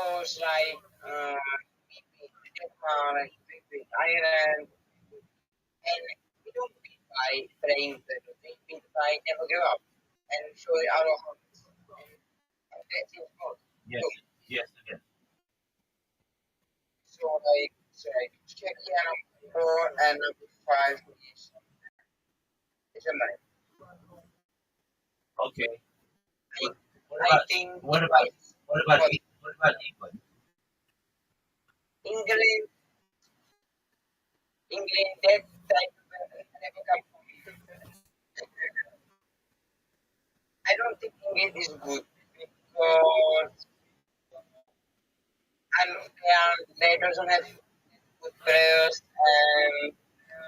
shows like like big Ireland, and we don't beat by playing the they beat by never give up and show our hearts. And that's it. Yes, So, yes, it is. so like Czechia number four and number five is Germany. Okay. What I about think what about what about what what about England? England England that type never come for me. I don't think England is good because they doesn't have good players and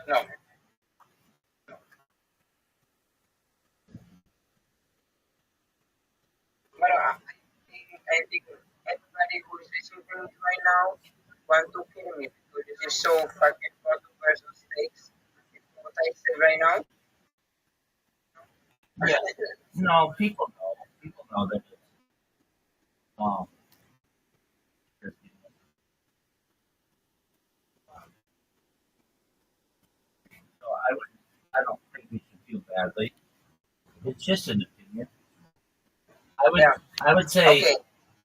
no. But I think everybody who is listening to me right now want to kill me because this is so fucking controversial stakes. What I said right now. Yeah. No, people know that it's um. So I don't think we should feel badly. It's just an opinion. I would Yeah. I would say Okay.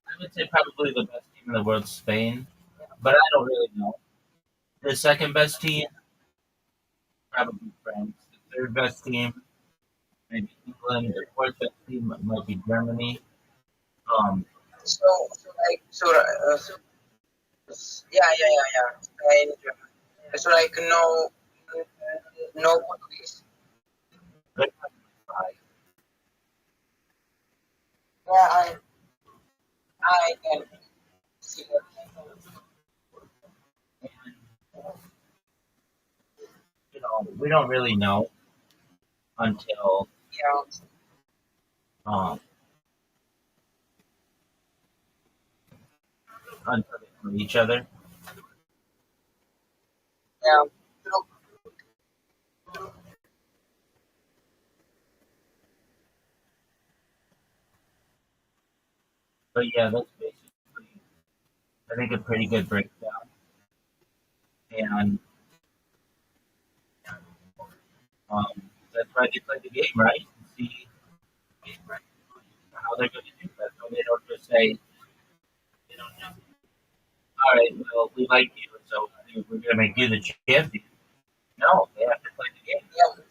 I would say probably the best team in the world is Spain, but I don't really know. The second best team probably France. The third best team maybe England. The fourth best team might be Germany. Um, So yeah. And so like no Portuguese. but I- Yeah, I can see that. we don't really know until Yeah, um until they play each other. yeah. Look, But yeah, that's basically I think a pretty good breakdown. And um, that's why they play the game, right? And see how they're going to do. That's why they don't just say, "All right, well, we like you, so we're going to make you the champion." No, they have to play the game. yeah.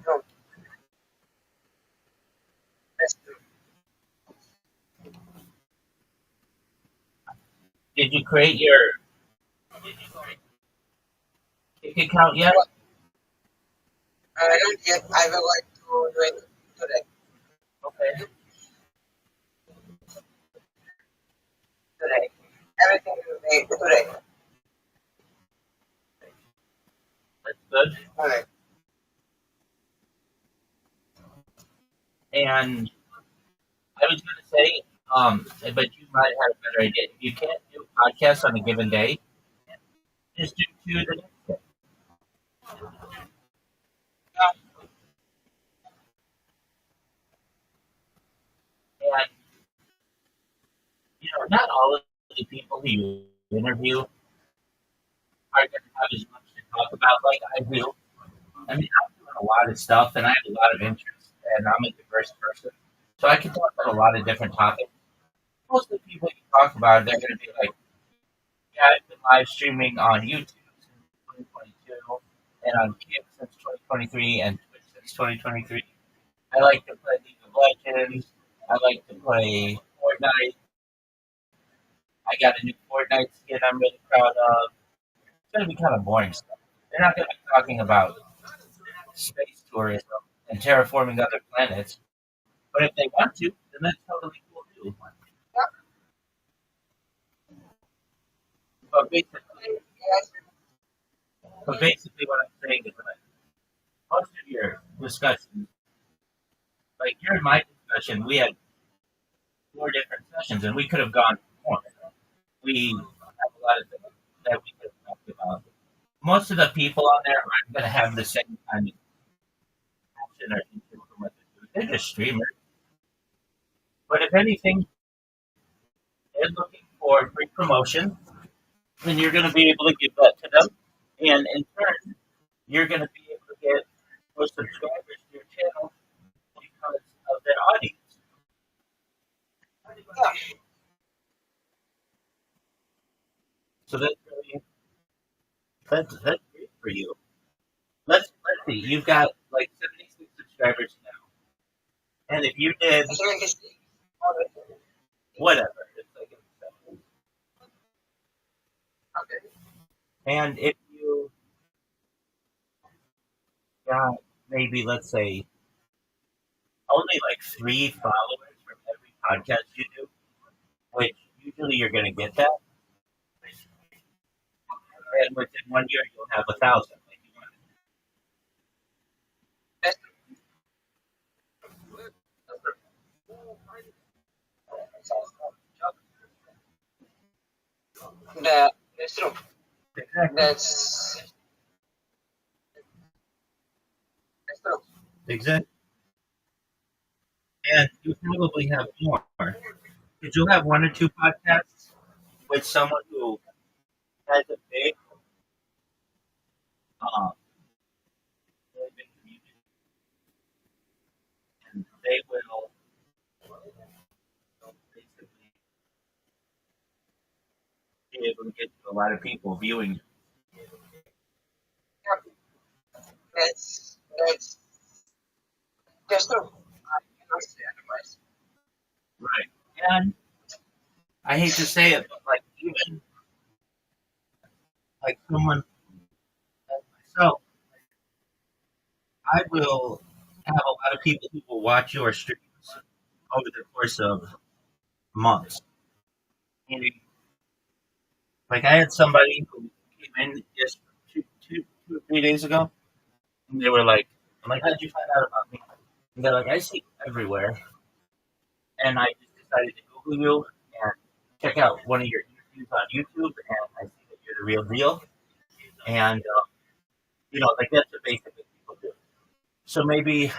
No, that's true. Did you create your kick account yet? Well, not yet. I will like to do it today. Okay, Today. Everything will be today. that's good. Alright. And I was going to say, but you might have a better idea. If you can't do podcasts on a given day, just do two the next day. And not all of the people who you interview are going to have as much to talk about like I do. I mean, I'm doing a lot of stuff and I have a lot of interest, and I'm a diverse person. So I can talk about a lot of different topics. Most of the people you talk about, they're going to be like, yeah, I've been live streaming on YouTube since 2022 and on Kick since 2023 and Twitch since 2023. I like to play League of Legends. I like to play Fortnite. I got a new Fortnite skin I'm really proud of. It's going to be kind of boring stuff. They're not going to be talking about space tourism and terraforming other planets. But if they want to, then that's totally cool too. But basically, Yes. but basically what I'm saying is that most of your discussions, like during my discussion, we had four different sessions and we could have gone more. We have a lot of things that we could have talked about. Most of the people on there aren't going to have the same kind of passion or interest in what they do. They're just streamers. But if anything, they're looking for free promotion, then you're going to be able to give that to them. And in turn, you're going to be able to get more subscribers to your channel because of their audience. Yeah, So that's great for you. Let's see. You've got like 76 subscribers now, and if you did I think it's okay. whatever, it's like in the 70s. And if you got maybe let's say only like 3 followers from every podcast you do, which usually you're going to get that, and within 1 year you'll have 1,000. Like you want. That's that's true. Exactly. That's true. Exactly. And you probably have more. Because you'll have 1 or 2 podcasts with someone who has a um, really big community, and they will basically be able to get to a lot of people viewing. Yeah, that's true. I cannot say otherwise. Right. And I hate to say it, but like even like someone like myself, I will have a lot of people who will watch your streams over the course of months. Meaning, like I had somebody who came in just 2 or 3 days ago, and they were like, "I'm like, how'd you find out about me?" And they're like, "I see you everywhere," and I just decided to Google you and check out one of your interviews on YouTube, and I see that you're the real deal. And like that's what basically people do. So maybe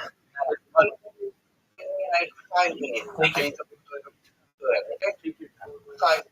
Like 5 minutes. take I your need to do it. Okay? take your time. 5.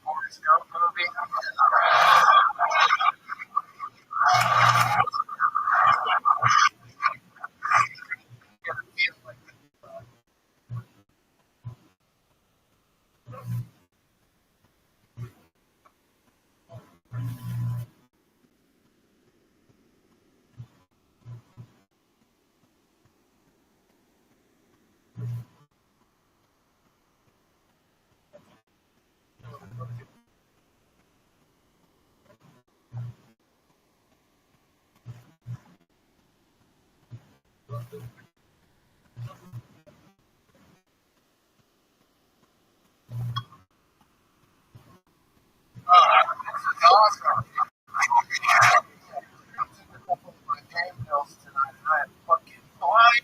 Forrest Gump movie. This is awesome. I'm taking a couple of my pain pills tonight. I am fucking flying.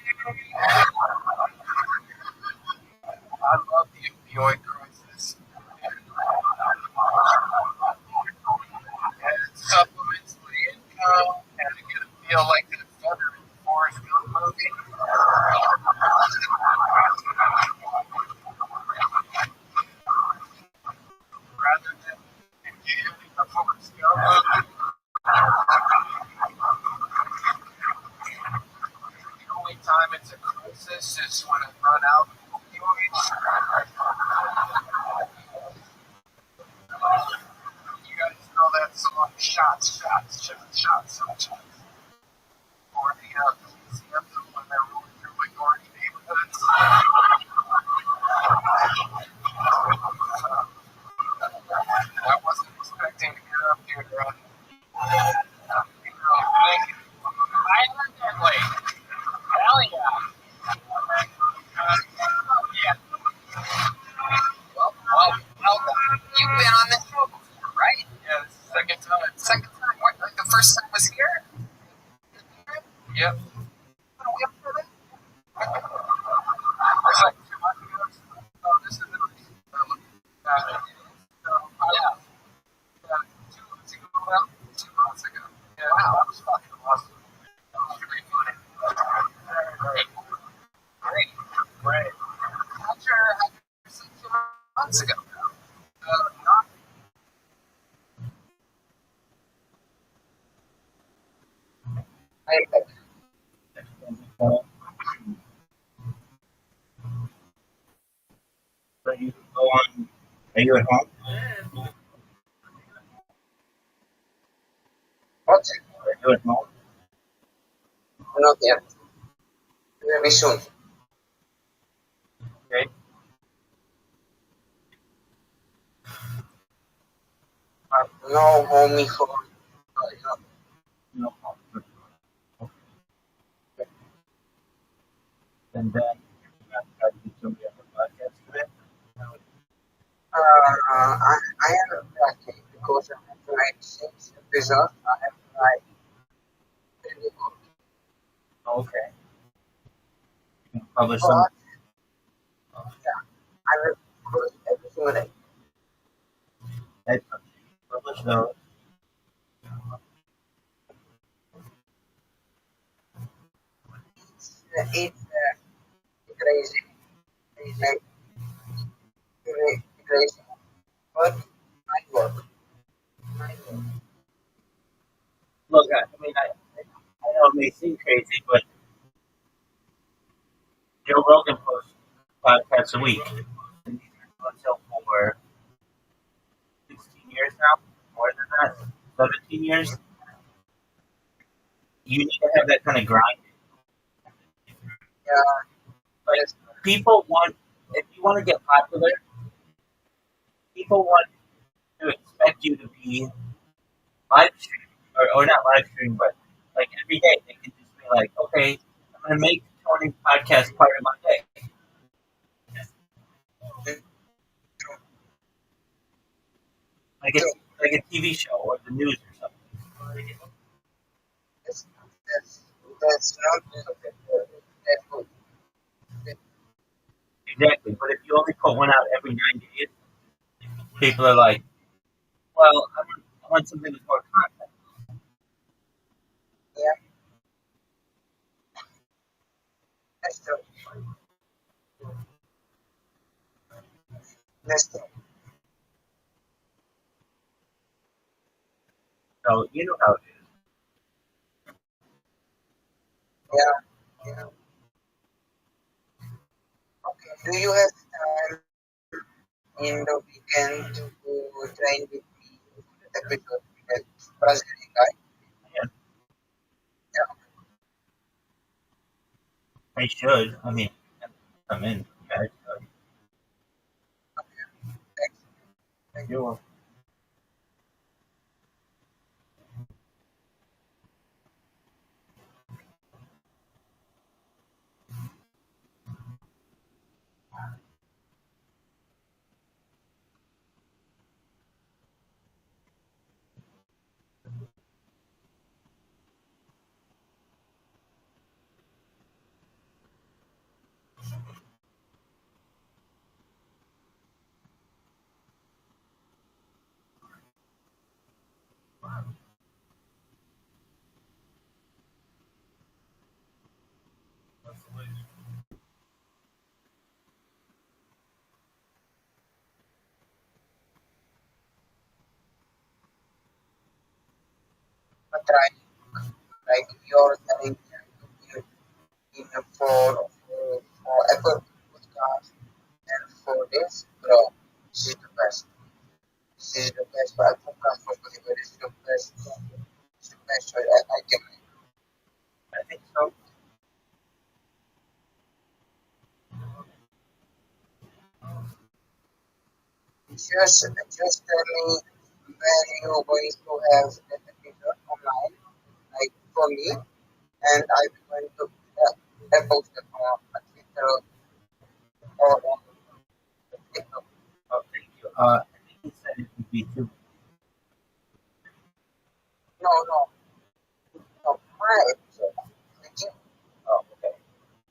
I love the opioid crisis. And it supplements my income, and I get to feel like the feather in the Forrest Gump movie. Rather than inhaling the Forrest Gump movie. The only time it's a crisis is when I run out of opioids. You guys know that song, Shots, Shots, Shots, Shots, Shots. Or the police anthem when they're rolling through minority neighborhoods. I wasn't expecting to get up here to run. I heard that late. Hell yeah. Yeah. Well, you've been on this show before, right? Yeah, this is the second time. Second time? What, like the first time was here? Yep. What are we up for then? It's like 2 months ago. Oh, this is the yeah. 2 months ago. Well, 2 months ago. Yeah. Wow, that was fucking awesome. That was really funny. Great. Great. Great. How'd your see 2 months ago? Not I So you go on. Are you at home? what? Are you at home? Not yet. Very soon. Okay. No homie for No problem. Okay. And then you're going to try to do somebody on the podcast today. I haven't tried it because I have tried 6 episodes. I have tried really good. Okay. You can publish But them. yeah, I will post every single day. Excellent. Publish those. It's crazy. It's like crazy. But I work. I work. Look, I mean, I know it may seem crazy, but Joe Rogan posts 5 podcasts a week. And he's been doing so for 16 years now, more than that, 17 years. You need to have that kind of grind. Yeah, Like, yes. people want, if you want to get popular, people want to expect you to be live streaming, or not live streaming, but like every day they can just be like, okay, I'm going to make Tony's podcast part of my day. news or something. That's, that's, that's not that good. Exactly. But if you only put one out every 9 days, people are like, well, I want something with more content. Yeah, that's true. That's true. So you know how it is. Yeah, yeah. Okay. Do you have time in the weekend to train with me episode with that Brazilian guy? Yeah, Yeah. I should. I mean, I'm in. Yeah, I should. Okay. Thanks. Thank you. You're welcome. But right, like you're telling me in for Apple podcast and for this, bro, this is the best. This is the best podcast for Spotify. This is the best. This is the best choice I can make. I think so. Just tell me when you're going to have that episode online, like for me, and I'm going to post it on Twitter or on TikTok. Oh, thank you. I think he said it would be two. No, no, no, my episode. Legit. Oh, okay.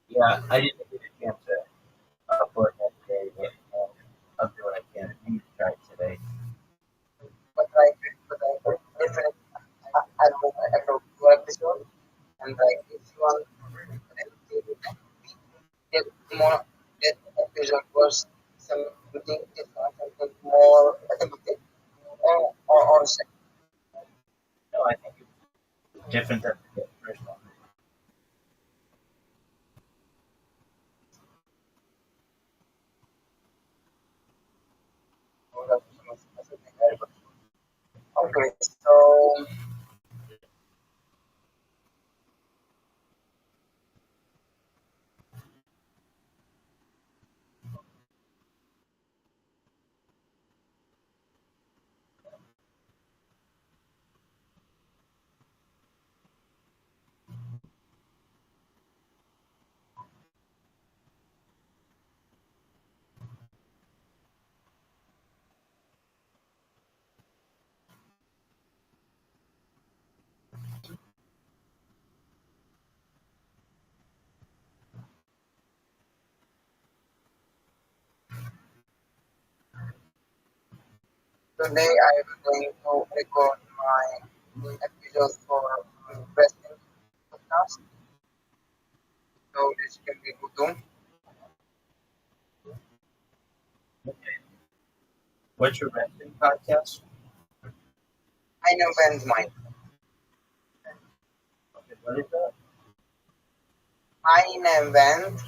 Yeah, I didn't get a chance to upload that today, but I'll do what I can. I'm gonna try it today. But definitely, I don't know two episode, and like if you want that more, that episode was something different, something more automatic, or second. No, I think it's different than the first one. Okay, so today I am going to record my episode for wrestling podcast. So this can be good too. Okay. What's your wrestling podcast? I know Ben's mind. Okay, what is that? I know Ben.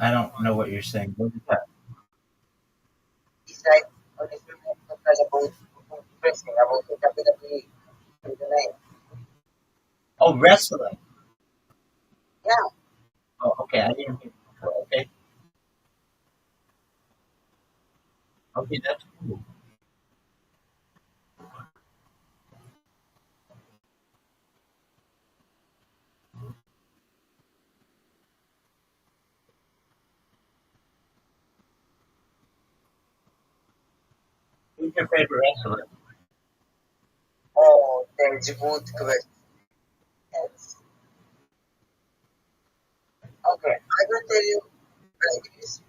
I don't know what you're saying. What is that? It's like on this podcast about wrestling, about the WWE, and the name. Oh, wrestling. Yeah, Oh, okay. I didn't hear before. Okay. Okay, that's cool. Who's your favorite wrestler? That's a good question. Yes. Okay, I will tell you like this.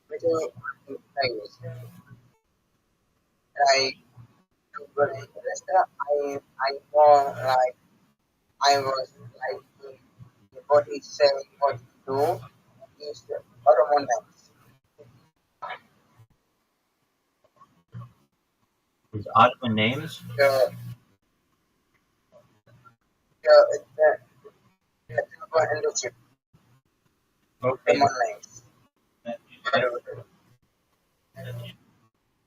Because like this, like very interested. I more like I was like what he saying, what he do is hormones. Is Ottoman names? The the tuber and the chip Okay. hormones.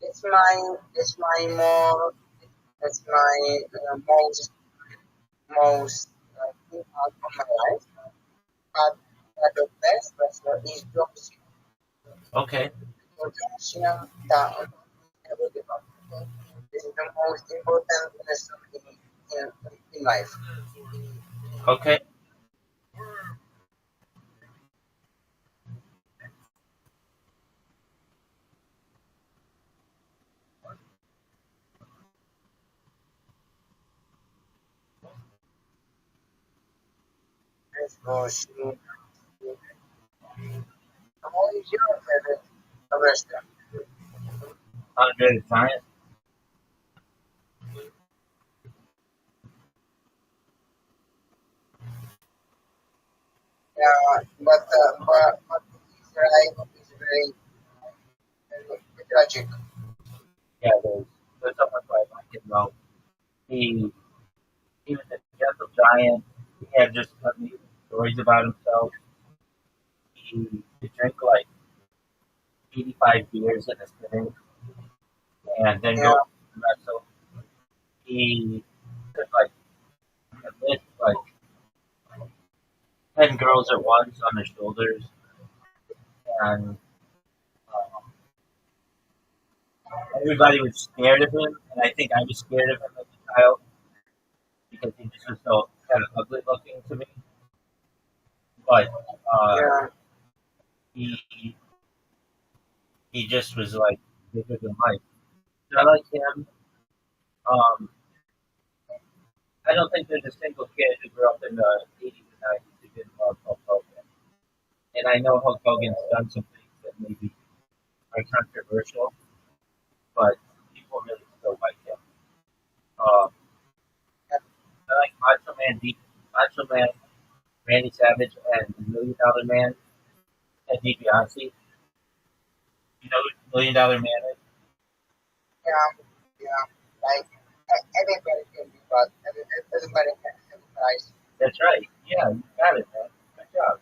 It's my more it's my most thing out of my life. But the best wrestler is John Cena. Okay. So John Cena down never give up. This is the most important wrestler in life. Okay. Let's go Cena. Who is your favorite wrestler? Andre the Giant. Yeah, but his life is very tragic. Yeah, there's so much I like him though. He he was a gentle giant. He had just amazing stories about himself. He drank like 85 beers in a sitting, and then Yeah, go wrestle. He could like lift like 10 girls at once on his shoulders, and um, everybody was scared of him. And I think I was scared of him as a child because he just was so kind of ugly looking to me. But uh, yeah, he he just was like bigger than life. So I like him. Um, I don't think there's a single kid who grew up in the 80s and 90s who didn't love Hulk Hogan. And I know Hulk Hogan's done some things that maybe are controversial, but people really still like him. Um, I like Macho Man, Randy Savage, and Million Dollar Man, and DiBiase. You know who Million Dollar Man is? yeah, yeah. Like everybody can be but everybody can have price. That's right. Yeah, you got it, man. Good job.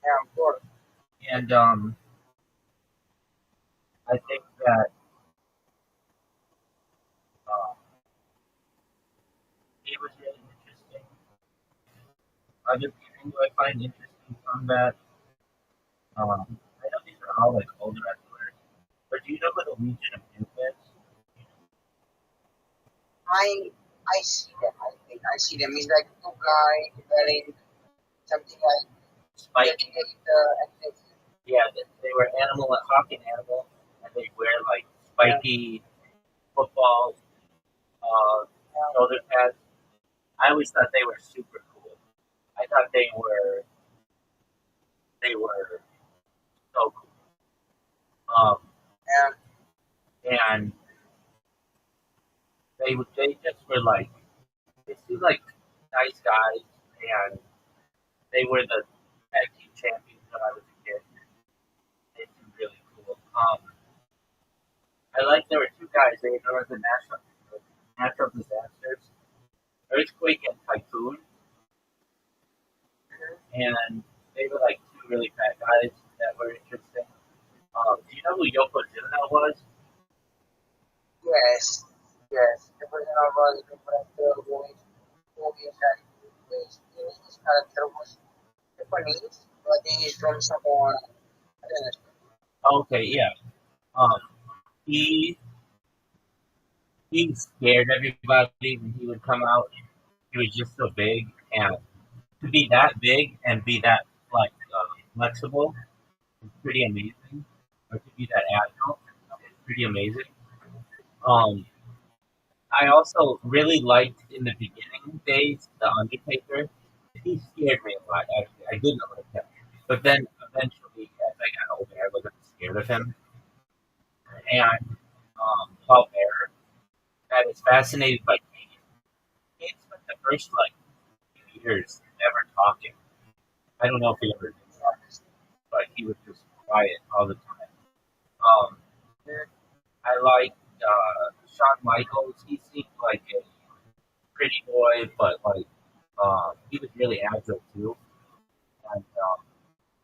Yeah, of course. And I think that uh, he was really interesting. Other people who I find interesting from that, I know these are all like old wrestlers, but do you know what the Legion of Doom is? I I see them. I think I see them. It's like two guys wearing something like Spike. gladiator and this. Yeah, they were hawking animals, and they wear like Yeah, spiky footballs, uh, yeah, shoulder pads. I always thought they were super cool. I thought they were so cool. yeah, And they just were like they seemed like nice guys, and they were the tag team champions when I was a kid. They seemed really cool. I like there were two guys. They were the natural disasters, earthquake and typhoon, mhm. and they were like two really fat guys that were interesting. Do you know who Yokozuna was? Yes, yes. The person was the character who is and his character was Japanese, but he is from someone. I don't know. Okay, yeah. Um, he he scared everybody when he would come out. He was just so big, and to be that big and be that like flexible is pretty amazing. Or to be that agile is pretty amazing. Um, I also really liked in the beginning days the Undertaker. He scared me a lot. Actually, I didn't like him, but then eventually, as I got older, I wasn't scared of him. And Paul Bearer, I was fascinated by Kane. Kane spent the first like few years never talking. I don't know if he ever did talk, but he was just quiet all the time. Um, I liked Shawn Michaels. He seemed like a pretty boy, but like he was really agile too. And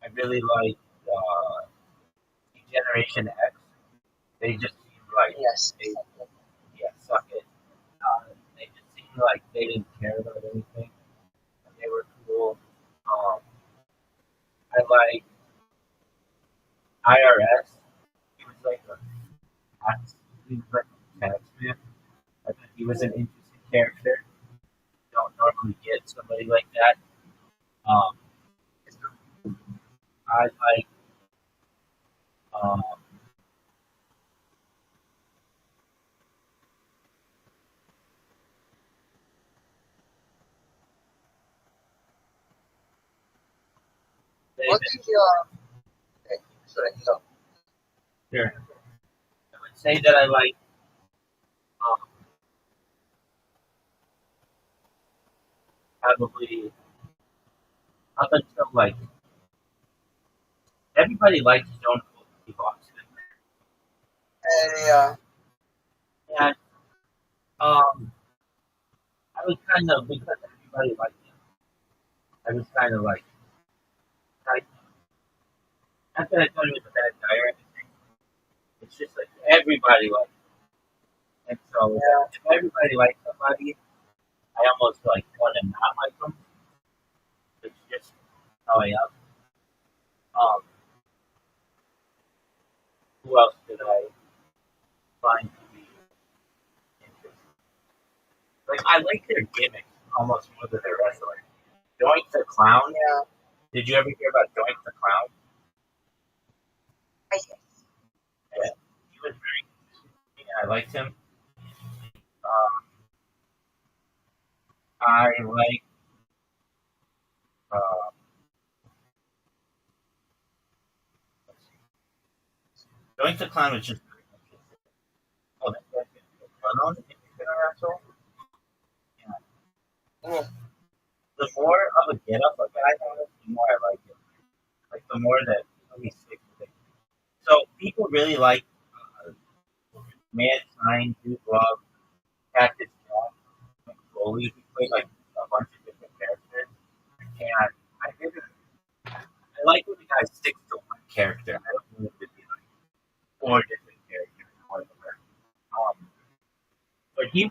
I really liked Generation X. They just seemed like Yes. they, yeah, suck it. They just seemed like they didn't care about anything. And they were cool. Um, I like IRS. He was like a tax. He was like a tax man. I thought he was an interesting character. You don't normally get somebody like that. Um, I like um, What David. is your sorry, so Sure. I would say that I like um, probably up until like everybody likes Stone Cold Steve Austin, yeah, and um, I was kind of because everybody liked him. I was kind of like not that I thought he was a bad guy or anything. It's just like everybody liked him, and so yeah. if everybody likes somebody, I almost like want to not like them. It's just how I am. Um, who else did I find to be interesting? Like I like their gimmicks almost more than their wrestling. Doink the Clown. Yeah. Did you ever hear about Doink the Clown? I Yeah, he was very interesting. I liked him. Um, I like uh, Doink the Clown was just very interesting. Oh, that's like Malone in International. Yeah. yeah. The more of a get up a guy has, the more I like it. Like the more that he sticks with it. So people really like uh, Mankind, Dude Love, Cactus Jack, and Foley. He played like a bunch of different characters, and I didn't. I like when the guy sticks to one character. I don't want it to be like four different characters or whatever. Um, but he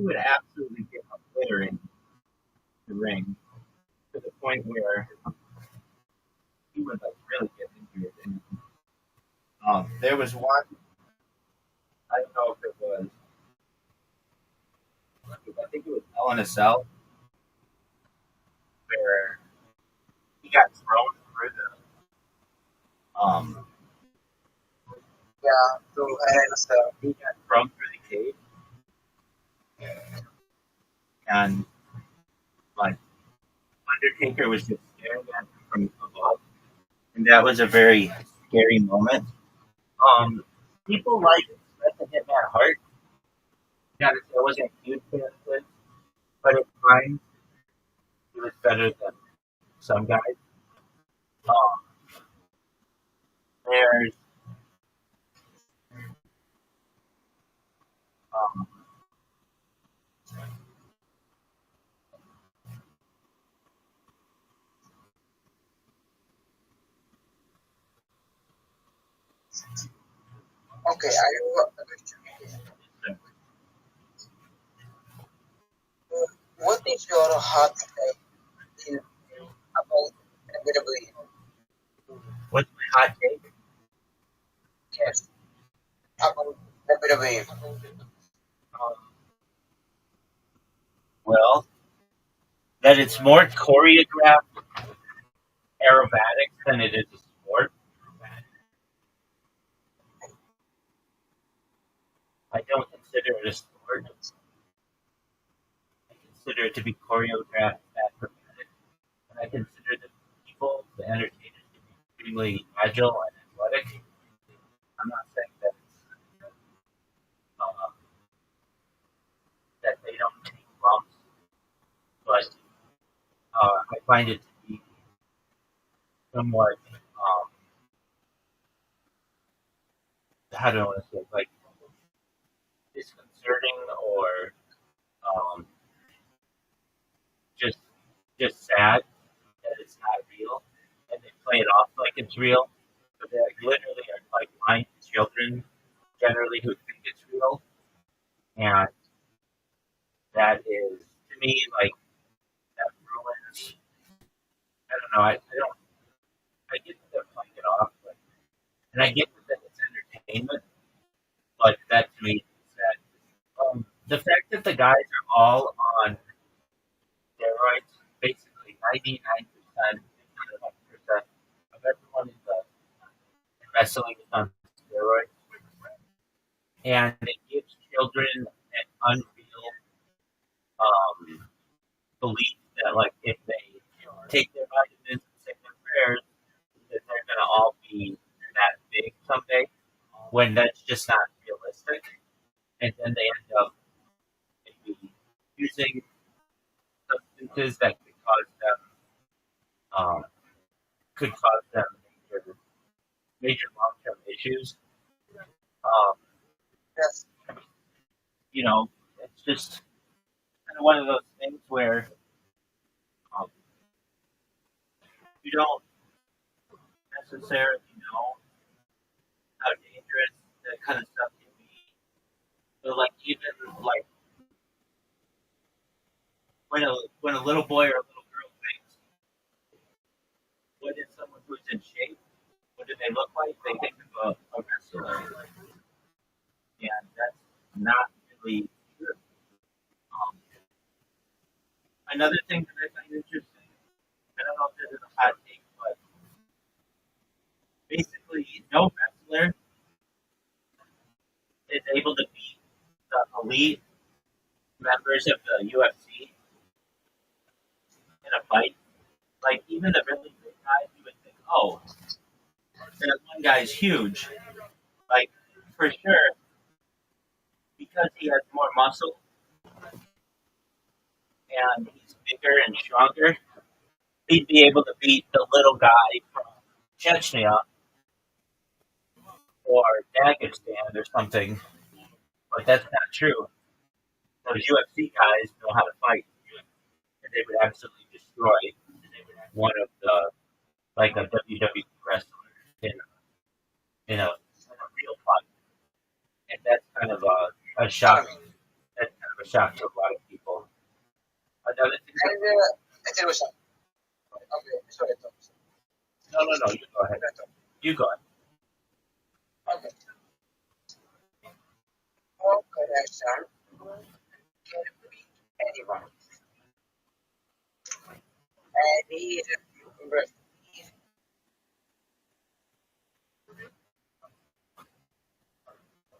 would absolutely get a glitter in the ring to the point where he would like really get injured. And there was one, I don't know if it was, I think it was LNSL, where he got thrown through Yeah, so and stuff. he got thrown through the cage, and like Undertaker was just staring at him from above, and that was a very scary moment. Um, people like Bret the Hitman Hart. Yeah, I wasn't a huge fan of it, but at times he was better than some guys. Um, there's um, Okay, I have a question. What is your hot take in about WWE? what's my hot take? Yes, about WWE. Um, well, that it's more choreographed aerobatics than it is a sport. I don't consider consider it a sport. I consider it to be choreographed acrobatic, and I consider the people, the entertainers, to be extremely agile and athletic. I'm not saying that uh, that they don't take bumps, but I find it to be somewhat how do I want to say like disconcerting or um, just just sad that it's not real, and they play it off like it's real, but they literally are like blind children generally who think it's real, and that is to me like that ruins. I don't know. I don't. I get that they're playing it off, but, and I get that it's entertainment, but that to me is sad. The fact that the guys are all on steroids, basically 99%, 100% of everyone in wrestling is on steroids, and it gives children an unreal belief that like if they take their vitamins and say their prayers, that they're gonna all be that big someday, when that's just not realistic, and then they end up maybe using substances that um, could cause them major long term issues. Um, Yes. you know, it's just kind of one of those things where um, you don't necessarily know how dangerous that kind of stuff can be. But like even like when a little boy or a little girl thinks, what is someone who's in shape? What do they look like? They think of a wrestler, and that's not really true. Um, Another thing that I find interesting, I don't know if this is a hot take, but basically no wrestler is able to beat the elite members of the UFC in a fight. Like even the really big guys, you would think, oh, that one guy's huge. Like for sure, because he has more muscle and he's bigger and stronger, he'd be able to beat the little guy from Chechnya or Dagestan or something. But that's not true. Those UFC guys know how to fight, and they would absolutely destroy one of the like a WWE wrestler in a real fight, and that's kind of a shock. That's kind of a shock to a lot of people. Another thing. And it was okay. Sorry, No. You go ahead. You go ahead. okay. No connection can beat anyone. And he is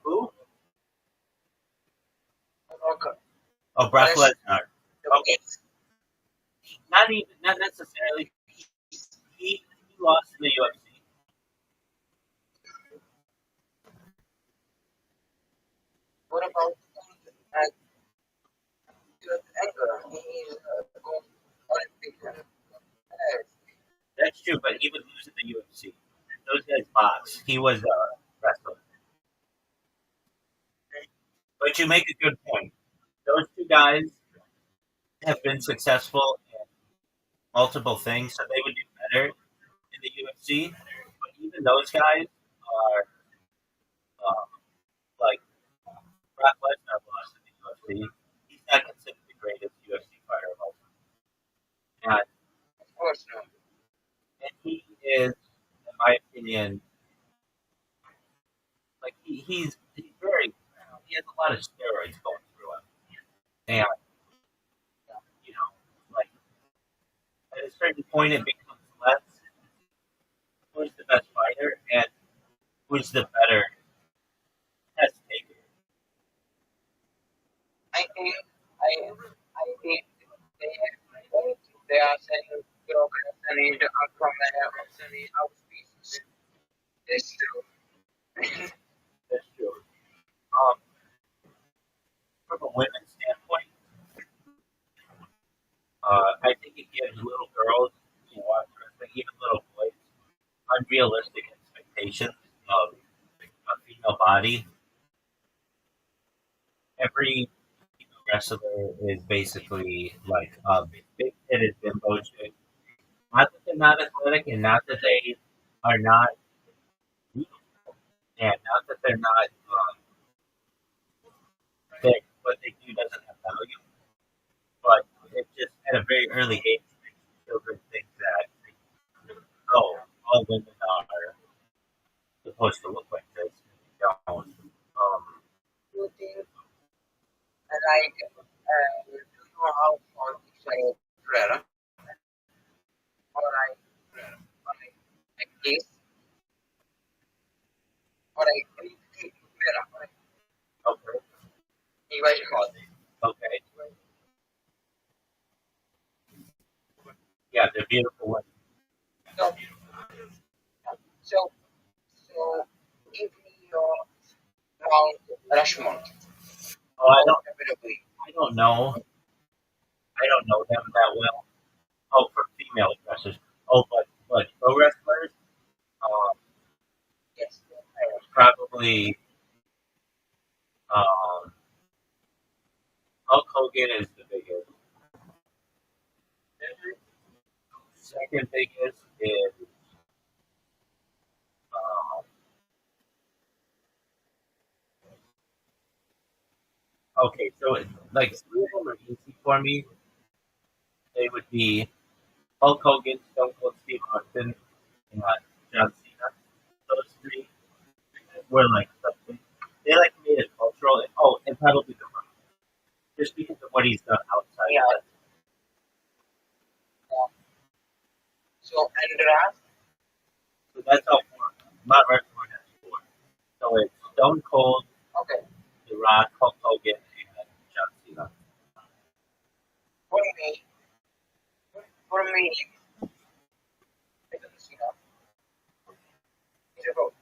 Who? okay. Oh, Brock Lesnar. Okay. Not necessarily. He lost in the UFC. What about anger? He is Olympic. That's true, but he would lose in the UFC. Those guys box. He was a wrestler. But you make a good point. Those two guys have been successful in multiple things, so they would do better in the UFC. But even those guys are like Brock Lesnar lost in the UFC. He's not considered the greatest UFC fighter of all time. Of course, no. And he is, in my opinion, like he's very he has a lot of steroids going through him, and you know, like at a certain point, it becomes less who's the best fighter and who's the better test taker. I did they are saying progress and need from our species. That's true. That's true. Um, from a women's standpoint, I think it gives little girls who watch wrestling, even little boys, unrealistic expectations of a female body. Every female wrestler is basically like a big headed bimbo chick. Not that they're not athletic, and not that they are not beautiful, and not that they're not thick, what they do doesn't have value. But it just at a very early age makes children think that oh, all women are supposed to look like this. And they don't. You think like do you know how far this prayer or like this or like prayer Okay. device call. Okay. Yeah, they're beautiful women. So so so if you Mount Rushmore Oh, I of don't. WWE. I don't know. I don't know them that well. Oh, for female wrestlers. Oh, but pro wrestlers. Um, Yes. probably. Um, Hulk Hogan is the biggest. Second biggest is um, okay. So like three of them are easy for me. They would be Hulk Hogan, Stone Cold Steve Austin, and John Cena. Those three were like something. They like made it cultural. And probably the Rock, just because of what he's done outside. Yeah. Of it. Yeah. So Andras, So that's all four. Mount Rushmore has four. So it's Stone Cold, okay. The Rock, Hulk Hogan, and John Cena. For me, for me, I don't see that. It's about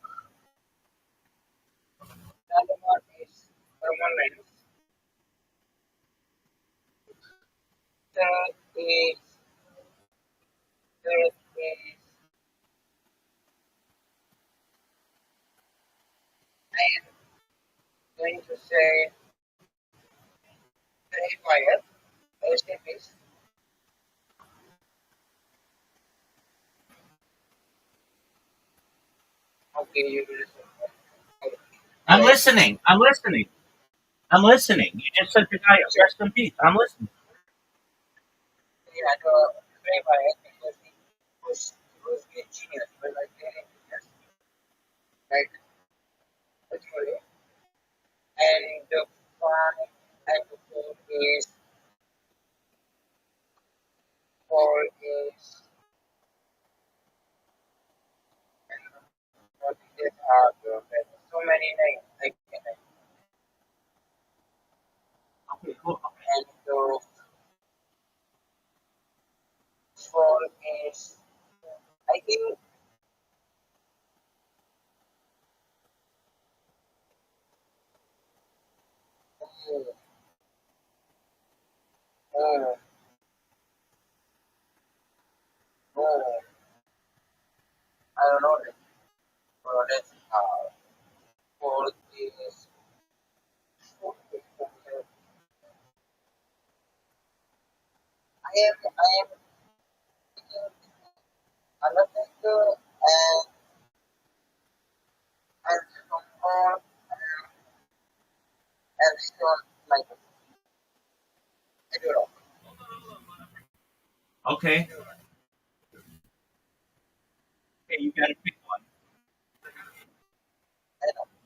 number one is Roman Reigns. Third is third is I am going to say Bray Wyatt. First name is okay. You will listen. Okay. I'm Bray. listening. I'm listening. I'm listening. You just said the guy. So Rest in peace. I'm listening. yeah, the Bray Wyatt because he was a genius, but like very genius, like literally. And the five and the four is and what is there's so many names like Okay, cool. and the four is I think mm, mm, mm, I don't know this. Let's four is I am thinking Undertaker and some more and Shawn Michaels. I don't know. Okay. Okay, you got to pick one. I don't know.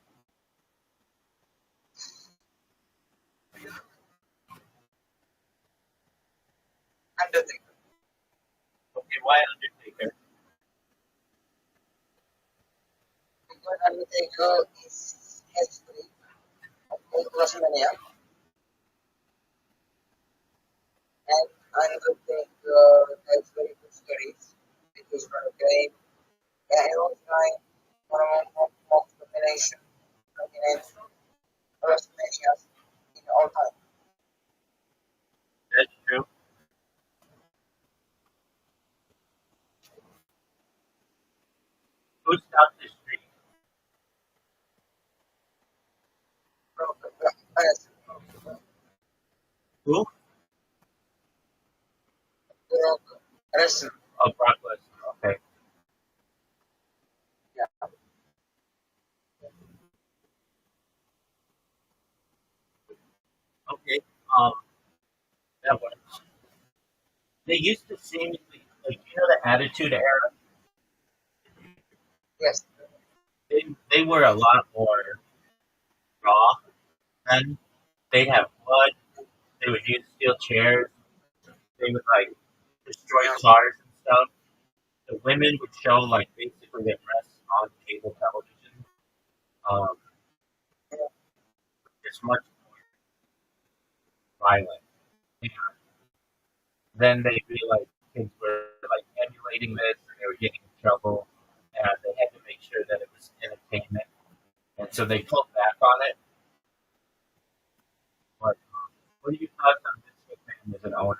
Undertaker. Okay, why Undertaker? Because Undertaker is history of WrestleMania. And another thing that's very good stories, because okay, yeah, it was like one of the nation dominant WrestleMania in all time. That's true. Who stopped the streak? Yes, Who? wrestling. Oh, Brock Lesnar. Okay. Yeah. Okay. Um, that works. They used to seemingly, like, the Attitude Era, Yes. they were a lot more raw then. They'd have blood. They would use steel chairs. They would, like, destroy cars and stuff. The women would show, like, basically their breasts on cable television. Um, just much more violent. And then they realized kids were, like, emulating this, and they were getting in trouble, and they had to make sure that it was entertainment. And so they pulled back on it. But what are your thoughts on Vince McMahon as an owner?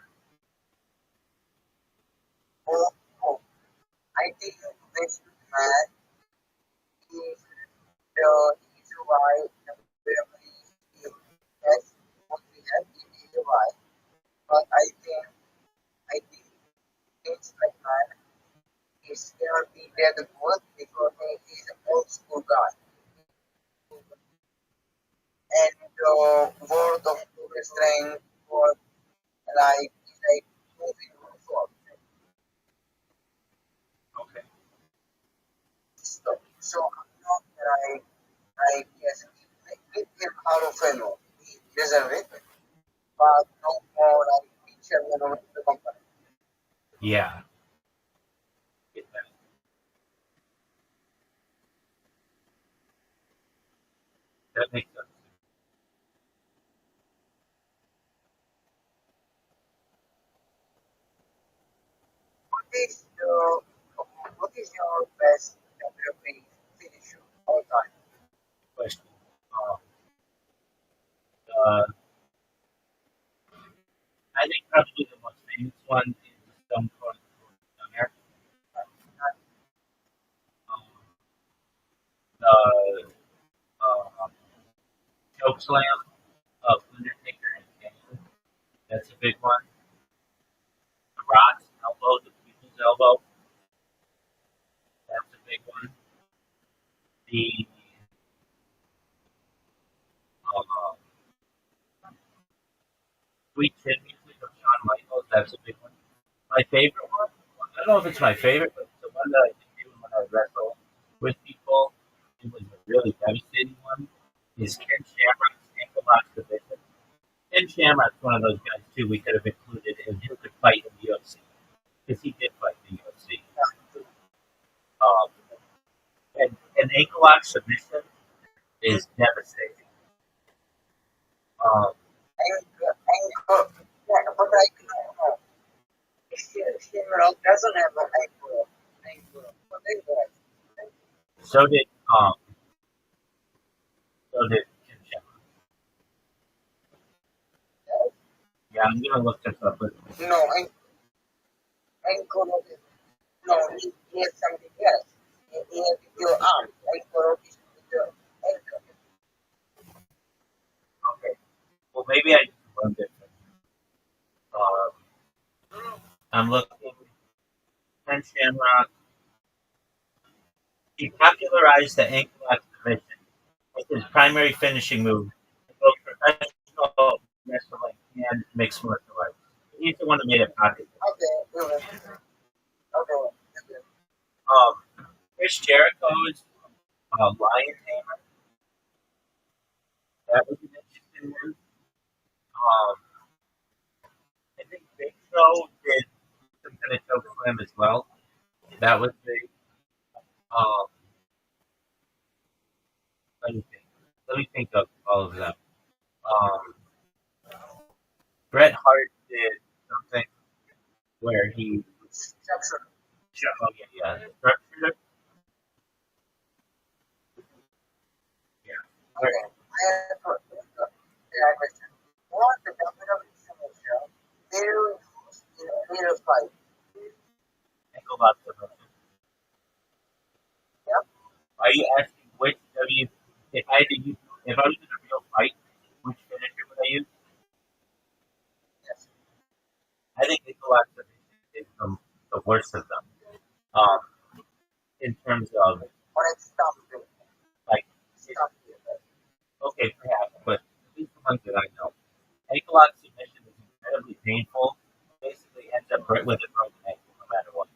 Oh, oh, I think this man is the reason why the family is yes, what we have is why. But I think it's like man is gonna be there the good because he is an old school guy. And the word of strength was like moving forward. Okay. So I'm not like yes, give him out of favor. He deserves it, but no more like chairman of the company. Yeah. Get that. That makes sense. What is the what is your best WWE finisher all time? Question. Um, uh, I think probably the most famous one is the Stone Cold Stunner. Um, the choke slam of Undertaker and Kane. That's a big one. The Rock's elbow, the people's elbow. That's a big one. The uh, Sweet Chin Music of Shawn Michaels. That's a big one. My favorite one. I don't know if it's my favorite, but it's the one that I can do when I wrestle with people. It was a really devastating one. Is Ken Shamrock's ankle lock division. Ken Shamrock's one of those guys too. We could have included in who could fight in the UFC because he did fight in the UFC. Um, and an ankle lock submission is devastating. Um, Anchor, yeah, but I know Shamrock doesn't have an anchor, but anyway, so did um, so did Ken Shamrock. Yeah, I'm gonna look this up. But no anchor, no, he has something else. He has your arm, anchor is with the anchor. okay, well maybe I just learned it. Um, I'm looking. Ken Shamrock. He popularized the ankle lock submission with his primary finishing move in both professional wrestling and mixed martial arts. He's the one that made it popular. Okay. Chris Jericho's Lion Tamer, that was an interesting one. Um, I think Big Show did some kind of choke slam as well. That was big. Um, let me think. Let me think of all of them. Um, Bret Hart did. something where he Structure. oh yeah structured it. Yeah. Where Okay. I have a question. What the WWE signature will use in a real fight? ankle lock submission. Yep. Are you asking which W if I had to use if I was in a real fight, which finisher would I use? Yes. I think ankle lock submission is the worst of them. Um, in terms of Or it's something. like it, Something. okay perhaps, but at least the ones that I know. Ankle lock submission is incredibly painful. Basically ends up with a broken ankle no matter what.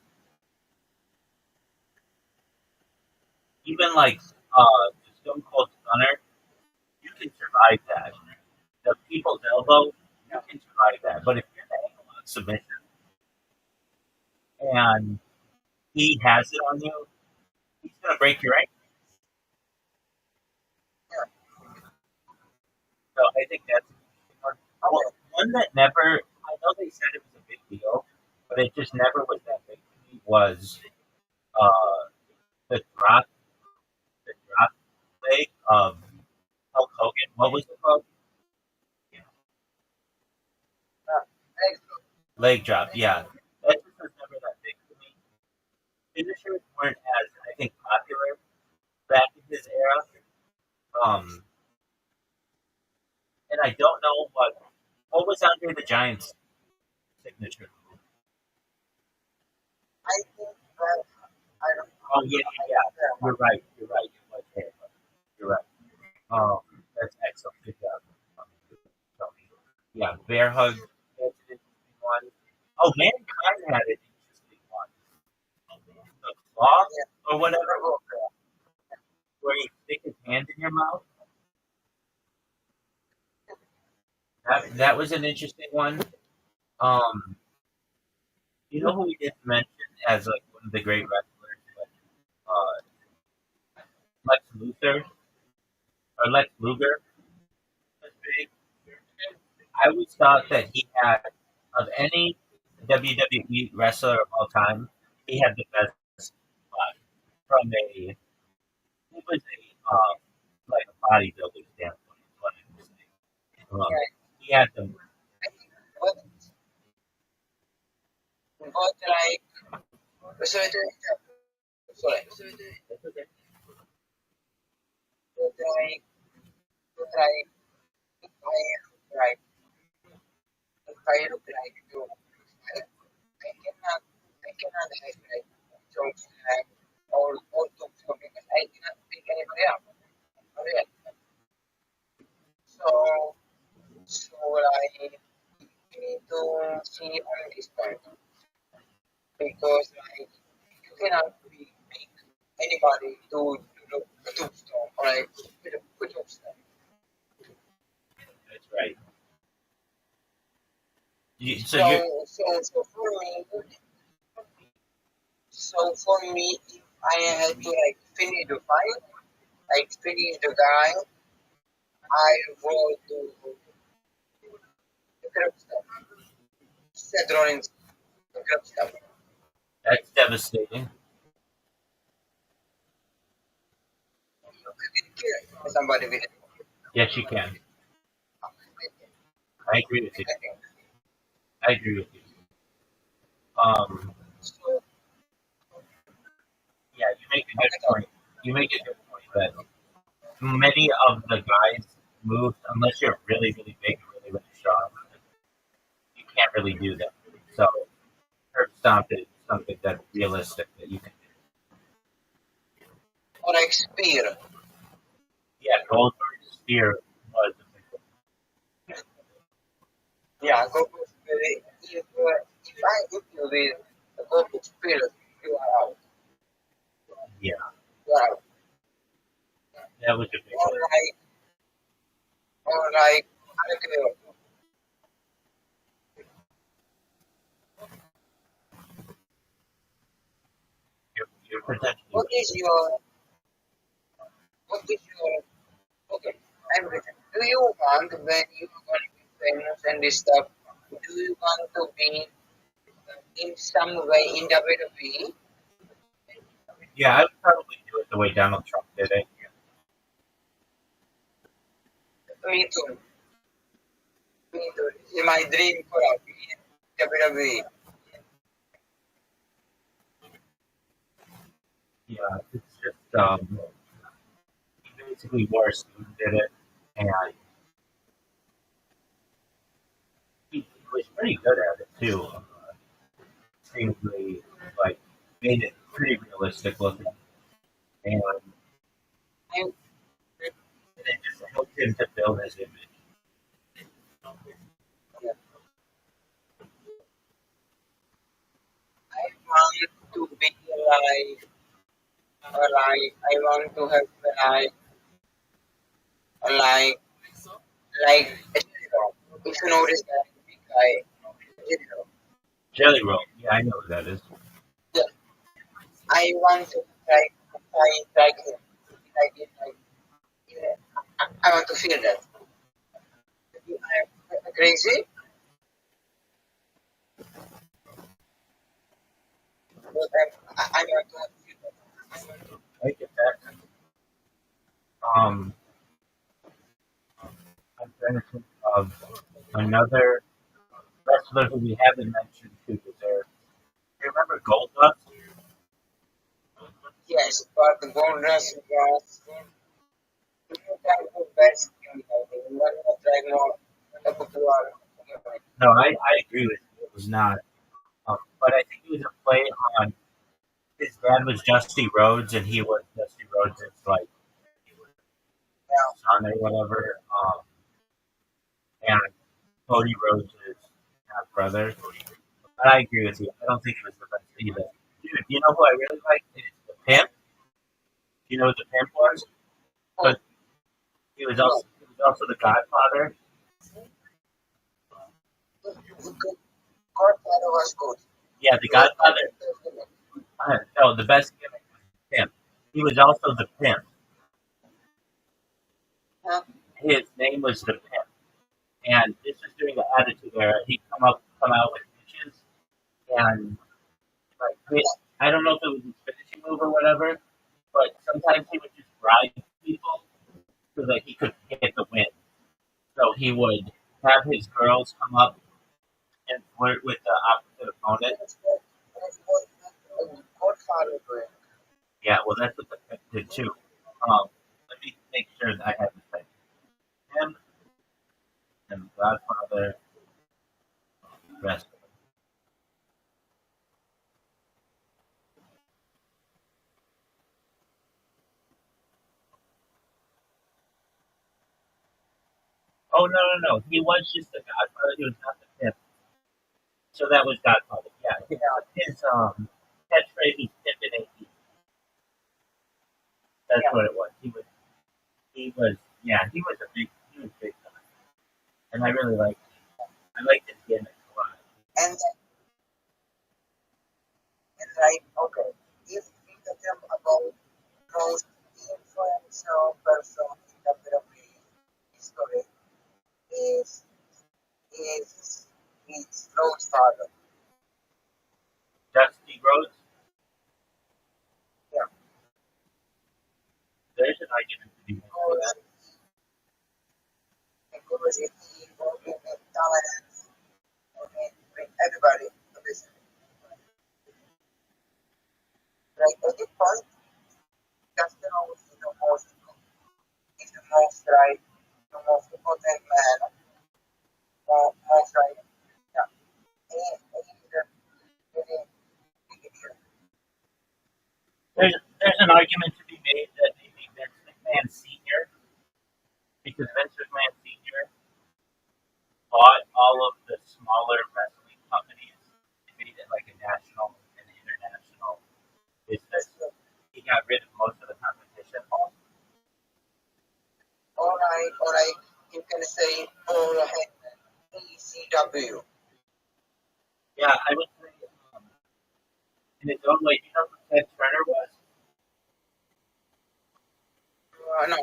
Even like the Stone Cold Stunner, you can survive that. The people's elbow, you can survive that. But if you're in the ankle lock submission and he has it on you, he's gonna break your ankle. Yeah. So I think that's one. Well, Okay. one that never I know they said it was a big deal, but it just never was that big to me was uh the drop the drop leg of Hulk Hogan. What was it called? Excellent. Leg drop, yeah. That just was never that big to me. Finishers weren't as I think popular back in his era. Um, and I don't know what was Andre the Giant's signature. I think that I don't know. Oh yeah, yeah, yeah. You're right. You're right. You're right. That's excellent. Good job. So, yeah, bear hug. That's an interesting one. Oh, mankind had an interesting one. The claw Yeah. or whatever, where you stick his hand in your mouth. That was an interesting one. Um, you know who we didn't mention as like one of the great wrestlers, Lex Luthor or Lex Luger was big. I always thought that he had of any WWE wrestler of all time, he had the best body from a he was a like a bodybuilder standpoint. Is what I would say. Yeah. He had the I think what like sorry, sorry. What like right. If I look like you, I cannot have like jokes like all jokes because I cannot pick anybody up. Okay. So like we need to see on this part because like you cannot be make anybody do a tombstone or like with a tombstone. that's right. So So you're so for me if I had to like finish the fight, like finish the guy, I would do the crap stuff. Seth Rollins, the crap stuff. that's devastating. You can kill somebody with it. Yes, you can. I think. I agree with you. I think. I agree with you. Um, So yeah, you make a good okay, point. You make a good point that many of the guys moves, unless you're really, really big and really, really strong, you can't really do that. So, curb stomp is something that's realistic that you can do. or like spear. Yeah, Goldberg's spear was a big one. Yeah, go for spear. If I hit you with a go for spear, you are out. Yeah, You are out. that was a big Or one. like I don't know. You're potentially What right. is your what is your okay? I'm written. Do you want when you are going to be famous and this stuff? Do you want to be in some way in WWE? Yeah, I would probably do it the way Donald Trump did it. Me too. Me too. It's my dream for WWE. Yeah, it's just he basically wore a suit and did it, and he was pretty good at it too. Extremely like made it pretty realistic looking, and I, it just helped him to build his image. I want to be alive. I want to have alive, like a hero. If you notice that big guy, hero. Jelly Roll, yeah, I know who that is. Yeah, I want to try him. Like it, like, yeah. I want to feel that. I'm crazy, but I want to feel that. I get that. Um, I'm trying to think of another wrestler who we haven't mentioned who deserves. Do you remember Goldust? Yes, but the bonus was if you can do best in the one was like more a popular. No, I agree with you. It was not. But I think it was a play on his dad was Dusty Rhodes and he was Dusty Rhodes' like Yeah, son or whatever. And Cody Rhodes' half brother. But I agree with you. I don't think it was the best either. Dude, you know who I really like? Is the Pimp. Do you know what the Pimp was? oh, But he was also the Godfather. good. Godfather was good. Yeah, the But I Godfather. think there's the No, the best gimmick was the Pimp. He was also the Pimp. huh? His name was the Pimp. And this was during the Attitude Era. He'd come out with pitches, and like I don't know if it was his finishing move or whatever, but sometimes he would just bribe people so that he could get the win. So he would have his girls come up and flirt with the opposite opponent. That's what Godfather doing. Yeah, well, that's what the Pimp did too. Let me make sure that I have this thing. Him and Godfather wrestler. Oh no! He was just the Godfather. He was not the Pimp. So that was Godfather. Yeah, his catchphrase was "Pimpin' ain't easy." That's Yeah, what it was. He was big time, and I really liked him. I liked his gimmick a lot. and right, okay. If we talk about most influential person in WWE history is is his Rothschild. Dusty Rhodes, Yeah, there's an argument to be made for because that. because he with talent with everybody. Obviously. Like at this point, Castro is the most right, the most important man, most right. Yeah, he's a really big deal. There's an argument to be made that maybe Vince McMahon Senior, because Vince McMahon Senior bought all of the smaller wrestling companies and made it like a national and international business. He got rid of most of the competition. All right, you can say all right, ECW. Yeah, I would say in its own way. You know who Ted Turner was? No,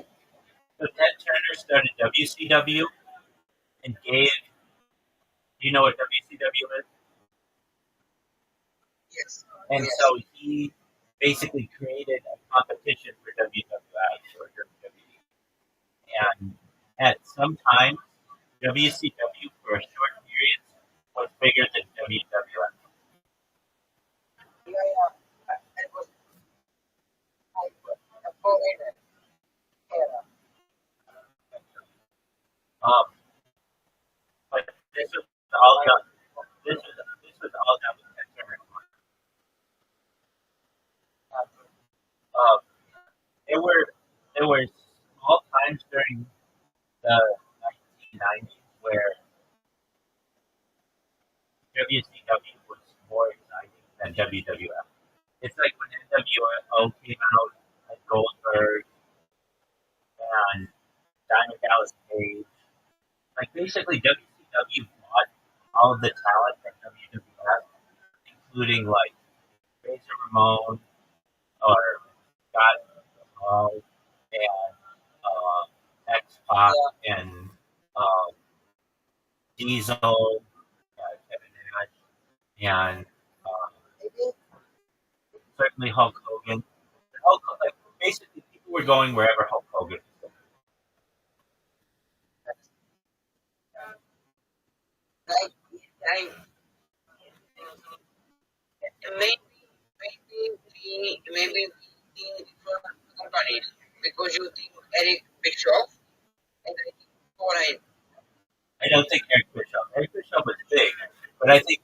So Ted Turner started WCW and gave You know what WCW is? Yes. And Yes. so he basically created a competition for WWF or WWE. And at some time, WCW for a short period was bigger than WWF. Yeah, yeah. It was like a full era. Um, but this was all done. This was all done with internet. Um, there were there were small times during the 1990s where WCW was more exciting than WWF. It's like when NWO came out, like Goldberg and Diamond Dallas Page. Like basically WCW bought all of the talent from WWF, including like Razor Ramon or Scott Hall and X Pac Yeah. and um, Diesel, Kevin Nash, and Maybe certainly Hulk Hogan. Hulk, like basically, people were going wherever Hulk Hogan was. like like maybe we think different companies because you think Eric Bischoff and I think Corain. I don't think Eric Bischoff. Eric Bischoff was big, but I think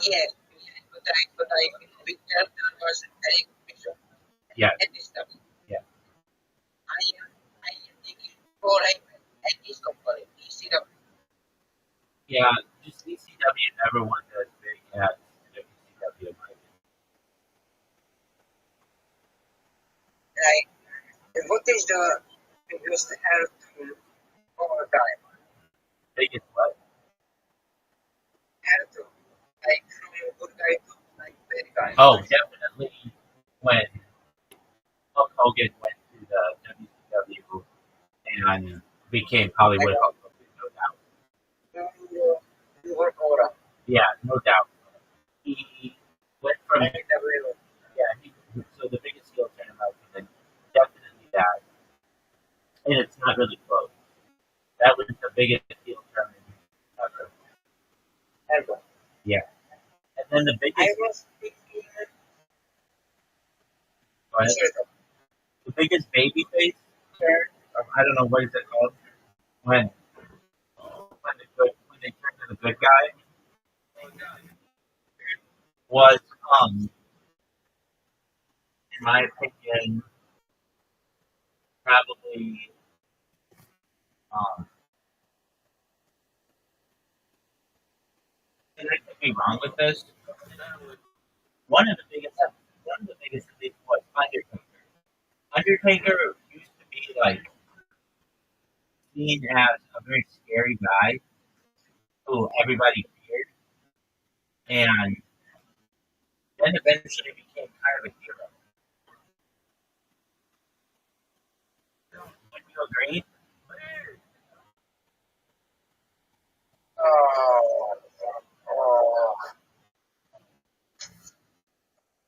Yes, but I big character was Eric Bischoff yeah, at this time. yeah, I am thinking Corain and his company, ECW. yeah. Just ECW never went as big as WCW. Right. And what is the biggest health over time? Biggest what? Health like from good guy to like bad guy. Oh, definitely when Hulk Hogan went to the WCW and became Like Hollywood Hulk Hogan, no doubt. you work aura. Yeah, no doubt. He went from Like the yeah. So the biggest heel turn in my opinion, definitely that, and it's not really close. That was the biggest heel turn ever. ever. Yeah, and then the I biggest, was thinking what? sort The biggest baby face turn. I don't know what is it called when they turned to the good guy was in my opinion probably um and I could be wrong with this. One of the biggest one of the biggest things was Undertaker. Undertaker used to be like seen as a very scary guy who everybody feared, and then eventually became kind of a hero. Would you agree? oh, oh,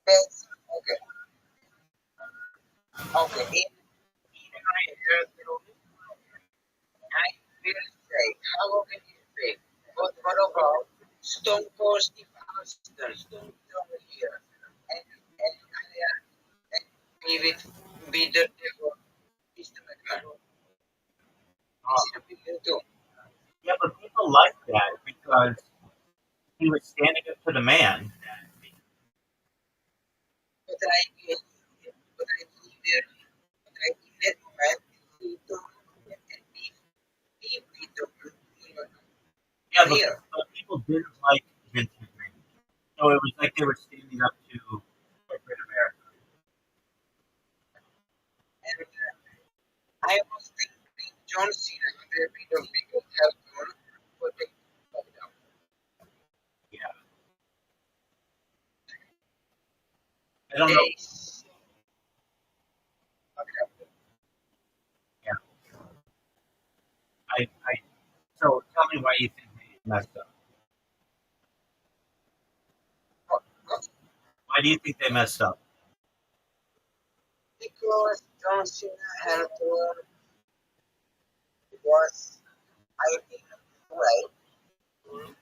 that's okay. Okay. In my health, I will say, how can you say? But what about Stone Cold Steve Austin, Stone Cold here, and maybe be the devil, Mr. McMahon. Is Uh, it a big deal too? yeah, but people like that because he was standing up to the man. But I guess, but I believe that, but I believe that man, he don't, and he don't, Yeah, here. but people didn't like Vince McMahon. So it was like they were standing up to corporate America. And I was thinking John Cena, maybe the biggest help on, but they fucked up. Yeah, I don't know. They fucked up. Yeah, I so me why you think they messed up. But not Why do you think they messed up? because John Cena had to was I think right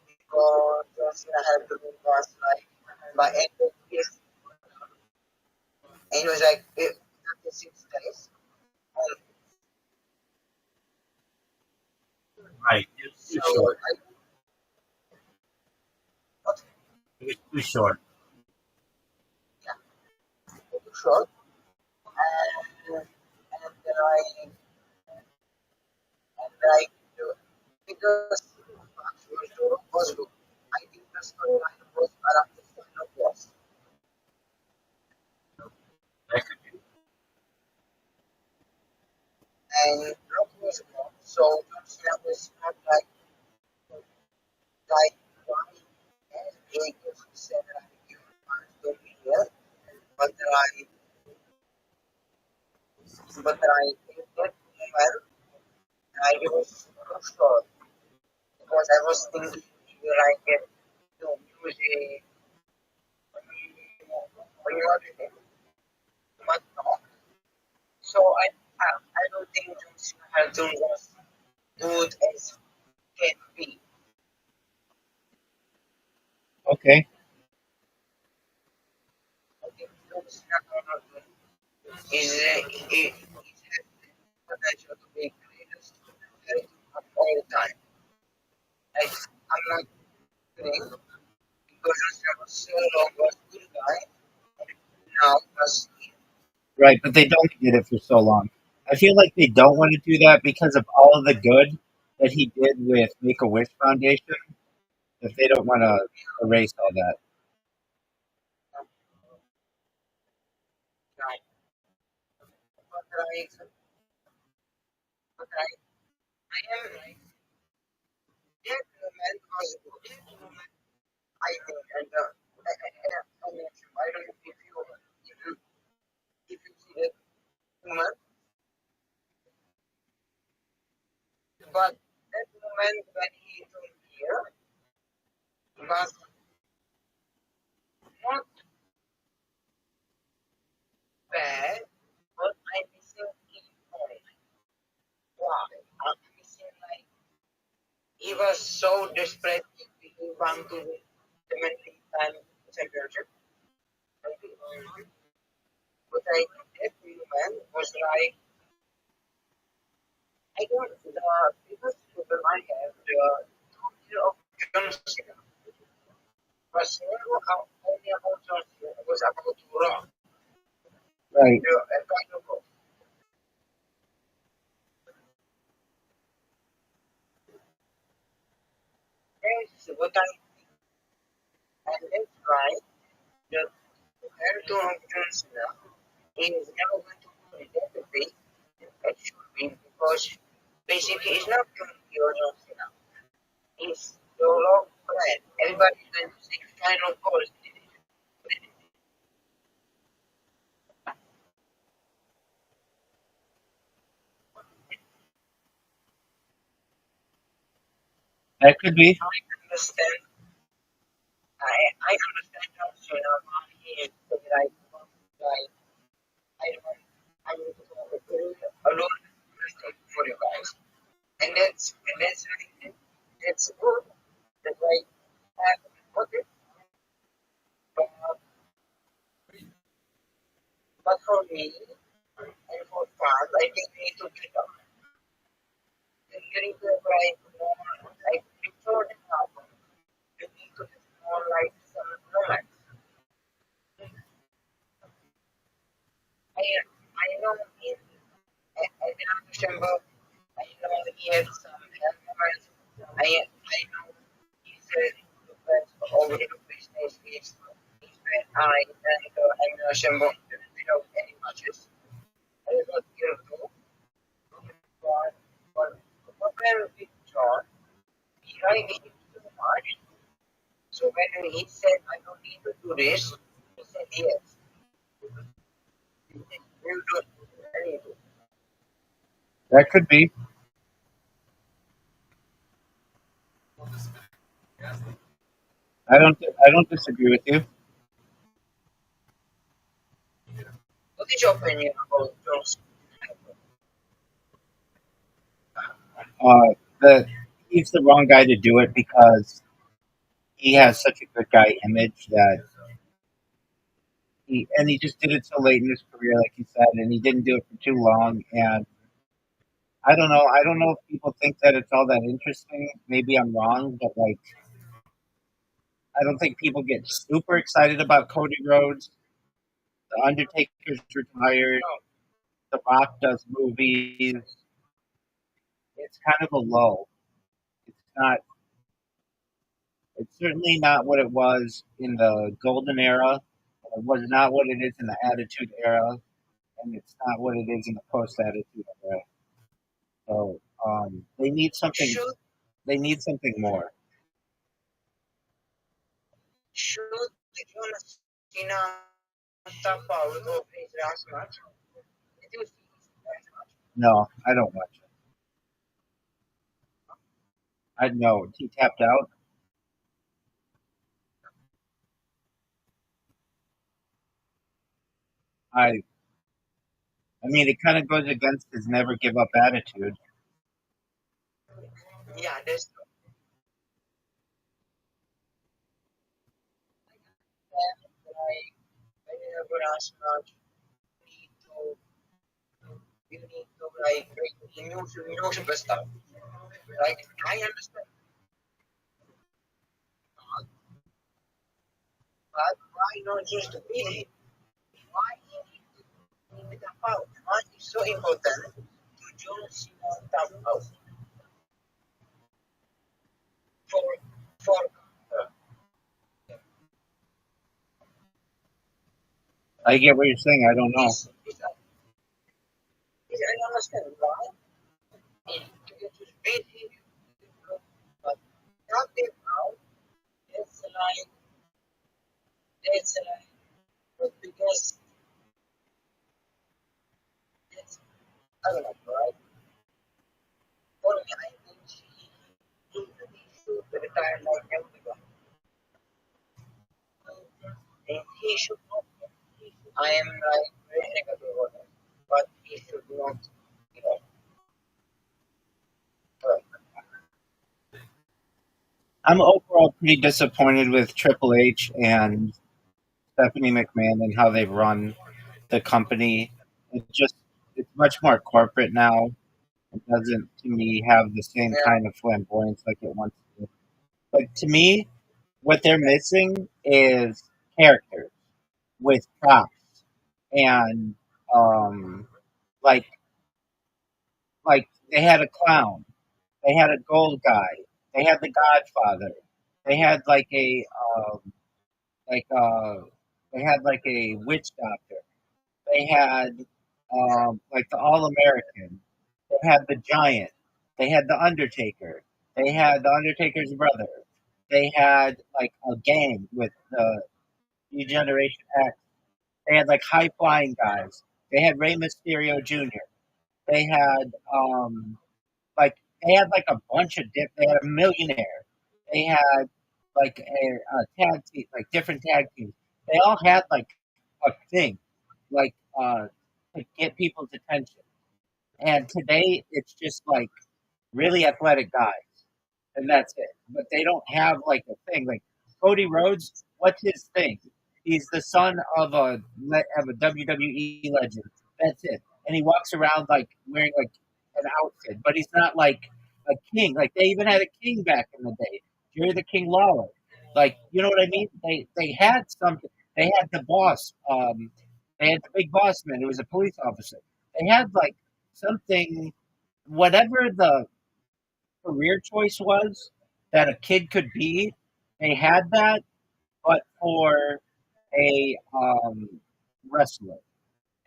because John Cena had to was like by end of his and it was like 6 days. And Right, it was too so short. I got It was too short. yeah, too short and I because was good. I think the storyline was around this kind of was. That could be. And Rock was gone, so John Cena was not like why as Vegas said that I give don't be here, but I think that well I was not sure because I was thinking where I get music or everything, but no. So I don't think John Cena had done was good as can be. Okay. I think John Cena cannot do is has potential to be greatest of all time. Like I'm not kidding because John Cena was so long was good guy and now was Right, but they only did it for so long. I feel like they don't want to do that because of all of the good that he did with Make a Wish Foundation. That they don't want to erase all that. right. But I am like that moment was good. That moment I think and I mentioned I don't know if you see that moment, but that moment when he told here was not bad, but I'm missing key point. Why? I'm missing like he was so desperate he want to win the many time championship. But I think that moment was like I don't the biggest problem I have the year of John Cena was never only about John Cena, it was about Raw. Right. The kind of that's what I and that's why the character of John Cena is never going to be that big it should be because basically it's not pure John Cena. It's the long plan. Everybody's going to say final calls. That could be. I understand. I understand John Cena. He is like I don't. I need to talk alone for you guys, and that's really that's good. That's why okay. But, but for me and for fans, I think we need to get up. You need to apply more like before the album. You need to have more like some romance. I know in December, I know he had some health moments. I know he said that over the business is when I'm in December without any matches. I was not here too, but what were with John, he liked it too much. So when he said I don't need to do this, he said yes. You do it. I need to. That could be. I don't disagree with you. What is your opinion about Jones? The He's the wrong guy to do it because he has such a good guy image that he just did it so late in his career, like you said, and he didn't do it for too long. And I don't know. I don't know if people think that it's all that interesting. Maybe I'm wrong, but like I don't think people get super excited about Cody Rhodes. The Undertaker's retired. The Rock does movies. It's kind of a lull. It's not. It's certainly not what it was in the golden era. It was not what it is in the Attitude era, and it's not what it is in the post Attitude era. So they need something. Should They need something more. should John Cena tap out of his last match? Did you see his last match? No, I don't watch it. I know he tapped out. I I mean, it kind of goes against his never give up attitude. Yeah, that's like when you have a last match, you need to like new superstar. Like I understand, but why not just beat him? Why he need to tap out? Why is so important to John Cena tap out for for uh, I get what you're saying. I don't know. is I understand why you just beat him, but tapping out it's like it's because it's I don't know, right? For me, I think he should retire like everyone, and he should not. I am like very negative about it, but he should not, you know, I'm overall pretty disappointed with Triple H and Stephanie McMahon and how they've run the company. It just it's much more corporate now. It doesn't to me have the same yeah, kind of flamboyance like it once did. Like to me, what they're missing is characters with props and um like they had a clown, they had a gold guy, they had the Godfather, they had like they had like a witch doctor, they had like the All American, they had the Giant, they had the Undertaker, they had the Undertaker's brother, they had like a gang with the New Generation X, they had like high flying guys, they had Rey Mysterio Jr., they had like they had like a bunch of they had a millionaire. They had like a tag team, like different tag teams. They all had like a thing, like to get people's attention. And today it's just like really athletic guys, and that's it. But they don't have like a thing. Like Cody Rhodes, what's his thing? He's the son of a WWE legend. That's it. And he walks around like wearing like an outfit, but he's not like a king. Like they even had a king back in the day, Jerry the King Lawler. Like you know what I mean? They had something. They had the boss. They had the big boss man who was a police officer. They had like something, whatever the career choice was that a kid could be. They had that, but for a wrestler,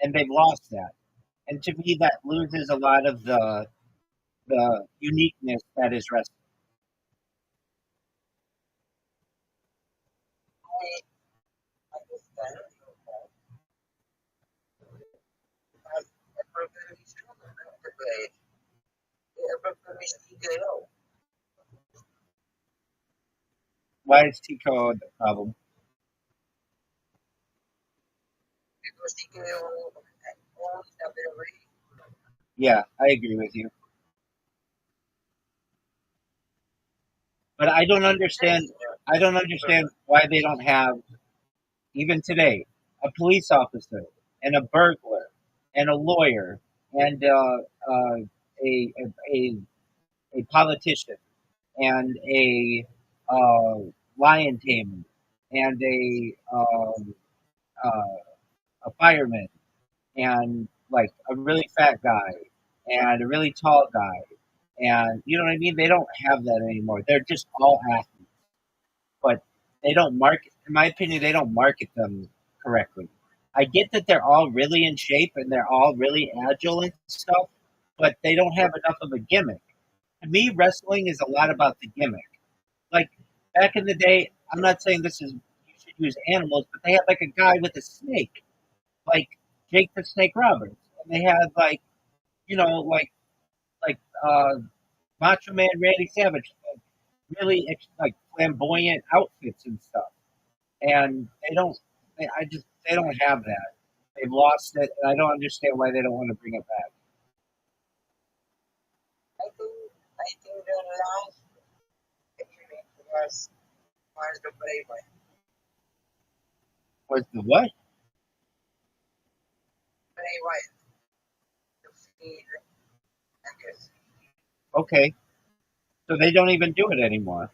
and they've lost that. And to me, that loses a lot of the uniqueness that is wrestling. I understand but the problem is not the way the problem is TKO. Why is Tico the problem? because he can always have their way. Yeah, I agree with you. But I don't understand. I don't understand why they don't have even today a police officer and a burglar and a lawyer and a, a a a politician and uh, lion tamer and a fireman and like a really fat guy and a really tall guy and you know what I mean. They don't have that anymore. They're just all athletes, but they don't market. In my opinion, they don't market them correctly. I get that they're all really in shape and they're all really agile and stuff, but they don't have enough of a gimmick. To me, wrestling is a lot about the gimmick. Like back in the day, I'm not saying this is you should use animals, but they had like a guy with a snake, like Jake the Snake Roberts, and they had like you know like Macho Man Randy Savage, like, really like flamboyant outfits and stuff, and they don't. They don't have that. They've lost it, and I don't understand why they don't want to bring it back. I think the last experiment was the Brave Was the what? White, the field, I guess. Okay, so they don't even do it anymore.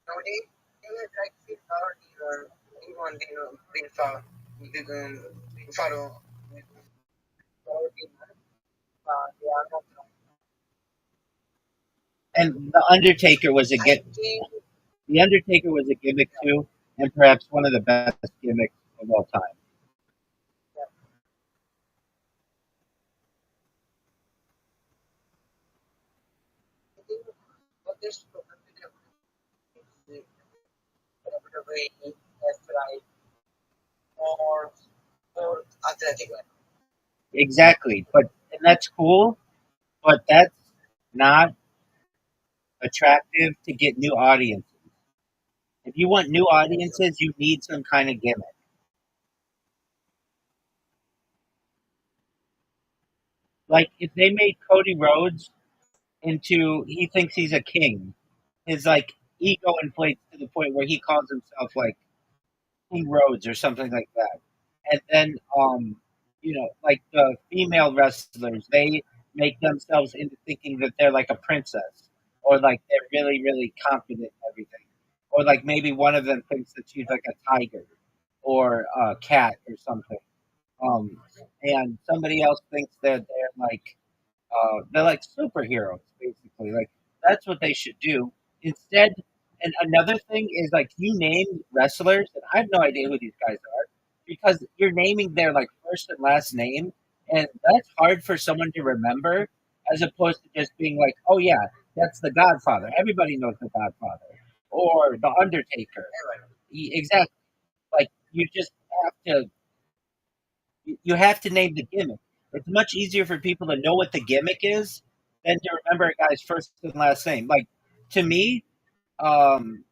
Nowadays, they were like fit out even been found, been follow they are not. And the Undertaker was a I get. think The Undertaker was a gimmick too, and perhaps one of the best gimmicks of all time. yeah, I think what this WWE is like more more athletic. Exactly, but and that's cool, but that's not attractive to get new audiences. If you want new audiences, you need some kind of gimmick. Like if they made Cody Rhodes into he thinks he's a king, his like ego inflates to the point where he calls himself like King Rhodes or something like that. And then like the female wrestlers, they make themselves into thinking that they're like a princess or like they're really, really confident in everything. Or like maybe one of them thinks that she's like a tiger or a cat or something. Um, and somebody else thinks that they're like superheroes, basically. Like that's what they should do instead. And another thing is like you name wrestlers, and I have no idea who these guys are because you're naming their like first and last name, and that's hard for someone to remember, as opposed to just being like, oh yeah, that's the Godfather. Everybody knows the Godfather or the Undertaker. Exactly. Like you just have to you have to name the gimmick. It's much easier for people to know what the gimmick is than to remember a guy's first and last name. Like to me, um,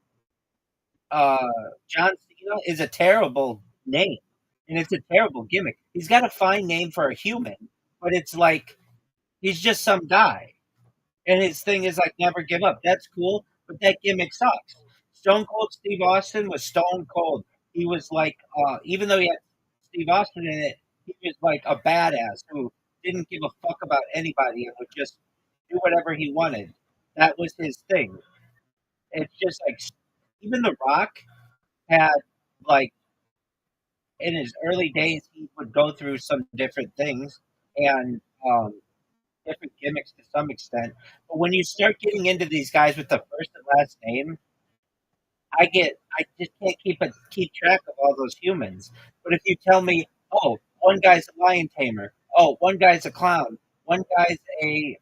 uh, John Cena is a terrible name, and it's a terrible gimmick. He's got a fine name for a human, but it's like he's just some guy. And his thing is like never give up. That's cool, but that gimmick sucks. Stone Cold Steve Austin was Stone Cold. He was like, even though he had Steve Austin in it, he was like a badass who didn't give a fuck about anybody and would just do whatever he wanted. That was his thing. It's just like even The Rock had like in his early days he would go through some different things and different gimmicks to some extent. But when you start getting into these guys with the first and last name, I just can't keep track of all those humans. But if you tell me, oh, one guy's a lion tamer, oh, one guy's a clown, one guy's a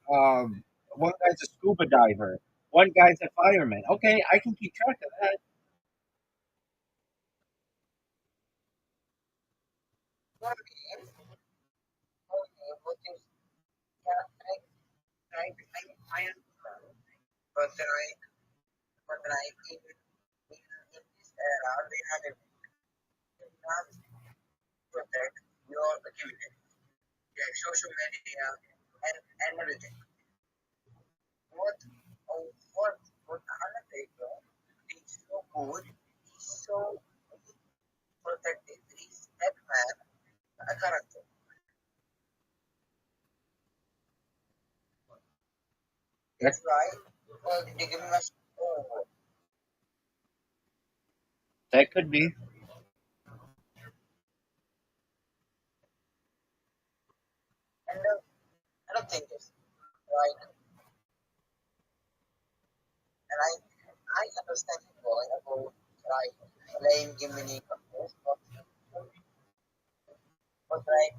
scuba diver, one guy's a fireman. Okay, I can keep track of that. What what is yeah, I understand. But like in this era, we have a not protect your activity, yeah, social media, and everything. What what Undertaker is so good, he's so protected, is that man a character. That, That's why they give him a oh, that could be. and another thing is like, and I understand the point about like playing gimmick of but like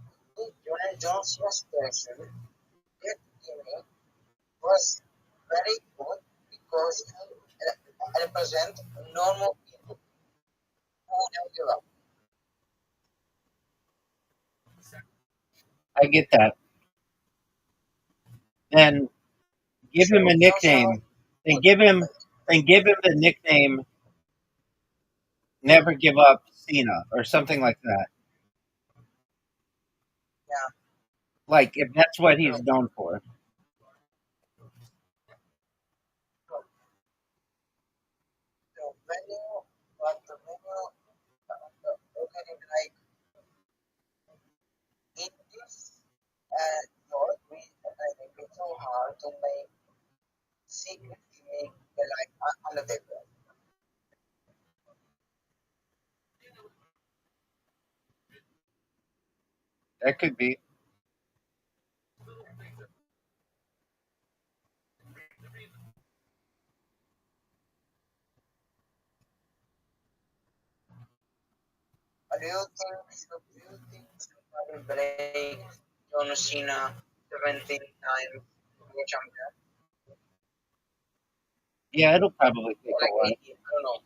Jonah Jones' version, that gimmick was very good because he represent normal people who never give up. I get that. Then give him a So far, nickname. Then good. give him. Then give him the nickname. Never give up, Cena, or something like that. Yeah. Like if that's what So, he's known for. so, so when you but when you look at it like in this world, I think it's so hard to make secretly make the like Undertaker. That could be. Do you think somebody break John Cena 17 times world champion Yeah, it'll probably take or a like while. 18? I don't know.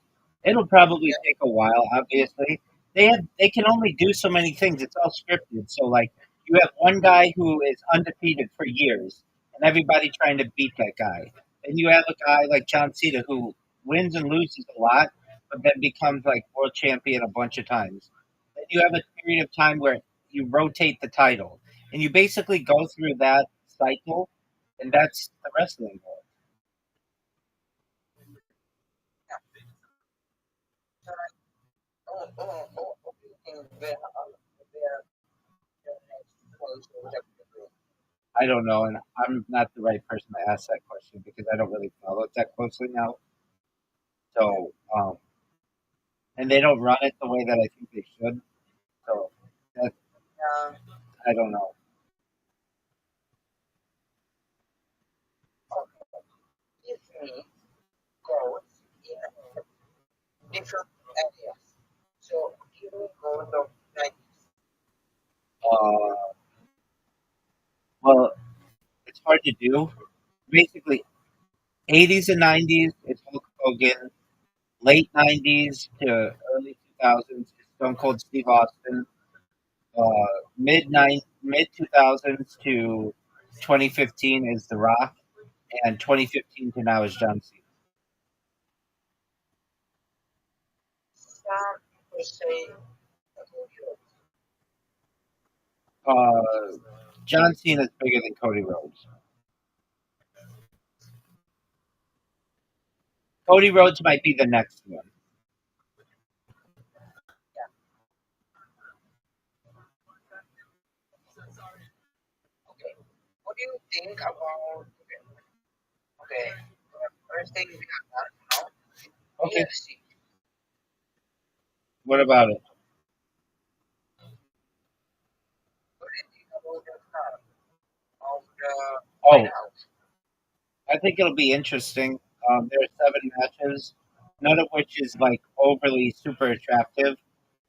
It'll probably Yeah. take a while. Obviously, they can only do so many things. It's all scripted. So like you have one guy who is undefeated for years, and everybody trying to beat that guy. And you have a guy like John Cena who wins and loses a lot, but then becomes like world champion a bunch of times. Then you have a period of time where you rotate the title, and you basically go through that cycle, and that's the wrestling world. Yeah. So like, what do you think where the next world champion? I don't know, and I'm not the right person to ask that question because I don't really follow it that closely now. So, and they don't run it the way that I think they should. So, that Um, I don't know. okay. Give me goals in different areas. So give me goals of like Uh, well, it's hard to do. Basically, 80s and 90s is Hulk Hogan. Late 90s to early 2000s is Stone Cold Steve Austin. Mid 2000s to 2015 is The Rock, and 2015 to now is John Cena. some people say okay, Uh, John Cena is bigger than Cody Rhodes. Cody Rhodes might be the next one. yeah, okay. What do you think about okay? First thing we have done now, Okay, UFC. what about it? What do you think about the start of the White Oh, House? I think it'll be interesting. There are 7 matches, none of which is like overly super attractive,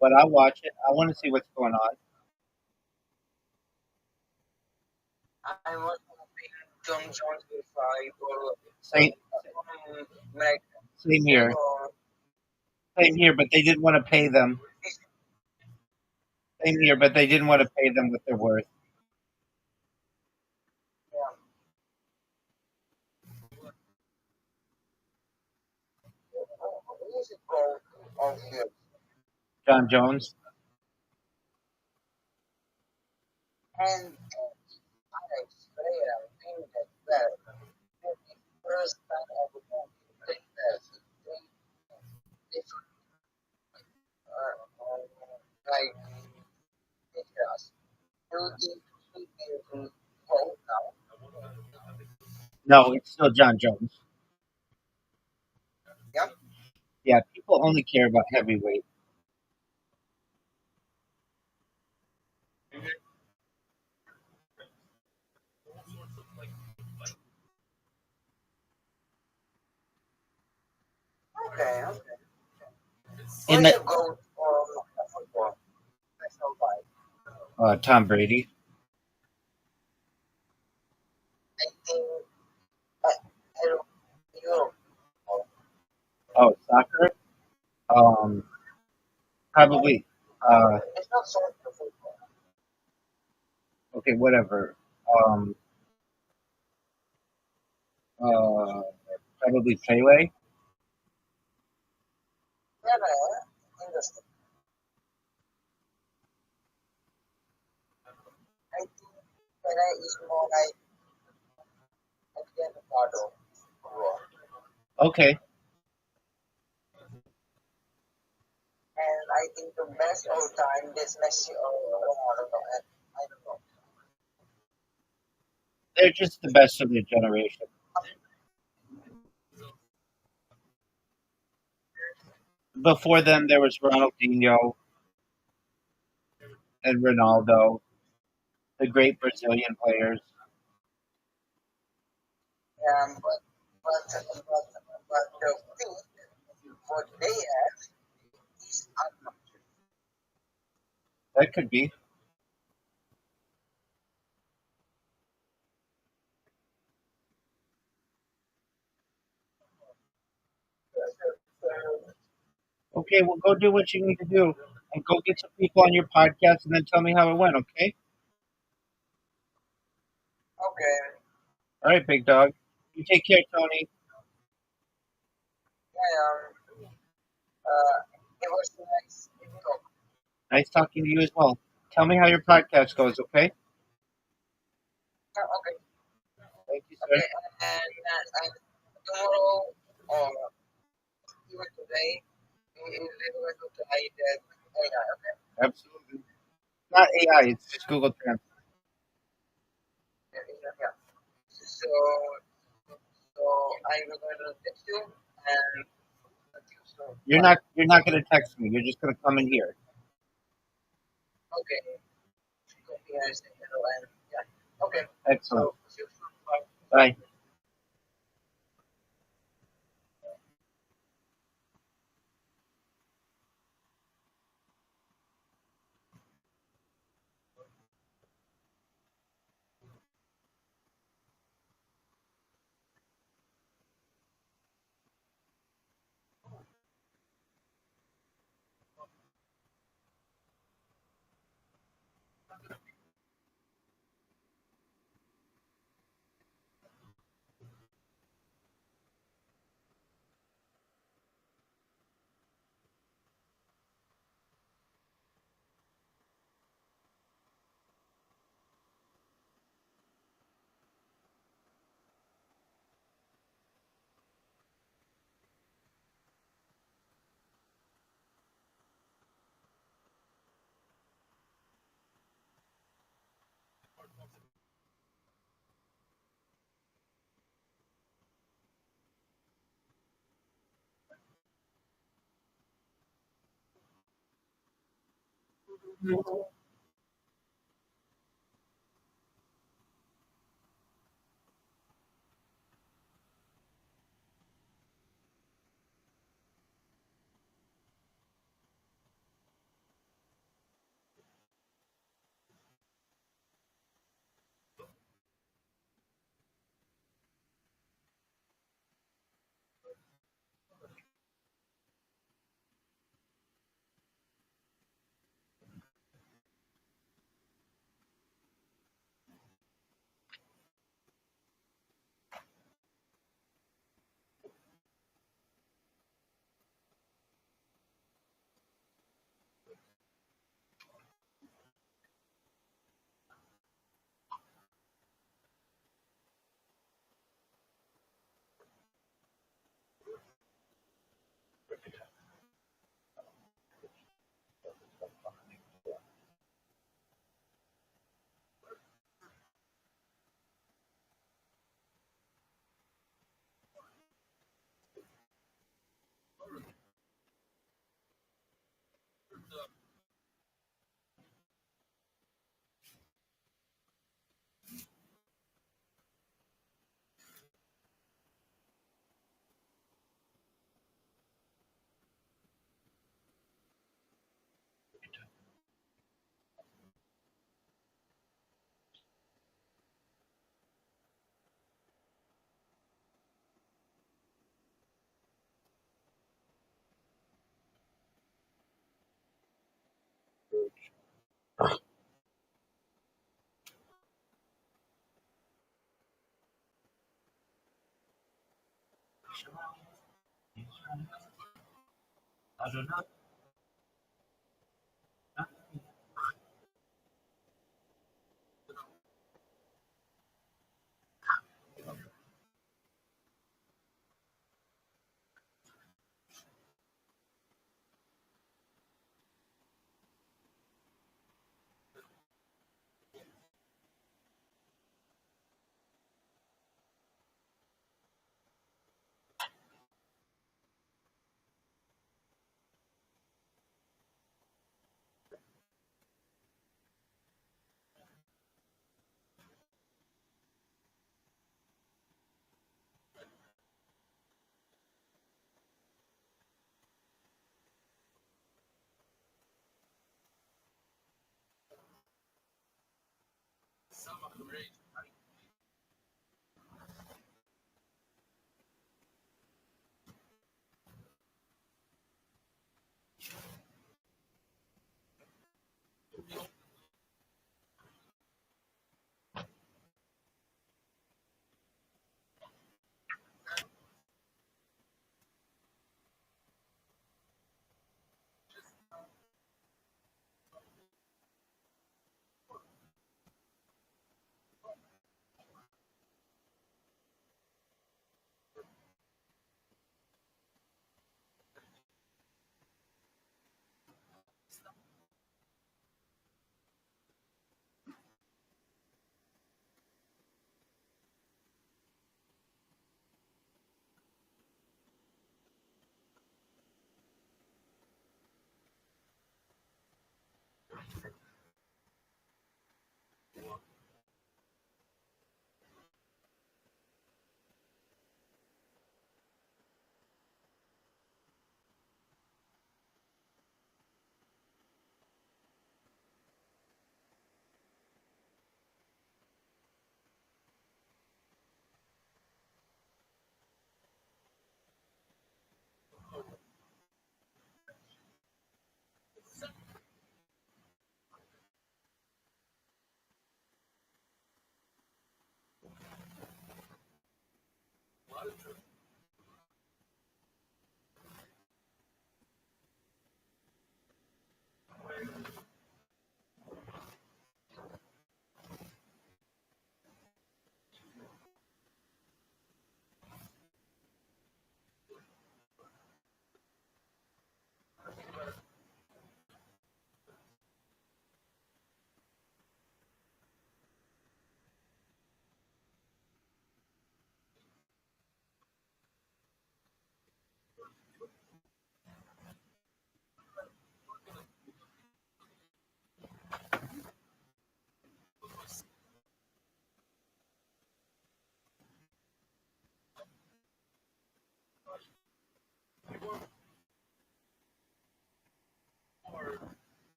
but I'll watch it. I want to see what's going on. I was hoping John Jones will fight or Same, like same here, or same here. But they didn't want to pay them. this, Same here, but they didn't want to pay them what they're worth. yeah. is it called of you? John Jones. And I explain, I think that the first time I would think that they different like pictures. You think you can vote now? No, it's still John Jones. Yep. Yeah, people only care about heavyweight. Okay, okay. In Where the you go for football? National bike. Tom Brady. I think I, I don't Europe. Oh, soccer. Um, Probably. It's not soccer football. Okay, whatever. Um, uh, Probably Pele. Yeah, in the I think Pele is more like Cristiano Ronaldo. Okay, And I think the best all time is Messi or Ronaldo. And I don't know. they're just the best of their generation. Before them, there was Ronaldinho and Ronaldo, the great Brazilian players. But the thing what they have is unknown. That could be. Okay, well, go do what you need to do, and go get some people on your podcast, and then tell me how it went. Okay. Okay, All right, big dog. You take care, Tony. yeah, uh, it was nice. Talk. Nice talking to you as well. Tell me how your podcast goes. Okay. Yeah, okay, Thank you, sir. okay, and tomorrow or even today, we're going to try that AI. Okay. Absolutely. Not AI. It's just Google Translate. Yeah, yeah, yeah. So, so I'm going to text you and until soon. You're Bye. not. You're not going to text me. You're just going to come in here. Okay. Copy and say hello and yeah. Okay. Excellent. So see you soon. Bye. Bye. I don't know.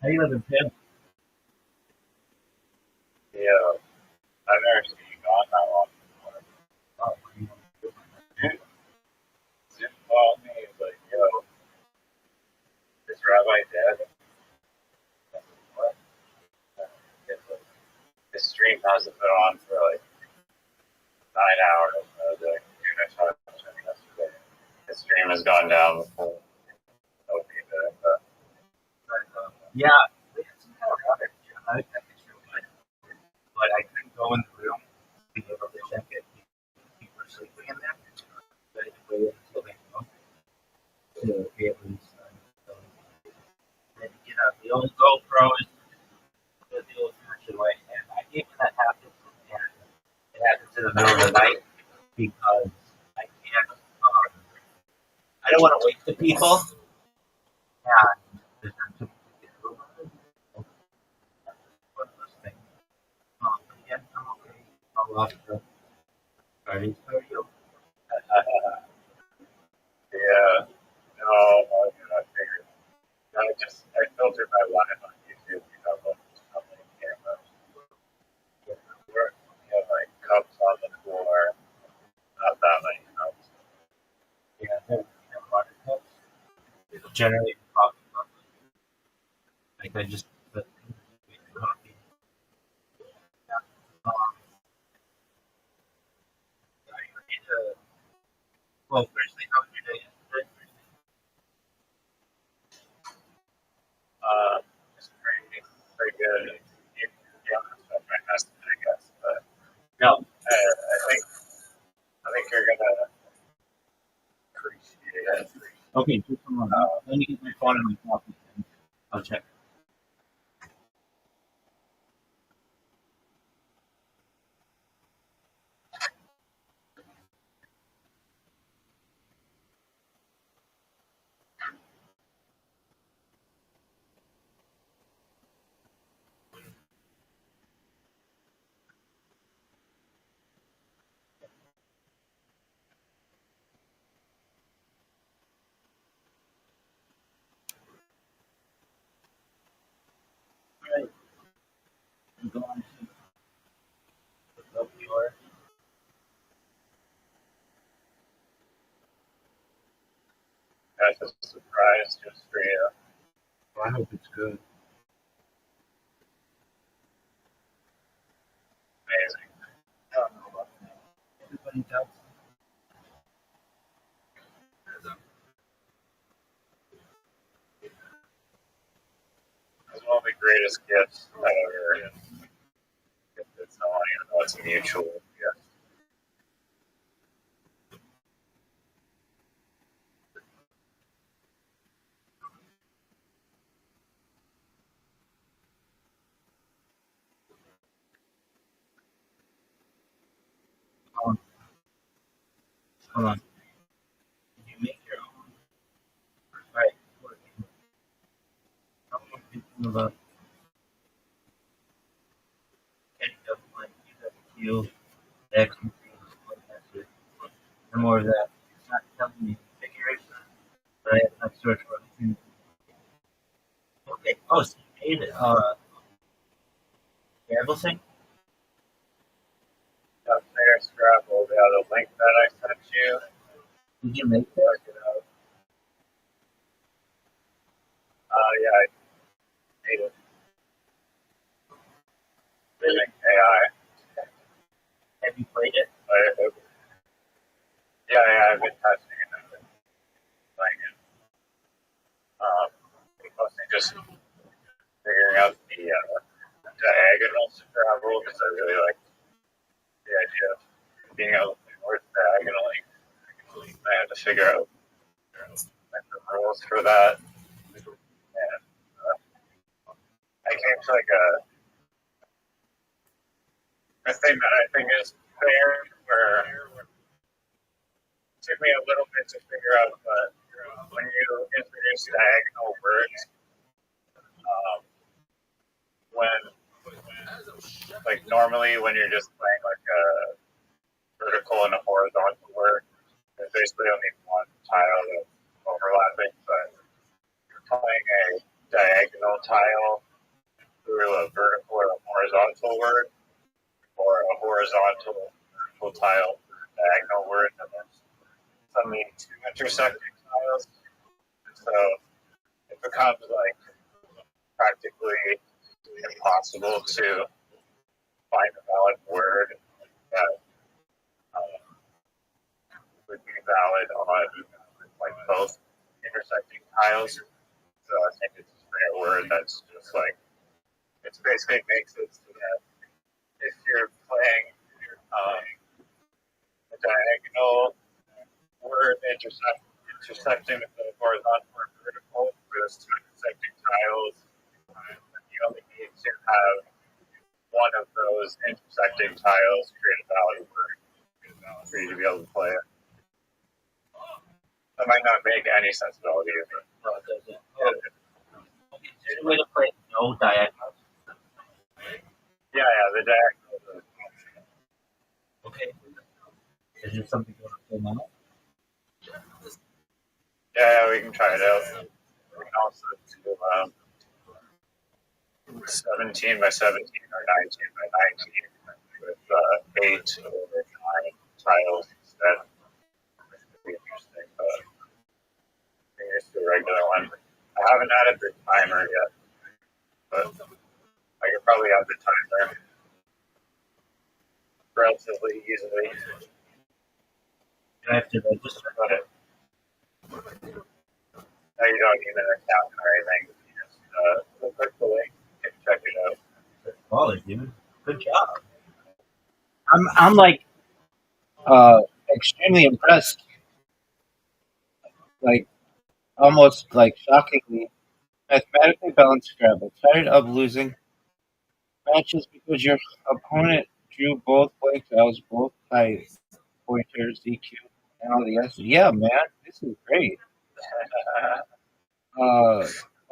How you living, Tim? Yeah, I've never seen you gone that long before. Oh, Dude, Zip called me. He's like, yo, is Rabbi dead? I said, what? He's like, his stream hasn't been on for like 9 hours. I was like, dude, I talked to him yesterday. His stream has gone down before. Opening it, yeah. It's kind of rubbish. I think it's really good. But I couldn't go in the room to be able to check it. People were sleeping in there. So I had to wait until they come to be able to start. So, and, the old GoPro is the old fashioned way. And I hate when that happens. And it happens in the middle of the night because I can't. I don't want to wake the people. And there's not too much to do. One of those things. But yeah, I'm okay. I'll off the parties. How are you? yeah. No, I figured. I filtered my live on YouTube. You know, like, how many cameras. We have like cups on the floor. Not that many cups. Yeah, they're water cups. Generally, coffee cups. Like I just put coffee. Yeah. Are you ready to? Well, firstly, how was your day yesterday? It's pretty good. Yeah, that's my estimate, I guess. But No. I think you're gonna appreciate it. Okay, just a moment. Let me get my phone and my coffee. I'll check. All right. I'm going to look up your. That's a surprise just for you. Well, I hope it's good. Amazing. I don't know about that. Everybody does. It's one of the greatest gifts ever. It's not even though it's mutual. Yeah. Hold on. Hold on. Did you make your own? Right. How many people about any of like UWQ, X, and more of that? It's not telling me configuration, but I have not searched for anything. Okay. Oh, so you made everything? There, Scrabble. Yeah, the link that I sent you. Did you make it? Check it out. Yeah, I made it. Living AI. Have you played it? Yeah, I've been testing it. I've been playing it. Mostly just figuring out the diagonal Scrabble because I really like the idea of being able to play more diagonally. I had to figure out the rules for that. And I came to like a thing that I think is fair, where it took me a little bit to figure out, but when you introduce diagonal words, when like normally when you're just playing like a vertical and a horizontal word, there's basically only one tile that's overlapping, but you're playing a diagonal tile through a vertical or a horizontal word, or a horizontal vertical tile through a diagonal word, and there's suddenly two intersecting tiles. So it becomes like practically impossible to find a valid word that would be valid on like both intersecting tiles. So I think it's just a word that's just like, it's basically makes it so that if you're playing a diagonal word intersecting with the horizontal or vertical for those two intersecting tiles, you only need to have one of those intersecting tiles create a valid word for you to be able to play it. That might not make any sense at all either. No, it doesn't. Is there a way to play no diagonals? Yeah, the diagonal. Okay. Is there something you want to play now? Yeah, we can try it out. We can also do 17 by 17 or 19 by 19 with 8 or 9 tiles instead. Which would be interesting, but I think it's the regular one. I haven't added the timer yet, but I could probably add the timer relatively easily. You have to register. But no, you don't need an account or anything. You just click the link and check it out. Baller, dude. Good job. I'm like extremely impressed. Like almost like shockingly. Mathematically balanced Scrabble. Tired of losing matches because your opponent drew both blank tiles, both high pointers, EQ, and all the S's. Yeah, man, this is great.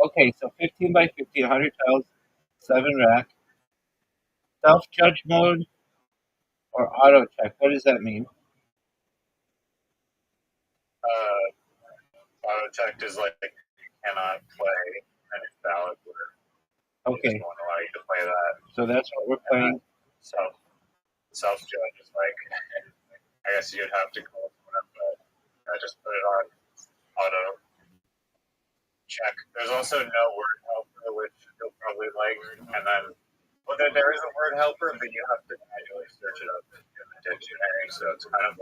Okay, so 15 by 15, 100 tiles, 7 rack. Self-judge mode or auto check. What does that mean? Auto check is like you cannot play an invalid word. Okay. It won't allow you to play that. So that's what we're playing. Self judge is like, I guess you'd have to call someone up, but I just put it on auto check. There's also no word helper, which you'll probably like, and then there is a word helper, but you have to manually search it up in the dictionary. So it's kind of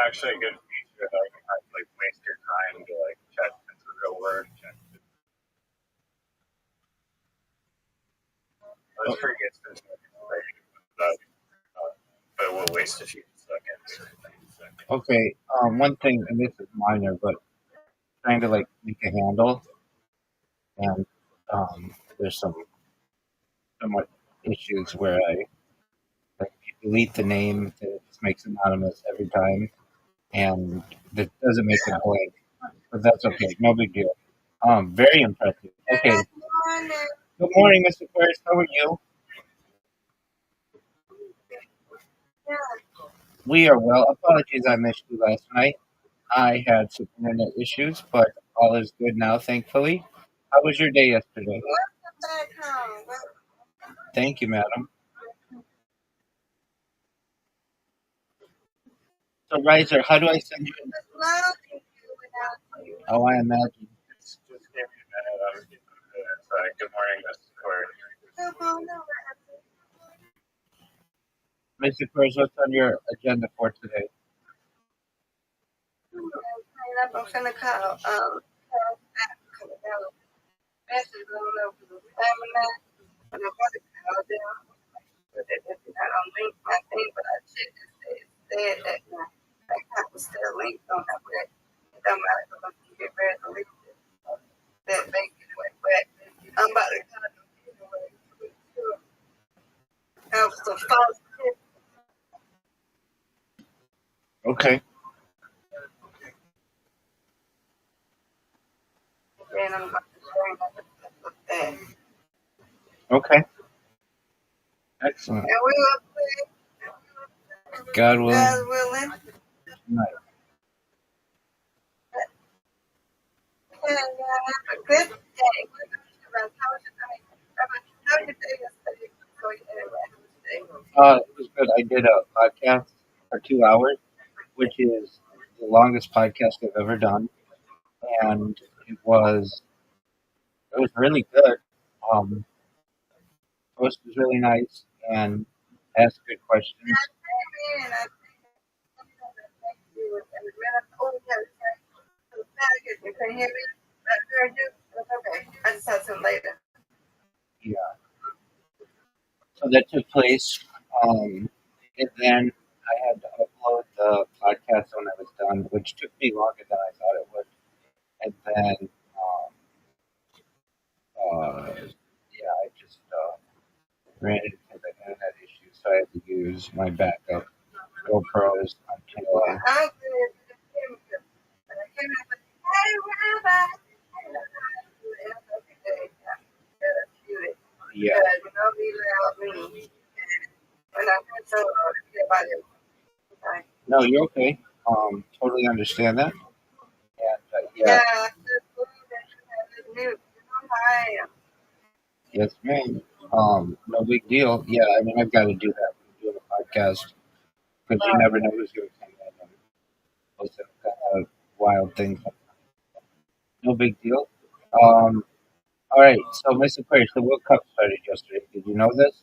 actually a good feature that you have to like waste your time to like check if it's a real word. It's pretty good since but it will waste a few seconds. Okay. One thing, and this is minor, but trying to like make a handle, and there's some somewhat issues where I like delete the name, it just makes anonymous every time, and that doesn't make it blank. But that's okay, no big deal. Very impressive. Okay. Good morning, Mr. Aquarius. How are you? We are well. Apologies, I missed you last night. I had some internet issues, but all is good now, thankfully. How was your day yesterday? Thank you, madam. So, Riser, how do I send you? Oh, I imagine. Just give me a minute. Good morning, Mr. Corey. Mr. Aquarius, what's on your agenda for today? I'm finna call. But I got to call them. But they don't link my thing, but I checked and said that my account was still linked on that way. It don't matter because I'm going to get ready to link that bank anyway. But I'm about to call them anyway. Have some false tips. Okay. Then I'm about to share that. Okay. Excellent. And we will play. God willing. God willing. Night. Have a good day. What about you, Russ? How was your day? How was your day yesterday? Before you anyway, how was your day? It was good. I did a podcast for 2 hours, which is the longest podcast I've ever done, and it was really good. Um, host was really nice and asked good Yeah, questions. I came in. I think thank you. And the minute oh yeah, it was very good. You can hear me? I heard you. That's okay. I just had some later. Yeah, so that took place, and then I had to upload the podcast when I was done, which took me longer than I thought it would. And then, yeah, I just ran into the internet issue, so I had to use my backup GoPros until Yeah, I'm good. You can hear me good. And I came in and said, hey, Rabbi. And I was like, okay, yeah. That's cute. yeah. Because you know me loud me. When I heard so everybody was like, No, you're okay. Totally understand that. And yeah, yeah, just believe that you have this new. You know how I am. yes, ma'am. No big deal. Yeah, I mean, I've got to do that when doing a podcast because you never know who's going to come in and post some kind of wild things. No big deal. Um, all right. So, Mr. Aquarius, the World Cup started yesterday. Did you know this?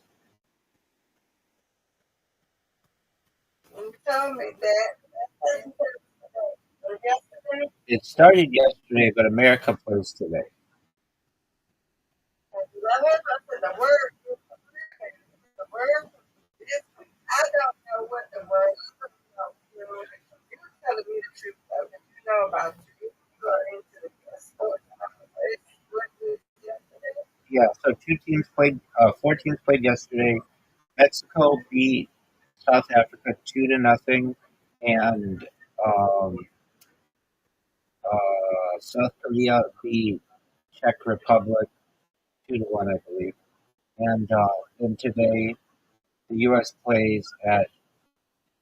You told me that. Yesterday, It started yesterday, but America plays today. at 11, I said the word. The word. I don't know what the word is. You are telling me the truth, though, that you know about you. You are into the sports. What was yesterday? Yeah. So two teams played. Four teams played yesterday. Mexico beat South Africa 2-0, and um, South Korea beat Czech Republic 2-1, I believe. And then today the U.S. plays at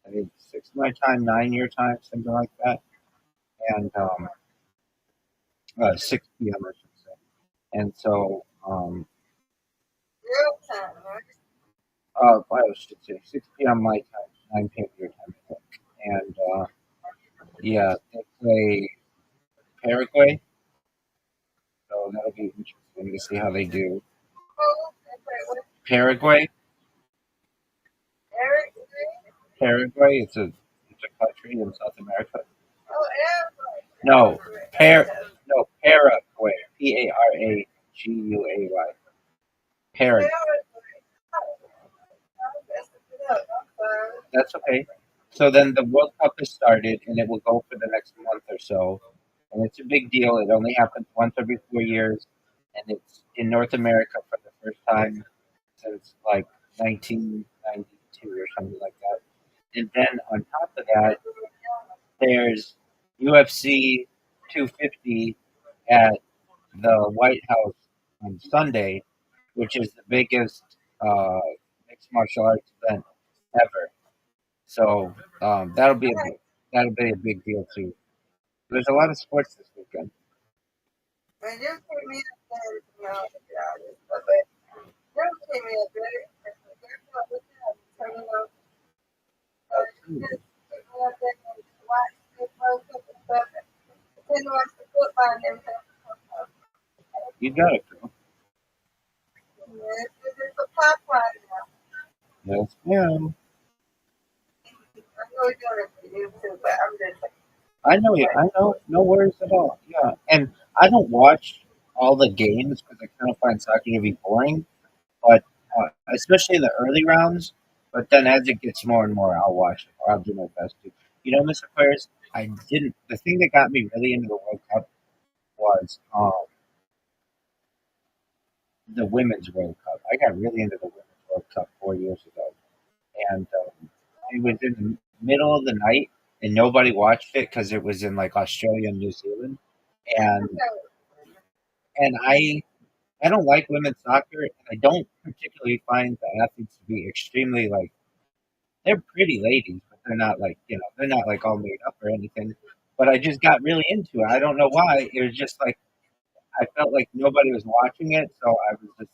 I think 6 my time, 9 your time, something like that, and 6 p.m. I should say. And so Real time, right? I should say 6 p.m. my time, 9 p.m. your time, I think. And yeah, they play Paraguay, so that'll be interesting to see how they do. Oh, okay. What? Paraguay, Eric? Paraguay, it's a country in South America. Oh, Eric. No, no, Paraguay, Paraguay, Paraguay. Eric. That's it up. I'm sorry. That's okay. So then the World Cup has started, and it will go for the next month or so. And it's a big deal. It only happens once every 4 years, and it's in North America for the first time since like 1992 or something like that. And then on top of that, there's UFC 250 at the White House on Sunday, which is the biggest uh, mixed martial arts event ever. So that'll be a big deal too. There's a lot of sports this weekend. When you came in, I said, no, yeah, but you came in very, very public. You know, Hmm, just watch the World Cup and stuff. Then watch the football and everything. you got it, girl. It's just a pop right now. Yes, ma'am. I know you're doing it for you too, but I'm just like, I know you. I know. No worries at all. Yeah, and I don't watch all the games because I kind of find soccer to be boring. But especially in the early rounds. But then as it gets more and more, I'll watch it, or I'll do my best to. You know, Mr. Aquarius, I didn't. The thing that got me really into the World Cup was the Women's World Cup. I got really into the Women's World Cup 4 years ago, and it was in the middle of the night, and nobody watched it because it was in like Australia and New Zealand, and and I don't like women's soccer, and I don't particularly find the athletes to be extremely like they're pretty ladies, but they're not like they're not like all made up or anything. But I just got really into it. I don't know why. It was just like I felt like nobody was watching it, so I was just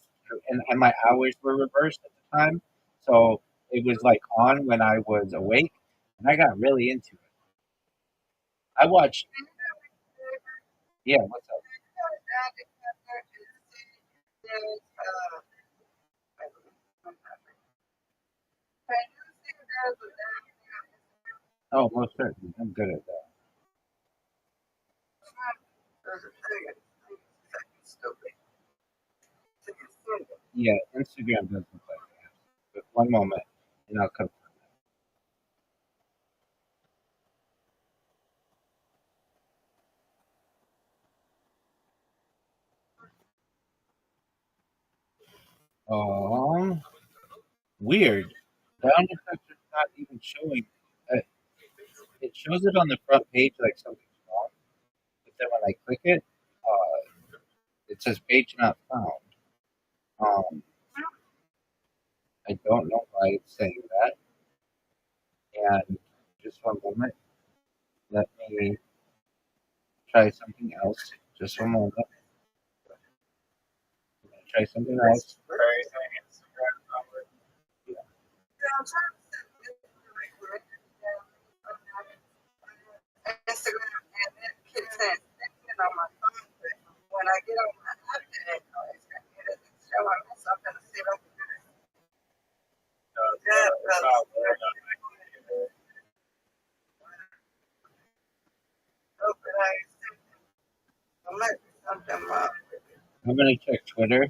and my hours were reversed at the time, so it was like on when I was awake, and I got really into it. I watched, yeah. What's up? Oh, most certainly, I'm good at that. Yeah, Instagram does look like that. But one moment, and I'll come. Weird. Sound effects are not even showing. Uh, it shows it on the front page like something's wrong, but then when I click it, it says page not found. Um, I don't know why it's saying that. And just one moment, let me try something else. Just one moment. I'm gonna try something else. Yeah. Instagram and it keeps saying on my phone, but when I get on my iPad, it's showing me something to see if I can do it. Something wrong. I'm gonna check Twitter.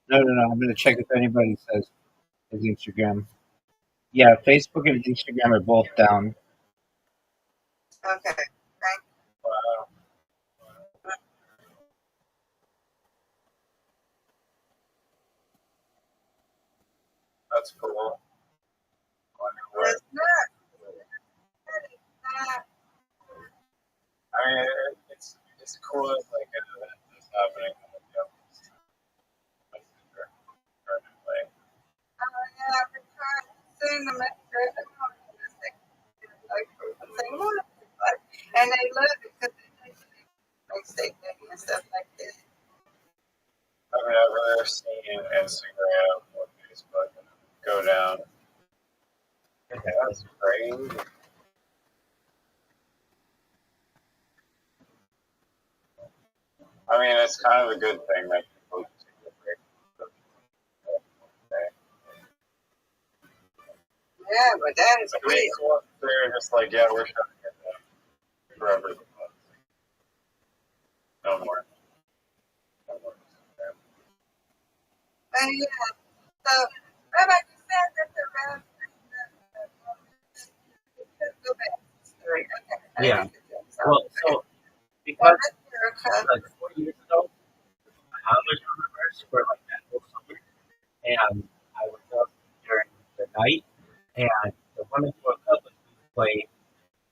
No, no, no. I'm gonna check if anybody says his Instagram. Yeah, Facebook and Instagram are both down. Okay. Thank Wow, that's cool. you. It's not. It's not. I mean, it's cool that like an event is happening on the campus. Like, Yeah, I've been trying to send them at church. And they love it because they say things and stuff like that. I mean, I've never seen Instagram or Facebook go down. That's crazy. I mean, it's kind of a good thing that people take a break. Yeah, but that is I mean, real. they're just like, yeah, we're shutting it down forever. No more. No more. And yeah, so Rabbi, you said that the go back to the story. Okay. Yeah. Well, so Well, because that's your like 4 years ago, I was on reverse for like that whole summer, and I was up during the night, and the Women's World Cup was being played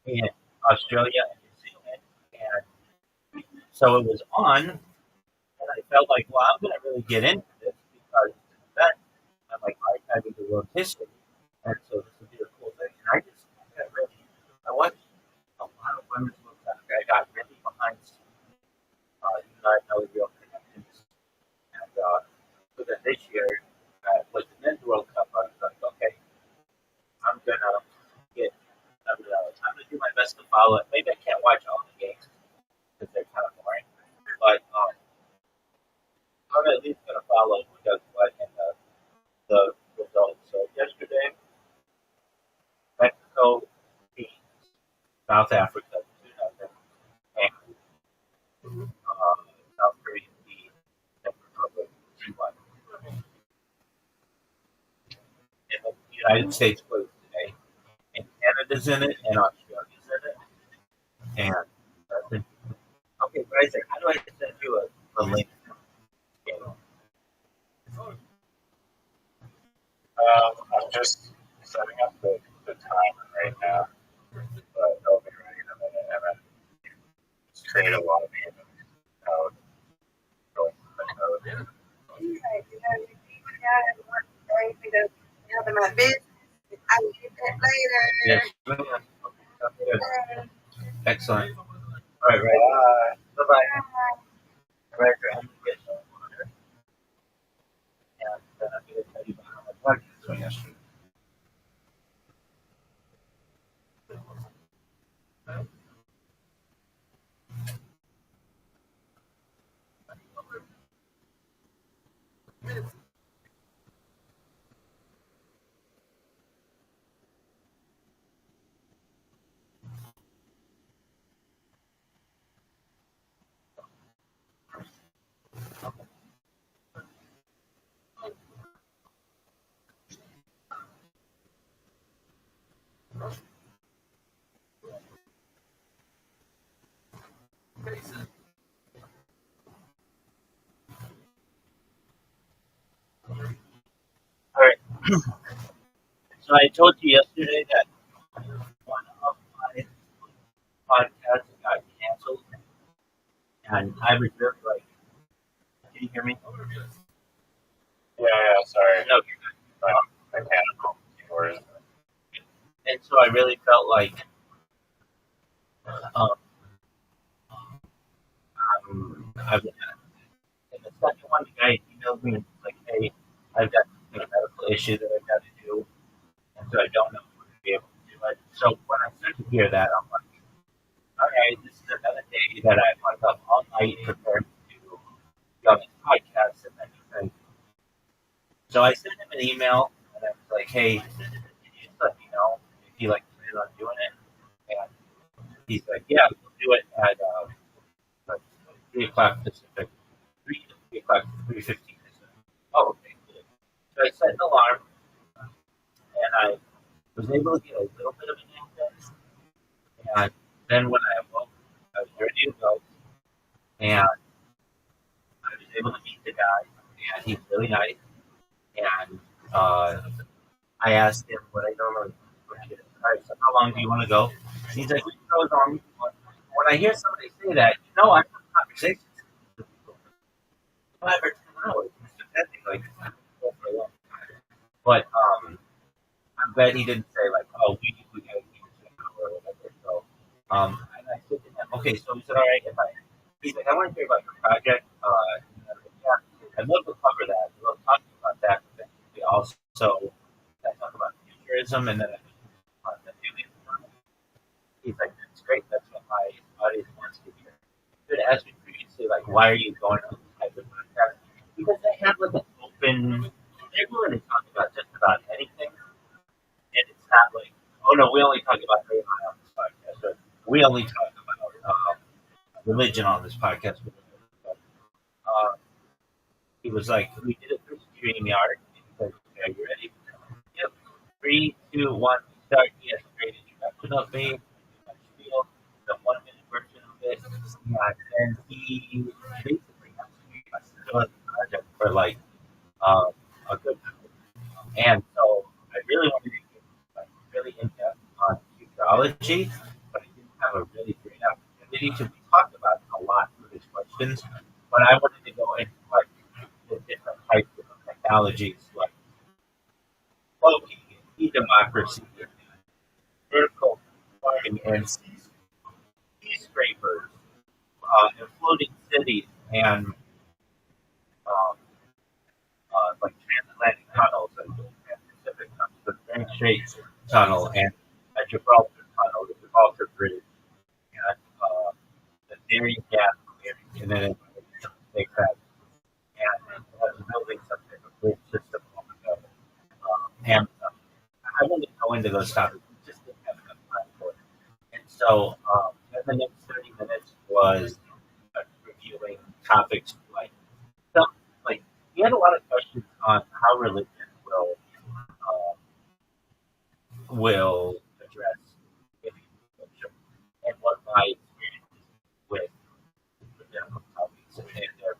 in Australia and New Zealand, and so it was on, and I felt like, well, I'm going to really get into this because it's an event. I'm like, I do the world history, and so this would be a cool thing. And I just got really, I watched a lot of Women's World Cup. I got really behind, you know, I know real connections, and so then this year, with the Men's World Cup, I was like, okay, I'm gonna get, I'm gonna do my best to follow it. Maybe I can't watch all the games because they're kind of boring, but I'm at least gonna follow who does what and the results. So yesterday, Mexico beat South Africa 2-0, and South Korea beat Czech Republic 2-1. And the United States plays today, and Canada's in it, and Australia's in it, and okay, Bryce, how do I send you a link? I'm just setting up the timer right now, but it'll be ready in a minute. And then just create a lobby and then code, go into the code. You know, you got to work crazy to Yes. Excellent. All right, right. Bye bye. Right, right. I'm gonna get some water, and then I'm gonna tell you about how my podcast went yesterday. All right. So I told you yesterday that one of my podcasts got canceled, and I was really like, "Can you hear me?" Yeah, sorry. No. Mechanical keyboard. And so I really felt like um, I was. And the second one, the guy emailed me and was like, "Hey, I've got a medical issue that I've got to do, and so I don't know if we're going to be able to do it." So when I started to hear that, I'm like, "All right, this is another day that I'm like up all night preparing to be on this podcast and everything." So I sent him an email and I was like, "Hey, can you just let me know if you like plan on doing it?" And he's like, "Yeah, we'll do it at like 3 o'clock Pacific, 3 o'clock, 3:15 Pacific." Oh, okay, good. So I set an alarm and I was able to get a little bit of an answer. And then when I awoke, I was ready to go, and I was able to meet the guy, and he's really nice. And I asked him what I normally do. All right, so how long do you want to go? And he's like, "We can go as long as you want." When I hear somebody say that, I have conversations with people for 5 or 10 hours, depending, like, I can go for a long time. But I'm glad he didn't say like, "Oh, we got to keep it to an hour," or whatever. So, and I said to him, "Okay, so is it all right if I?" He's like, "I want to hear about your project." And I was like, "Yeah, I'd love to cover that. I'd love talking about that." But we also I talk about futurism, and then I talk about the alien phenomenon. He's like, "That's great. That's what my audience wants to hear." You had asked me previously, like, why are you going on this type of podcast? Because they have like an open. They're willing to talk about just about anything. And it's not like, "Oh no, we only talk about AI on this podcast," or "We only talk about religion on this podcast." Uh, he was like, "We did it through StreamYard." He said, "Are you ready?" Yep. 3, 2, 1, start. Yes, great introduction of me. My spiel, the 1 minute version of it. And he basically asked me if I still the project for like uh, a good time. And so I really wanted to get like really in depth on futurology, but I didn't have a really great opportunity to. We talked about a lot of his questions, but I wanted to go into like the different types of technologies, like cloaking and e-democracy, and vertical farming, and skyscrapers, and floating cities, and um, like transatlantic tunnels and Pacific tunnels, the Bering Straits tunnel, and a Gibraltar tunnel, the Gibraltar Bridge, and the Darien gas clearing, and then it takes that and building some type of grid system on the Amazon. I wanted to go into those topics, we just didn't have enough time for it. And so, the next 30 minutes was reviewing topics like some, like we had a lot of questions on how religion uh, will address alien culture and what my experience with rabbinical topics and their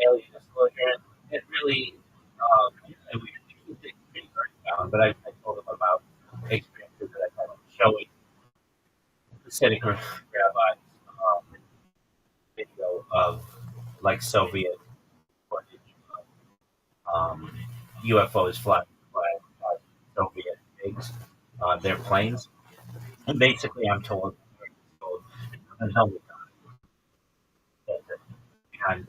alien disclosure. And it really, and we keep it pretty down, but I told them about experiences that I had showing Hasidic rabbis video of like Soviet footage of UFOs flying by Soviet MiGs. their planes. And basically, I'm told, I'm told that, and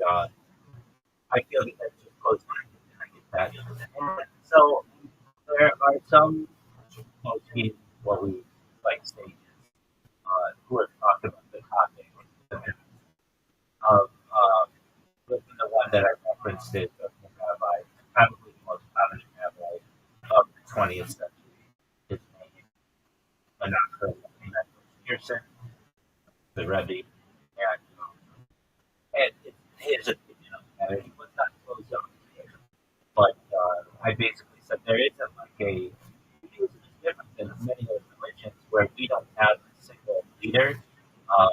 I feel that that's just close minded, and I get that. And so there are some folks in what we like stages who have talked about the topic of the one that I referenced is of the rabbi, probably the most prominent rabbi of the 20th century. His name, Menachem Pearson, the Rabbi, and his opinion on the matter, he was not closed up. But I basically said there isn't like a Judaism is different than many other religions where we don't have a single leader. Uh,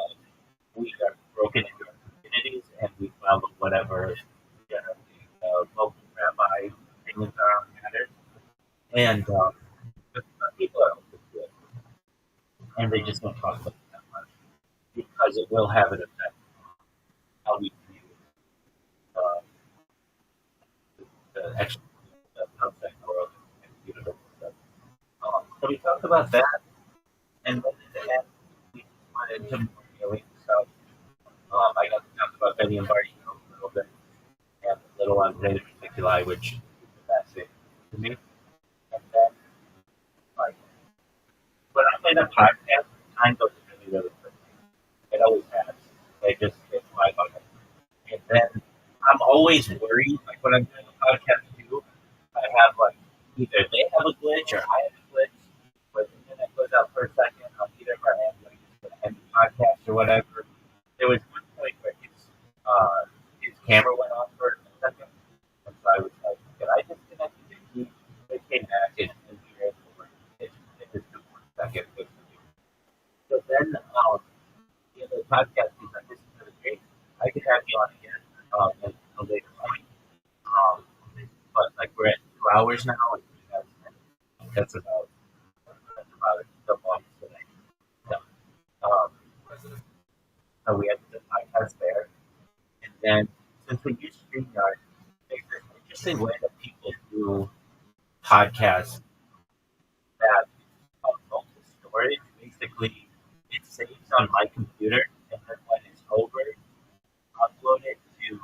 we are broken into our communities and we follow whatever local rabbi opinions are on matters. And but people are open to it, and they just don't talk about it that much because it will have an effect on how we view uh, the actual the outside world and universal stuff. So we talked about that, and then in the end, we went into more healing stuff. I got to talk about Betty and Barty a little bit, and a little on Zeta Reticuli, which is fascinating to me. And then, like, when I'm in a podcast, time goes really, really quickly. It always has. It's my bucket. And then I'm always worried, like when I'm doing a podcast too, I have like either they have a glitch or I have a glitch. But the internet goes out for a second, I'll either I have like just gonna end the podcast or whatever. There was one point where his camera went off for a second, and so I was like, "Can I disconnect the TV?" It came back and we were able to work. It just took 1 second. So then the podcast is like, "This is really great. I could have you on again at a later point." Um, but like we're at 2 hours now, and that's about the longest that I've done. Um, so we had the podcast there. And then since we use StreamYard, there's this interesting way that people do podcasts that local storage. Basically, it saves on my computer, and then when it's over, upload it to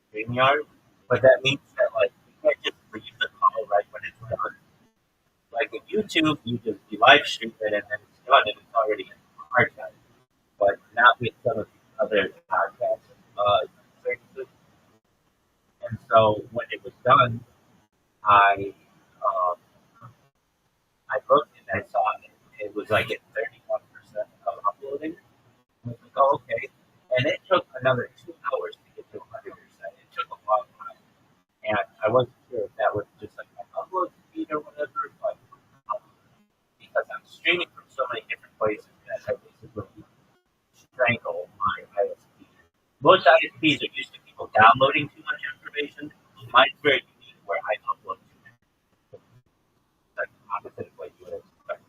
StreamYard. But that means that like you can't just leave the call right when it's done. Like with YouTube, you live stream it and then it's done and it's already in the archive. But not with some of the other podcast services. And so when it was done, I um, I looked and I saw it was like at 31% of uploading. I was like, oh, okay. And it took another 2 hours to get to 100%. It took a long time. And I wasn't sure if that was just like my upload speed or whatever, but um, because I'm streaming from so many different places that I basically strangle my ISP. Most ISPs are used to people downloading too much information. Mine's very unique where I upload too much. Like the opposite of what you would expect.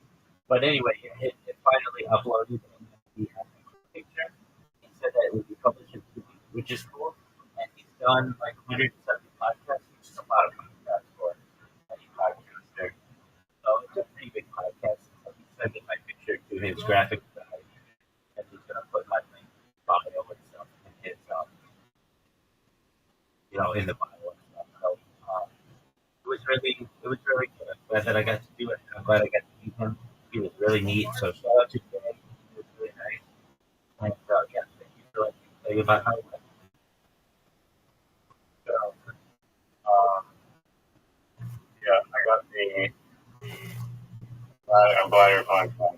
But anyway, it finally uploaded and he had a picture. He said that it would be published in 2 weeks, which is cool. And he's done like 170 podcasts, which is a lot of podcasts for any podcaster. So it's a pretty big podcast. So he's sending my picture to his graphic design, and he's gonna put my link bio and stuff in his in the bio and stuff. So it was really good. I'm glad that I got to do it. I'm glad I got to meet him. He was really neat. So shout out to Jay. He was really nice. And yeah, thank you for letting me tell you about how it went. So, yeah, I got I'm glad you're podcast.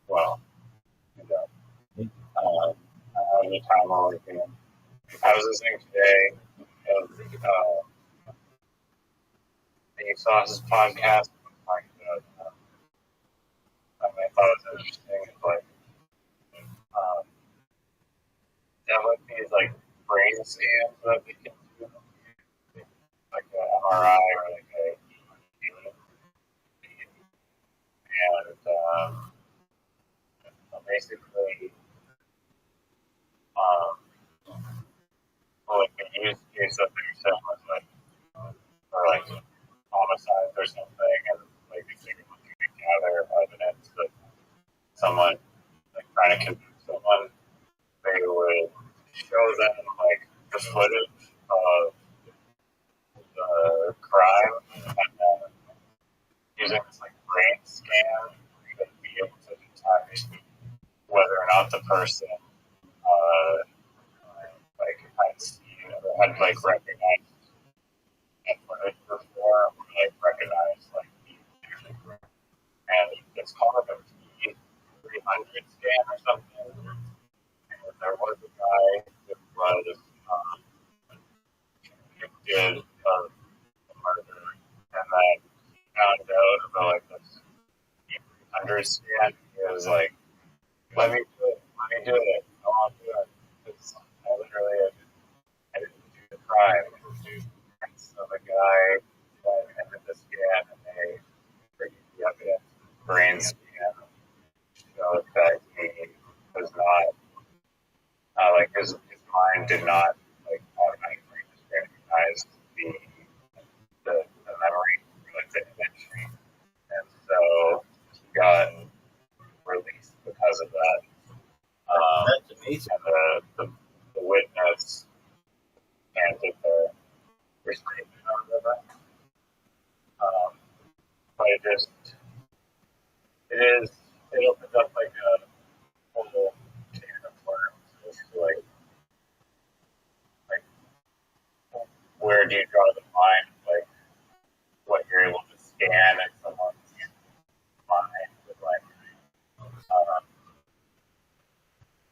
Well, you know, I have the time all weekend. I was listening today of the Sauce's podcast. Talking about, I thought it was interesting. It's like with these like brain scans that they can do, like an MRI or like a and basically, like when you use something yourself, like or like homicides or something, someone, like trying to convince someone, they would show them like the footage of the crime and then using this like brain scan, you could be able to detect whether or not the person like had seen or had like recognized that footage before, or like recognized like the and it's called a T300 scan or something. And there was a guy that was convicted of murder, and then found out about like this T300 scan. He was like, "Let me do it. Let me do it. I want to do it. Because I literally I didn't do the crime." And so the guy ended the scan, and they bringing the evidence, brain scan, showed that he was not like his mind did not like automatically just recognize the memory, like the image, and so he got released because of that. That's amazing. And the witness handed the statement over that. But it opens up like a whole can of worms as to like where do you draw the line, like what you're able to scan in someone's mind with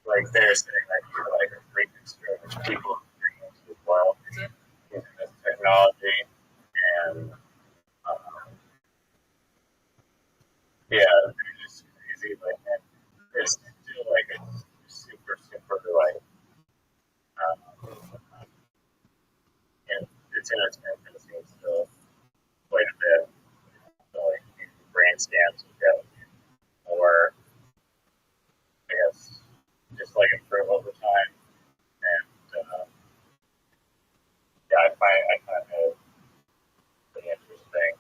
like they're saying that you're like a freaking which people experience as well using this technology. And yeah, they're just crazy. Like, and it's still like a super like and it's in its infancy still quite a bit. So like brain scans will get more, I guess, just like improve over time. And yeah, I find it pretty interesting.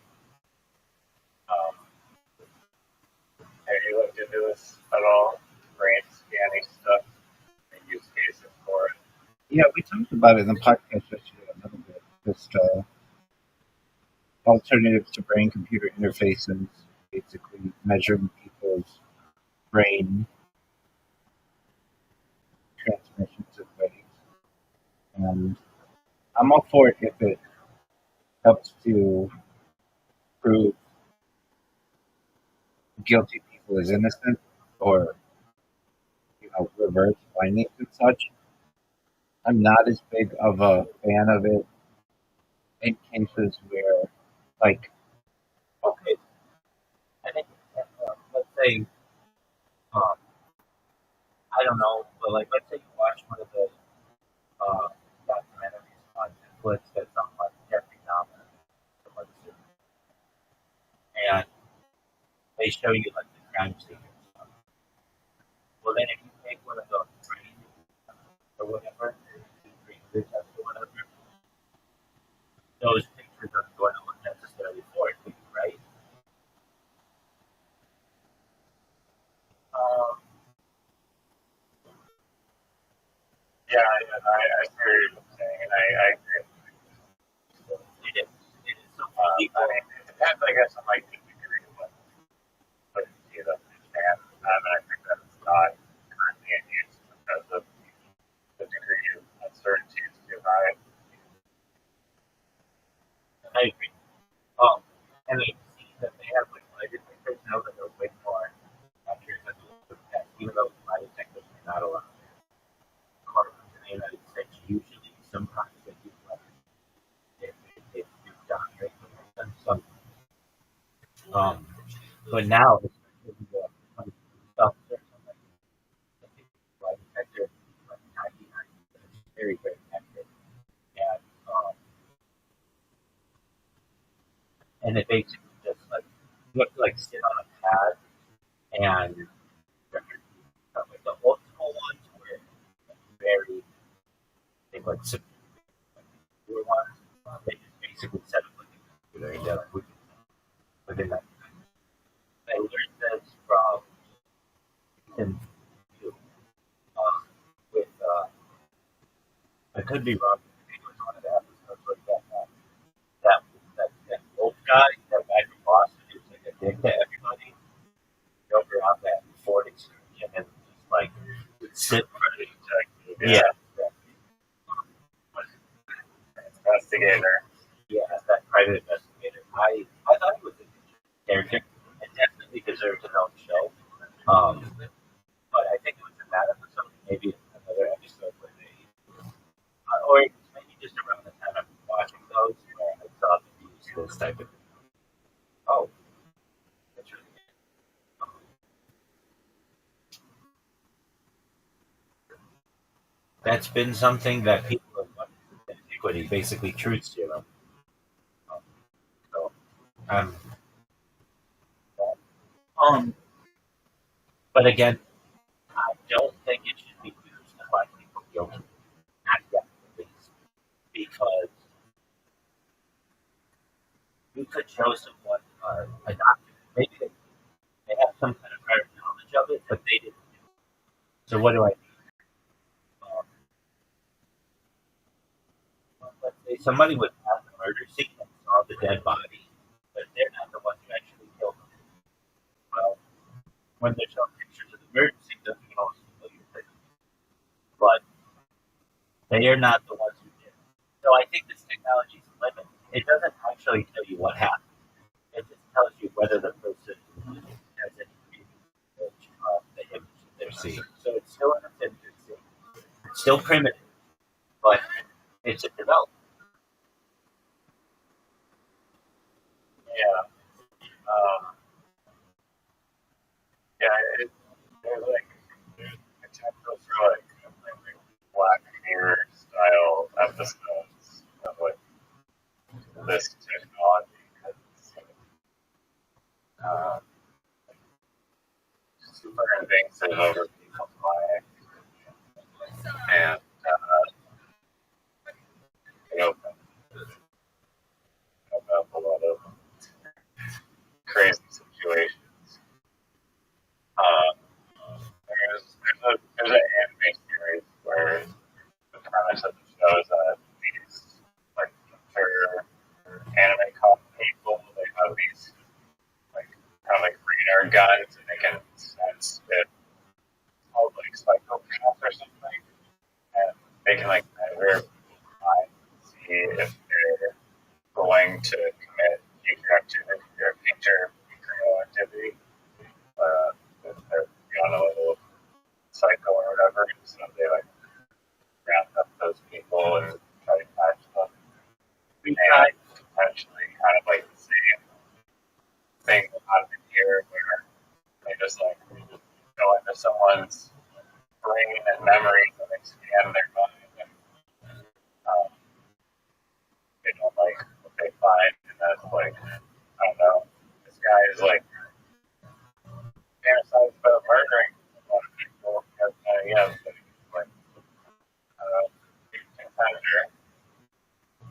Have you looked into this at all? Brain scanning stuff and use cases for it? Yeah, we talked about it in the podcast yesterday a little bit. Just alternatives to brain computer interfaces, basically measuring people's brain transmissions of waves. And I'm all for it if it helps to prove guilty people as innocent or, reverse findings and such. I'm not as big of a fan of it in cases where, like, okay, I think, let's say, um, I don't know, but like, let's say you watch one of the uh, documentaries on Netflix that's on like Jeffrey Dahmer, and they show you like the crime scene and stuff. Well, then if you take one of those brains or whatever, or whatever, those pictures are going to look necessarily for it, right? Um, Yeah, I see what you're saying, and I agree. it is so I mean, it depends, I guess, on like the degree of what you understand. And I think that it's not currently in use because of the degree of uncertainty is too high. I agree. Um, and I see that they have like lie detectors now that are way more accurate than the test, even though lie detectors are not allowed in courtrooms in the United States. Usually, sometimes they do like if do document and some. Um, but now the stuff there's some like I think lie detector like 99, it's very accurate, and and it basically just like look like sit on a pad and like the old school ones were very they like secure ones. They just basically set up like a computer and they're like within that. I learned this from and with I could be wrong. I think it was one of the episodes where that wolf guy, that guy from Boston, who's like a dick to everybody, go around that Ford excursion and just like would sit for the yeah. Investigator. Yeah, that private investigator. I thought he was a good character and definitely deserved his own show. But I think it was in that episode, maybe another episode where they, or maybe just around the time I'm watching those, where I saw them use this type of. Oh, that's really good. That's been something that people have done in antiquity, basically truth serum. So, um, um, but again, I don't think it should be used to find people guilty. Not yet, at least, because you could show someone a document. Maybe they have some kind of prior knowledge of it, but they didn't. So what do I mean? Um, let's say somebody was at the murder scene and saw the dead body, but they're not the ones who actually killed him. Well, when they show pictures of the murder scene, doesn't mean all familiar things, but they are not the ones who did. So I think this technology is limited. It doesn't actually tell you what happened. It just tells you whether the person has any image of the image that they're seeing. So it's still in its infancy. It's still primitive, but it's a development. Yeah. Yeah, there's like potential for like Black Mirror style episodes of like this technology because uh, super invasive over people's lives and it open up a lot of crazy situations. There's an anime series where the premise of the show is that these like future anime cop people they have these like kind of like radar guns and they can sense if called like psychopaths or something and they can like measure people's minds and see if they're going to commit future activity or future criminal activity. If they're beyond a little psycho or whatever, and so they like round up those people and try to catch them. And potentially kind of like the same thing that happened here where they just like go into someone's brain and memories and they scan their mind and um, they don't like what they find and that's like I don't know. This guy is like fantasized about murdering a lot of people. Yeah, but he's like competitor.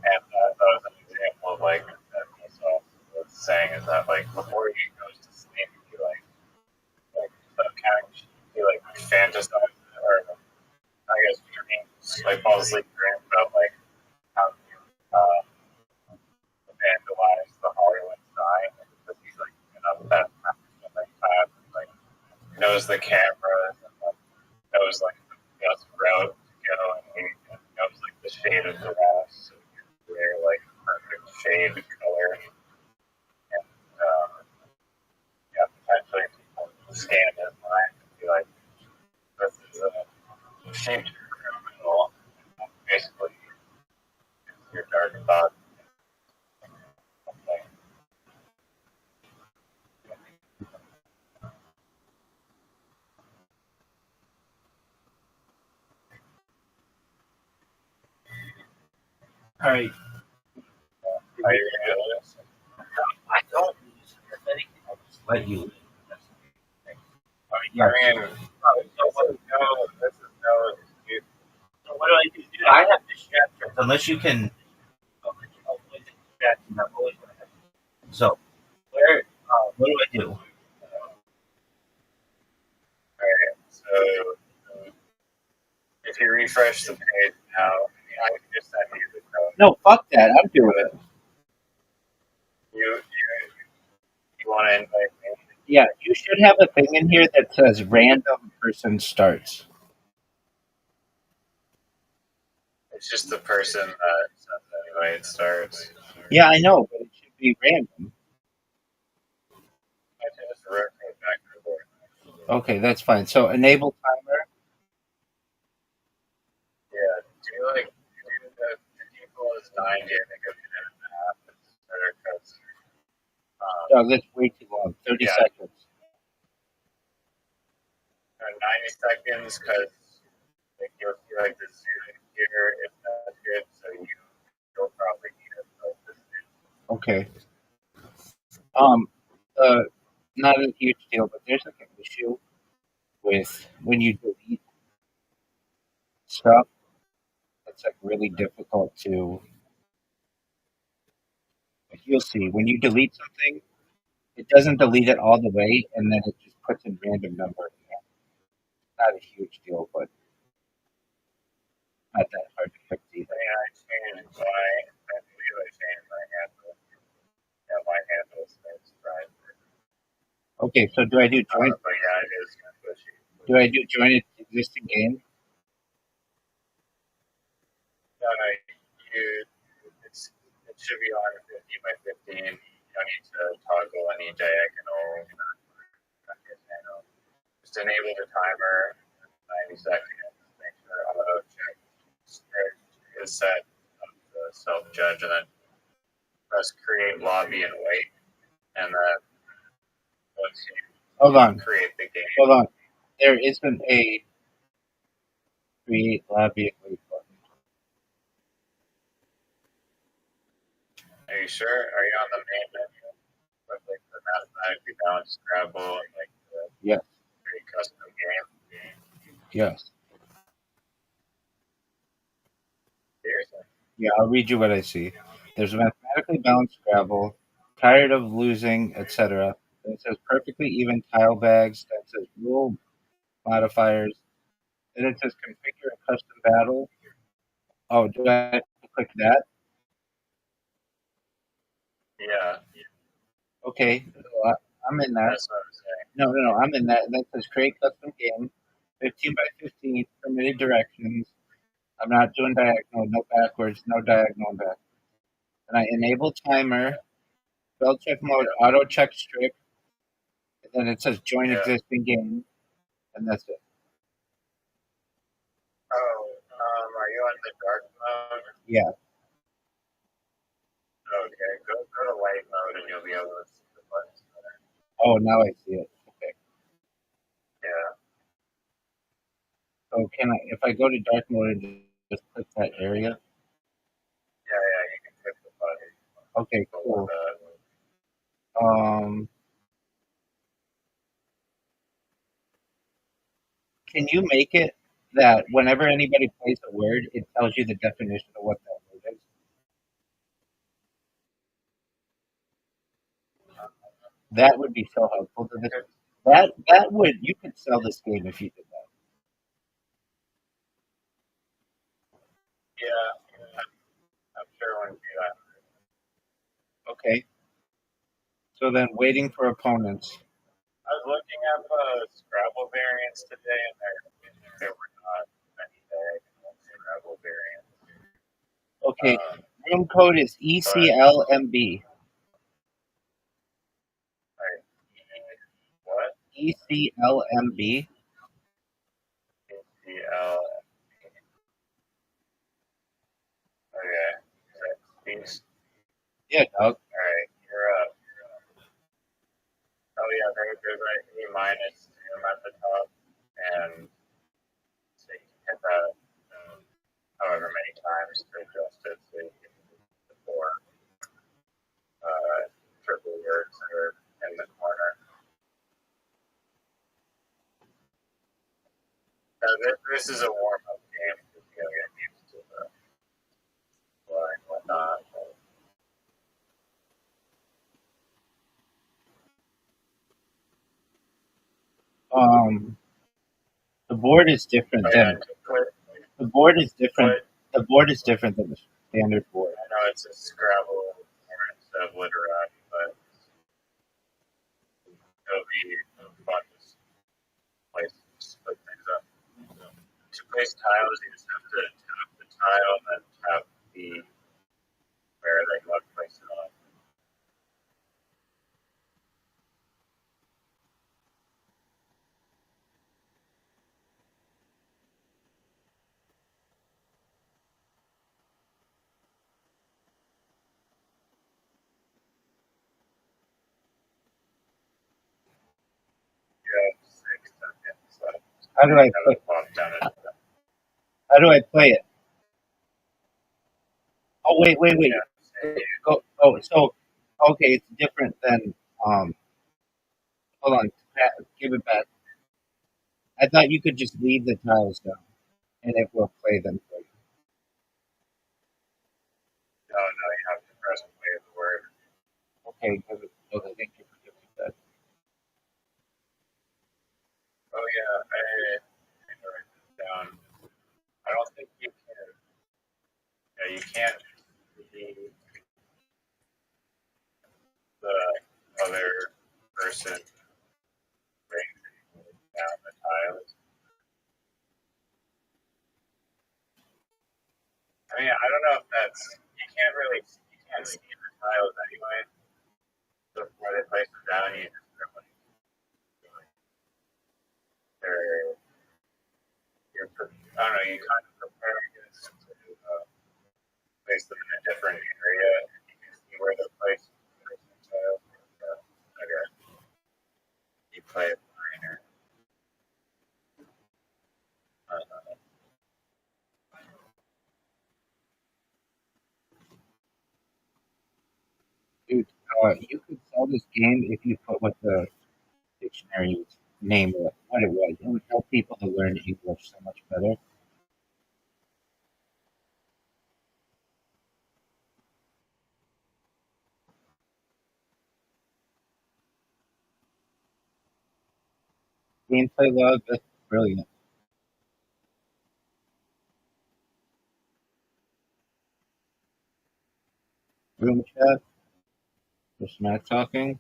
And that was an example of like that Musa was saying is that like before he goes to sleep, he like fantasizes or I guess dreams, like falls asleep dreams about like how to vandalize the Hollywood sign because he's like that like path, like knows the cameras and like knows like the best route to go and he knows like the shade of grass, so he can wear like perfect shade color and yeah, potentially people scan his mind and be like, this is a shaped criminal. Basically, your dark thought. All right. Are you gonna do this? I don't use anything. I just let you. Yeah. I mean, this is no excuse. So what do I do? Dude, I have distractions. Unless you can. Avoid the distractions, I'm always going to have. So, where? What do I do? Right. refresh the page now. I can just send you the code. No, fuck that. I'm doing it. You want to invite me? Yeah, you should have a thing in here that says random person starts. It's just the person that sends anyway. It starts. Yeah, I know, but it should be random. I can just rotate back and forth. Okay, that's fine. So enable timer. Yeah. Do you like? The default is 90. I think a minute and a half. It's better because. Oh, that's way too long. 30 seconds. 90 seconds because like, you'll see like the zoom here if that's good, so you'll probably need it. Okay. Not a huge deal, but there's like an issue with when you delete stuff. It's like really difficult to. You'll see when you delete something, it doesn't delete it all the way, and then it just puts in random number. Not a huge deal, but not that hard to fix either. I changed I believe I changed my handle. Yeah, my handle says right. Okay, so do I do join? But yeah, it is kind of bushy. Do I do join an existing game? No, it should be on 50 by 15. You don't need to toggle any diagonal. Just enable the timer, 90 seconds. Make sure auto check is set of the self judge, and then press create lobby and wait. And then once you Hold on. create the game, Hold on. There isn't a create lobby and wait button. are you sure? Are you on the main menu? With like the mathematically balanced Scrabble and like the Yes. create custom game? Yes. Seriously? Yeah, I'll read you what I see. There's a mathematically balanced Scrabble, tired of losing, etc. Then it says perfectly even tile bags. Then it says rule modifiers. Then it says configure a custom battle. Oh, do I have to click that? Yeah. Okay, so I'm in that. That's what I'm saying. No, I'm in that. And that says create custom game, 15 by 15, permitted directions. I'm not doing diagonal, no backwards, no diagonal back. And I enable timer, spell check mode, auto check strict. And then it says join existing game, and that's it. Oh, are you on the dark mode? Yeah. Okay, go to light mode and you'll be able to see the buttons better. Oh, now I see it. Okay. Yeah. So can I, if I go to dark mode and just click that area? Yeah, you can click the button. Okay, cool. Can you make it that whenever anybody plays a word, it tells you the definition of what that word is? That would be so helpful to this. That would, you could sell this game if you did that. Yeah, I'm sure when you do that. Okay. So then waiting for opponents. I was looking up Scrabble variants today, and there were not many Scrabble variants. Okay. Room code is ECLMB. What? ECLMB. ECL. Okay. Yeah, dog. Alright, you're up. Oh yeah, there's like E minus zoom at the top, and so you can hit that however many times to adjust it so you can the four triple words that are in the corner. This is a warm-up game because you gotta get used to the line and whatnot. The board is different than. The board is different. But The board is different than the standard board. I know it's a Scrabble or instead of literati, but it'll be fun to split things up. So, to place tiles, you just have to tap the tile and then tap the where that you want to place it on. You have 6 seconds left. How do I Have play? it walk down it. How do I play it? Oh wait. Yeah, same. Go. Oh, so okay, it's different than hold on, give it back. I thought you could just leave the tiles down and it will play them for you. Oh no, you have to press play the word. Okay, give it. Okay, thank you for giving me that. Oh yeah, I need to write this down. I don't think you can. Yeah, you can't see the other person breaking down the tiles. I mean, I don't know if that's you can't see the tiles anyway. So before they place them down, you just like they're I don't know, you kind of prepare this to place them in a different area and you can see where they're placed. Okay, you play it minor. Dude, you could sell this game if you put what the dictionary name was, what it was. It would help people to learn English so much better. Gameplay log, that's brilliant. Room chat, for smack talking.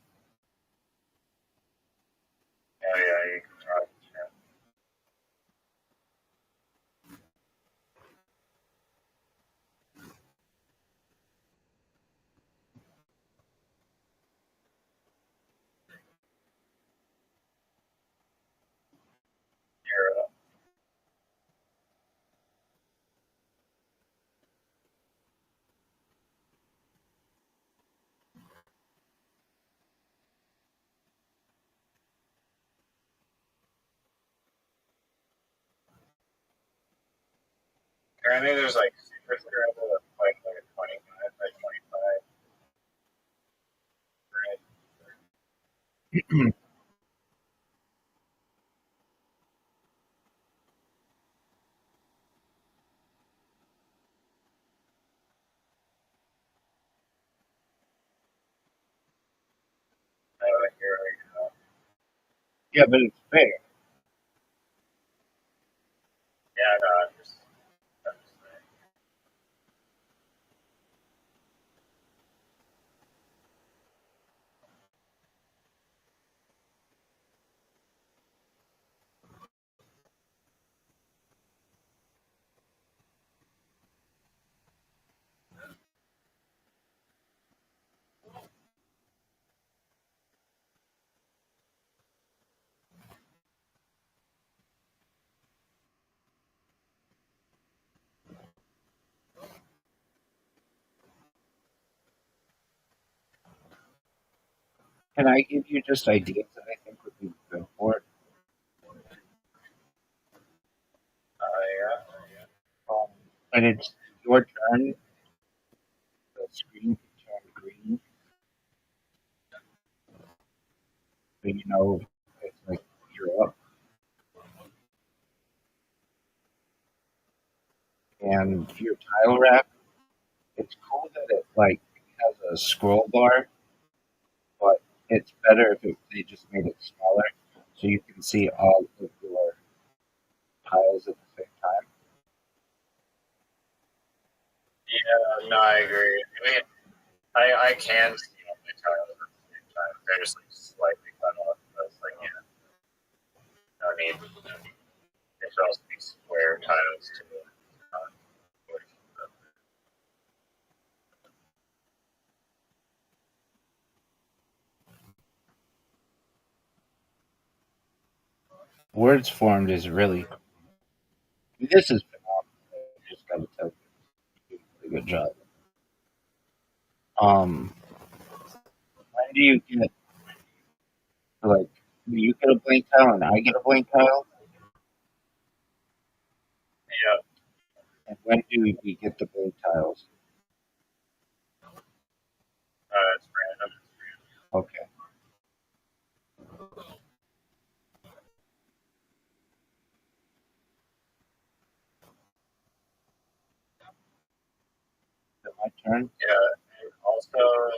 Oh yeah, you can try. Yeah. You're, apparently there's like super Scrabble that's like a 25 by 25 grid. Here we go. Yeah, but it's fair. Yeah, no, I'm just saying. Can I give you just ideas that I think would be good for it? Yeah. When it's your turn, the screen can turn green, so you know it's like you're up. And for your tile rack, it's cool that it like has a scroll bar, but it's better if they just made it smaller, so you can see all of your tiles at the same time. no, I agree. I mean, I can see on my tiles at the same time. They're just like slightly cut off. But it's like, yeah, no need. It should also be square tiles too. Uh, Words formed is really. This is phenomenal. I just got to tell you, you did a good job. When do you get like? Do you get a blank tile and I get a blank tile? yeah, And when do we get the blank tiles? it's random. Okay. Is it my turn? Yeah, and also,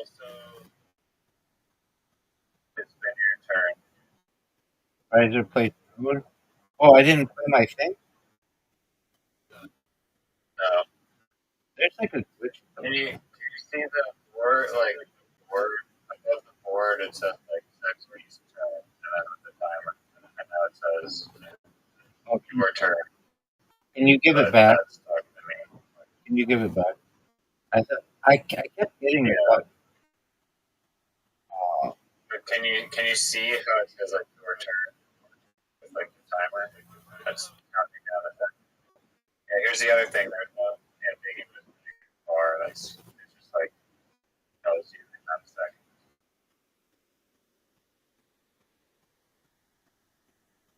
it's been your turn. I just played food. Oh, I didn't play my thing. No. There's like a glitch. Can you see the board, like, board above the board? It says, like, sex weeks turn, and then with the timer. And now it says, Oh, your turn. can you give But it back? that's talking to me. Can you give it back? I kept hitting it, Yeah. but But can you see how it says, like, your turn? With, like, the timer? That's counting down the time. Yeah, here's the other thing. There's no ambiguous bar. It's just, like, tells you in a second.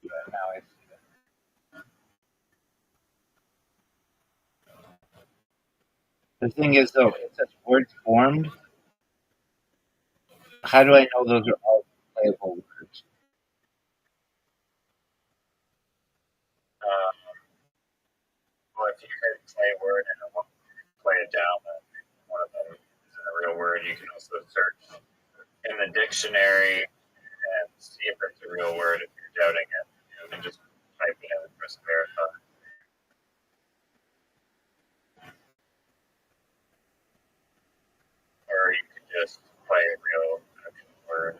yeah, now I see it. The thing is, though, it says words formed. How do I know those are all playable words? Well, if you hit play word and it won't play it down, then one of them isn't a real word. You can also search in the dictionary and see if it's a real word. If you're doubting it, you can just type it in and press verify. Or you can just play a real actual word.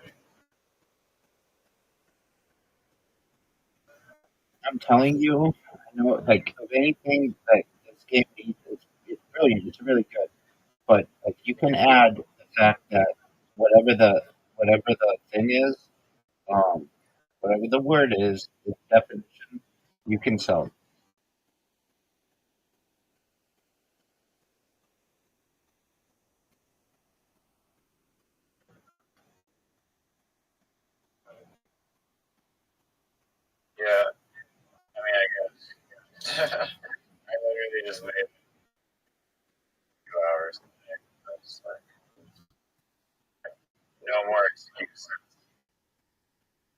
I'm telling you, I know, like, of anything that this game needs, it's brilliant. It's really good. But like, you can add the fact that whatever the thing is, um, whatever the word is, its definition, you can sell it. Yeah, I mean, I guess. I literally just made 2 hours. That's like, no more excuses.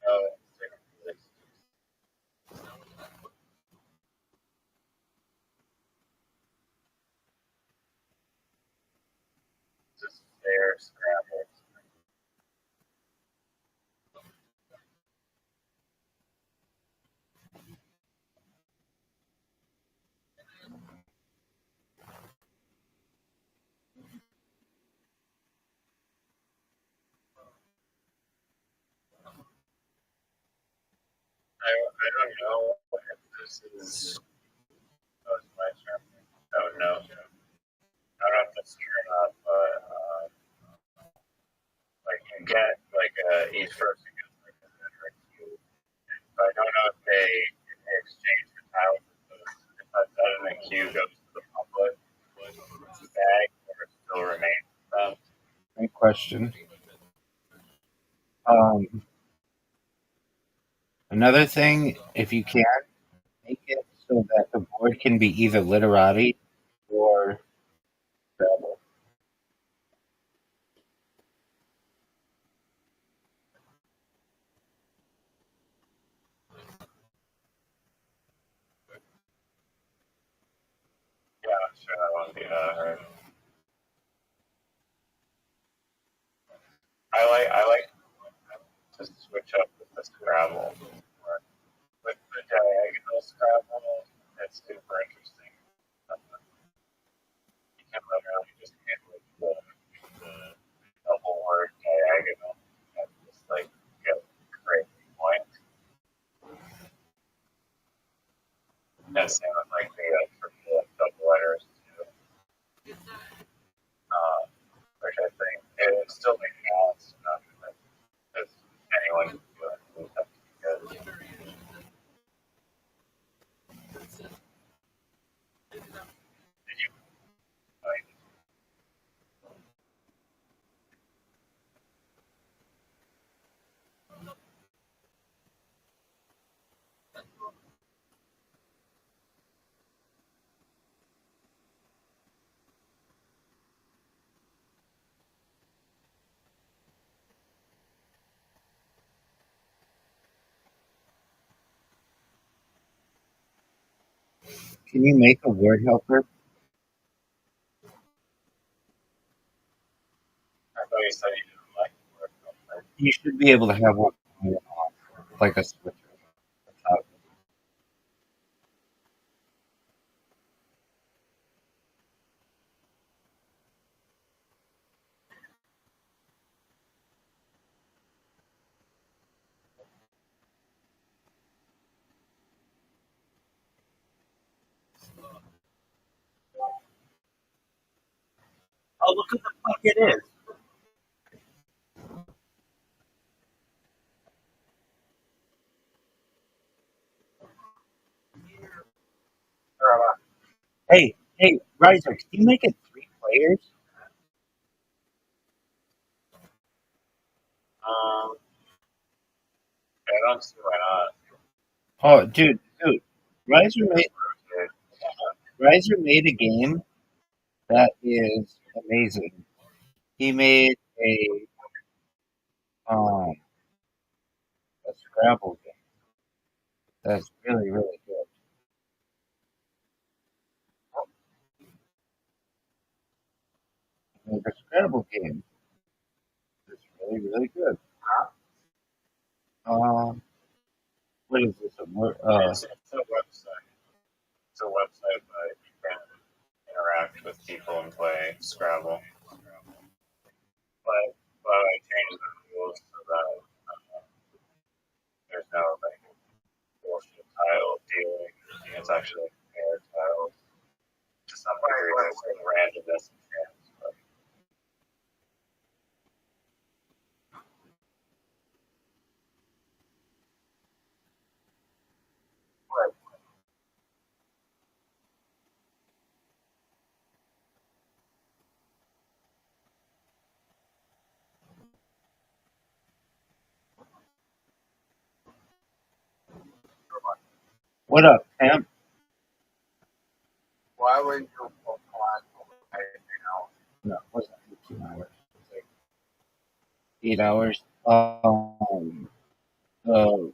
No, just there scrambled. I don't know if this is. Oh, it's my turn. Oh no. I don't know if that's true or not, but like you get like each person gets like a metric cube. But I don't know if they exchange the tiles. If that in the queue goes to the public bag or it still remains with them. Great question. Another thing, if you can, make it so that the board can be either literati or Scrabble. Yeah, I'm sure that won't be hard. I like to switch up with the Scrabble. With the diagonal Scrabble, it's super interesting. You can literally just And same with like the triple and double letters too. Which I think it would still make balance enough because anyone can do it. It would have to be good. Did you like? Can you make a word helper? I thought you said you didn't like work. You should be able to have one on, like a switcher. Oh, look what the fuck it is. Hey, Riser, can you make it 3 players? Um, I don't see why not. Oh, dude, Riser made Riser made a game that is amazing. He made um a Scrabble game that's really really good. He made a Scrabble game that's really really good. Um, what is this? It's a website. It's a website that you can interact with people and play Scrabble. But I changed the rules so that there's no like bullshit tile dealing. It's actually fair tiles. To some degree, there's some randomness and chance. But What up, Pam? why would you apply for anything else? No, it wasn't 18 hours. It was like 8 hours. The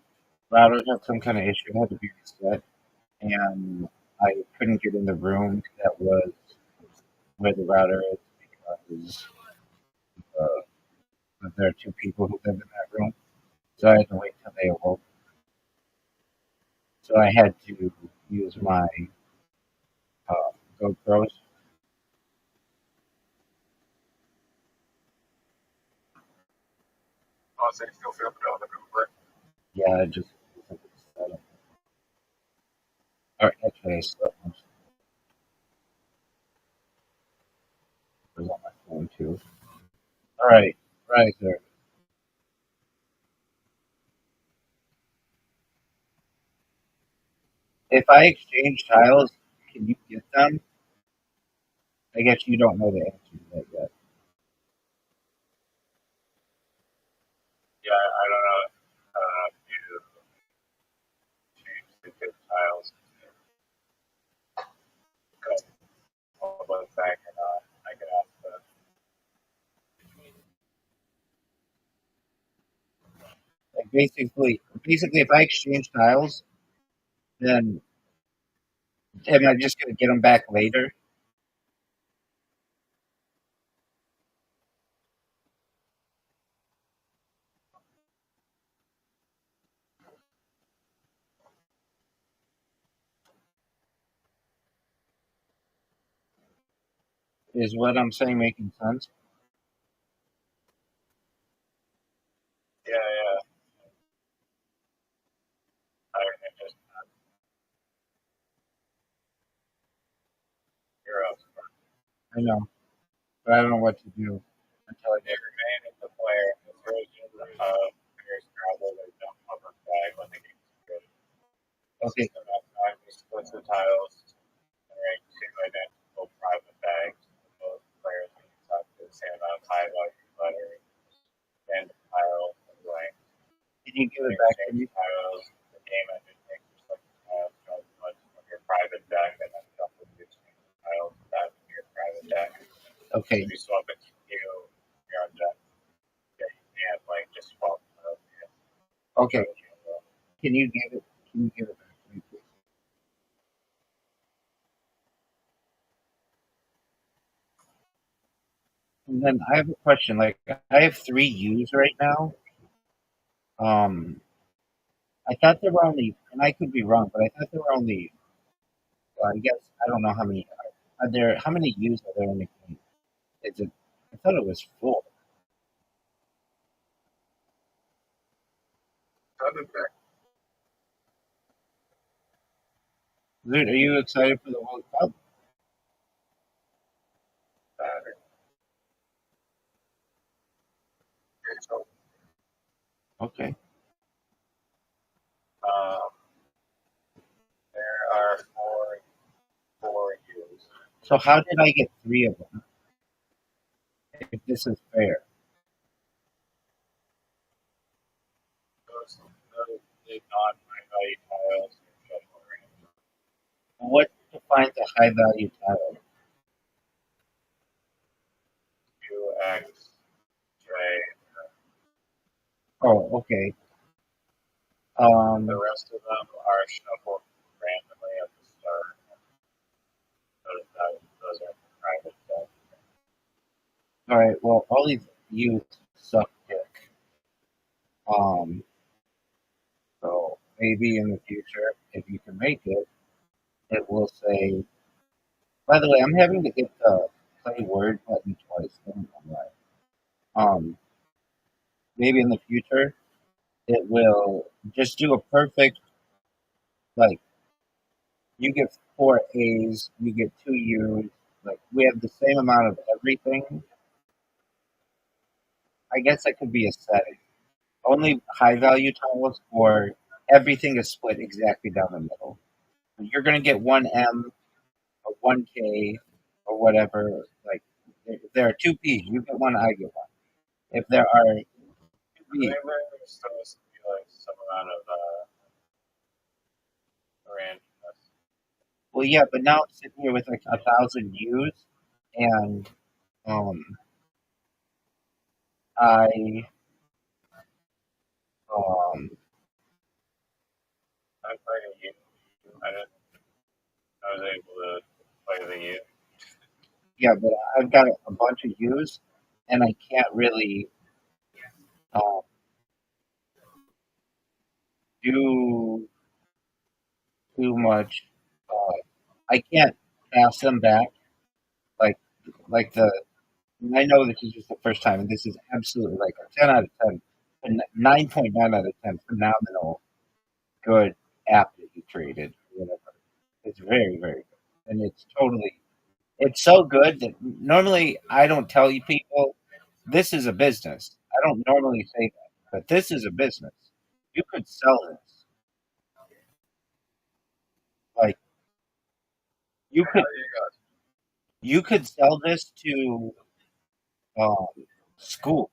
router had some kind of issue. It had to be reset, and I couldn't get in the room that was where the router is because there are 2 people who live in that room. So I had to wait till they awoke. So I had to use my uh, GoPros. Oh, so you still feel the Uber? Yeah, I just set up. Or actually, I slept most of it was on my phone too. All right there. If I exchange tiles, can you get them? I guess you don't know the answer to that yet. Yeah, I don't know. I don't know if you change the good tiles because one thing or not. I can ask the Like basically, if I exchange tiles, then am I just gonna get them back later? Is what I'm saying making sense? yeah. I just I know, but I don't know what to do until I They get. remain as the player in this version of players travel their dump cover flag when the game is good. The Okay, system automatically splits the tiles to generate two identical private bags. Both players can select the same amount of high value letters and tiles and blanks. can you give When it you back to exchange me? tiles, the game engine makes your selected tiles jump much from your private deck and then shuffles the exchange tiles back to your private deck. So Okay, if you swap it to you, you're on deck. Yeah, you can't like just swap tiles. okay. Can you give it? Can you give it back to me, please? And then I have a question. Like, I have three U's right now. Um, I thought there were only, and I could be wrong, but I thought there were only. Well, I guess I don't know how many are there. How many U's are there in the game? Is it? I thought it was four. Dude, are you excited for the World Cup? Okay. Um, there are four U's. So how did I get three of them? If this is fair, Those the non-high value tiles are shuffle around. what defines a high value tile? Q, X, J. Oh, okay. The Um, rest of them are shuffled randomly at the start. Those are private decks. all right. Well, all these U's suck dick. Um, so maybe in the future, if you can make it, it will say. By the way, I'm having to hit the play word button twice. I don't know why. Maybe in the future, it will just do a perfect like you get four A's, you get two U's. Like we have the same amount of everything. I guess that could be a setting. Only high value tiles or everything is split exactly down the middle. You're gonna get one M or one K or whatever. Like if there are two P's, you get one, I get one. If there are two I P's, think there's supposed to be like some amount of randomness. well yeah, but now I'm sitting here with like 1,000 U's and um I um I played a U. I didn't. I was able to play the U. yeah, but I've got a bunch of U's and I can't really um do too much. Uh, I can't pass them back like the. I know this is just the first time, and this is absolutely like a 10 out of 10, a 9.9 out of 10 phenomenal good app that you created. Whatever. It's very very good, and it's totally. It's so good that normally I don't tell you people this is a business. I don't normally say that, but this is a business. You could sell this. Like you could you could sell this to um, school.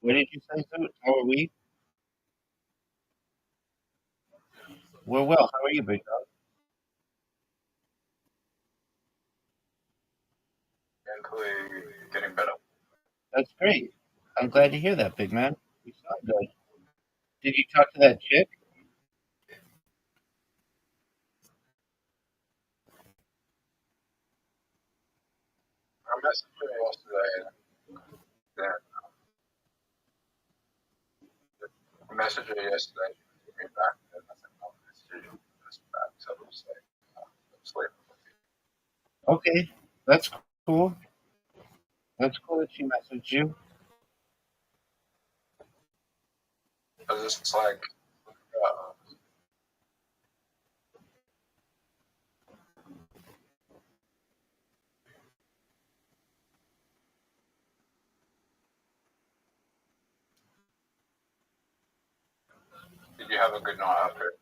What did you say, Zoot? How are we? We're well. How are you, big dog? Mentally getting better. That's great. I'm glad to hear that, big man. You sound good. Did you talk to that chick? I messaged her yesterday. Yeah, I messaged her yesterday. She came back and I said, "No, message you." Back. So it was like, it's late. Okay, that's cool. That's cool that she messaged you. I was just like, uh, Did you have a good night after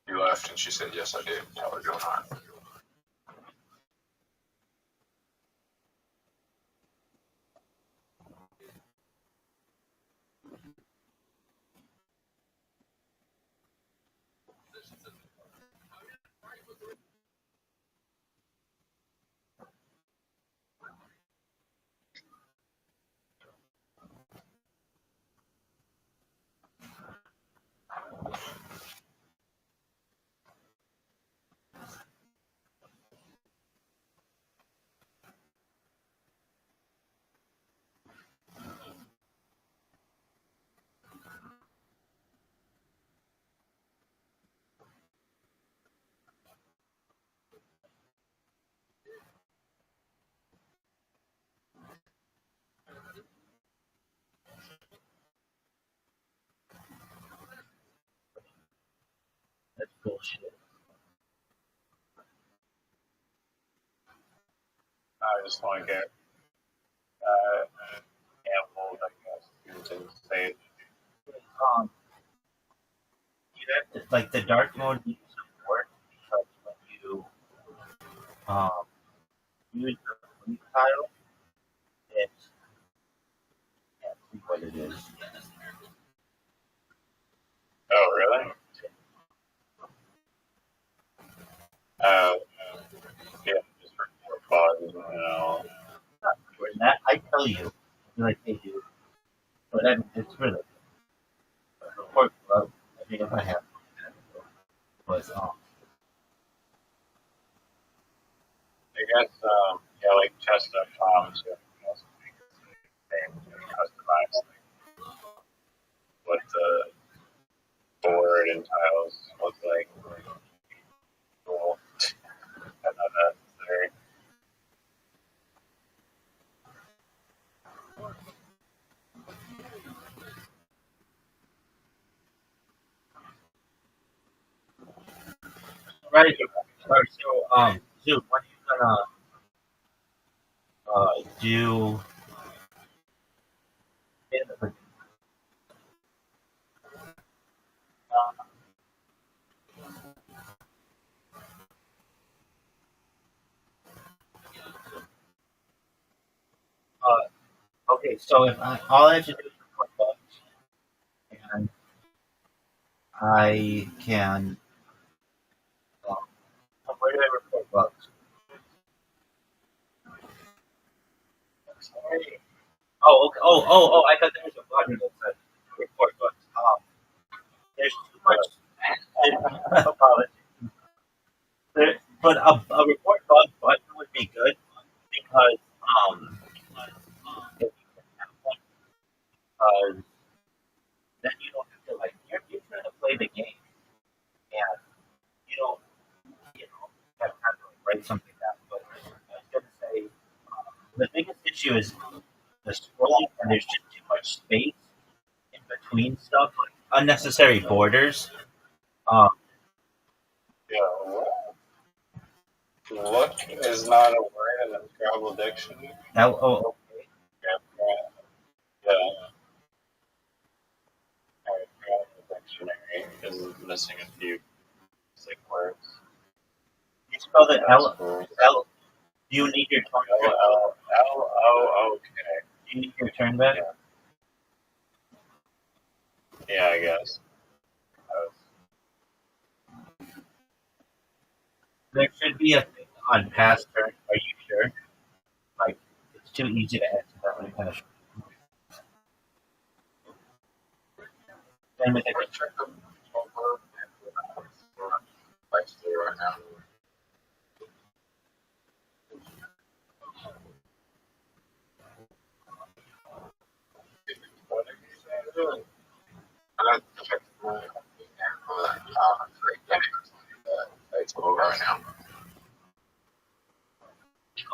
you left? And she said, yes, I did. How was your night? That's bullshit. I just want to get ample, I guess, to say it. You have to, like the dark mode needs support because when you um, use the free tile, it can't see what it is. Oh, really? Uh, yeah, just for 4 bugs, Not doing that. I tell you, like they do, but I mean, it's for the report club. I think if I have, but I guess, yeah, like chess.com is customize what the board and tiles look like. Cool. I know that's very. right. Sorry, so Zoom, when are you gonna do? Okay, so if all I have to do is report bugs, and I can. Um, where do I report bugs? Oh, okay. Oh! I thought there was a button that said report bugs. There's too much. Apologies. But a report bug button would be good because if you can have one, then you don't have to like you're trying to play the game and you don't have time to like, write something down. But I was gonna say the biggest issue is the scrolling and there's just too much space in between stuff, like unnecessary borders. Um, Yeah, look is not a word in the Scrabble dictionary. okay. Yeah. Scrabble dictionary is missing a few sick words. You spell the That's L. cool. L. Do you need your turn back? L-O-O-K. Do you need your turn back? Yeah, I guess. There should be a thing on past turn. Are you sure? Like it's too easy to accidentally finish. Same with the Check the over like stay right now. What are you doing? I got to check the it's over right now.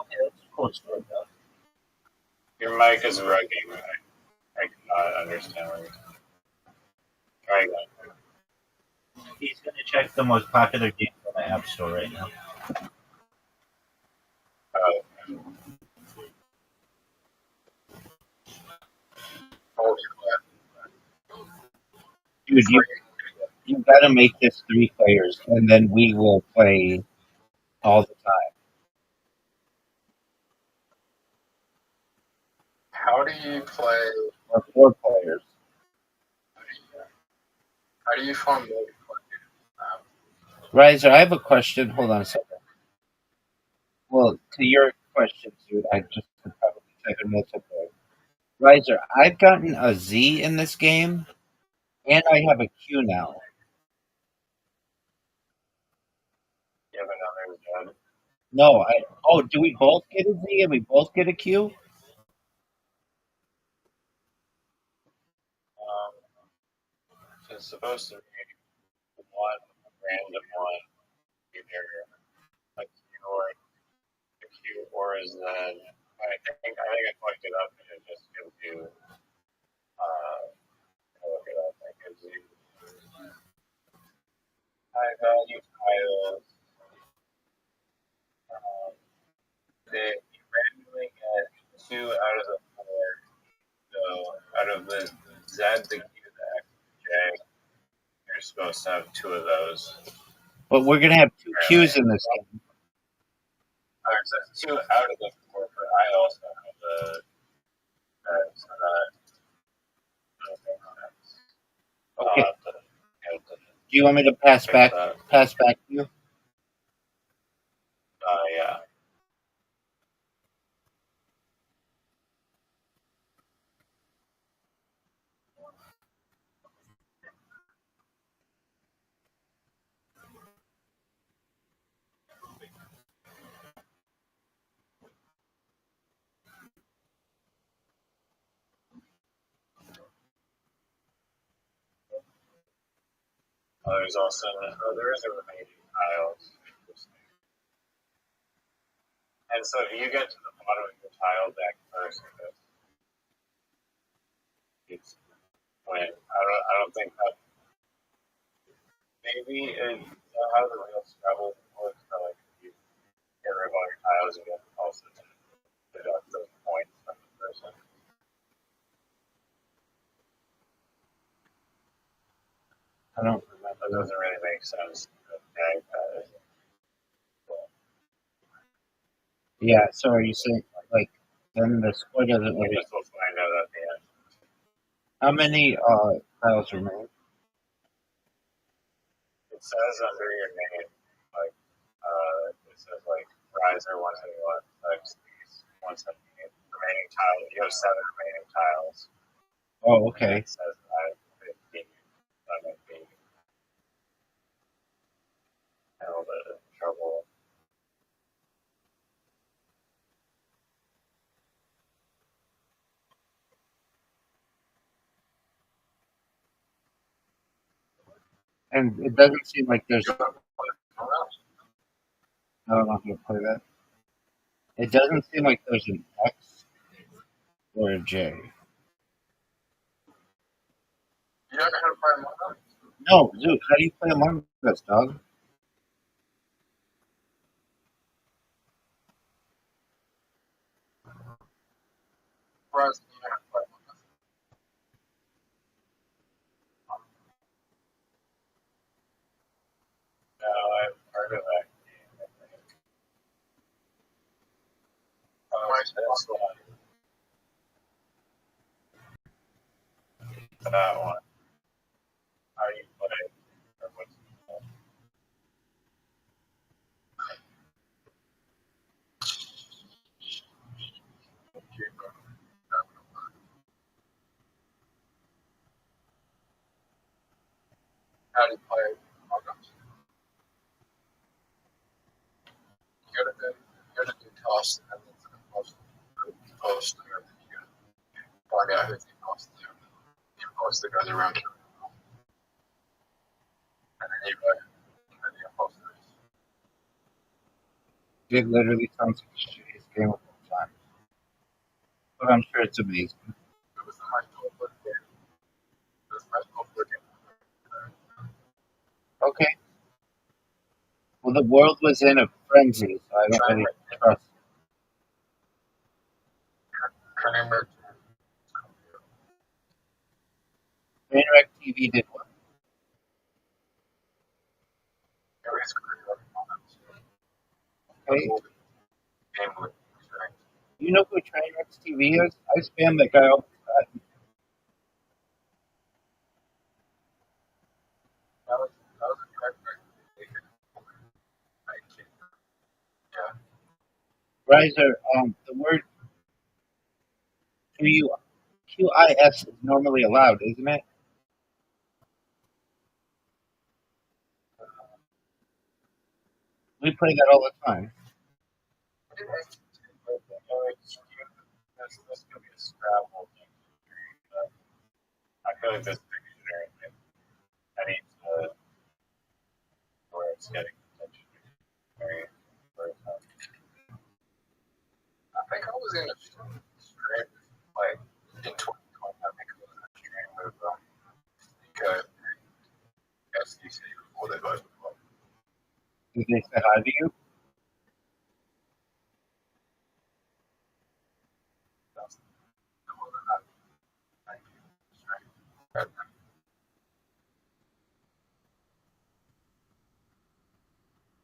Okay, that's a cool story though. Your mic is rugging. I cannot understand what you're saying. Try again. He's gonna check the most popular games on the App Store right now. Holy crap. Dude, You got to make this 3 players, and then we will play all the time. How do you play? Or 4 players. How do you form multiplayer? Riser, I have a question. Hold on a second. Well, to your question, dude, I just could probably type in multiplayer. Riser, I've gotten a Z in this game, and I have a Q now. You have another gun. No, do we both get a Z and we both get a Q? It's supposed to be one random one, either a Q or a Q or a Z. I think I looked it up and it just gives you. Look it up. It gives you high value tiles. They randomly get 2 out of the 4. So out of the Z, the Q, the X, the J, you're supposed to have 2 of those. But we're gonna have 2 Qs in this game. It says 2 out of the 4, but I also have the so Okay. Do you want me to pass back to you? Yeah. There's also there is a remaining tiles. And so if you get to the bottom of your tile deck first, it's when I don't think that maybe how the real Scrabble works. Like if you get rid of all your tiles, you get also to deduct those points from the person. I don't remember. That doesn't really make sense. Okay. Yeah, so are you saying, like, then the score doesn't I really... guess we'll find out at the end. How many tiles remain? It says under your name, like, it says, like, Riser 171, X, 178. Remaining tiles. You have 7 remaining tiles. Oh, okay. It says I have 15. I might be a little bit in trouble. And it doesn't seem like there's... I don't know how to play that. It doesn't seem like there's an X or a J. You don't know how to play Among Us? No, dude, how do you play Among Us, dog? Russ, you know how to play Among Us? No, I've heard of that game. This one. That one. How do you play? Or what's it called? How do you play Among Us? You gotta do toss and then it's gonna post and then you gotta find out who's the post there. You post that goes around you. And then you post it. It literally sounds like the shittiest game of all time. But I'm sure it's amazing. It was the high school foot game. It was high school foot game. Okay. Well, the world was in a frenzy, so I don't really trust. Kramer. Trainwreck TV did what? okay? Gambling, right? You know who Trainwrecks TV is? I spam that guy all the time. That was a correct recommendation. I can't. Yeah. Riser, the word QIS is normally allowed, isn't it? We play that all the time. This could be a Scrabble thing. I feel like this dictionary, I need to where it's getting attention. Very, very tough. I think I was in a stream, like in 2020. I think I was in a stream with Nika and SDC before they both were. Did they say hi to you? That's cool. That thank you. Stream.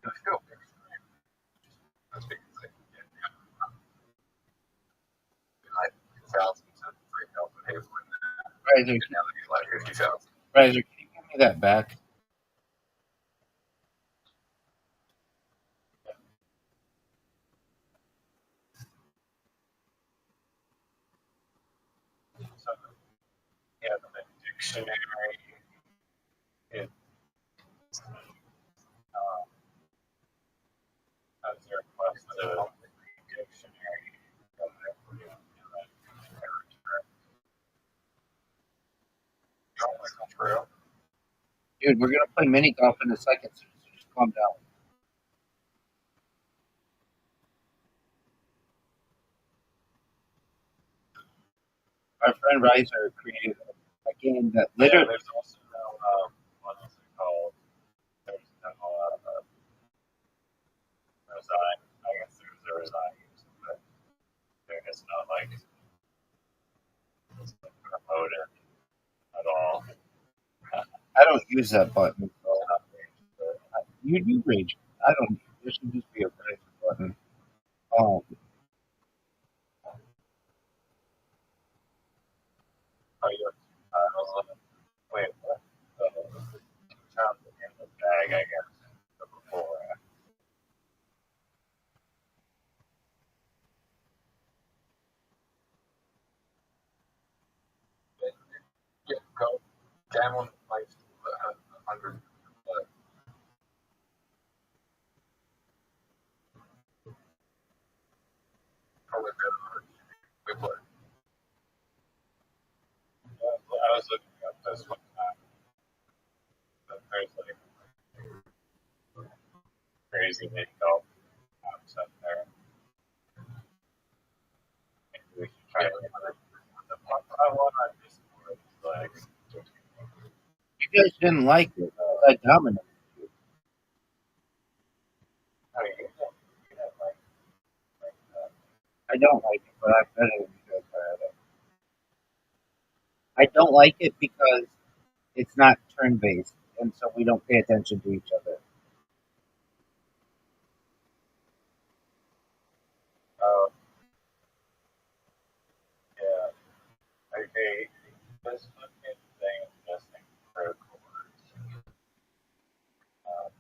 It's still big stream. That's because they can get like thousands of free help and Hazel in there. Riser, And now they get like 50,000. Riser, can you give me that back? So yeah, the dictionary is as a request of the dictionary. True. Dude, we're gonna play mini golf in a second, so just calm down. Our friend Riser created a game that Yeah, literally there's also no what is it called? There's no resign. I guess there's a resign, but they're just not like promoted at all. I don't use that button. So you do rage. I don't. There should just be a Riser button. Um, Oh, yeah. Wait, what? Sounds in the bag, I guess. Before. Yeah, go down like 100. Probably better. We play. I was looking at this one time. There's like crazy mini golf up there. Maybe we should try it. The I want on Discord is like. you guys didn't like it. I dominated you. I mean, you don't like I don't like it, but I bet it because I don't like it because it's not turn based, and so we don't pay attention to each other. Oh, yeah. Okay. This fucking thing is just critical words. Um,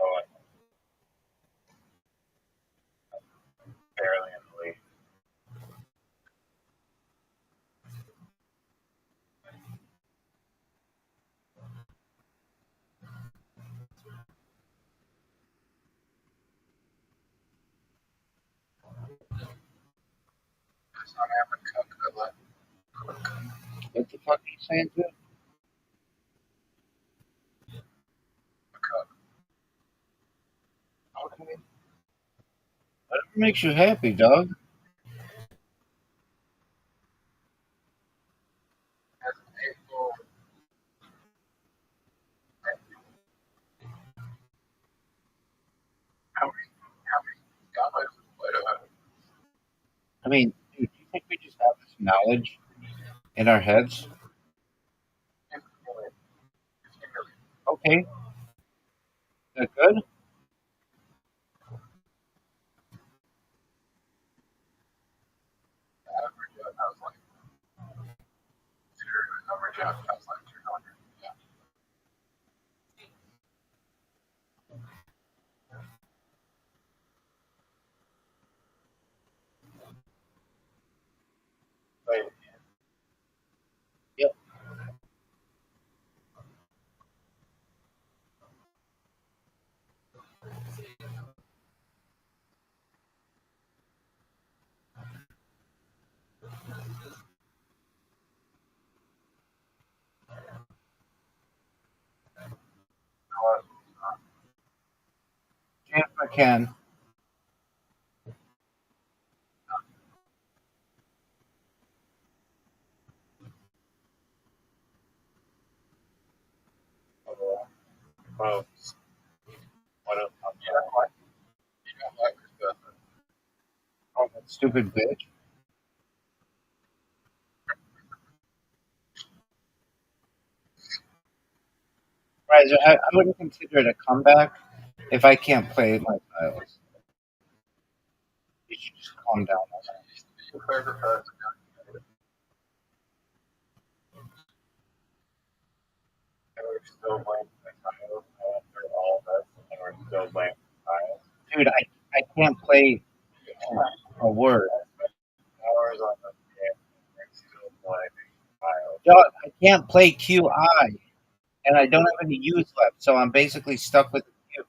oh, barely in the league. It's not having cook a lot. What the fuck are you saying to? Cook. Okay. Whatever makes you happy, dog. how many guys played about it? I mean, dude, do you think we just have this knowledge in our heads? 15 million. 15 million. Okay, is that good? The average has like, consider the average has like 200. Yeah. But Yep. James McCann. well, what else? Yeah, what? You know, like, Oh, that stupid bitch. Right, so I wouldn't consider it a comeback if I can't play my tiles. You should just calm down. the favorite person. And we're still playing the tiles after all this, and we're still playing tiles. Dude, I can't play a word. Hours on the game, and we're still playing tiles. Dog, I can't play QI, and I don't have any U's left, so I'm basically stuck with Q.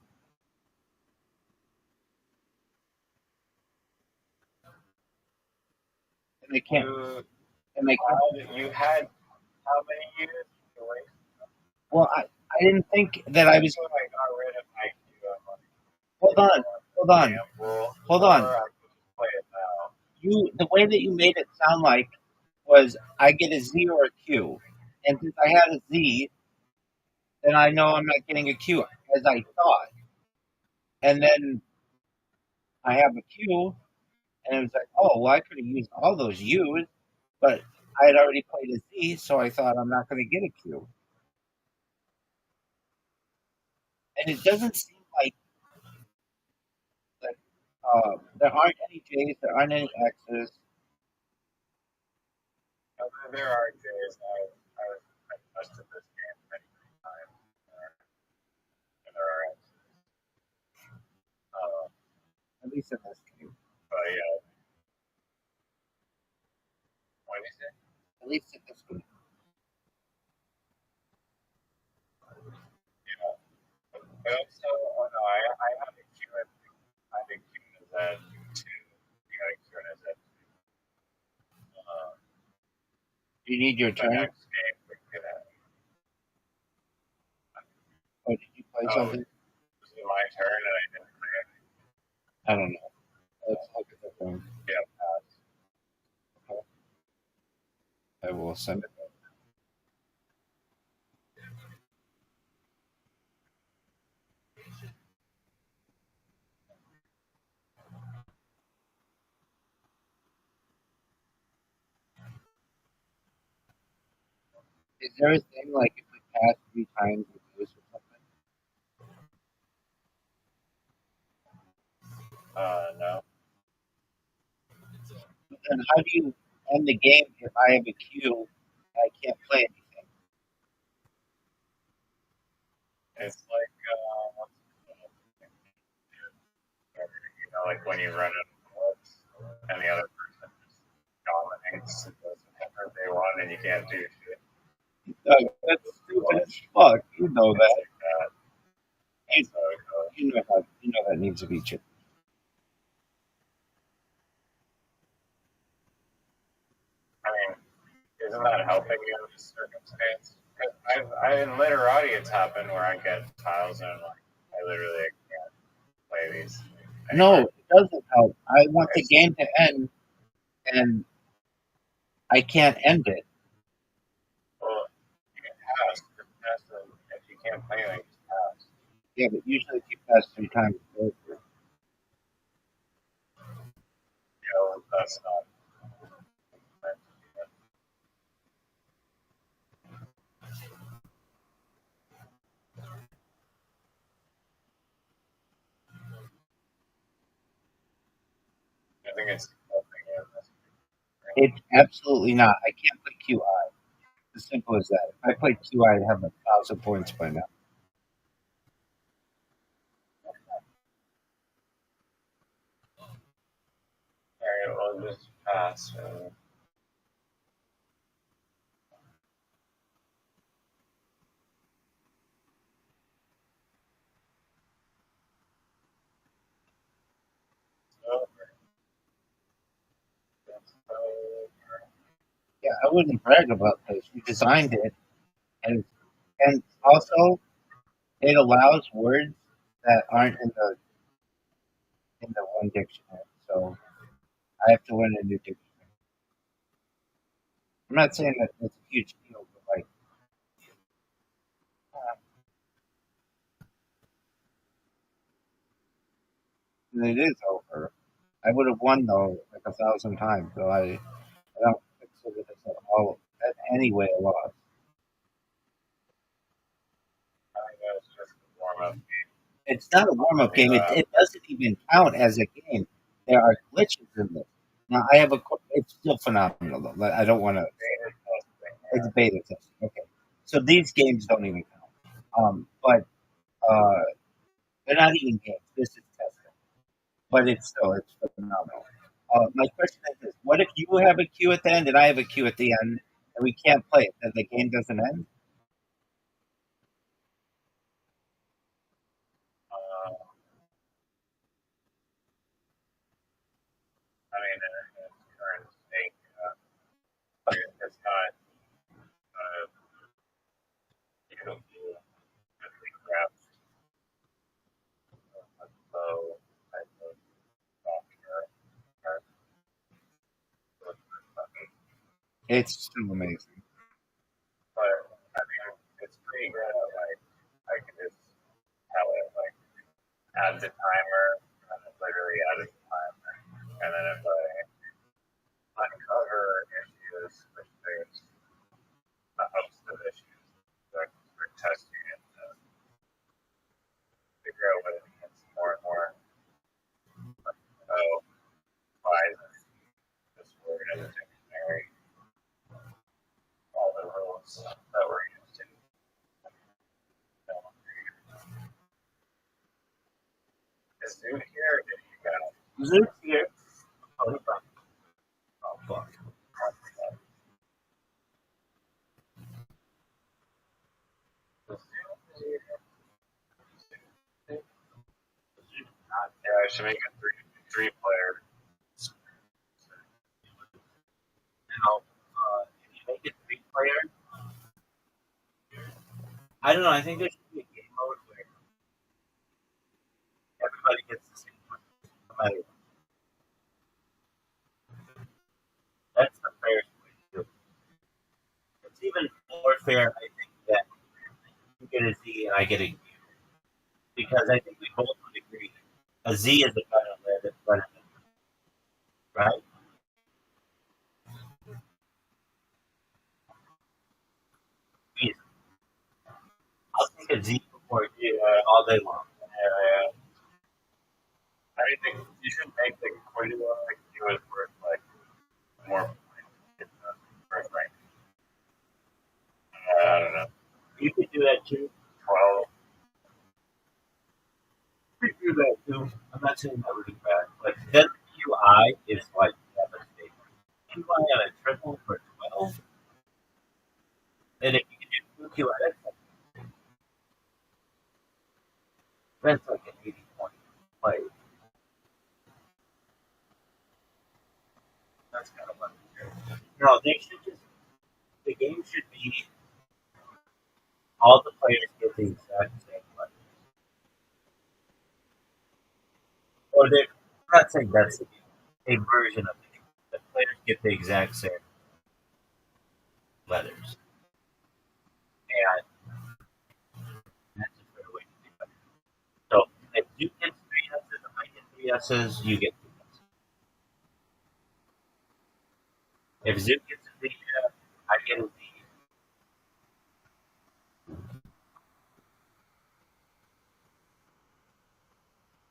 And I can't. And I can't. You had how many years to wait? Well, I didn't think that I was. So I got rid of my Hold on, hold on, hold on. I could just play it now. The way that you made it sound like was I get a Z or a Q, and since I had a Z, then I know I'm not getting a Q as I thought, and then I have a Q, and it was like, oh, well, I could have used all those U's, but I had already played a Z, so I thought I'm not going to get a Q, and it doesn't seem like there aren't any J's, there aren't any X's. There are days I've tested this game many times, and there are At least in this game. but yeah. What do you say? At least in this game. Yeah. But also, oh no, I have a Q at I think Q is at 2. You got a Q is at 2. You need your The turn. next game we could have. Or did you play Oh, something? this is my turn and I didn't play it. I don't know. Let's look at the phone. Yeah, pass. I will send it. Is there a thing like if we pass 3 times we lose or something? No. But then how do you end the game if I have a Q and I can't play anything? It's like, what's you know, like when you run out of bullets and the other person just dominates and does whatever they want and you can't do shit. That's stupid as fuck. You know that. Like that. You, So it goes. you know that needs to be changed. I mean, isn't that helping you in this circumstance? In literati, it's happened where I get tiles and like I literally can't play these. No, anymore. it doesn't help. I want the game to end, and I can't end it. Well, you can pass. If you can't play anything, just pass. Yeah, but usually if you pass 3 times, it's over. think it's nothing in this. It's absolutely not. I can't play QI. As simple as that. If I played QI, I'd have 1,000 points by now. Alright, we'll just pass. Yeah, I wouldn't brag about this. We designed it, and also it allows words that aren't in the one dictionary. So I have to learn a new dictionary. I'm not saying that it's a huge deal, but like it is over. I would have won though like 1,000 times, so I don't consider this at all at any way a loss. I think that's just a warm up. It's not a warm up game. It doesn't even count as a game. There are glitches in this. Now I have a. It's still phenomenal though. I don't want to. It's beta testing. Okay, so these games don't even count. But uh, they're not even games. This is testing. But it's phenomenal. My question is this: what if you have a queue at the end and I have a queue at the end, and we can't play it? Then the game doesn't end. Uh, I mean, in its current state, it's not. You know, really crap. So I think software. It's still amazing. But I mean, it's pretty good. Like I can just tell it like add the timer, and it literally added the timer. And then if I uncover issues, which there's a host of issues that we're testing it to figure out what it means more and more. So why is this word in the dictionary? All the rules that we're used to. Is Dude here? Or did you go? Zoot's here. Oh, he's fine. Oh, fuck. Yeah, I should make a three player. Now, if you make it three player, I don't know. I think there should be a game mode where everybody gets the same one, no matter what. That's the fairest way to do it. It's even more fair, I think, that you get a Z and I get a Q. Because I think we both would agree a Z is a better letter, right? Easy. I'll take a Z before a Q all day long. I think you should make the quality one like you was worth like more worth like I don't know You could do that too. 12. You could do that too. I'm not saying that would be bad. But then QI is like devastating. QI on a triple for 12. And if you can do two QI, that's like an 80-point play. That's kind of unfair. No, they should just, the game should be all the players get the exact same letter. Or they're I'm not saying that's a version of it. The players get the exact same letters. And that's a fair way to do it. So if you get three S's, I get three S's, you get three S's. If Zoom gets a Z, I get a Z.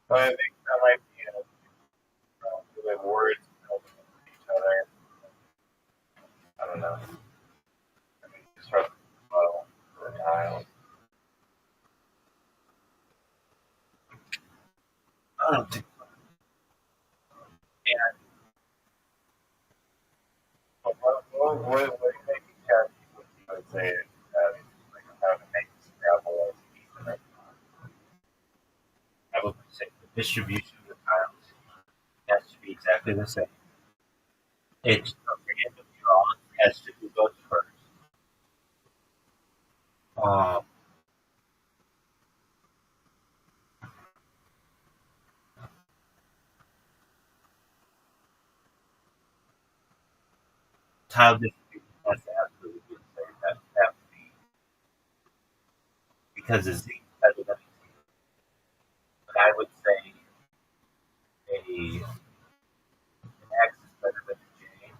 But I think that might be a words build into each other. I don't know. I mean, disrupt the flow for the tile. I don't think. And what do you think you can? I would say like how to make Scrabble as easy as I would say the distribution of the tiles has to be exactly the same. It's a random draw as to who goes first. Tile distribution has to absolutely be the same. That have to be because the Z is better than a Z. But I would say an X is better than a J.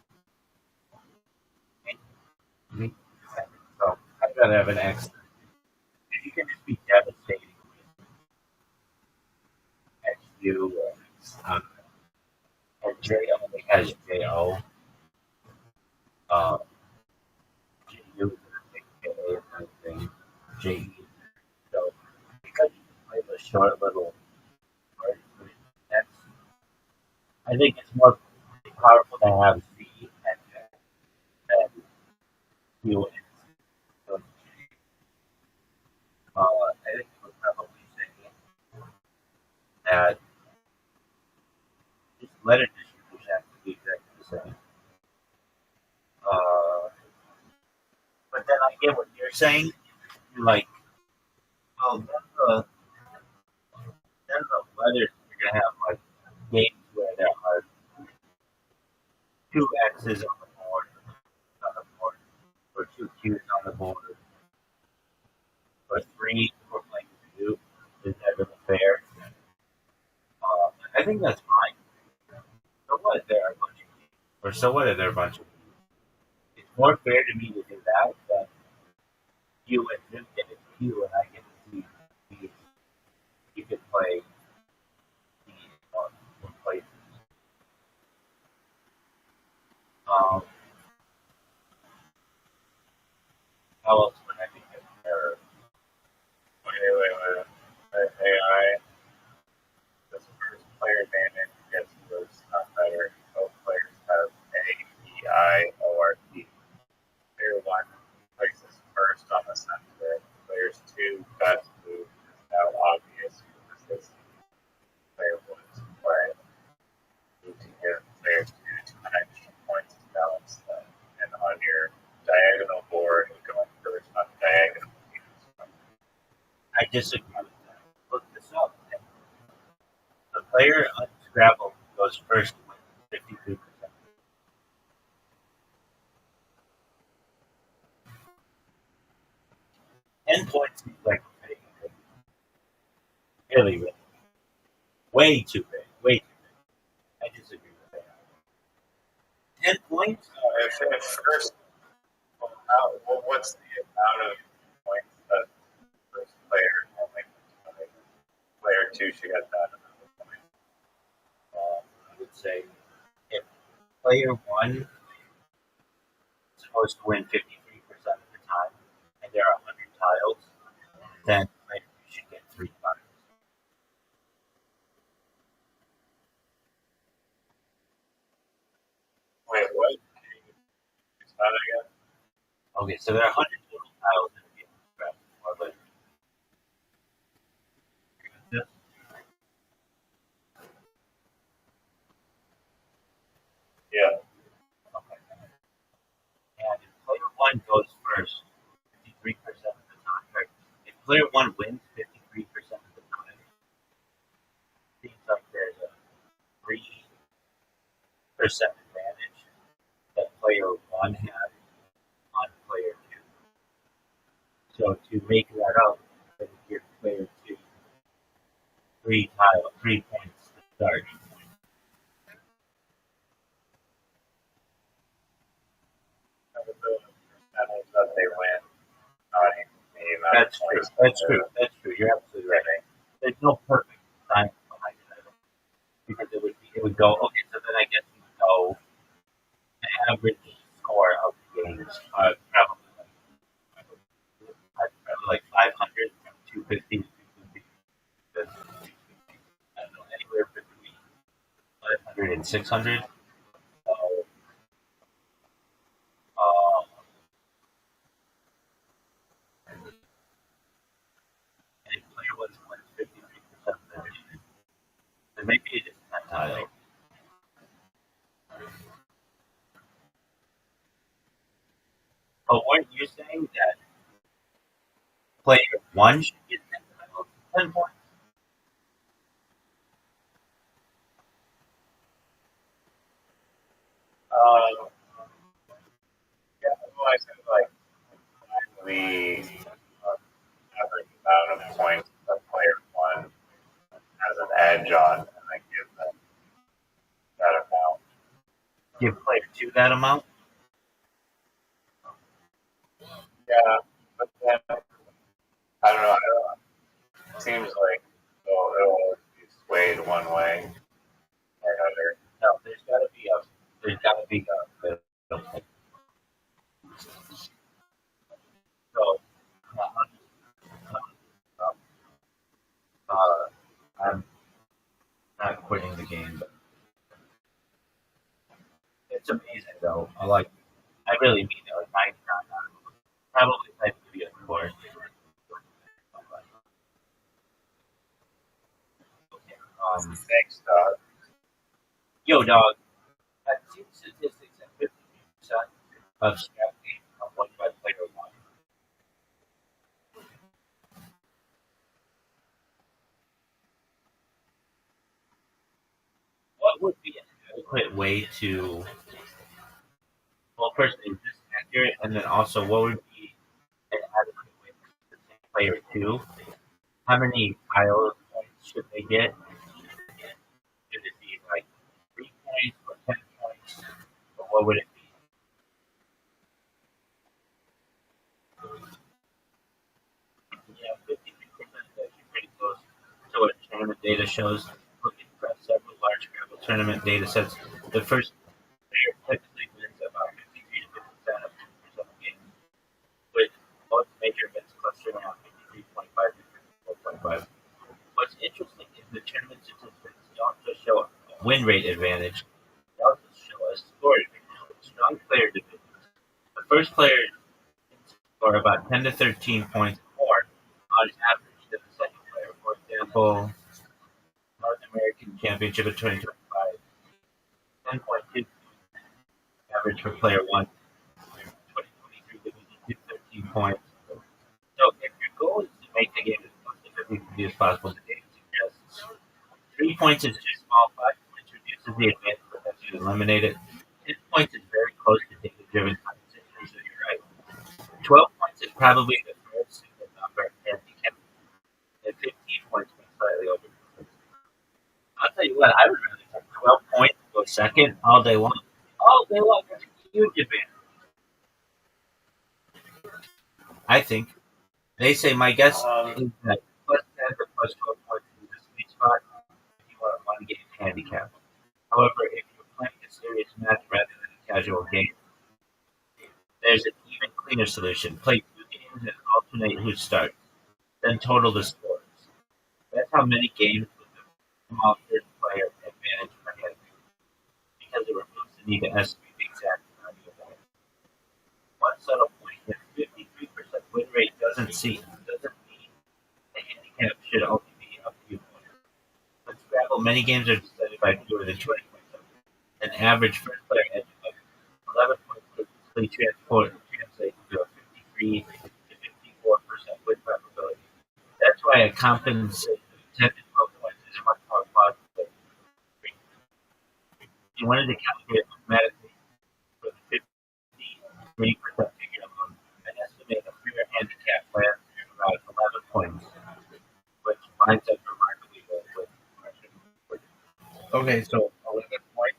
And so I'd rather have an X. If you can just be devastating with XU and J only has JO. JU is going to take KA and everything. JE. So because you can play the short little words with X, I think it's more powerful to have Z and X than Q and so I think it would probably say that just letter distribution has to be exactly the same. But then I get what you're saying. You're like, well, then the letters you're gonna have like games where there are two X's on the board, or two Q's on the board, or three for playing two. Is that really fair? I think that's fine. So what? There are a bunch of Q's. Or so what? Are there a bunch of Q's? It's more fair to me to do that than you and Jim get a Q and I get a Z. You can play these in places. Um, how else would I be fair? wait. AI, this first player advantage gets was not better. Both players have A, E, I, O, R, T. Player 1 places first on the center. Player's 2 best move is now obvious because this player was play. Need to give player 2 2 extra points to balance that. And on your diagonal board, going first on diagonal. I disagree with that. Look this up. The player on Scrabble goes first with 53%. Points seems like a big. Really. Way too big. Way too big. I disagree with that. 10 points? If first, what's the amount of points that first player only player 2 should get that amount of points? I would say if player 1 is supposed to win 53% of the time and there are 100 tiles, then player 2 should get 3 tiles. Wait, what? Is that again? Okay, so there are 100 total tiles in a game of Scrabble, or less. Yes. Yeah. Okay. And if player 1 goes first 53% of the time, or if player 1 wins 53% of the time, it seems like there's a 3% advantage that player 1 has on player 2. So to make that up, then give player 2 3 points to start. That they win, not even the amount That's of true. points. That's true. That's true. You're absolutely right. There's no perfect science behind it, I don't think. Because it would go okay. So then I guess win 600. So, uh, any player wins 53% of their game. Then maybe it is that title. But weren't you saying that player one should get 10 points? Um, yeah, well, I said like the average amount of points that player one has an edge on, and I give them that amount. Give player two that amount? Yeah, but then I don't know. It seems like it'll always be swayed one way or another. No, there's gotta be a middle thing. So uh, I'm not quitting the game, but it's amazing though. I really mean it. Like 99, probably type to be a score. Thanks, Doc. Yo, dog. I've seen statistics that 53% of scrap games are won by player one. What would be an adequate way to? Well, first, is this accurate? And then also, what would be an adequate way to say player two? How many tiles points should they get? Should it be like 3 points or 10 points? Or what would it be? Yeah, 53% is actually pretty close to what tournament data shows. Looking across several large Scrabble tournament data sets, the first player typically wins about 53 to 50% of games, with most major events clustering around 53.5 to 54.5. What's interesting is the tournament statistics don't just show a win rate advantage, they also show a score advantage with strong player divisions. The first player can score about 10 to 13 points more on average than the second player. For example, North American Championship of 2025, 10.2 average for player one, 2023 division 2, 13 points. So if your goal is to make the game as close to 50 as possible, the game suggests 3 points is too small, 5 points reduces the advantage but lets you eliminate it. 10 points is very close to data driven compensation, so you're right. 12 points is probably the first single number handicap, and 15 points being slightly over. I'll tell you what, I would rather take 12 points and go second all day long. All day long, that's a huge advantage. I think. They say my guess is that plus 10 or plus 12 points is the sweet spot if you want a one game handicap. However, if you're playing a serious match rather than a casual game, there's an even cleaner solution. Play 2 games and alternate who starts, then total the scores. That's how many games with a small first player advantage per head, because it removes the need to estimate the exact value of that. One subtle point: if 53% win rate doesn't mean the handicap should only be a few points. With Scrabble, many games are decided by fewer than 20 points. An average first player edge of 11 points could easily translate to a 53 to 54% win probability. That's why a compensation of 10 to 12 points is much more positive. If you wanted to calculate mathematically for the 53% figure alone, I'd estimate a fair handicap lands around 11 points, which lines up remarkably well with question. Okay, so 11 points.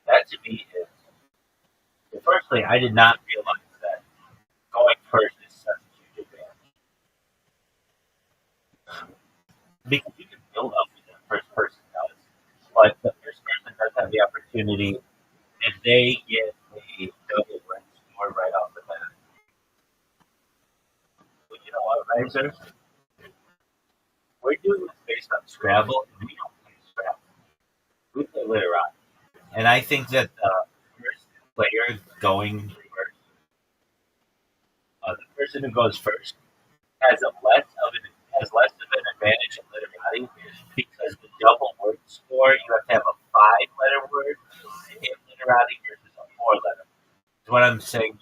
That to me is. Firstly, I did not realize that going first is such a huge advantage because you can build up with that first person does, but the first person does have the opportunity if they get a double win score right off the bat. But you know what, Razor? We're based on Scrabble, and we don't play Scrabble. We play literati. And I think that the first player going first, the person who goes first, has less of an advantage in literati because the double word score you have to have a 5-letter word in literati versus a 4-letter. Is what I'm saying.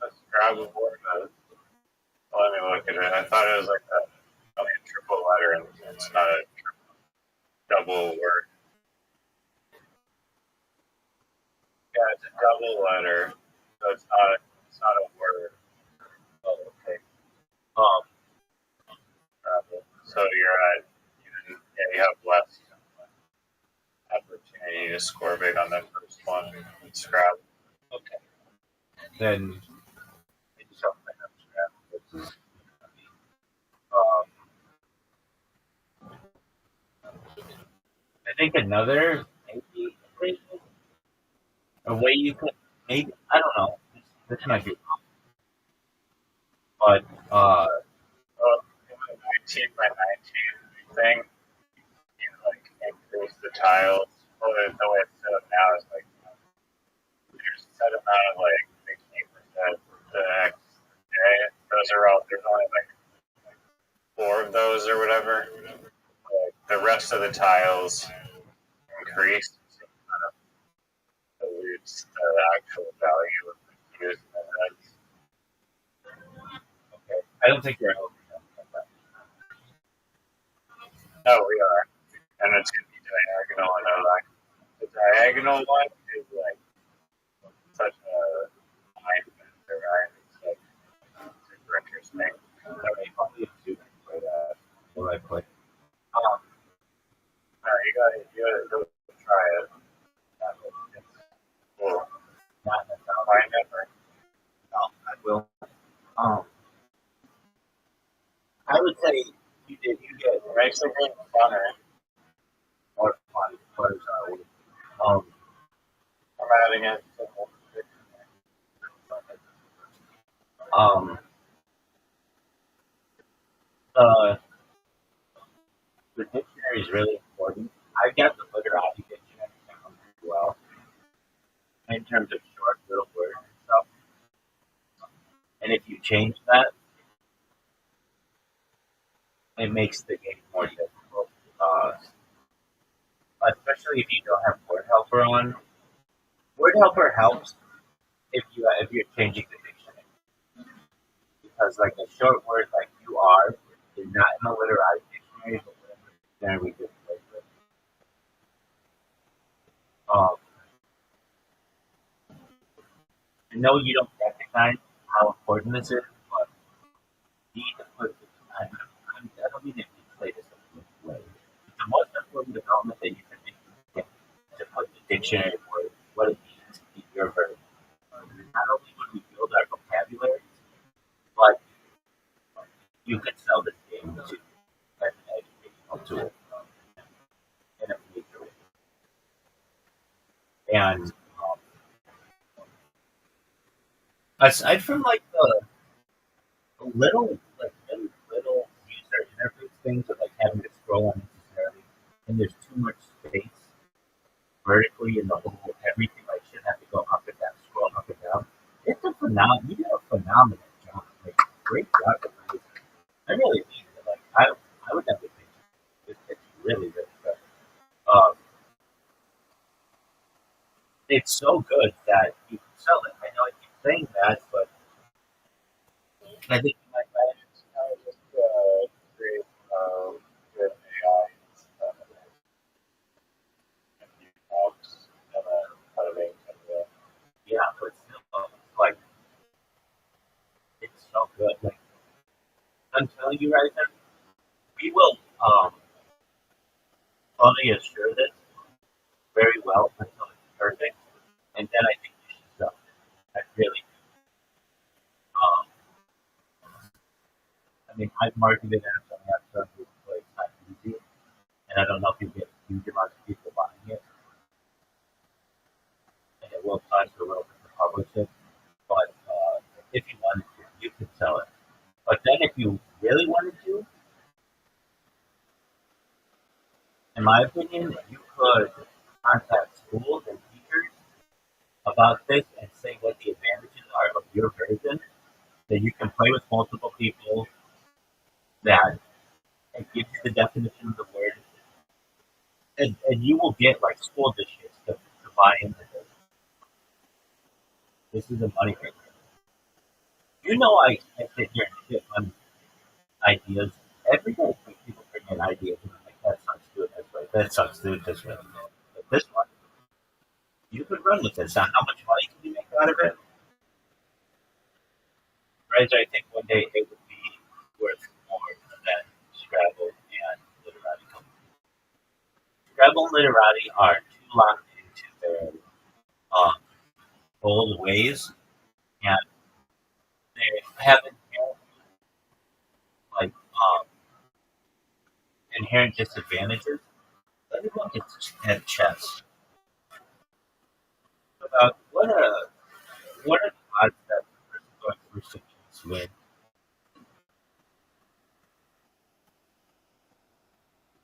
That's Scrabble board. Let me look at it. I thought it was like only a triple letter, and it's not a double word. Yeah, it's a double letter, so it's not a word. Oh, okay. Um, So you have less opportunity to score big on that first one in Scrabble. okay. Then maybe something up Scrabble. I think another maybe a way you could maybe I don't know. This might be wrong, but Well, in the 19 by 19 thing, you like increase the tiles. Well, the way it's set up now is like there's a set amount of like 16% the next day. There's only like 4 of those or whatever. Like, the rest of the tiles increase. So it kind of dilutes the actual value of the cues and the heads. okay. I don't think we're helping them. No, we are. And it's going to be diagonal. I know that. The diagonal one is like such a mind bender, right? It's like super interesting. Okay, probably a two play that. What I play. You gotta try it. It's cool. Not necessarily. Find it or No, I will. Um, I would say you get it makes the game funner. more fun players um I'm adding it to um uh the dictionary is really important. I got the literati dictionary down pretty well in terms of short little words and stuff. And if you change that, it makes the game more difficult. Especially if you don't have word helper on. Word helper helps if you're changing the dictionary because like a short word like you are is not in the literati dictionary, but whatever dictionary we just played with. Um, I know you don't recognize how important this is, but you need to put I don't mean to play this in this way. It's the most important development that you can make to put the dictionary word, what it means in your version. Not only would we build our vocabulary, but you could sell this game to as an educational tool in a major way. And aside from like the little user interface things of like having to scroll unnecessarily, and there's too much space vertically in the whole everything. Like should have to go up and down, scroll up and down. It's a phenomenal. You did a phenomenal job. Like great job. I really mean it. Like I would never think it's really good. Um, it's so good that you can sell it. I know I keep saying that, but I think you might manage. I just create good AI and few prompts and then kind of make it. Yeah, but still, like it's so good. Like I'm telling you right now, we will fully assure this very well until it's perfect, and then I think you should sell it. I really. Um, I mean, I've marketed apps on the App Store, but it's not easy, and I don't know if you get huge amounts of people buying it, and it will cost a little bit to publish it. But if you wanted to, you could sell it. But then if you really wanted to, in my opinion, you could contact schools and teachers about this and say what the advantages are of your version, that you can play with multiple people, that it gives you the definition of the word, and you will get like school districts to buy into this. This is a money maker. You know, I sit here and shit on ideas every day. People bring in ideas, and I'm like, that sucks, do it this way. That sucks, do it this way. But this one, you could run with this. Now, how much money can you make out of it? Right? I think one day it would be worth more than Scrabble and Literati. Scrabble and Literati are too locked into their um, old ways, and they have like inherent disadvantages. Let me look at chess. What are the odds that the person going through six win?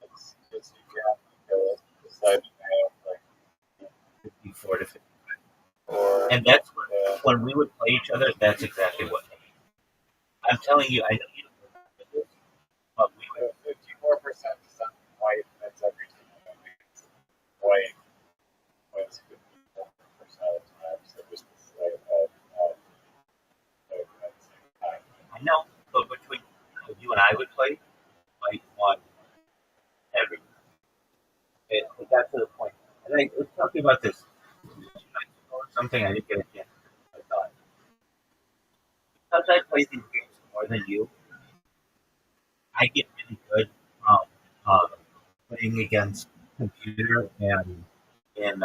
It's deciding like 54 to 50. or And that's what, when we would play each other, that's exactly what happened. I'm telling you, I know you don't remember this, but we would. 54% is on white. That's every team. White wins 54% of the time. So just like at the same time. I know, but between you and I would play, like one every. It got to the point. And I was talking about this something I didn't get a chance to. I thought because I play these games more than you, I get really good um, uh, playing against computer and in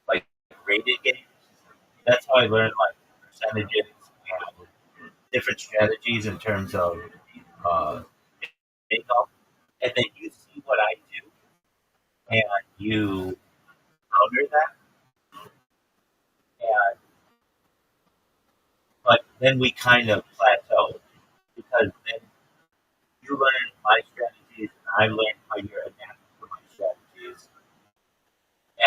like rated games. That's how I learned like percentages and different strategies in terms of uh, makeup. And then you see what I do, and you counter that, and but then we kind of plateau because then you learn my strategies, and I learn how you're adapting to my strategies,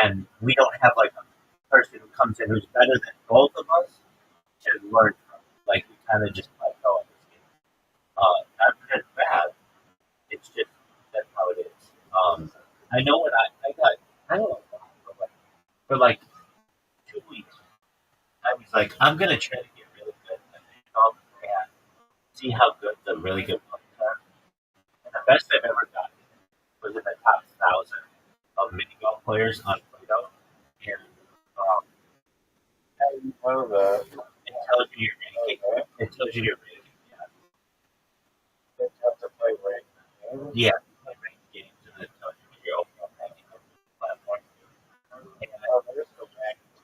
and we don't have like a person who comes in who's better than both of us to learn from. Like we kind of just plateau in this game. Not because it's bad. It's just that's how it is. I know when I got I don't know for like 2 weeks I was like I'm gonna try to get really good at makeup and see how good the really good players are. And the best I've ever gotten was in the top 1,000 of mini golf players on Play-Doh. And um, I know that. it tells you your ranking. It tells you your ranking. You have to play right. Yeah. Play ranked games and it tells you your overall ranking of the platform. And There's no back to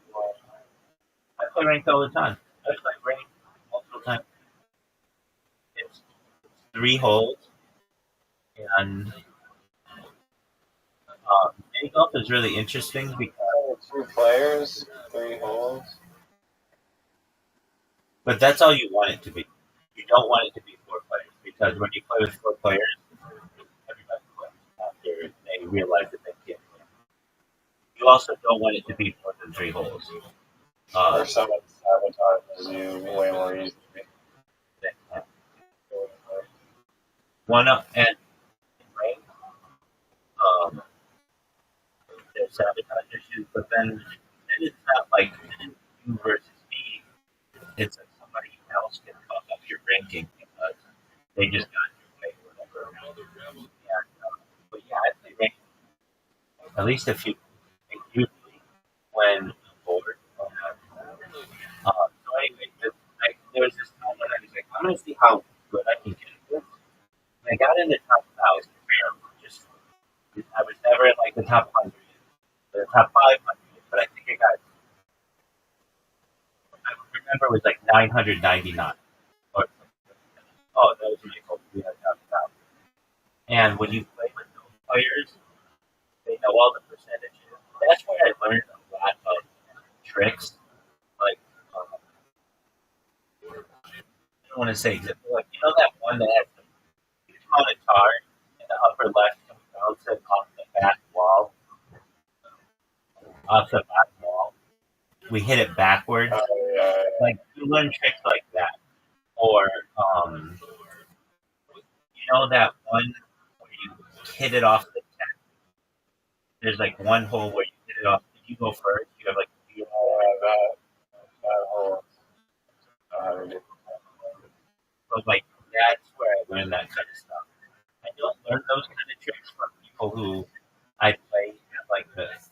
I play ranked all the time. I play ranked multiple times. It's 3 holes, and mini golf is really interesting because, 2 players, 3 holes. but that's all you want it to be. You don't want it to be 4 players because when you play with 4 players, everybody plays after they realize that they can't win. You also don't want it to be more than 3 holes. Or someone sabotages you way more easily. One up and rank, um, there's sabotage issues, but then it's not like you versus me. It's like somebody else can fuck up your ranking because they just got your way or whatever. And, but yeah, I play rank at least a few. And usually when I'm bored. So anyway, there was this time when I was like, I'm gonna see how good I can get at this. And I got in the top 1,000. Just I was never in like the top 100, the top 500, but I think I got. I remember it was like 999. Or, oh, that was really cool. We had top 1,000. And when you play with those players, they know all the percentages. That's where I learned a lot of tricks. Like want to say exactly like that one that has the huge amount of tar in the upper left and bounces off the back wall, off the back wall. We hit it backwards. Like you learn tricks like that, or that one where you hit it off the tent. There's like one hole where you hit it off. If you go first, you have like that hole. But like that's where I learned that kind of stuff. I don't learn those kind of tricks from people who I play at like this.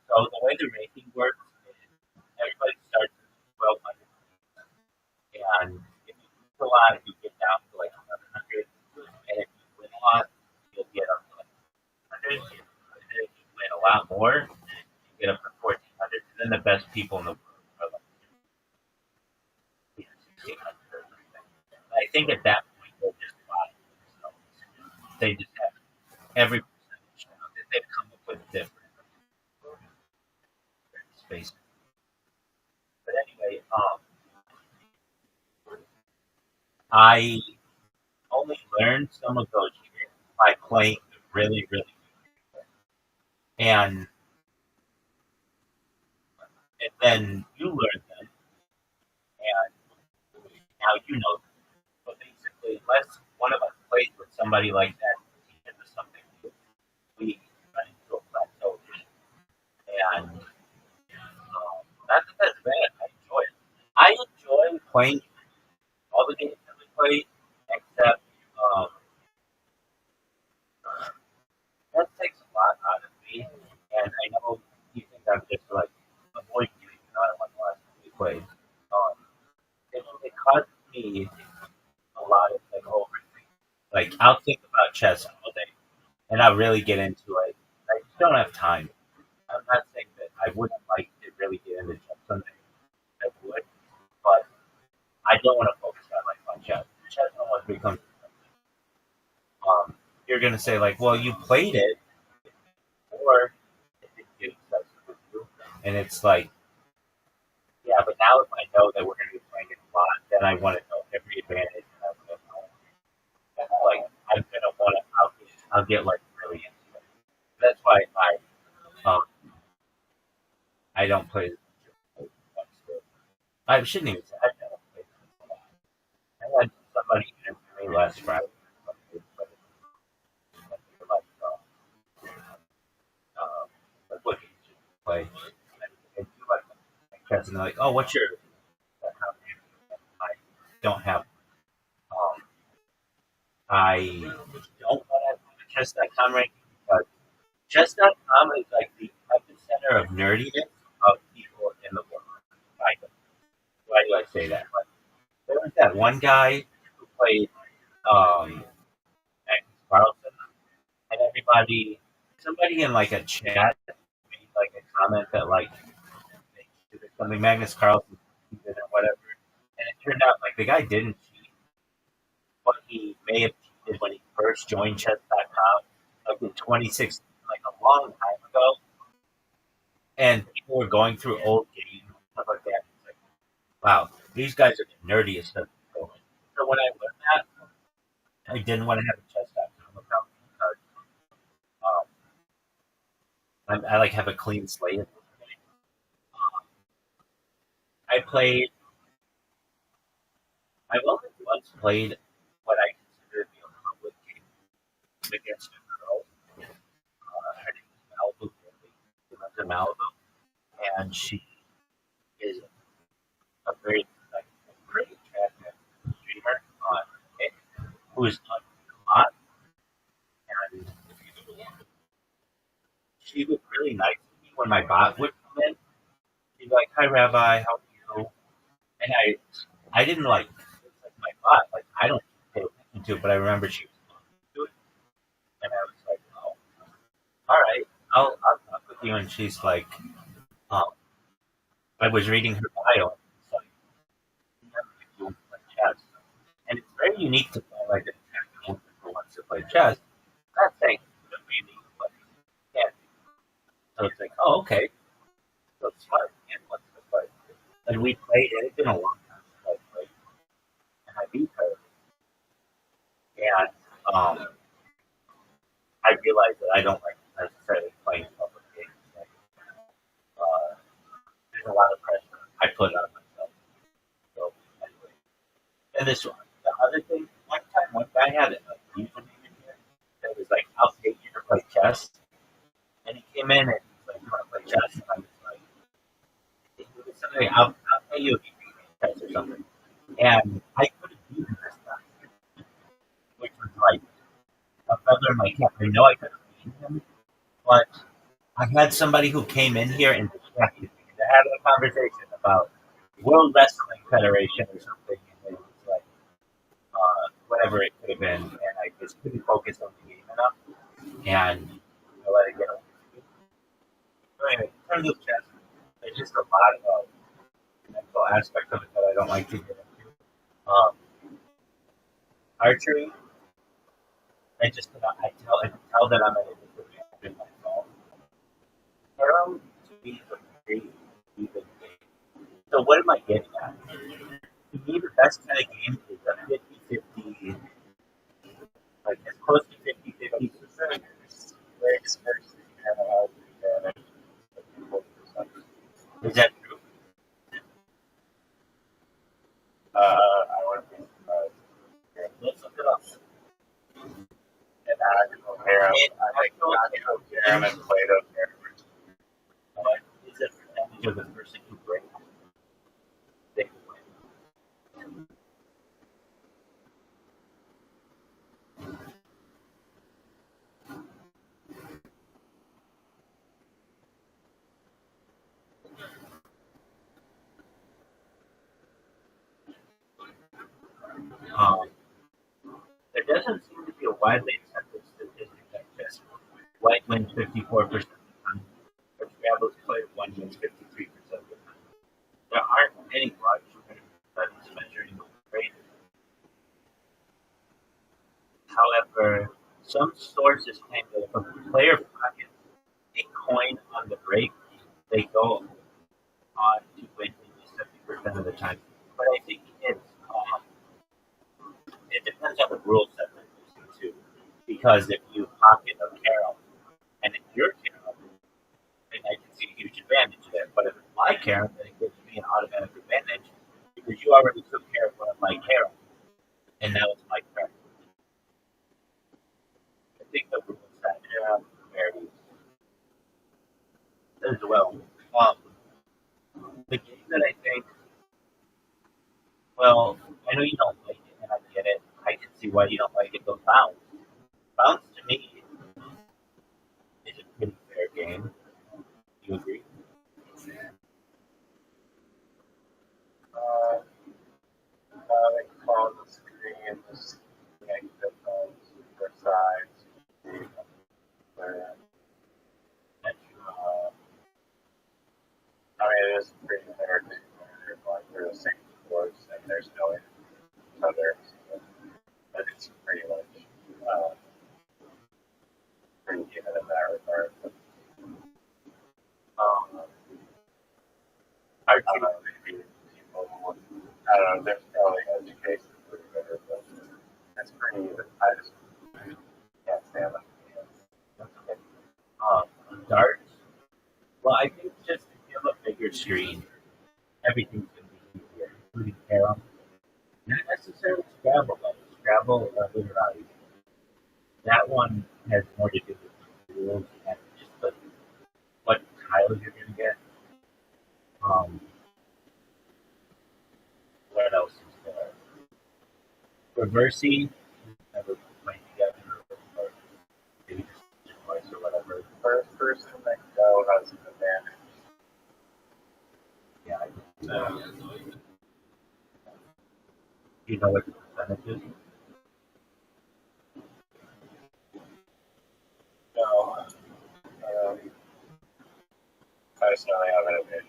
So the way the ranking works is everybody starts at 1200, and if you lose a lot, you get down to like 1100, and if you win a lot, you'll get up to like 100. And if you win a lot more, you get up to 1400. And then the best people in the world are like 1600. I think at that point they're just buying themselves. They just have every percentage now that they've come up with different spaces. But anyway, I only learned some of those tricks by playing really, really good. And then you learn them, and now you know them. But basically, unless one of us plays with somebody like that, teaches us something new, we run into a plateau. And not that that's bad. I enjoy it. I enjoy playing all the games that we play, except that takes a lot out of me. And I know you think I'm just like avoiding you, not one last time we played. It caused me a lot of like overthinking. Like I'll think about chess all day, and I'll really get into it. I just don't have time. I'm not saying that I wouldn't like to really get into chess someday. I would, but I don't want to focus my life on chess. Chess almost becomes. You're gonna say like, well, you played it, or it didn't get obsessed with you, and it's like, yeah, but now if I know that we're gonna be playing it a lot, then I want to know every advantage, and I want to know, and like, I'm gonna want to. I'll get like really into it. That's why um I don't play. I shouldn't even say I don't play. I had somebody interview me last Friday. Like, what you should play. And you like chess, and they're like, "Oh, what's your?" I don't have. Um, I don't want to have a chess.com ranking because chess.com is like the epicenter of nerdiness of people in the world. Like, why do I say that? Like, there was that one guy who played Magnus Carlsen, and somebody in like a chat made like a comment that like something Magnus Carlsen cheated or whatever, and it turned out like the guy didn't cheat, but he may have cheated when he first joined chess.com, like in 2016, like a long time ago, and people were going through old games and stuff like that. It's like, wow, these guys are the nerdiest of people. So when I learned that, I didn't want to have a chess.com account because I like have a clean slate. I played. I've only once played what I consider to be a public game against a girl. Her name is Malibu. She lives in Malibu, and she is a very like pretty attractive streamer on it, who is on a lot, and she was really nice to me when my bot would come in. She'd be like, "Hi, Rabbi, how are you?" And I didn't like it's like my bot. Like I don't pay attention to it, but I remember she was talking to it, and I was like, "Oh, all right, I'll talk with you." And she's like, um, I was reading her bio, and it's like, "You never get to play chess," and it's very unique to play like an Italian woman who wants to play chess. I'm not saying it's not unique, but yeah. So it's like, oh, okay, so it's smart and wants to play. And we played, and it's been a long time since I played, and I beat her. and I realized that I don't like necessarily playing public games. Like, there's a lot of pressure I put on myself. So anyway, and this one, the other thing, one guy had a username in here that was like, "I'll pay you to play chess," and he came in and he's like, "You want to play chess?" And I was like, "It was something. I'll pay you if you beat me in chess or something." And I couldn't beat him this time, which was like a feather in my cap. I know I could have beaten him, but I had somebody who came in here and distracted me. They had a conversation about World Wrestling Federation or something, and it was like whatever it could have been, and I just couldn't focus on the game enough, and I let it get away. So anyway, in terms of chess, there's just a lot of mental aspect of it that I don't like to get into. Archery, I can tell that I'm at a disadvantage in my phone. Arrow to me is a great even game. So what am I getting at? To me, the best kind of game is a 50-50, like as close to 50-50 percent. Breaks versus kind of how is that true? I wouldn't be surprised. Let's look it up. And I can compare them. I think Nacho Jerem and Plato characters. What is the percentage of the person who breaks? They can win. Um, there doesn't seem to be a widely accepted statistic that just white wins 54% of the time, or Scrabbles player one wins 53% of the time. There aren't any large studies measuring the rate. However, some sources claim that if a player pockets a coin on the break, they go on to win at least 70% of the time. But I think it depends on the rule set they're using too. Because if you pocket a carol and it's your carol, then I can see a huge advantage there. But if it's my carol, then it gives me an automatic advantage because you already took care of one of my carol, and now it's my turn. I think the rule set varies as well. Um, the game that I think, well, I know you don't like it, and I get it. I can see why you don't like it, but Bounce. Bounce to me is a pretty fair game. You agree? They call the screens, make the phones, their sides, their, I mean, it is pretty fair. Like, there's the same boards and there's no other. But it's pretty much pretty even in that regard. But, I don't know, maybe people would, I don't know, there's probably education for better, but it's pretty even. I just can't stand it. Darts. Well, I think just if you have a bigger screen, everything's going to be easier, including Carol. Not necessarily Scrabble, but Scrabble or Literati. That one has more to do with the rules and just what tiles you're going to get. What else is there? Reversing, never played together, or maybe just twice or whatever. First person that go has an advantage. Yeah, I think you know what the percentage is? No, I just know they have an advantage.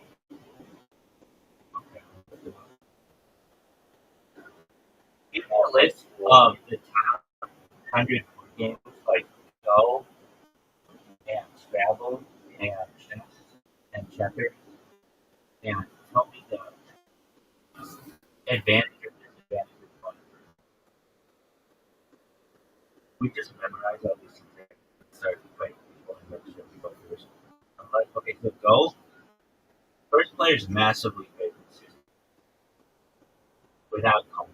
Give me a list of the top 100 games like Go and Scrabble and chess and checkers, and tell me the advantage or disadvantage of one. We just memorize all these things and start playing people and make sure we go first. I'm like, okay, so go. First player is massively favored without Comey.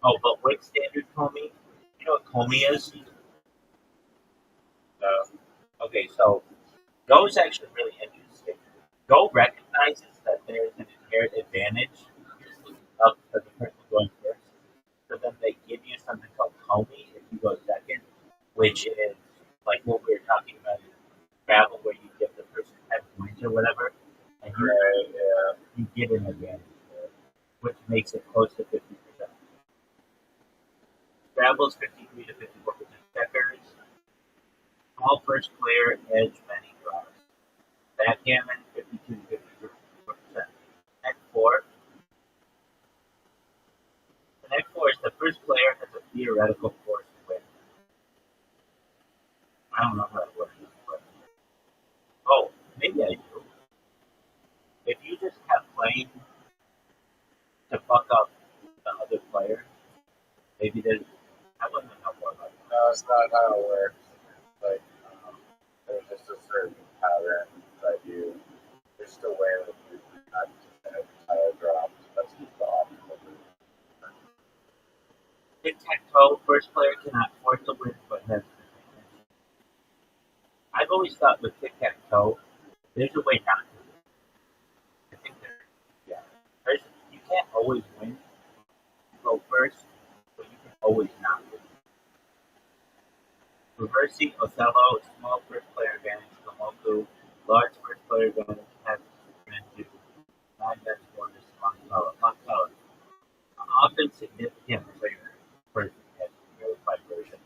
Oh, but with standard Comey, you know what Comey is? Okay, so Go is actually really interesting. Go recognizes that there is an inherent advantage of the person going first. So then they give you something called Comey if you go second, which is like what we were talking about in travel, where you give the person 10 points or whatever, and you get an advantage there, which makes it close to 50%. Scrabble is 53 to 54%. Checkers, small first player, edge, many draws. Backgammon, 52 to 54%. Neck 4. The neck 4 is the first player has a theoretical force to win. I don't know how that works. But, oh, maybe I do. If you just have playing to fuck up the other player, maybe there's. I wouldn't know more about it. No, it's not how it works. Like, there's just a certain pattern that you. There's still way that you have to tile drops. That's just the optimal route. Tic-tac-toe, first player cannot force a win, but has. I've always thought with tic-tac-toe, there's a way not to win. I think yeah. You can't always win. Go first, but you can always not win. Reversing Othello, small first player advantage, Komoku, large first player advantage, has to 9 best bonus, Montella. Often significant player person has verified version.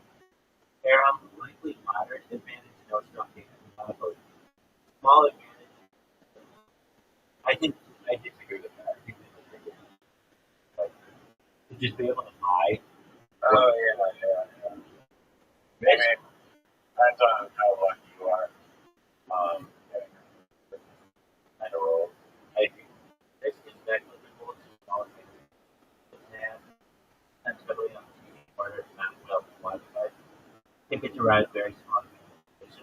Harem, likely moderate advantage, no structure, monopoly. Small advantage. I disagree with that. I think like, to just be able to buy. Oh, yeah. I mean, depends on how lucky you are. Kind of roll. I think this is negligible to small advantage. Depends heavily on TV order, not well quantified. Ticket to ride very small advantage.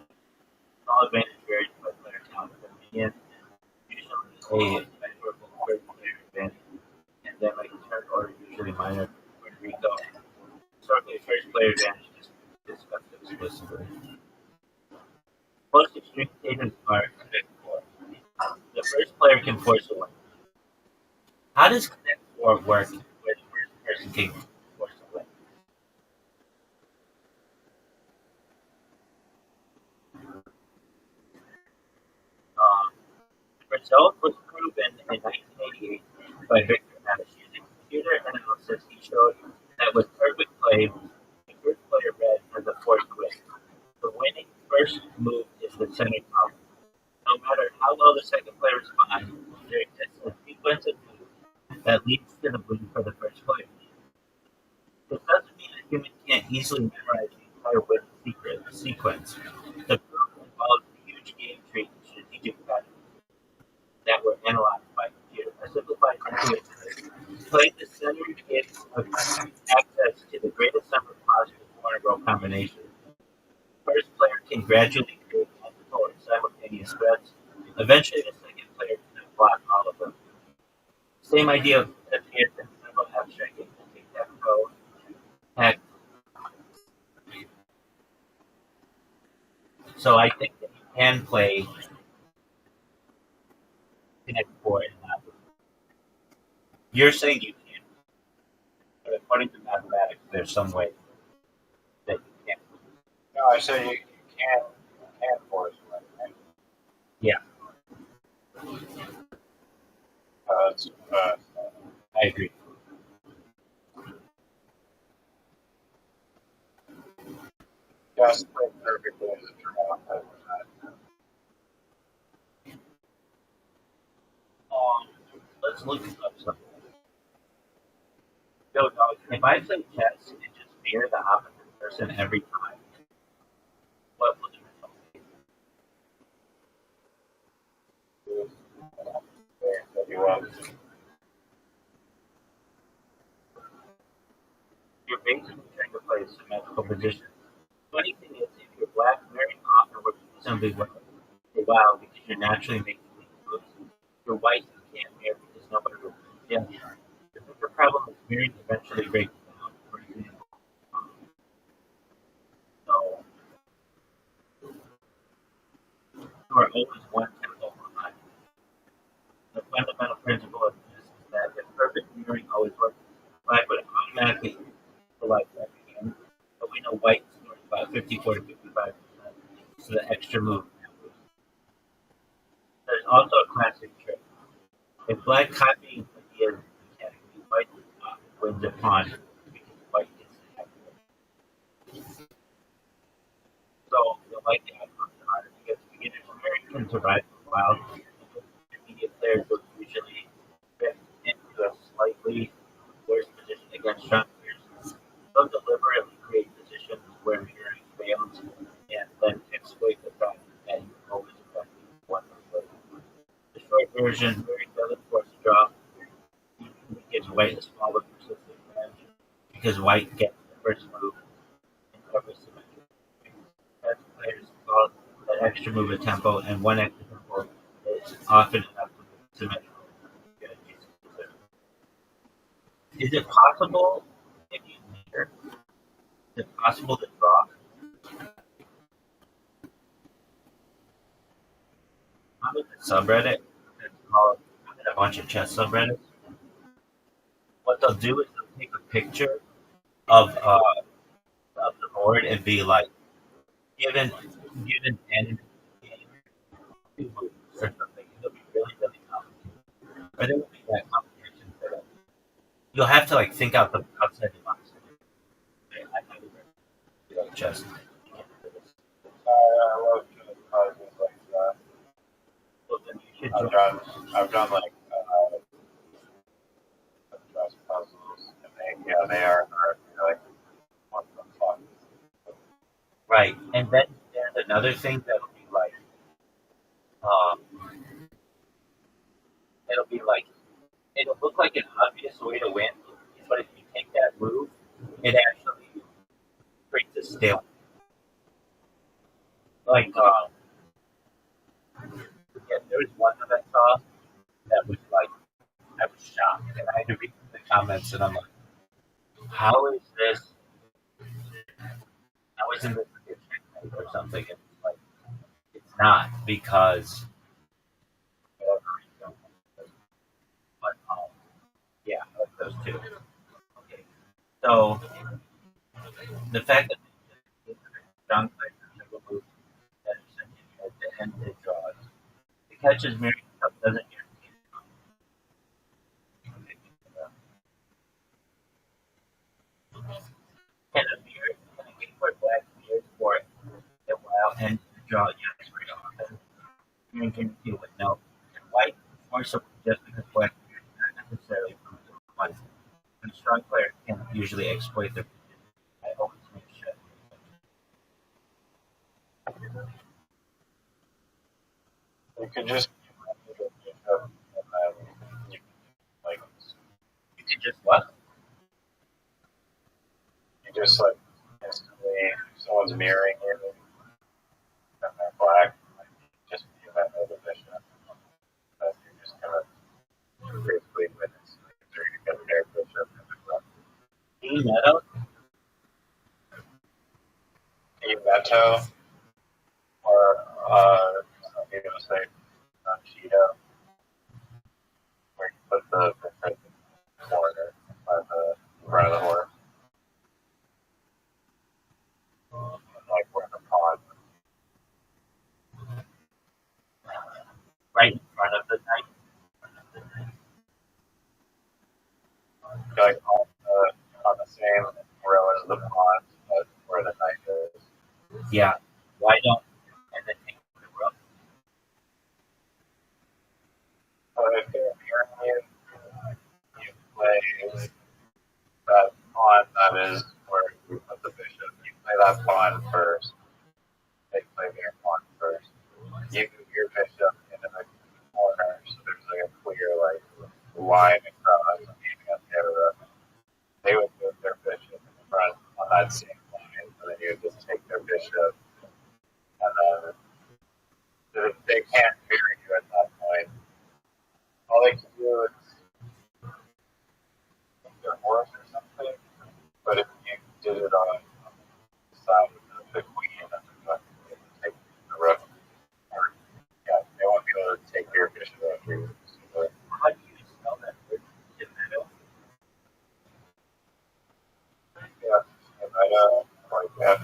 Small advantage varies by player count. For median, usually a measurable first player advantage. And then like turn order usually minor. Puerto Rico. Historically, first player advantage is discussed explicitly. Most extreme cases are Connect 4. The first player can force a win. How does Connect 4 work where the first person can force a win? Um, the result was proven in 1988 by Victor Madish using computer analysis. He showed that with perfect play, the first player red has a forced win. The winning first move is the center column. No matter how well the second player responds, there exists a sequence of moves that leads to the win for the first player. This doesn't mean a human can't easily memorize the entire win sequence. The proof involves a huge game tree and strategic patterns that were analyzed by computer. A simplified method is play the center gives access to the greatest number of positive corner row combinations. First player can gradually create multiple and simultaneous threats. Eventually, the second player can block all of them. Same idea appears in several abstract games like tic-tac-toe, heck. So I think that you can play Connect 4 and not. You're saying you can, but according to mathematics, there's some way that you can't. No, I say you can't force one. Right? Yeah, That's, I agree. just play perfectly as a draw. Let's look up something. No, if I play chess and just mirror the opposite person every time, what will the result be? You're basically trying to play a symmetrical position. something wow because you're naturally making these moves. You're white, you can't mirror because nobody will. Yeah, the problem is mirroring eventually breaks down. For example, so you are always one tempo behind. The fundamental principle of this is that if perfect mirroring always works, black would automatically select that again. But we know white scores about 54 to 55%, so the extra move. There's also a classic trick. If black copying ideas mechanically, white wins a pawn because white gets the accurate. So you'll like the outcome harder because beginners can survive for a while. Intermediate players will usually drift into a slightly worse position against strong players. They'll deliberately create positions where mirroring fails and then exploit the fact that you always effective one play. The short version, mirroring doesn't force a draw. It gives white a smaller persistent advantage because white gets the first move in every symmetry. As players call that extra move a tempo, and one extra tempo is often enough to move symmetrical. Is it possible if you mirror? Is it possible to draw? I'm in a subreddit. It's called, I'm in a bunch of chess subreddits. What they'll do is they'll take a picture of the board and be like, given any game, two moves or something. It'll be really, really complicated. Or there won't be that complication for them. You'll have to like think out the outside the box. I highly recommend chess. I love doing puzzles like that. So then you should I've done like chess puzzles, and they are hard. They're like one from fun. right. And then there's another thing that'll be like, um, it'll be like, it'll look like an obvious way to win, but if you take that move, it actually creates a stalemate. Like, yeah, there was one that I saw that was like, I was shocked, and I had to read the comments, and I'm like, how is this? How isn't this a good checkmate or something? And it's like, it's not because whatever reason. But yeah, I like those two. Okay, so the fact that John played single move that essentially at the end it draws. The catch is married stuff doesn't guarantee it. Can a mirror can a game where black mirrors for a while and draw yes very often? Mirroring can deal with no. And white or so just because black mirrors not necessarily from one. And a strong player can usually exploit their position. I always make sure. You can just like You can just what? you just like instantly if someone's mirroring you and they're black, like, just you have no division. But you're just gonna basically witness like, they're gonna get their bishop and they're black. Meadow? Meto or some people say Cheeto, where you put the bishop in the corner by the front of the horse. Like where the pawn Right in front of the knight. like on the same row as the pawn, but where the knight is. Yeah. Why don't and then take the rook? So if they're mirroring you, you play that pawn that is where you put the bishop. You play that pawn first. They play their pawn first. You move your bishop into the corner, so there's like a clear like line across aiming at the other. They would move their bishop in front on that same line, and then you would just take their bishop and then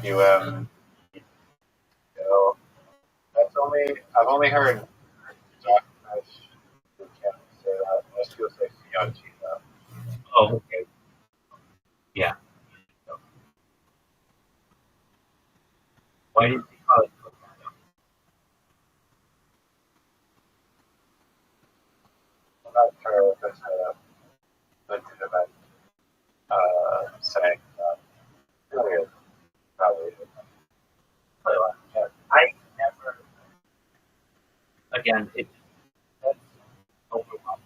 UM. So I've only heard talk. I can't say that. Most people say COT though. Oh, okay. Yeah. Why didn't they call it Colorado? I'm not sure if it's a legitimate saying. Really, probably is. Yeah. I never, again, that's overwhelming.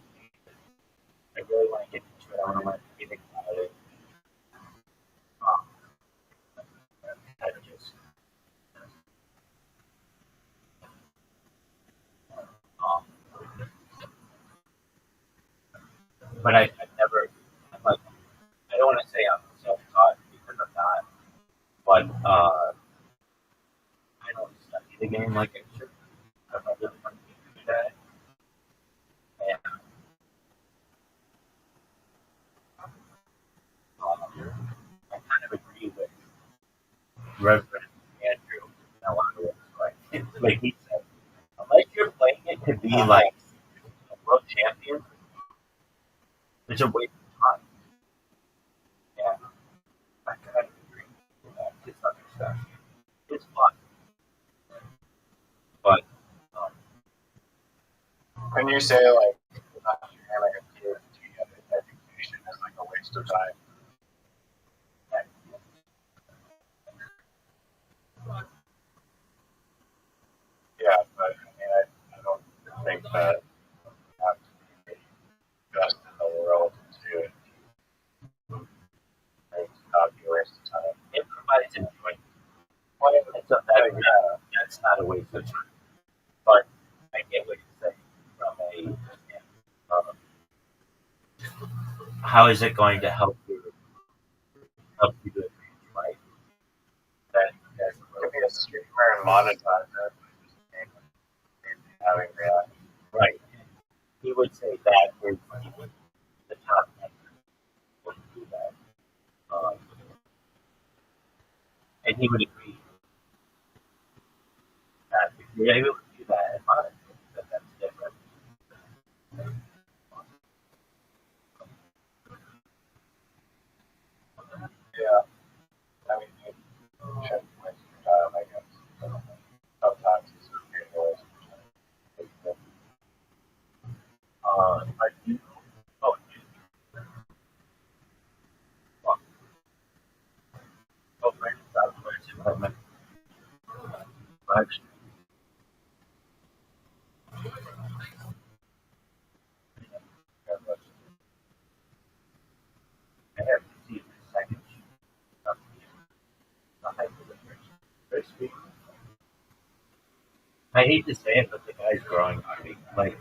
I really want to get into it. I want to learn everything about it. Um, I just, um, but I've never, I'm like, I don't want to say I'm self-taught because I'm not, but I don't study the game like I should. I'm not really want to do that. And I kind of agree with Reverend Andrew in a lot of ways. Like he said, unless you're playing it to be like a world champion, it's a waste of time. Yeah, I kind of agree with that to some extent. It's fun, but um, When you say like not having a PhD education is like a waste of time. Yeah, but I mean, I don't think that you have to be the best in the world to not be a waste of time. it provides enjoyment. Well, And so that's not a waste of time. But I get what you're saying from um, how is it going to help you to advance, right? That's you could be a streamer and monetize it. Having reaction. right. He would say that is the top would do that. Um, and he would agree that if you're able to do that and monetize it, then that's different. Yeah, I mean, you shouldn't waste your time, I guess. Sometimes it's okay to waste your time. I do. Oh, well, oh, right. That's where it's development. Actually, I have to see the second sheet of the hyperlink. First week. I hate to say it, but the guy's growing on me. Like,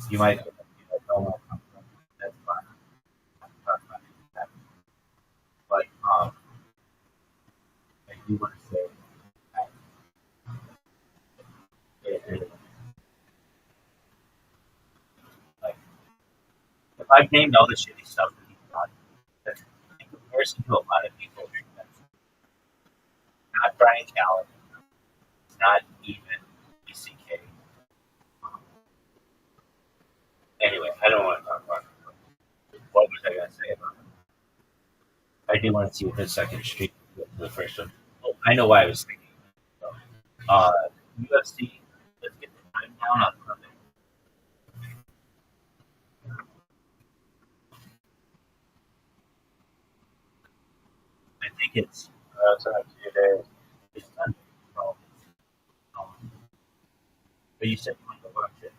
you might know where I come from. That's fine. I'm talking about that. But, I do want to say that it is, like, if I've named all the shitty stuff that he's done, that's in comparison to a lot of people, that's not Brian Callen, it's not even BCK. Anyway, I don't want to talk about it. What was I going to say about it? I do want to see what his second streak was for the first one. Oh, I know why I was thinking. Uh, UFC, let's get the time down on Monday. I think That's in a few days. it's Sunday. So, um, but you said you want to watch it.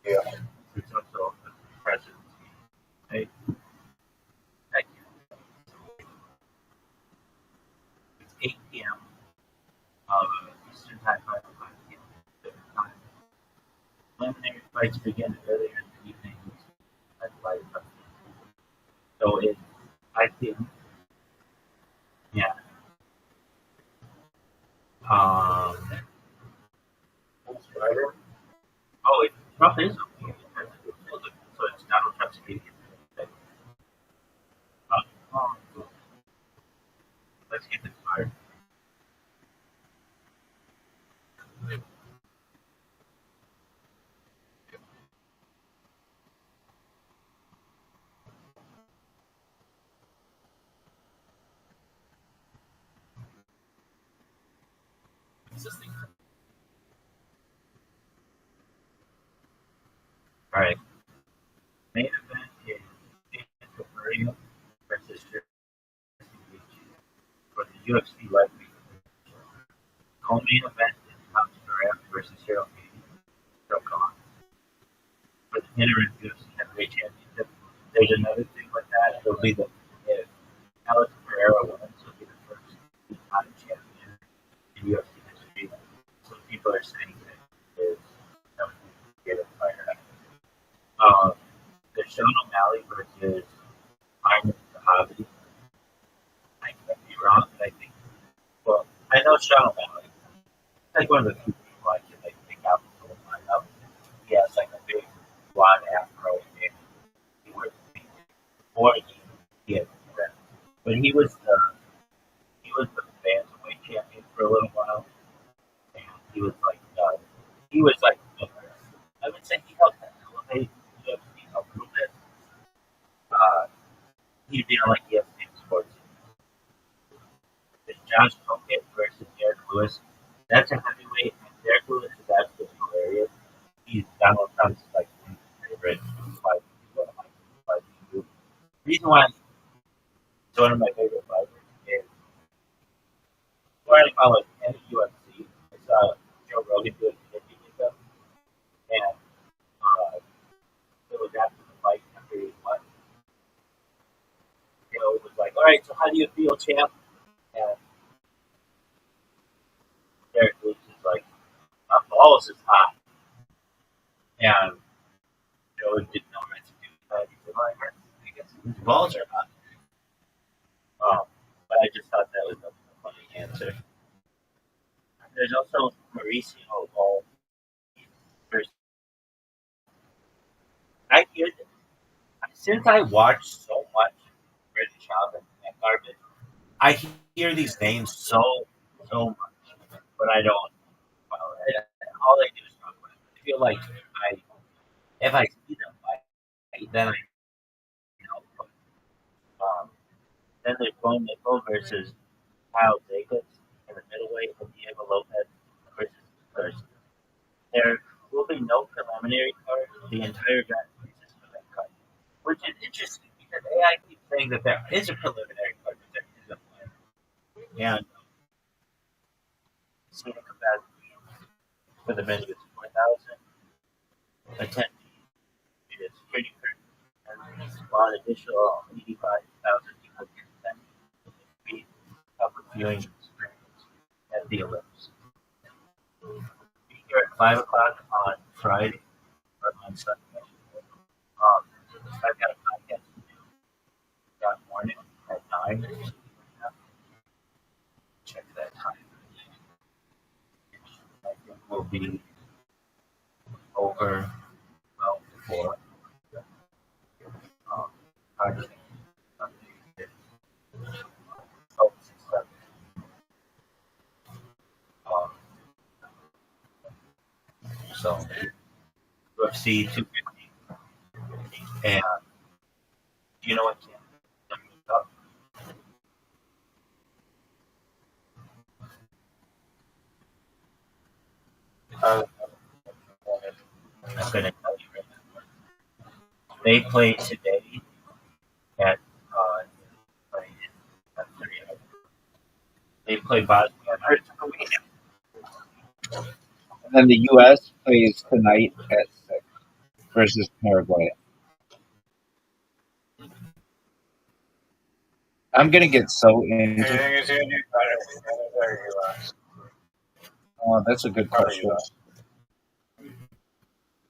Yeah. It's also a presidency. Hey, thank you. It's 8 p.m. Eastern time, 5 p.m. Pacific time. Preliminary fights begin earlier in the evening at light. So it's, I think, yeah. Um, Who's Ryder? oh, Trump is okay. So it's Donald Trump's immediate. All right. Main event is Daniel versus for the UFC lightweight. Co-main event is House versus Harold Khan for the interim UFC heavyweight championship. There's another thing with that. It'll be the if Alex Pereira wins, he'll be the first time champion in UFC history. So people are saying that is something to get a fighter out. There's Sean O'Malley versus Iron Hobby. I could be wrong, but I think. Well, I know Sean O'Malley. He's like one of the few people I can like pick out the whole lineup. He has like a big blonde afro, and he wears or he had that. But he was the bantamweight champion for a little while, and he was like I would say he helped elevate UFC a little bit. Uh, he'd be on like ESPN Sports. There's Josh Tonkett versus Derek Lewis. That's a heavyweight, and Derek Lewis is absolutely hilarious. He's Donald Trump's like favorite fight. He's one of my favorite fighters. The reason why he's one of my favorite fighters is before I followed any UFC, I saw Joe Rogan do an interview with him, and it was after the fight, after he won. Joe was like, "All right, so how do you feel, champ?" And Derek Lewis is like, "My balls is hot," and Joe didn't know what to do. He said, "Well, I guess his balls are hot." But I just thought that was a funny answer. There's also Mauricio Hall. I hear that since I watch so much British Child and garbage, I hear these names so much, but I don't follow it. All I do is talk about it. I feel like if I see them fight, then I know. Then there's Bo Nickel versus Kyle Jacobs in the middleweight, and Diego Lopez versus Thurston. There will be no preliminary card. The entire event consists of that card, which is interesting because AI keeps saying that there is a preliminary card, but there isn't one. And seating capacity for the venue is 4,000 attendees. It is security curtain and while an additional 85,000 people can attend the free public viewing experience at the Ellipse. Be here at 5 o'clock on Friday or on Sunday. I've got a podcast to do that morning at 9. Check that time. I think we'll be over well before. I think oh, um, so UFC 250. And you know what? Uh, I'm not going to tell you right now. They play today at they play Bosnia and Herzegovina. And then the U.S. plays tonight at 6 versus Paraguay. I'm gonna get so into. Oh, that's a good question.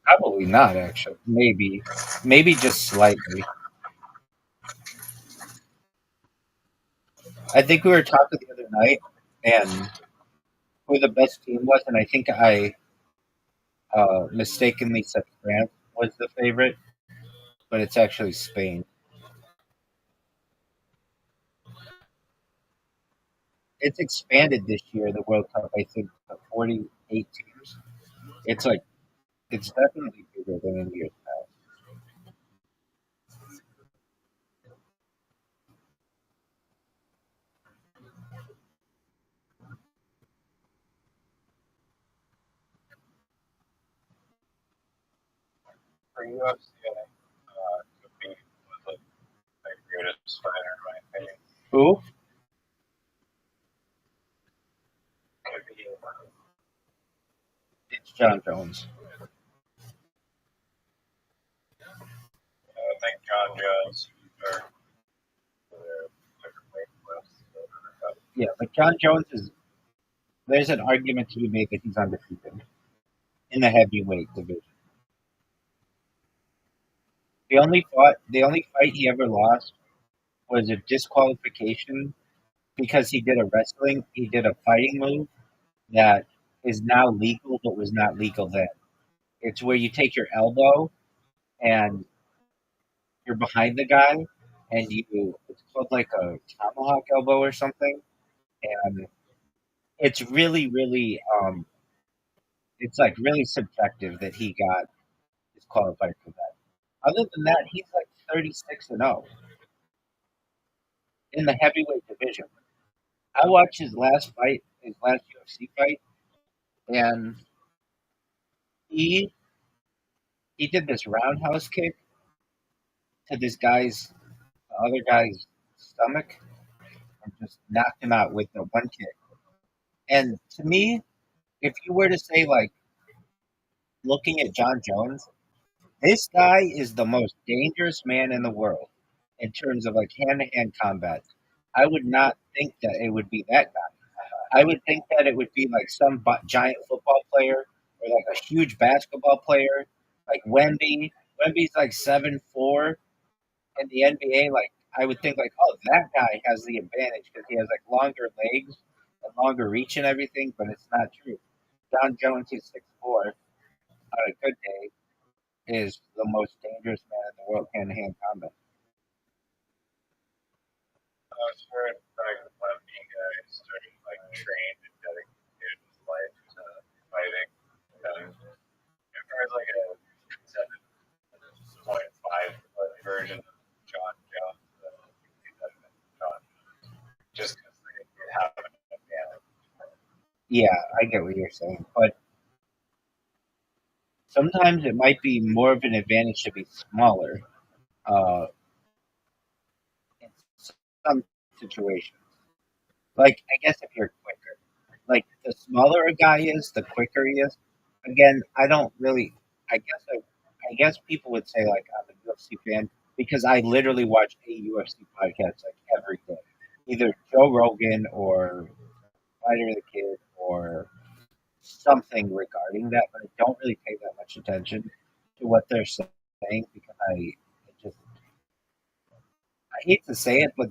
Probably not, actually. Maybe just slightly. I think we were talking the other night, and who the best team was, and I think I mistakenly said France was the favorite, but it's actually Spain. It's expanded this year, the World Cup, I think, to 48 teams. It's like, it's definitely bigger than in years past. for UFC, I think Khabib was like my greatest fighter in my opinion. Who? Khabib. It's John Jones. I think John Jones or different weight class. Yeah, but John Jones is. There's an argument to be made that he's undefeated in the heavyweight division. The only fight he ever lost was a disqualification because he did a fighting move that is now legal but was not legal then. It's where you take your elbow and you're behind the guy and it's called like a tomahawk elbow or something. And it's it's like really subjective that he got disqualified for that. Other than that, he's like 36-0 in the heavyweight division. I watched his last UFC fight, and he he did this roundhouse kick to the other guy's stomach and just knocked him out with the one kick. And to me, if you were to say like looking at John Jones, this guy is the most dangerous man in the world in terms of like hand to hand combat. I would not think that it would be that guy. I would think that it would be like some giant football player or like a huge basketball player, like Wemby. Wemby's like 7'4" in the NBA. Like I would think like, oh, that guy has the advantage because he has like longer legs and longer reach and everything. But it's not true. John Jones, who's 6'4", on a good day, is the most dangerous man in the world hand to hand combat. I was heard back when being started like trained and dedicated his life to fighting. If there was like a 7.5 version of John Jones, John, just because they have an advantage. Yeah, I get what you're saying, but sometimes it might be more of an advantage to be smaller in some situations. Like, I guess if you're quicker, like the smaller a guy is, the quicker he is. Again, I don't really. I guess people would say like I'm a UFC fan because I literally watch a UFC podcast like every day, either Joe Rogan or Fighter the Kid or something regarding that, but I don't really pay that much attention to what they're saying because I hate to say it, but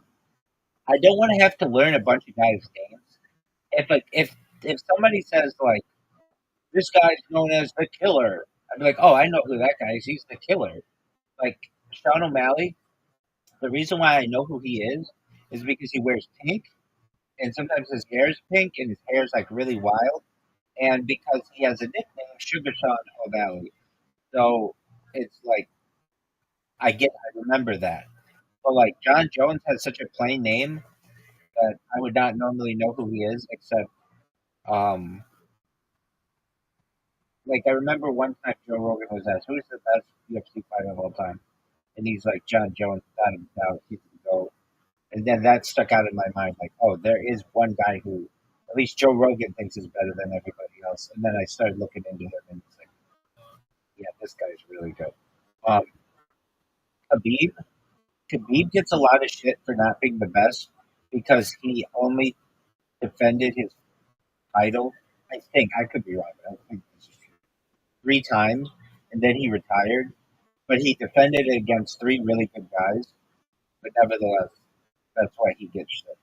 I don't want to have to learn a bunch of guys' names. If somebody says like this guy's known as the killer, I'd be like, oh, I know who that guy is. He's the killer. Like Sean O'Malley. The reason why I know who he is because he wears pink, and sometimes his hair is pink, and his hair is like really wild, and because he has a nickname, Sugar Sean O'Malley. So it's like I remember that. But like John Jones has such a plain name that I would not normally know who he is, except um, like I remember one time Joe Rogan was asked, "Who's the best UFC fighter of all time?" And he's like, "John Jones, without a doubt, he's the GOAT." And then that stuck out in my mind, like, "Oh, there is one guy who at least Joe Rogan thinks is better than everybody else." And then I started looking into him, and it's like, "Yeah, this guy's really good." Um, Khabib, Khabib gets a lot of shit for not being the best because he only defended his title. I think I could be wrong, but I think this is true. 3 times, and then he retired. But he defended it against 3 really good guys. But nevertheless, that's why he gets shit.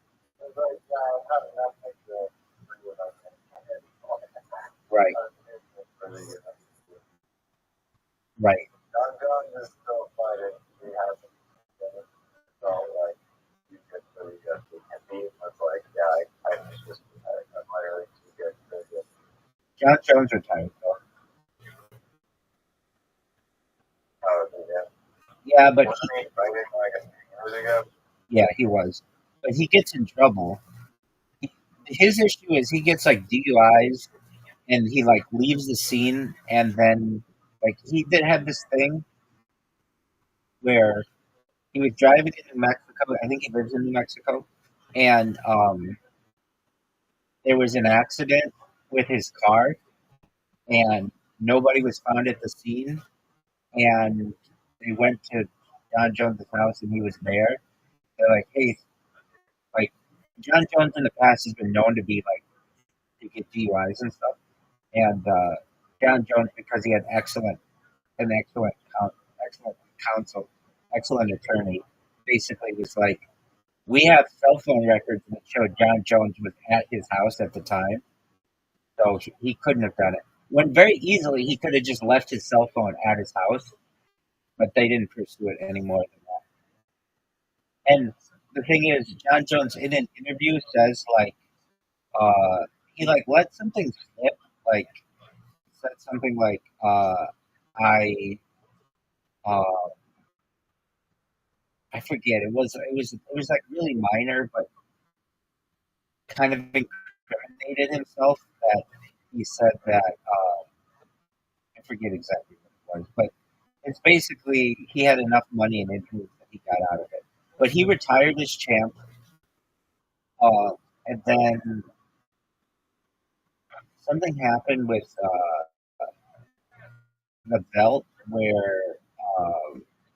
Right, right. John Jones is still fighting. He hasn't. So like you get the Khabib was like, yeah, I just admire it to get the John Jones retired though. Yeah, but yeah, he was. But he gets in trouble. His issue is he gets like DUIs and he like leaves the scene and then like he did have this thing where he was driving in New Mexico. I think he lives in New Mexico, and there was an accident with his car, and nobody was found at the scene. And they went to John Jones' house, and he was there. They're like, "Hey, like John Jones in the past has been known to be like to get DUIs and stuff." And John Jones, because he had excellent counsel, excellent attorney, basically was like, "We have cell phone records that show John Jones was at his house at the time, so he couldn't have done it." When very easily he could have just left his cell phone at his house, but they didn't pursue it any more than that. And the thing is, John Jones in an interview says like he like let something slip, like said something like I uh, I forget it was like really minor, but kind of incriminated himself that he said that I forget exactly what it was, but it's basically he had enough money and influence that he got out of it. But he retired as champ, uh, and then something happened with the belt where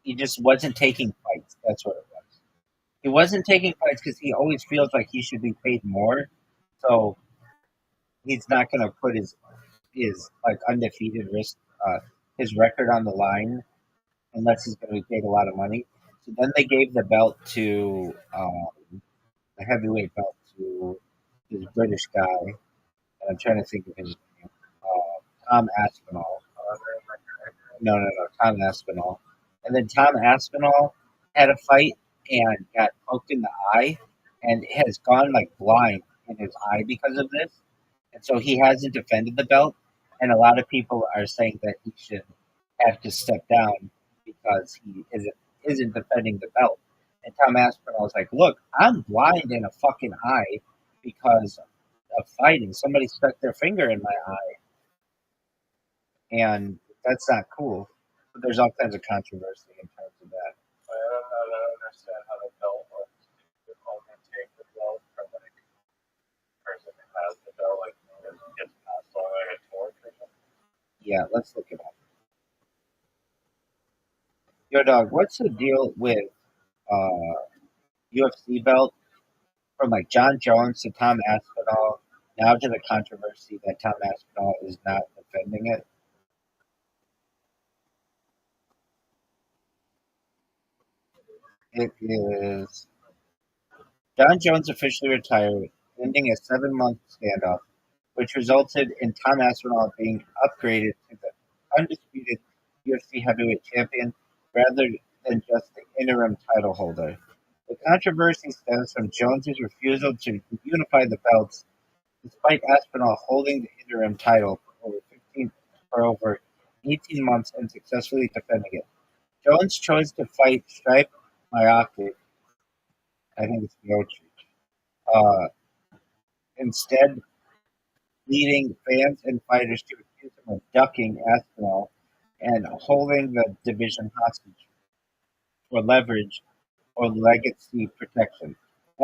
he just wasn't taking fights. That's what it was. He wasn't taking fights because he always feels like he should be paid more. So he's not going to put his like undefeated his record on the line unless he's going to be paid a lot of money. So then they gave the belt to the heavyweight belt to this British guy, and I'm trying to think of his name, Tom Aspinall. No, Tom Aspinall. And then Tom Aspinall had a fight and got poked in the eye, and has gone like blind in his eye because of this. And so he hasn't defended the belt, and a lot of people are saying that he should have to step down because he isn't defending the belt. And Tom Aspinall is like, "Look, I'm blind in a fucking eye because of fighting. Somebody stuck their finger in my eye, and that's not cool." But there's all kinds of controversy in terms of that. I don't understand how the belt works. You only take the belt from like the person who has the belt, like gets passed on like a torch or something. Yeah, let's look it up. Yo, dog, what's the deal with UFC belt from like John Jones to Tom Aspinall, now to the controversy that Tom Aspinall is not defending it? It is John Jones officially retired, ending a 7-month standoff, which resulted in Tom Aspinall being upgraded to the undisputed UFC heavyweight champion rather than just the interim title holder. The controversy stems from Jones's refusal to unify the belts, despite Aspinall holding the interim title for over 18 months and successfully defending it. Jones chose to fight Stripe Miocic, I think it's Miocic, uh, instead, leading fans and fighters to accuse him of ducking Aspinall and holding the division hostage for leverage or legacy protection.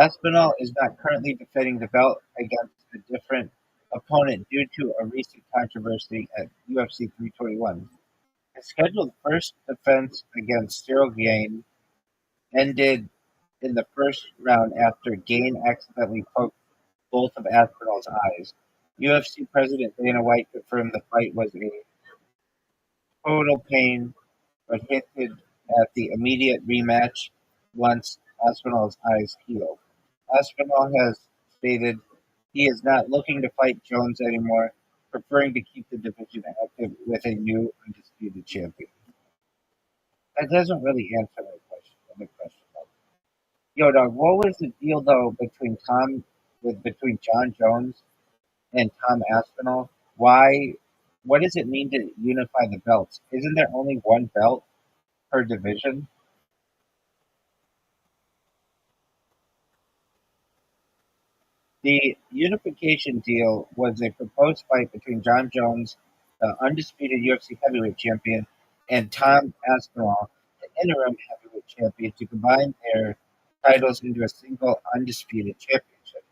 Aspinall is not currently defending the belt against a different opponent due to a recent controversy at UFC 321. His scheduled first defense against Cyril Gane ended in the first round after Gane accidentally poked both of Aspinall's eyes. UFC President Dana White confirmed the fight was a total pain, but hinted at the immediate rematch once Aspinall's eyes heal. Aspinall has stated he is not looking to fight Jones anymore, preferring to keep the division active with a new undisputed champion. That doesn't really answer my question. Yo, dog, what was the deal though between John Jones and Tom Aspinall? Why? What does it mean to unify the belts? Isn't there only one belt per division? The unification deal was a proposed fight between John Jones, the undisputed UFC heavyweight champion, and Tom Aspinall, the interim heavyweight champion to combine their titles into a single undisputed championship.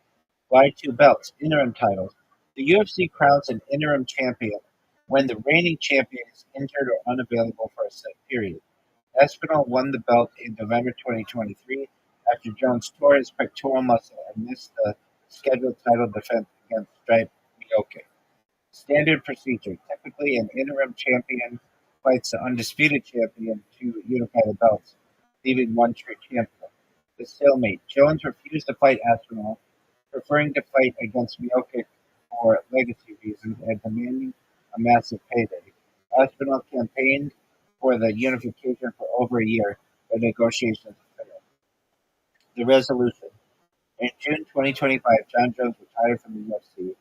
Why two belts? Interim titles. The UFC crowns an interim champion when the reigning champion is injured or unavailable for a set period. Espinal won the belt in November 2023 after Jones tore his pectoral muscle and missed the scheduled title defense against Stripe Mioke. Standard procedure. Typically, an interim champion fights the undisputed champion to unify the belts, leaving one true champion. The stalemate. Jones refused to fight Aspinall, preferring to fight against Mioke for legacy reasons and demanding a massive payday. Aspinall campaigned for the unification for over a year, but negotiations failed. The resolution. In June 2025, John Jones retired from the UFC.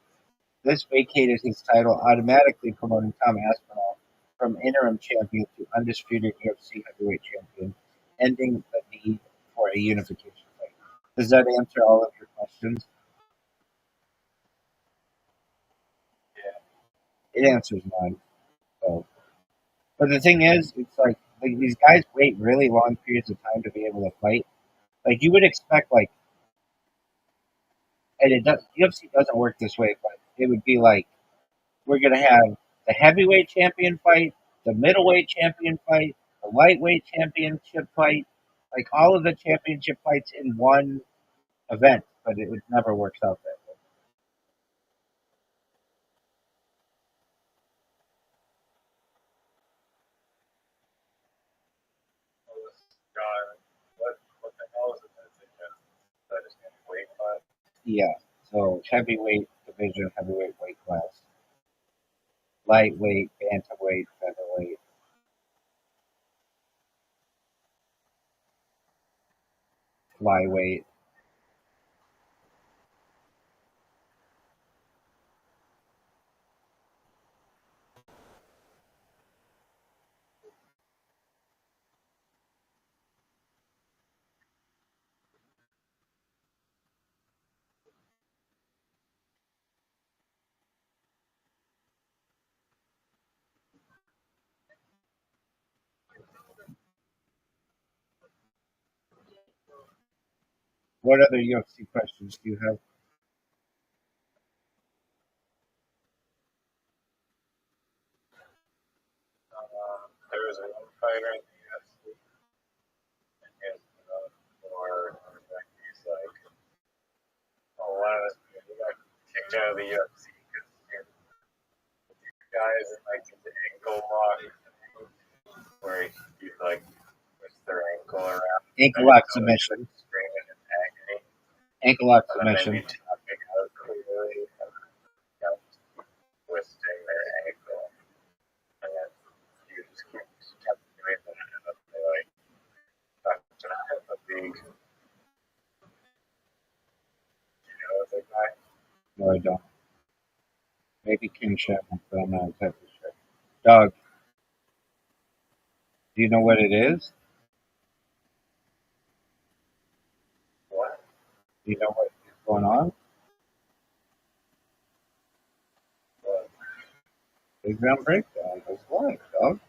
This vacated his title, automatically promoting Tom Aspinall from interim champion to undisputed UFC heavyweight champion, ending the need for a unification fight. Does that answer all of your questions? It answers mine. So, but the thing is, it's like these guys wait really long periods of time to be able to fight. Like you would expect, like, and it does. UFC doesn't work this way, but it would be like we're gonna have the heavyweight champion fight, the middleweight champion fight, the lightweight championship fight, like all of the championship fights in one event, but it never works out that way. What the hell is it that they just that is going to weight class? Yeah. So heavyweight division, heavyweight weight class, lightweight, bantamweight, featherweight, flyweight. What other UFC questions do you have? There was a young fighter in the UFC, and more like he's like, oh, one of the he got kicked out of the UFC because guys and like his ankle lock, where he like puts their ankle around, Ankle lock submission. screaming in agony, Ankle lock and then submission. maybe tapping out clearly, and twisting their ankle, and then you just kept doing that, and then they like to have a big, the guy. No, I don't. Maybe King Shamrock, but I'm not exactly sure. Dog, do you know what it is? What? Do you know what is going on? What? Big round breakdown. That's why, dog.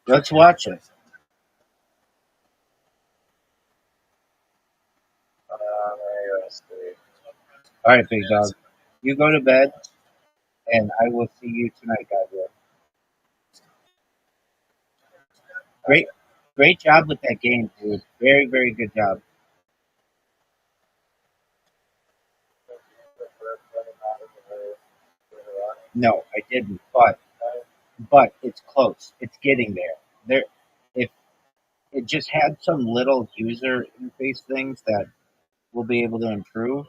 Let's watch it. All right, big dog. You go to bed, and I will see you tonight, Gabriel. Great, great job with that game, dude. Very, very good job. No, I didn't, but it's close. It's getting there. If it just had some little user interface things that we'll be able to improve,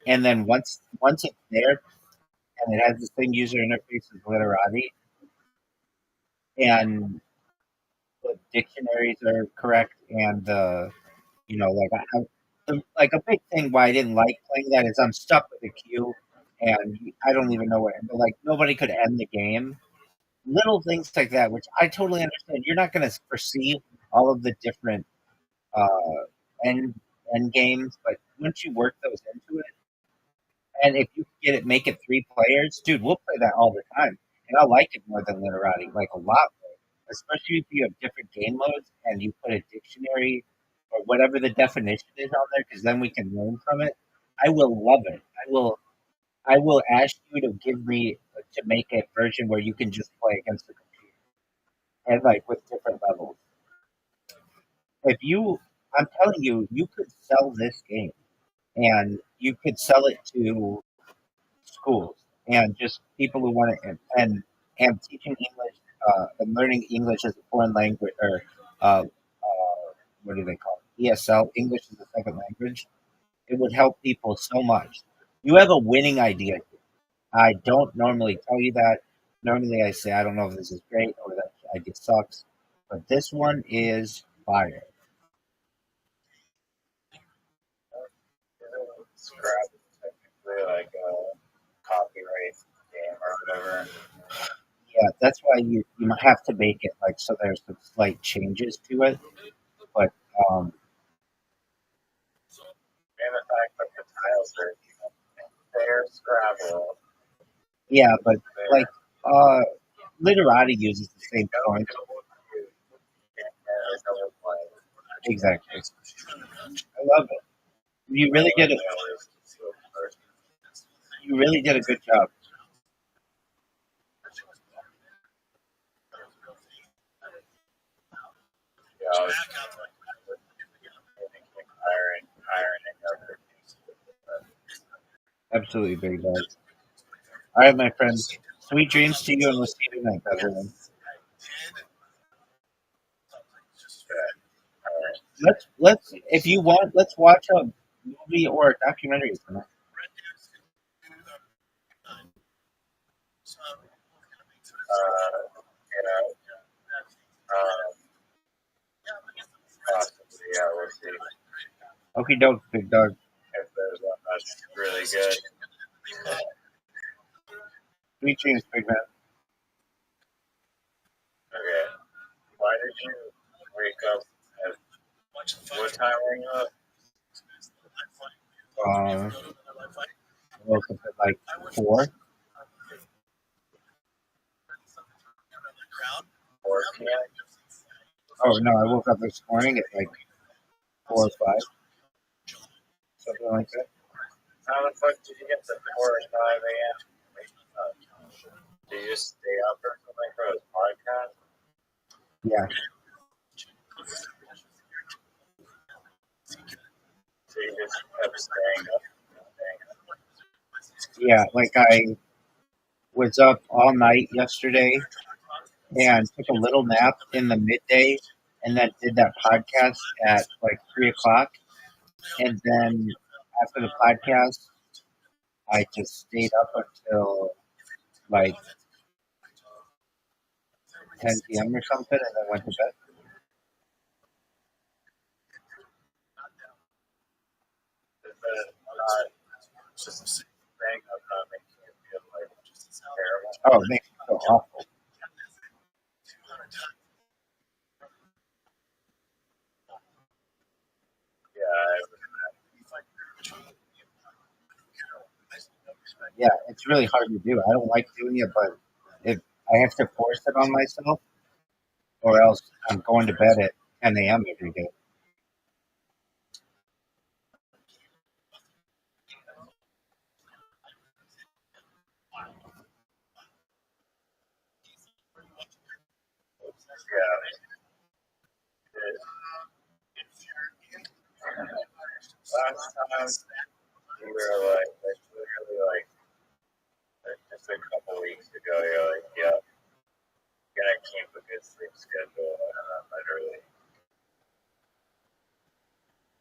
and then once it's there and it has the same user interface as Literati, and the dictionaries are correct, and like like a big thing why I didn't like playing that is I'm stuck with a queue, and I don't even know what. But like nobody could end the game. Little things like that, which I totally understand. You're not going to foresee all of the different uh, end end games, but once you work those into it, And if you get it, make it 3 players, dude, we'll play that all the time. And I like it more than literati, like a lot more. Especially if you have different game modes and you put a dictionary or whatever the definition is on there, because then we can learn from it. I will love it. I will ask you to give me to make a version where you can just play against the computer and like with different levels. If you, I'm telling you, you could sell this game and you could sell it to schools and just people who want to and teaching English and learning English as a foreign language or what do they call it? ESL, English as a second language. It would help people so much. You have a winning idea. I don't normally tell you that. Normally, I say I don't know if this is great or that idea sucks, but this one is fire. Scrap is technically like a copyright game or whatever. Yeah, that's why you might have to make it like so there's some slight changes to it, but um, And the fact that the tiles are fair Scrabble. yeah, but Fair. like uh, literati uses the same points. Exactly. I love it. You really did it. You really did a good job. Yeah, I was ironing other things. Absolutely, big dog. All right, my friend. Sweet dreams to you, and we'll see you tonight, everyone. Let's if you want, let's watch a movie or a documentary tonight. You know, possibly, yeah, we'll see Okie doke, big dog. if there's one that's really good. Sweet dreams, big man. Okay. Why did you wake up at what time were you up? I woke up at like 4. 4 p.m. Oh no, I woke up this morning at like 4 or 5, something like that. How the fuck did you get to 4 or 5 a.m.? Did you just stay up or something for this podcast? Yeah, So you just kept staying up. yeah. Like I was up all night yesterday and took a little nap in the midday, and then did that podcast at like 3 o'clock, and then after the podcast, I just stayed up until like 10 p.m. or something, and then went to bed. Is that not just staying up not making you feel like terrible? Oh, it makes me feel awful. Yeah, it's really hard to do. I don't like doing it, but if I have to force it on myself, or else I'm going to bed at 10 a.m. every day. Last time you were like literally like just a couple weeks ago, you're like, yeah, gonna keep a good sleep schedule, and then literally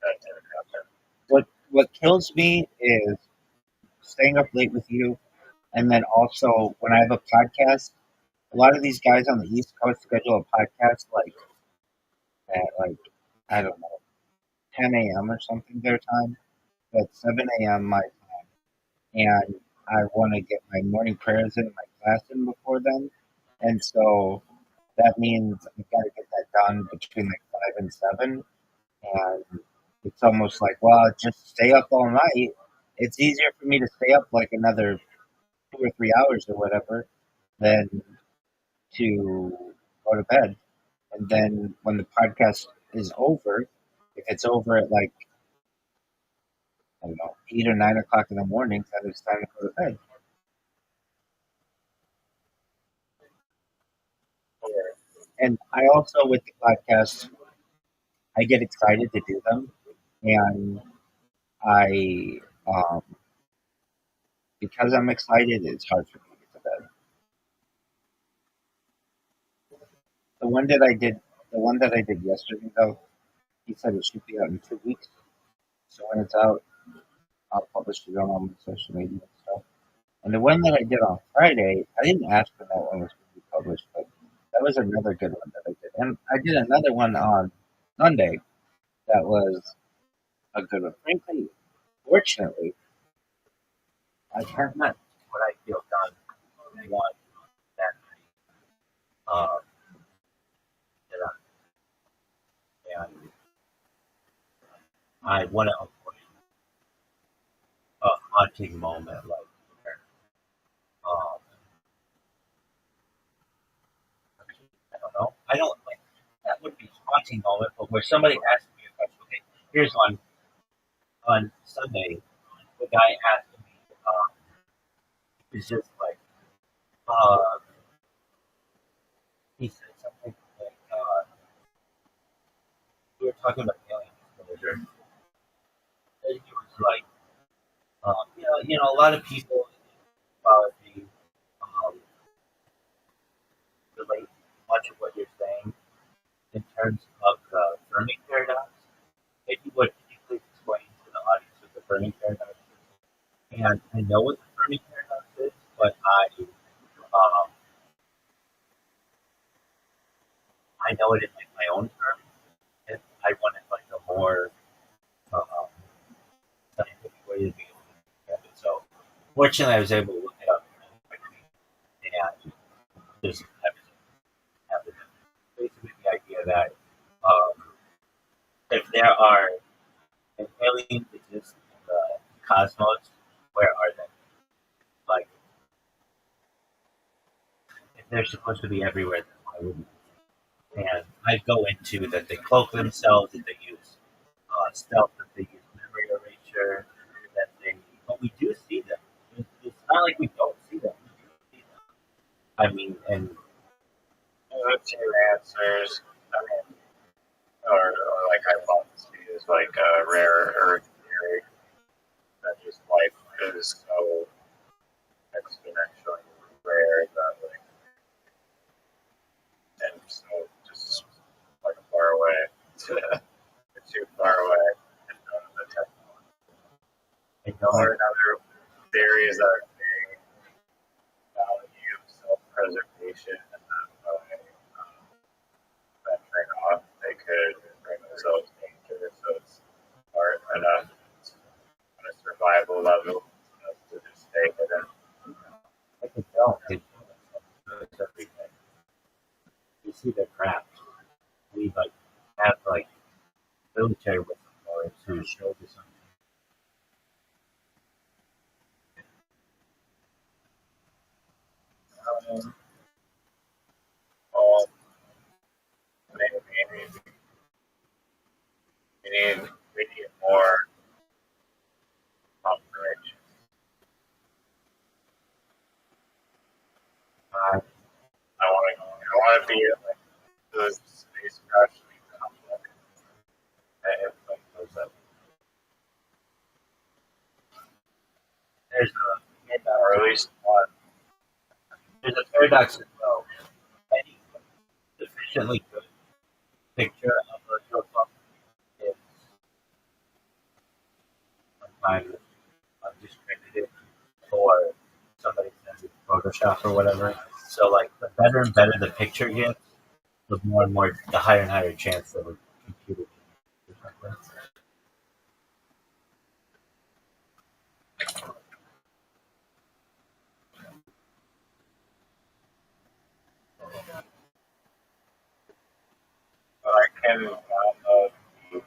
that didn't happen. What kills me is staying up late with you, and then also when I have a podcast. A lot of these guys on the East Coast schedule a podcast like at like I don't know 10 a.m. or something their time. At 7 a.m. my time, and I want to get my morning prayers in my class in before then, and so that means I've got to get that done between like 5 and 7, and it's almost like, well, just stay up all night it's easier for me to stay up like another 2 or 3 hours or whatever than to go to bed. And then when the podcast is over, if it's over at like, I don't know, 8 or 9 o'clock in the morning, then it's time to go to bed. And I also, with the podcast, I get excited to do them. And I, because I'm excited, it's hard for me to get to bed. The one that I did, the one that I did yesterday, though, he said it should be out in 2 weeks. So when it's out, I'll publish it on all my social media and stuff. And the one that I did on Friday, I didn't ask when that one was going to be published, but that was another good one that I did. And I did another one on Sunday that was a good one. Frankly, fortunately, I have not what I feel done one that uh, you know, and I want to avoid a haunting moment like where, um, I don't know. I don't like that would be a haunting moment, but where somebody asks me a question. Okay, here's one on Sunday. The guy asked me, "Is just like uh, he said something like we were talking about aliens, and he was like, a lot of people in astrology um, relate much of what you're saying in terms of the Fermi paradox. If you would, could you please explain to the audience what the Fermi paradox is? And I know what the Fermi paradox is, but I know it in like my own terms, and I wanted like a more um, scientific way to be able to understand it. So, fortunately, I was able to look it up quickly, and just have basically the idea that if there are if aliens exist in the cosmos, where are they? Like, if they're supposed to be everywhere, then why wouldn't they? And I go into that they cloak themselves, that they use stealth, that they use memory erasure, that they. But we do see them. It's not like we don't see them. We do see them. I mean, and What's your answers? I mean, or like hypotheses, like rare earth theory, that just life is so exponentially rare that like, and so just like far away, too far away, and none of the technology. I don't. Or another theory is that they value self-preservation, and that by venturing off, they could bring themselves danger. So it's hard enough on a survival level to just stay hidden. I can tell. They kill themselves with everything. You see their craft. We like have like military whistleblowers who show this on Um, well, maybe we need more confirmation. time. I want to be like the space crash conflict. And like there's Or at least one. there's a paradox as well. Any sufficiently good picture of a UFO is sometimes discredited or somebody sends it Photoshop or whatever. So like the better and better the picture gets, the more and more the higher and higher chance that a computer can do something. I can download the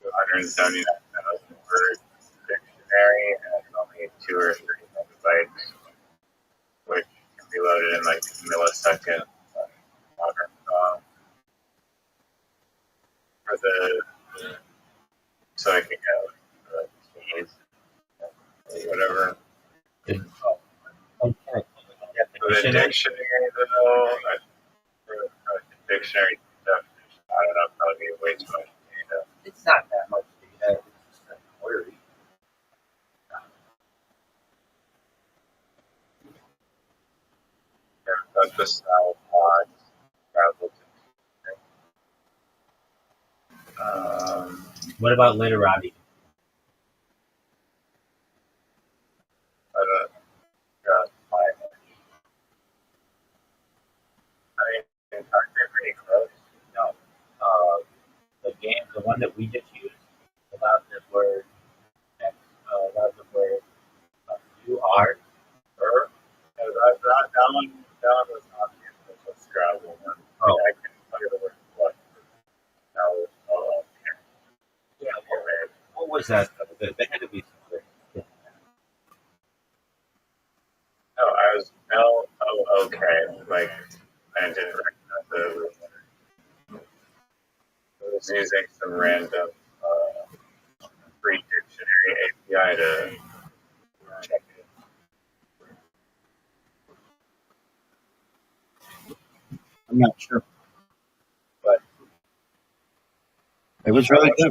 279,000 word fiction 2 or 3 megabytes, which can be loaded in like milliseconds. For the so I can get the keys, whatever. Okay. For the dictionary, though, for the dictionary definition, I don't know, probably be way too much data. It's not that much data. It's just a query. That's the style pods. What about literati? I don't know. I mean, aren't they pretty close? No. The game, the one that we just used, allows the word you are, or That one was not the official Scrabble one. Oh. I couldn't tell you the word what. That was yeah. What was that? There had to be something. Yeah. No, I was okay. Like I didn't recognize it. I was using some random free dictionary API to check it. I'm not sure. But it was really good.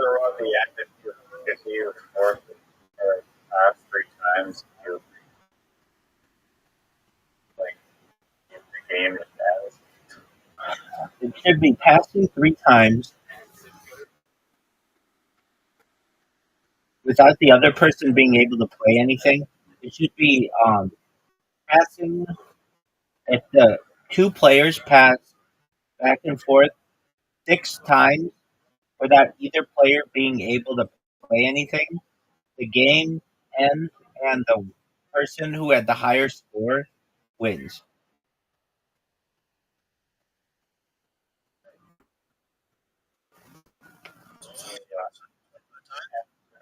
If you forfeit or pass 3 times, you like the game is It should be passing 3 times without the other person being able to play anything. It should be passing if the 2 players pass back and forth 6 times without either player being able to play anything. The game ends, and the person who had the higher score wins.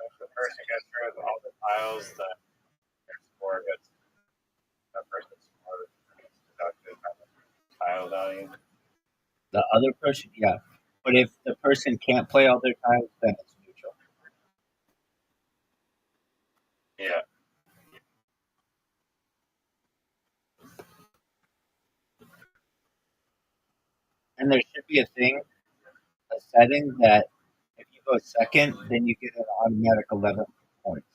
if the person gets rid of all the tiles, then their score gets that person's score gets deducted from the tile value. The other person, yeah. But if the person can't play all their tiles, then it's neutral. Yeah. And there should be a setting that if you go second, then you get an automatic 11 points.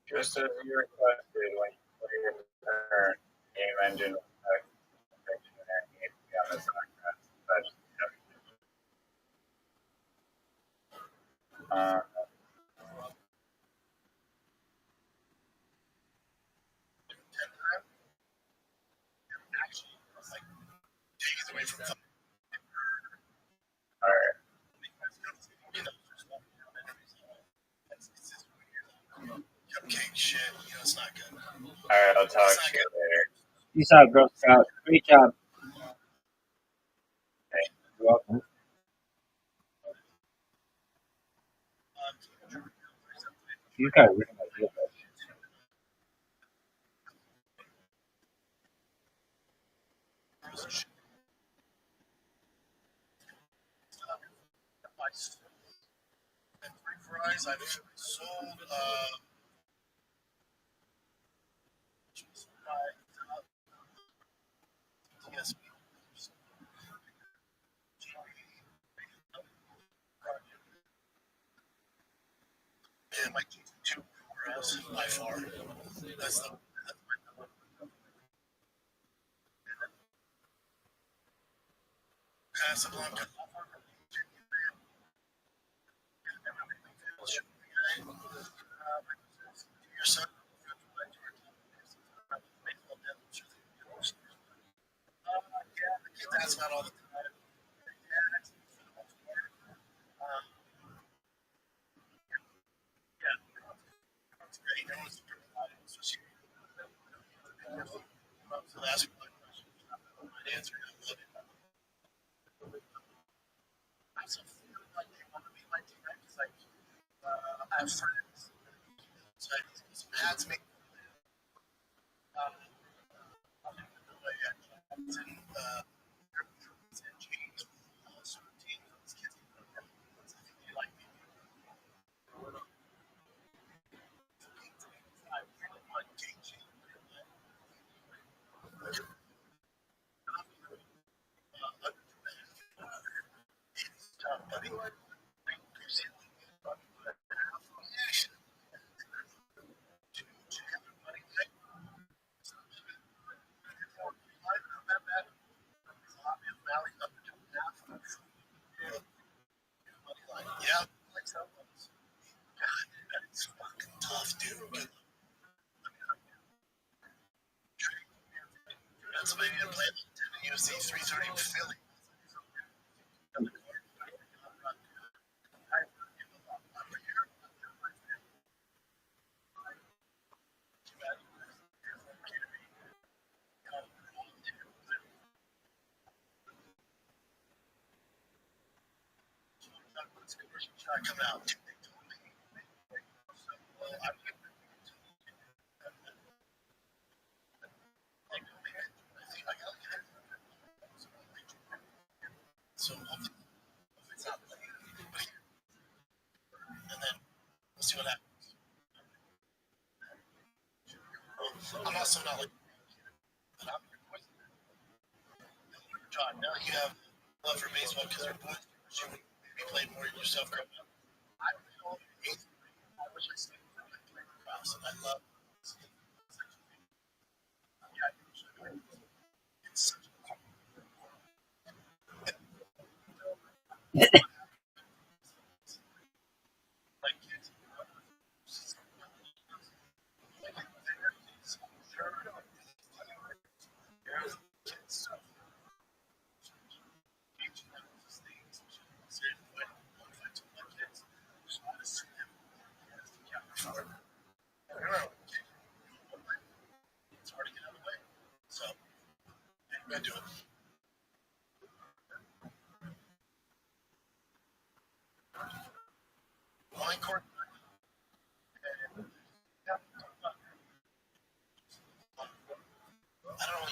Just as you requested when you play your turn, game engine will affect the dictionary on the contract. All right. All right. I'll talk to you later. Peace out, Girl Scout. Great job. Hey. You're welcome. You got rid of my deal. I've sold yeah, my two whereas by far. That's the Casablanca. Your son. Yeah, the kids ask about all the time. It's great. Everyone's super excited, especially so that's my question. answer. I love it. I also feel like they want to be my teammate because I have friends. So I have some ads make yeah, like that one's God, it's fucking tough, dude. Pennsylvania played UFC 330 with Philly. I come out. They told me, well, I'm like, I think I gotta get it. So it's not playing. And then we'll see what happens. I'm also not like, but I'm your boys. John, now you have love for baseball because you're boys. You maybe played more than yourself growing up. I really don't hate it. I wish I stayed in the house, and I love it's such a like kids. It's hard to get out of the way. So, I do it. Line court. I don't know.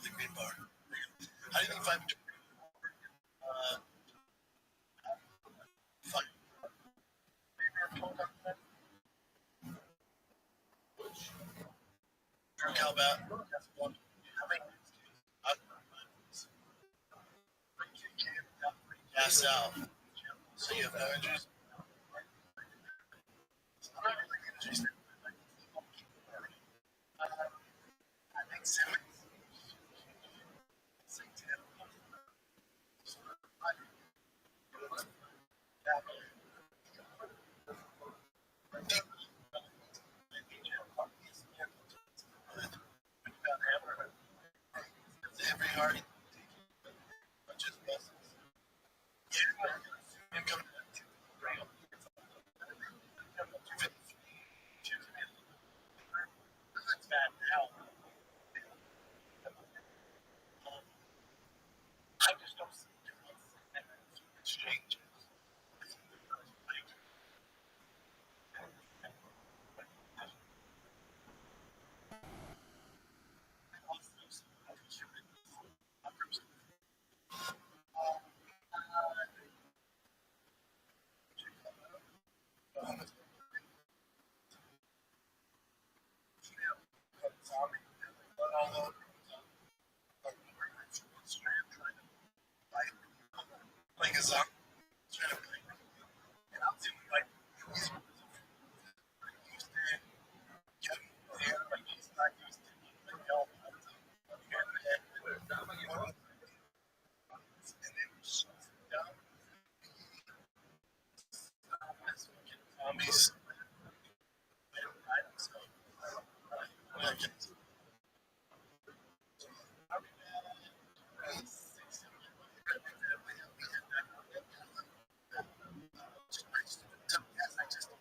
The green bar. How do you think if I fight? Drew Calbat. How many? Gas out. So you have no injuries. I think so. Every hard. Just income. That's bad now. I just don't see exchange. Like a zombie. Trying to play. And I'm doing like he's used to it. Like he's not used to it. Like y'all. And then shuts it down. Zombies. So, yeah,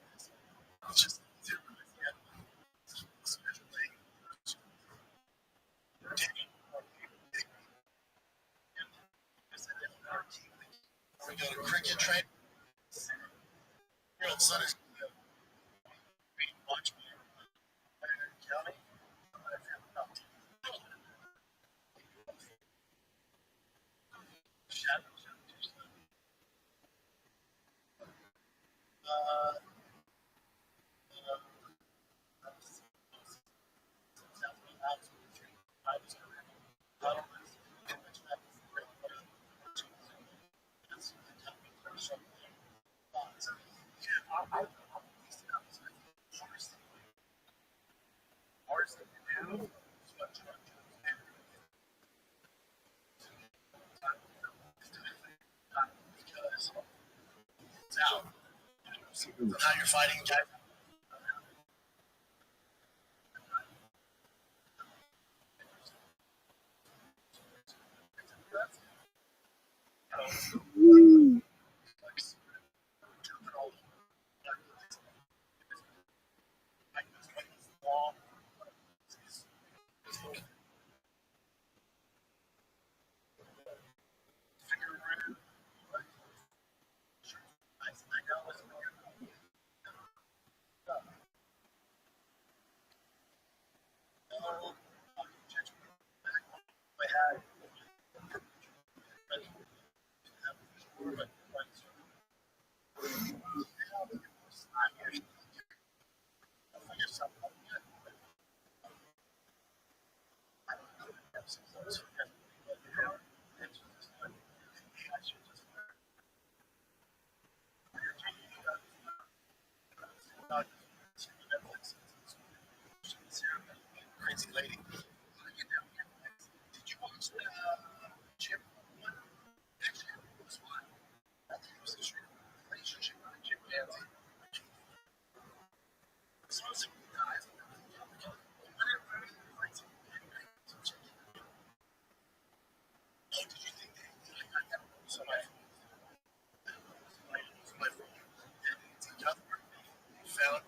train. Your old son is being much more county. Ours that you do is what you because it's out. So now you're fighting guys. Crazy lady. Did you watch Chip one? Actually, it was one. I think it was a relationship with Chip Danzig. So some guys. Oh, did you think that? So my found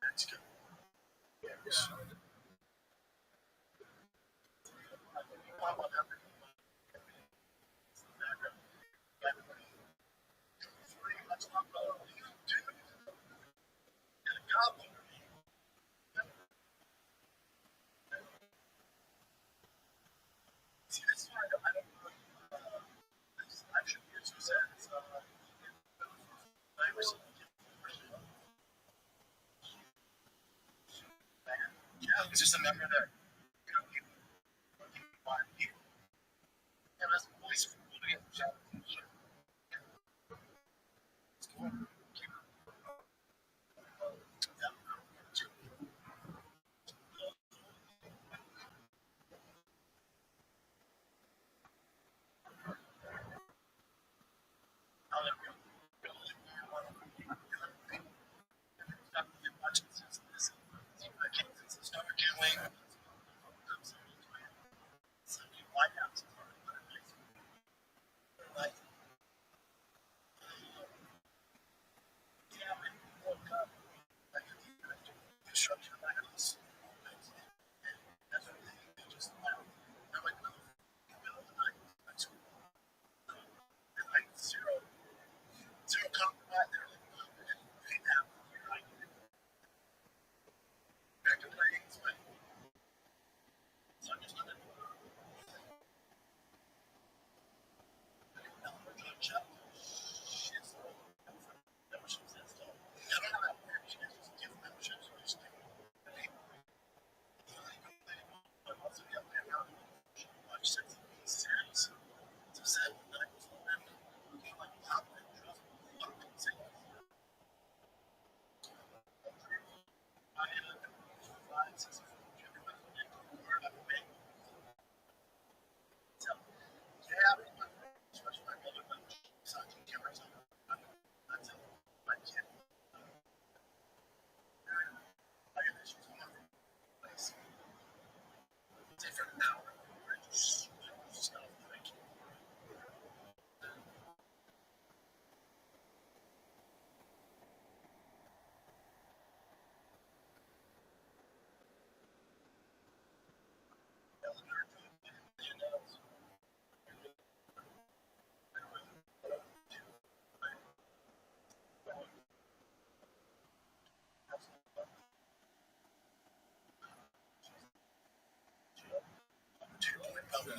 Mexico. See, this is why I don't know. I should be too sad. I was yeah, it's just a member that people want people. And that's always looking at the job. It's cool. Zero compromise. Back to playing. So I'm just gonna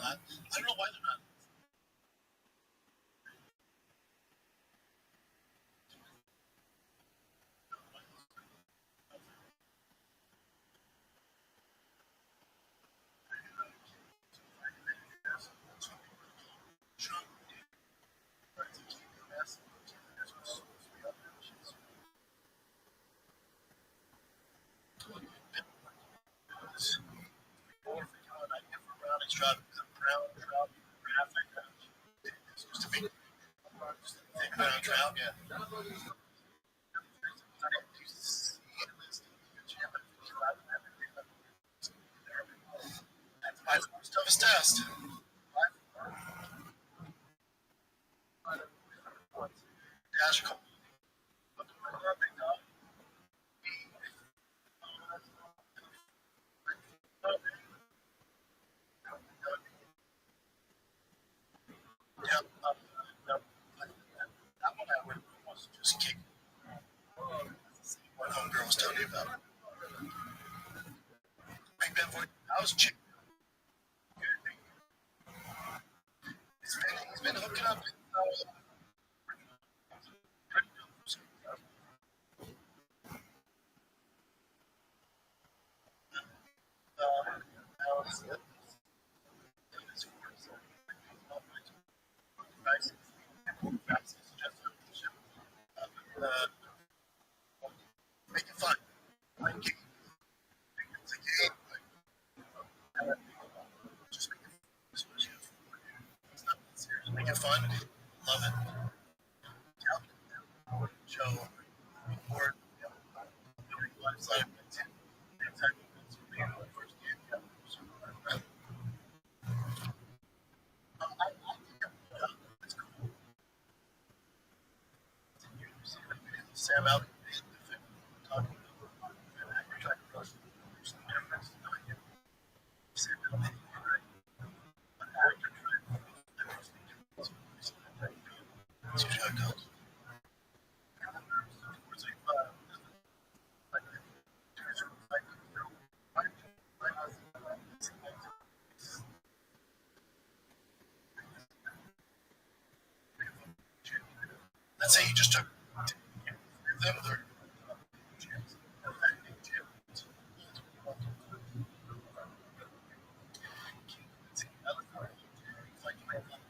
not. I don't know why they're not. Trout, brown trout, graphic. It used to be brown trout, yeah. That's my toughest test. Dash call. Yeah, that one I would almost just kick. What homegirl was telling you about. Big Ben voice. I was chick. He's been hooking up with making fun. Like, it's a game. Just making fun. Love it. Joe, Ford, life's like Sam out. Let's say you just took them. They're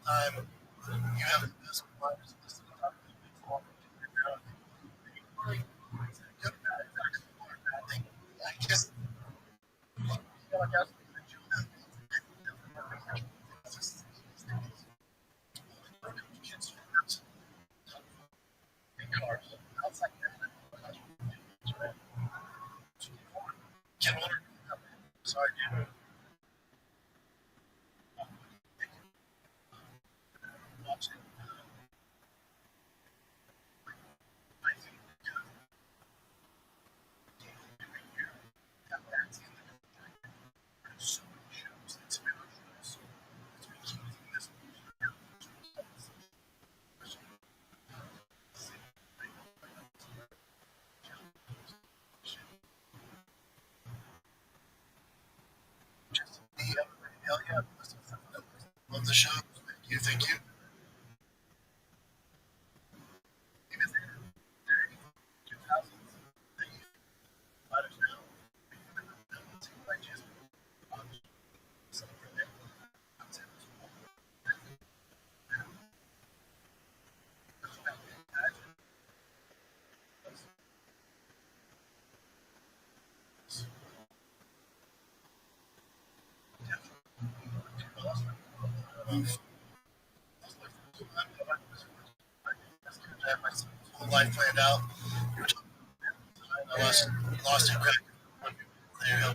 time. You have this. I guess get older. Sorry, dude. Watch it. I think so many shows. It's been shows. It's been keeping this. Just hell yeah. Love the show. You think you? Even there, 2000s. Fighters now. Like just I have my whole life planned out. I lost it quick. There you go.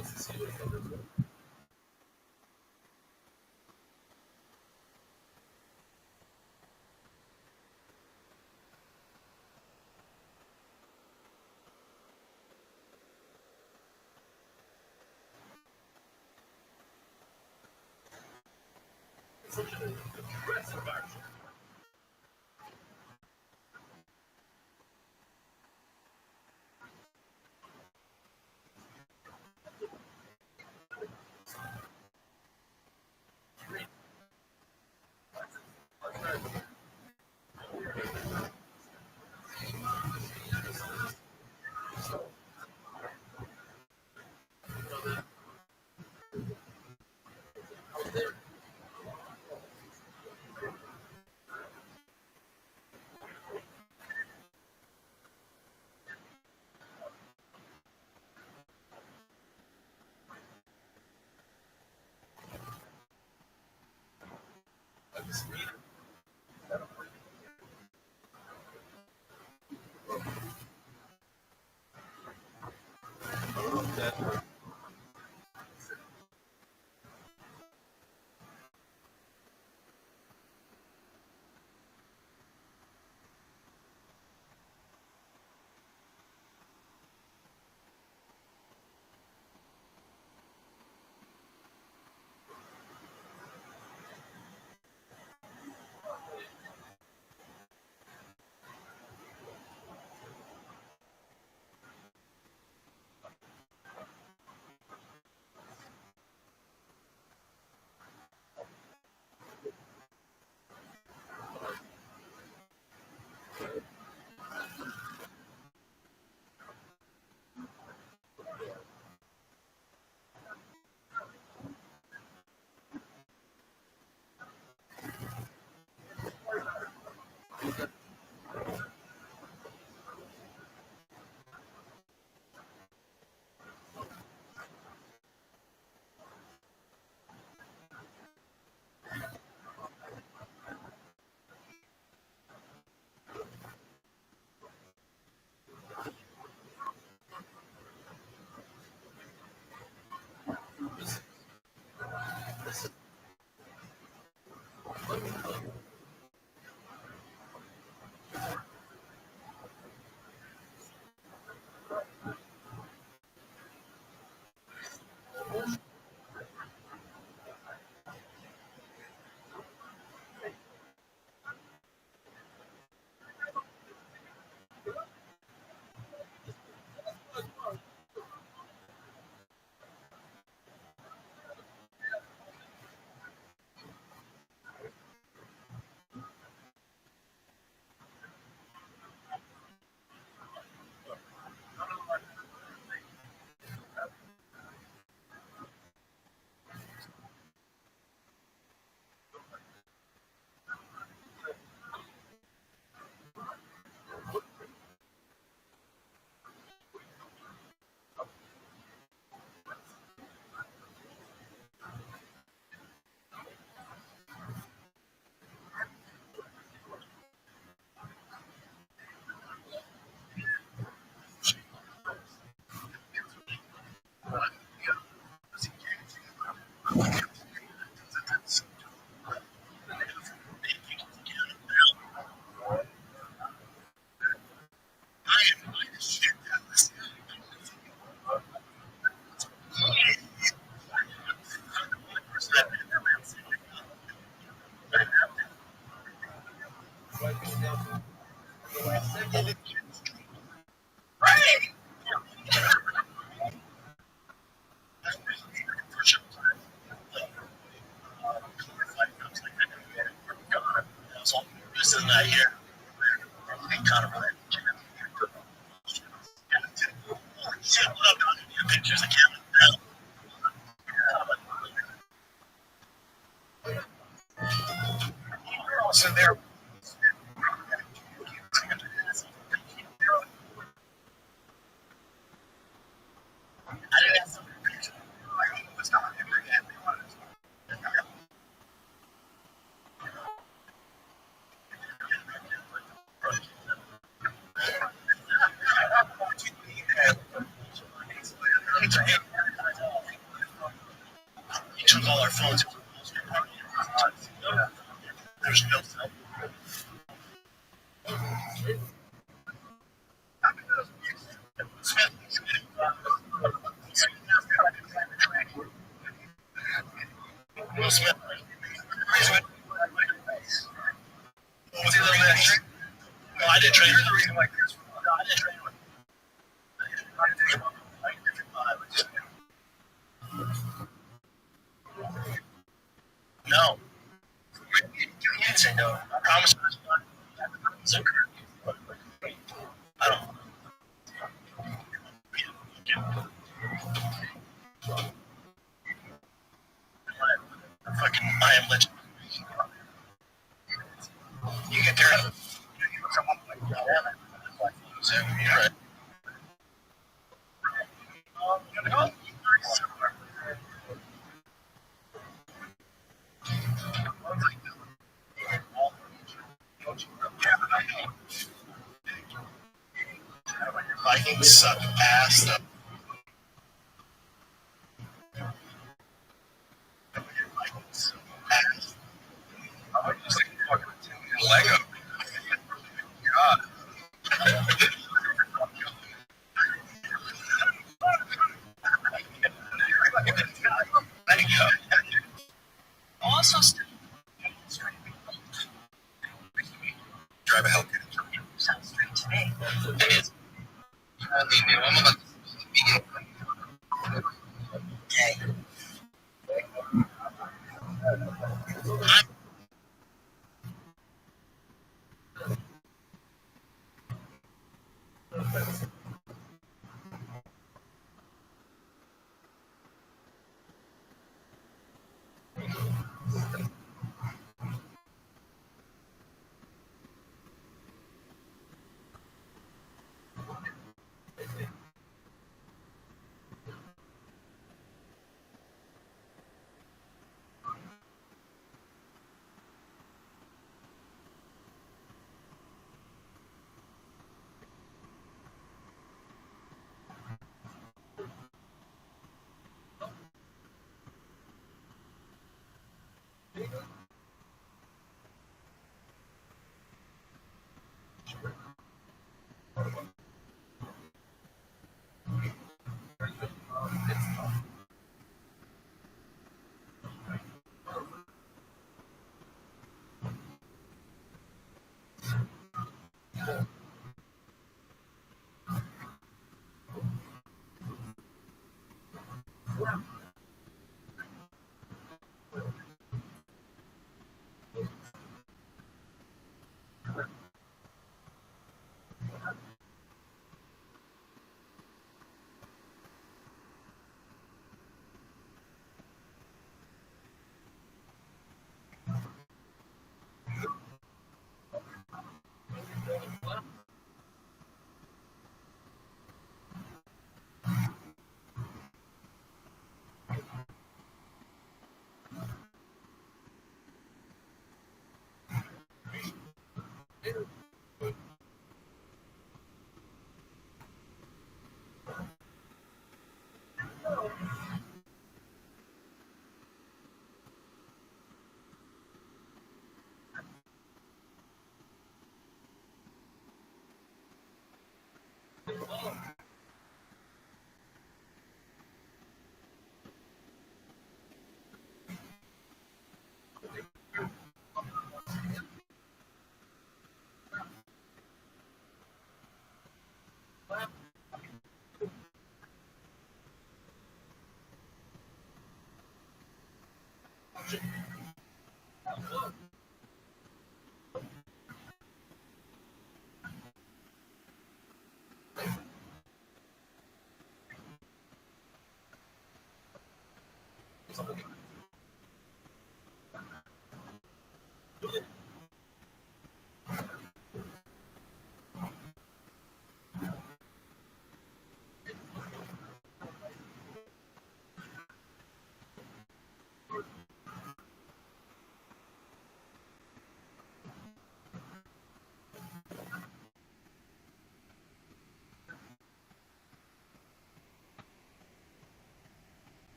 This is not here. Kind of like, shit, what up, dog? Pictures of Kevin. So there. I didn't have some picture. Like, it was not ever again. Picture him. phones. There's no cell. Will Smith. Was he living that street? No, I didn't train. Here's the reason why Chris. No, I didn't train with him. No. You can't say no. I promise you. I don't. Fucking I am legend. You get there. Someone like that. So you're right. Vikings suck ass though. Vikings ass. I'm just like fucking Lego. God. There you go. Also, drive a Hellcat. Sounds straight to me. It is. I'm about to begin. Okay.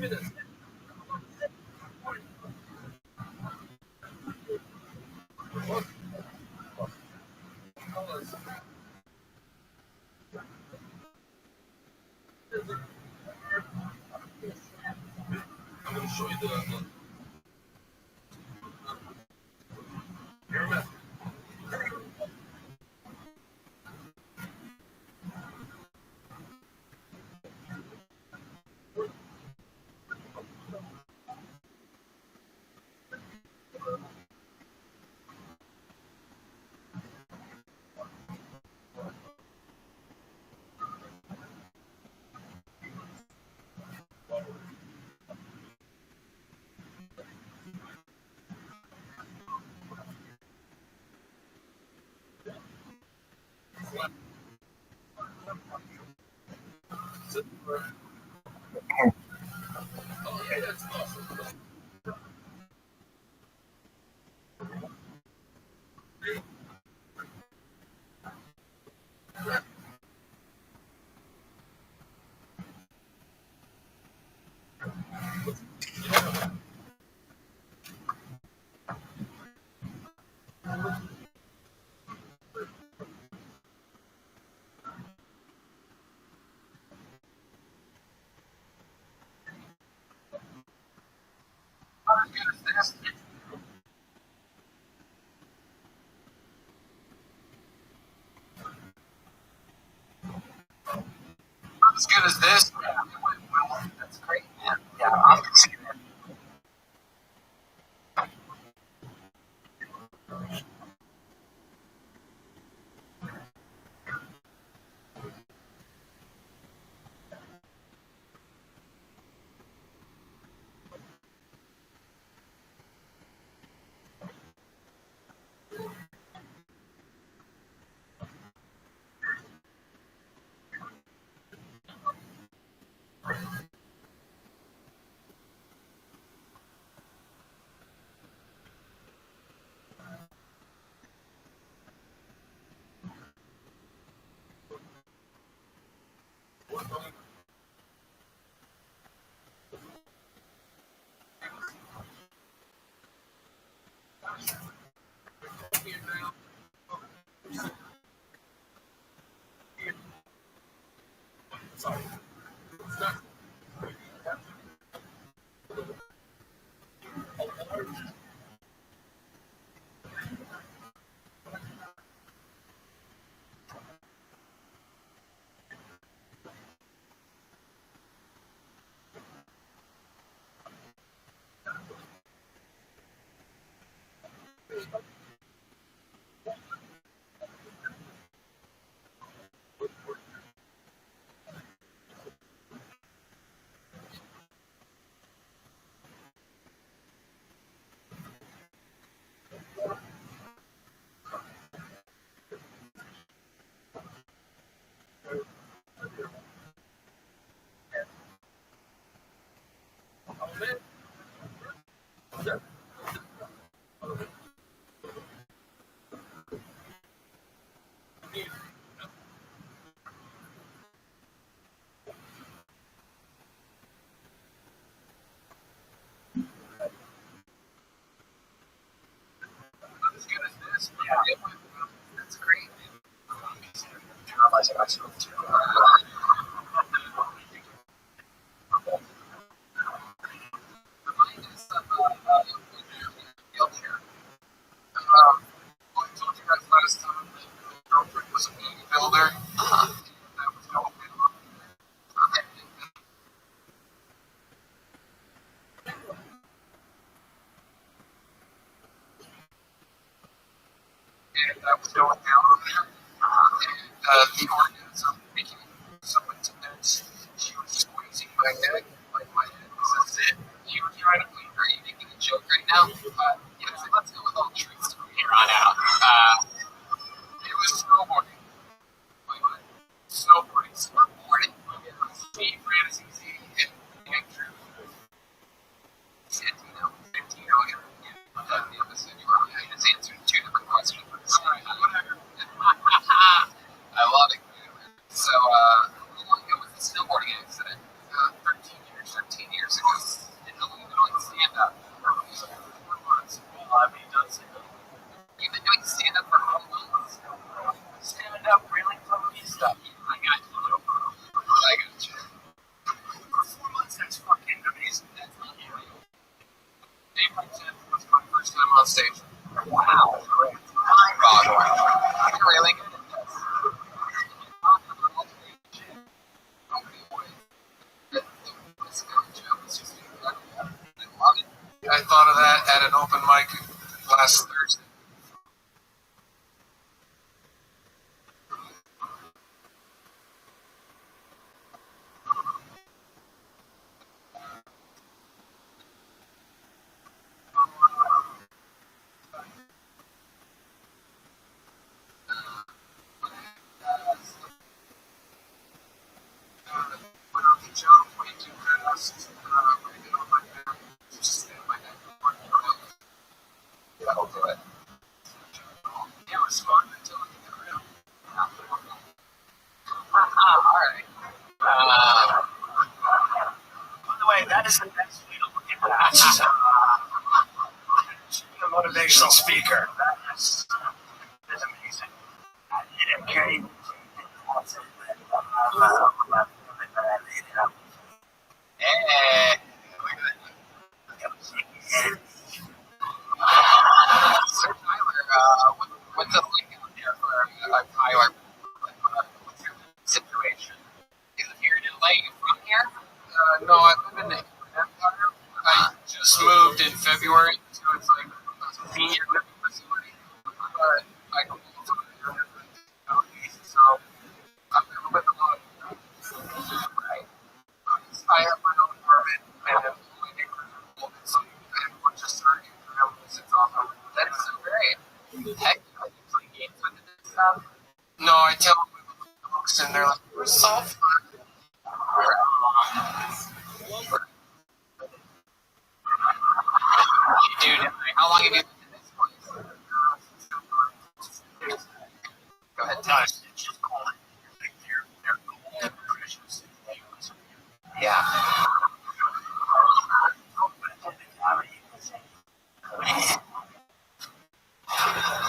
I'm going to show you the as good as this. Yeah, it went well. That's great, man. Yeah, I'm seeing it. As good as this. Yeah, it went well. That's great. I like myself too. Mine is wheelchair. I told you guys last time that my girlfriend was a bodybuilder. That was going well. And that was going down on there. And the organism became so intense. She was squeezing my neck, like my head was that's it. She was trying to bleed. Are you making a joke right now? Yeah, so let's go with all truths from here on out. It was snowboarding. Snowboarding, snowboarding. It was me, Francis, and Andrew. Santino. Santino, yeah. The episode you were just answering two different questions. Alright, whatever. I love it. motivational speaker. That's amazing. It came. Hey, so Tyler, what's up link out there for Tyler? What's your situation? Is it here in LA? You from here? No, I live in the Empire. I just moved in February, so it's like a senior living facility. But I go to the so I've been with a lot of people, right? I have my own apartment and my neighborhood, so I have a bunch of surrounding families. It's awesome. That is so great. Heck, I do play games with it and stuff. No, I tell them we look at books and they're like, we're so fun. Dude, how long have you been in this place? Go ahead, tell us. Just call it. They're cool and precious. Yeah.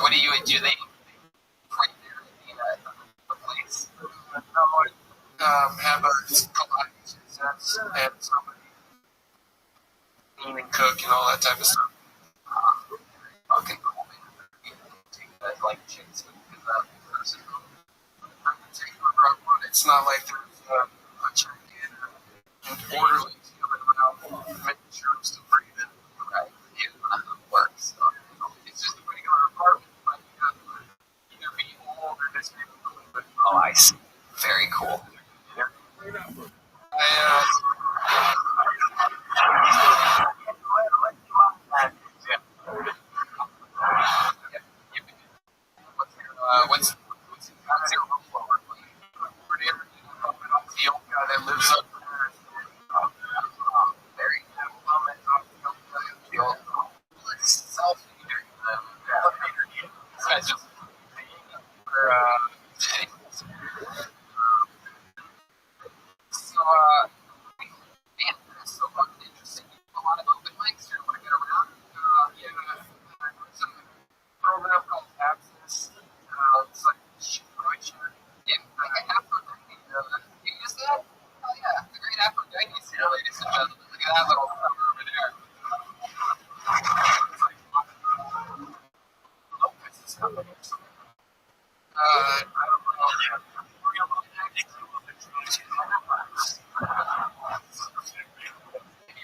What do you do? They right there in the place. Have a couple of sets and somebody clean and cook and all that type of stuff. Fucking cool, man. Take that like chicks with that person. I can take whoever I want. It's not like there's a check-in and orderlies coming around making sure I'm still breathing. Right? Yeah, that works. It's just a regular apartment, but you got either be old or this neighborhood. Oh, I see. Very cool. What's your the old guy that lives up there? Very the old self-feeder. This guy's just for so man, that's so fucking interesting. You do a lot of open mics. You want to get around? Yeah. There's a program called Access. It's like Rothschild. Yeah, like a Aphrodite. You use that? Oh yeah, the great Aphrodite is here, ladies and gentlemen. Look at that little fucker over there. Lopez is coming or something. I don't know. Have you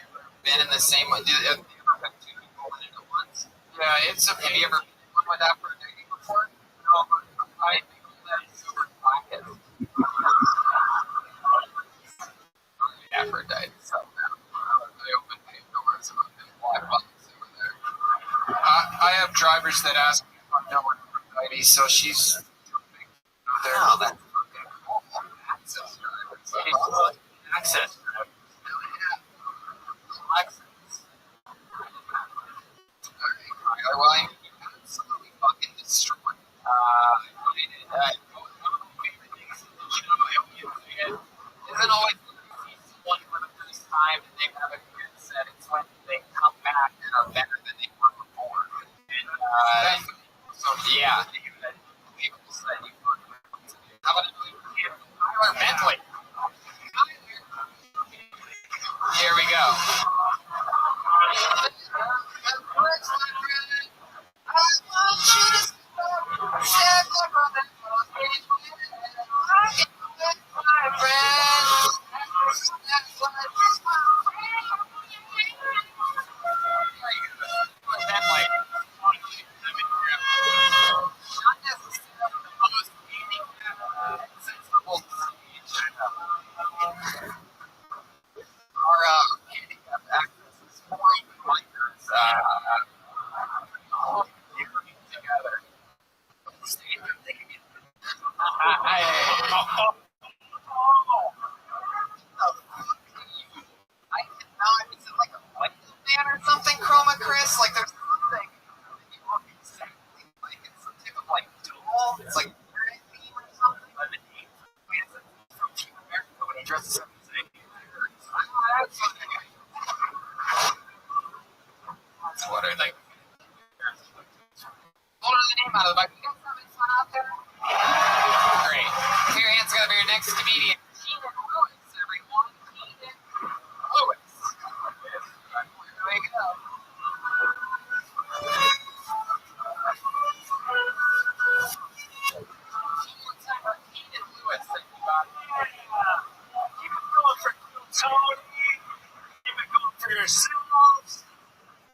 ever been in the same one? Have you ever had two people in it at once? Yeah, it's a. Have you ever been in one with Aphrodite before? No, I think that's super black. Aphrodite. So I opened Pandora's and black buttons over there. I have drivers that ask me if I know Aphrodite, so she's there. Oh, that's fucking cool. Access drivers. Access drivers. Access. Alright, well, I'm absolutely fucking destroyed. Isn't always see someone for the first time and they have a good set. It's when they come back and are better than they were before. And, so yeah, how about Tyler Bentley? Here we go. name out of the book. You guys having fun out there? Great. Put your hands together for your next comedian. Keenan Lewis, everyone. Keenan Lewis. There we go. Keenan Lewis, everybody. Keep it going for Tony. Keep it going for yourselves.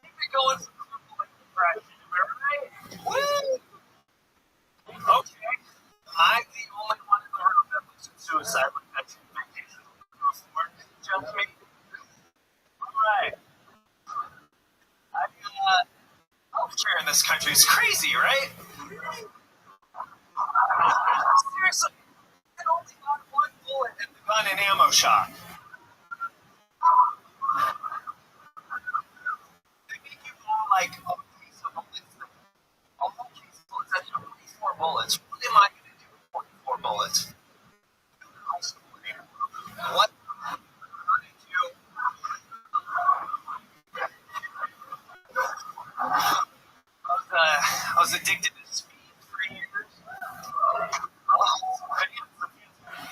Keep it going for people like the Fraction. Am I right? Woo! Okay. I'm the only one in the room that looks at suicide like that's vacation before. Just me. Alright. Healthcare in this country is crazy, right? Seriously. I only got one bullet in the gun and ammo shop. They make you go like a case of bullets. A whole case of bullets. That's 24 bullets. What am I going to do with 24 bullets? What? I was addicted to speed for years.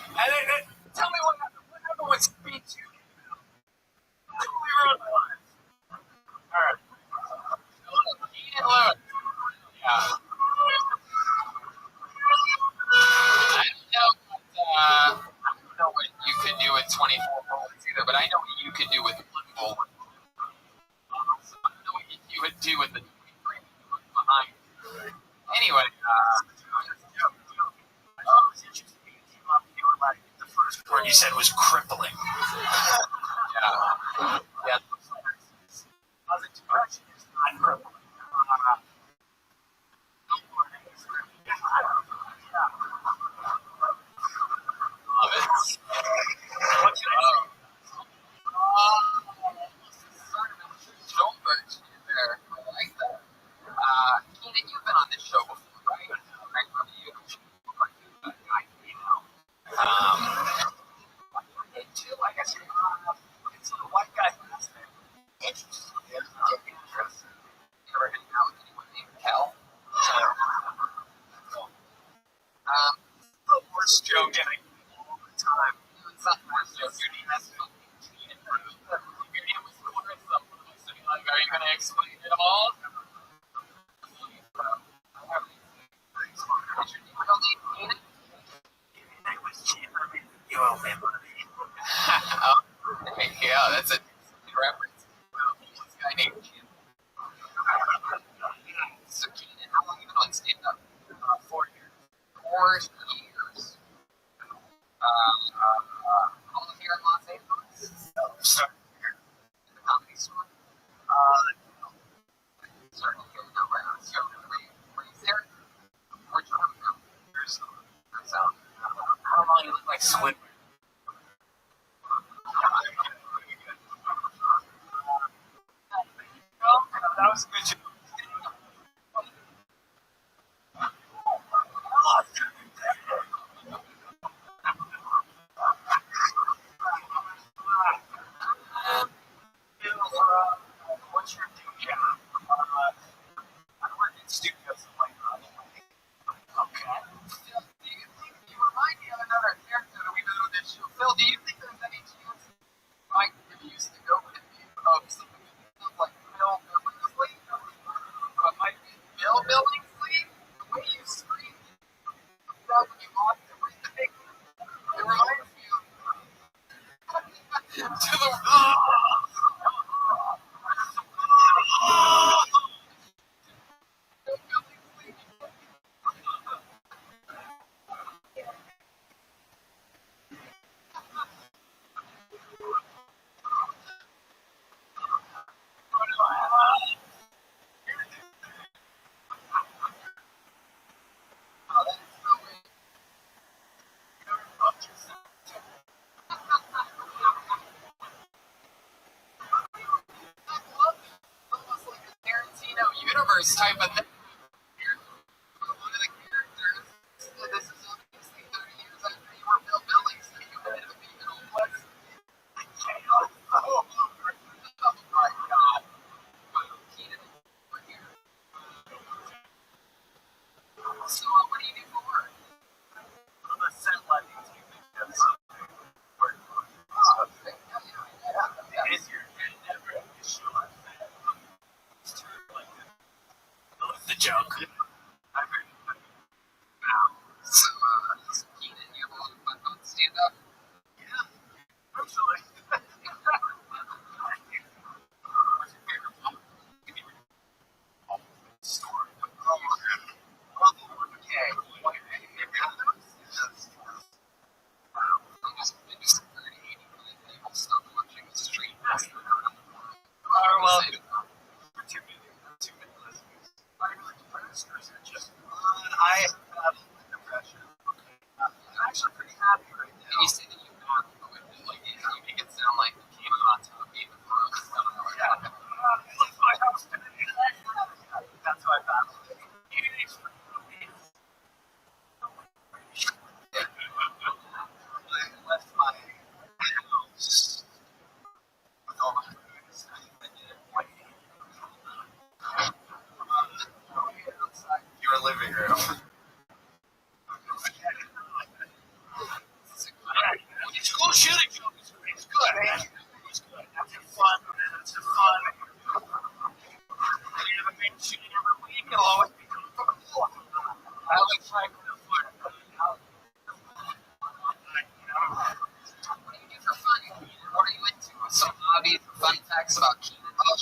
And then, tell me what happened. What happened with speed 2? Totally ruined my life. Alright. Keenan Lewis. Yeah. I don't know what you could do with 24 bullets either, but I know what you could do with one bullet. So I don't know what you would do with the 23 behind. Anyway, The first word you said was crippling. yeah. Yeah. I was like, depression is not crippling. Love it. What should I say? Schoenberg there. I like that. Keenan, you've been on this show before, right? I remember you. I guess it's a white guy last name. Interesting. Interesting. You ever hang out with anyone named Kel? The worst joke and I do it all the time. It's not the worst joke. Your name has to be Keenan. Your name was Clarissa. So you're like, are you going to explain it all? What's your real name, Keenan? I was cheaper than you owe me money. Oh, yeah, that's a reference. This guy named Keenan. So Keenan, how long have you been on stand-up? 4 years. 4 years. All here in Los Angeles? Start here. In the comedy store? Starting here, no, right on. So, were you there? Where'd you come from? Arizona. How long you look like Squidward? That was a good joke. joke. So, Keenan, you have a lot of fun on stand up. Yeah, absolutely. What's your favorite one? Story. Okay. I'm just maybe 30, 80 million people stop watching the stream. Well, too many listeners. Are you depressed or is it just I have depression. I'm actually pretty happy right now. And you say that you have equipment, like you make it sound like you came on top of Game of Thrones. Yeah. My house today. That's why I found it. I left my house with all my friends. Your living room. It's cool shooting. It's good. It's good. That's fun. That's fun. You haven't been shooting every week. It'll always be cool. I like trying to foot. What do you do for fun? What are you into? Some hobbies, fun facts about Keenan. I'm a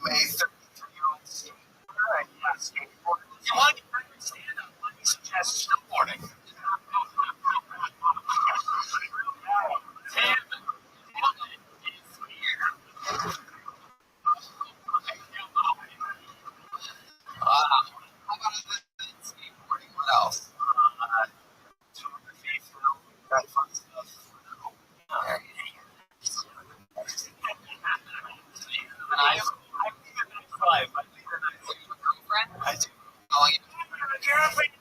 33-year-old skateboarder. I skateboard. If you want to get back to stand-up, let me suggest snowboarding. How about skateboarding? What else? Photography, film, that fun stuff. And I'm even 95. I'm even 95. You have a girlfriend? I do. How long you been? Girlfriend.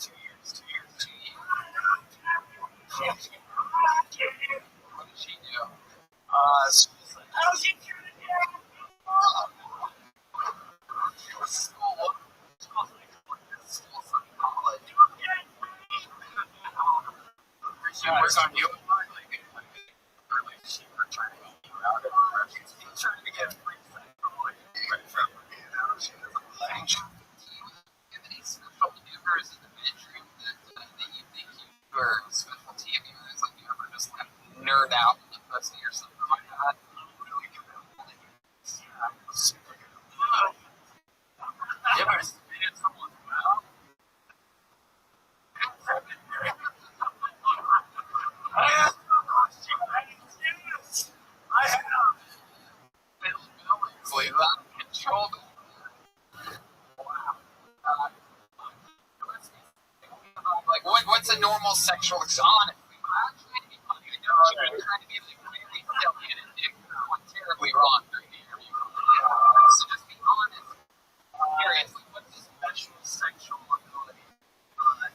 2 years. 2 years. 2 years. What did she do? School's like, I was in here today. School. School's like, School's like college. she works on you. She was trying to help you out. She's trying to get free from she doesn't like. Do you have any special maneuvers in the bedroom that you think your specialty of yours? Like you ever just like nerd out in the pussy or something like that? Super good. You ever spit someone's mouth? I have. Billingsley, that controlled. Like, what's a normal sexual exotic? Actually, to be funny, I know you're trying to be like really silly and it went terribly wrong during the interview. So just be honest. Seriously, what's a special sexual ability? Let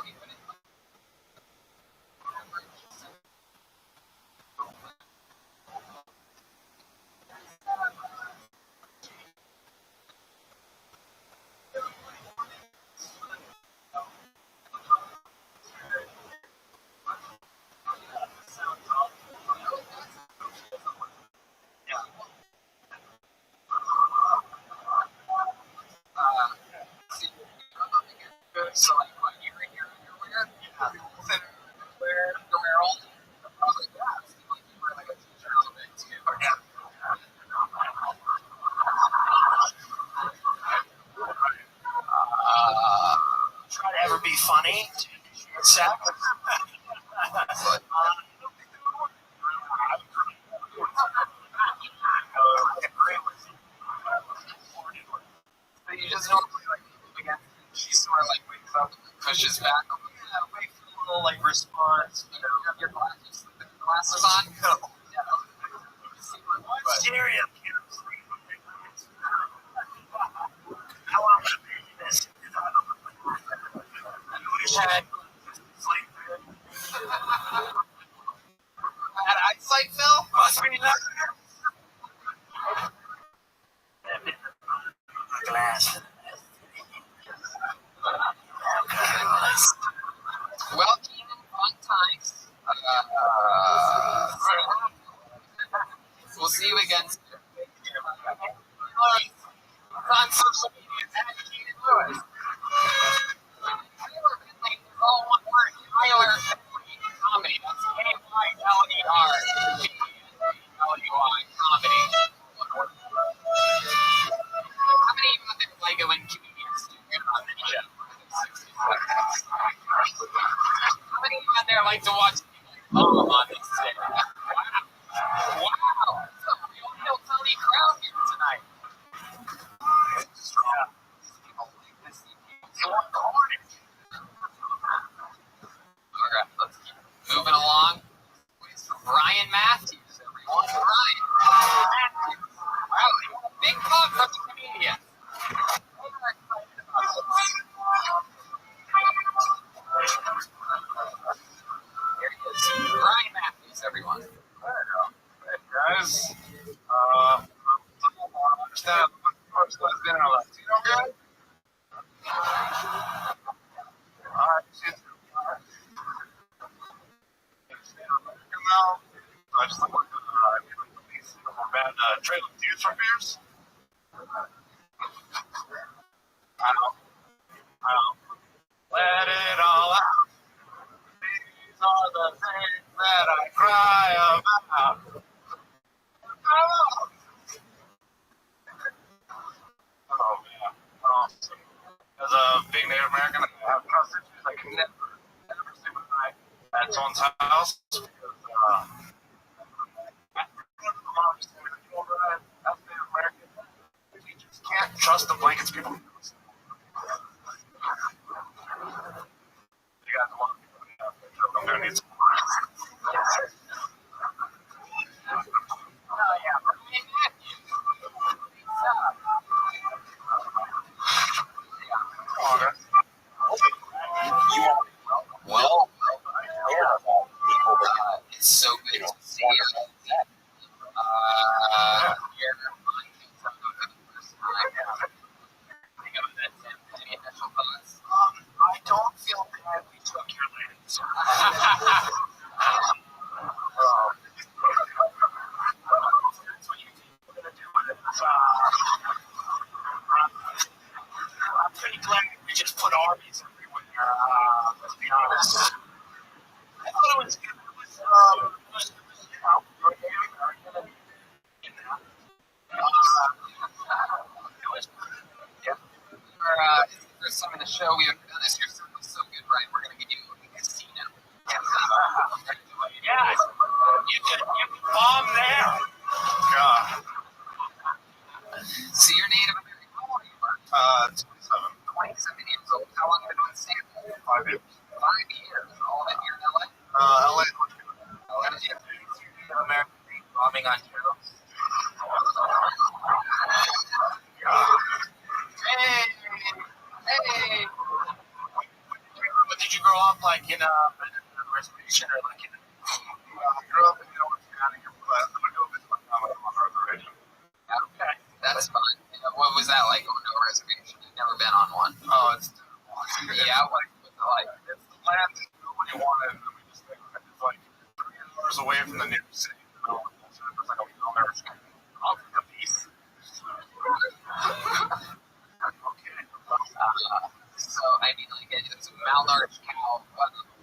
me put it. So like what, you're in your underwear? Yeah. Underwear only? I was like, yeah, it seemed like you were like a teacher a little bit too. Try to ever be funny. Exactly. But you just normally like again, she sort of like wakes up and pushes back. Yeah, wait for a little like response. You know, you have your glasses. Put the glasses on. No. But Stereo kids. How long should we do this? I wish I had sleep. had eyesight, Phil? Must be not. Glass. Well, Keenan, fun times. We'll see you again soon. on social media as agitated Lewis. Tyler Finley is all one word. Tyler Finley comedy. That's K-Y-L-E-R. F-I-N-L-E-Y comedy. How many of them like it when comedians do good on video? How many out there like to watch people on this thing? Wow. It's a real Tony crowd here tonight. Yeah. People like this. They want carnage. Alright, let's keep moving along. Please for Brian Matthews, everyone. Brian Matthews. Wow, big pop from the comedian. Here he is. Brian Matthews, everyone. Hey guys, understand Rothschild's been in a Latino guy? Alright, she's I just like these bad trailer views from Pierce. I don't let it all out. These are the things that I cry about. Oh man. As a big Native American, I have trust issues. I can never stay with my at someone's house because as a Native American, you just can't trust the blankets people. You guys want I'm gonna need some. Oh, yeah, Brian Matthews. Well, it's so good to see you. Here on TikTok for the first time. Think of that any initial thoughts. I don't feel bad we took your lands. That's what you think we're gonna do with it. I'm pretty glad we just put armies everywhere. Let's be honest. I thought it was good. First time in the show, we haven't done this. Your service is so good, Brian. We're going to give you a casino. Yeah, you could bomb there. God. So you're Native American. How old are you, Mark? 27. 27 years old. How long have you been in Stanford? 5 years. 5 years. All of it here in LA? LA. American bombing on Ontario. Hey. But did you grow up like in a reservation or like in I grew up in Orange County, but I'm going to go visit my family on the reservation. Okay, that's fine. What was that like on no reservation? You've never been on one. Oh, it's Yeah, what was it like? It's the land that you do what you want, and we just think it's like 3 hours away from the new city. So it's like a American. I'll take a piece. Okay. So, I mean, like, it's a malnourished cow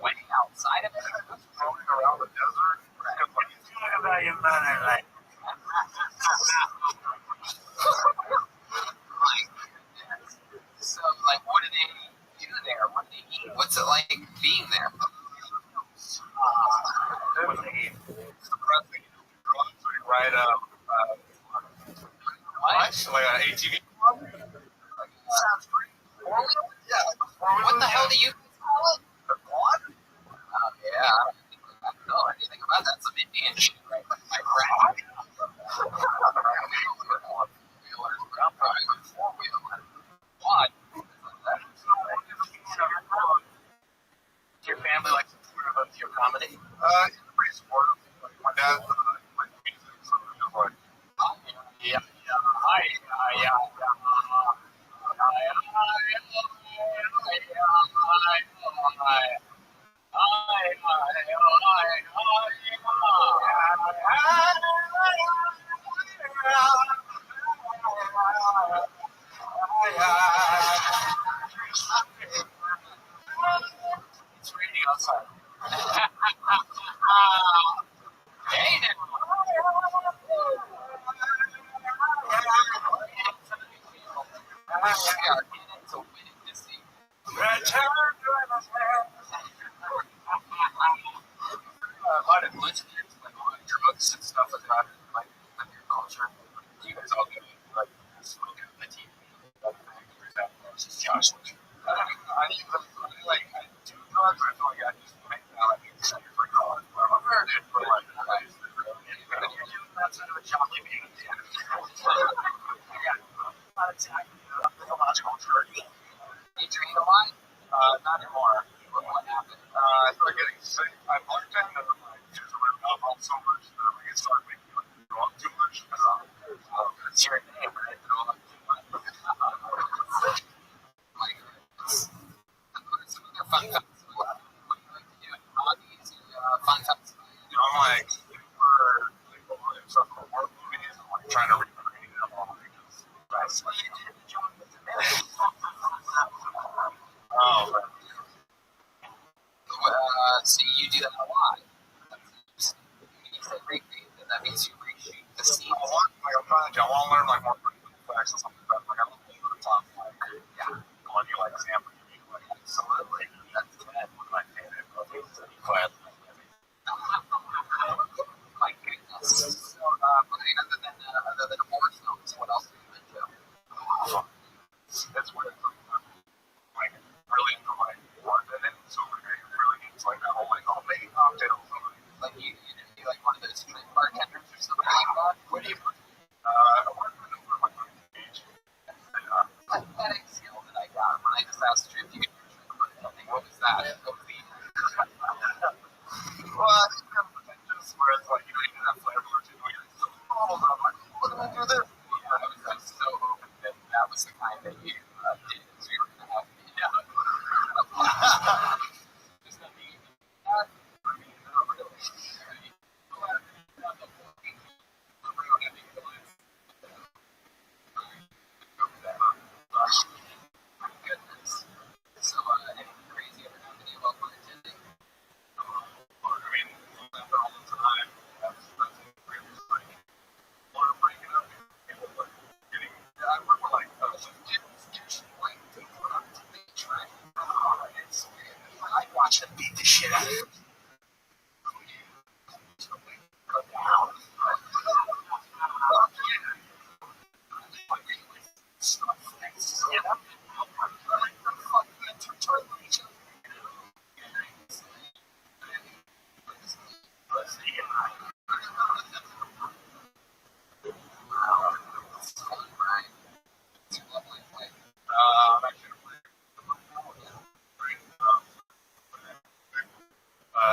way outside of it. It's roaming around the desert. Right. Like, it's talking about your mother, like. My goodness. So, like, what do they do there? What do they eat? What's it like being there? It's depressing. Right What? like an ATV club? Sounds great. Yeah. What the hell do you call it? What? Yeah. I don't know anything about that. Some Indian shit, right? Like my friend. What? Your family like supportive of your comedy? It's pretty supportive. Like my dad, like music, so it's like, yeah. It's a winning deceit. Might have listened to like on drugs and stuff like that, like your culture. You guys all go like smoking on the TV, like it's just Josh. I think like I do drugs, but I feel like I just make that for college. I'm very good for like guys. And you're doing that sort of a jolly being. Yeah, not exactly a mythological journey. You drink a lot? Not anymore. What happened? I started getting sick. I bartended and I used alcohol so much that I started making like throw up too much. It's your name, right? Throw up too much. Like, some other fun facts. What do you like to do? Hobbies or fun facts? I'm like, for like a lot of stuff for work movies, I'm like trying to recreate them all because that's what you did. John with the minute. Oh, man. So you do that a lot. You said recreate, that means you reshoot the scene. I want to learn like more facts or something like that. Like I love the top, like going to like example. Like absolutely, that's one of my favorite movies. My goodness. So, Brian, other than horror films, what else are you into? That's weird. Like really into like bartending, so really into like that whole like making cocktails. Like you be like one of those street bartenders or something like that. What do you? I work for like on the beach. Pathetic skill that I got when I just asked you if you could drink. What was that? What was the? Well, it's kind of pretentious, where it's like you don't even have flavor or two. You're just like, oh, I'm like, what do I do this? Yeah, I was so hoping that that was the kind that you did. So you were gonna have me. Yeah. Just not being that. I mean, not really. My goodness. So, anything crazy ever happened to you while bartending? I mean, all the time. That's really funny. Or breaking up. I remember like, just like, to the track. I watch them beat the shit out of him. Go down.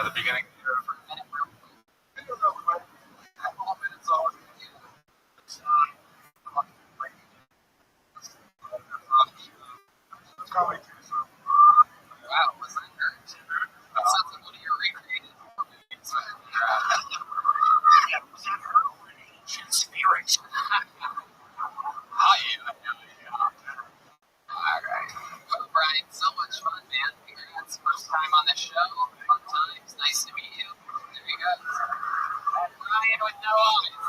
The beginning. Comedy too, so. Wow, was that hurt? That sounds like one of your recreated movies. Yeah, was that her or an ancient spirit? Alright. Well, Brian, so much fun, man. Congrats. First time on the show. Fun times. Nice to meet you. There you go. Brian with no eyes.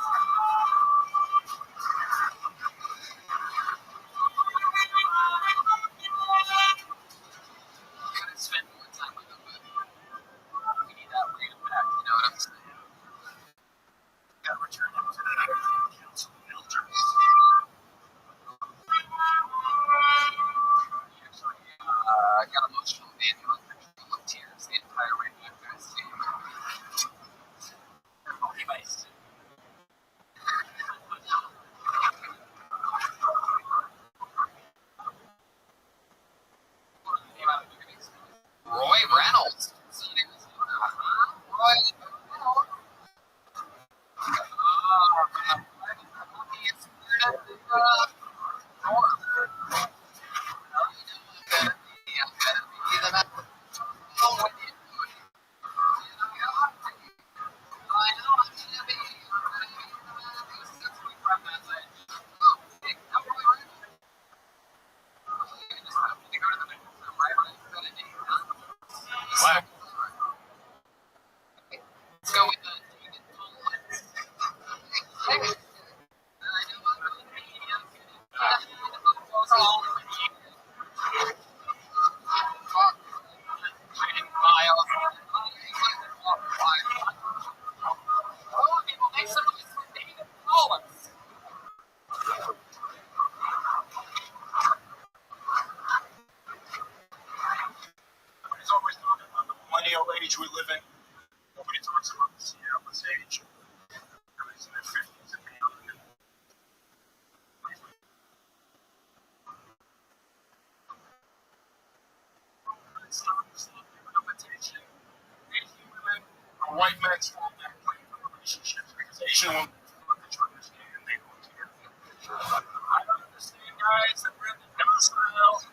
especially when the trash can, they don't care. I don't understand guys that wear the docile.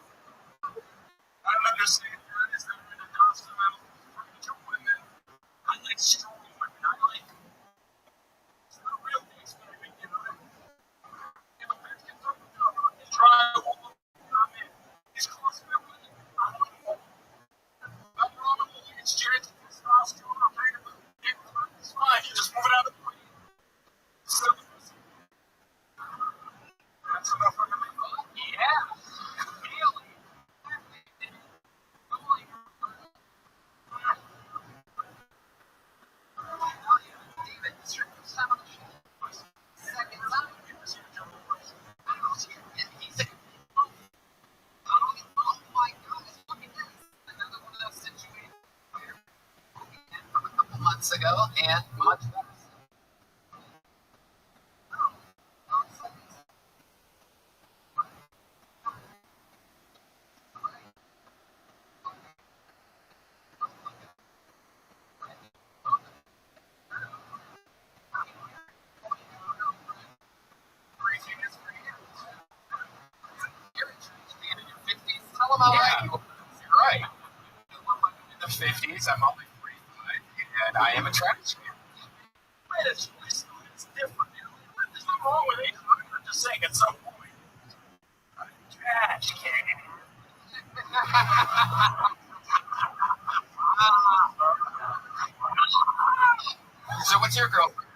I don't understand guys that wear the docile for women. I like strong women. I like it's not real things, baby. You know what I mean? If a bitch gets up and down, he's trying to hold up. I mean, he's close to me. I don't know. Nothing wrong with it. It's genetic testosterone. I'm trying to it's fine. You just move it out of the way. So, that's enough for me. Yeah. Really? David, this is your first time on the show. Second time. He's a oh my goodness, look at this. Another one of those situations where from a couple months ago and much better. Tell them how right you are. You're right. In the 50s, I'm only 45, and I am a trash can. I had a choice. It's different. There's nothing wrong with it. I'm just saying at some point, I'm a trash can. So what's your girlfriend?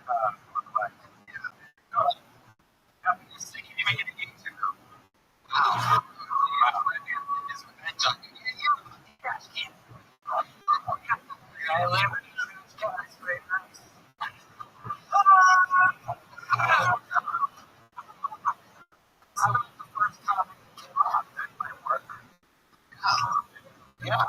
Yeah.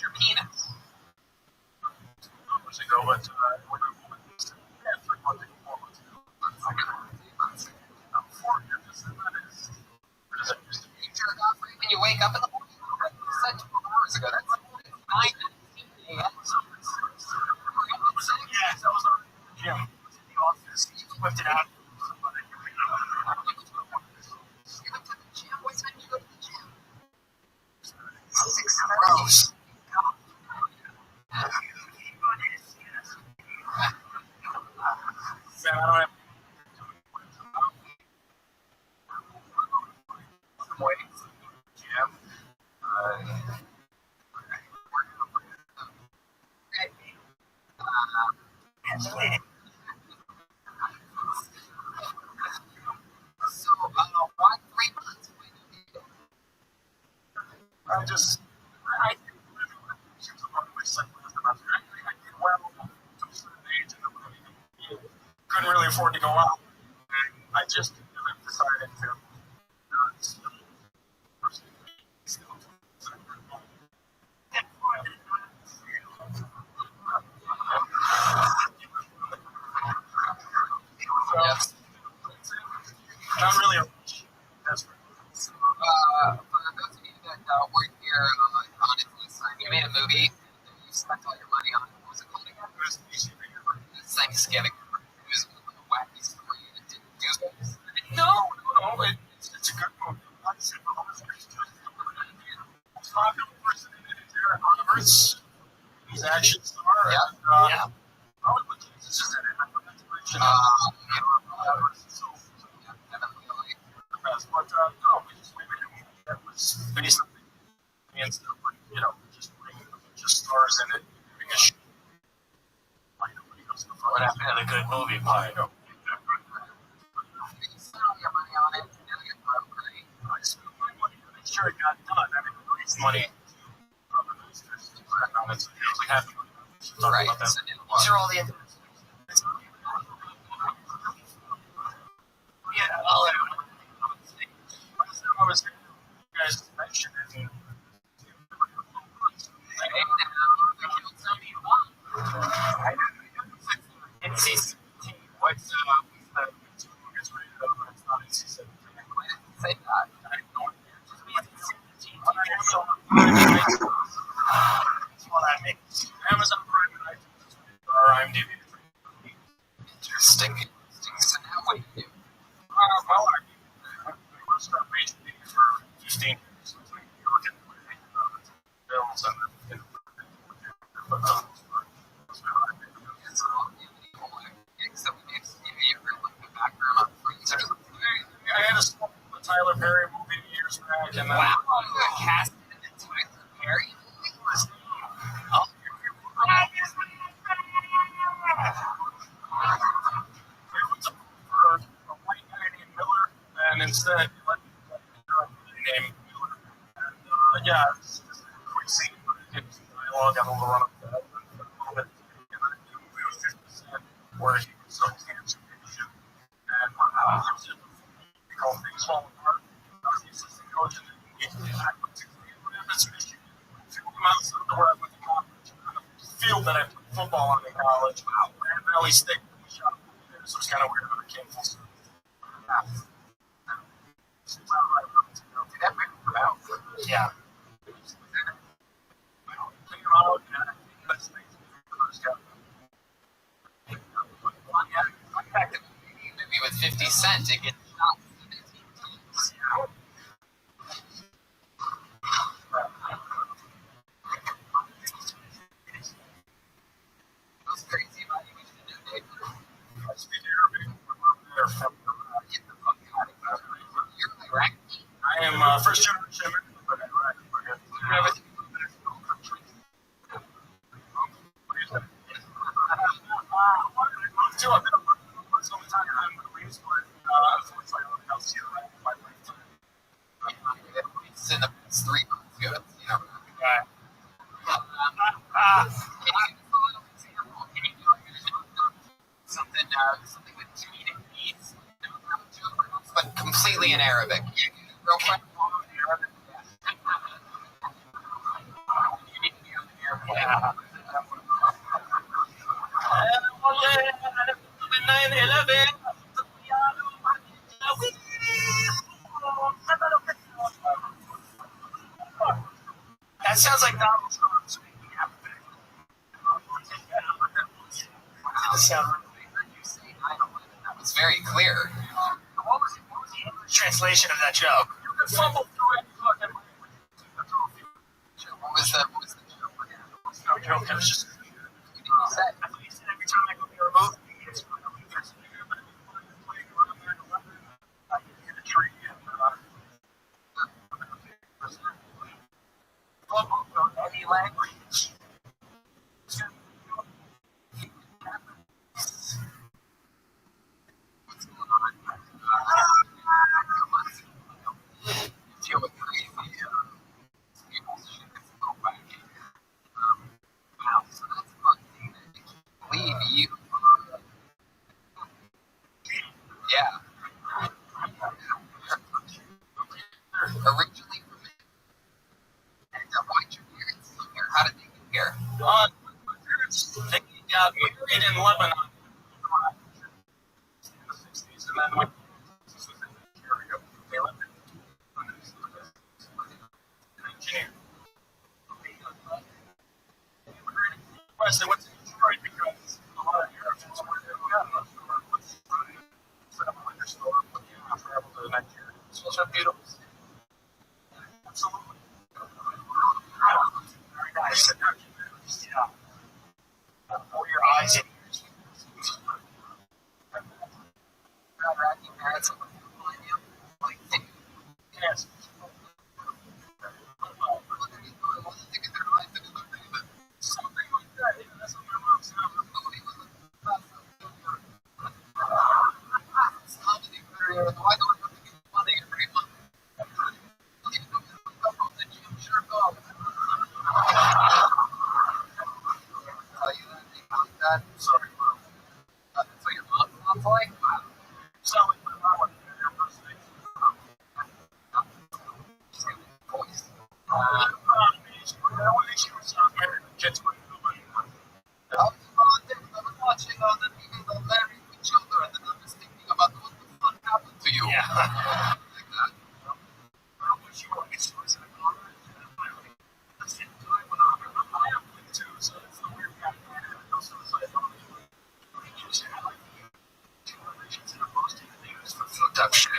Your penis. Years ago, but when I was 3 months ago, 4 months ago, I'm 4 years. That is, that used to be. You jerk off right when you wake up in the morning. You said 12 hours ago. That's 9 a.m. Yeah, that was our gym. It was in the office. You whipped it out. You went to the gym? What time did you go to the gym? 6 hours. Man, I don't have weights, gym. So, why 3 months? I'm just, I think she was about my son last time I was there. I did well to a certain age, and I couldn't really afford to go out. And I just decided to yes. Not really a desperate. For those of you that weren't here on Influence, you made a movie that you spent all your money on. What was it called again? It was Thanksgiving. It was a wacky story and it didn't do it. No, it's a good movie. It's a popular person in it, Derek Roberts. He's an action star. Yeah. Yeah. Hollywood Jesus is in it. I forgot to mention but no, we just made a movie that was based on and stuff, but just bringing a bunch of stars in it, doing a show. Why nobody goes to the front? What happened to the good movie pie? You spent all your money on it, and now you're broke, right? I spent my money to make sure it got done. I didn't raise money to other ministers to put on it, so it was like half the money. Right. So these are all the yeah, all that. I was you guys mentioned it. IMDb. Interesting. So now what do you do? Well, I first started making videos for 15 years. So I was like, working films and I had a small Tyler Perry movie years back, and Wow, you got cast in a Tyler Perry movie? Oh, for a white guy named Miller, and instead let me name Miller. And yeah, it's just a quick scene, but it gives dialogue. I'm a little run up that a little bit. And then the movie was 50% where he was substantial leadership. And he was just called things falling apart. I was the assistant coach in the I went to Cleveland, Michigan, 2 months where I went to college. Field that I played football on in college. Wow. And Valley State shot there, so it's kind of weird, but it came full circle. Yeah. movie with 50 Cent, it gets shot 17 times. What's crazy about you? What you do, Dave? I speak Arabic. They're from Get the fuck out of here. You're Iraqi. I am first generation American, but Iraqi. You have a country. Too, I've been a so many times in the Marines, but unfortunately, I don't have to see Iraq in my lifetime. It's in the past 3 months. You haven't seen Iraq. Right. Can you give us a little example? Can you do something with comedic beats, but completely in Arabic? Real quick. Arabic. You need to be on the airplane. Yeah. 9/11. That sounds like Donald Trump speaking Arabic. That was very clear. What was the English translation of that joke? You can fumble through it. What was the joke? No joke. It was just. I thought he said every time I go near a movie, it's hit a tree and any language. Deal with crazy people's shit that's so wacky. Wow.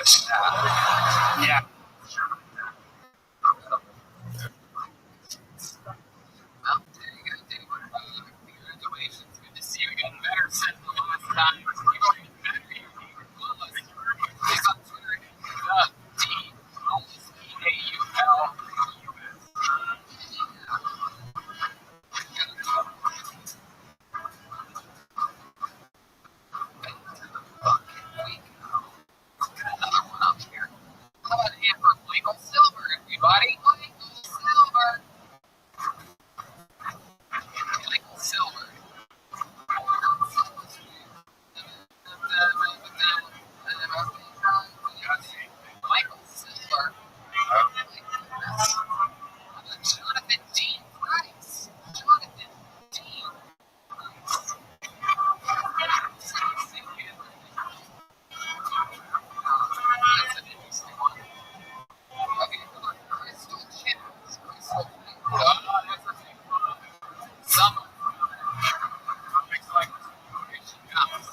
Yeah. Well, congratulations. Good to see you again. Better since the last time. You're getting better. He's on Twitter. Another one up here. How about Amber Michael Silver, everybody? Michael Silver. Michael Silver. Michael Silver. Jonathan Dean Price. Jonathan Dean. That's an interesting one. Okay, Crystal Chance. Crystal. That's a big one. Some looks like she comes.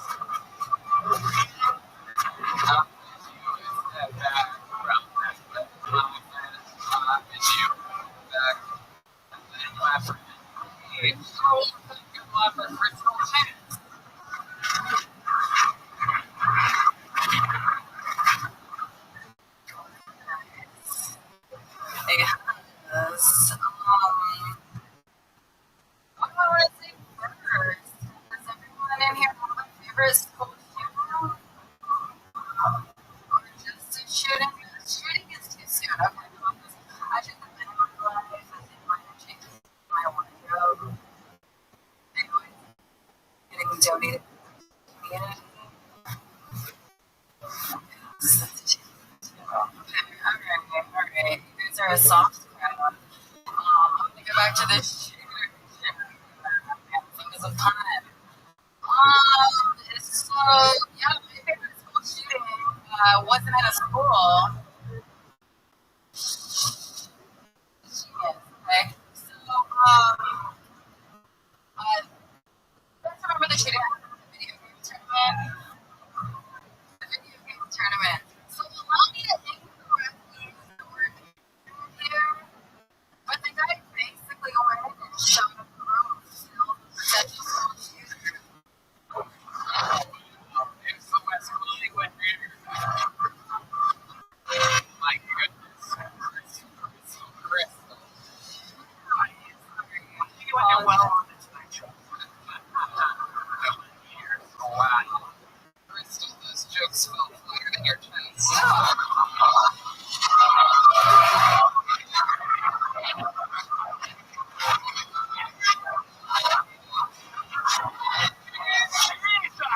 Issue back and laugh for good laugh for Crystal Chance. Yes. What do I want to say first? Does everyone in here have a favorite school shooting? Or just a shooting? Shooting is too soon. Okay, I should have been in my life. I think my changes. I want to go. Anyway, getting donated to the community. Alright. You guys are a soft crowd. I'm gonna go back to this shooter. It was a fun. So yeah, my favorite school shooting wasn't at a school. Okay. So let's remember the shooting at the video game tournament. The video game tournament. So allow me to incorrectly use the word here, but the guy basically went and shot up the room, filled with potential school shooters. It's the West Hollywood River. My goodness. Crystal. You went well on the Tonight Show. Wow. Crystal, those jokes fell flatter than your chest.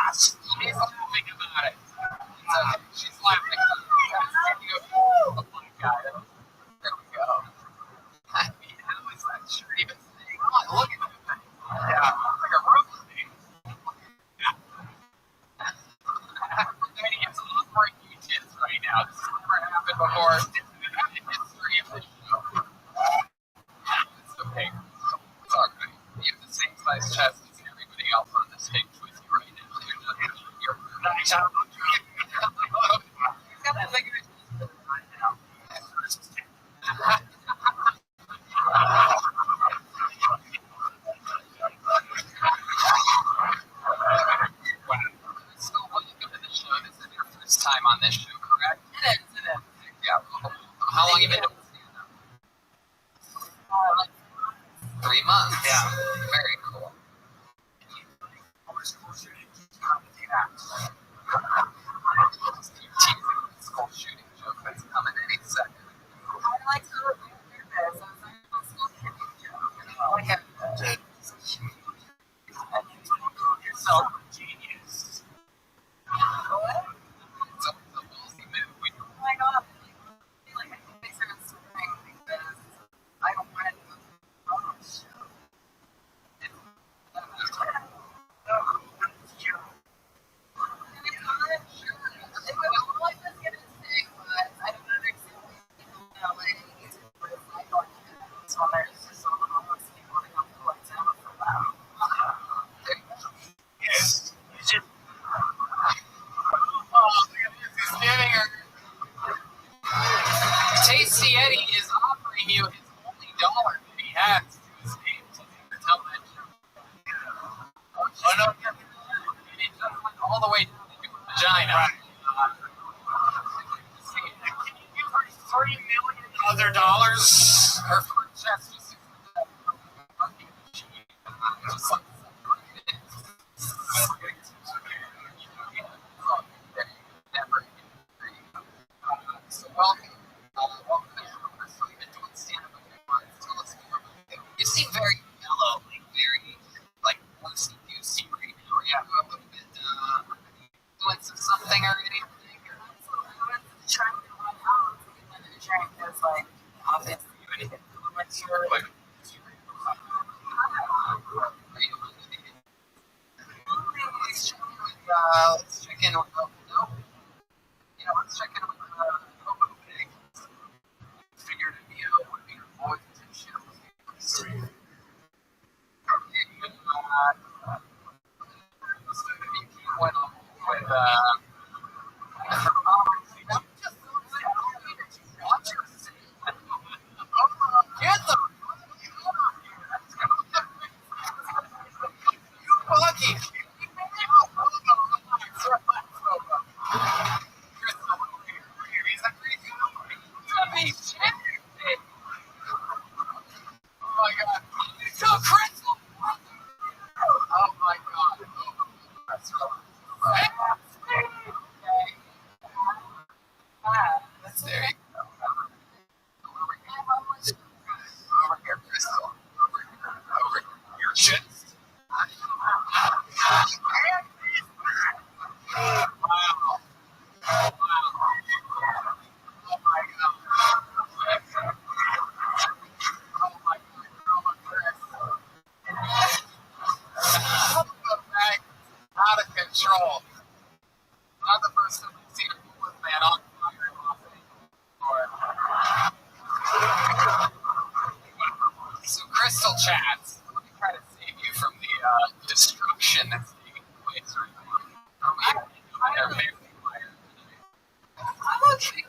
Jesus! She's laughing about it. She's laughing. Oh my god. There we go. I mean, how is that shirt even staying on? Look at that. Yeah, it's like a rope thing. Yeah. I mean, it's offering you tits right now. This has never happened before in the history of this show. It's okay. It's alright. You have the same size chest as everybody else on the stage with you right now. You're nice. He's got that thing in his chest right now. So welcome to the show. This is your first time on this show, correct? It is. Yeah. How long have you been doing stand-up? Like 3 months. Yeah. Very cool. School shooting joke that's coming any second. I like to review this. I was like, a school shooting joke. Like a yourself genius. What? It's a ballsy move. Oh my god. Like, I think they started swearing because I don't want to do a show. all the way down to your vagina. Right. Can you give her $3 million other dollars? Her front chest just you seem very mellow, like very like loosey goosey right now. Are you a little bit doing something or anything? Trying to run out to get another drink because, like, obviously, you didn't mature. Like, let's check in with let's check in with Pig. Figured it'd be a voice and shit. Went on with get the lucky. Oh my god. So Crystal. Oh my god. There you go. Over here, Crystal. Over here. Your shit. Wow. Out of control. Not the first time I've seen a homeless man on fire in Los Angeles. So Crystal chats. Let me try to save you from the destruction that's taking place right now. They're very fired. I'm okay.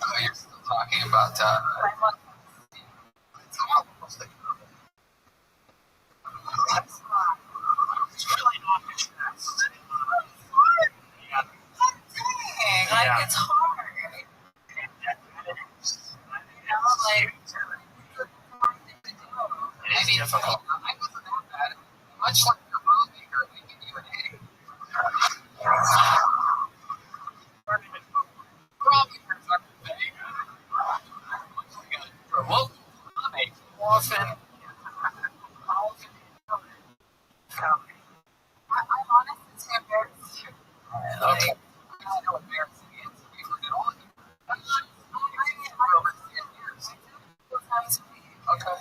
Oh, you're still talking about It's really not the chest. Yeah. Like, it's hard. Like, It is difficult. I wasn't that bad. Much like your mom maker making you an egg. Probably turns out to be for local often. I'm honestly too embarrassed to. Okay. I know embarrassing is. You were at all. Okay.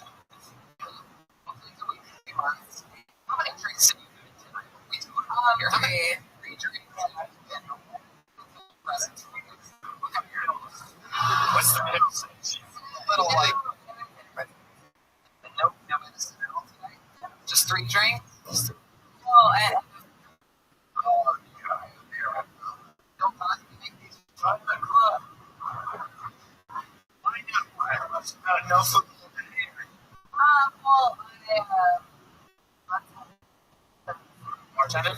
How many drinks have you had tonight? We do here. How many? 3 drinks. Presents. What's the middle size? A little like. No medicine at all tonight. Just 3 drinks. Well, and Oh, yeah. Don't mind me make these fun the club. I know. No food. well, Bartender?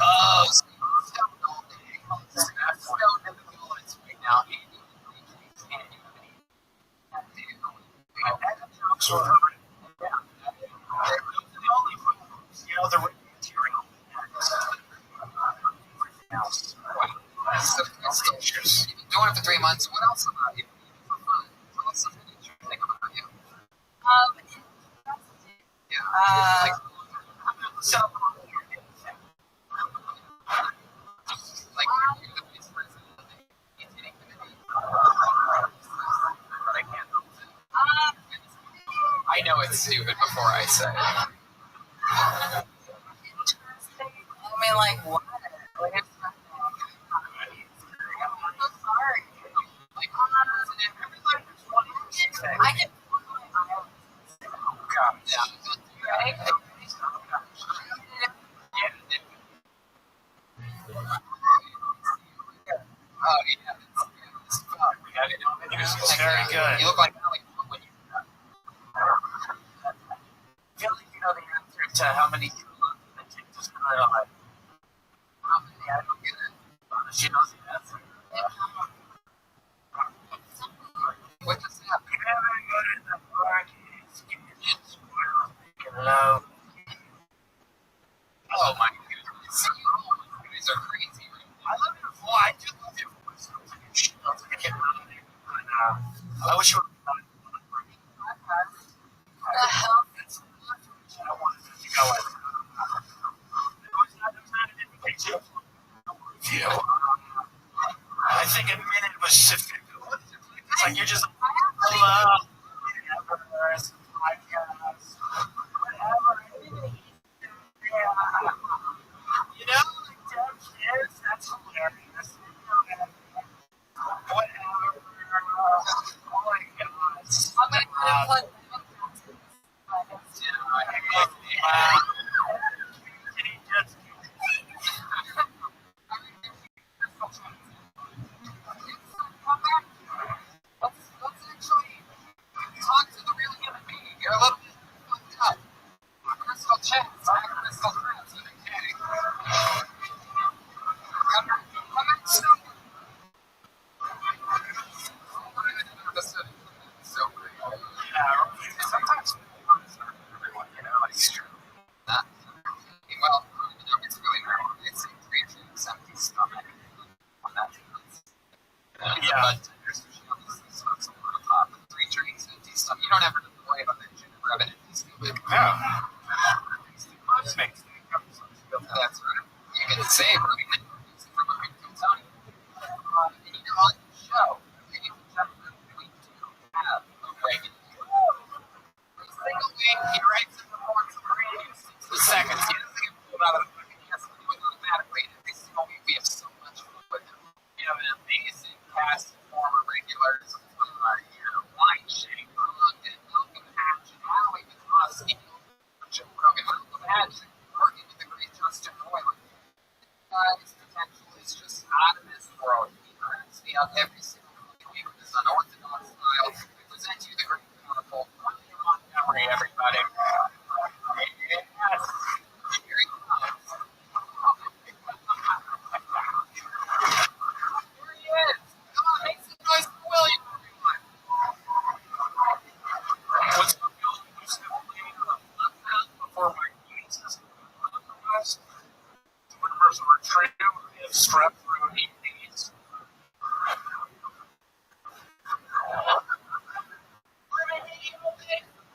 Oh, so you're stoned all day. I'm stoned in the bullets right now. The only problems, the material. You've been doing it for 3 months. What else about you? For fun. Tell us something interesting about you. Yeah. Like, so like you're the vice president of the maintaining committee. But I can't help it. I know it's stupid before I say it. I mean, like, what? Like, it's nothing. I'm so sorry. Like, I can. yeah. Right? Oh, yeah. It's very good. You look like when you to how many kilos the chick just put on. How many? I don't get it. She doesn't answer. What just happened? You never go to the parties, get your squirrels making love. Oh my goodness. You guys are crazy. I love your voice. I do love your voice. She sounds like a kid. I wish you would have done it. What the hell? I wanted to go with it. There's not an indication view. I think a minute was sufficient. It's like you're just hello. Universe, podcast, whatever. Yeah. You know, like dumb kids, that's hilarious. Whatever. Oh my gosh. I'm gonna plug let's actually talk to the real human being. You're a little bit fucked up. Crystal chats, I have crystal chats. Okay. Come on, stop. So great. Yeah, sometimes everyone, you know, it's true. Well, it's really normal. It's a 3 empty stomach on that. Yeah. But there's usually smokes over the top. 3 drinks, empty stomach. You don't ever worry about that shit. Grab it empty stomach. No. This makes That's right. You can say Rabbi Tony. And you know, on the show, ladies and gentlemen, we do have a regular. Every single week, he writes in the morning for 60 seconds. He doesn't get pulled out of the fucking ass and do it automatically. Every single week, we have so much fun with him. We have an amazing cast of former regulars. Wine Shake, Malcolm Hatch, and Howie McCloskey, Joe Rogan, Malcolm Hatch, working with the great Justin Roiland. His potential is just out of this world. He cracks me up every single week with his unorthodox style. We present you the great wonderful Montgomery, everybody. Yes. Here he comes. Here he is. Come on, make some noise for William, everyone. What's the bill before my nieces was? The rumors were true. If strep through 8 days.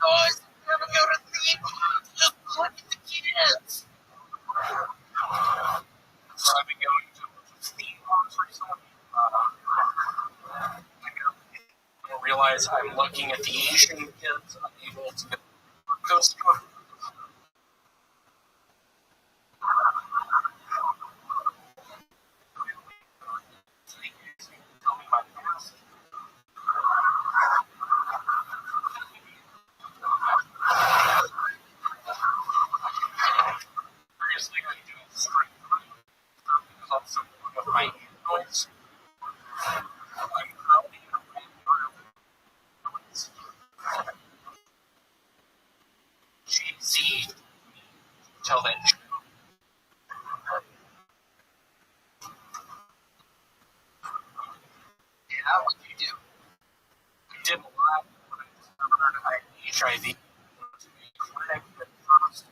Guys, never go to theme parks. Just look at the kids. So I've been going to theme parks recently. I realize I'm looking at the Asian kids. I'm able to get those to tell me my past. Previously, I do straight because I'm so good with my noise. I'm currently in a GZ till then. Yeah, what do you do? I did a lot when I discovered I had HIV. To a clinic that first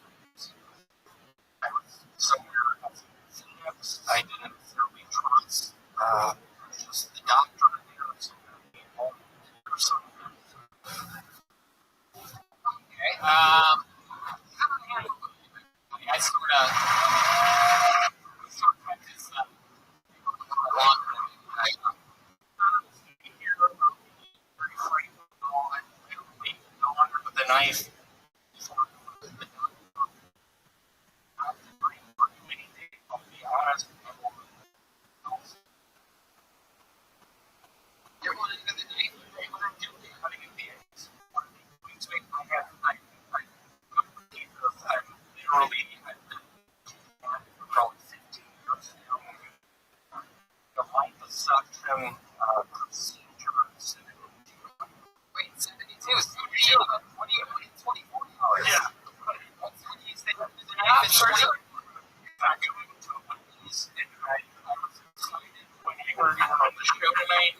I was somewhere else. I didn't necessarily trust just the doctor there or something or something. Okay. How do I handle it? I sort of had this along with the knife. I'll be honest. You're going into the night. What I'm doing, cutting in the eggs. I have literally, I've been for probably 15 years now. The liposuction procedures. Wait, 72. So what do you For sure. I going to a Wendy's and I was excited when I heard you were on the show tonight.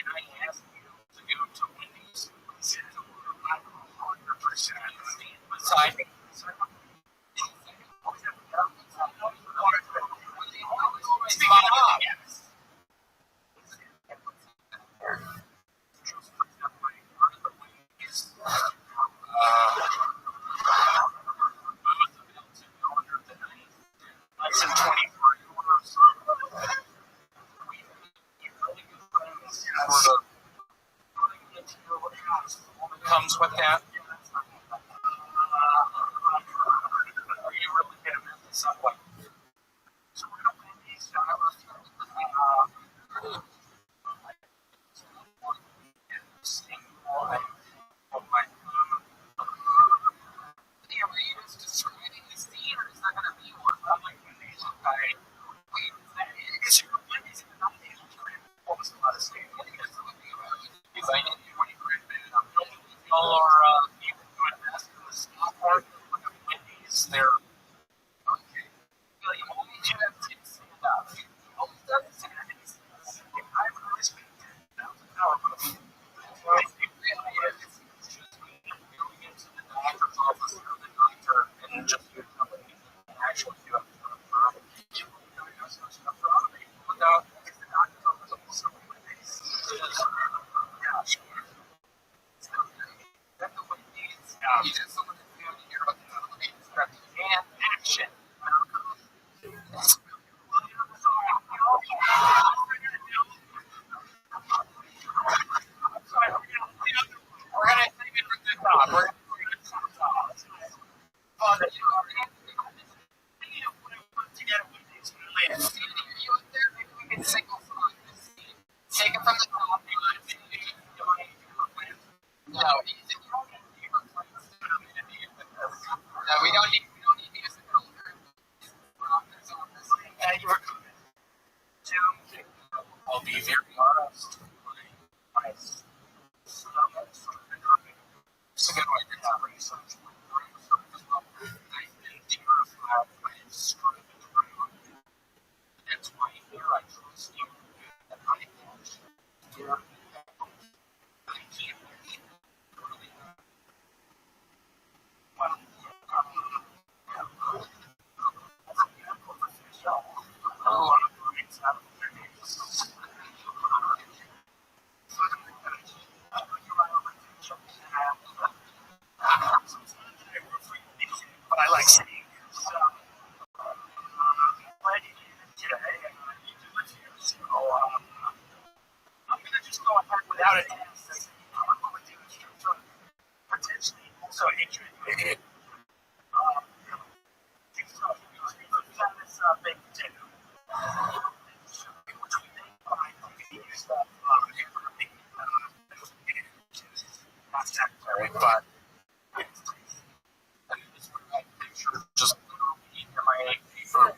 And I asked you to go to Wendy's. I said, I'm 100% stand beside me. Speaking of, yes. Less than 24 hours. Comes with that. Are you really going to mess this up? Like, so we're going to play these of my yeah, were you just describing the scene, or is there going to be one? I'm like, Wendy's. Wait, is that it? Is it Wendy's in the 90s? What was the last name? Because I didn't do any great bit. Y'all are people who invest in the stock market. Look at Wendy's. They're okay. Well, you always have to stand up. You always have to stand up. I really spent $10,000. Well, it really is. It's just me going into the doctor's office or the doctor and just do something and actually do it for a you really have so much stuff around me. Without the doctor's office also yeah, sure. That's what it needs. You just someone to do to hear about the elevated strategy and action. We're gonna take it for the top. We're gonna together with these lists. Are you up there? Maybe we can single song this scene. Take it from the top. No, we don't need to use the color. Yeah, you were good. I'll be very honest. My stomach it's a good way to have research. I've been terrified by screwing around. That's why here I trust you. And I want your help. I can't really well, oh, it's not but I like seeing it. So, glad you did it today, and you do it here. So, I'm going to just go ahead without an answer. Potentially also injury. This baked potato. Which we may find we can use that not sanitary, but just eat my for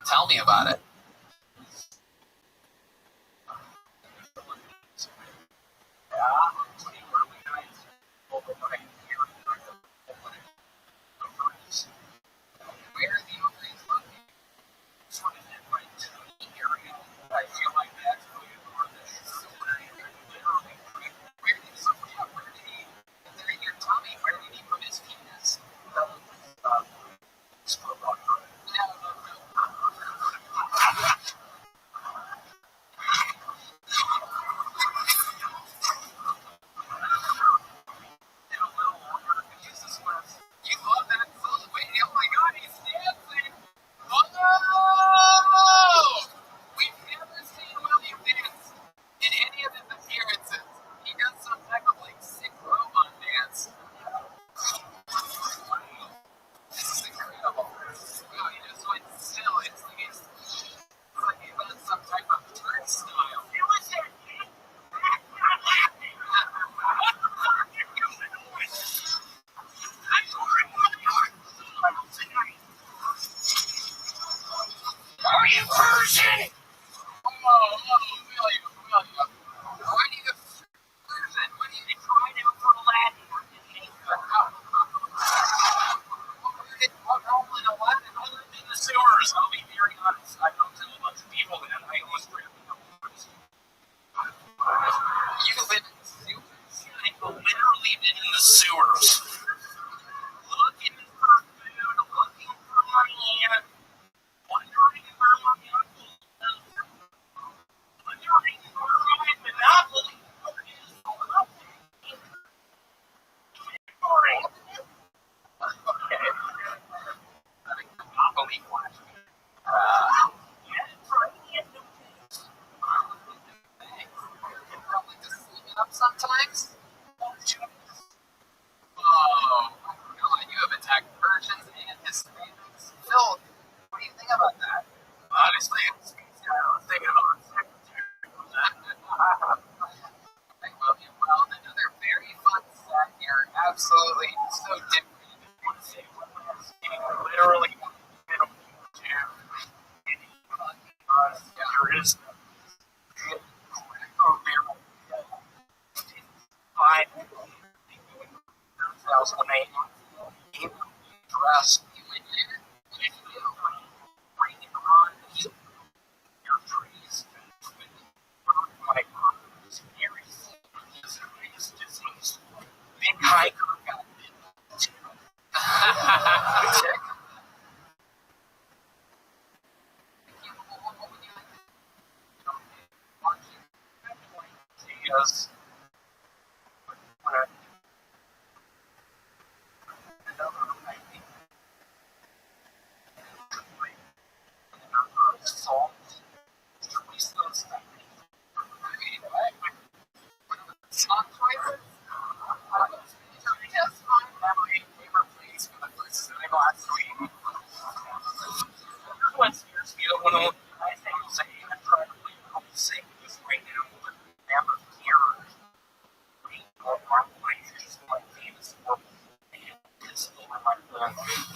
Tell me about it. Where are the ovaries located? rest. You would do it. If you bring it on your trees, like serious disease. Big hiker got tick. Yes. Salt. What scares me when I say incredibly sick is right now, but never hear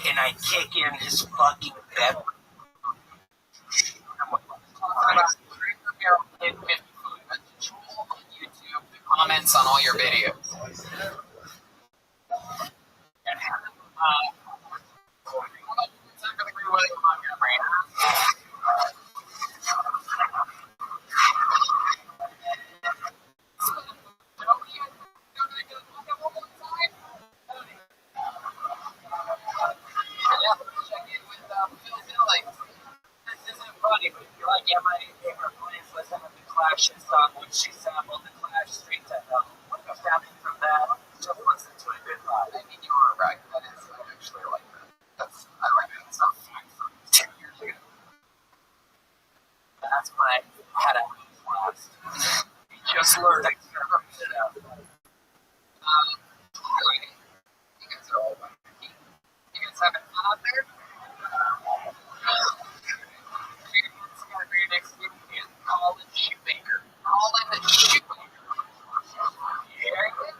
and I kick in his fucking bed. YouTube, the comments on all your videos. Clash song, which she sampled the Clash Street to Hell. Stepping from that, just listen to it. I mean, you were right. That is, I actually like that. I like that song from 10 years ago. That's when I had a blast. Just learned to turn it up. Anyway, you guys are all lucky. You guys having fun out there? It's going to be your next video is Colin Shoemaker. Colin Shoemaker. There he is.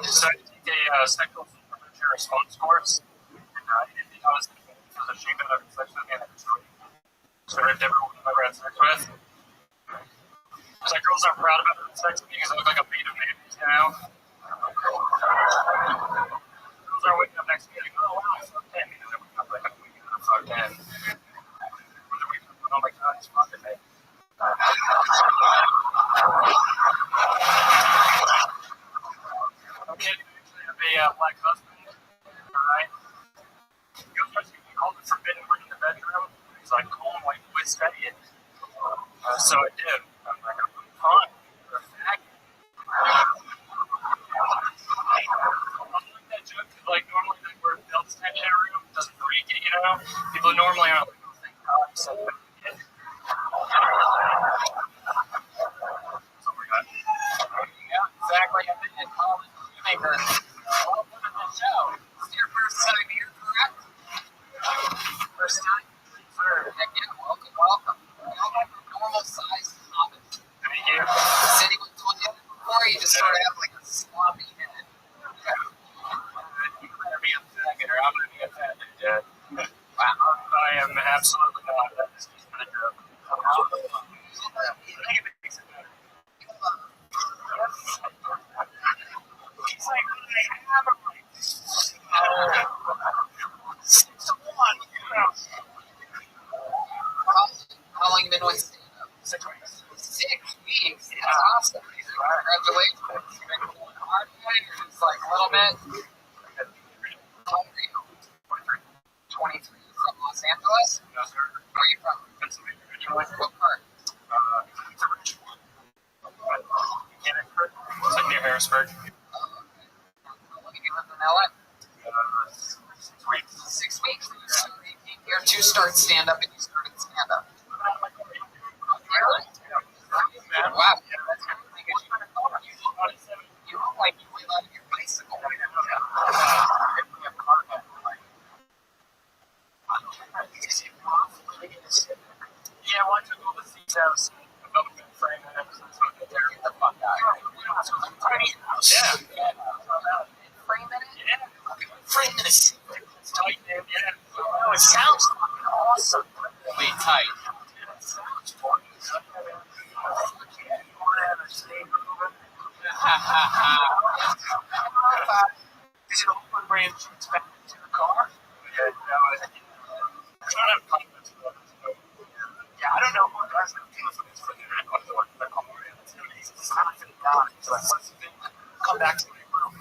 Decided to take a sexual prevention response course, and I didn't think I was ashamed of having sex with me, and I just ripped everyone I've ever had sex with. So girls aren't proud about having sex with me because I look like a beat of babies, you know? Girls are waking up next to me like, oh wow, I fucked him. You know, they wake up like, I'm waking up, fucked him. They're waking up, oh my god, he's fucking me. Okay, actually have a black husband, alright? He goes to me, called it forbidden word in the bedroom. He's like, oh, like, quit studying. So I did. I'm like, fine, you're a faggot. I like that joke because, like, normally the word belts in that room doesn't freak it, you know? People normally are like, oh, thank God, so yeah. Yeah, exactly. I've been in Colin Shoemaker. Welcome to the show. This is your first time here, correct? First time? Sure. Again, welcome. Normal size coffin. Thank you. Sitting with Tonya before you just sort of have like a sloppy head. You better be a faggot or I'm going to be a faggot, Dad. Wow. I am absolutely not. That is just a joke. I think it makes it better. He's like, I have a right. 6 to 1. How long you been with stand-up? 6 weeks. 6 weeks. That's awesome. Congratulations. You've been going hard at it, or just like a little bit? How old are you? 23. From Los Angeles? No, sir. Where are you from? Pennsylvania originally. What part? It's a rich one. Mechanicsburg. It's like near Harrisburg. How long have you lived in LA? 6 weeks. 6 weeks. So you came here to start stand-up and you started stand-up. Really? Wow. That's crazy because you look like you went on your bicycle. Yeah, well, I took all the seats out of the bed frame and everything, so I could get the fuck out. Tiny house. Yeah. Frame in it? Yeah. Frame in a seat. It's tight, man. Yeah. Oh, it sounds fucking awesome. So like, let's come back to my room.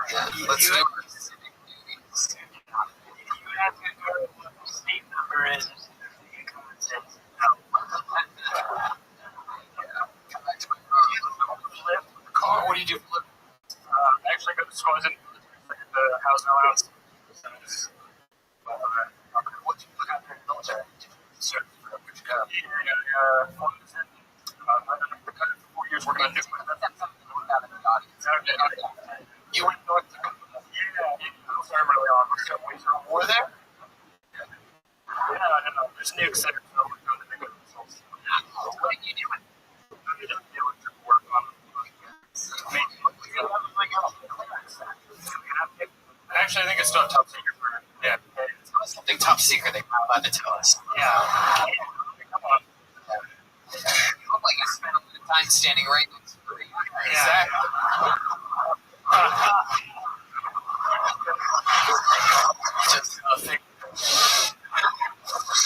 Let's do specific movies. You have to go to what the state number is. You content out. Come back to my room. Car, what do you do? Actually, I go to school. I was in the housing allowance. What do you look out there in the military? Certain for which job? Yeah, I've been for 4 years working on nuclear. You went north to Yeah, started early on. So we through war there? Yeah, no. There's nukes there. So we're going to make results. what are you doing? We just deal with work on Actually, I think it's still top secret for Something top secret they're not allowed to tell us. Yeah. Come on. You look like you spent a lot of time standing right next to me. Exactly. Just a thing.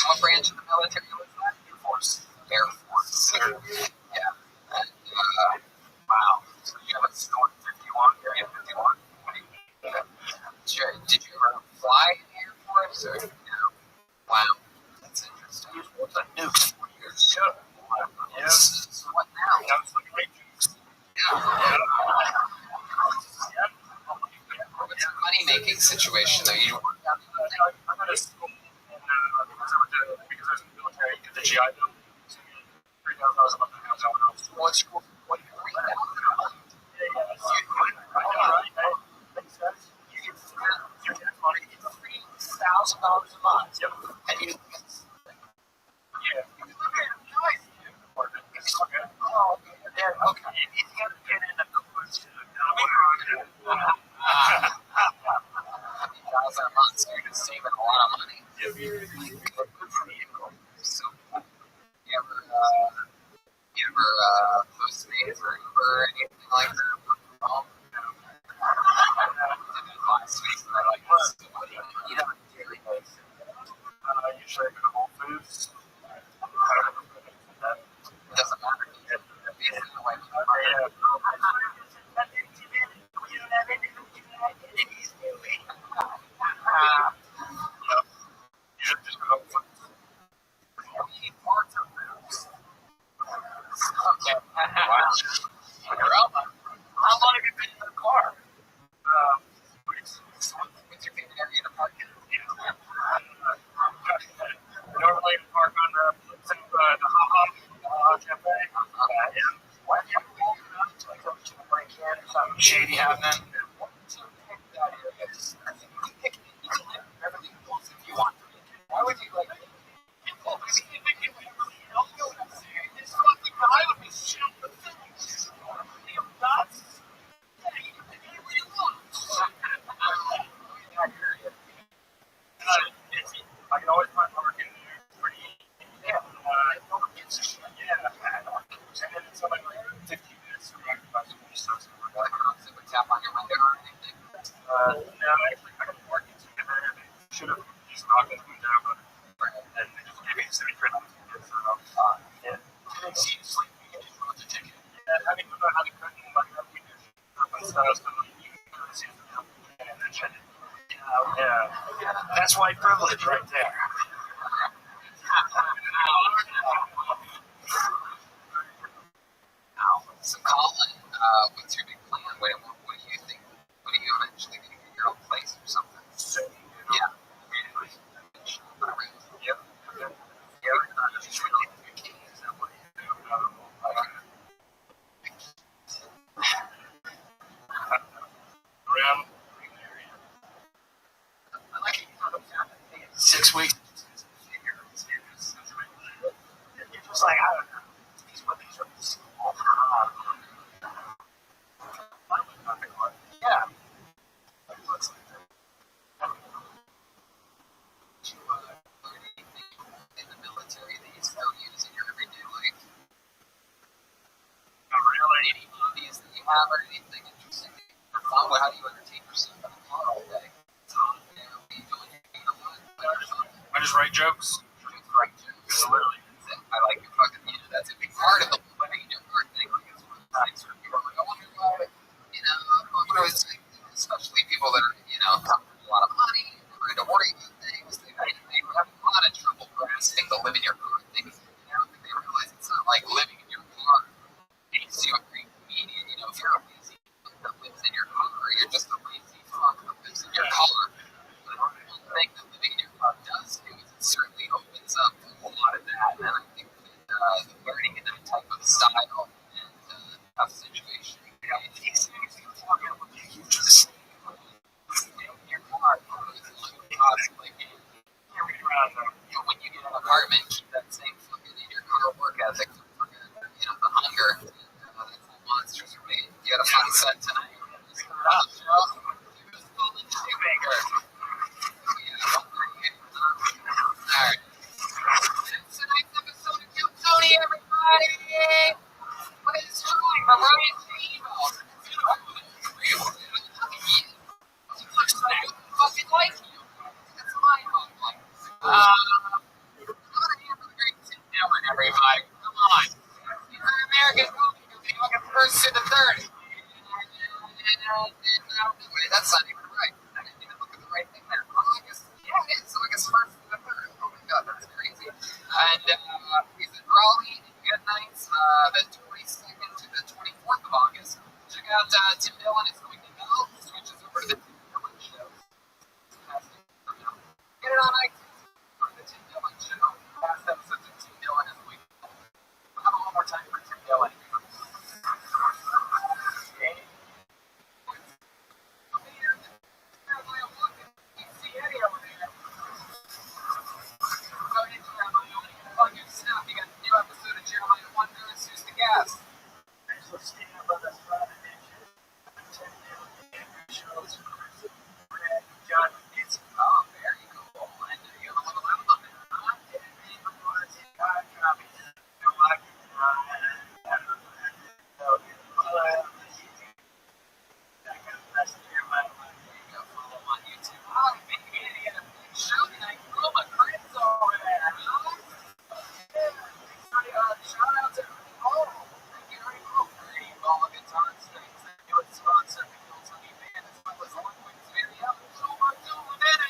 What branch of the military was that? Air Force. Air Force. Yeah. Wow. So you have a Storm 51, Area 51. Sure. Did you ever fly in the Air Force? Or, wow. That's interesting. What's a nuke? 4 years. Yeah. So what now? Yeah. It's a money-making situation, though. You I went to school because I was in the military. You get the GI Bill. So you get $3,000 a month in housing allowance. what's your what you read now? You get $3,000 a month. Yep. And you Yeah. oh, yeah, okay. You can't get in a course to $3,000 a month, so you're just saving a lot of money. Good for you. So, you ever Postmates or Uber or anything like that? Work from home? I did it last week, and I like this. What do you eat on a daily basis? usually I go to Whole Foods. It doesn't matter. How long have you been in the car? What's your favorite area to park in? Normally I park on the Cafe. Why do you have to walk around to like a can or something shady happening? Why would you pick that area? You can pick it. You can live in Beverly Hills if you want to. Why would you like? Oh, because you think you really don't know what I'm saying. This fucking guy would be shit the things. You nuts? Yeah, you can pick it where you want. I can always find parking there. It's pretty easy. Yeah. No one gives a shit. Yeah. And then it's like 15 minutes to ride the bus when you start to work. Like, so we tap on your window or anything. No, actually, I got parking ticket there. They should have just knocked it window, but and they just gave me a city print on the ticket. So, yeah. It seems like we can just run the ticket. Yeah, I mean, we know how to cut and like how we do stuff and stuff, so like, you can kind of see the company and then shut it. Yeah. That's white privilege right there. So Colin, what's your big plan? What do you think? What do you eventually think of your own place or something? Yeah. Yep. Just really your keys. Is that what you do? Around I like it. 6 weeks. You're just like, I don't know. These are small. Yeah. In the military that you still use in your everyday life? Not really. Any hobbies that you have or anything interesting for fun? How do you entertain yourself in the car all day? I just write jokes. Right, literally. I like your fucking music. That's a big part of the thing. Your part thing. That's not even right. I didn't even look at the right thing there. August, yeah, it is. August 1st to the 3rd. Oh my god, that's crazy. And he's in Raleigh and Goodnights, the 22nd to the 24th of August. Check out Tim Dillon is going to know. Switches over to the Tim Dillon Show. Get it on iTunes for the Tim Dillon Show. Past episodes of Tim Dillon is going to know. Have a one more time for Tim Dillon. Thanks for staying up on this Friday night. Tim Dillon, Andrew shows, Brad, John, Nancy. Oh, very cool. And you have a little album of it, huh? Yeah, man, I'm going to take 5 copies. You like it? I don't know. So, follow it on the YouTube. I got the rest of your money. There you go. Follow him on YouTube. Oh, maybe he had a big show tonight. Oh, my friends over there, huh? Yeah. Shout out to Ernie Hall. Thank you, Ernie Hall, for the Ball of Guitar Strings. And you would sponsor the Hilltony Band as well as One Wings Video. So much over there.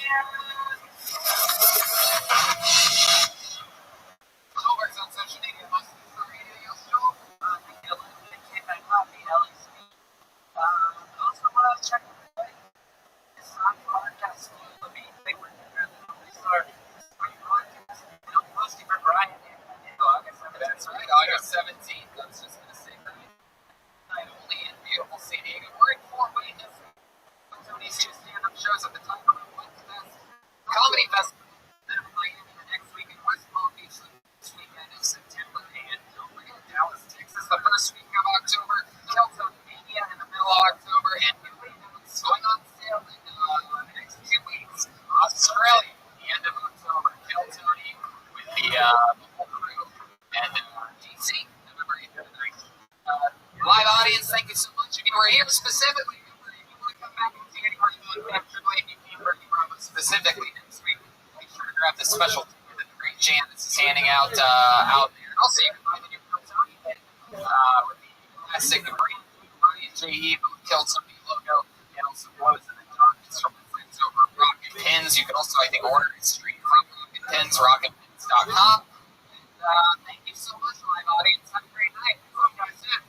Over on social media, most of the radio show. Thank you, Lincoln, K9 Coffee, LAC. Also, checking today. It's on podcast. Let me think we're going to start. Podcast. Posting for Brian in August. That's right, August 17th. I was just going to say that. Night only in beautiful San Diego. We're in Fort Wayne. Tony's two stand-up shows at the time of the Comedy Festival. Then Miami the next week in West Palm Beach this weekend in September. And we're in Dallas, Texas the first week of October. California in the middle of October. And New England going on sale in the next 2 weeks. Australia, the end of October. Kill Tony with the whole crew. And DC, November 8th and 9th. Live audience, thank you so much. If you were here specifically, if you want to come back and see any part of the Triple A, you came from specifically next week, make sure to grab this special ticket that the great Janice is handing out out there. And also, you can buy the new Kill Tony pin with the classic Brian J. Kill Tony logo, and also blows in the darkness from the friends over at Rocket Pins. You can also, I think, order it straight from Rocket Pins, rocketpins.com. Thank you so much, live audience. Have a great night. See you guys soon.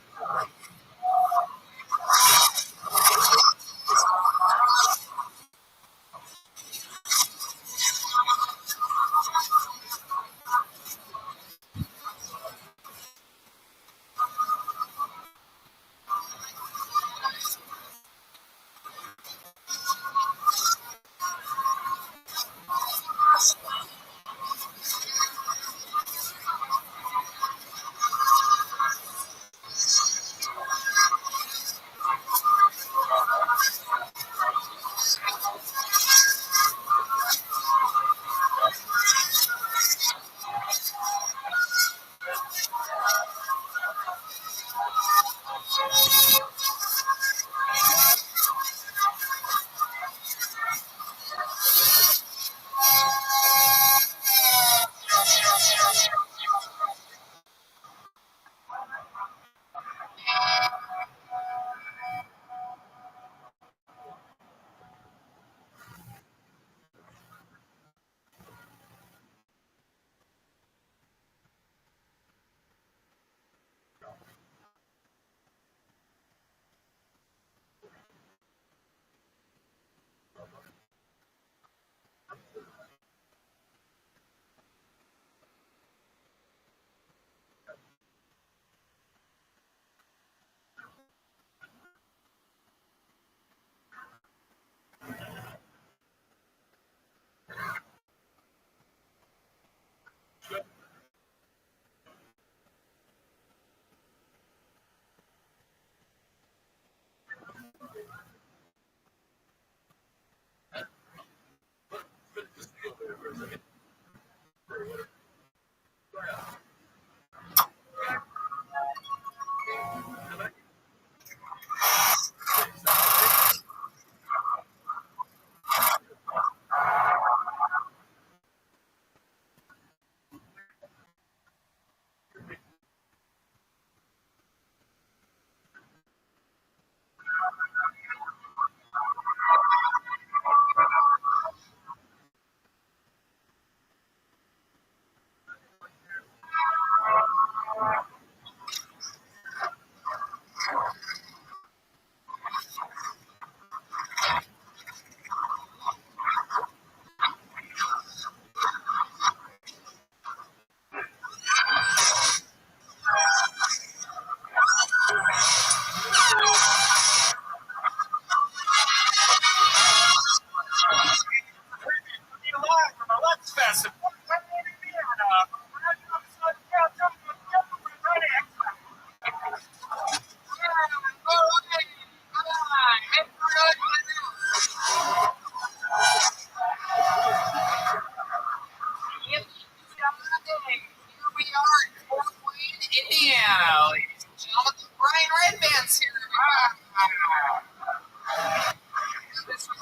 This was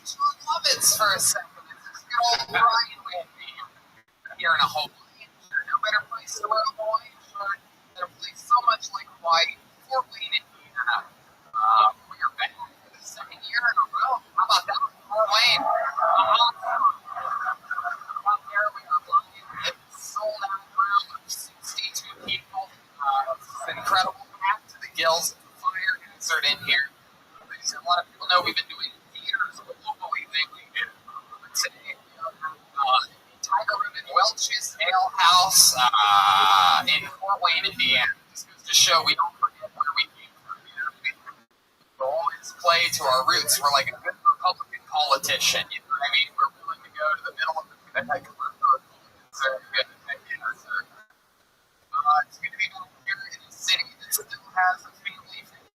John Lovitz for a second. This is good old Brian Whitney here in a Hawaii shirt. No better place to wear a Hawaii shirt. Better place so much like Hawaii. Fort Wayne, Indiana. We are back for the second year in a row. How about that? Fort Wayne. Out there, we are live. It's sold out room of 62 people. It's incredible. Packed to the gills. Fire hazard in here. A lot of people know we've been doing theaters locally lately. But today, Tiger Room in Welch's Ale House in Fort Wayne, Indiana. This goes to show we don't forget where we came from. We always play to our roots. We're like a good Republican politician. You know what I mean? We're willing to go to the middle of the Republicans are good. It's good to be back here in a city that still has a family favorite.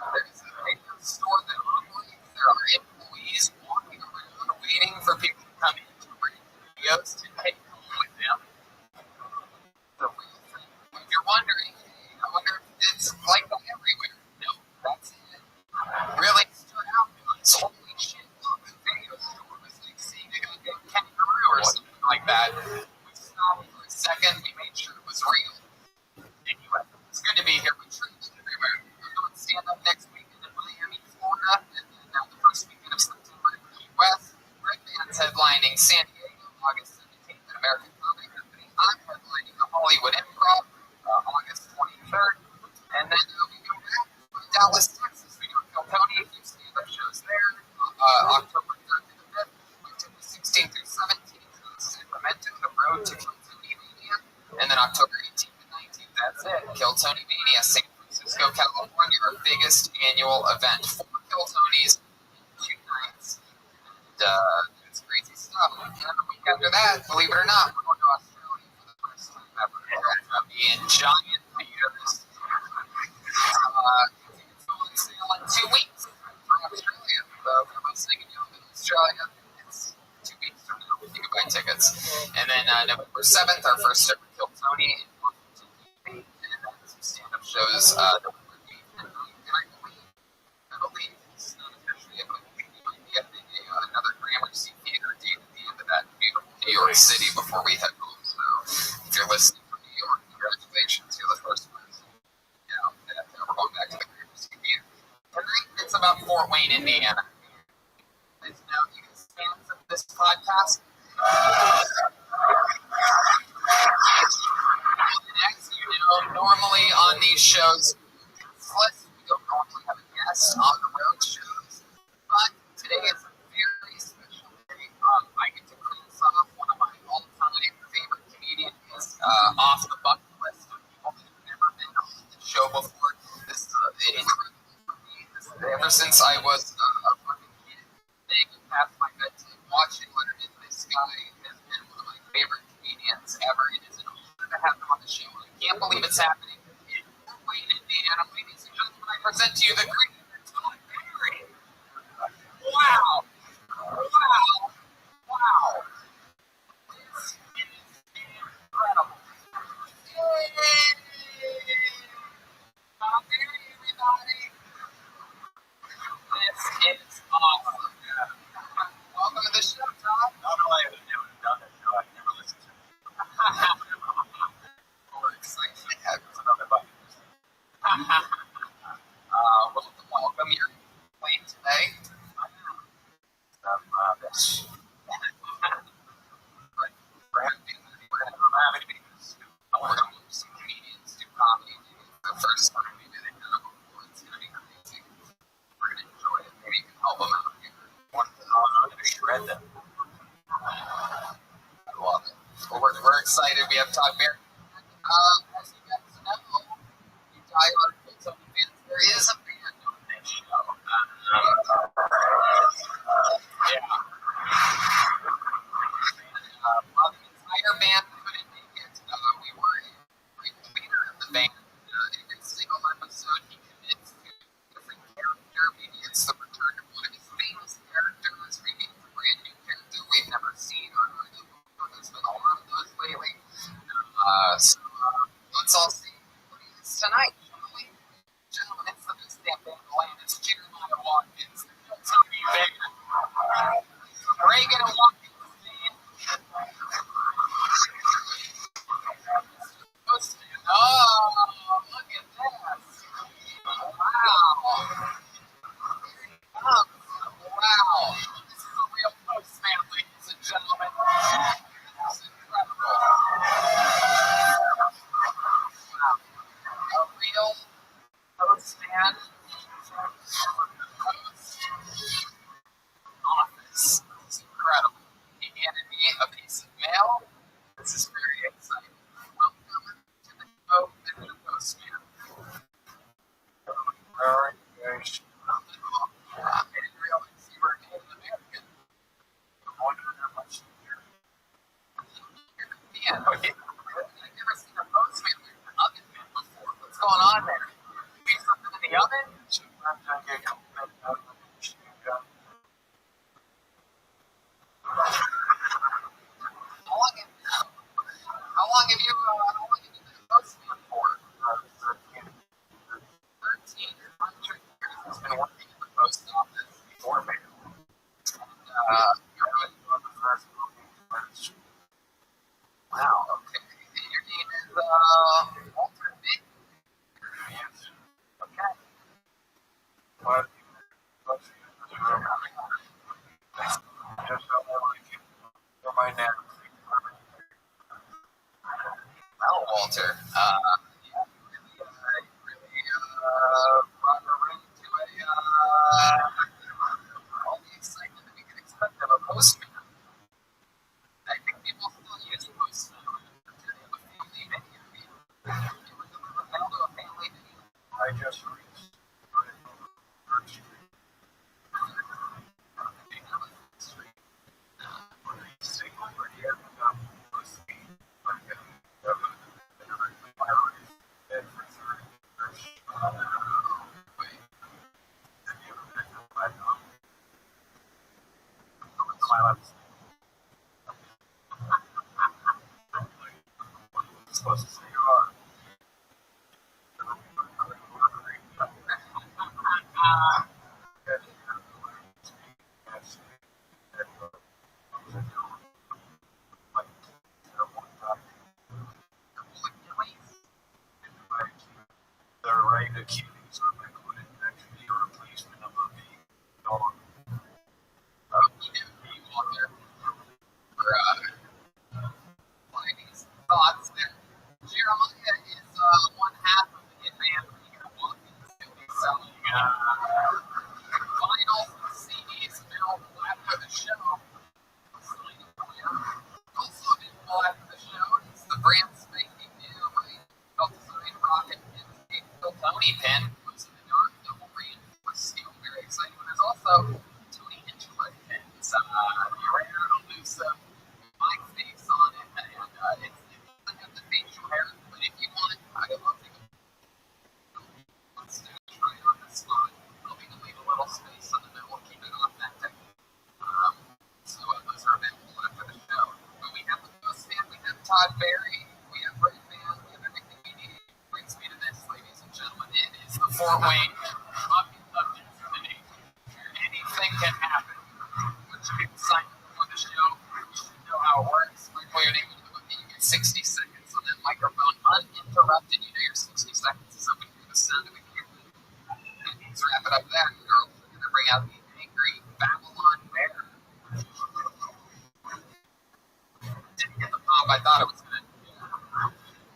There's a radio store that operates. There are employees walking around waiting for people to come in to bring videos to take home with them. The real thing, if you're wondering, hey, I wonder if it's like that everywhere. No, that's it. Really stood out to us. Holy shit, look, the video store was like seeing a goddamn kangaroo or something like that. We stopped for a second, we made sure it was real. Anyway, it's good to be here. We travel everywhere. We're going to stand up next weekend in Miami, Florida, and then the first weekend of September in Key West. Red Band's headlining San Diego, August 17th at American Comedy Company. I'm headlining the Hollywood Improv, August 23rd. And then we go back to Dallas, Texas. We do Phil Tony, a few stand-up shows there. October 3rd to the 5th. October 16th through 17th in Sacramento, the road to Kill Tony Mania. And then October 18th and 19th, that's it. Kill Tony Mania, San Francisco, California, our biggest annual event. 4 Kill Tonys in 2 nights. And it's crazy stuff. And the week after that, believe it or not, we're going to Australia for the first time ever. It's going to be in giant theaters. It's on sale in 2 weeks for Australia. So if you're listening and you're in Australia, it's 2 weeks from now. You can buy tickets. And then November 7th, our first ever Kill Tony in Washington, D.C. And then some stand-up shows November 8th and 9th. And I believe it's not officially yet, but we might be getting another Gramercy Theater date at the end of that beautiful New York City before we head home. So if you're listening from New York, congratulations. You're the first person. We're going back to the Gramercy Theater. Tonight, it's about Fort Wayne, Indiana. Please know you can fans of this podcast. As you know, normally on these shows, we don't normally have a guest on the road shows, but today is a very special day. I get to cross off one of my all-time favorite comedians off the bucket list of people that have never been on the show before. This is incredible for me. Ever since I was a fucking kid, thinking past my bedtime, watching Leonard, this guy has been one of my favorite comedians ever. It is an honor to have him on the show. I can't believe it's happening in Fort Wayne, Indiana. Ladies and gentlemen, I present to you the great Tom Perry. Wow. Wow. Wow. This is incredible. Yay! Tom Perry, everybody. This is awesome. Welcome to the show, Tom. Not only have I never done this show, I've never listened to it. We're excited to have you. It's another bucket. Welcome. You're playing today. This. We're happy to be we're going to move some comedians do comedy. The first time we did it before. It's going to be crazy. We're going to enjoy it. Maybe you can help them out here. I'm going to shred them. I love it. Well, we're excited. We have Todd Bear. As you guys know, you diehard Kill Tony fans, there is a band on this show. While the entire band couldn't make it, we were a leader of the band. Every single episode, he commits to a different character. Maybe it's the return of one of his famous characters, maybe it's a brand new character we've never seen or heard of. There's been a lot of those lately. So let's all see what it is tonight, shall we? Gentlemen, it's the best the cues are included. That could be a replacement of a V dog. You want there for Pliny thoughts there. Jeremiah is one half of the Hitman League walking city selling vinyl CDs available after the show. Also available after the show is the brand spanking new self-designed rocket Tony pin. It's in the dark double reinforced steel, very exciting. But there's also Tony Hinchcliffe pins, rare, elusive, my face on it, and it's doesn't have the facial hair, but if you want, I'd love to try on the spot. I'll be to leave a little space on the middle, keep it authentic. So those are available after the show. But we have the Ghost Fan, we have Todd Berry, we have Ray Fan, we have everything we need. Brings me to this, ladies and gentlemen. It is the four-way of Infinity. Anything can happen. Once you get signed up for the show, you should know how it works. Like what you're able to do, you get 60 seconds on that microphone uninterrupted. You know your 60 seconds is up through the sound of a kid. Let's wrap it up there, girl. We're going to bring out the angry Babylon Bear. Didn't get the pop I thought it was going to.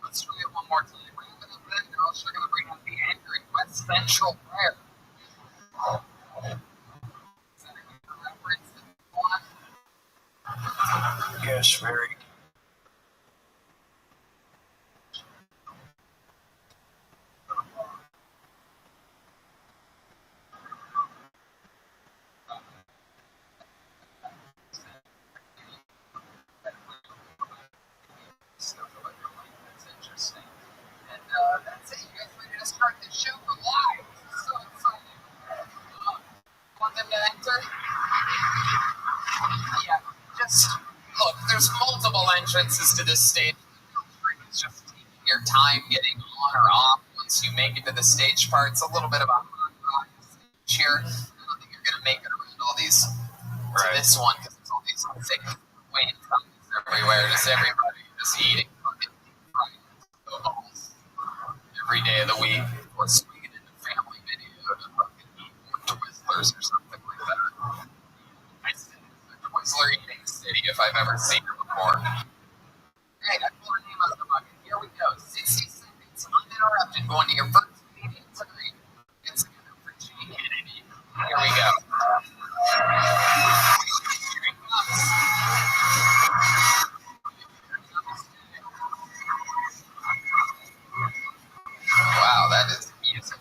Let's try it one more time. Wrap it up there, girl. She's going to bring out the angry West Central Bear. Is that a reference to one? Yes, very. That's interesting. And that's it. You guys ready to start the show? We're live. So exciting. Want them to enter? Yeah, just look, there's multiple entrances to this stage. It's just taking your time getting on or off once you make it to the stage part. It's a little bit of a hot rock stage here. I don't think you're going to make it around all these to this one because there's all these thick Wayne tummies everywhere. Just everybody just eating fucking fried balls every day of the week. Or swinging into family video to fucking eat Twizzlers or something like that. I said it's a Twizzler eating city if I've ever seen it before. Hey, I pulled her name out of the bucket. Here we go. 60 seconds uninterrupted. Going to your first meeting tonight. It's for G Kennedy. Here we go. Here it comes. Wow, that is music.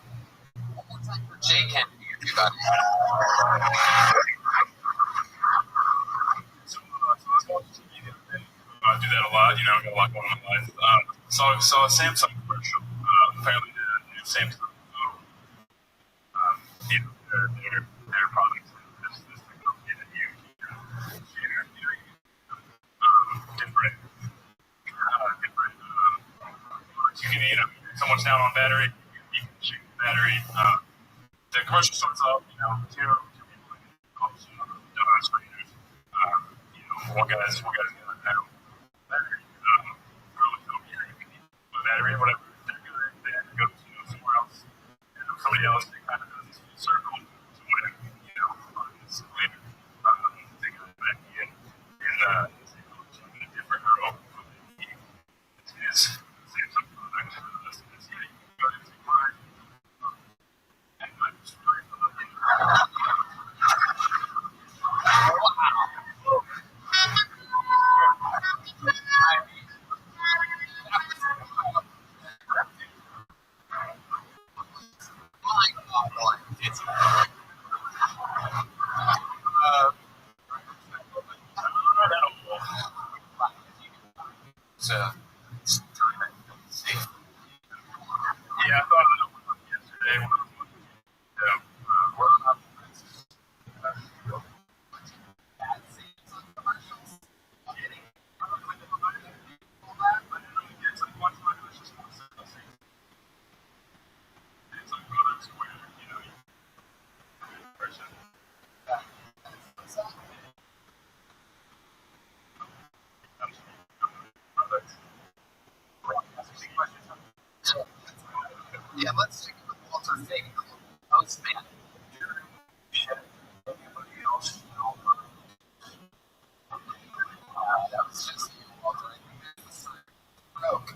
One more time for J Kennedy, everybody. I do that a lot, got a lot going on in my life. Saw a Samsung commercial, apparently the new Samsung, their products, this technology that you can share, different, you can, someone's down on battery, you can shoot the battery. The commercial starts off, two people in the screeners, one guy's got a panel. Battery, battery, whatever. They're good. They have to go somewhere else. Somebody else, they kind of does this full circle. So when, this later, they go back in and in a different girl. It's his Samsung product. This guy, you go into mine. And I'm just really So, yeah, I thought of that one yesterday when I was looking at yeah, let's take a look. to say postman. Shit. Anybody else know? That was just you, Walter. I think that's the sign broke.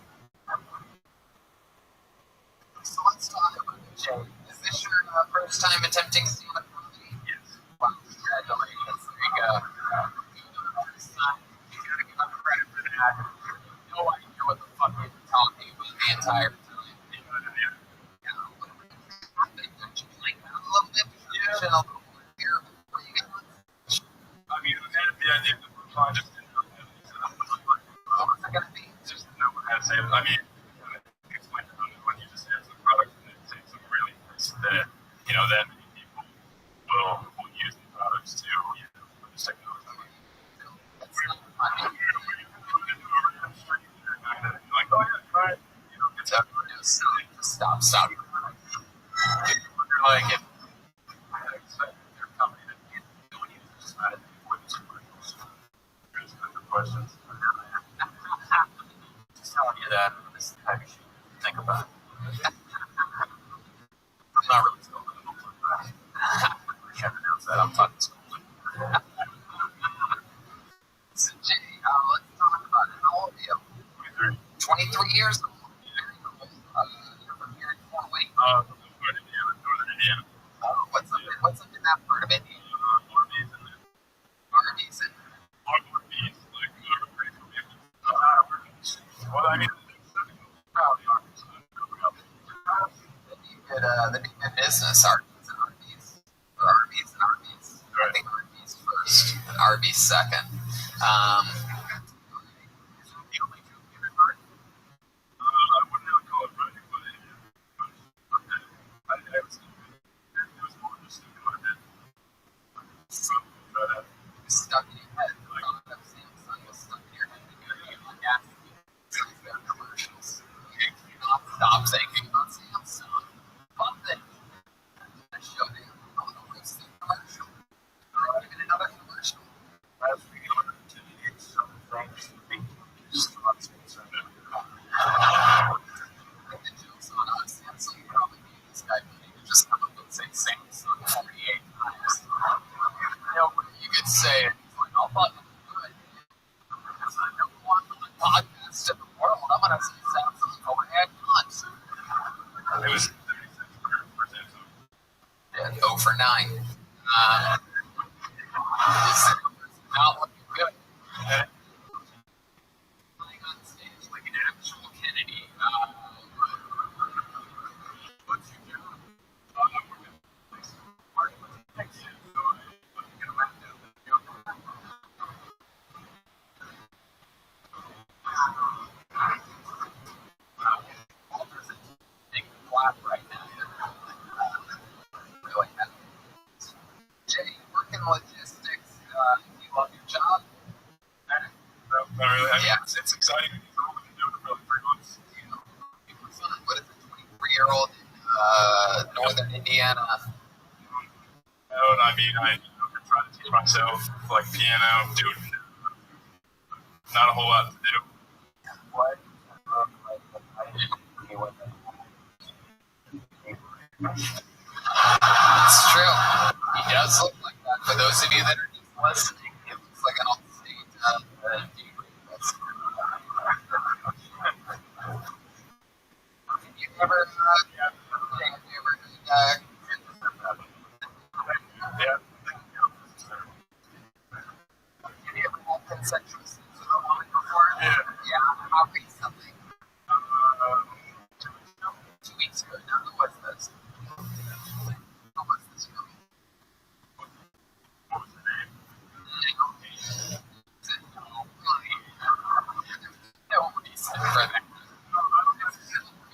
So let's talk about it, Jay. Is this your first time attempting stand-up comedy? Yes. Wow, congratulations. There you go. First time. You gotta give up credit for that. No idea what the fuck you were talking about the entire time. Yeah, yeah. Yeah, a little bit. Don't you like that a little bit? Yeah. A little more here before you get on. I mean, the idea that we're trying to stand up and What was it gonna be? just know how to say it. I mean, explain to them when you just answer the product and it takes some really that, you know, that many people will use the products to, you know, for this technology. That's not funny. Like, oh yeah, try it. You know, it's out. Stop. Like, if I expect their company to get no one uses that before this commercials. There's good questions. Just telling you that this type of shit. Think about it. I'm not really still going to look like that. I can't announce that. I'm fucking schooling. So, Jay, let's talk about it. How old are you? 23 years old. Very cool. You're from here in Fort Wayne. Northern Indiana. What's up in that part of Indiana? Arby's and then Arby's and Arby's, like, pretty cool vehicles. Well, I mean, probably Arby's. the new good business, Arby's and Arby's. Or Arby's and Arby's. I think Arby's first and Arby's second. I wouldn't really call it running, but it was more just in my head. Stuck in your head. Like, Samsung was stuck in your head. You're on gas. Their commercials. You cannot stop thinking about Samsung. Fun thing. I showed you. I want to roast the commercial. Or even another commercial. As we go to the some things, just not sponsored. Like the jokes on Samsung probably made this guy money to just come up and say Samsung 48 times. You know, you could say it. Like, I'll fucking do it. Because I don't want my podcast in the world. I'm going to say Samsung 48 times. It was 36%. Yeah, 0 for 9. This is not looking good. Playing on stage like an actual Kennedy. What's your job? Walter's a big flap right now. Really happy. Jay, you work in logistics. You love your job? Not really. I mean, Yeah. it's exciting. It's all we can do for really 3 months. You know, what is it, 23-year-old in northern Indiana? I mean, I try to teach myself like piano, dude. Not a whole lot to do. What? It's true. He does look like that. For those of you that are just listening, it looks like an all-state Have you ever, Yeah. have you ever had consensual sex with a woman before? Yeah. Yeah. How recently? 2 weeks ago. Now, who was this? Who was this girl? What was the name? No reason for that.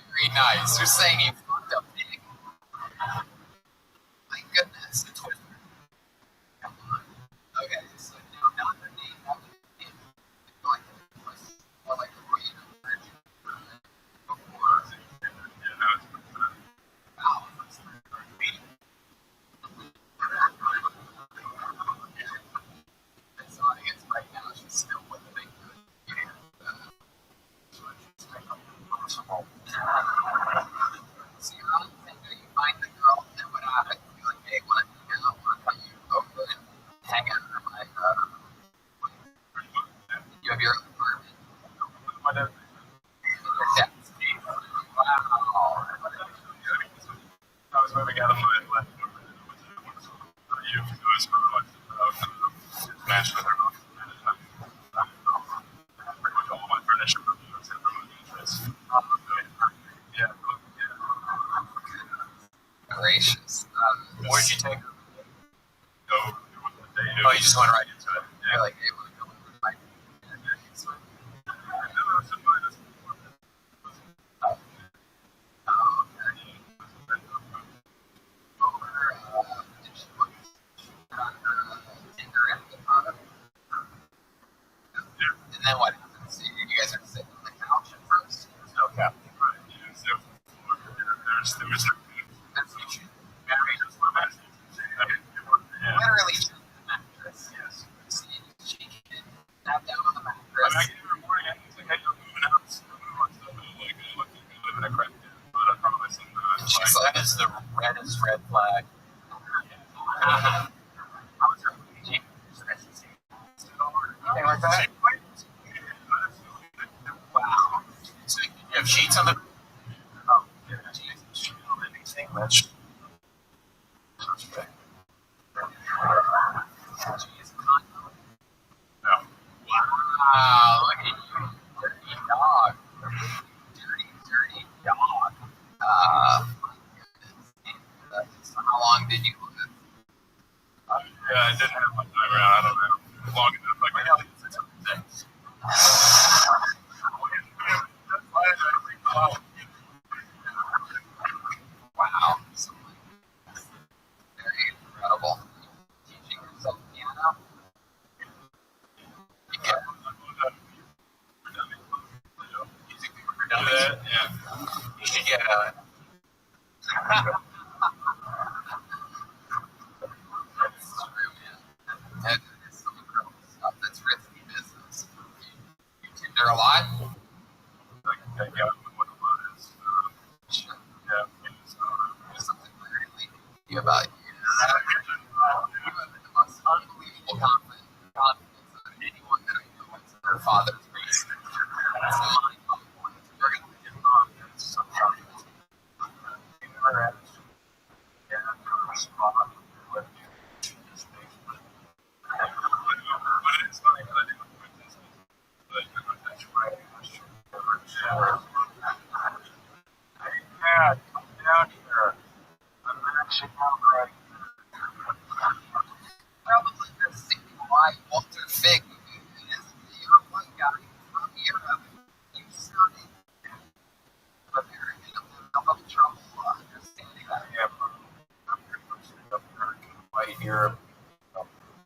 Very nice. You're saying he fucked up big. My goodness, it's Twitter. Come on. Okay, so now not the name, not the name. Like more like a random version. Wow, that's pretty. This audience right now, she's still with the big moving out of my left you it was for like match with her. Pretty much all my furniture was from my interest. Yeah. Gracious. Where'd you take her? Go. Oh, you just went right into it. You're like, hey, want to go with my and then what happens? You guys are sitting on the couch at first? There's no captain. Right. Yeah, so there was That's what you yeah. literally just the mattress. Yes. See, she sat down on the I mattress. mean, I gave her a warning. I was like, hey, you're moving out. So I'm like, live in a crack den, but I promise I'm not. She's like, it's the reddest red flag. I was her anything like that. Wow. So you have sheets on the. Oh, yeah. She don't have anything much. No. Wow, look at you, dirty dog. Dirty dog. How long did you live? Yeah, I didn't have my time around. I don't know. Long enough. Like, I think it's things. Wow. So, very incredible. Teaching yourself piano. You get music for dummies. Yeah. You should get a. That's true, man. That is some incredible stuff. That's risky business. You Tinder a lot? Like, yeah, what a lot is. Sure. Yeah. There's something really about you. You have the most unbelievable confidence of anyone that I know is their father's race. That's mind-boggling. You're going to get mom. It's so shocking. You never had a spot with this basement. But it's funny because I didn't quit this. But that's right. Yeah, come down here. I'm actually out right. Probably the same why Walter Fig is the one guy from Europe. You sounded American. I'm having trouble understanding that. Yeah, I'm pretty much up American white here.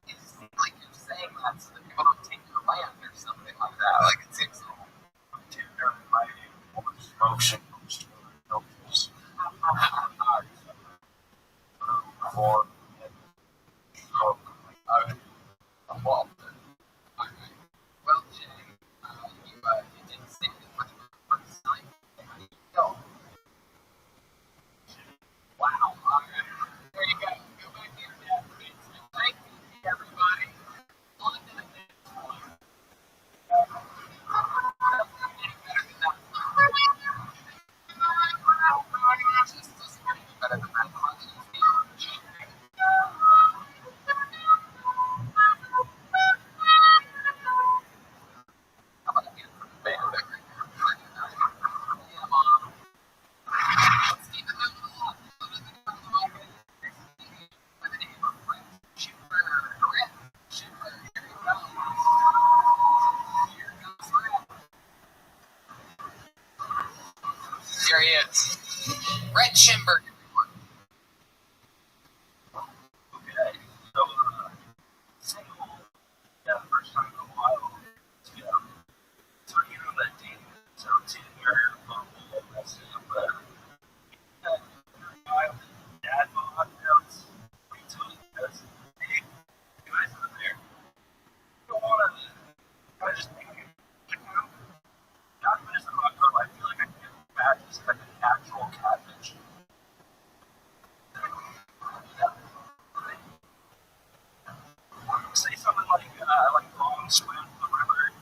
It seems like you're saying that so that people don't take your land or something like that. Like it seems Tinder, lighting, smoke signals, filters. For smoke. well, well, Jay, you didn't say it for the first time. How do you feel? Wow. There you go. Go back to your dad. Thank you, everybody. On to the next one. Just doesn't get any better than that. How about a hand for the band back right there? Yeah, Mom. Let's keep it moving along. By the name of Brett Schiffer. Schiffer. Here he goes. Here goes Brett. There he is. Brett Schimberg. Okay, so, single, yeah, first time in a while, yeah. So, you know that dating, so Tinder, Bumble, that's it, but, dad bod notes, we told us, hey, you guys out there, you don't want to, I just think, not even just a hot girl, I feel like I can get matches, like an actual catfish. Say something like long swim in the river.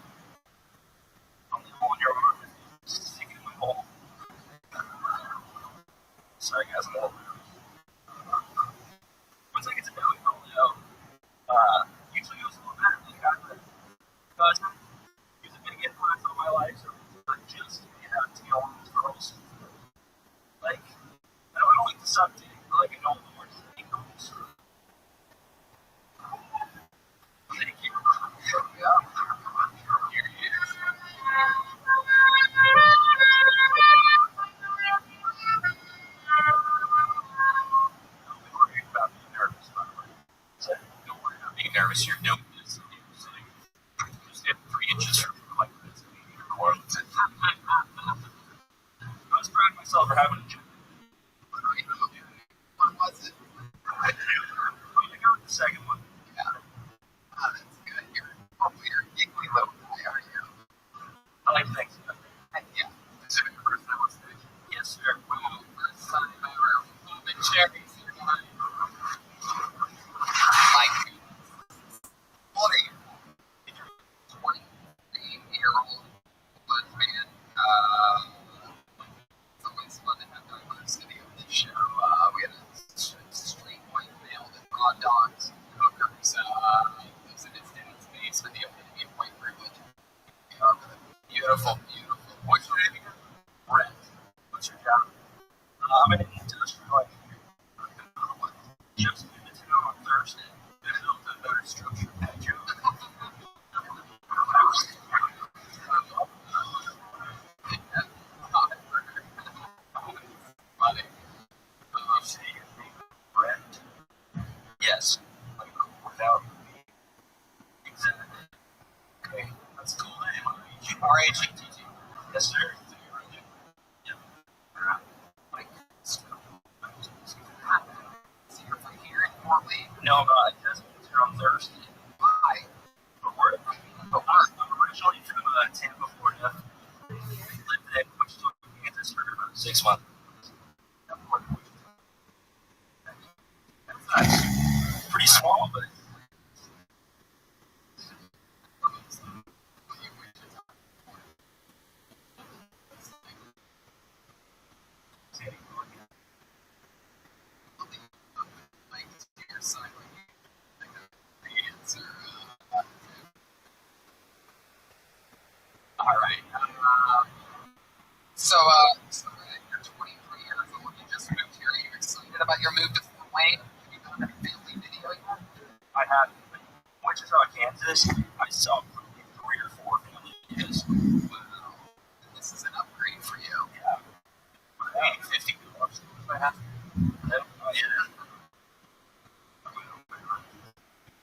I'm pulling your arm and sticking in the hole. Sorry guys, I'm old. I'm in an industrial just in the town on Thursday. They built a better structure than that joke. Yes. Without okay. That's cool name. R-H-E-T-T. Yes, sir. Yeah. Like, so you're from here in Fort Wayne? No, I'm not. It doesn't here on Thursday. Why? For work. I'm originally from Tampa, Florida. Lived in Wichita, Kansas for about 6 months. That's pretty small, but all right. So you're 23 years old. You just moved here. Are you excited about your move to Fort Wayne? Have you done any family video yet? I have. Wichita, Kansas. I saw probably 3 or 4 family videos. Wow. This is an upgrade for you. Yeah. 50 bucks. I have. Yeah.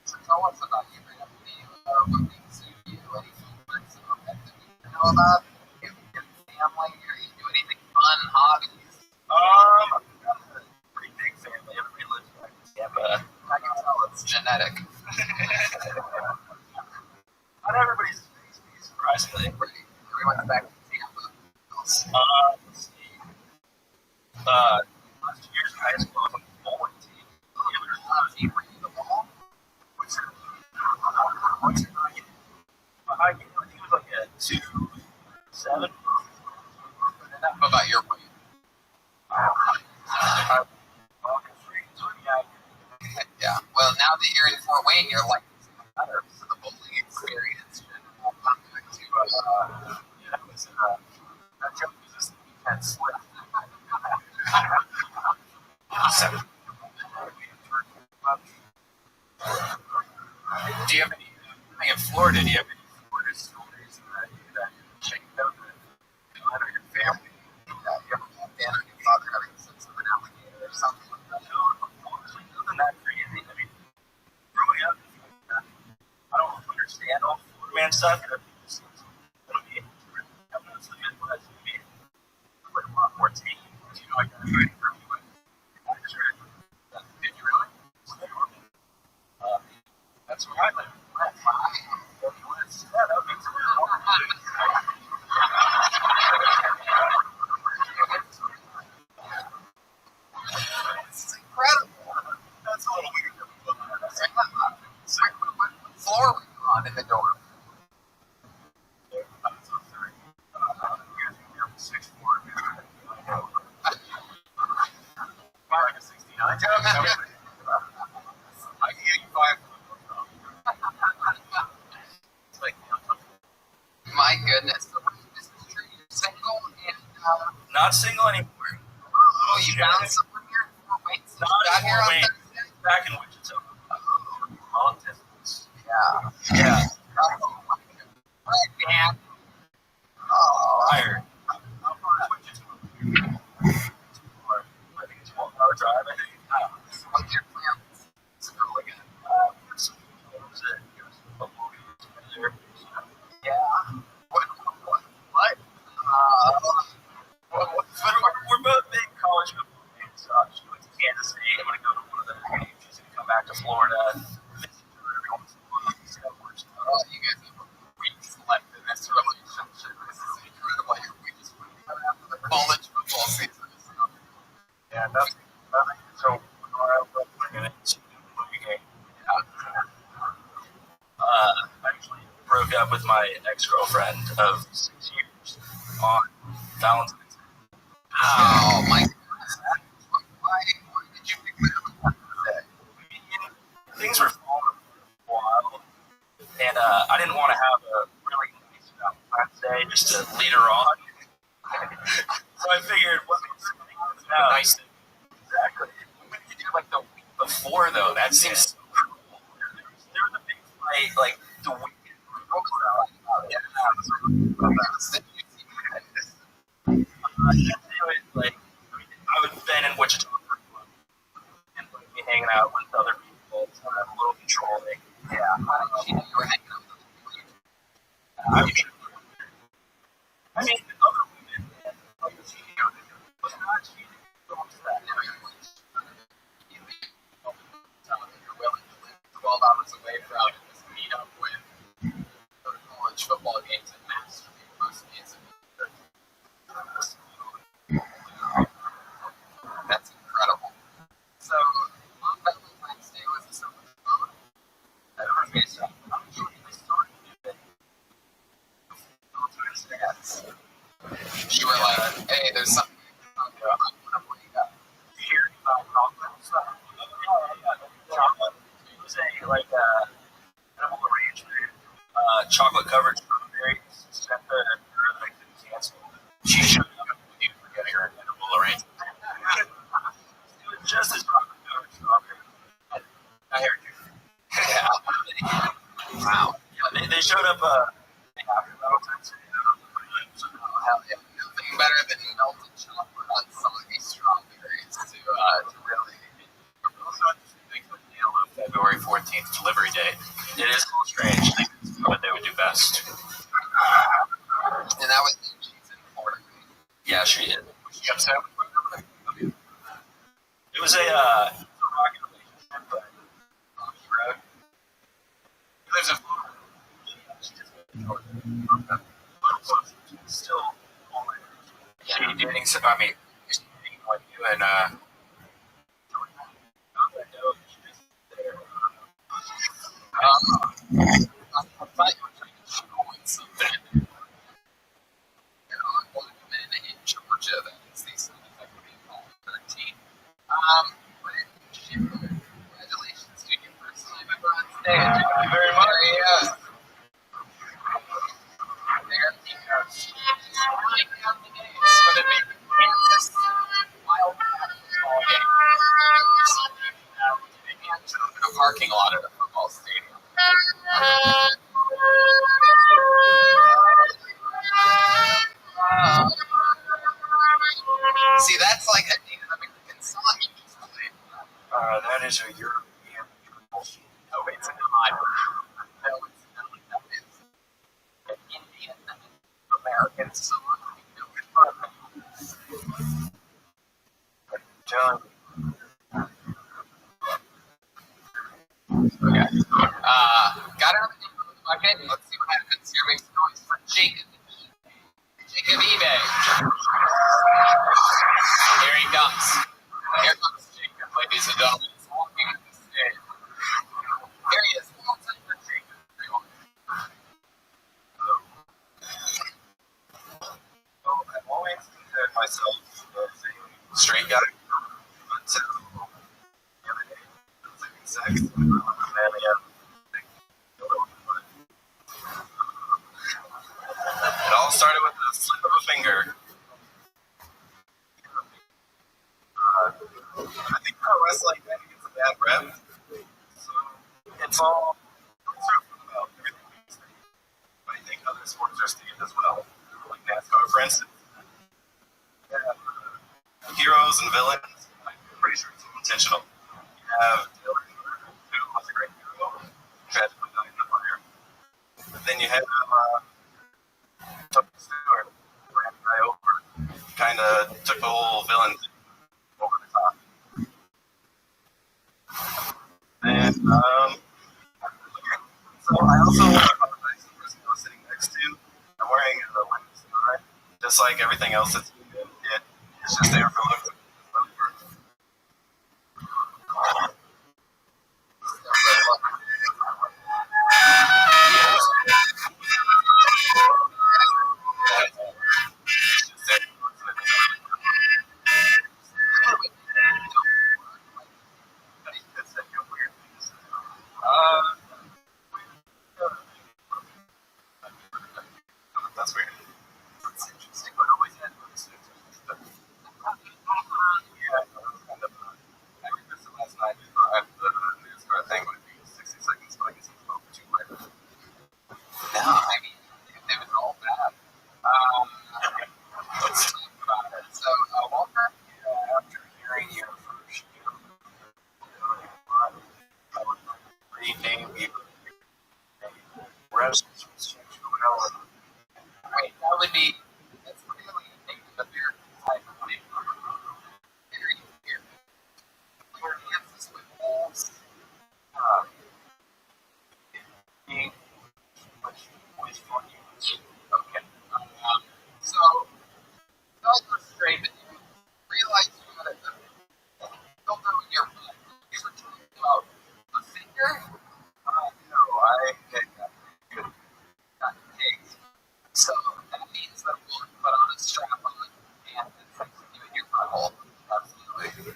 So tell us about your family. What makes you anything personal that you know about? Your family, or you do anything fun, hobbies? I've got a pretty big family. Everybody lives back in Tampa. I can tell it's genetic. Not everybody's surprisingly. Everyone's back in Tampa. Let's see. Last 2 years in high school, I was on the bowling team. Team, were you the ball? What's your height? I think it was like a 2'7". Enough about your weight. Yeah. Well, now that you're in Fort Wayne, you're like better for the bowling experience. We'll come back to that joke was just intense. Do you have any? In Florida, do you have any Florida stories that check out that your family? You ever have been or your father having sex with an alligator or something like that? No, nothing that crazy. I mean, growing up, I don't understand all Florida man stuff. It'll be I'm not the Midwest. It'll be a lot more tame. You know, like I'm ready for me. Did you really? That's where I live. It's incredible. That's a little weird. What floor were you on in the dorm? Like a 69 joke? I can get you 5. My goodness. You're single and not single anymore. Oh, you found someone here in Fort Wayne? Not got here on Thursday? Back in Wichita. Long distance. Yeah. Right, man. Oh, tired. How far is Wichita? I think it's a 12-hour drive. I think. What's your plan? It's really good. Some people that there. Yeah. What? We're both big college football fans. She went to Kansas State. I'm going to go to one of the games. She's going to come back to Florida. Oh, you guys have weeks left in this relationship. This is incredible. We just went after the college football season. Yeah, nothing. So, we're going to game. I actually broke up with my ex-girlfriend of 6 years on Valentine's Day. Oh my goodness. Why did you pick that up? Things were falling for a while, and I didn't want to have a really nice Valentine's Day just to lead her on. So I figured, what makes something nice thing. Exactly. When you do like the week before, though, that seems so cool. There was a big fight like the week. I would been in Wichita for a month and like be hanging out with other people, a little controlling. Yeah. You were hanging out with other people. I mean, other women, like she was not cheating. You're willing to live 12 hours away from just meet up with, go to college football games and master most games. That's incredible. So, on Valentine's Day was so much fun. I'm sure they started doing Valentine's Day. You were like, hey, there's something I'm gonna bring up. You hear about chocolate stuff? Chocolate. It was edible arrangement, chocolate covered strawberries. She showed up with you for getting her edible arrangement. It was just as chocolate covered strawberries. I heard you. Yeah. Wow. Yeah, they showed up after Valentine's Day. Hell yeah. Nothing better than melted chocolate on soggy strawberries to really. Also, I just think the nail of February 14th, delivery day. It is a little strange. That's what they would do best. And that was she's in Florida. Yeah, she is. Was she upset with me? It was a rocky relationship, but he wrote. He lives in Florida. She just still online. Yeah, dating. I mean, she's dating with you and I thought you were trying to show something. Black men in Georgia that is these effectively called 13. Congratulations to your first time ever on stage. Thank you very much. There he goes. Break down the games. Would it be Kansas Wild football game? In a parking lot at a football stadium. See, that's like a American song you just played. That is a European bullshit. Oh, it's not. No, it's not. That is an Indian American song. John. Okay. Got it on the name of the bucket. Let's see what happens here. Make some noise for Jacob. Jacob eBay. Here he comes. Here comes Jacob, ladies and gentlemen. He's walking up the stage. Here he is. One time for Jacob. So I've always considered myself as a straight guy. Until the other day, I was having sex with a man again. It all started with a slip of a finger. I think pro wrestling kind of gets a bad rep. So it's all sort of about everything we say. But I think other sports are seeing it as well. Like NASCAR, for instance. They have heroes and villains. I'm pretty sure it's intentional. You have Dylan, who was a great hero, tragically died in the fire. But then you have Stewart, ran the guy over, kind of took the whole villain over the top. And so I also apologize to the person I was sitting next to. I'm wearing a lens scar, just like everything else that's in it. It's just there for look. That's weird. That's interesting. But always had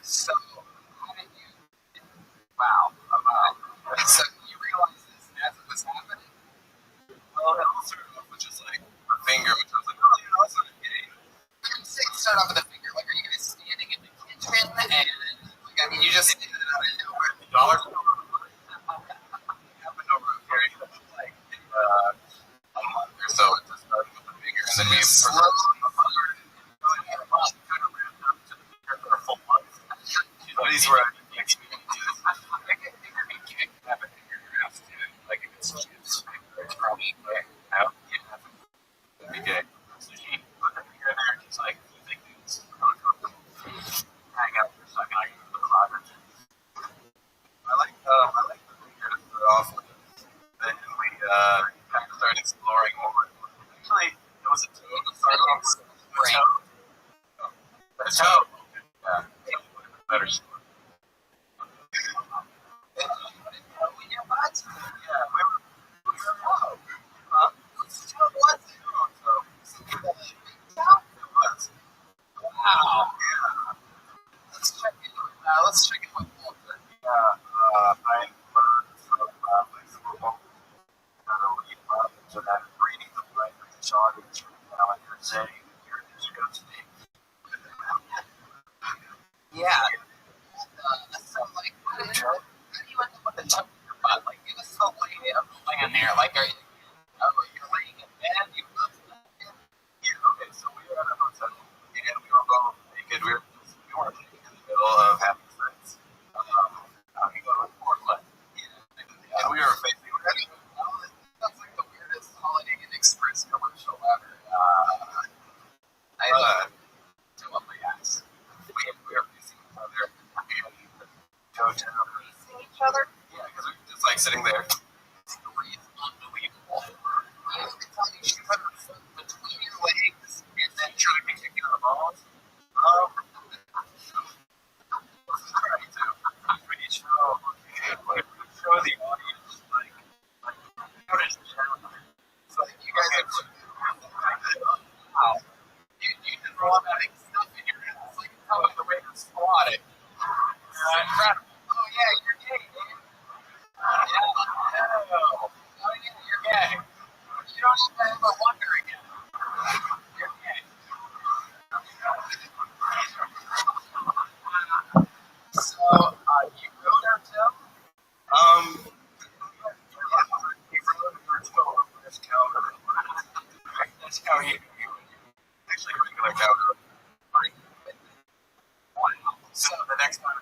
So, how did you? Wow. So you realized this as it was happening? Well, it all started off with just like a finger, which I was like, oh, you know, that's not a gay. Start off with a finger. Like, are you guys standing in the kitchen? And like, I mean, you just did it out of nowhere. The dollars happened over a period of like a month or so. It just started with a finger, and then we Slowly kind of ramped up to the finger for a full month. These were like it could be kicked to have a finger in your ass too. Like if it's juice, it's probably gay. Out, yeah, that'd be gay. So she put her finger in there, and she's like, "You think it's uncomfortable? Hang out for a second. I can go to the closet." I like the finger to start off with. Then we kind of started exploring more. Actually, it was a toe to start off. A toe. Yeah, better story. Wow. Let's check in with Walter. I learned from my school how to read so that reading the primary song is now you're saying you're disgusting. Yeah. So, like, how do you end up with a toe in your butt? Like, give us the lay there. Like, are you, you're laying in bed? Yeah, okay, so we were at a hotel and we were both naked. We weren't naked in the middle of having sex. We go to a portlet. And we were facing That's like the weirdest Holiday Inn Express commercial ever. I do up my ass. we were facing each other and go down. Facing each other? Yeah, because we were just like sitting there. Story is unbelievable. You have to tell me she put her foot between your legs and then tried to kick it in the balls. Trying to pretty show the audience like how does it sound? So you guys are wow. You did robotic stuff in your ass. Like how the way you're squatting. Incredible. Oh yeah, you're gay, man. Yeah. Oh yeah, you're gay. You don't even ever wonder again. You're gay. So, you wrote our tale? He wrote a first counter. That's how he actually regular counter. Wow. So the next time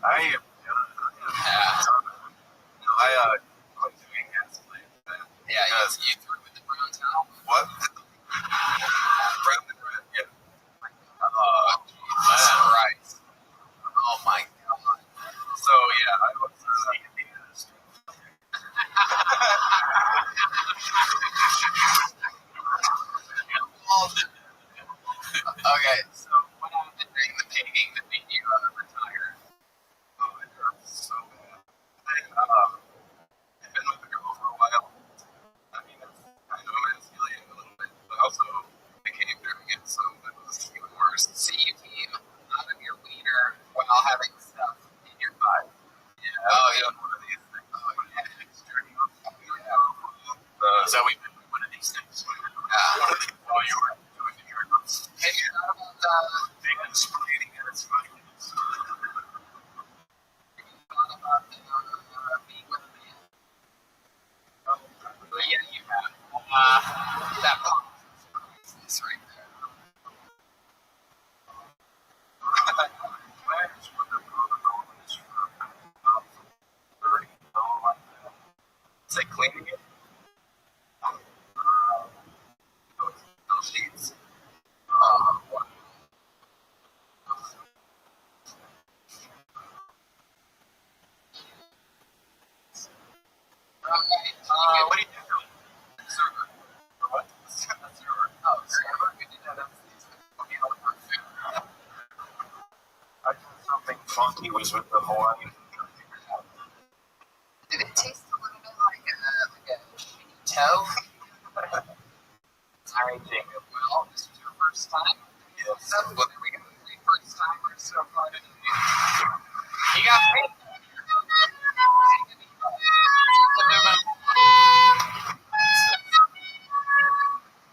I am. No, I quit doing gasoline. Yeah, you threw with the brown towel. What? Brown and red. Yeah. Jesus Christ. Oh my God. So yeah, I was. Okay, so what happened during the painting that made you retire? Oh, it hurts so bad. I've been with the girl for a while. I mean, it's kind of emasculating a little bit, but also became doing it, so it was even worse. See, you came out of your wiener while having stuff in your butt. Yeah, Oh, yeah. One of these things. Oh, yeah. It's journey. So we did one of these things. One of these while you were doing the journals. Have you thought about Big and splaining and it's fine. being with a man? But yeah, you have. That is right there. It's like cleaning it. Those sheets. What do you do? Server. Or what? Server. Oh, server. We did that. I did something funky was with the Hawaiian. Did it taste a little bit like a shitty toe? Sorry, Jacob. Well, this was your first time? Yes. So, well, there we go. Three first timers so far today. You got paid.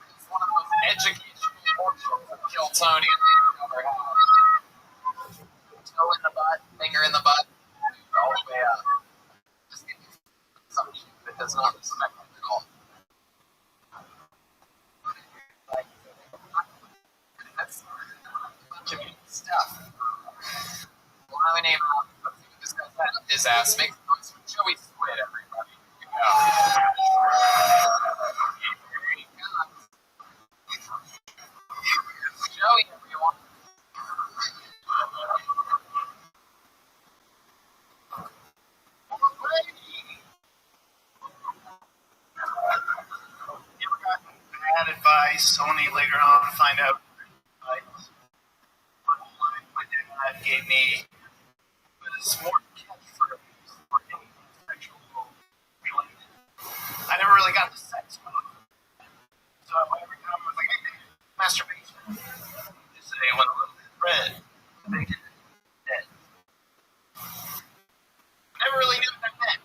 It's one of the most educational portions of Kiltonian you've ever had. Toe in the butt, finger in the butt, all the way up. Just get some shit that does not respect it at all. Like, that's a bunch of stuff. Well, I name out. Let's see what this guy's had up his ass. Make noise for Joey Squid, everybody. Here we go. Joey, everyone. You ever gotten bad advice only later on to find out advice? My dad gave me was more catchphrase for any sexual related. I never really got the sex one. So every time I was like, hey, masturbation. Just say when a little bit red, make it dead. Never really knew what that meant.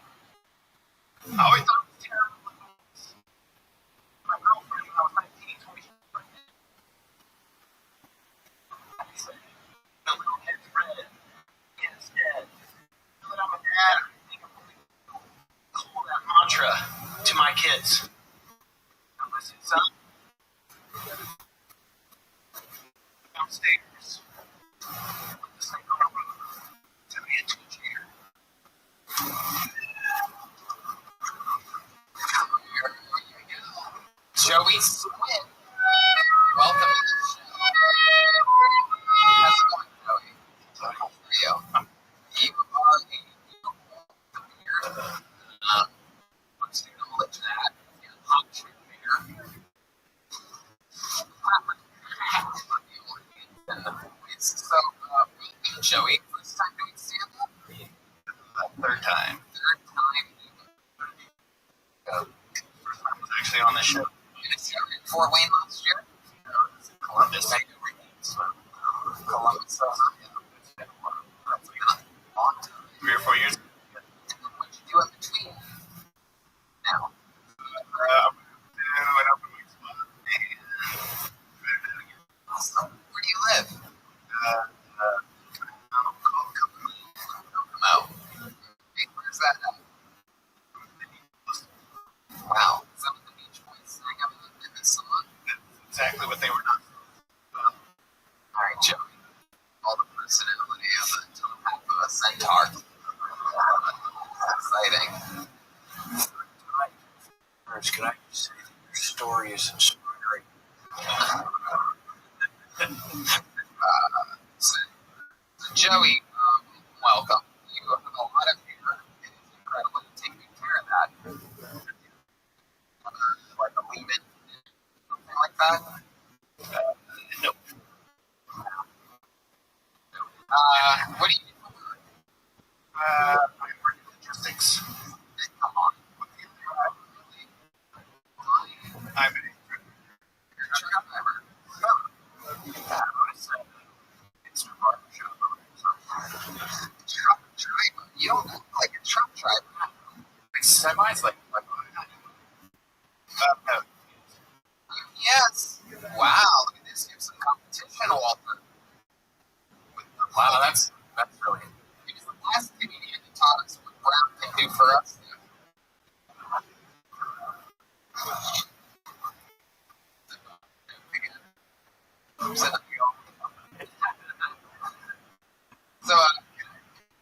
I always thought it was terrible. My girlfriend, when I was 19, told me she was pregnant. I said, the little kid's red, kid's dead. So that I'm a dad, I think I'm really cool that mantra to my kids. Now listen, son. Downstairs. Put this thing on. Send me a teacher. Joey Squid. Welcome to the show. How's it going, Joey? How are you? You are a weird. Let's acknowledge that. You're a hot chick there. So, welcome, Joey. First time doing stand-up? Third time. Third time? First time was actually on the show. Fort Wayne last year? Columbus. I know Columbus. It's been a while. That's like a long time. 3 or 4 years. What'd you do in between? Now? An open mic spot. Awesome. Where do you live? Kokomo. Hey, where's that at? Wow. Some of the Beach Boys sang up in the song. Joey, welcome. You have a lot of hair. It is incredible. You take good care of that. Like a leave-in, something like that. Nope. What do you do for work? I work in logistics. Come on. I'm an You're a truck driver. it's a barber shop. Truck driver. You don't look like a truck driver. Semi's like no. Yes. Wow. Look at this. You have some competition, Walter. Wow, that's really. He was the last comedian who taught us what Brown can do for us. So,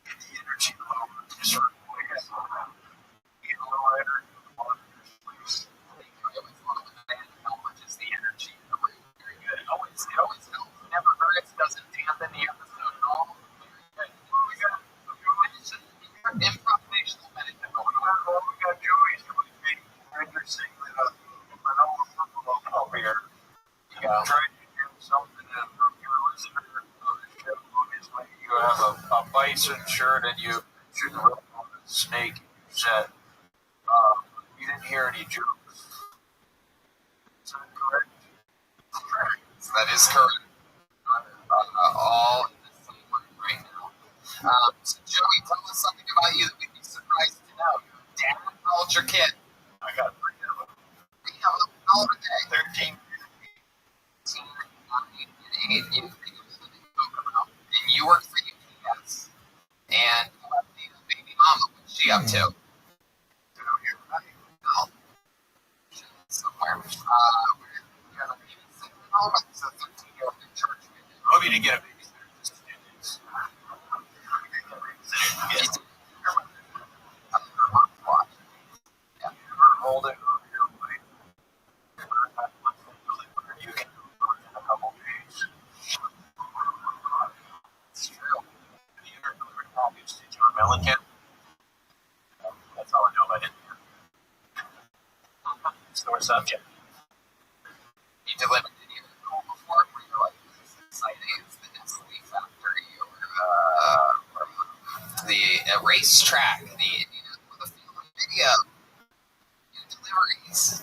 Get the energy a little certain ways. Get a little lighter. how much is the energy? Very good. It always helps. Never hurts. Doesn't dampen the episode at all. Very good. Improvisational medicine. We got Joey's doing me. You're saying that an old football over here. Yeah. Trying to do something that your listener of the show is like you have a bison shirt and you should rub on a snake. You said you didn't hear any jokes. Is that correct? That is correct. All in the same one right now. So Joey, tell us something about you that we'd be surprised to know. Dad, how old's your kid? I got 3 of them. How old are they? 13. 18, 9, and 8. You think it was the big about. And you work for UPS. And the baby mama, what's she up to? Oh, somewhere. We got a babysitter at home. It's a 13-year-old in church. Hope you didn't get a babysitter. Just to do this. Yes. Hold it over your way. You can do it in a couple days. It's true. Have you ever delivered package to John Mellencamp? That's all I know about it. Store subject. You delivered any of the cool before where you're like, this is exciting. It's the Nestle factory or the racetrack, the video. Deliveries.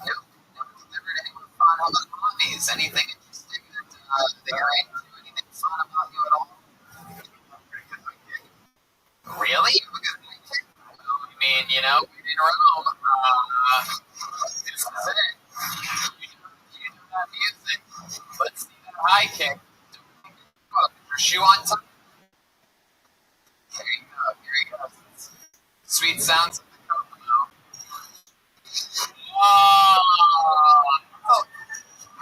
Never delivered anyone fun. How about hobbies? Anything interesting that you're into? Anything fun about you at all? Really? You have a good weekend? I mean, you know, we didn't Rome. This is it. You do that music. Let's see that high kick. Put your shoe on top. There you go. Here you go. Sweet sounds of the cocoa. Oh,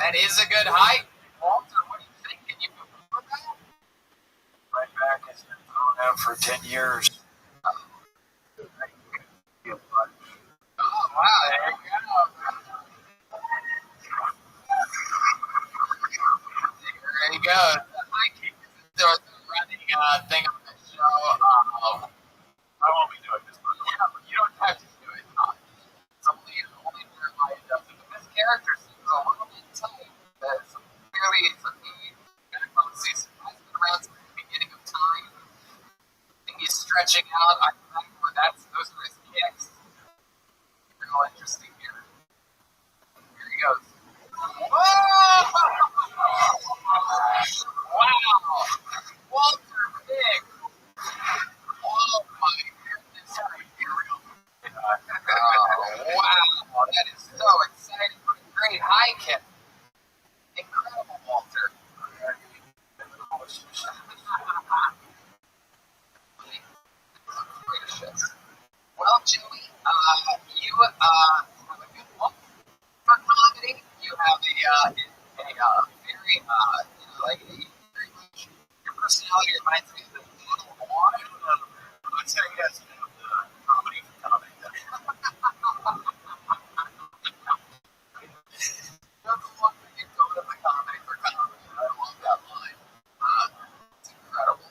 that is a good hike. Walter, what do you think? Can you remember that? My back has been thrown out for 10 years. Oh, wow, there you go. There you go. The hiking is the running thing on the show. I won't be doing this, by the way. You don't have to do it. It's only Jeremiah does it. But this character seems a little bit tight. Clearly, it's a need. He's been around since the beginning of time. And he's stretching out. I remember those are his kicks. Real interesting here. Here he goes. Whoa! Wow! Walter Big! Oh my goodness! Wow! That is so exciting! What a great high kick! Incredible, Walter! Gracious. Well, Joey, you have a good look for comedy. You have a very, very much, your personality reminds me of the little water. Let's say yes, comedy for comedy. You're the one that you go to the comedy for comedy. I love that line. It's incredible.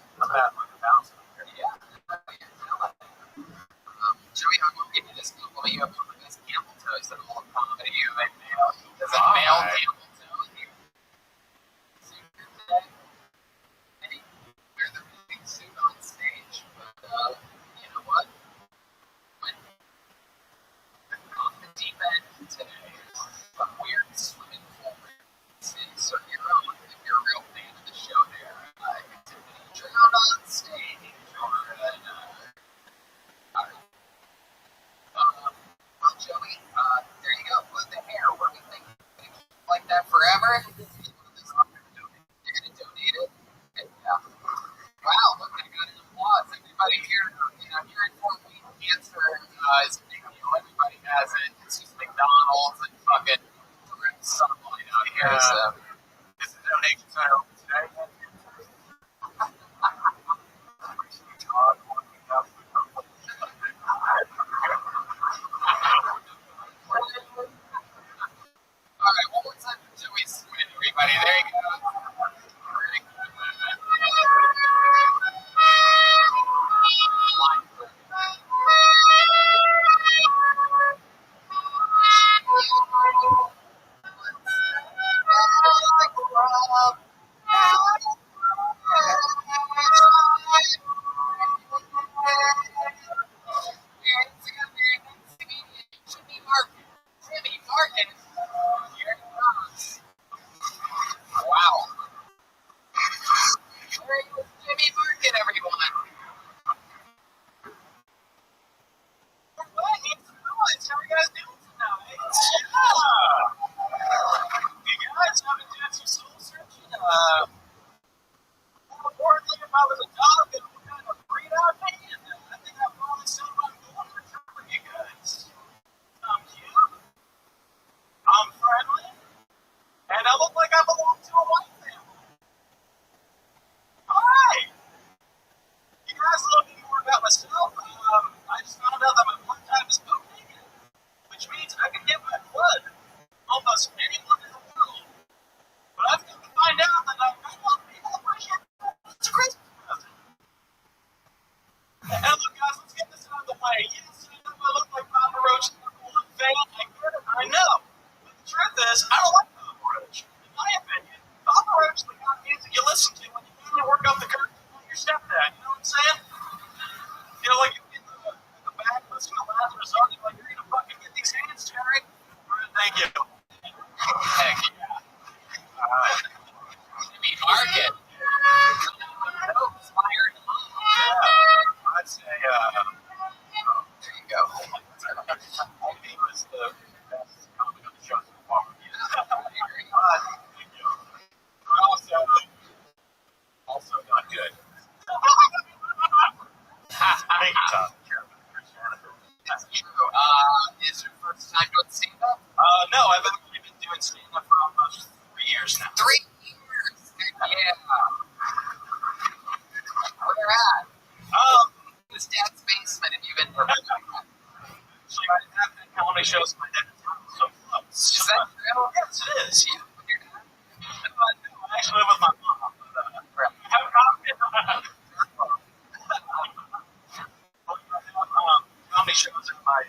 my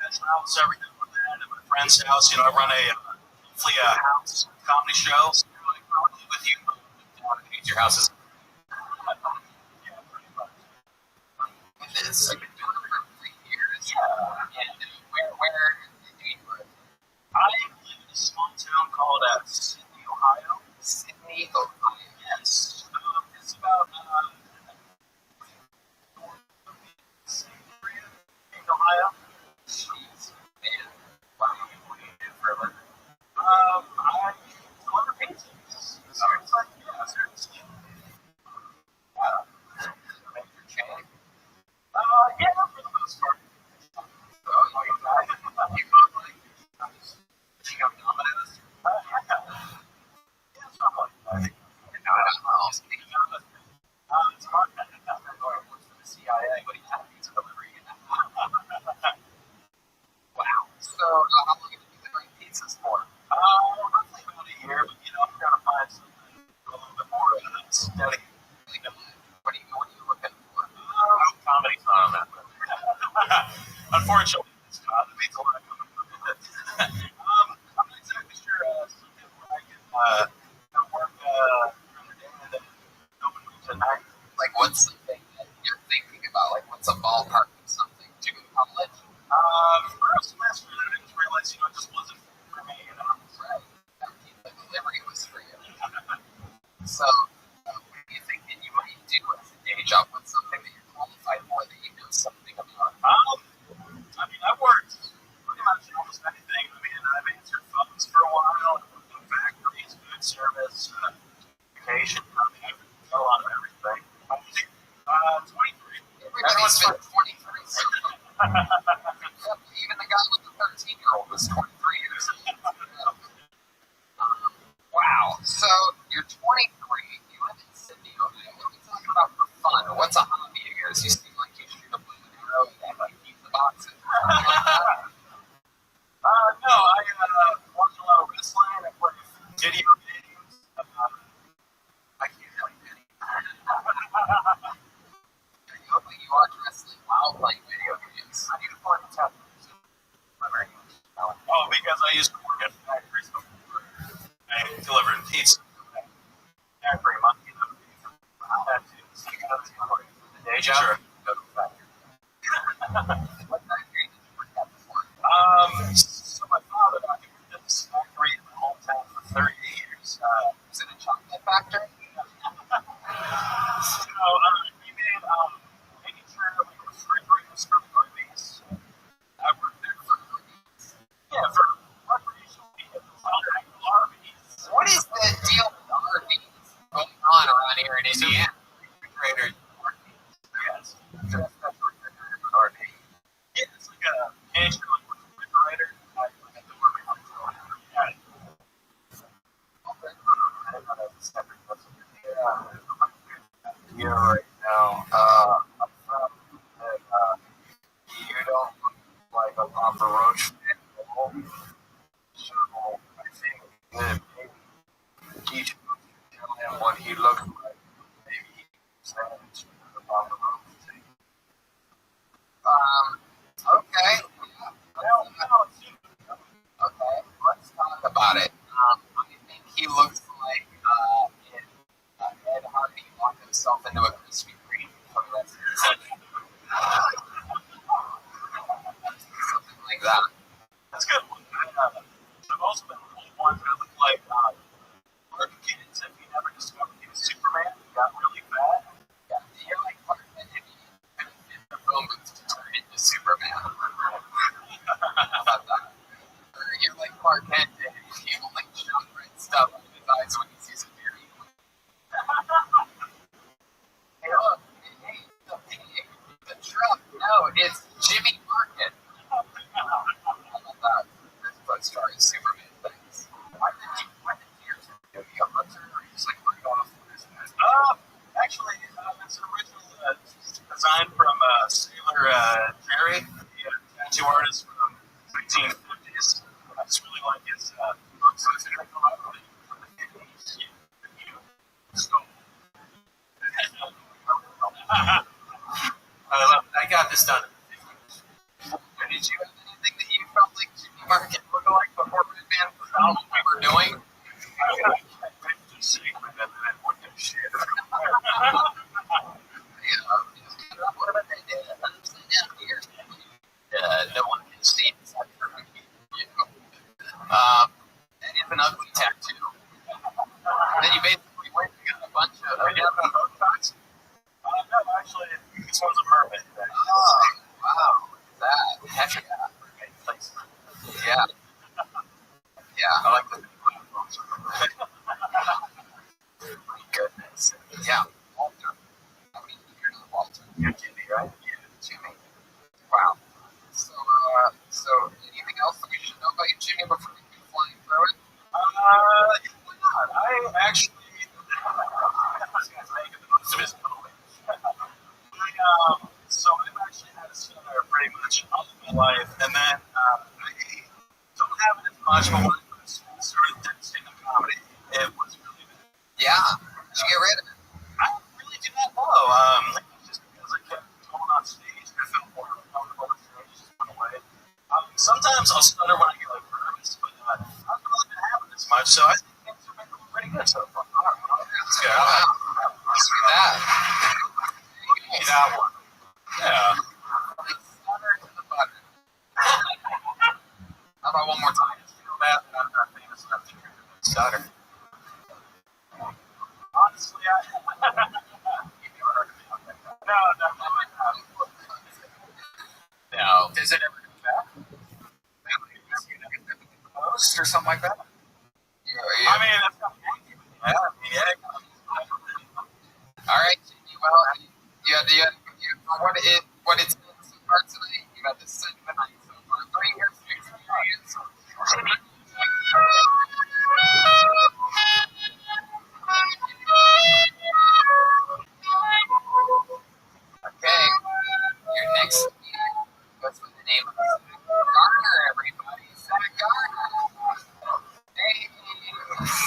best house every now and then at my friend's house. I run hopefully a house comedy show. So like, I'll live with you. Your house is. Yeah, pretty much. It's like been doing it for 3 years. Yeah. And where do you live? I live in a small town called Sydney, Ohio. Sydney, Ohio. Yes. It's about in Ohio. Jeez, man. Wow. What do you do for a living? I deliver pizzas. Seriously. Make your chain. Yeah, for the most part. Oh, you got it. You look like you have Domino's. Yeah, somewhat. Speaking of, It's hard. Lord works for the CIA, but he had a pizza delivery. Wow. So, how long have you been delivering pizzas for? Roughly about a year, but I'm trying to find something a little bit more steady. What are you looking for? Comedy's not on that. Unfortunately, it's not. It means a lot. I'm not exactly sure something where I can work during the day and then open tonight. Like, what's something that you're thinking about? Like, what's a ballpark of something to college? First semester, I just realized, it just wasn't for me, Right. That pizza delivery was for you. So, what do you think that you might do as a day job? What's something that you're qualified for that you know something about? I've worked pretty much almost anything. I've answered phones for a while. I've worked in factories, food service, education. I've done a lot of everything. 23. Everybody's been 23. Even the guy with the 13-year-old was 23 years old. Wow. So, you're 23. You live in Sydney, Ohio. What are we talking about for fun? What's a hobby of yours? You seem like you shoot a bow and arrow and like pizza boxes. No, I watch a lot of wrestling. I play video games. I can't play video. You watch wrestling while playing video games. I need to find a tap. Oh, because I used to work at factories before. I delivered pizza every month. I had to the day job. Sure. Go to the factory. What factory did you work at before? So my father and I worked at this factory in my hometown for 30 years. Was it a chocolate factory? So he made making sure that we were refrigerators for the RVs. I worked there for yeah, for recreational vehicles. RVs. What is the deal with RVs going on around here in Indiana? Refrigerator RVs. Yes. So that's refrigerator for RV. Yeah, it's like a cage for like refrigerator. I had to work on it. Yeah. I didn't know that was a separate question. Yeah, right now. I'm from that you don't look like a Papa Roach fan at all. So I think that maybe each of us can tell him what he looks like. Maybe he can say it's the Papa Roach thing. Okay. Okay, let's talk about it. I think he looks like Ed Hardy locked himself into a Krispy Kreme for the rest of his life. Something like that. That's a good one. I've also been told one that looked like Clark Kent if he never discovered he was Superman. He got really fat. Yeah, you're like Clark Kent if you kind of fit the phone booth to turn into Superman. How about that? Or you're like Clark Kent and he only shot red stuff in his eyes when he sees a deer. Hey, look. Hey, the truck. No, it's Jimmy Market. How about that? Let's start with Superman things. Why did deer turn into a hunter? Or you just like work off this guy? Actually, it's an original design from Sailor Jerry, the tattoo artist from the 1950s. I just really like his books. So it's a lot of from the 50s. I got this done in the 50s. So I've actually had a stutter pretty much all of my life, and then I don't have it as much, but when I started doing stand-up comedy, it was really bad. Yeah. Did you get rid of it? I really do not know. Just because I kept going on stage, I felt more comfortable on stage, just went away. Sometimes I'll stutter when I get like nervous, but I've really been having this much, so I think things have been going pretty good so far. That's good. Wow. Let's do that. Give me that one. Yeah. Stutter to the button. How about one more time? I feel bad that I'm not famous enough to hear the stutter. Honestly, no. Does it ever come back? Post or something like that? Yeah. I mean, that's not yeah. All right, Jimmy. Well, what it's been so far tonight. You got the segment on so far. 3 years of experience. Okay. Your next speaker. What's the name of the Garner, everybody? Zach Garner. Hey,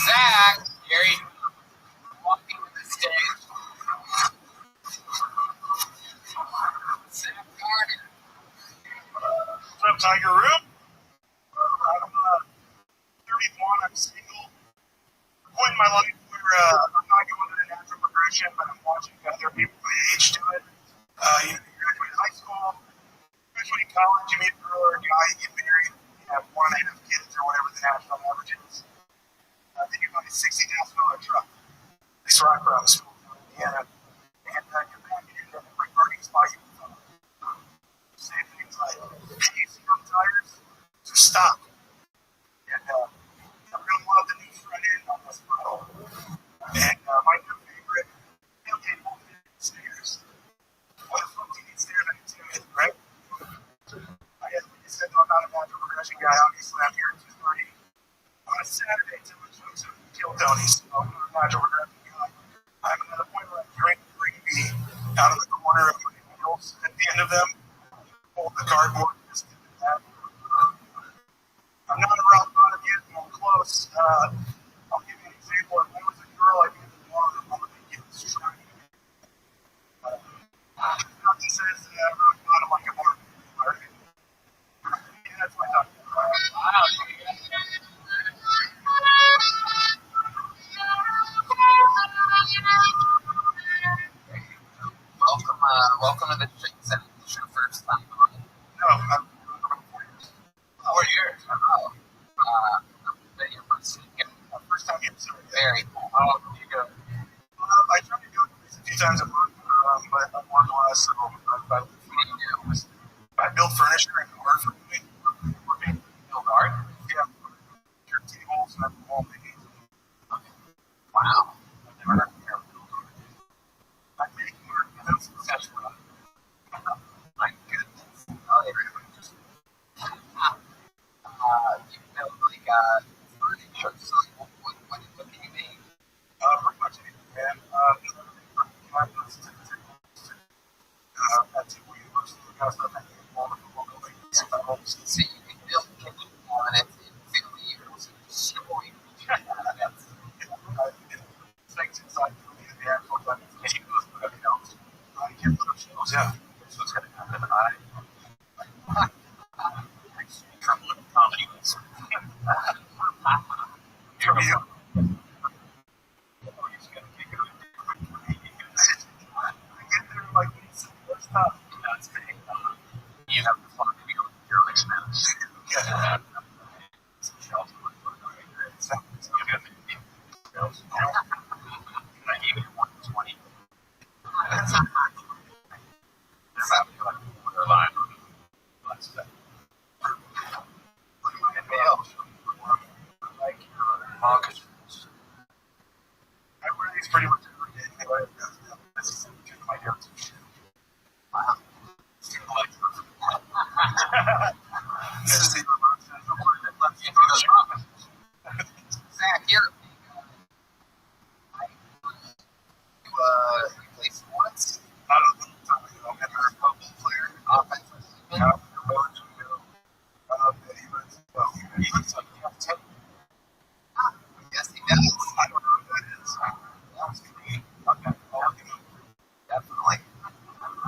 Zach. Gary, walking to the stage. Zach Garner. What's up, Tiger Room? I'm 31. I'm single. Point in my life where I'm not going to the natural progression, but I'm watching other people my age do it. You graduate high school, graduate college, you meet a girl or a guy, you get married, you have 1.5 kids or whatever the national average is. Then you buy a $60,000 truck. This rock around the school in Indiana, and you're back and you're in a free parking spot. You say things like, "Hey, you see those tires? Just stop." And I really love the new front end on this model. And my new favorite, tailgate stairs. What the fuck do you need stairs on your tailgate, right? Like I said, I'm not a natural progression guy. Obviously, I'm here at 2:30 on a Saturday to kill Tony's. So I'm not a natural progression guy. I'm at a point where I drink green bean out of the corner of my wheels. At the end of them, hold the cardboard. Just do that. I'm not around lot of yet, but I'm close. I'll give you an example. If I was a girl, I'd be in the water. I'm going to get this truck. Nothing says rock bottom like a bar. Right? Yeah, that's my thought. Wow. Welcome to the Chick Center. This is your first time on it. No, I'm 4 years. 4 years. Oh. Your first time here. Very cool. How long do you go? I try to do it a few times a month, but I'm working less, so what do you do? I build furniture and art for me. Build art? Yeah. Your tables and wall paintings. Wow. I've never heard of build art. I make art, and that's essentially what I do. My goodness. Oh, everybody just. You build like furniture. So what do you mean? Pretty much anything, man. Cabinets to at Temple University, we got stuff at multiple buildings. So you can build kitchen cabinets in 50 years and destroy cabinets. Things inside the actual cabinets. Can you put up shelves? You can put up shelves, yeah. So it's going to happen. Trouble with comedy. For you? That's me. You have the fun to be with your mix now. Yeah. Some shelves. I gave it 120. That's not line. Like August. I wear these pretty much every day. Anyway, this is my go-to shit. Wow. This is the Zach, you're you play sports? I don't know.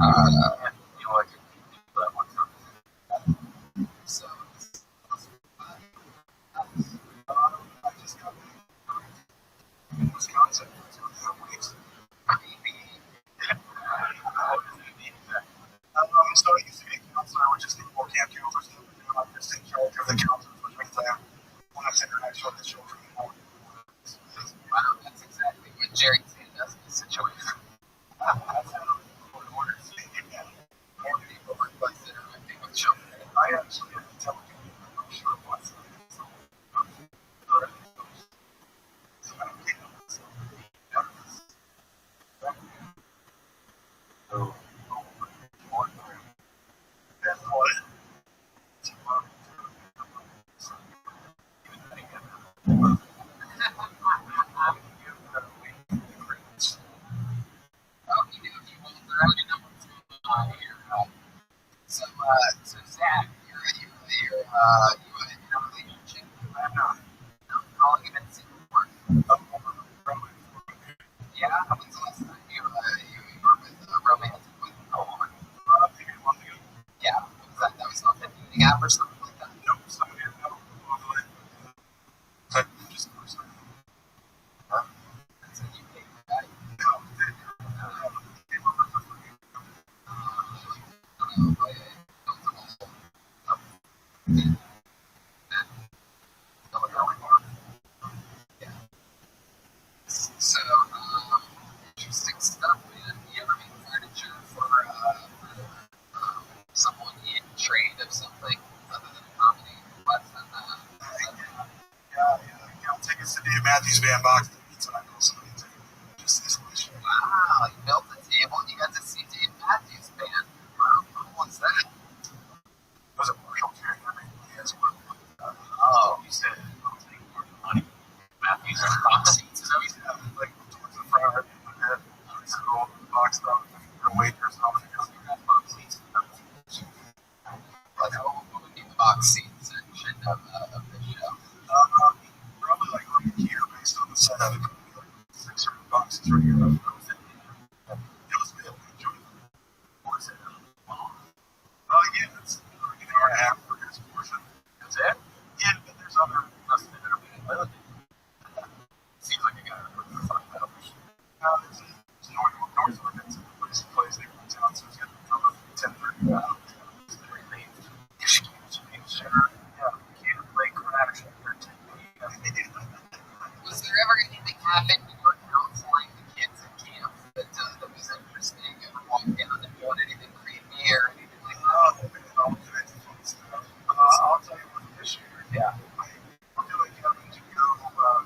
You know, like that one time. So, I just got in Wisconsin for 2.5 weeks. Maybe. So I used to be a counselor, which is the more camp counselors. I'm just in charge of the counselors, which means I want to interact with the children more. Wow, that's exactly what Jerry said. That's the situation. That's how the orders. More people request interacting with children. I actually have to tell you, I'm sure what's so So Zach, you're in a relationship? I'm not. How long you been single for? Yeah, when's the last time you were with a romantic with a woman? Maybe a month ago. Yeah, that was off a dating app or something like that? No, somebody I know. But just huh? So you paid for that? No, So, interesting stuff, man. You ever make furniture for someone in trade of something other than comedy? But, I'll take us to Dave Matthews Band box and I know somebody just this question. Wow, you built a table and you got to see Dave Matthews Band. Wow, what was that? It was a Marshall Carey. I mean, yes, oh, you said I'll take more money. Matthews are box seats. So he's like towards the front, it's cool, box stuff, the waiters and all that. You got box seats. Like, what would be the box seat section of the show? Probably like here based on the setup. It could be like 6 or 8 boxes right here. It was good. I enjoyed it. What was it? Yeah, it's an hour and a half for his portion. That's it? Yeah, but there's other customers that are being limited. Seems like a guy for $5. It's north of it. It's a place they put down, so it's going to come up 10:30. It's very late. Sure. Yeah, can't play crash after 10 Was there ever anything happen when you were counseling the kids at camp that was interesting? Ever walked down and doing anything creepy or anything like that? I'll tell you what this year. Yeah. We're doing Kevin to go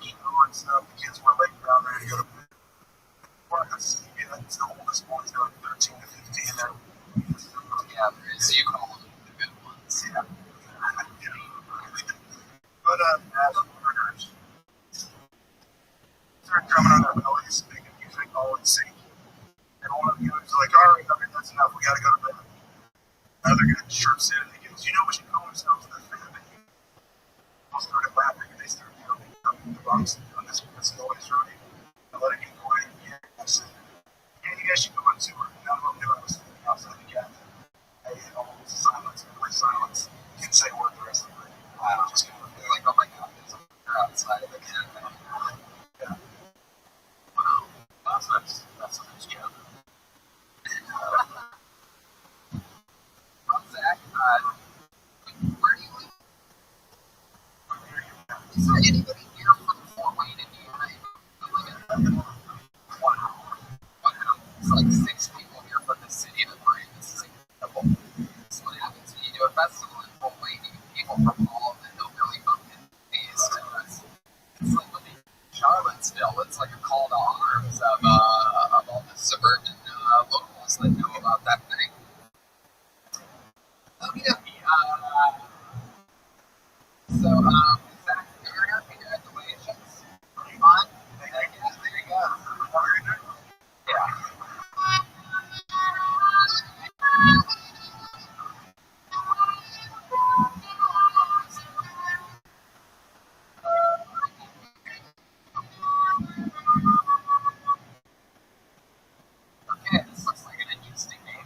show and stuff. The kids were laying down ready to go to bed. It's the oldest boys, they're like 13 to 15. Yeah, so you call them the good ones. Yeah. But as learners, they're drumming on their bellies, making music all in sync. And one of the guys are like, all right, okay, that's enough, we gotta go to bed. Another guy chirps in and he goes, you know what you call yourselves? That family. All started laughing and they started yelling the box on this noise, right? I let it get quiet. Yeah, I said, yeah, you guys should go on tour. And I'm up there, I was sitting outside the cabin. Hey, almost silence, complete silence. Didn't say a word the rest of the night. Wow. Just kind of like, oh my god, they're outside of the cabin. Yeah. Wow. That's nice. That's a nice job. Well, Zach, where do you live? Is there anybody here from Fort Wayne, Indiana? Wow. It's like 6 people here from the city of the brain. This is incredible. This is what happens when you do a festival in Fort Wayne. You get people from all of the hillbilly mountain days to us. It's like when they Charlottesville. It's like a call to arms of all the suburban locals that know about that thing. Okay. So, Zach, you're happy to congratulations. Pretty fun. There you go. Yeah. Okay, this looks like an interesting name.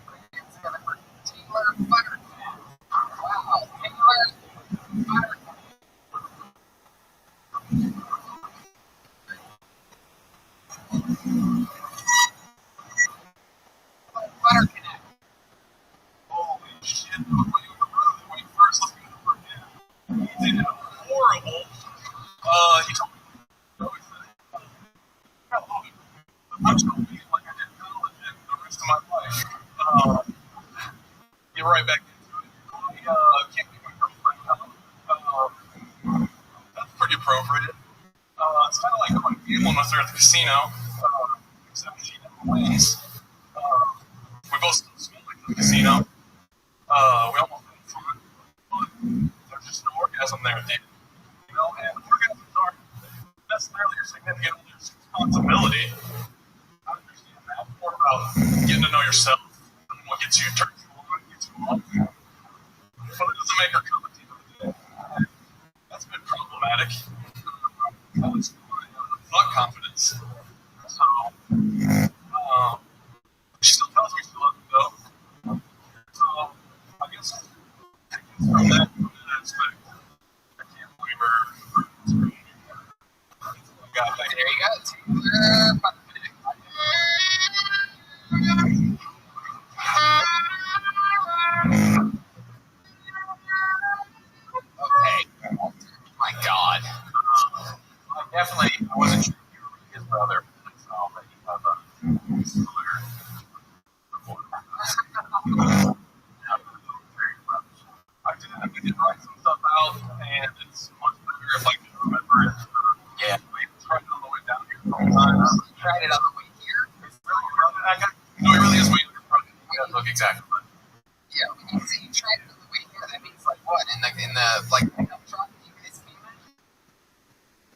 right back into it. I can't get my girlfriend home. That's pretty appropriate. It's kind of like going gambling with her at the casino, except she never wins. We both still smoke like the casino. We almost had fun, but there's just no orgasm there, dude. You know, and orgasms aren't necessarily your significant other's responsibility. I understand that. It's more about getting to know yourself and what gets you turned on, gets you off. But it doesn't make her come at the end of the day. That's been problematic. At least for my thought confidence. So, she still tells me she loves me though. So, I guess from that aspect, I can't blame her. There you go. Okay. My God. I wasn't sure if you were his brother, so that you have a similar I did write some stuff out, and it's much better if I can remember it. Yeah. I tried it on the way down here a couple times. Tried it on the way here. It's really, no, it really is way under front. Yeah, look exactly. But Yeah, when you say you tried it on the way here, that means like what? In the like pickup truck you guys came in?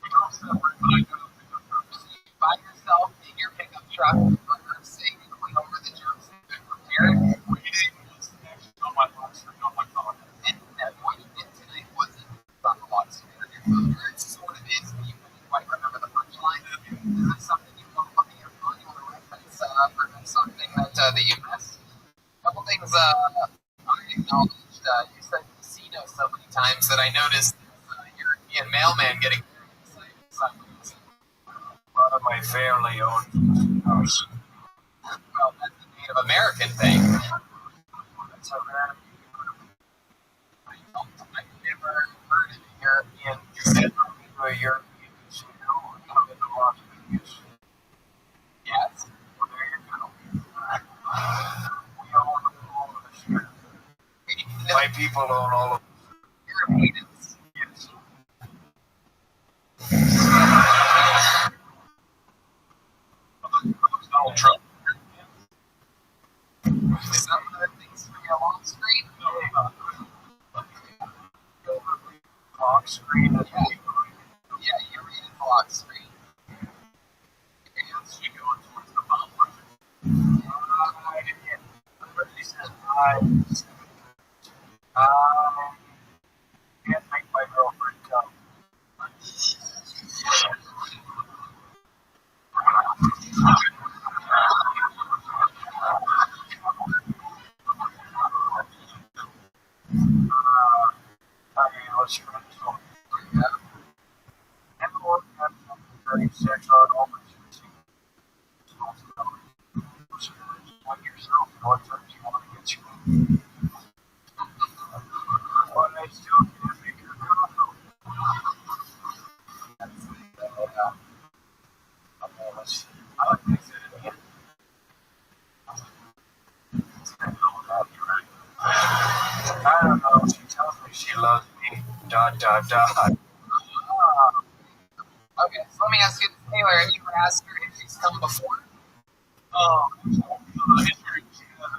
we drove separate, but I drove pickup trucks. So you by yourself in your pickup truck, or saying you clean over the jerks and prepared. What he did was actually on my lock screen on my phone. And what you did tonight wasn't on the lock screen of your phone. Or it sort of is, but you couldn't quite remember the punchline. Is this something you want to look at your phone? You want to reference something that you missed? A couple things I acknowledged. You said casino so many times that I noticed European mailman getting very excited. A lot of my family owns house. Well, that's a Native American thing. That's how bad I've never heard of a European casino. a European casino or come into Las Vegas. Yes. Well, there you go. We own all of the shit. My people own all of Europeans. Yes. Donald Trump. Some of the things for your lock screen. Lock screen. Yeah, you're reading the lock screen. Yes, you go towards the bottom. He says, I can't make my girlfriend come. Let's try this one. And or have something very sex on all the on yourself and what terms you want to get you. What I still can make your girl. Okay, let's see. I like this again. I don't know. She tells me she loves me. Dot dot dot. Okay, so let me ask you, Taylor, have you ever asked her if she's come before? History. She has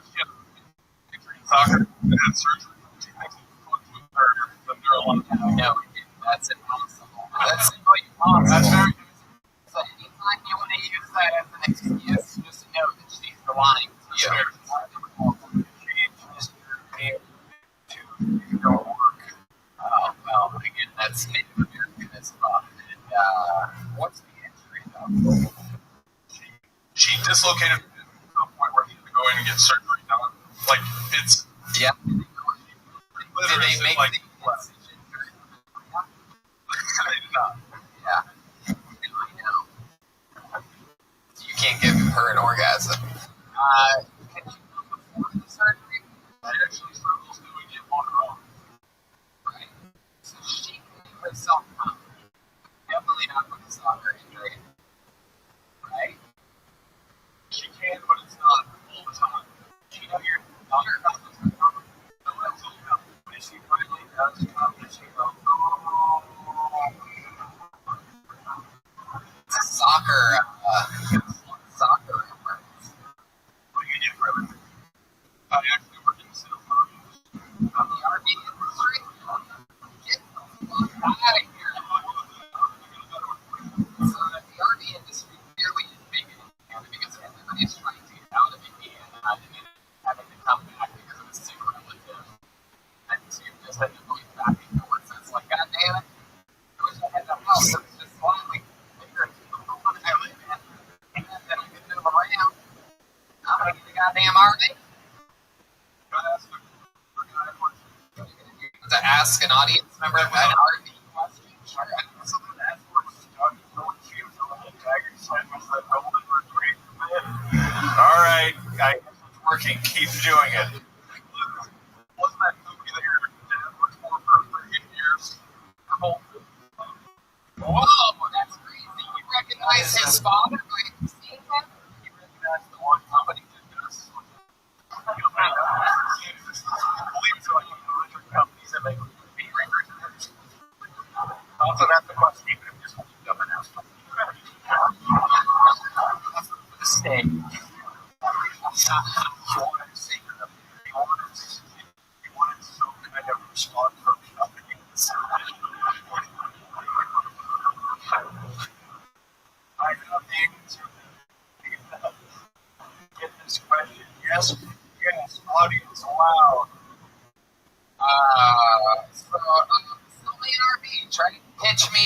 soccer and had surgery. She thinks it's going to hurt the neural. No, that's impossible. That's simply impossible. That's very So anytime you want to use that as an excuse, just know that she's lying to you. to go work. Oh, well, again, that's Native American as fuck. And what's the injury, though? She dislocated to the point where he had to go in and get surgery done. Like, it's. Yeah. Did Literally, they make like, the incision? I did not. Yeah. I know. You can't give her an orgasm. Can she come before the surgery? She actually struggles doing it on her own. Right. So she can do herself come. Definitely not with a soccer injury. Right? She can, but it's not all the time. You know, you're not having to come back because of a sick relative. And to just end up going back into it. So it's like, God damn it. I wish I had the house that was just slightly bigger than the one I live in. And then I could move around. I'm going to get the goddamn RV. To ask an audience member an RV question? Sure. All right, I guess it's working. Keep doing it. Wasn't that movie that your dad worked for 8 years? Whoa, that's crazy. You recognize his father by seeing him? You recognize the one company that does. I believe it's like one of the larger companies that make beer refrigerators. Also, that's the question. Even if just up and out. Mistake. You wanted to see them. You wanted some kind of response from companies. I know the answer to get this question. Yes, yes, audience, wow. Sell me an RV. Try to pitch me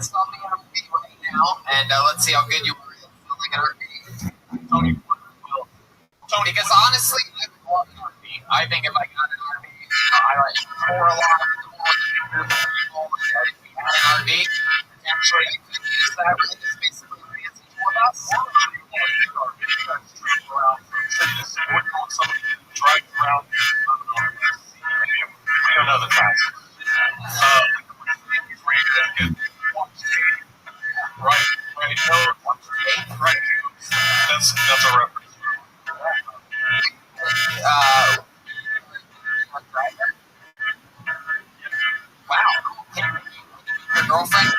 sell me an RV right now, and let's see how good you are at selling an RV. Tony, because honestly, I would love an RV. I think if I got an RV, I like pour a lot of people. If we had an RV, actually, I could use that. Really, just basically fancy for us. Drive around. We don't know the facts. Right. That's a reference. Wow. Your girlfriend?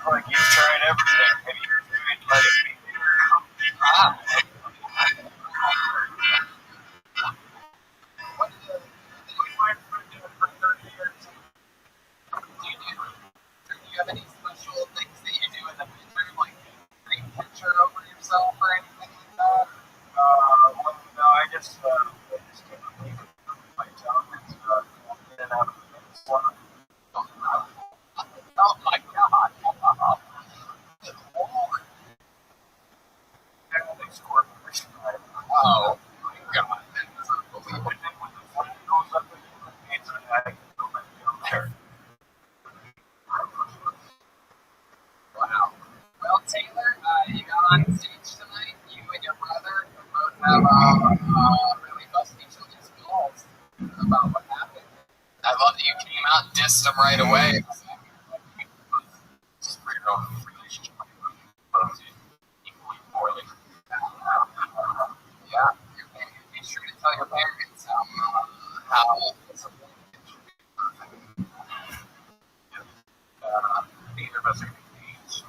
Like you've tried everything, and you're letting me. Do you have any special things that you do in the bedroom, like take a picture over yourself or anything like that? Well, no, I just typically my job is in and out of the next Oh my god. Good lord. Everything scored first time. Oh my god. That's unbelievable. And then when the phone goes up in the answer, I can go back down there. Wow. Well, Taylor, you got on stage tonight. You and your brother both have really busted each other's balls about what happened. I love that you came out and dissed them right away. It's a pretty rough relationship. But equally poorly. Yeah, you're going to be sure to tell your parents how Neither of us are thieves.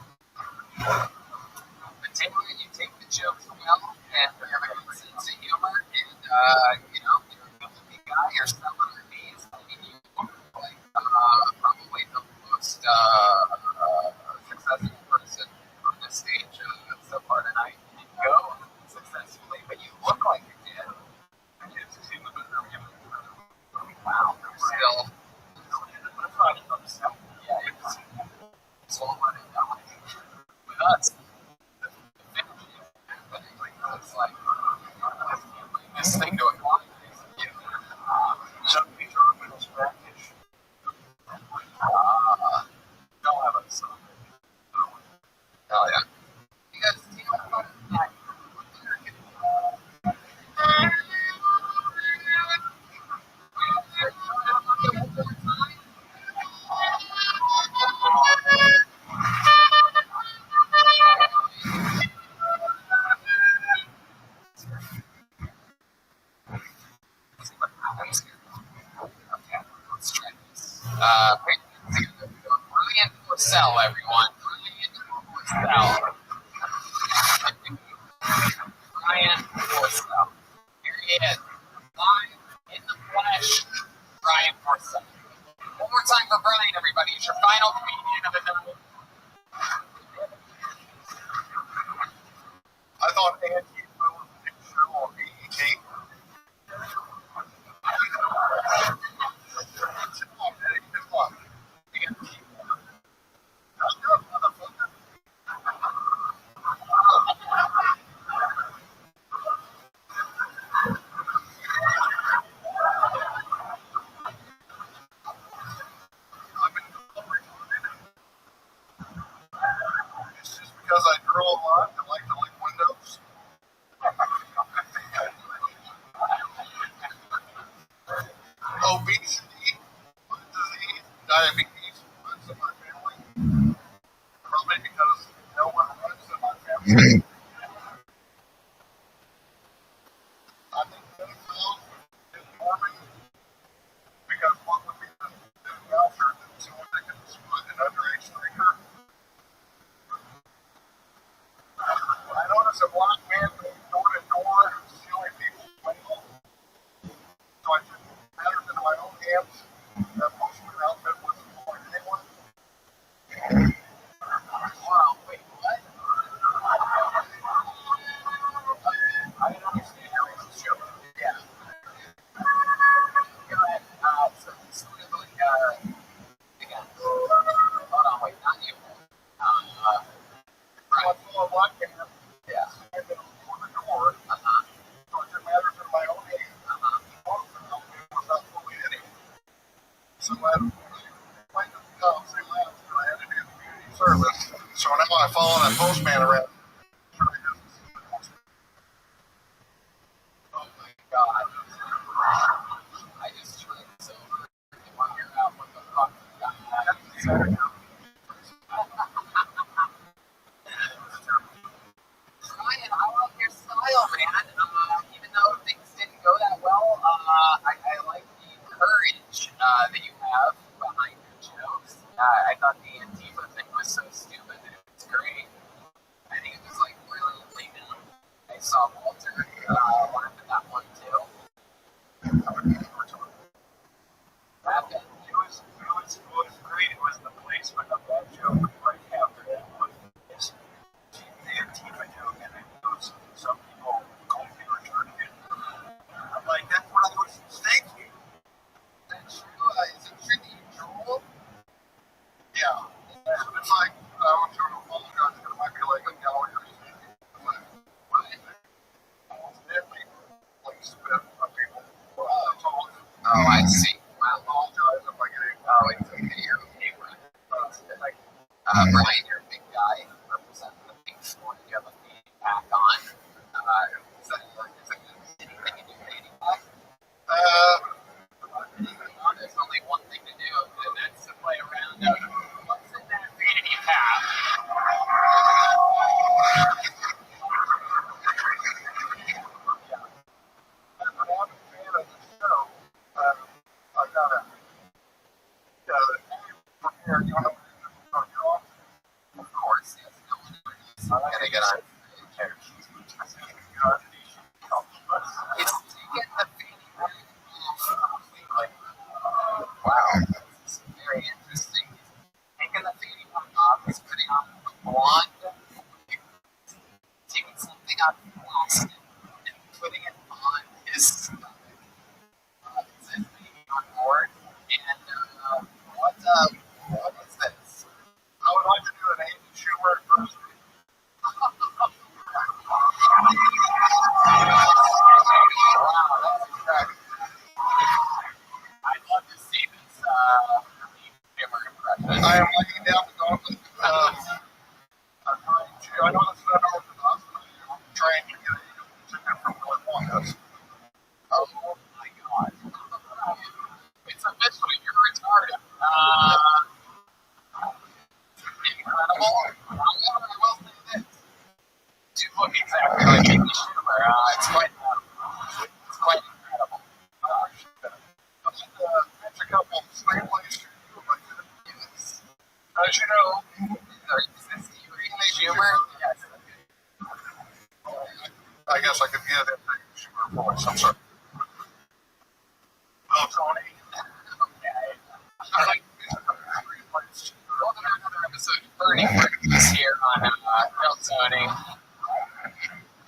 But Taylor, you take the jokes well, and you have a good sense of humor, and you're a good-looking guy. You're selling your knees. I mean, you look like probably the most successful person on this stage so far tonight. You didn't go successfully, but you look like you did. Wow, you're still. Yeah, you're still Brian Porcel, everyone. Brian Porcel. Brian Porcel. Here he is. Live in the flesh. Brian Porcel. One more time for Brian, everybody. It's your final comedian of the night. I thought Andy was a big show on BET. It's just because I drew a lot and like to lick windows. Obesity, disease, diabetes runs in my family. Probably because no one runs in my family. I think penicillin is morbid because what would be the welfare than someone that can split an underage drinker? I noticed a black man going door to door stealing people's mail. So I took matters into my own hands. That postman outfit wasn't for anyone. Wow, wait, what? I didn't understand your relationship. Yeah. Go ahead. So literally, again. Hold on, wait, not you. So I saw a black man Yeah. standing door to door. So I took matters into my own hands. The postman outfit was not fully in it. So I went to the cops, they laughed, and I had to do community service. So now I follow that postman around. Oh my god. I just tried so hard to figure out what the fuck got that. Ryan, I love your style, man. Even though things didn't go that well, I like the courage that you have behind your jokes. I thought the Antifa thing was so stupid that it was great. I think it was like brilliantly done. I saw Walter laugh at that one too. It was great. It was the placement of that joke right after that one. It's the Antifa joke, and it was some people called me returning it. I'm like, that's what I was thinking. Is it true that you drool? Yeah. So it's like, I was going to apologize because it might be like a gallery or something. But What? accidentally, like, spit on people. Told them. Oh, I see. I apologize if I get it. Oh, it's okay. You're okay, Brian. Brian, you're a big guy representing the pink sport. You have a fanny pack on. Is that anything in your fanny pack? There's only one thing to do, and that's to play around. What's in that fanny pack? I'm a fan of the show. I got a prepare. You want to start you off? Of course, yes. No one ever knows. I'm gonna get on It's to get the fanny pack off completely. Wow, that's very interesting. Taking the fanny pack off is putting on a blonde, taking something out of plastic and putting it on his stomach. Is it on board? And what is this? I would like to do an Amy Schumer impersonation. Wow, that's incredible. I'd love to see this humor impression. I am laying down the gauntlet. I'm trying to, I know this is not orthodox, but I'm trying to get a ticket from what one does. Oh my god. It's official, you're retarded. Incredible. However, I will say this. You look exactly like Amy Schumer. It's quite incredible. It's a couple of screenplays Tony. I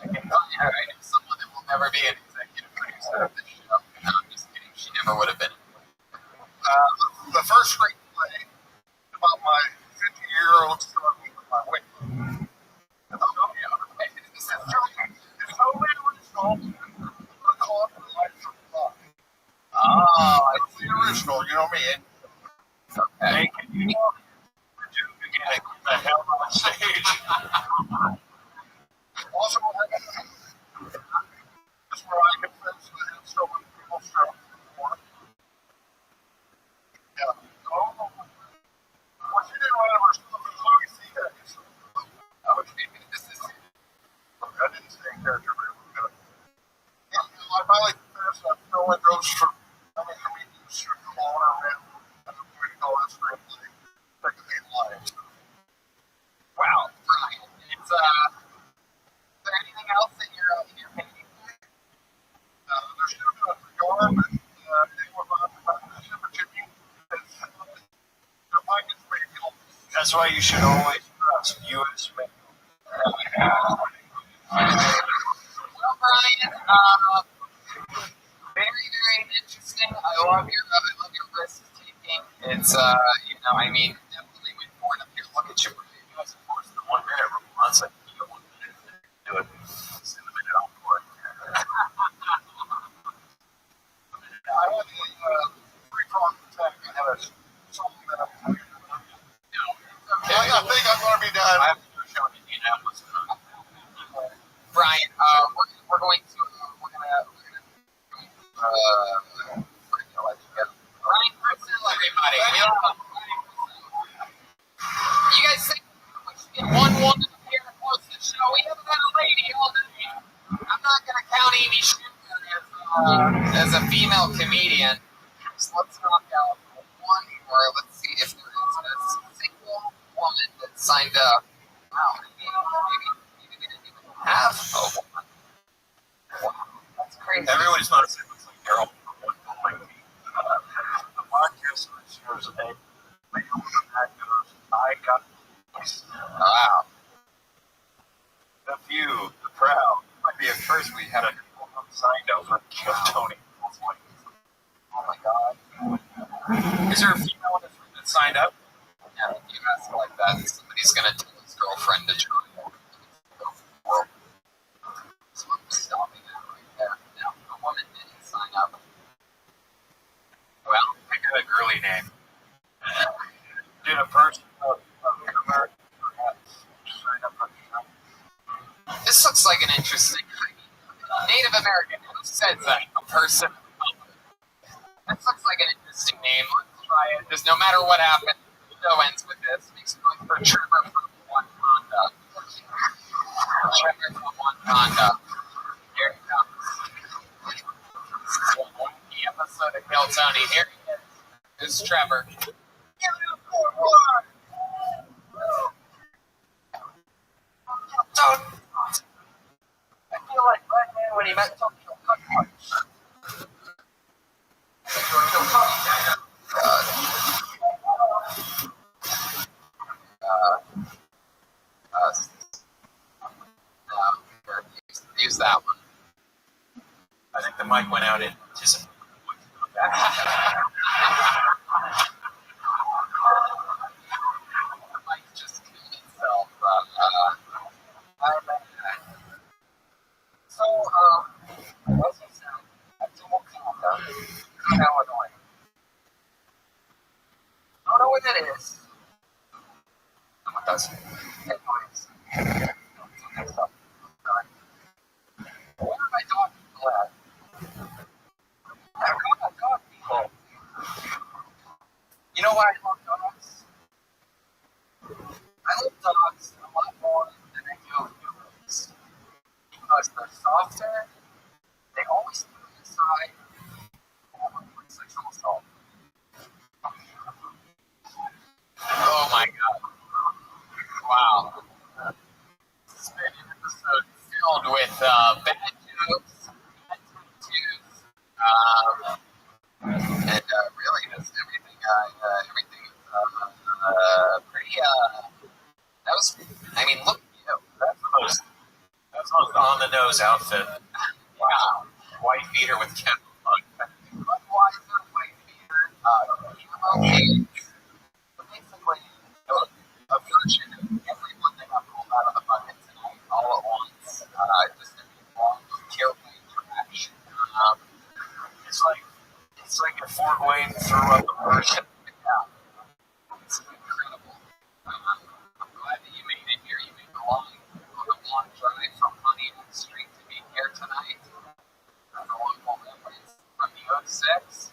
can tell you, right, if someone that will never be an executive producer of this show. No, I'm just kidding. She never would have been. The first screenplay about my 50-year-old struggle with my weight. Oh, yeah. This is true. It's totally original. I'm gonna call it The Life of Rock. Oh, It's the original, you know me. And okay. hey, can you do again the hell on stage? Also, that's where I confess that I have so many people struggle before. Yeah. Oh, well, she didn't run over stuff as long as she had. Okay, this is. I didn't say character very well. I finally confessed that no one goes from coming from me to clone around and I'm going to go on screenplay. Like a life. Wow, Brian. It's, is there anything else that you're painting? There's still a regard, but they were about the partnership of Jimmy. That's why you should always trust U.S. mail. Well, Brian, very, very interesting. I love your risk taking. It's, I mean, definitely with point up here. Look at you. You guys, of course, the 1 minute rule. Once I give you 1 minute, do it. Just in the minute on board. I had a three-pronged attack. I had a something that I'm doing. Okay. I think I'm going to be done. I have to do a show in Indianapolis. Brian, we're going to let you go. Brian, everybody. You guys think we should get one woman here to close the show? We haven't had a lady all day. I'm not going to count Amy Schumer as a female comedian. So let's knock out one more. Let's see if there is a single woman that signed up. Wow, maybe we didn't even have a woman. Wow, that's crazy. Everybody's not saying it's like Carol. The podcast listeners, they that goes, I got this. Wow. The few, the proud. Might be at first we had a woman signed up for Kill Tony. Oh my God. Is there a female that signed up? Yeah, if you ask like that, somebody's going to tell his girlfriend to try it. So I'm stopping that right there. No, a woman didn't sign up. Well, Pick a girly name. Did a person of American perhaps sign up for the show? this looks like an interesting Native American. Who says that? A person. This looks like an interesting name. Let's try it. Just no matter what happens, the show ends with this. Makes me look for Trevor from Wakanda. Trevor from Wakanda. Here he comes. The episode of Kill Tony. Here he is. This is Trevor. I feel like Batman when he met Tokyo Gunfight. Use that one. I think the mic went out in anticipation. The mic just killed itself. So, what's he sound? That's Wakanda, Illinois. I don't know what it is. What does it? Anyways. What am I talking about? I'm not dog people. You know why I love dogs? I love dogs a lot more than I do humans. Because they're softer, they always put them aside, and sexual assault. Oh my God. Wow. This has been an episode filled with bad jokes, bad tattoos, and really just everything. Everything pretty. That was. I mean, look, that's what Joe's outfit. Wow. White beater with kettle bug. Budweiser, white beer, camo pants. Basically, a version of everyone that got pulled out of the bucket tonight all at once. Just a long, tailgate trash. It's like if Fort Wayne threw up a version. Yeah. It's incredible. I'm glad that you made it here. You made the long drive from Huntington Street to be here tonight. Wonderful memories from the 06.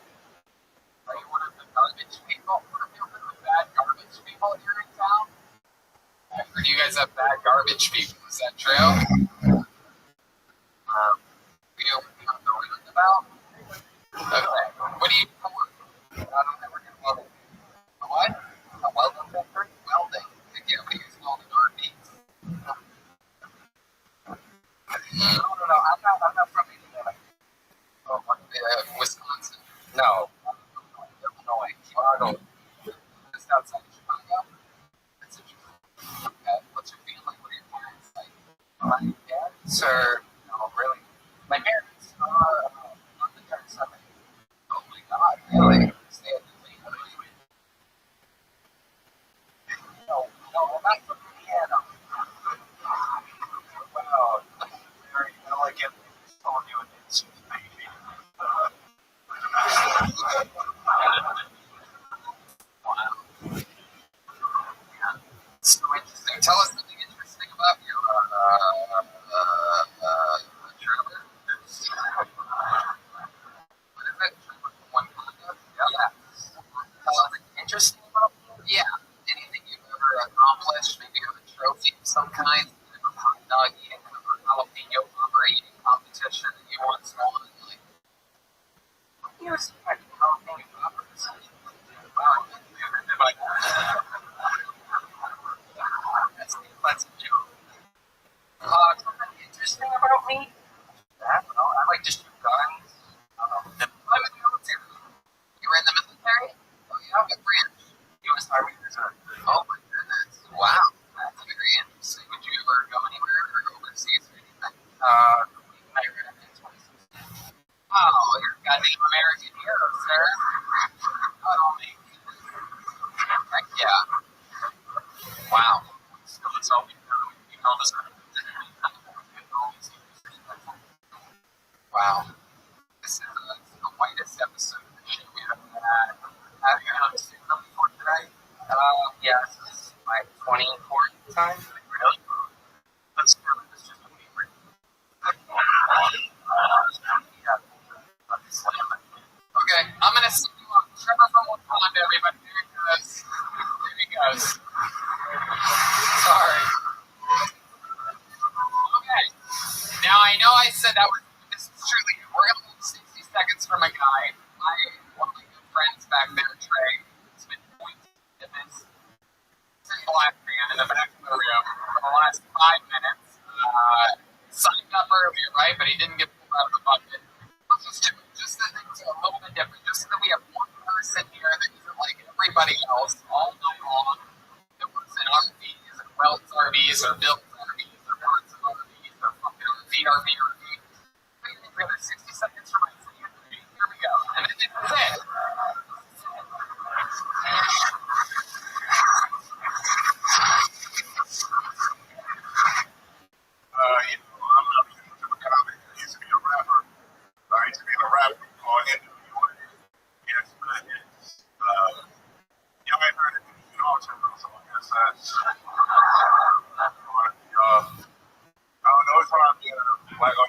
Are you one of the garbage people? Are you one of the bad garbage people here in town? I heard you guys have bad garbage people. Is that true? You know what I'm about? Okay. What do you do for work? I don't know. We're going to welding. A what? A welding factory? Welding. Yeah, we use welding RVs. No. I'm not from Indiana. Oh, Wisconsin. No. Illinois. Chicago. Just outside of Chicago. That's interesting. Okay. What's your family? What are your parents like? My parents are, no, really. My parents are on the dark side. Oh my God, really? Stay at the same anyway. No, I'm not from Indiana. Wow. I like it. Telling you an instant baby. Wow. Yeah. So interesting. Tell us something interesting about your trailer. What is it? One contest? Yeah. Tell us interesting about you? Yeah. Anything you've ever accomplished? Maybe you have a trophy of some kind? A hot dog eating or jalapeno burger eating competition that you once won? Like, here's my jalapeno burgers. Wow. That's a joke. Something interesting about me? I don't know. I like to shoot guns. I'm in the military. You were in the military? Oh, yeah, what branch? U.S. Army Reserve. Oh, my goodness. Wow. That's very interesting. Would you ever go anywhere or go overseas or anything? I read it in 2016. Oh, you're a goddamn American hero, sir. Oh, my goodness. Heck yeah. Wow. So it's all you know this. Wow. This is the whitest episode of the show we ever had. Have you had a stand-up before today? Yeah, this is my 24th time. Really? That's good. It's just a favorite. Yeah. Slam it. Okay, I'm going to sing you up. Trevor from Wakanda, everybody. There he goes. There he goes. Sorry. Okay. Now, I know I said that was, this is truly, we're going to move 60 seconds from a guy. One of my good friends back there, Trey, has been pointing at this black man in the back of the room for the last 5 minutes. Signed up earlier, right? But he didn't get pulled out of the bucket. Let's just do it. Just that things are a little bit different. Just so that we have one person here that isn't like everybody else all night long that works in RVs or Wells RVs or Bill's RVs or Barnes RVs or fucking RV. We have 60 seconds for my city interview. Here we go. And then that's it. I'm not into the comic. I used to be a rapper. I used to be a rapper called NWA. Yes, but it's, y'all ain't heard it. You know, so I guess that's, I don't know, it's hard being a black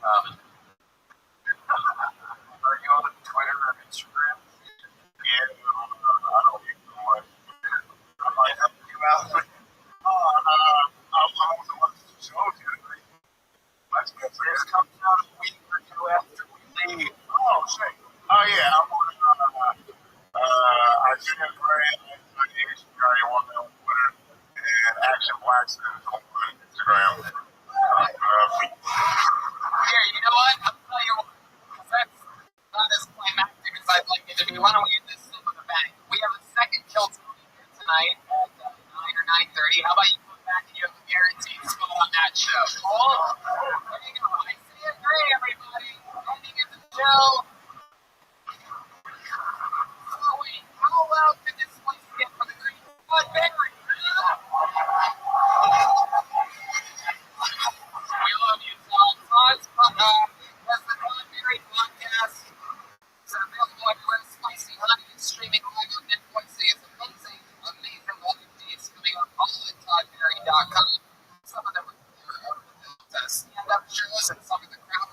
Are you on Twitter or Instagram? Yeah, I don't even know what. I might help you out. I want to watch the show tonight. My Twitter comes out a week or two after we leave. Oh, shit. Oh, yeah, I'm on, I should brand, Asian guy on Twitter, and Action Blackson on Instagram. Here, you know what? I'll tell you what. 'Cause that's not as climactic as I'd like it to be. Why don't we get this in with a bang? We have a second kill here tonight at 9 or 9:30. How about you come back and you have a guaranteed spot on that show? Cool? There you go. I see it. Great, everybody. Ending at the show. Oh, wait. How loud can this place get for the Green Blood Berry? We love you, Todd. Todd's that's the Blood Berry podcast. It's available everywhere. Spicy honey is streaming live on Netflix. It's amazing, amazing LPs coming up all at toddberry.com. Some of them are stand-up shows and some of the crowd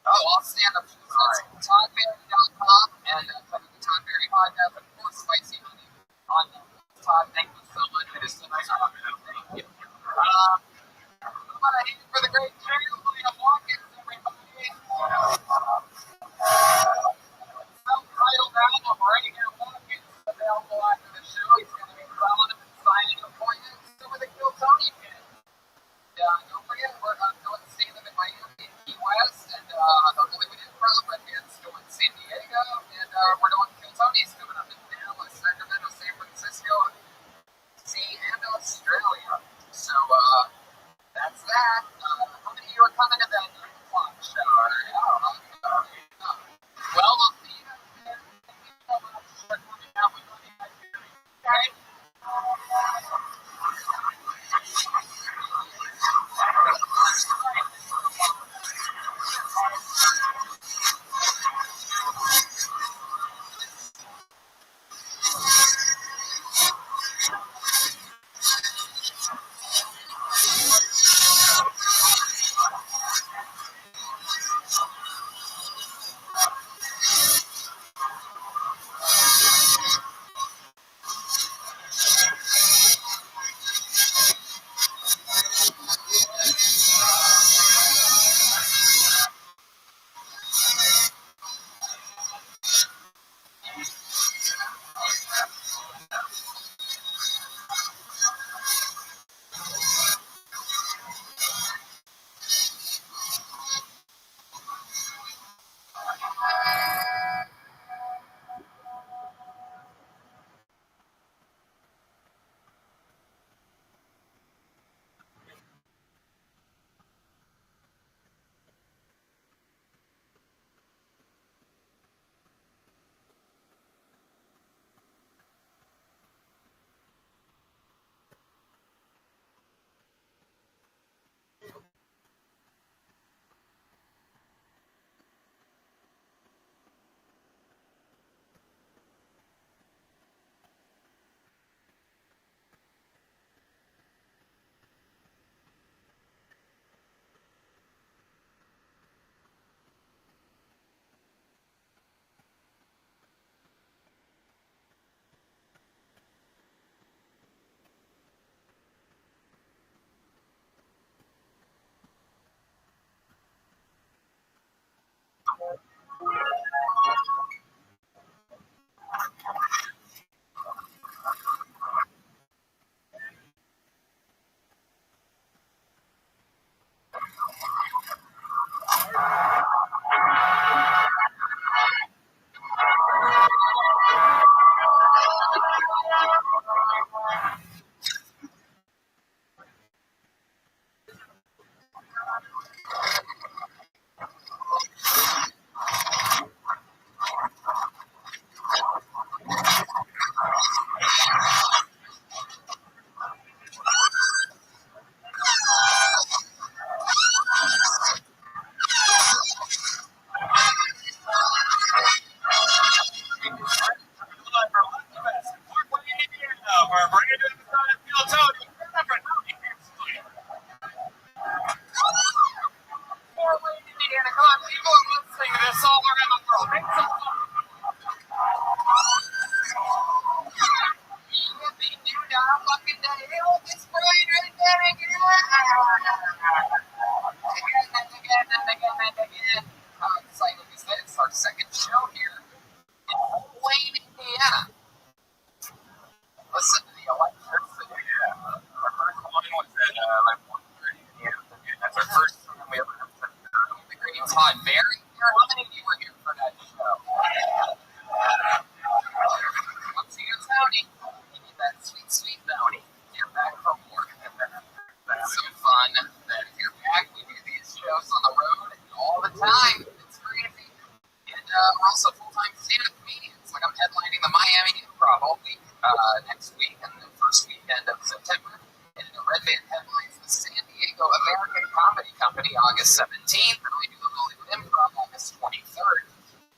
all stand-up shows. That's toddberry.com and some of the Todd Berry podcast and of course Spicy Honey on Netflix. Todd, thank you so much. It is so nice talking to you. Thank you. What a hit for the great Jerry William Watkins, everybody. Self-titled album, Right Here Watkins, available after the show. He's going to be selling them and signing appointments over the Kill Tony Kid. Don't forget, we're going to see them in Miami and Key West, and hopefully we didn't problem. It's going to San Diego, and we're doing Kill Tony's coming up in Dallas, Sacramento, San Francisco, and Australia. So, that's that. How many of you are coming to that 9 o'clock show? Well, we'll see you there. Thank you so much for coming out with me. Okay? Todd Barry here. How many of you were here for that show? Come see your Tony. You need that sweet, sweet bounty. You're back for more. That's so fun that you're back. We do these shows on the road all the time. It's crazy. And we're also full-time stand-up comedians. Like I'm headlining the Miami Improv all week next week and the first weekend of September. And the Red Band headlines the San Diego American Comedy Company August 17th. And we do the Hollywood Improv August 23rd.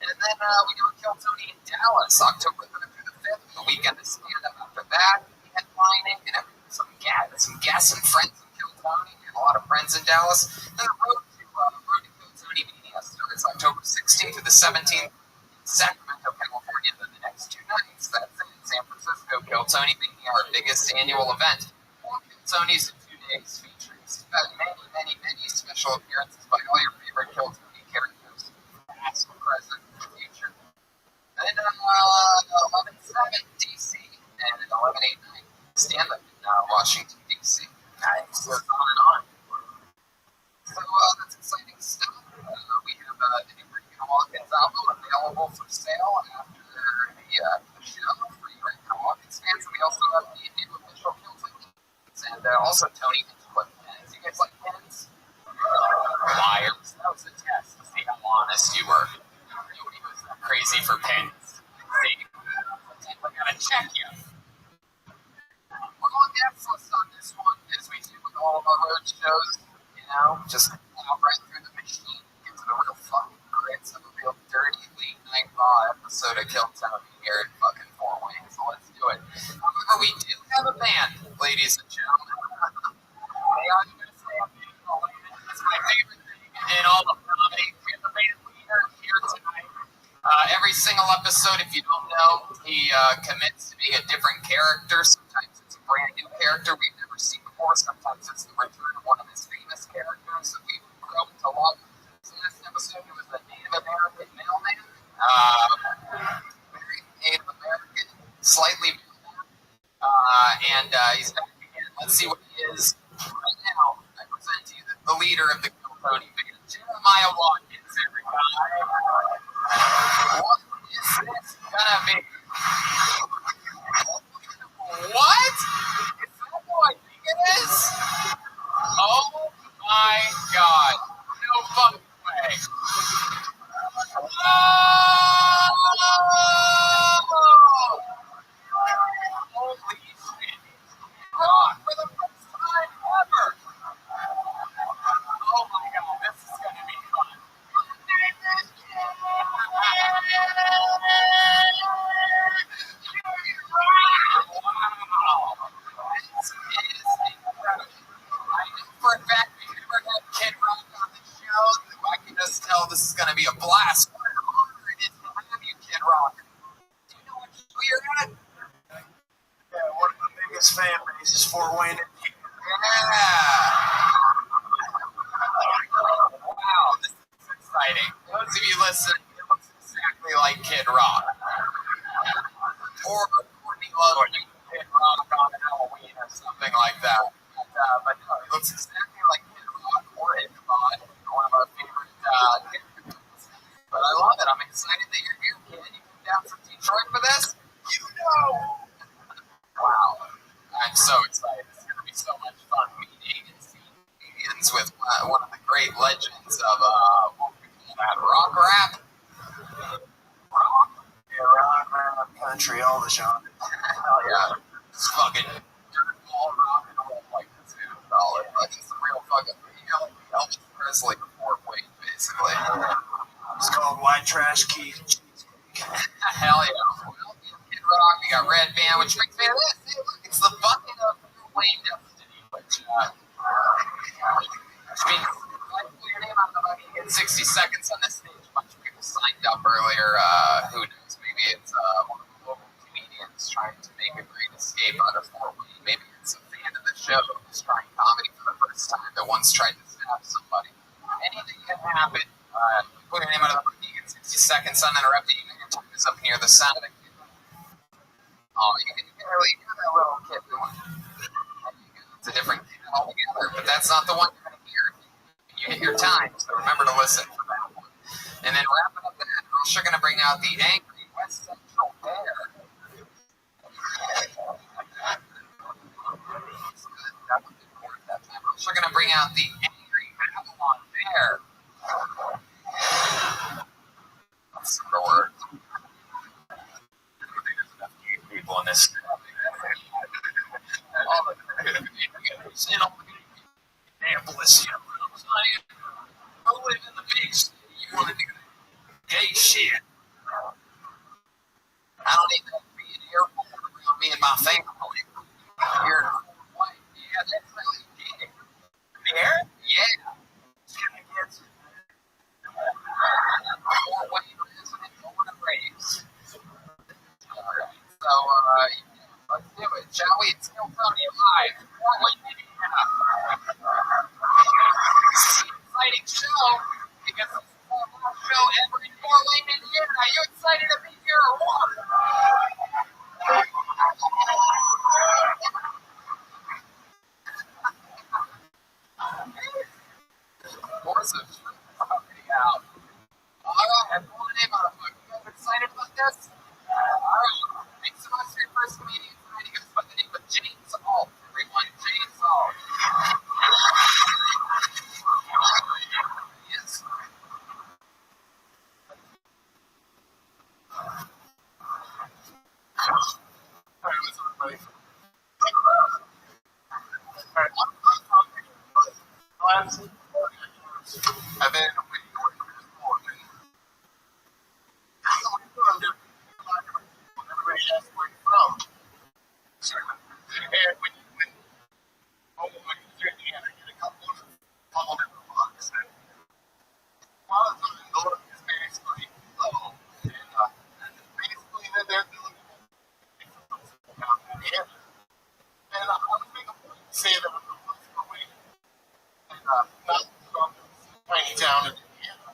And then we do a Kill Tony in Dallas October 3rd through the 5th. The weekend of stand-up after that. Headlining and some guests and friends in Kill Tony. We have a lot of friends in Dallas. Then the road to Kill Tony Media starts October 16th through the 17th in Sacramento, California. Then the next 2 nights, that's in San Francisco, Kill Tony being our biggest annual event. Kill Tony's in 2 days featuring many special appearances by all your favorite Kill Tony characters, past, present, future. Then 11/7 DC and 11/8 stand-up in Washington DC. Nice. Goes on and on. So that's exciting stuff. We have the new Rick Hawkins album available for sale after the show for you Rick Hawkins fans. We also have the new official Kill Tony and also Tony Hinchcliffe pens. You guys like pens? Liars. That was a test to see how honest you were. Nobody was crazy for pens. See, I gotta check you. We're going depthless on this one, as we do with all of our road shows. You know, just plow right through the machine, get to the real fucking grits of a real dirty late night raw episode of Kill Tony here at fucking Four Wings. So let's do it. However, we do have a band, ladies and gentlemen. They are going to say a big it's my favorite thing in all of comedy. We have a band leader here tonight. Every single episode, if you don't know, he commits to being a different character. Sometimes it's a brand new character we've never seen before. Sometimes it's the return of one of his famous characters that we've grown to love. So last episode, it was the Native American mailman. Very Native American, slightly and he's back again. Let's see what he is right now. I present to you the leader of the Kill Tony band, Jeremiah Watkins, everybody. What is this gonna be? What? Is that who I think it is? Oh my god. No fucking way. Whoa! Holy shit. Rock for the first time ever. Oh my god, this is gonna be fun. Wow. This is incredible. I know for a fact we've never had Kid Rock on the show. I can just tell this is going to be a blast. What an honor it is to have you, Kid Rock. Do you know what show you're at? Yeah, one of the biggest fan bases, Fort Wayne. Yeah. Wow, this is exciting. Those of you listening, it looks exactly like Kid Rock. Or Courtney Love, Kid Rock on Halloween or something like that. But no, it looks exactly like Kid Rock or Ichabod, one of our favorite characters. But I love it. I'm excited that you're here, kid. You came down from Detroit for this? You know! Wow. I'm so excited. It's going to be so much fun meeting and seeing comedians with one of the great legends of, what we call that, rock rap? Rock? Yeah, rock, rap, country, all the genres. Hell yeah. It's fucking dirtball rock and roll like this dude call it. Like it's a real fucking, you know, like Elvis Presley before Wayne, basically. It's called White Trash Key. Hell yeah. Well, Kid Rock, we got Red Band, which makes me this. Hey, look, it's the bucket of Wayne Destiny, which means I put your name on the money in 60 seconds on this stage. A bunch of people signed up earlier. Who knows? Maybe it's one of the local comedians trying to make a great escape out of Fort Wayne. Maybe it's a fan of the show who's trying comedy for the first time that once tried to stab somebody. Anything can happen. Put your name on the money in 60 seconds uninterrupted. You know your time is up near the sound of it. Oh, you can barely hear that little kid doing it. It's a different kid altogether, but that's not the one you're going to hear. You hit your time, so remember to listen for that one. And then wrapping up that, we're also going to bring out the angry West Central Bear. We're going to bring out the angry Babylon Bear. That's the word. I don't think there's enough gay people in this. Seeing all the Minneapolis, I live in the big city. You want to do gay shit. I don't need that to be an airport around me and my family. You're white. Yeah, that's really gay. Bear? Yeah. More white resident, born and raised. Alright, so, let's do it, shall we? It's still Tony live. Portland, Indiana. This is an exciting show because this is the last show ever in Portland, Indiana. Are you excited to be here or what? Force of coming out. Alright, everyone, you guys excited about this? Alright, thanks so much for your first comedian tonight. You guys by the name of James Alt, everyone. James Alt. Yes. I've been everybody asks where you're from. And when Indiana, I get a couple different blocks. And one of them is basically low. And basically, they're doing Indiana. And I want to make a point to say that I'm from away. And not from tiny town in Indiana.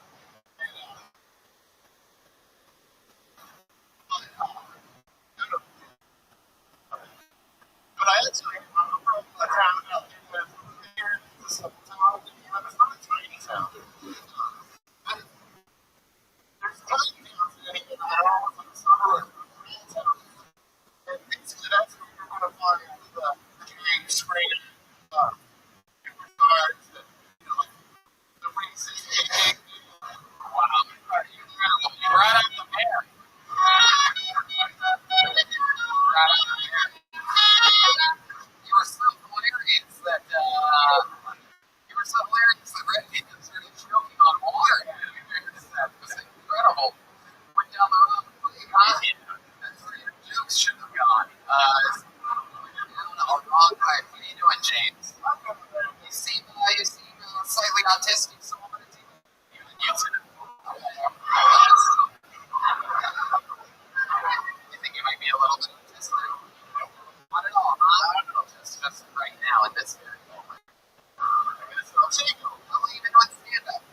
But I actually, I'm from a town out here. This is a town in Indiana. It's not a tiny town. There's tiny towns in Indiana that are almost like suburbs of small towns. And basically, that's where you're going to find the Jerry Springer, superstars, the racist gay. Wow. Right out the bear. Right out the bear. You were so hilarious that Rabbi started choking on water. That was incredible. Went down the road. That's where your jokes should have gone. All wrong way. What are you doing, James? You seem slightly autistic, so I'm going to take you on YouTube. You think you might be a little bit autistic? Not at all, huh? Just right now at this very moment. I'll take you. I'll even on stand-up.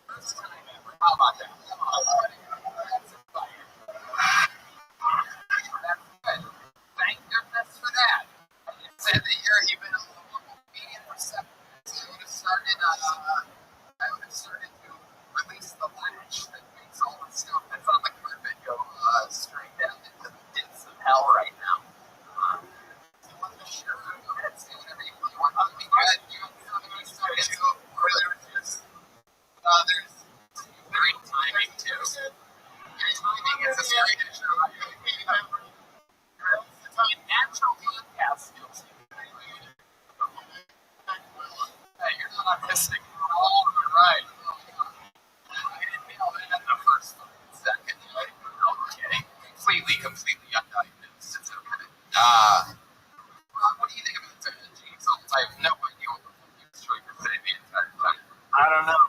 First time ever. How about that? Come on, buddy. That's fire. That's good. Thank goodness for that. You said that you've been a local comedian for 7 years. I would have started to release the latch that makes all the stuff that's on the carpet go straight down into the depths of hell right now. Sure, go ahead, say whatever you want. I'll be good. You have 70 seconds. There's great timing, too. Your timing is a straight issue. Natural podcast skills. Hey, you're not autistic at all. You're right. I didn't nail it in the first second. Okay. Completely undiagnosed. It's okay. What do you think about James Alt? I have no idea what the fuck he was trying to say the entire time. I don't know.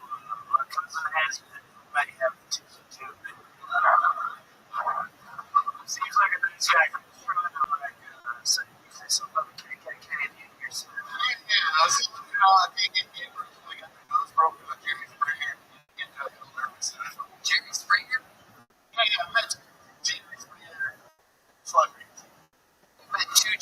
My cousin has me. Might have tips or two. Seems like a nice guy. So you say something about the KKK in here. So. Yeah, I was thinking it really got the nose broken with Jerry Springer. Jerry Springer? Yeah, I met Jerry Springer. Celebrities. You met two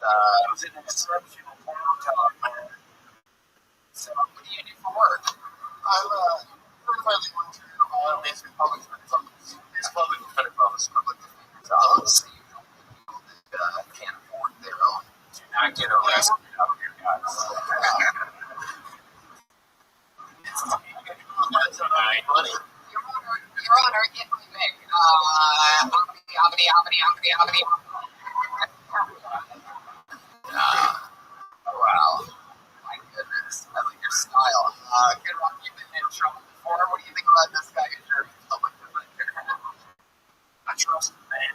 It was an exceptional talk, man. So, what do you do for work? I'm currently working in Ohio Basic Public Defender's Office. It's Public Defender's Office. Public Defender's Office. Can't afford their own. Do not get arrested out of your guys. That's all right, buddy. Your Honor, if we may, wow. My goodness. I like your style. Kid Rock, you've been in trouble before. What do you think about this guy as your public defender? I trust him, man.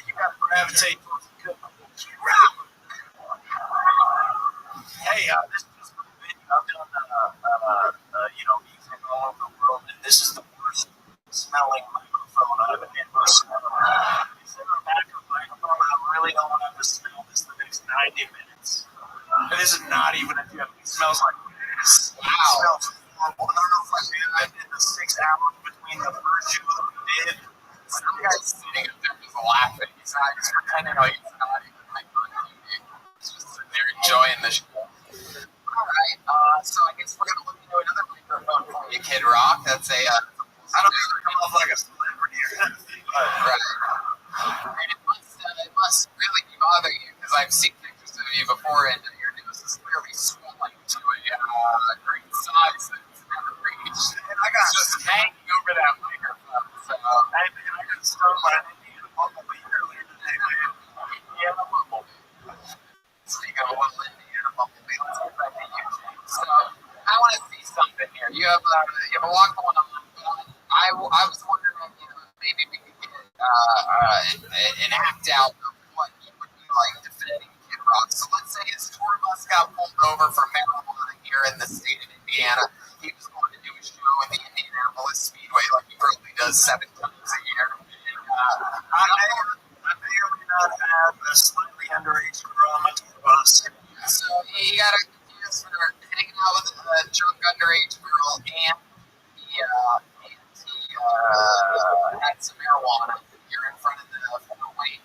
You gotta gravitate towards the good. Hey, this is a video I've done, music all over the world, and this is the worst smelling microphone I've ever smelled. Is there a backup microphone? I really don't want to smell this the next 90 minutes. And this is not even a joke. It smells like this. Wow. It smells horrible. I don't know if I did in the 6 hours between the first show that we did. Some guy's sitting up there just laughing. He's not just pretending like he's not even like on TV. He's just sitting there enjoying the show. Alright, so I guess we're gonna look into another microphone for you, Kid Rock. That's a I don't even come off like a celebrity or anything. right. And it must really be bothering you because I've seen pictures of you before, and your nose is clearly swelling to a great size that it's never reached. And I got It's just hanging over that microphone. So, I got stung by an Indiana bumblebee earlier today, man. Indiana bumblebee. speaking of one Indiana bumblebee, let's get back to you, James. So, I want to see something here. You have a lot going on. I was wondering, maybe we could get an act out of what he would be like defending Kid Rock. So let's say his tour bus got pulled over for marijuana here in the state of Indiana. He was going to do a show at the Indianapolis Speedway like he probably does 7 times a year. I may or may not have a slightly underage girl on my tour bus. So he got accused for hanging out with a drunk underage girl, and he had some marijuana here in front of the weight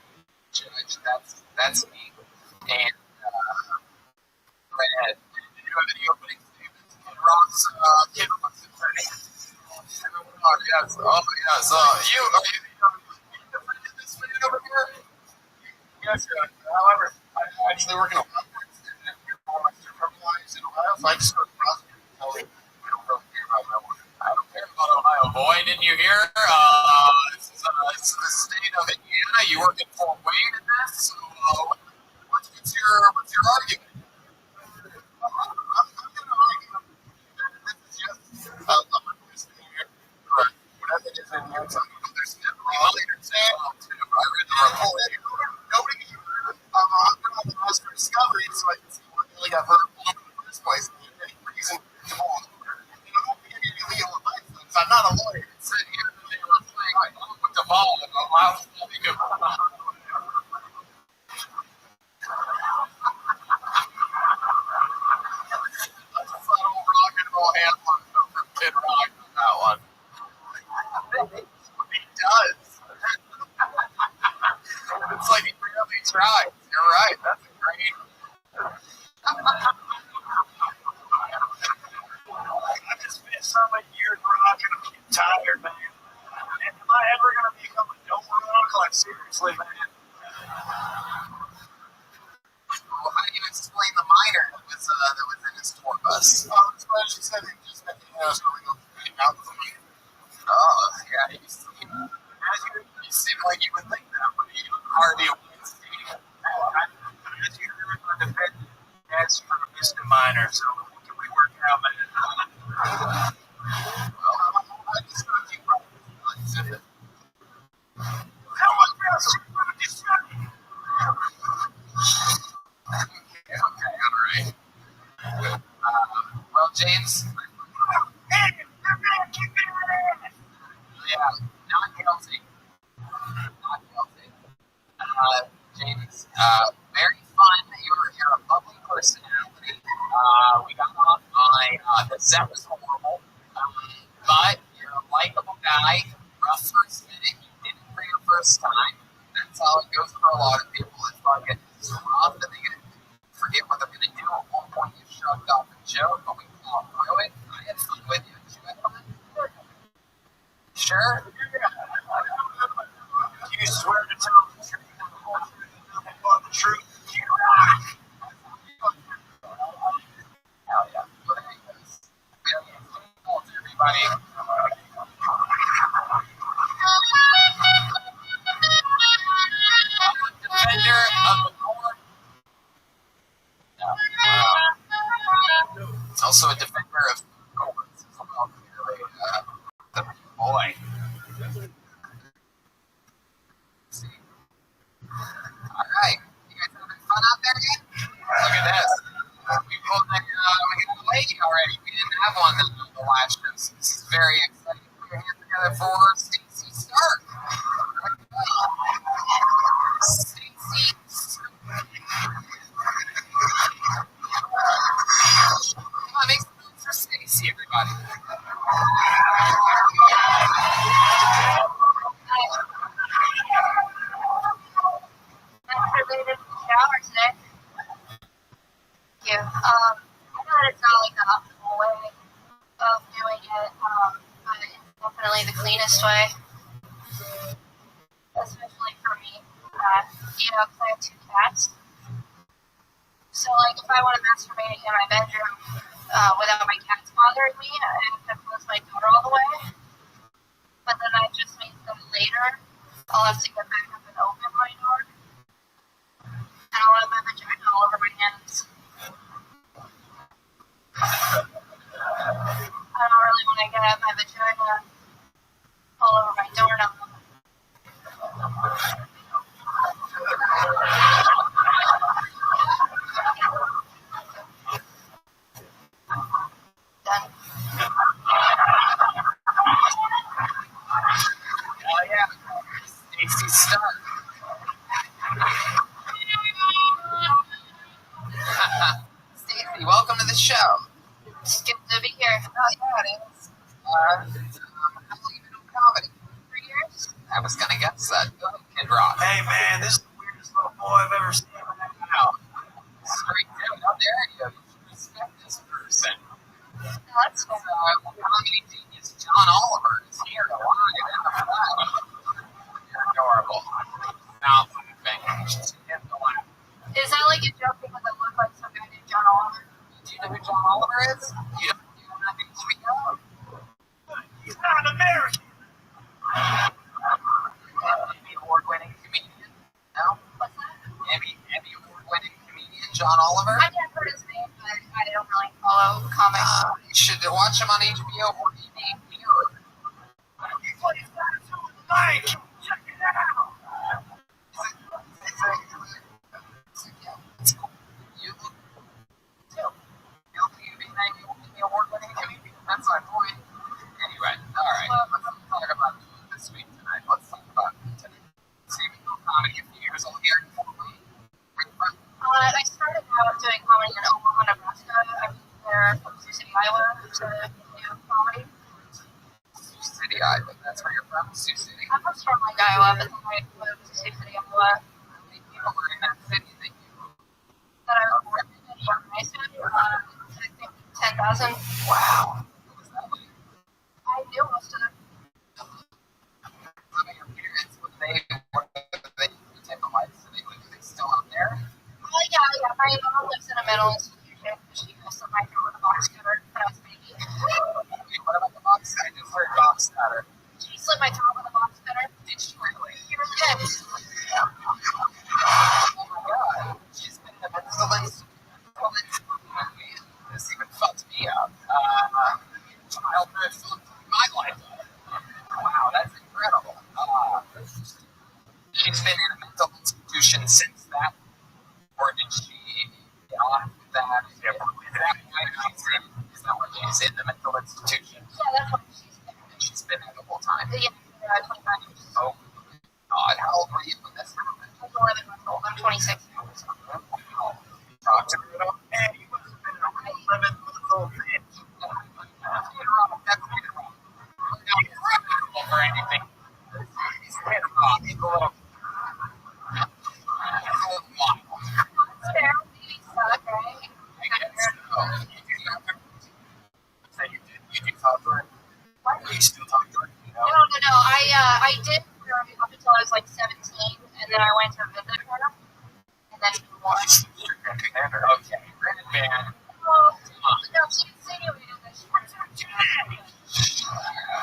judge. That's me. And go ahead. Did you have any opening statements? Kid Rock's attorney. Oh yes. So you defended this man over here? Yes, however, I actually work in a law firm, and we're more like criminalized in Ohio, so I just go to prosecuting and tell them we don't really care about marijuana. I don't care about Ohio, boy. Didn't you hear? This is the state of Indiana. You working for Wayne in this? So, what's your argument? I'm going to argue that this is just a list here. Whatever it is in here, there's definitely minors involved too. I read the report. Nobody can hear. I'm on the list for discovery, so I can see what really got hurt in the first place. And any reason to pull over. And I'm not going to give you legal advice because I'm not a lawyer. Sitting here and they were playing like with the ball and allowed to be good. That's a subtle rock and roll anthem from Kid Rock on that one. He does. It's like he really tries. You're right. That's a great. I just spent so many years rocking. I'm getting tired, man. And am I ever going to become a dope rock? Like, seriously, man. Well, how do you explain the minor that was in his tour bus? She said he just met the house going on out with me. Oh, yeah. You seem like you would think that, but you hardly a win stadium. As you heard, my defendant asked for a misdemeanor, so what can we work out, man? Well, I just got a few problems. How much else are you going to discuss? Okay, all right. Well, James. Yeah, not guilty. Not guilty. James, very fun. You're a bubbly personality. We got off on the set was horrible, but you're a likable guy. Rough first minute, you did it for your first time. That's all goes for a lot of people. It's like it's rough and they forget what they're going to do. At one point, you shrugged off the joke, but we plowed through it. I had fun with you. Did you have fun? Sure? You swear to tell the truth and the whole truth and nothing but the truth. You rock. Hell yeah. But anyways, everybody. Defender of the Lord. No. Also a defender of goals. The boy. See. Alright. You guys having fun out there yet? Look at this. We pulled a lady already. We didn't have one in the last show, so this is very exciting. Put your hands together for Stacy Stark. Stacy Stark. Come on, make some noise for Stacy, everybody. Masturbated in the shower today. Thank you. I know that it's not like the optimal way of doing it, but it's definitely the cleanest way. Especially for me. Because I have 2 cats. So, like, if I want to masturbate in my bedroom without my cats bothering me, I have to close my door all the way. But then that just means that later I'll have to get back up and open my door. And I'll have my vagina all over my hands. I don't really want to get my vagina all over my doorknob. Done. Hell yeah. Stacy Stark. Stacy, welcome to the show. It's good to be here. Oh, yeah, it is. How long have you been doing comedy? 3 years? I was gonna guess that. Go ahead, Kid Rock. Hey, man, this is the weirdest little boy I've ever seen. Wow. Straight down. How dare you? You should respect this person. No, that's fair. Comedy genius John Oliver is here alive in the flesh. You're adorable. Not laughing. Just get the laugh. Is that like a joke because I look like some guy named John Oliver? Do you know who John Oliver is? You don't have HBO? He's not an American. Emmy award-winning comedian? No? What's that? Emmy award-winning comedian John Oliver? I've never heard his name, but I don't really follow comics. You should watch him on HBO or TV. Mirror. He plays Dinosaur with the mic. Check it out. You look guilty of being an Emmy award-winning comedian. That's my point. Anyway, alright. Let's talk about this week tonight. Let's talk about today. Stephen comedy a few years old here. I started out doing comedy in Omaha, Nebraska. I moved there from Sioux City, Iowa to do comedy. Sioux City, Iowa. That's where you're from? Sioux City? I'm from like Iowa, but then I moved to Sioux City, Iowa. How many people are in that city that you That I was born in Young Mason. I think 10,000. Wow. What was that like? I knew most of them. What about your parents? What type of life do they live? Are they still out there? Well, yeah. My mom lives in a mental institution. She used to my throat with a box cutter when I was a baby. Wait, what about the box? I just heard box cutter. She slit my throat with a box cutter. Did she really? She really did. Oh my god. She's been in a mental institution. This even fucked me up. Childhood fucked my life up. Wow, that's incredible. She's been in a mental institution since that, or did she get off with that? Is that why she's in the mental institution? Yeah, that's what she's there. And she's been there the whole time. Yeah, 25 years. Oh, God, how old were you when this happened? I'm more than old. I'm 26 now. Wow. Talk to me about Hey, you must have been a real 11-month-old bitch. That's wrong. Not or anything. He's hit wrong. He's a little. visit her, and then he won. Okay, Red Band. Oh, no, she insinuated that she was her dad.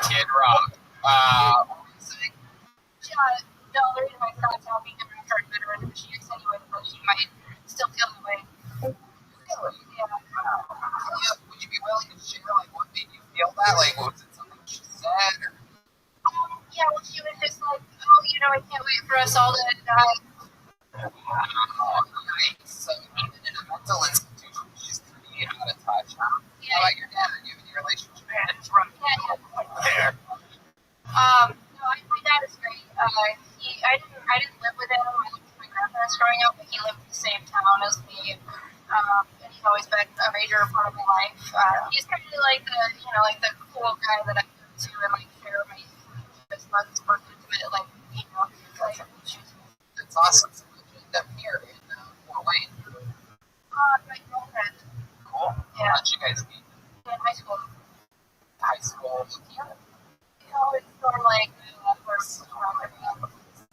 Kid Rock. What were you saying? No, the reason why Scott's not being a retard veteran is she insinuated that she might still feel the way. Really? Yeah. Would you be willing to share, like, what made you feel that? Like, was it something she said? Or... Yeah, well, she was just like, oh, you know, I can't wait for us all to die. Oh, nice. So even in a mental institution, she's pretty out of touch. Huh? Yeah. How about your dad? Are you in a relationship? Yeah, that's right. Yeah. There. No, my dad is great. I didn't live with him. I lived with my grandparents growing up, but he lived in the same town as me. And he's always been a major part of my life. He's kind of like the cool guy that I go to and like share my most intimate, like, like issues. That's awesome. So you ended up here in Fort Wayne. My girlfriend. Cool. Yeah. How'd you guys meet? In high school. High school. Yeah. It's sort of like first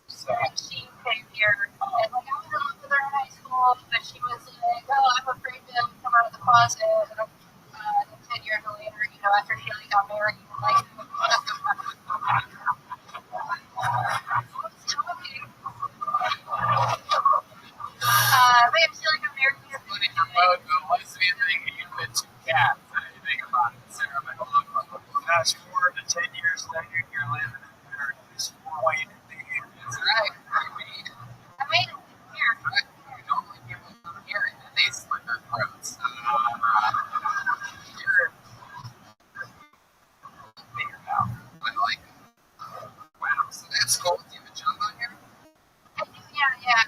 so she came here and like I was in love with her in high school, but she was like, oh, I'm afraid to come out of the closet. And 10 years later, after she got married, like I feel like I'm married to But in your mode, the lesbian thing, you've been two cats. How do you think about it? Sarah, Fast forward to 10 years later, you're living in paradise. Fort Wayne, Indiana. that's right. I made it here. Normally people come here and then they slit their throats. You're figured out. I like it. Wow. So that's cool. Do you have a job out here? I do, yeah.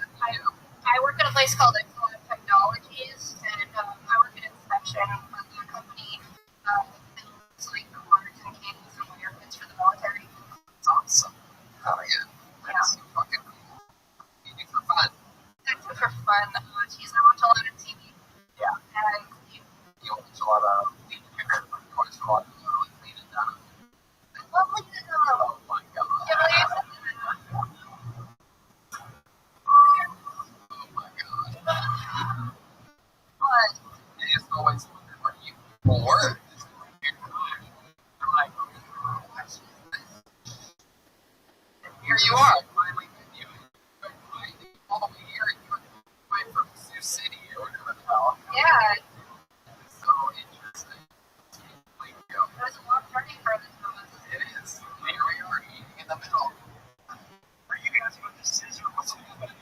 I work at a place called Excellent Technologies, and I work in inspection for the company that builds like cords and cables and wire kits for the military. It's awesome. Oh, yeah. That's so fucking cool. You do for fun. I do for fun. I watch a lot of TV. Yeah. And You watch a lot of of course, a lot of clean and done. I love Lean and Done. Oh my god. Yeah, but I said Oh my god. but I just always wonder where you people were. Like, here you are, finally with you. But all the way here, you went from Sioux City or whatever the hell. yeah, it It's so interesting. Like, was a long journey for this moment. it is. Here we are eating in the middle. Are you guys with the scissor? What's happening?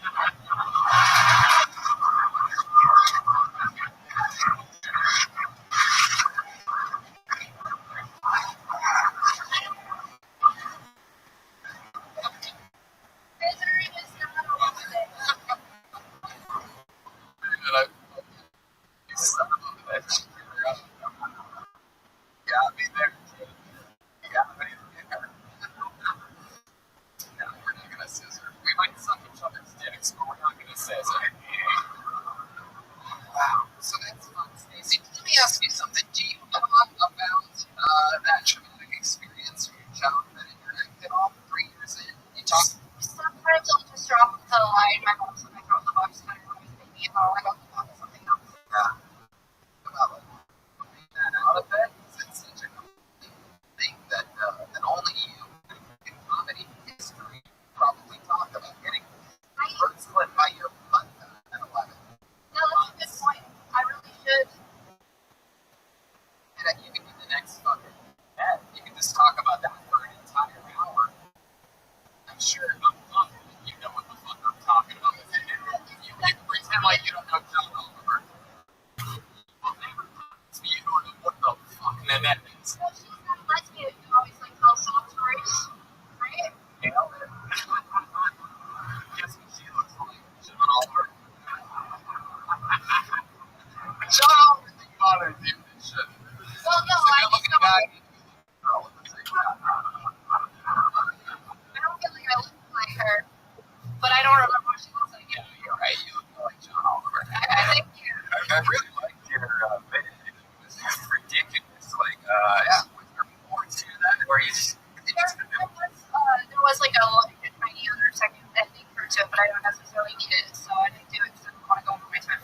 it, so I didn't do it because I didn't want to go over my time.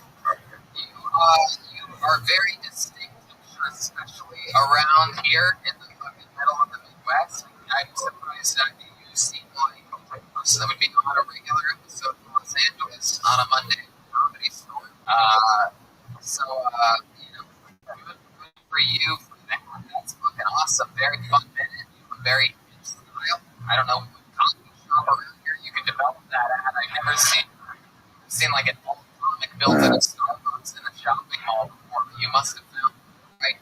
You are very distinctive, especially around here in the fucking middle of the Midwest. I'm surprised that you seem like a type of person that would be on a regular episode of Los Angeles on a Monday comedy store. Good for you for that. That's fucking awesome. Very fun minute. Very in style. I don't know what coffee shop around here you can develop that at. I've never seen like an old comic built in a Starbucks in a shopping mall before. But you must have found right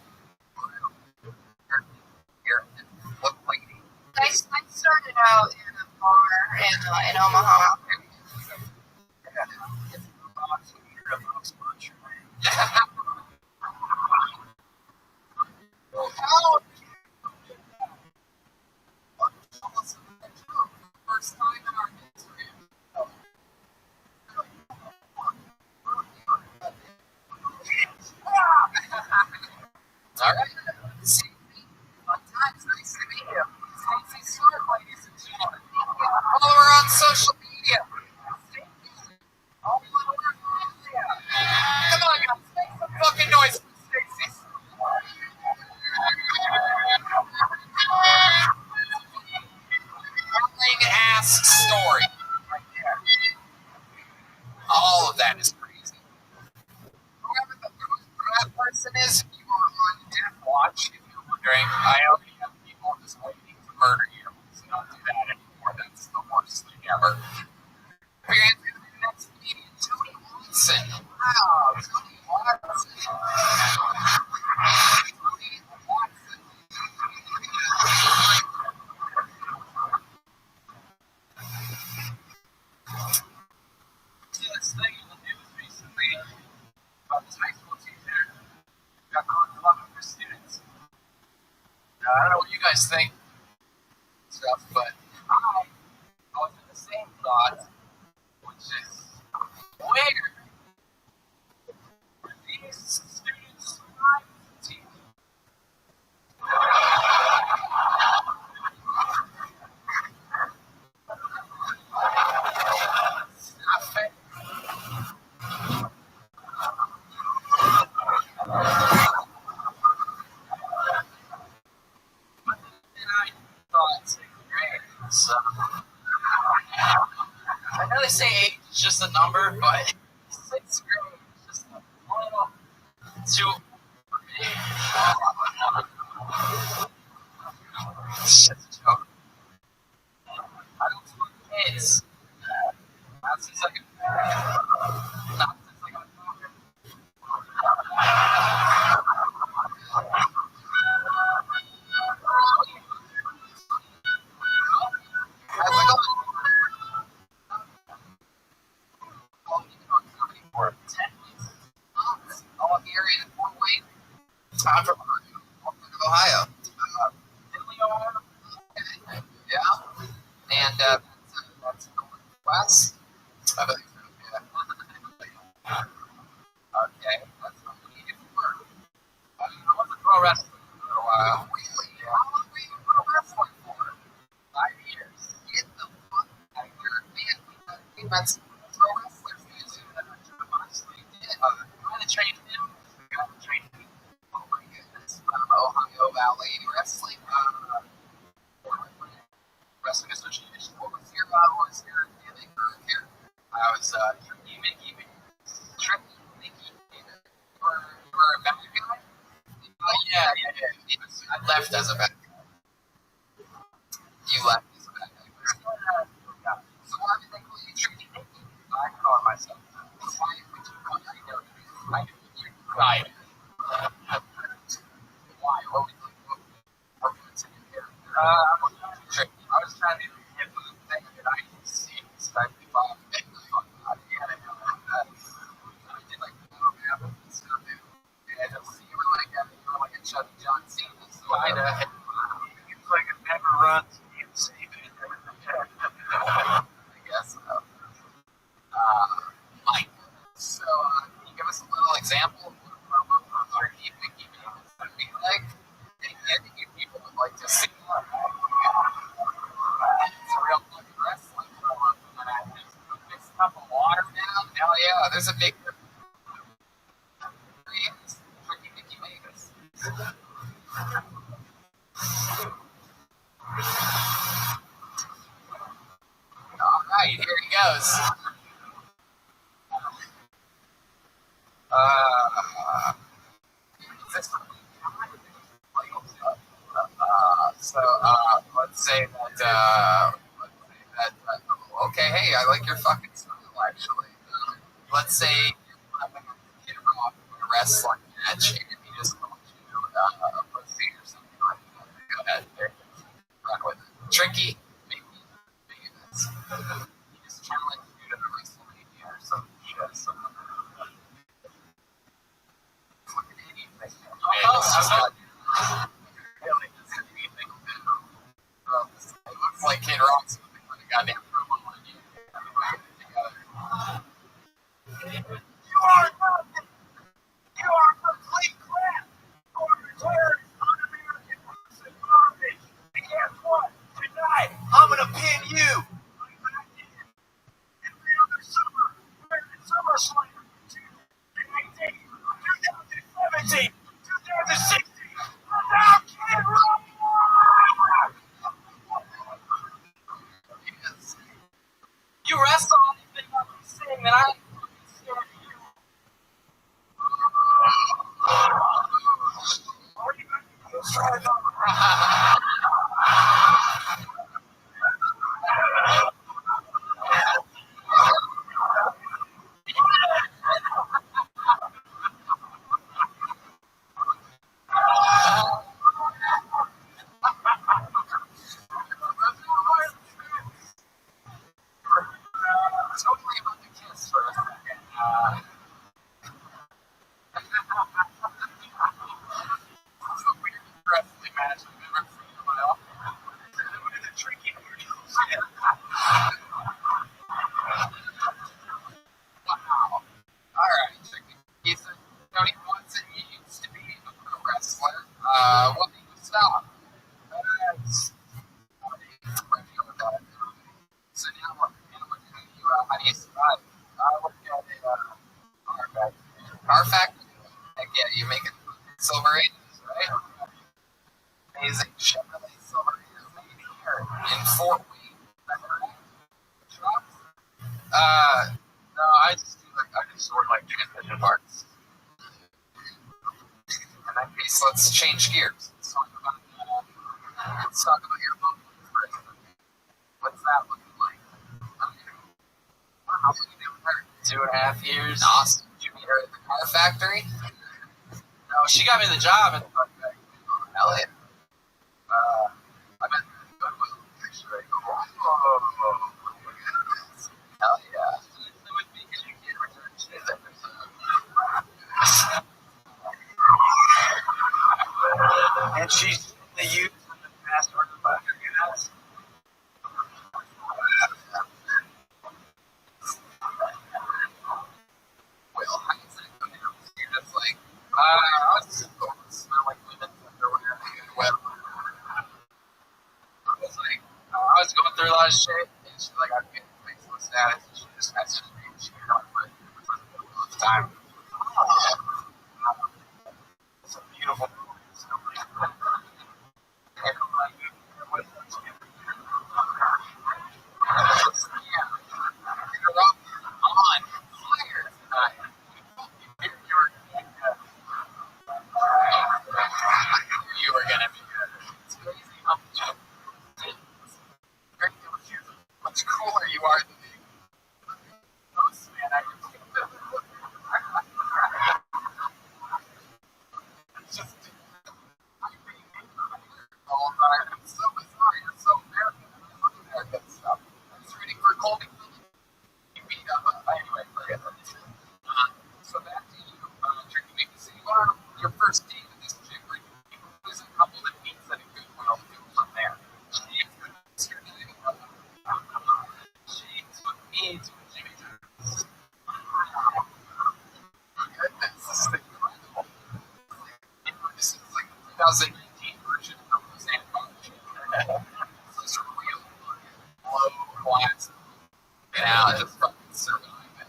here. What lady? I started out in a bar in Omaha. First time in our history. All right. See, fun times. Nice to meet you. Stacey Stewart, ladies and gentlemen. Follow her on social media. Come on, guys. Make some fucking noise for Stacey. Compelling ass story. Right there. All of that is crazy. Whoever that person is, you are on death watch. If you're wondering, I already have people just waiting to murder you. So don't do that anymore. That's the worst thing ever. Here's the next comedian, Tony Watson. Wow, Tony Watson. Tony Watson. See this thing in the news recently about this high school teacher who got caught fucking with her students. Now, I don't know what you guys think stuff, but I was in the same thought, which is where these students trying to teach. Stop it. And I thought, great. So, I know they say age is just a number, but 6th grade is just a little too. It's just a joke. I don't talk to kids. Not since I can. Not since I got talking. How's it going? Well, you've been on comedy for 10 weeks. All of the area in Fort Wayne. I'm from Ohio. Italy, Ohio? Okay. Yeah. And that's Northwest. I believe so. Yeah. Okay. That's what we needed for. I was a pro wrestler for a while. Really? How long were you pro wrestling for? 5 years. Get the fuck out of here. Man, we met some pro wrestlers. Honestly, I had to train him. I got to train him. Oh my goodness. Ohio Valley Wrestling. Wrestling Association. What was your feeling here? I was Tricky Mickey. Tricky Mickey. You were a bad guy? Yeah. I left as a bad guy. You left as a bad guy. So why did they call you Tricky Mickey? I call myself that. Why would you call me? I knew you cried. Why? What would you do? Tricky. I was trying to get the thing that I can see, especially Bob. I did like the little map and stuff. And you were like a Chuck John Cena. So he was like a never runs DMC. I guess. Mike. So can you give us a little example of Hell yeah, there's a big. There he is. Tricky Mickey Vegas. All right, here he goes. Let's say that, okay, hey, I like your fucking style, actually. Let's say you're having a kid off a wrestling match and he just told you a pussy or something like that. Go ahead, there. Run with it. Tricky, maybe that's. You just challenge you to the WrestleMania or some shit. Fucking anything. It looks like Kid Rock's with a goddamn promo on you. You are nothing. You are complete crap. You are retarded, un-American person, garbage. And guess what? Tonight, I'm gonna pin you. Like I did every other summer. SummerSlam 2018, 2017, 2016. Now, Kid Rock. You wrestle anything I'm saying that I scared of you. Are you going to try that? Totally about to kiss for a second. It's the weirdest wrestling match I've ever seen in my life. Look at the tricky noodles. Wow. Alright, tricky. Ethan, Tony Watson used to be a pro wrestler. What made you stop? So now what? How do you survive? I work at a car factory. Heck yeah, you make it Silverados, right? Amazing Chevrolet Silverados made here in Fort Wayne. Trucks? No, I just order like transmission parts. In that case, let's change gears. Let's talk about your phone first. What's that looking like? How long have you been with her? 2.5 years. Awesome. Did you meet her at the car factory? No, she got me the job at the car factory. Hell yeah. I met her at Goodwill. Actually, cool. Hell yeah. And she's the youth of the past or the fucking house. Well, how does that go down? You're just like, I was just going to smell like women's underwear and web. I was going through a lot of shit, and she's like, I'm getting Facebook status, and she just messaged me, and she got my all the time. It's a beautiful moment. You were gonna be good. It's crazy how much cooler you are than me. Most man, I can see it's just all time. It's so bizarre. You're so American. I love American stuff. I'm just reading for Colby. You beat up. Anyway, forget that. So back to you, Tricky Mickey. So you are your first date with this chick, right? There's a couple that meets at a Goodwill to go from there. She is good. She is with me to a Jimmy John's. Goodness, this is incredible. This is like the 2019 version of the San Francisco. This is real low class. Get out, just fucking survive it.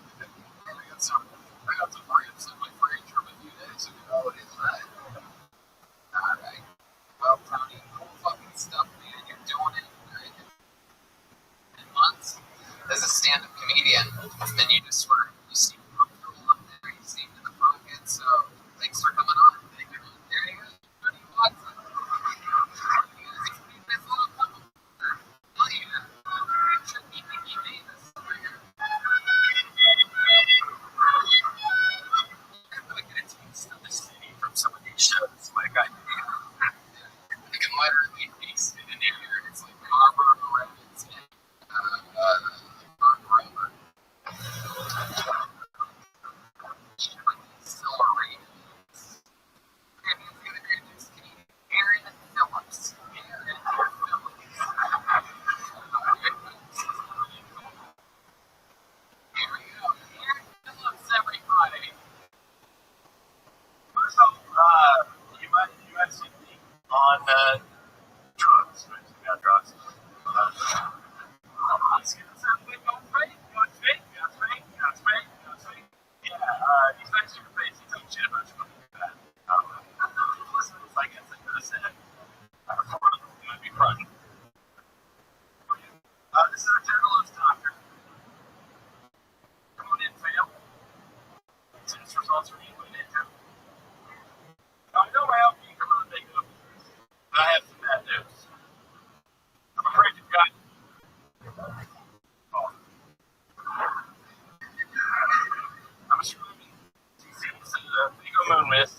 he's nice to your face. He's talking shit about you. Listen, I guess I could have said it. It might be fun. This is our journalist doctor. Come on in, fail. Test results are being put into. I know my LP come on big up. But I have some bad news. I'm afraid you've got. Oh. I'm assuming this is a big moon miss.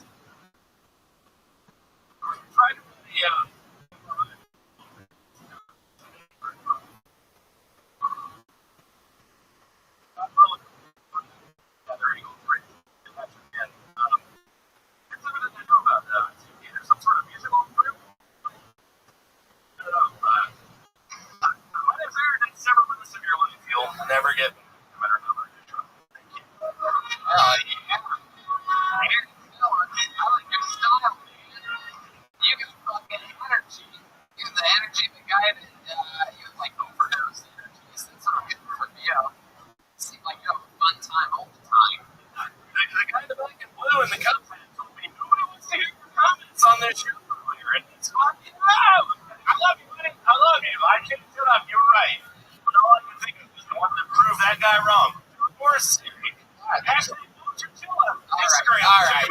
Trying to be some sort of musical group. I don't know. My name's Aaron, and several minutes of your life you'll never get, no matter how much you try. Thank you. Yeah. Aaron, I like your style, man. You got fucking energy. You have the energy of the guy that you have like overdose energy. That's what I'm getting from you. Seem like you have a fun time all the time. The guy in the black and blue in the cup hat told me nobody wants to hear your comments on their show earlier, and it's fucking loud. I love you, buddy. I love you. I can't shut up. You're right. But all I can think of is the one that proved that guy wrong. Morris, Ashley, Chilla, Instagram. All right.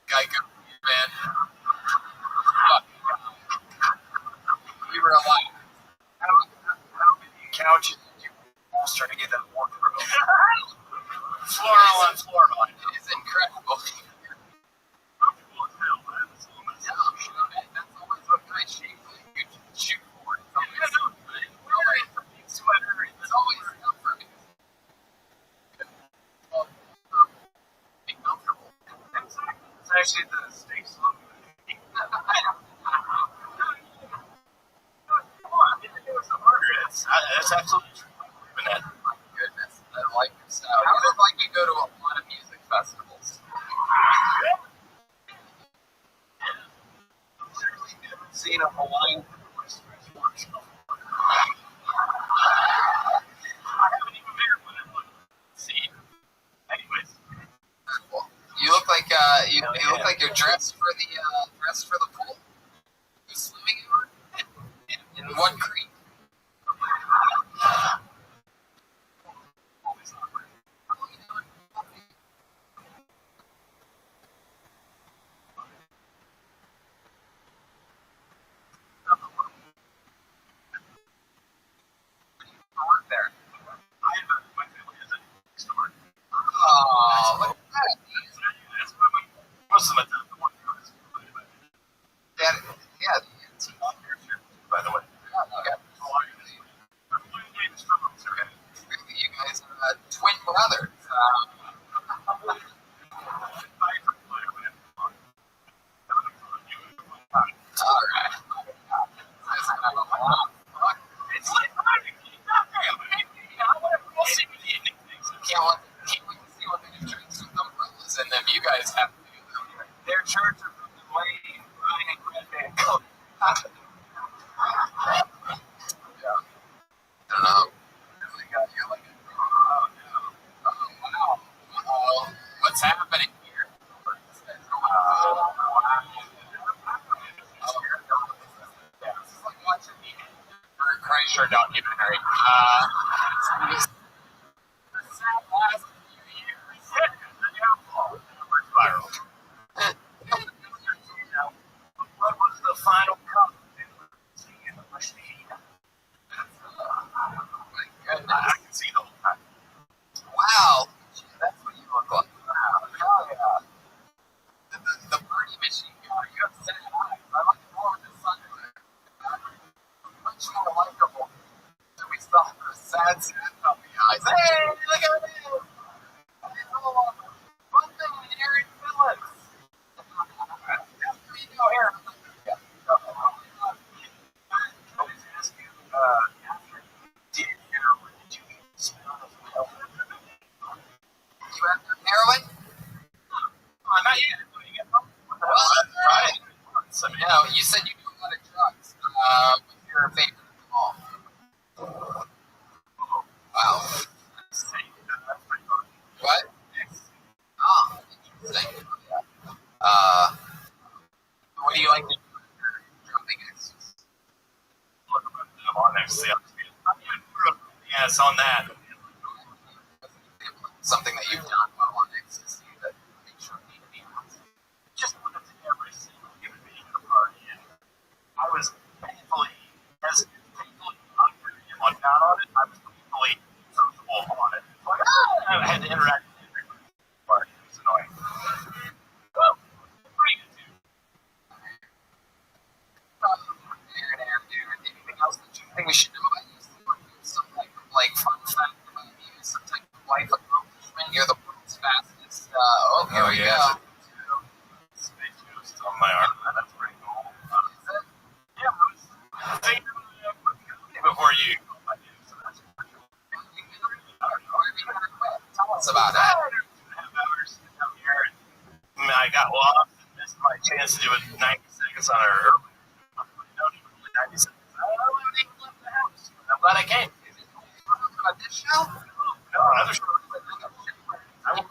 Guy, good for you, man. You were alive. I don't get the couch. You almost trying to get that work through. Floral on floral. It is incredible. That's always a nice shape that you can shoot for. It's always for big sweater. It's always tough for me. Be comfortable. It's actually the steaks look good. Come on, get to do some harder. That's absolutely true. That. My goodness, I like your style. You look like you go to a lot of music festivals. I've literally never seen a Hawaiian stretch workshop. I haven't even heard what it looks like. See. Anyways. You look like you look like you're dressed for the pool. You swimming in one creek. There. My family has a store. Oh, look at that. That's why most of the time the one goes. Yeah. By the way. You guys are twin brothers. All right. That's kind of a lot. It's like, we'll see what the ending thinks. Can't wait to see what the new drinks with umbrellas in them you guys have to do. Their church are from the lady riding a red man coat. Yeah. I don't know. You're like, oh no. Oh wow. Oh, what's happening here? This is like watching the Kreischer documentary. The sad last few years. Viral. What was the final cup in the machine? My goodness. I can see the whole time. Wow. That's what you look like. Wow. Yeah. The birdie machine guy. You have sad eyes. I like more with the sun. Much more likable. So we saw her sad puppy eyes. Hey, look at this. One thing with Aaron Phillips. That's what you know here. I always ask you, after you did heroin, did you eat the smell of well? You have your heroin? Not yet. What do you get? Well, Right. no, you said you do a lot of drugs. What's your favorite of all? Wow. Yes, on that. Something that you've done while on ecstasy that makes you need to be honest. Just wanted to every single human being in the party. And I was painfully hesitant, painfully hungry. And when I got on it, I was painfully sociable on it. Like, I had to interact with everybody. Party. It was annoying. Well, pretty good too. You're an air dude. Anything else that you think we should know about you? Some type of like fun fact about you, some type of life accomplishment. You're the world's fastest. Here we go. Space Ghost on my arm. That's pretty cool. Yeah, I was thinking before you. So that's Tell us about it. 2.5 hours to come here. And I got lost and missed my chance to do it 90 seconds on her. Not even really 90 seconds. I haven't even left the house. I'm glad I came. About this show? No, another show. I won't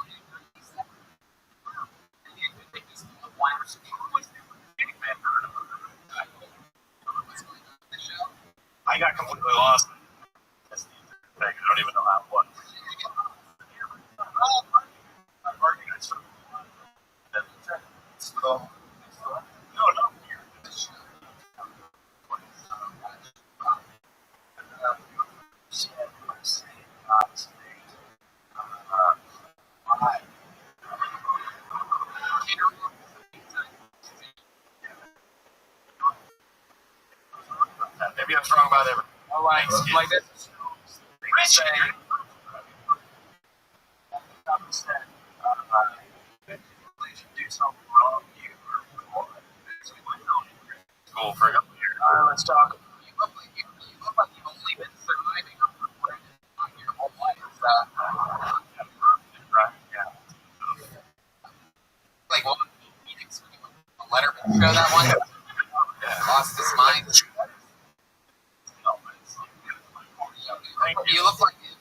I got completely lost. I don't even know how it was. No, no. Maybe I'm wrong about everything. Oh, like this. Richard! Do something wrong, you or school for a couple years. Let's talk. You look like you've only been surviving on your whole life. Right? Yeah. Like what? Phoenix when you went to the Letterman show that one? Lost his mind. You look like his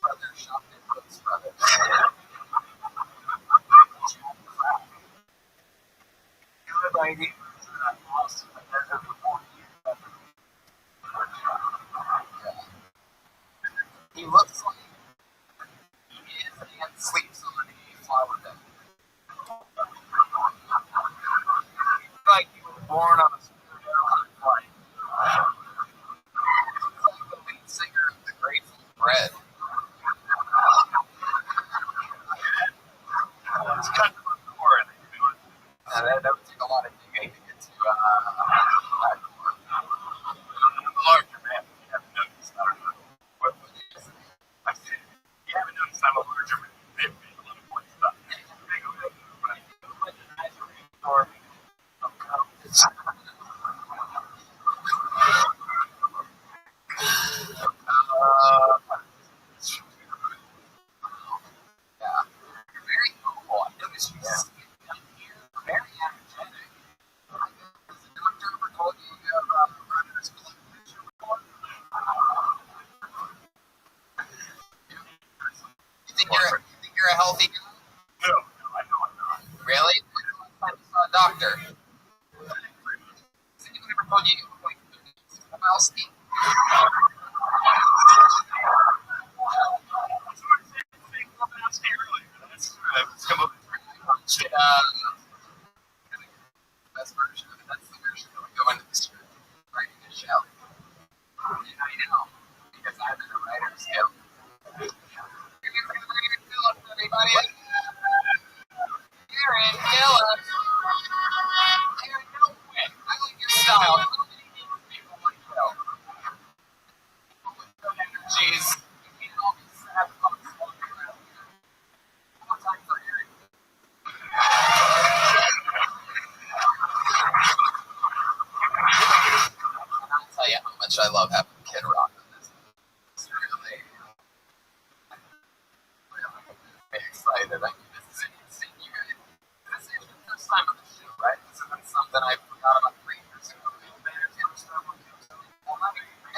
brother shot his brother. Good idea. He looks like he is and sleeps on a flower bed. Like he was born on a flight. He's like the lead singer of the Grateful Dead. Let's cut to the core. That would take a lot of digging to get to that core. The larger man, you haven't noticed. I don't know. What is it? I said, you haven't noticed I'm a larger man. They've made a lot of points about it. Yeah. You're very cool. I noticed you sitting down here. Very energetic. Has the doctor ever told you about running this blood pressure before? You think you're a healthy guy? No, I know I'm not. Really? When's the last time you saw a doctor? Has anyone ever told you like a mouse eat? Best version of it. That's the version that would go into the script. Writing a show. And I know, because I've been a writer's guild. Everybody. Aaron, Phillips. Aaron, no way. I like your style. People like you. People with good energies. You can't always have fun walking around here. One time for Aaron. I'll tell you how much I love having Kid Rock on this. It's really excited. I mean, this is insane. You guys, this is the first time on the show, right? This isn't something I forgot about 3 years ago. And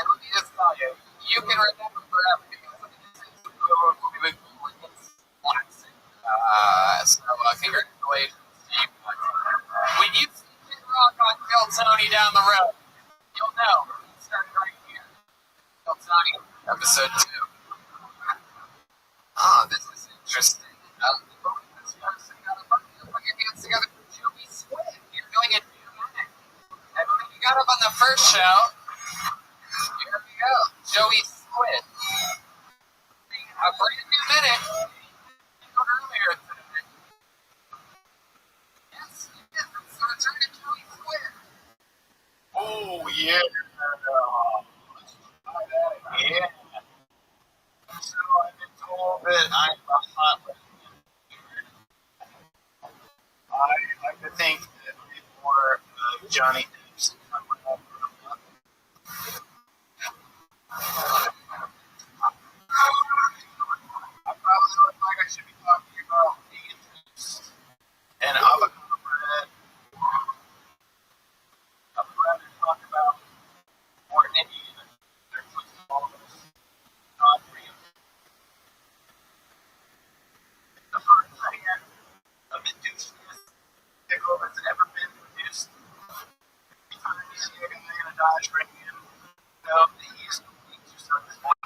let me just tell you, you can remember forever because of the movie it's classic. So congratulations to you. When you see Kid Rock on Kill Tony down the road, you'll know. He started right here. Kill Tony. Episode 2. Ah, this is interesting. This person got a bunch of put your hands together for Joey Squid. You're doing it. I believe you got up on the first show. Here we go. Joey Squid. A brand new minute. Earlier today. Yes, yes, it's the return to Joey Squid. Oh, yeah. Yeah. So I've been told that I'm a hot lady. I like to think that more of Johnny Depp's coming up. I probably look like I should be talking about vegan toast and avocado bread. I'd rather talk about more Indian. They're footballers, not real. The first thing of induced pickle that's ever been produced. Anytime you see a guy in a Dodge ring in, know that he's complete yourself as one.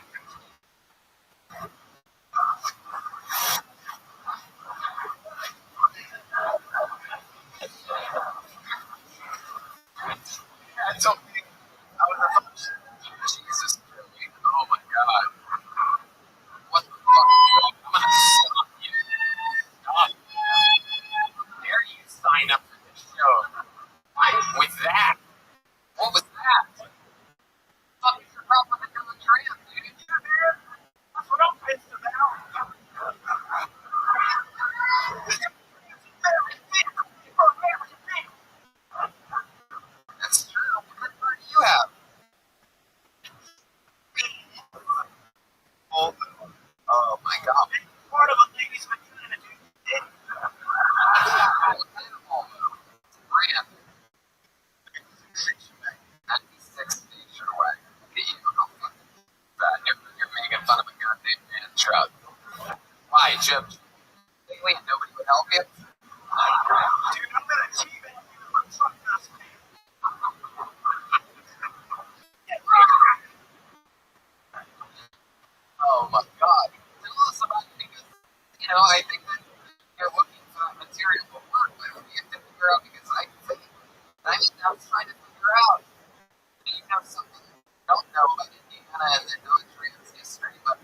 That's okay. I was a function. Jesus, really? Oh my god. What the fuck? I'm gonna stop you. Stop. Dare you sign up for this show? With that? What was that? Fuck is your problem with the trans, dude? That's what I'm pissed about. That's true. What bird do you have? Oh my god. Part of a lady's vagina, dude. Brand. 96 feet away. You're making fun of a goddamn man truck. Why, Jim? Lately, nobody would help you? Dude, I'm gonna achieve it. Oh my god. Tell us about it because, I think that you're looking for material to work with. You have to figure out because I think I was trying to figure out you have something you don't know about Indiana and the non-trans history, but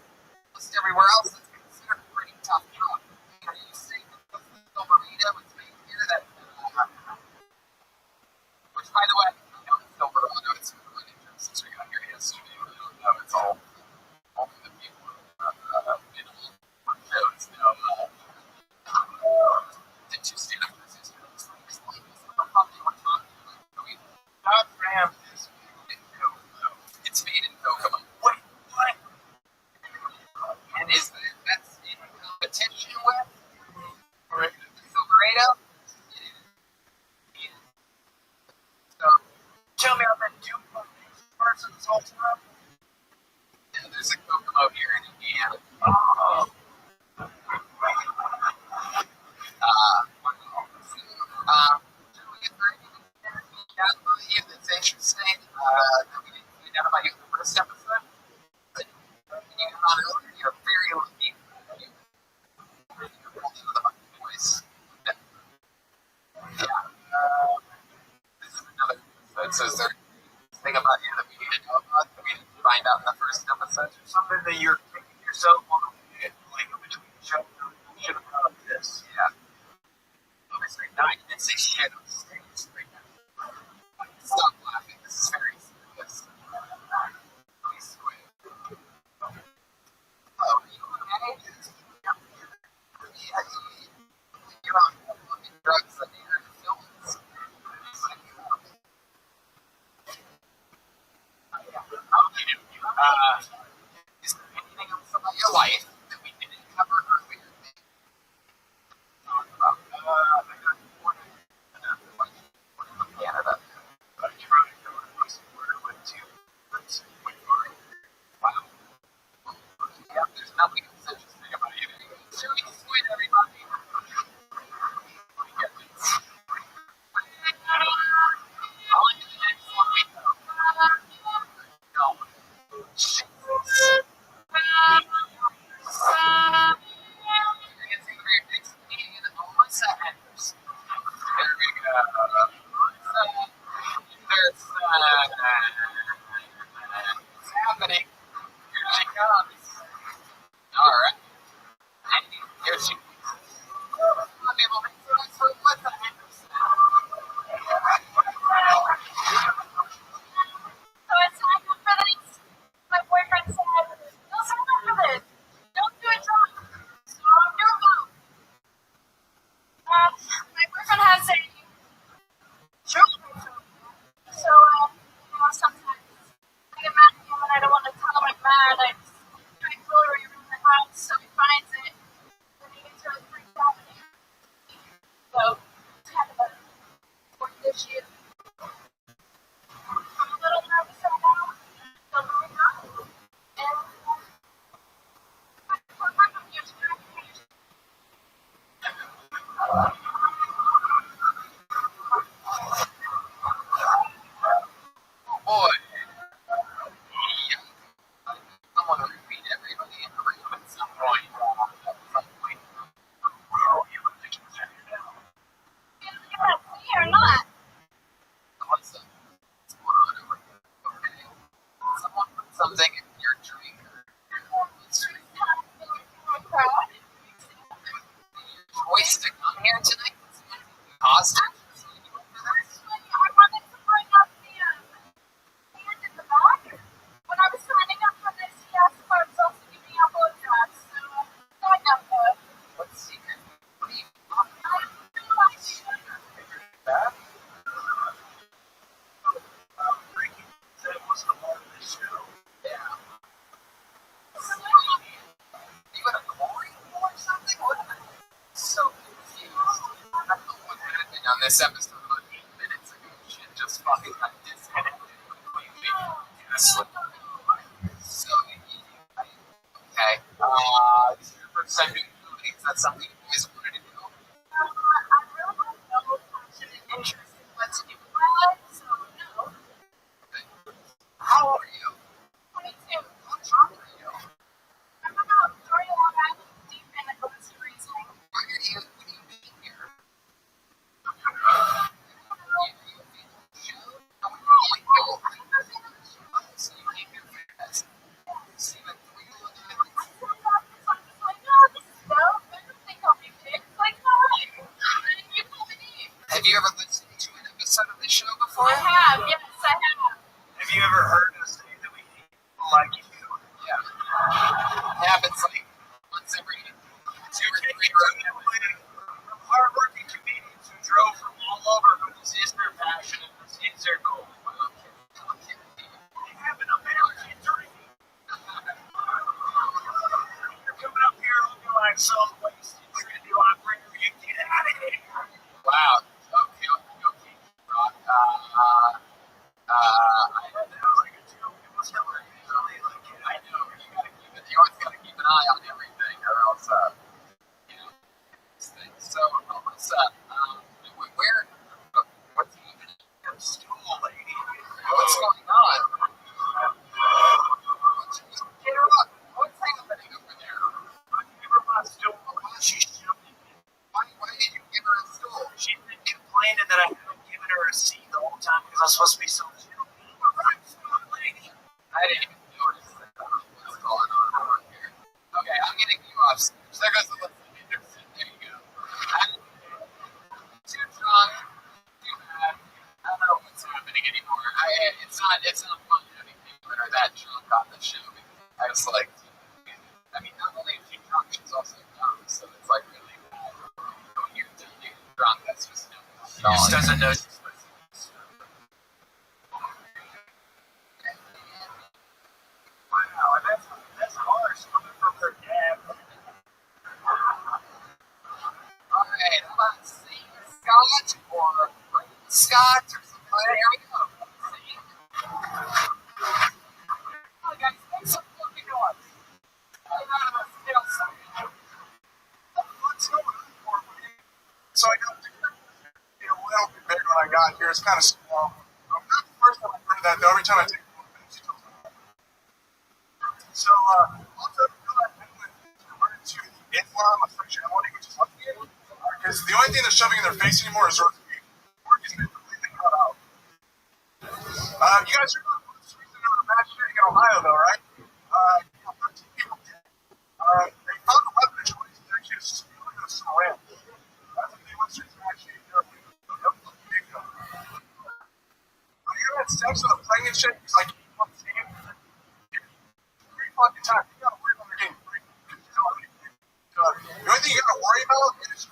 almost everywhere else it's considered a pretty tough job. You say that the burrito was made here that, which by the way, it's Silverado, it's really interesting, so you got your history, I don't know, it's all only the people shows know, did you stand up for this history? What the fuck you were talking about? Not Ram is made in Kokomo. It's made in Kokomo. Wait, what? And that's in competition with Silverado? So, tell me about that Duke person this whole time? Yeah, there's a Kokomo here in Indiana. That's interesting. That we didn't find out about you in the first episode. But you got it over. You're very lucky. You're holding with a bunch of boys. Yeah. This is another episode. So is there anything about you that we need to know about that we didn't find out in the first episode? Something that you're thinking yourself on like in between shows shit about this. Yeah. Obviously, now you didn't say shit on stage right now. Stop laughing. This is very serious. Please quit. Oh, you okay? Yeah, you're on fucking drugs and you're in films. Is there anything else about your life that we didn't cover earlier? Canada. But I tried to go to the border with two. Wow. Yeah, there's nothing interesting about you. So we can squid everybody. On to the next one we go. No. this episode about 8 minutes ago. Shit just fucking got disconnected completely. Yes. So, okay. This is your first time doing comedy. Is that something you always wanted to do? I really have no passion and interest in what to do with my life, so no. How old are you? 22. How drunk are you? I'm about 3 Long Island deep in the coast reasoning. Why are you being here? Have you ever listened to an episode of this show before? I have, yes, I have. Have you ever heard us say that we hate people like you? Yeah. It happens like once every 2 or 3 years. Hardworking comedians who drove from all over, but this is their passion and this is their goal. They happen up there, kids are You're coming up here looking like some wasted trendy operator. You get out of here. Wow. Okay. Rock. I don't know. Like a joke. It was hilarious. I know. You always gotta keep an eye on everything, or else, you know, these things. So, what's up? Where? What's happening? I'm stool lady. What's going on? Get her up. What's happening over there? I gave her my stool. She shoved it. Why did you give her a stool? She's been complaining that I haven't given her a seat the whole time because I'm supposed to be so chill. Stool lady. I didn't even notice that. What's going on over here? Okay, I'm getting you off stage. There goes the list of Anderson. There you go. I'm too drunk. Too bad. I don't know what's happening anymore. It's not fun having people that are that drunk on the show because I just like. I mean, not only is she drunk, she's also dumb. So it's like really bad. When you're drunk, that's just no. She just doesn't know she's supposed to be. Wow, and that's harsh coming from her dad. Alright, how about sing Scott or Scott or something? Here we go. Sing. Oh, guys, make some fucking noise. Get out of the still singing. What's going on? So I got a little bit big when I got here. It's kind of small. Not the first time I've heard that, though. Every time I take a little bit, she tells me. So, also, I've been converted to Islam, sexuality, which is lucky. Because the only thing they're shoving in their face anymore is roast beef. Pork has been completely cut out. You guys are not the reason they were massacring in Ohio, though, right? 13 people dead. They found a weapon of choice that actually is stealing a syringe. That's what they went to actually do. You had sex with a pregnant chick who's like 8 months in. Every fucking time. You gotta worry about her getting pregnant. The only thing you gotta worry about is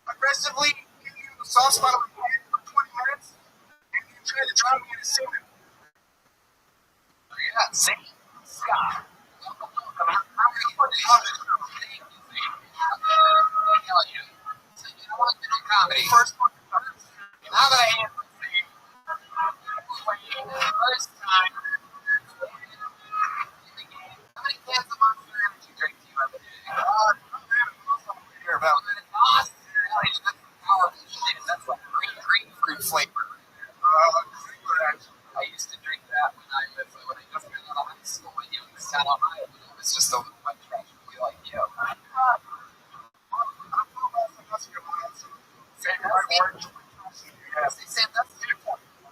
aggressively give you the soft spot of my head for 20 minutes and you try to drown me in a semen. You're not singing. Scott. How are you So you don't want to do comedy. First fucking time. How about I answer singing? First time. How many cans of Monster Energy drink do you have a day? Here about That's powerful shit. That's like grapefruit flavor. I used to drink that when I just got out of high school in Youngstown, Ohio. It was just a little bit tragically like you. Sandusky.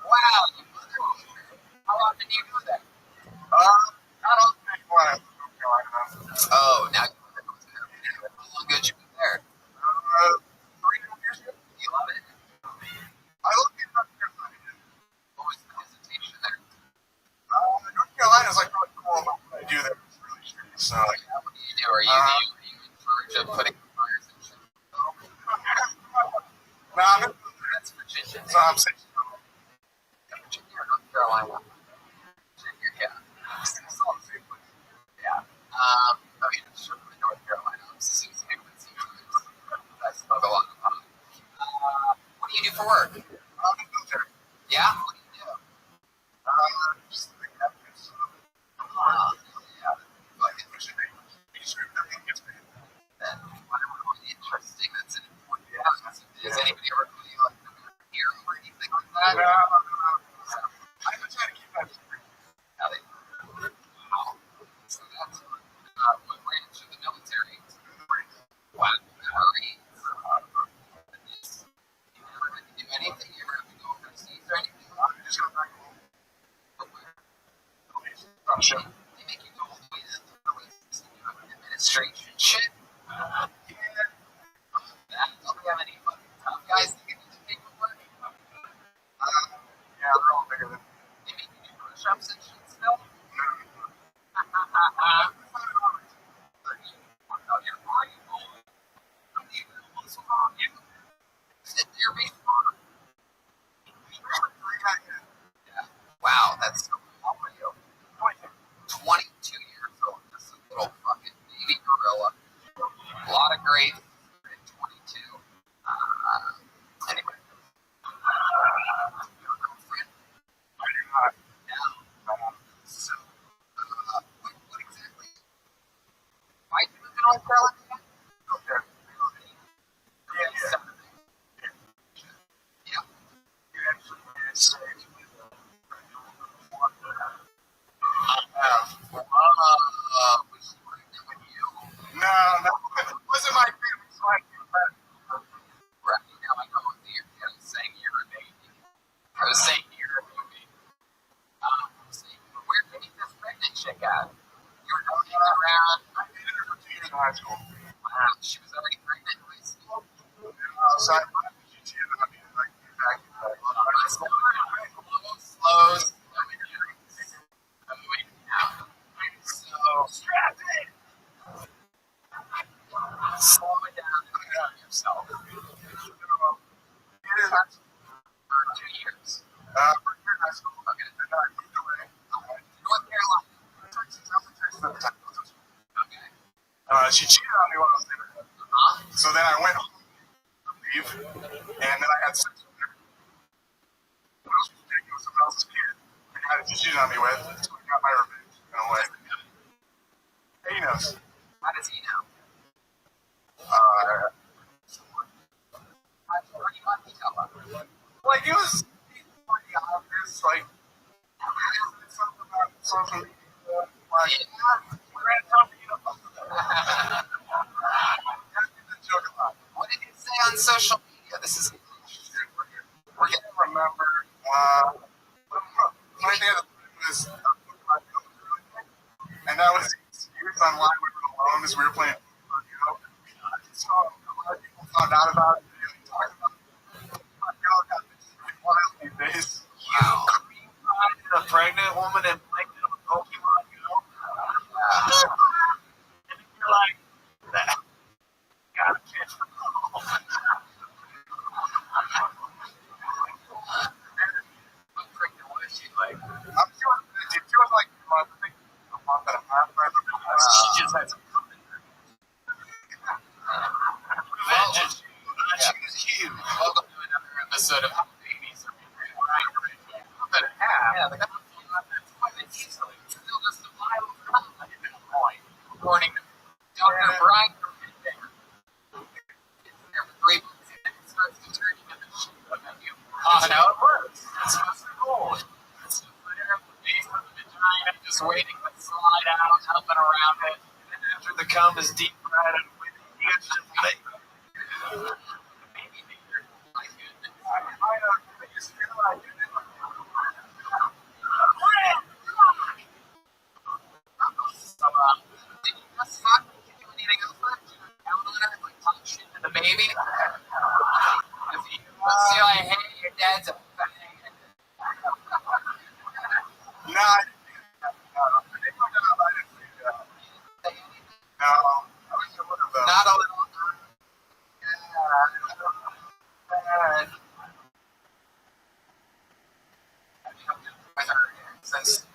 Wow, you motherfucker. How often do you do that? Not often anymore. Oh, now you want to go there. How long ago did you move there? 3.5 years ago. Do you love it? I looked at North Carolina. What was the hesitation there? North Carolina is like really cool, but what I do there is really shitty. So, like, What do you do? Are you in charge of putting fires and shit? That's Virginia. so I'm saying, Virginia or North Carolina? Virginia, yeah. it's all the same place. I mean, it's from North Carolina. I'm Susan Hickman's. I smoke a lot of pot. What do you do for work? Yeah? What do you do? Just like that. Yeah. Like, interesting. That's an important aspect. Does anybody ever put you like here or anything like that? No. I was trying to keep that secret. Wow. So that's what branch of the military? Wow. Marines. You never had to do anything? You ever have to go overseas or anything? I'm just going back home. Russia. They make you go all the way to administration shit. Don't we have any fucking tough guys that can do the paperwork? Yeah, they're all bigger than me. They make you do push-ups and shit still? Oh, you're right. What's wrong? You sit there before. Yeah. Wow, that's so cool for you. 22 years old. Just a little fucking baby gorilla. A lot of grace at 22. Anyway. Your girlfriend? I do not. Yeah. So, what exactly? Why did you move to North Carolina? Okay. Yeah. Yeah. You actually did say to me that Was she pregnant with you? no, it wasn't my family, so I feel bad. Right now, I know I was saying you're a baby. I was saying you're a baby. Where did you get this pregnant chick at? You were going around. I dated her for 2 years in high school. Wow, she was already pregnant in high school. So I she cheated on me, like, back in Slows. So, slow it down and put on yourself. For 2 years. for a year in high school. Okay. And then I moved away. North Carolina. Texas, I was in Texas at the time. Okay. She cheated on me while I was there. So then I went home to leave, and then I had sex with her. When I was pregnant with someone else's kid, the guy that she cheated on me with, so I got my revenge in a way. And he knows. How does he know? Uh, How do you tell him? like, it was pretty obvious, like, something about social media, like, we're at something, you know. Joke a lot. What did you say on social media? This is. We're gonna remember, my day of the was, and that was years online we were alone as we were playing. So a lot of people found out about it. They didn't talk about it. My girl got this really wild these days. Wow. A pregnant woman and blamed it on Pokemon Go. And you're like, that. Gotta catch them all. How pregnant was she? Like, I'm sure she was like a month and a half. She just had some company. Imagine. She was huge. welcome to another episode of How Babies Are Made. But a half. Yeah, the guy that's quite easily still just a mile from the point. According to Dr. Brian there. It's there for 3 months and then it starts to turn into the shit of you. That's how it works. It's supposed to go. It's just there at the base of the vagina, just waiting to slide out, helping around it. And then after the cum is deep fried and with it, it's just like, Maybe bigger. My goodness. I used to feel like I did it. Did you just fuck? Did you do anything else? Did you count on her? Like talk shit to the baby? If you see, like, hey, your dad's a fag. No, I didn't do that. No, I didn't do that. No, I wish I would have though. Not a little. With her since.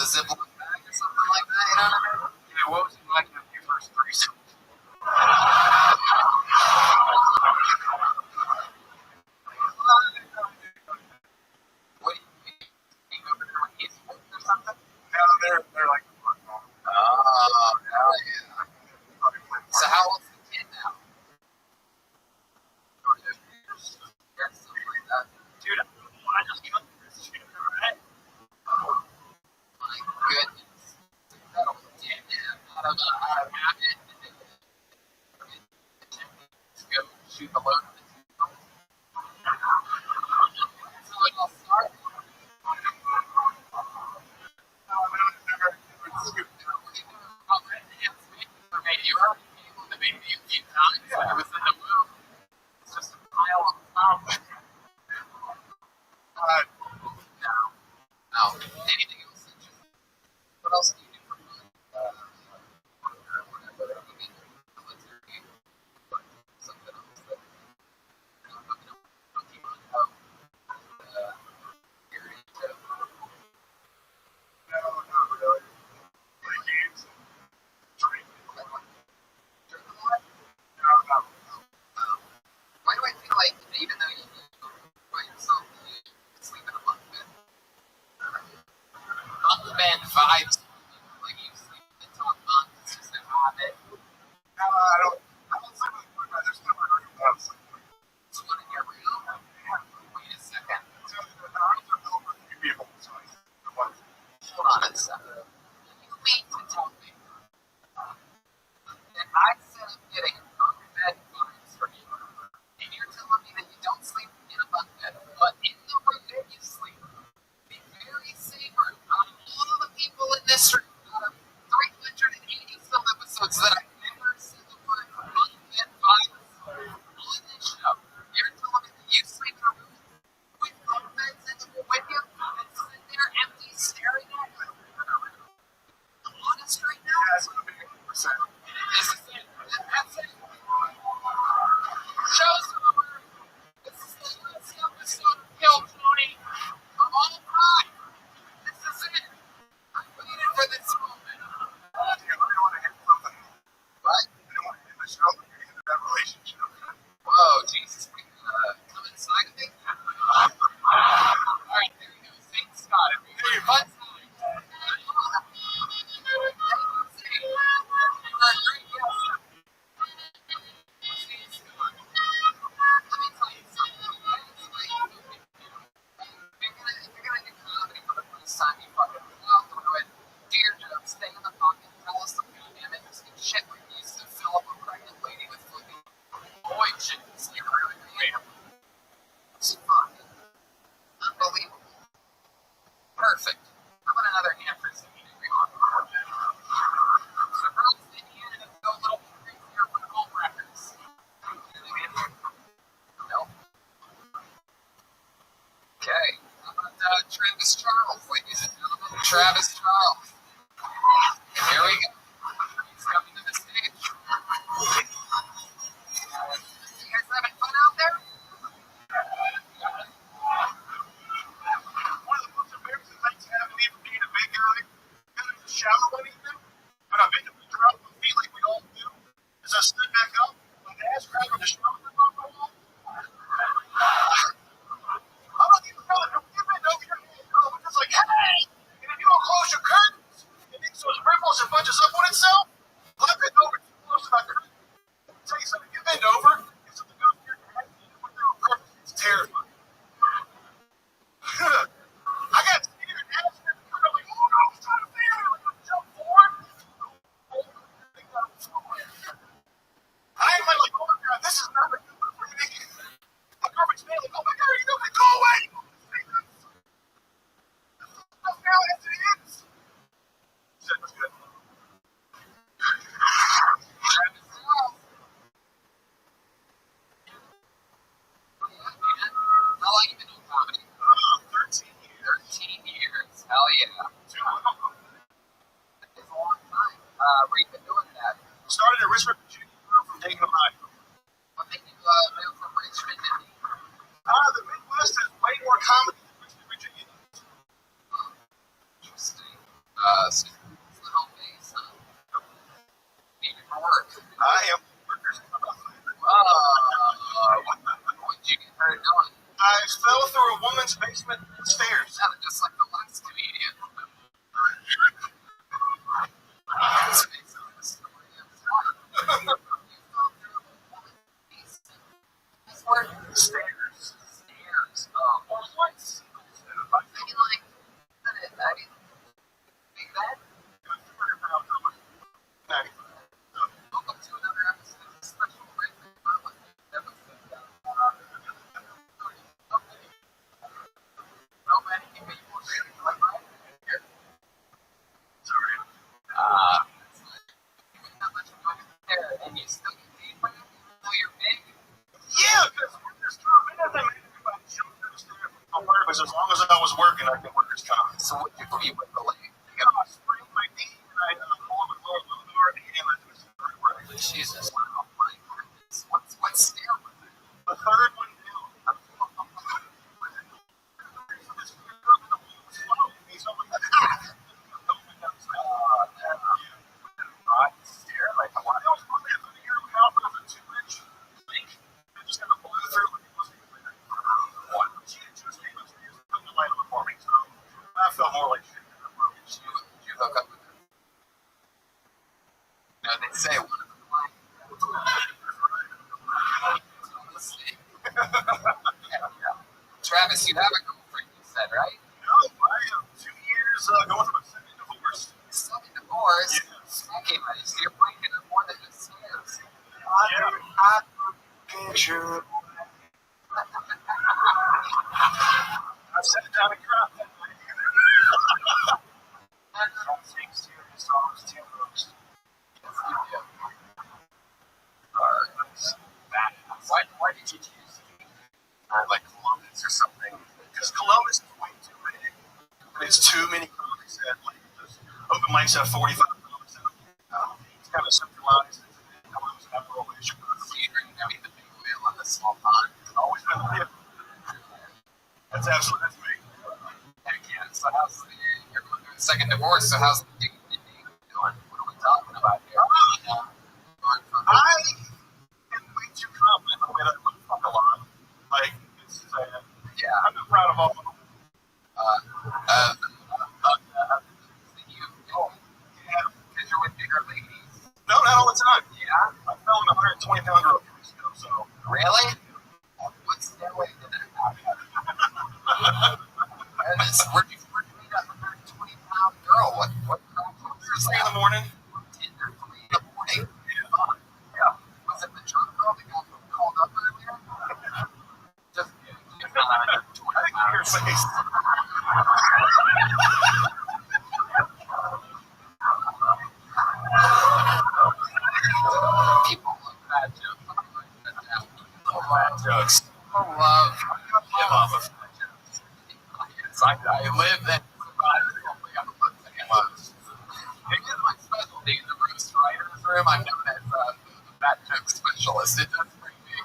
Ziploc bag or something like that, you know what I mean? Yeah, what was it like in your first threesome? What do you go over there with his foot or something? No, they're like, Oh, hell yeah. So how old's the kid now? Yeah, something like that. dude, I just cut this shit, right? Oh, my goodness. That'll damn it. Out of a habit. Go shoot the load. So it all started. You already able to make me a few times when I was in the womb. It's just a pile of problems. No. Anything else? What else do you do for fun? Something else that you're into. No, not really. Play games and drink. No, not Why do I feel like even though you by yourself, you sleep in a bunk bed? Bunk bed vibes. Like you sleep in the top bunk. It's just a habit. No, I don't sleep with my brother. There's no room. It's one in your room. Wait a second. So the rooms are built for 3 people, so I sleep with one. Hold on a second. You mean to tell me that I said I'm getting bunk bed vibes from you, and you're telling me that you don't sleep in a bunk bed, but in the room that you sleep, the very same room, out of all the people in this room, out of 380 some episodes that I've never said the word bunk bed vibes on this show, you're telling me that you sleep in a room with bunk beds in the room with you, and sit there empty staring at you? I'm honest right now. Yeah, it's going to be 100%. This is it. That's it. Show's over. This is the last episode of Kill Tony. I'm all right. This is it. I waited for this moment. Yeah, I don't want to hit something. What? I don't want to hit the show. You're going to hit that relationship. Whoa, Jesus. Come inside of me? Alright, there you go. Thank Scott. Hey, fun time. Unbelievable. Perfect. How about another hand for singing? Surprise the hand and go a little crazier for the home records. No. Okay. How about Travis Charles, ladies and gentlemen? Travis Charles. Here we go. He's coming to the stage. You guys having fun out there? One of the most embarrassing things happened even being a big guy, kind of in the shower one evening, but I've been to the drop with me like we all do, as I stood back up, my ass crack on the shower on my wall. I don't even know if you bend over your head, girl, because like, hey! And if you don't close your curtains, it makes those ripples and bunches up on itself. Well, I bent over too close to my curtain. I'll tell you something, if you bend over, and something goes through your head, it's terrifying. I got scared and asked him, I'm like, oh no, I was trying to figure out, like, I jumped forward. I ain't like, oh my god, this is not a good one for me. My girlfriend's man, like, oh my god, you know me, go away. Now as it is. Said it was good. Travis Charles. How long you been doing comedy? 13 years. 13 years. Hell yeah. That's a long time. Where you been doing that? Started at Richmond, Virginia, from Dayton, Ohio. What made you move from Richmond to The Midwest has way more comedy than Richmond, Virginia. Interesting. So it's the home base, huh? Maybe for work. I am workers' comp. What'd you get hurt doing? I fell through a woman's basement stairs. Sounded just like the last comedian. That's basically the story of his life. You fell through a woman's basement. Nice word. Stairs. Stairs. What? I mean, like, big bad. Welcome to another episode of Special Breakfast Mama. So many people really like my here. Sorry. Not much of money there, and you still get paid for it, even though you're big. Yeah, because workers' comp, it doesn't make anybody jump through the stairs on purpose. As long as I was working, I can workers' comp. So what you do with the leg? I sprained my knee and I pulled my leg really hard and I twisted the vertebrae. Jesus, wow, my goodness. What stair was it? The third one down. I felt more like shit. Did you hook up with her? No, they say one of them like, let's see. Yeah. Travis, you have a girlfriend, you said, right? No, I have 2 years going through a second divorce. Second divorce? Yeah. Okay, buddy, so you're breaking up more than just stairs. Yeah. Picture. I sat down and cried that night. Don't take serious songs too much. Yes, you do. Why did you choose like Columbus or something? Because Columbus is way too big. It's too many comics at like just open mics at 45 comics. It's kind of centralized. Columbus have a relation. So you're going to be the big wheel on the small pond? Always been a bit. That's me. Heck yeah. So how's you're going through the second divorce, so how's the dignity doing? What are we talking about here? I am way too confident in the way that I fuck a lot. Like, it's sad. Yeah. I'm not proud of all of them. Because you're with bigger ladies. No, not all the time. Yeah? I fell in a 120-pound girl 2 weeks ago, so. Really? What stairway did that happen? Where'd you meet that 120-pound girl? What crap was 3 in that? the morning. Tinder, 3 in the morning? Yeah. Was it the drunk girl that got called up earlier? Just kidding. She's not 120 I think your pounds. face. People love bad jokes. I'm writing that down. People love jokes. People love give off of bad jokes. Yes, I live and survive only on the jokes. It is my specialty in the roast writer's room. I'm known as the bad joke specialist. It does bring me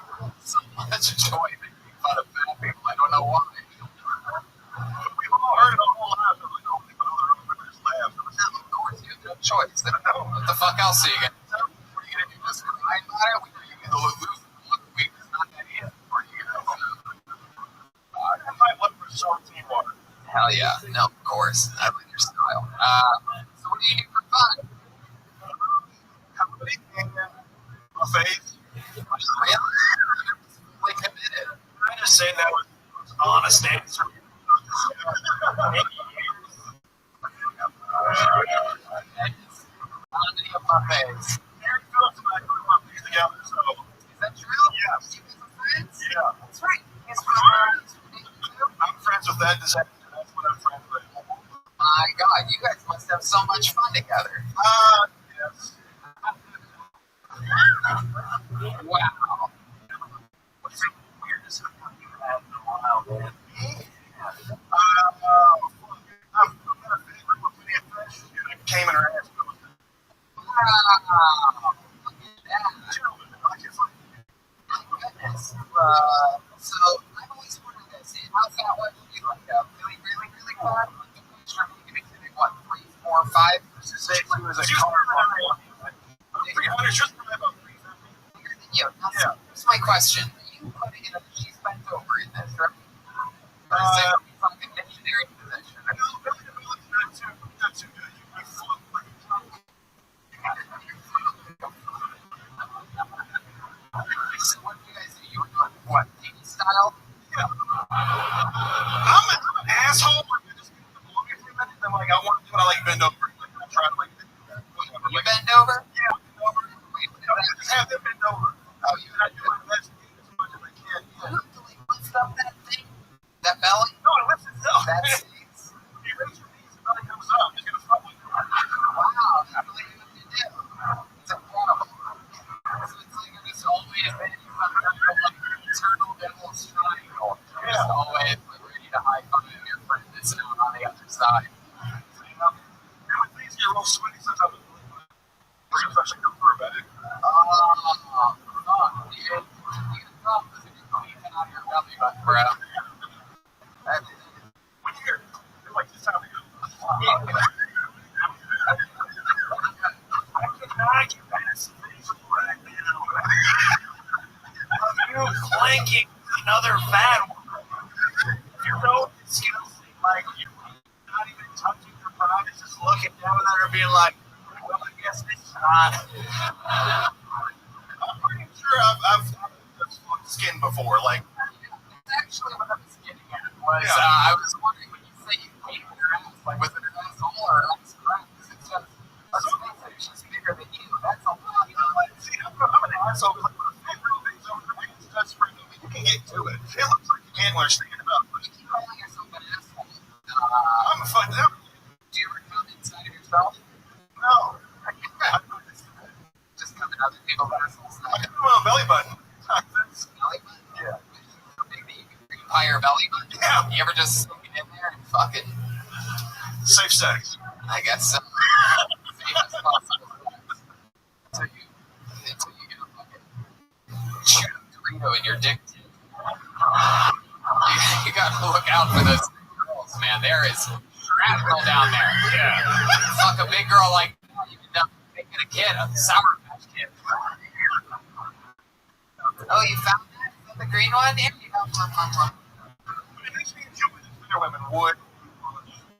so much joy making fun of bad people. I don't know why. We've all heard it our whole lives. We don't think other openers laugh. Of course, you have no choice. What the fuck else are you gonna do? What are you gonna do? Just cry about it? We know you either lose 1 week, it's not that in. Or you gonna I might look for salty water. hell yeah. No, of course. I like your style. So what do you do for fun? Comedy and my face. Really? You're fully committed. I just say that was an honest answer. Quantity of buffets. Eric Phillips and I grew up together, so Is that true? yes. You guys are friends? Yeah. That's right. He's friends with me too. I'm friends with that disaster. That's what I'm friends with. My God, you guys must have so much fun together. Yes. Wow. What's the weirdest thing you had in a while, man? I'm gonna favorite with Lydia Fish, and I came in her ass. Wow. Look at that. Gentlemen, I just like My goodness. So I've always wondered this. How's that one for you? Like really, really, really fun? Like the picture of you getting to what, 3, 4, 5 question. You put it in she's bent over in this, right? Or is it fucking missionary position? No, not too good. You float like a drunk. So what do you guys do? You were doing what? TV style? Yeah. I'm an asshole. I just get the belong a few minutes. I'm like, I want to do it. I like bend over. Like, I try to like whatever. You bend over? Yeah, bend over. Wait, what is I that? just have them bend over. Oh, you And I do my best to eat as much as I can. have to like lift up that thing? That belly? No, it lifts itself. That's You raise your knees and belly comes up. It's gonna stop like that. wow, I believe what you do. It's incredible. So it's like this always been like eternal devil's triangle. Just always like ready to high five your friend that's out on the other side. And when things get real sweaty, sometimes it's really fun. Sometimes I should go for a bag. Oh, fuck, dude. You can tell this is cleaning out your belly button, bro. When you hear, they're like, this time to go. I cannot get past the visual right now. You clanking another fat one. You know, it's disgusting. Like, you're not even touching your pride. It's just looking down there and being like, well, I guess this is not. I'm pretty sure I've skin before. Like, That's actually what I was getting at. I was wondering when you say you hate your ass, like was it an asshole or an ass crack? Because it's just, let's face it, she's bigger than you. That's a lot. you know what? See, I'm an asshole. Like, when a fat girl thing's over there, it's just for me. You can get to it. It looks like you can't understand it up. You keep calling yourself an asshole. I'm a fun up. Do you ever come inside of yourself? No. Just come in other people's assholes. I can do my own belly button. That's, Belly button? yeah. So big that you can require your belly button? Yeah. You ever just stick it in there and fucking, Safe sex. I guess so. Safe as possible. Until you get a fucking shoot a Dorito in your dick. You gotta look out for those girls, man. There is shrapnel down there. Yeah. Fuck a big girl like that, you end up making a kid, a Sour Patch Kid. Oh, you found that? Is that the green one? Here you go. But it makes me enjoy this. Bigger women would.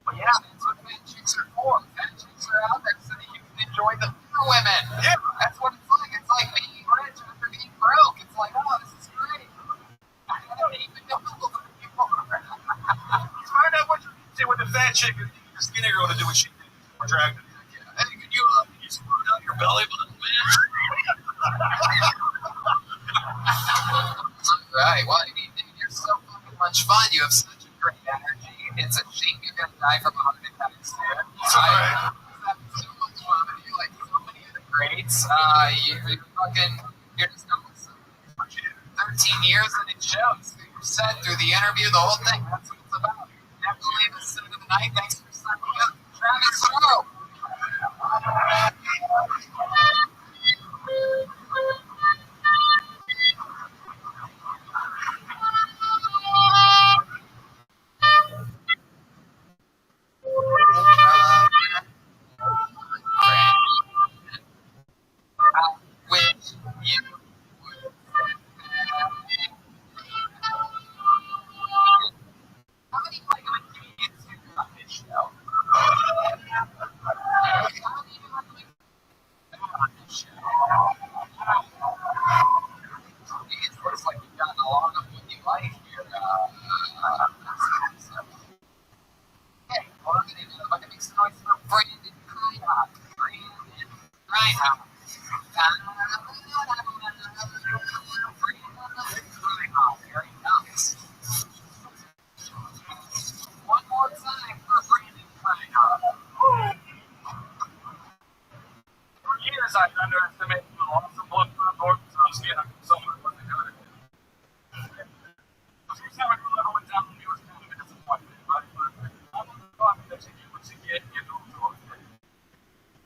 Well, yeah, that's what fat chicks are for. Fat chicks are out there so that you can enjoy the bigger women. Yeah. That's what it's like. It's like being rich after being broke. It's like, oh, this is great. I don't even know what people are. You find out what you do with the fat chick and the skinny girl to do what she did. Or drag it. Hey, could you squirt out your belly button, man? Right. Well, I mean, dude, you're so fucking much fun. You have such a great energy. It's a shame you're gonna die from a heart attack soon. It's alright. Having so much fun with you, like so many of the greats. You're just going so 13 years and it shows. You're set through the interview, the whole thing. That's what it's about. Definitely the set of the night. Thanks for stepping up. Travis Stroh. How many like comedians do you on this show? How many do on this show? It looks like you've gotten along with what you like here. Hey, well, I'm gonna make some noise for Brandon Kreinhoff. Brandon Kreinhoff. Here he comes. One more time for Brandon Kreinhoff. For years, I underestimated the awesome blood for North's skin. Someone wasn't good at it. Every time I went down to me, it was kind of a disappointment, right? But I'm on the thought that you get what you get, you know, to work for it.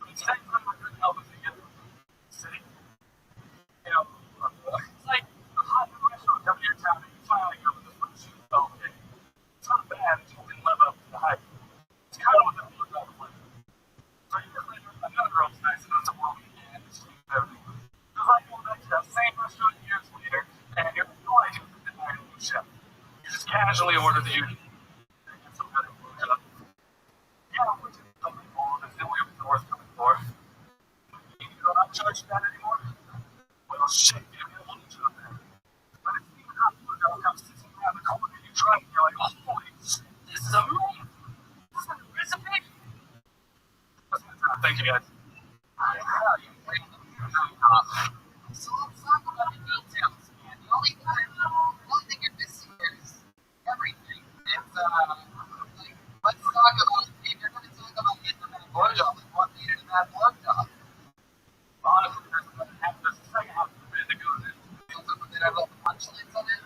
But it's time for good help us to get to the city. You know, it's like the hot new restaurant coming to your town and you finally go to the first shoot. Oh, okay. It's not bad, it just didn't live up to the hype. It's kind of what the food was like. So you another girl's nice and that's a world weekend. It's everything. Just like going back to that same restaurant casually ordered the unit. Some kind of blowjob. Yeah, which is something wrong. That's the only thing worth coming for. You're not charging that anymore? Well, shit, dude, I want to jump there. But if you have blowjob comes to you around the corner and you try it, you're like, oh, holy shit, this is amazing. This is a recipe. Thank you, guys. So let's talk about the details, man. The only thing you're missing is everything. It's like, let's talk about if you're going to talk about getting them in a blowjob, like what made it in that blowjob? Honestly, there's a second half of the band that goes in. Did I let the punchlines on it?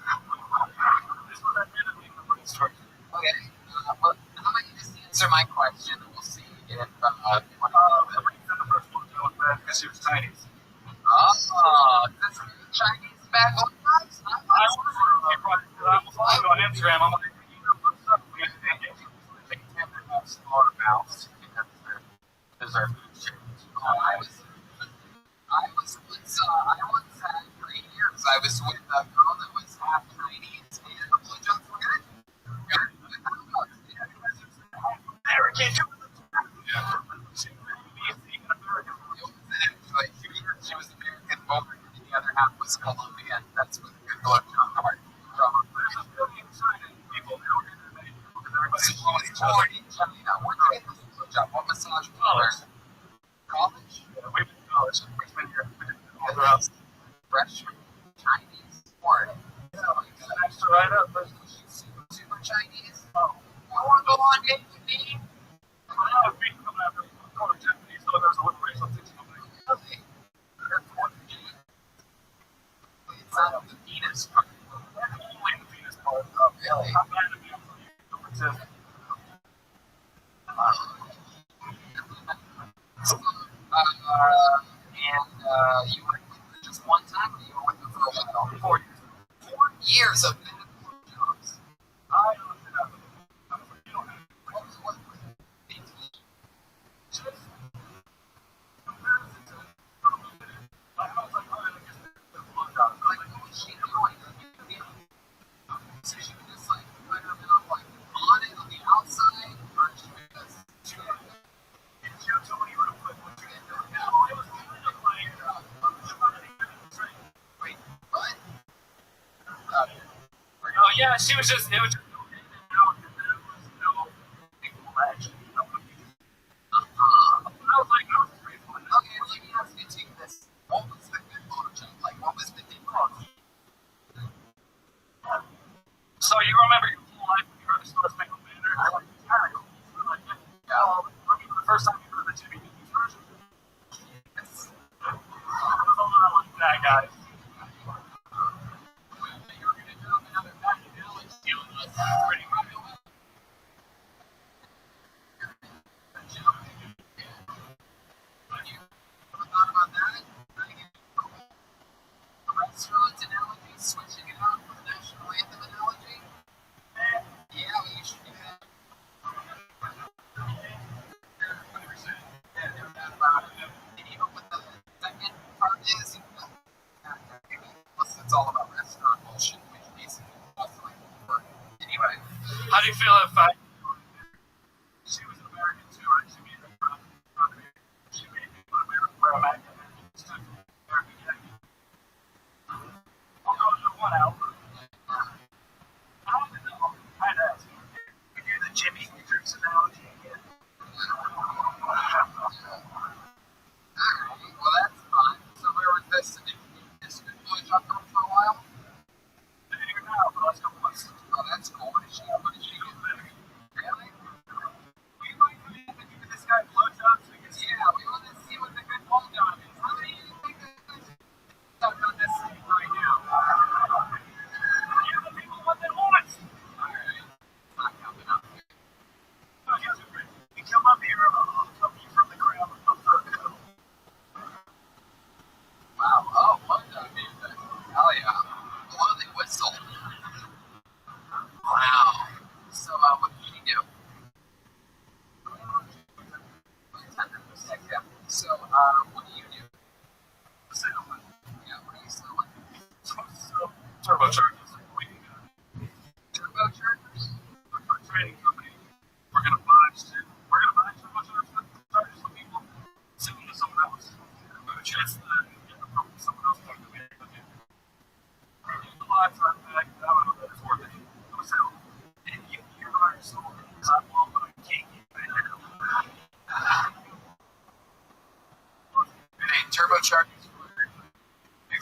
This was that band that made the money story. Okay. Well, how about you just answer my question and we'll see if you want to The reason the first one was bad because she was Chinese. Oh, that's Chinese back on times? I almost followed you on Instagram. I'm like, what's up? We got to get they can have smaller mouths. Because their food change. I once had 3 years. I was with a girl that was half Chinese and the blowjobs were good. American. She was American over and the other half was Colombian. That's what the good blowjob part from. People She was born in China. Where did you get this blowjob? What massage parlor? College? we went to college freshman year. We did all the rest. Freshman? Chinese? Or? Snatched her right up. Super Chinese? Oh. You want to go on date with me? Japanese, so there's a little racial tension over there. Okay. It's not the penis part. Only the penis part. Oh, really? I'm glad to be able to use You were with her just one time, or you were with her for a while? 4 years. 4 years of bad blowjobs. I looked it up. I was like, you don't have to. What was it? 18? Just comparison to I was like, oh, I guess the blowjob. Like, what was she doing? So she would just like put her mouth like on it on the outside, or she would just chew it. And she would tell me you were to put what you did. No, it was kind of like, Wait, what? oh, yeah, she was just, it was just, there was no equal action. I was like, I was grateful. Okay, let me ask you two this. What was the good blowjob? Like, what was the difference? So you remember your whole life when you heard the Star Spangled Banner? I like, it's kind of cool. We're like, yeah, remember the first time you heard the Jimmy Dean version? Yes. It was a lot like that, guys. You were gonna drop another back analogy on us. Pretty much. You ever thought about that? A restaurant analogy, switching it out for the national anthem analogy? Yeah, we should do that. 100%. Yeah, no doubt about it. And you know what the second part is? Plus, it's all about restaurant bullshit, which basically is also like work. Anyway, How do you feel if she was an American too, right? She made me go to America where I'm at. She took American Yankee. I'll go to one out. I don't know. I'd ask. We do the Jimmy Hendrix analogy again. alright, well that's fun. So where was this? Did you just blowjob her for a while? I didn't even know for the last couple months. Oh, that's cool. What did she do? Really? We might give this guy blowjobs because Yeah, we want to see what the good blowjob is. How many do you think that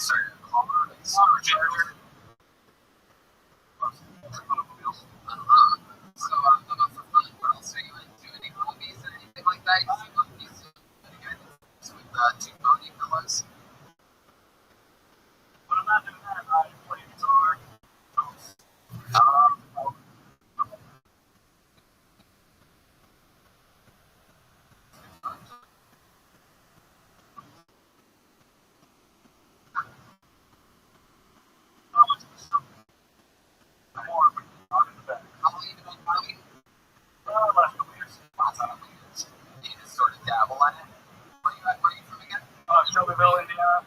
Supercharger. So, for fun, what else are you into? Any hobbies or anything like that? You seem like you seem pretty good with two body pillows. When I'm not doing that, I play guitar. How long have you been on Bali? Last couple years. Lots of years. You just sort of dabble in it. Where are you from again? Shelbyville, Indiana.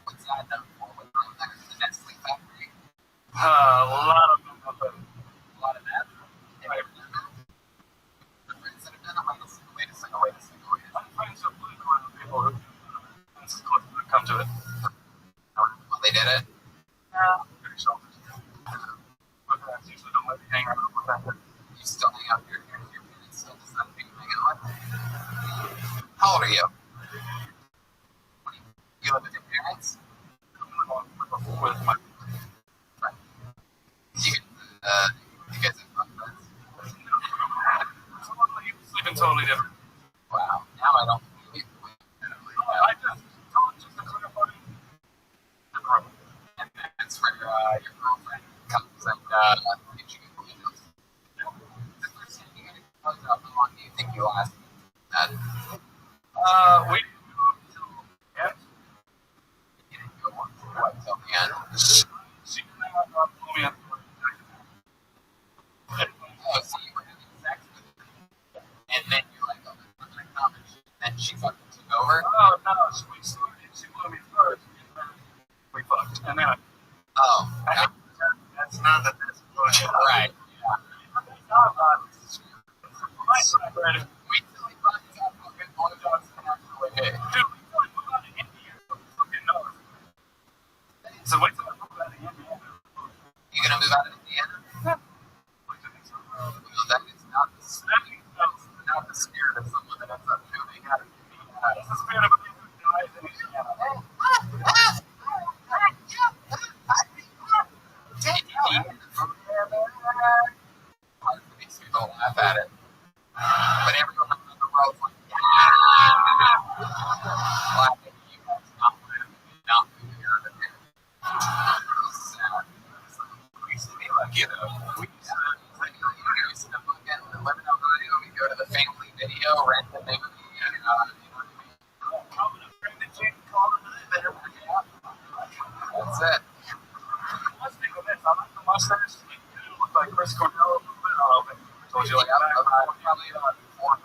What's that known for? What's known there? The Nestle factory? A lot of them up there. A lot of that. Have you ever done that? The friends that have done it? Wait a second. I'm friends with people who come to it. Well, they did it. Pretty selfish. My parents usually don't let me hang around with them. You still hang out with your parents still decide who you hang out with? How old are you? You live with your parents? With my You guys have fun friends? sleeping totally different. Wow. Now I don't believe I just a clear buddy. and that's where your girlfriend comes and gives you good the first time you get a close up, how long do you think you last? That We you didn't go on what till the end. she blew me up. Oh, so you were having sex with her, and then you're like, oh, we're gonna come, and she fucking took over. Oh, no, she blew me first. And then we fucked. And then Oh, that's not the best bullshit. right. Yeah. Wait till he finds out how good blowjobs can actually be. Dude, we got to Indiana. Fucking no. So wait till I move out of Indiana. You gonna move out of Indiana? Well, that is not the spirit. That's not the spirit of someone that ends up moving out of Indiana. This is the spirit of a man who dies in Indiana. Makes people laugh at it. But everyone in the world's like, yeah. Laughing at you guys not moving out of here. Sad. We used to be like, we used to fucking live in Ohio. We go to the family video, rent the movie, and that's it. Let's think of this. I like the mustache. You look like Chris Cornell. Told you, like, I don't know, probably 4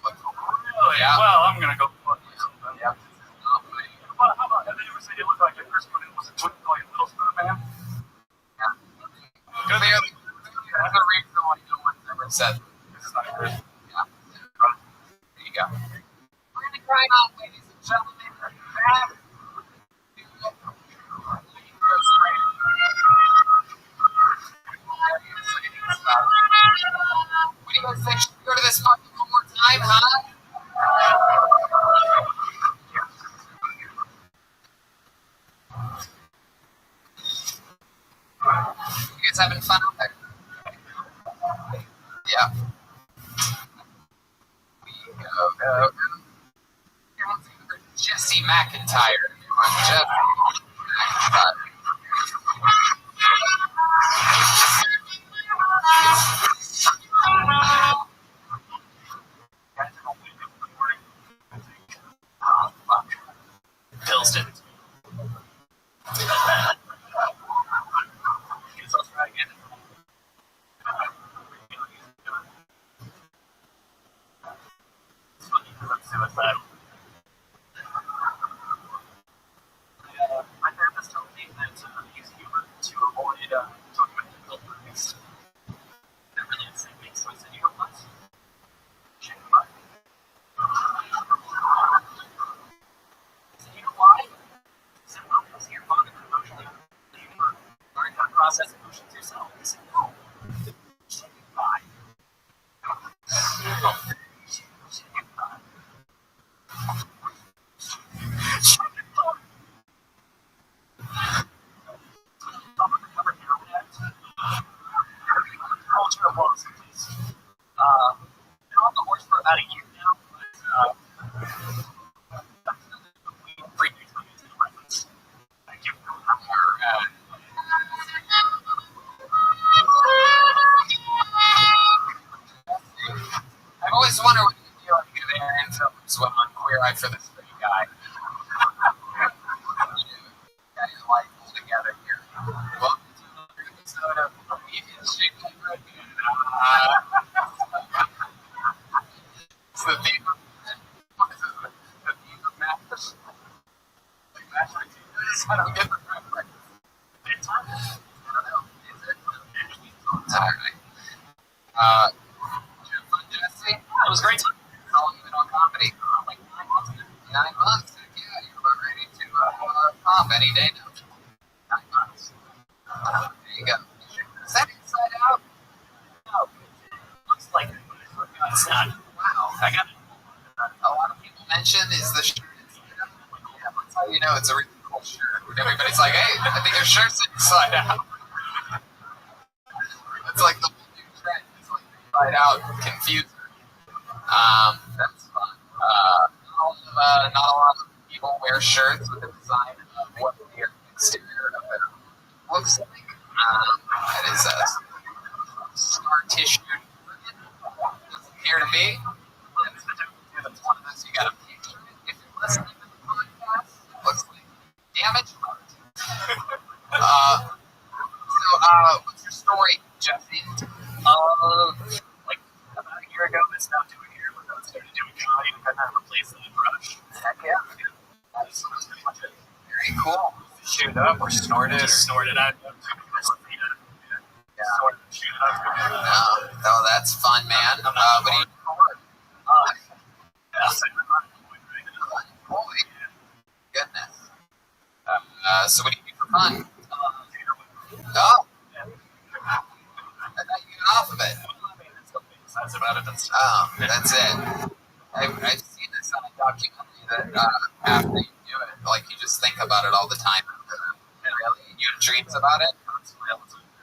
Really? Yeah. Well, I'm gonna go fuck myself. Yeah. Well, how about, have they ever said you look like a Chris Cornell was a twin, like a little spoon man? Clearly, that's the reason why no one's ever said This is not good. yeah. There you go. We're gonna grind on, ladies and gentlemen. What do you guys think? Should we go to this fucking one more time, huh? You guys having fun out there? Yeah. We go. Jesse McIntyre. Jesse McIntyre. Oh, fuck. Pills didn't. My therapist told me that for the straight guy. Got your life all together here. Welcome to another episode of Media Shaped Like Rugby. It's the theme of the theme of match. Like match potatoes. I don't get the reference. I don't know. Is it? It's alright. Jesse? It was great. How long have you been on comedy? Like 9 months. 9 months? Yeah, you're about ready to pop any day now. 9 months. There you go. Is that Inside Out? No. Looks like it, but it's not. Wow. I got it. A lot of people mention is the shirt Inside Out. Yeah, that's how you know it's a really cool shirt. Everybody's like, hey, I think your shirt's Inside Out. It's like the whole new trend. It's like Inside Out confuser. That's fun. Not a lot of people wear shirts with the design of what their exterior of it looks like. That is a scar tissue organ. Doesn't appear to me. That's one of those you gotta picture it. If you're listening to the podcast, it looks like damaged heart. What's your story, Jesse? Like about a year ago, I stopped doing hair when I started doing comedy and kind of replaced it with Rush. Heck yeah. That's pretty much it. Very cool. Shoot it up or snort it. Just snort it out. Yeah. Sort of shoot it up. No, that's fun, man. What do you do for work? Holy goodness. So what do you do for fun? Oh. I thought you got off of it. That's about it. That's it. I've seen this on a documentary that after you do it, like you just think about it all the time. Really? You have dreams about it? Constantly.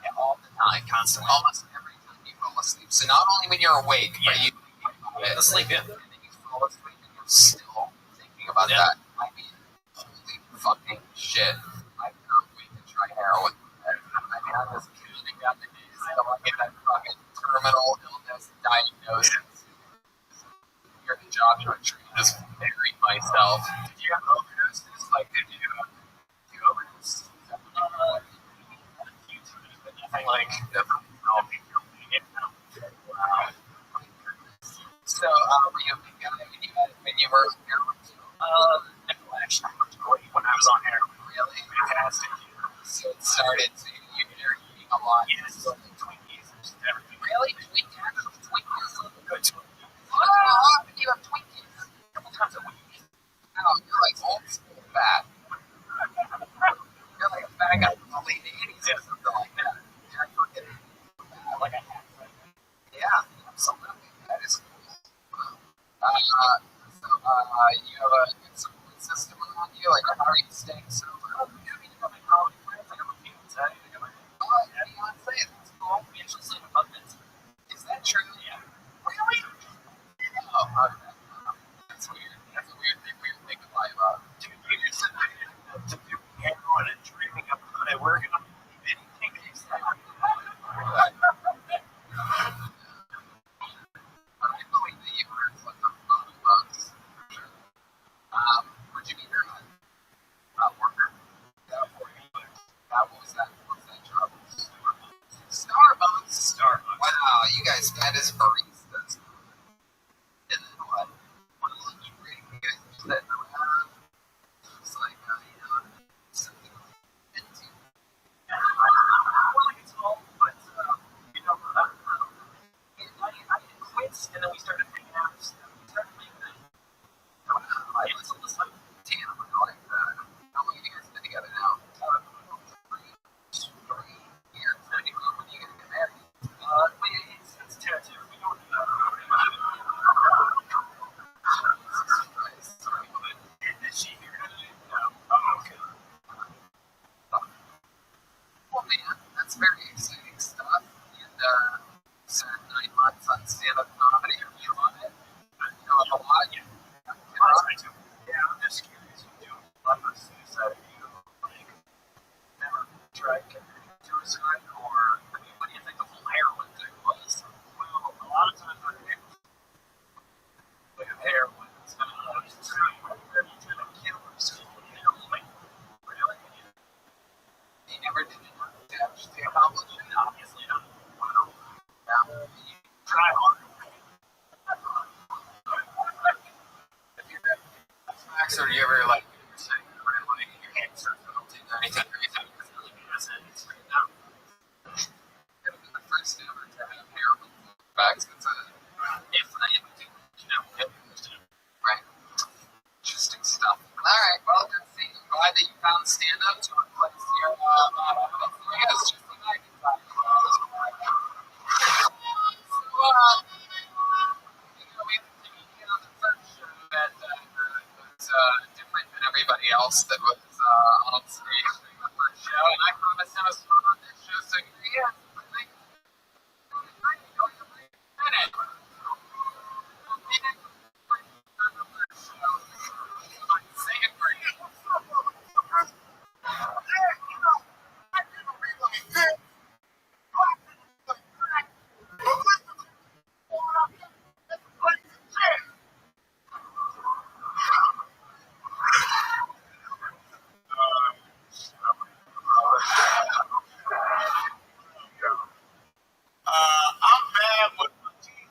Yeah, all the time. Constantly. Almost every time you fall asleep. So not only when you're awake, are you thinking about it? Asleep, yeah. And then you fall asleep and you're still thinking about that. I mean, holy fucking shit. I cannot wait to try heroin. I mean, I'm just counting down the days until I get that fucking terminal illness diagnosis. You're the job to just bury myself. Did you have overdoses? Like, did you overdose? Nothing like So, were you a big guy when you were here? actually when I was on hair. Really? Fantastic. So it started, so you're eating a lot. Yeah, it's like Twinkies and just everything. Really? Twinkies? Good to it. How often do you have Twinkies? A couple times a week. Oh, you're like old school fat. You're like a fat guy from the late 80s or something like that. You're fucking Like a hat. yeah, absolutely. That is cool. You have a good support system around you? Like, how are you staying sober? I mean, you got my comedy friends. I got my fiance. I got my Fiance, that's cool. want to stand up to and flex your bad habits? There he goes, just like I can talk about. So, we have to get on the first show that was different than everybody else that was on stage during the first show, and I promised him a spot on this show, so here he is. I'm bad with my teeth.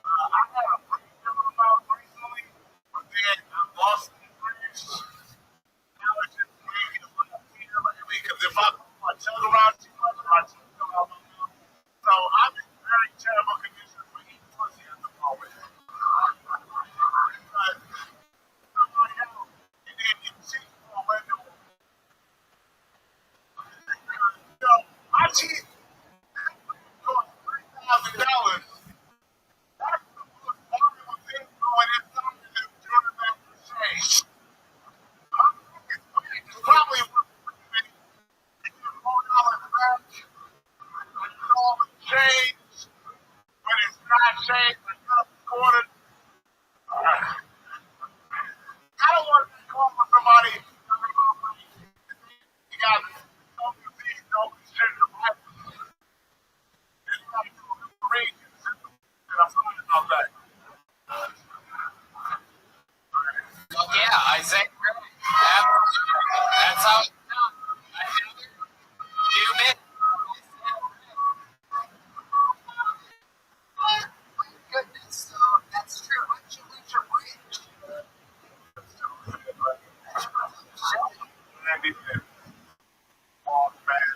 I had a pretty good amount recently, but then I lost the bridge. Now it's just making it look lately because if I put my tongue around too much, my teeth come out my mouth. So I'm in very terrible condition for eating pussy at the moment. But somebody else, and then your teeth fall into it. So my teeth cost $3,000. That's the most valuable thing going in something that's doing it back to change. It's probably worth $4 back. When you know it's change, when it's not change, it's not quarter. I don't want to be called for somebody. You got no disease, no restriction. It's like courageous. And I'm sorry about that. Well, yeah, Isaac. Absolutely. That's how it's done. Another few minutes. Goodness, so that's true. Why did you lose your bridge? Andy said, all bad.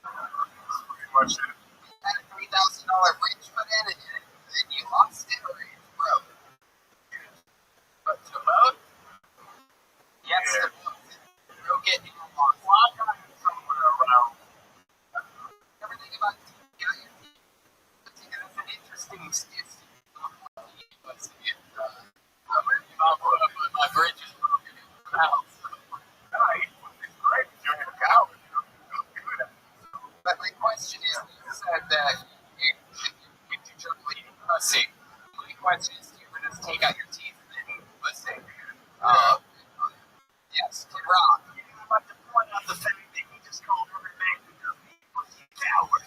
That's pretty much it. You had a $3,000 bridge put in and you lost it or it's broke? But to both? Yes, to both. Broke it and you lost it. Well, I got it somewhere around. Everything about teeth, that's an interesting excuse. My bridge is broken in the house. It's great. You're in a cow. But my question is, you said that you do triple eating pussy. My question is, do you ever just take out your teeth and then eat pussy? Yes, Rob. I'd like to point out the fact that he just called her name because he was a coward.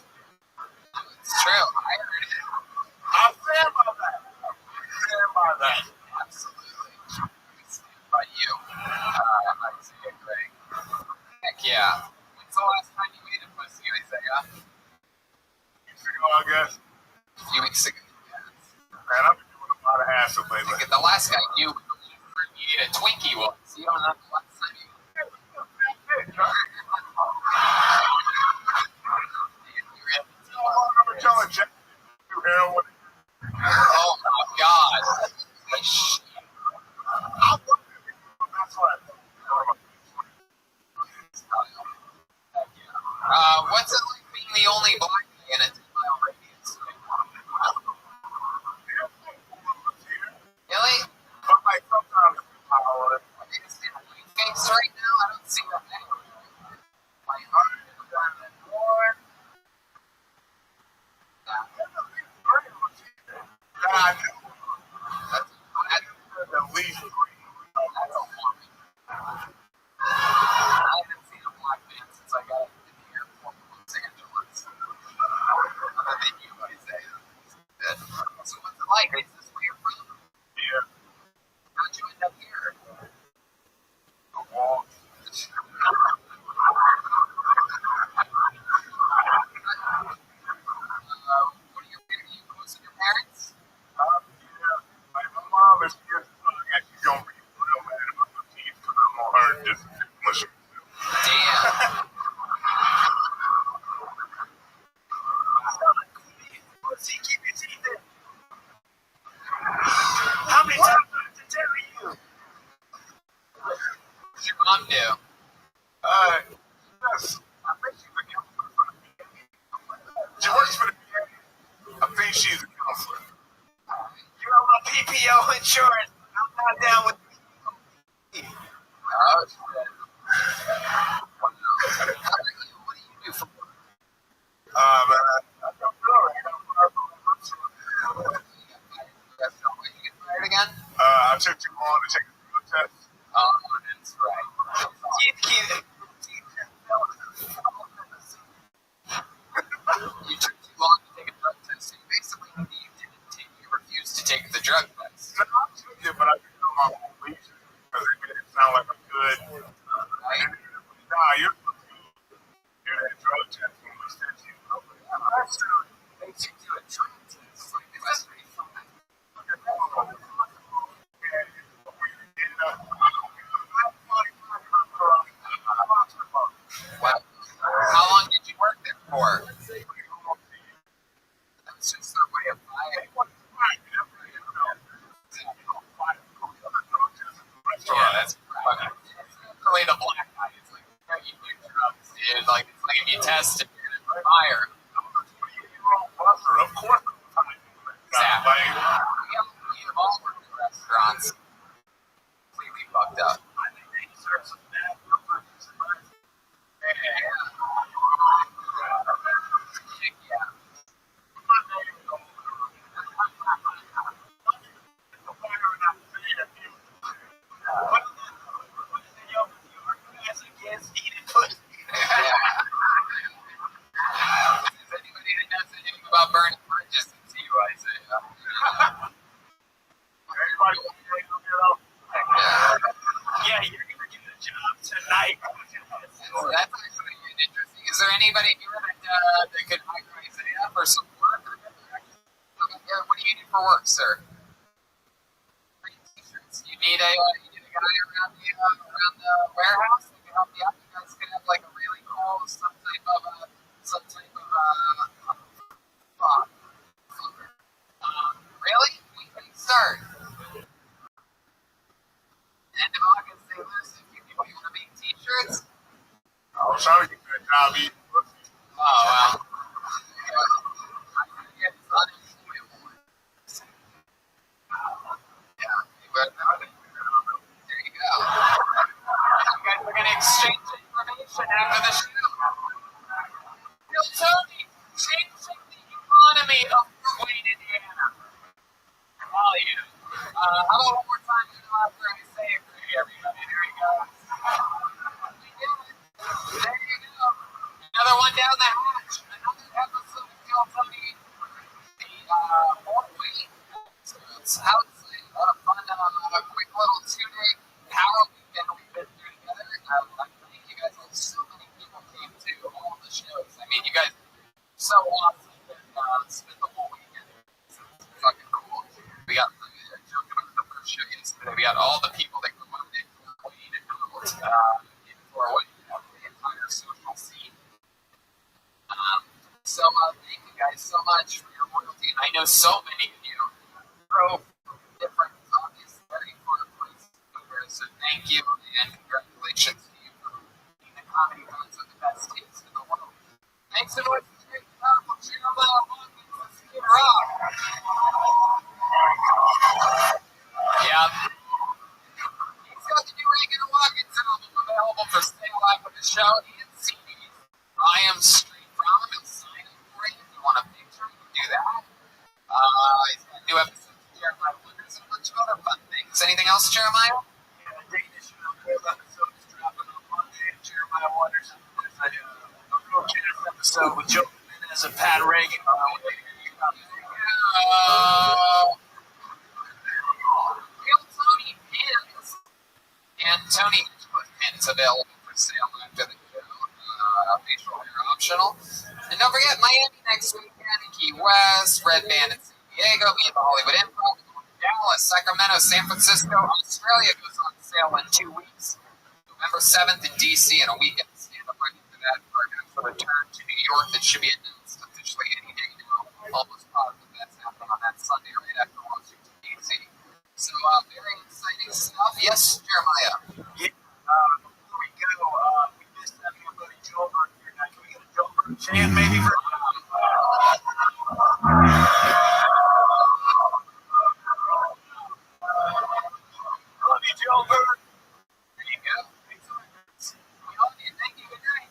It's true. I heard it. I stand by that. I stand by that. Absolutely. I stand by you. Isaiah Craig. Heck yeah. When's the last time you ate a pussy, Isaiah? Weeks ago, I guess. A few weeks ago. Man, I've been doing a lot of acid lately. The last guy you ate a Twinkie once. You don't know the last time you I'm telling Jack to do heroin. Oh my God. I looked at it. That's right. What's it like being the only black guy in a 10-mile radius? Really? But like sometimes it's power. Are they just in a white face right now? I don't see that anywhere. My heart is driving more. That I knew. That's at least three. That's a woman. I haven't seen a black man since I got into the airport in Los Angeles. Other than you, Isaiah. So what's it like? Is this where you're from? Yeah. How'd you end up here? The wall. What are you close to your parents? Yeah. Like my mom is just actually gonna be real mad about the teeth because I'm on her just mush. Damn. See, keep your teeth in. How many times did I have to tell you? What's your mom do? Yes. I think she's a counselor for the VA. She works for the VA. I think she's a counselor. You're on my PPO insurance. I'm not down with PPO. Oh, shit. What do you do for work? I don't know. I got fired from Rothschild. You get fired again? I took too long to take a drug test. Oh, that's right. You took too long to take a drug test. So basically, you refused to take the drug test. No, I took it, but I did it on my own leisure because it made it sound like a good. Right? Nah, you're supposed to do that drug test when we sent you. They took you a drug test. Like, that's pretty fun. Wow. How long did you work there for? That's just their way of life. Yeah, that's right. Really the black guy. It's like, you do drugs, dude. Like, it's like if you test it, you're going to fire. Of course. Exactly. We have all worked in restaurants. Completely fucked up. Yeah. Is anybody that knows anything about burning bridges, it's you, Isaiah. Everybody wants to get up. Yeah, you're going to get a job tonight. So that's actually interesting. Is there anybody here that could hire Isaiah for some work? What do you do for work, sir? T-shirts. You need a guy around the warehouse that can help you out. You guys could have like a really cool some type of really? We can start. End of August, they list if you want to make T-shirts. I was trying to get that job eating pussy. Oh wow. Yeah, it's unemployable. Yeah, but there you go. You guys are gonna exchange information after the show. Yo, Tony, changing the economy of Fort Wayne, Indiana. All you. How about one more time after I say it for you, everybody? There you go. We did it. There you go. Another one down the hatch. Another episode of Yo, Tony. The Fort Wayne episodes. How it's like, what a fun, quick little 2-day power weekend we've been through together. Thank you guys. So many people came to all the shows. I mean, you guys so awesome and spent the whole weekend. It's fucking cool. We got joking about the first show yesterday. We got all the people that come up in Fort Wayne and out in Fort Wayne, the entire social scene. So thank you guys so much for your loyalty. And I know so many of you drove different, obviously, very far places. So thank you and congratulations to you for being the comedy ones with the best taste in the world. Thanks so much. Yep. He's got the new Reagan Watkins album available for sale after the show and CDs. I am straight from him. He'll sign it for you if you want a picture. You can do that. He's got new episodes of Jeremiah Wonders and a bunch of other fun things. Anything else, Jeremiah? Yeah, Danish episodes dropping on Monday. Jeremiah Wonders. I did a real cast episode with Joe Jimenez and Pat Reagan. Real Tony Pins. And Tony Pins available for sale after the show. Facial hair optional. And don't forget, Miami next weekend, Key West, Red Band in San Diego, me at the Hollywood Improv, Dallas, Sacramento, San Francisco, Australia goes on sale in 2 weeks. November 7th in DC and a weekend stand-up right after that for a return to New York that should be announced officially any day now. Almost positive that's happening on that Sunday right after Washington, DC. So, very exciting stuff. Yes, Jeremiah. Yeah, before we go, we Cheyenne, maybe for love you, Joker. There you go. We love you. Thank you. Good night.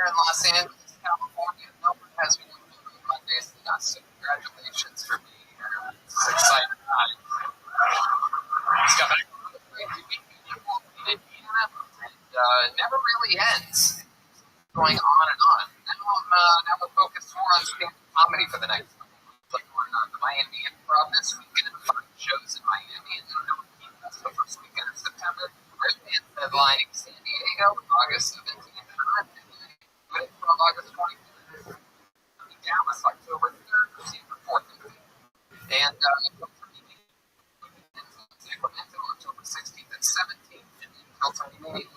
Los Angeles, California. Nobody has been able to do Mondays and us, so congratulations for being here. It's an exciting time. It's got a great week in Indiana, and it never really ends. Going on and on. Now we're focused more on stand-up comedy for the next couple of months. Like going on the Miami Improv this weekend and 5 shows in Miami, and then that's the first weekend of September. Rabbi headlining San Diego, August 17th and 19th. From August 23rd, Dallas, October 3rd, December 4th and 5th. And Sacramento, October 16th and 17th. And California,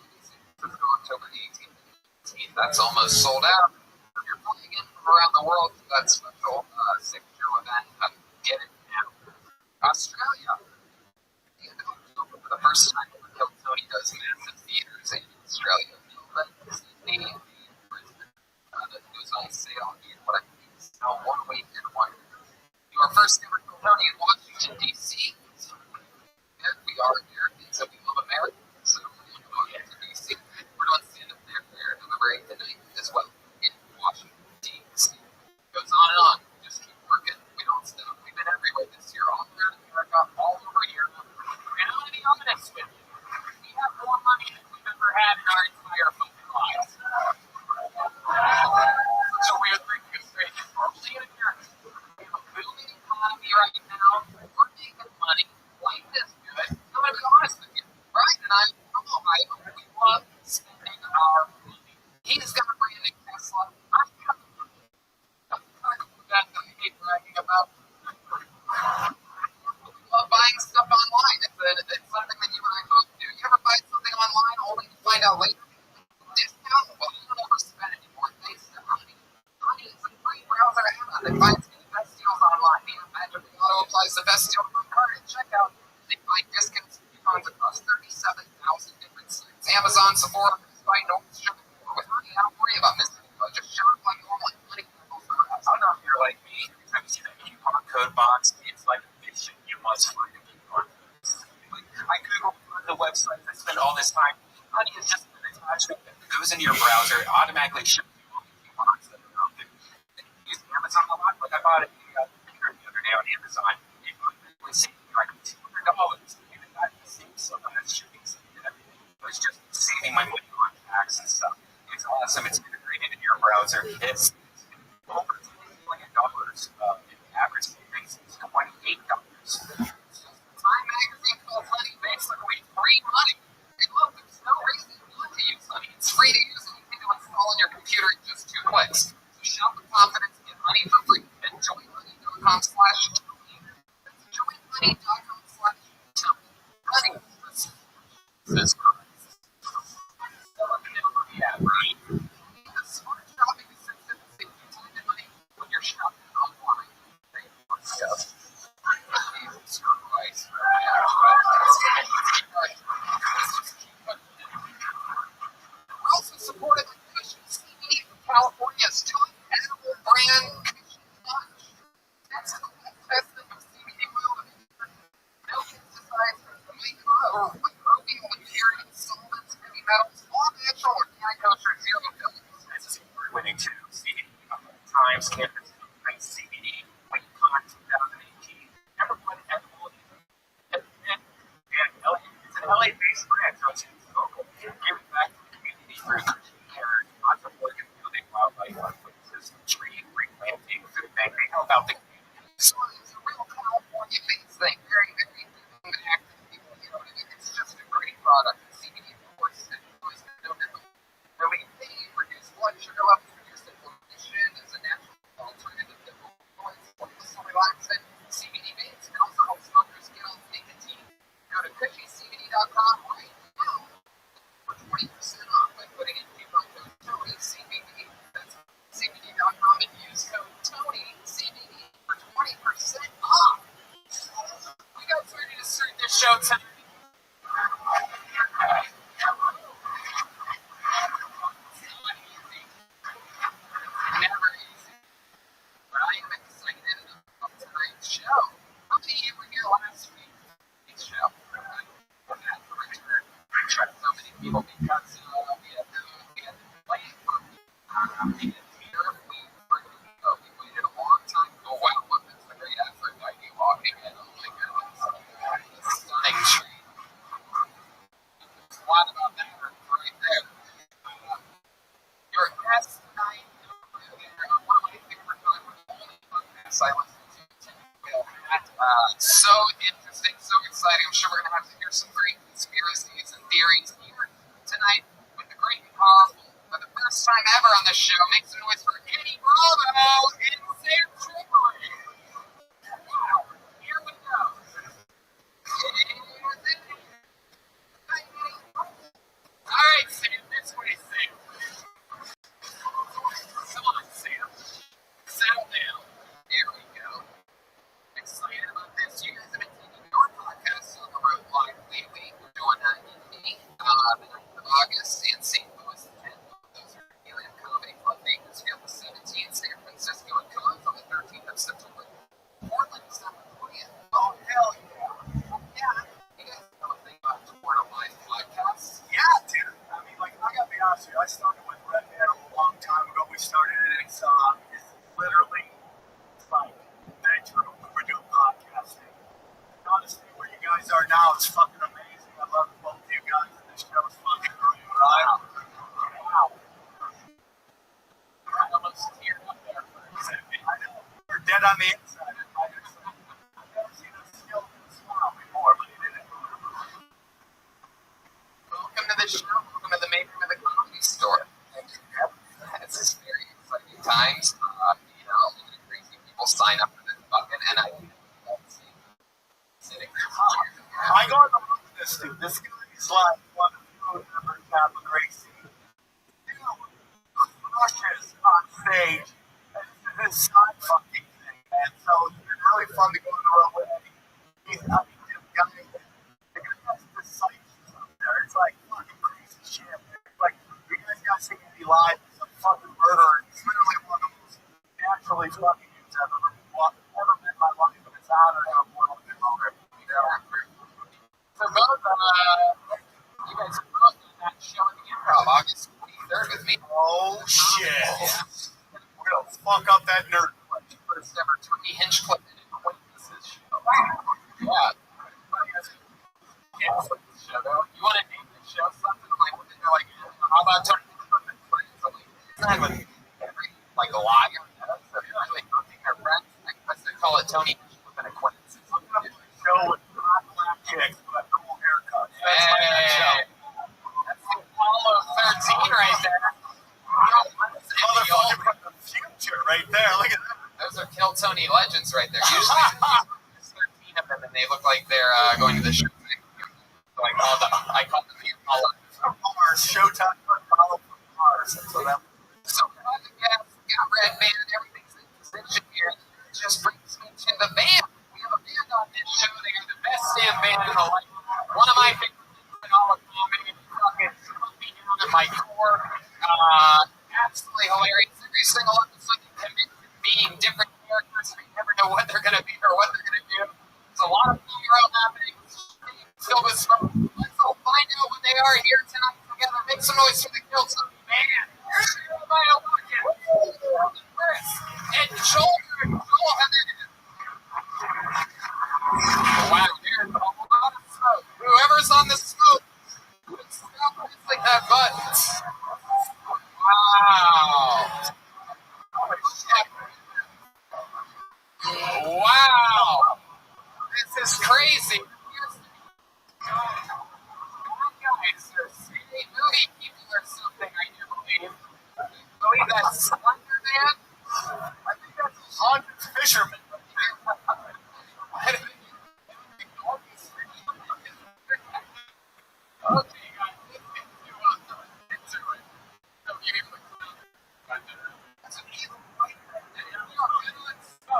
October 18th and 19th. That's almost sold out. If you're flying in from around the world for that special 6-show event, get it now. Australia, for the first time, Tony does massive theaters in Australia. Sydney, that goes on sale in what I think is now 1 week and 1 year. Your first ever Tony in Washington, D.C. So, we are Americans and we love America. So we're going to Washington, D.C. We're doing stand-up there November 8th and 9th as well in Washington, D.C. Goes on and on. Just keep working. We don't stop. We've been everywhere this year. All around America, all over Europe. And I'm going to be honest with you. We have more money than we've ever had in our entire fucking lives. So we are bringing a straight especially in America. We have a booming economy right now. We're making money. Life is good. I'm going to be honest on Sephora, by Nordstrom, or with honey, I don't worry about missing it. Just shop like normal and money can go for us. I'm not here like me. Every time you see that coupon code box, it's like a mission. You must find a coupon code. I Google the website. I spend all this time. Honey is just an attachment that goes into your browser. It automatically ships you all the coupons that are out there. And you use Amazon a lot. Like I bought a computer the other day on Amazon. It automatically saved me like $200. Even that seems so much shipping and everything. It was just saving my money on tax and stuff. It's awesome. It's integrated in your browser. It's over $20 million. In average savings is $28. Time magazine called Honey basically free money. And look, there's no reason not to use Honey. It's free to use and you can install on your computer in just 2 clicks. So shop with confidence, get Honey for free. And joinhoney.com/Tony. That's joinhoney.com/Tony. Honey. This Christ. So let me know where you at, right? The smart shopping assistant will save you time and money when you're shopping online. Thank you for stuff. Jesus Christ. We're also supported by Kush CBD from California's top edible brand, Kush Lunch. That's the best testing of CBD oil of no pesticides, microbial material, solvents, heavy metals, all natural, organic, kosher, zero chemicals. This is winning too. CBD Times campus CBD like con 2018. Number one edible. And it's an LA-based brand, so it's local. Giving back to the community through care, lots of work in building wildlife places, tree replanting, food bank. They help out the community. So it's a real California-based thing. Very, very active people. You know what I mean? It's just a great product. CBD, of course, is always known as relief pain, reduce blood sugar levels, reduce inflammation. It's a natural alternative to opioids, so relaxing. CBD vapes can also help smokers get off nicotine. Go to cushycbd.com right now for 20% off by putting in coupon code Tony CBD. That's CBD.com and use code Tony CBD for 20% off. We got ready to start this show tonight. Never easy. But I am excited about tonight's show. How many of you were here last week's show? We're at the return. I tried so many people because we had to play it for we didn't hear if we were going to go. We waited a long time to go. Wow, look, that's a great effort by you walking in. Oh my goodness. Stunning tree. There's a lot about that right there. Your guest tonight, one of my favorite podcasts I listen to. So interesting, so exciting. I'm sure we're going to have to hear some great conspiracies and theories here tonight with the great and powerful, for the first time ever on this show, make some noise for Eddie Bravo and Sam Tripoli. Wow, here we go. All right, Sam, this way, Sam. Come on, Sam. Settle down. There we go. Excited about this. You guys have been taking your podcast on the road live lately. We're doing in May, the 9th of August, and St. Louis, the 10th. Those are Helium Comedy Club, Bakersfield, the 17th, San Francisco, and Cons on the 13th of September. Portland, December 20th. Oh, hell yeah. Yeah. You guys know a thing about touring a live podcast? Yeah, dude. I mean, like, I gotta be honest with you. I started with Red Man a long time ago. We started it. It's literally like bedroom. We're doing podcasting. Honestly, where you guys are now, it's fucking amazing. I love both of you guys. And this show is fucking great, right? Wow. I almost teared up there for a second. I know. We're dead on the inside. I've never seen a skeleton smile before, but he did it. Welcome to the show. Welcome to the making of the Comedy Store. This is very exciting times. You know, crazy people sign up for this bucket, and I sitting there. I go on the road with this dude. This guy is like one of the few members of the Gracie. Dude, crushes on stage. This side fucking thing, man. So it's been really fun to go on the road with him. He's the guy has the sights up there. It's like fucking crazy shit, man. live. He's a fucking murderer. He's literally one of the most naturally fucking dudes ever met in my life. And it's out of one of them already. For both, you guys are both on that show in the Improv, August 23rd with me. Oh shit! We're gonna fuck up that nerd. First ever Tony Hinchcliffe and Acquaintances show. Yeah. Show, though. You want to name the show something like, they're like, how about Tony Hinchcliffe and Friends? I'm like, it's not even every like a liar. So you're like hosting their friends. I guess they call it Tony Hinchcliffe and Acquaintances. I'm gonna show with hot black chicks with a cool haircut. That's my next show. That's Apollo 13 right there. Motherfucker from the future right there. Look at that. Those are Kill Tony legends right there. Usually there's 13 of them and they look like they're going to the show. So I call them the Apollo. Mars, Showtime, Apollo from Mars. So that. So got Red Band, everything's in position here. It just brings me to the band. We have a band on this show. They are the best damn band in the life. One of my favorite things in all of comedy. Fucking put me down at my core. Absolutely hilarious. Every single episode you commit to being different characters. We never know what they're going to be or what they're going to do. There's a lot of fun happening. Filled with smoke. Let's all find out what they are here tonight together. Make some noise for the Kill Tony band. Everybody look at and shoulder and Joel Jimenez. Wow, there's a lot of smoke. Whoever's on the smoke, stop pressing that button. Wow. Wow. This is crazy. Guys, movie people or something, I do believe. Believe that's Slender Man? I think that's a haunted fisherman. Okay, guys, let's get into it. Don't give him the clown. That's an evil fight right there. Let's go.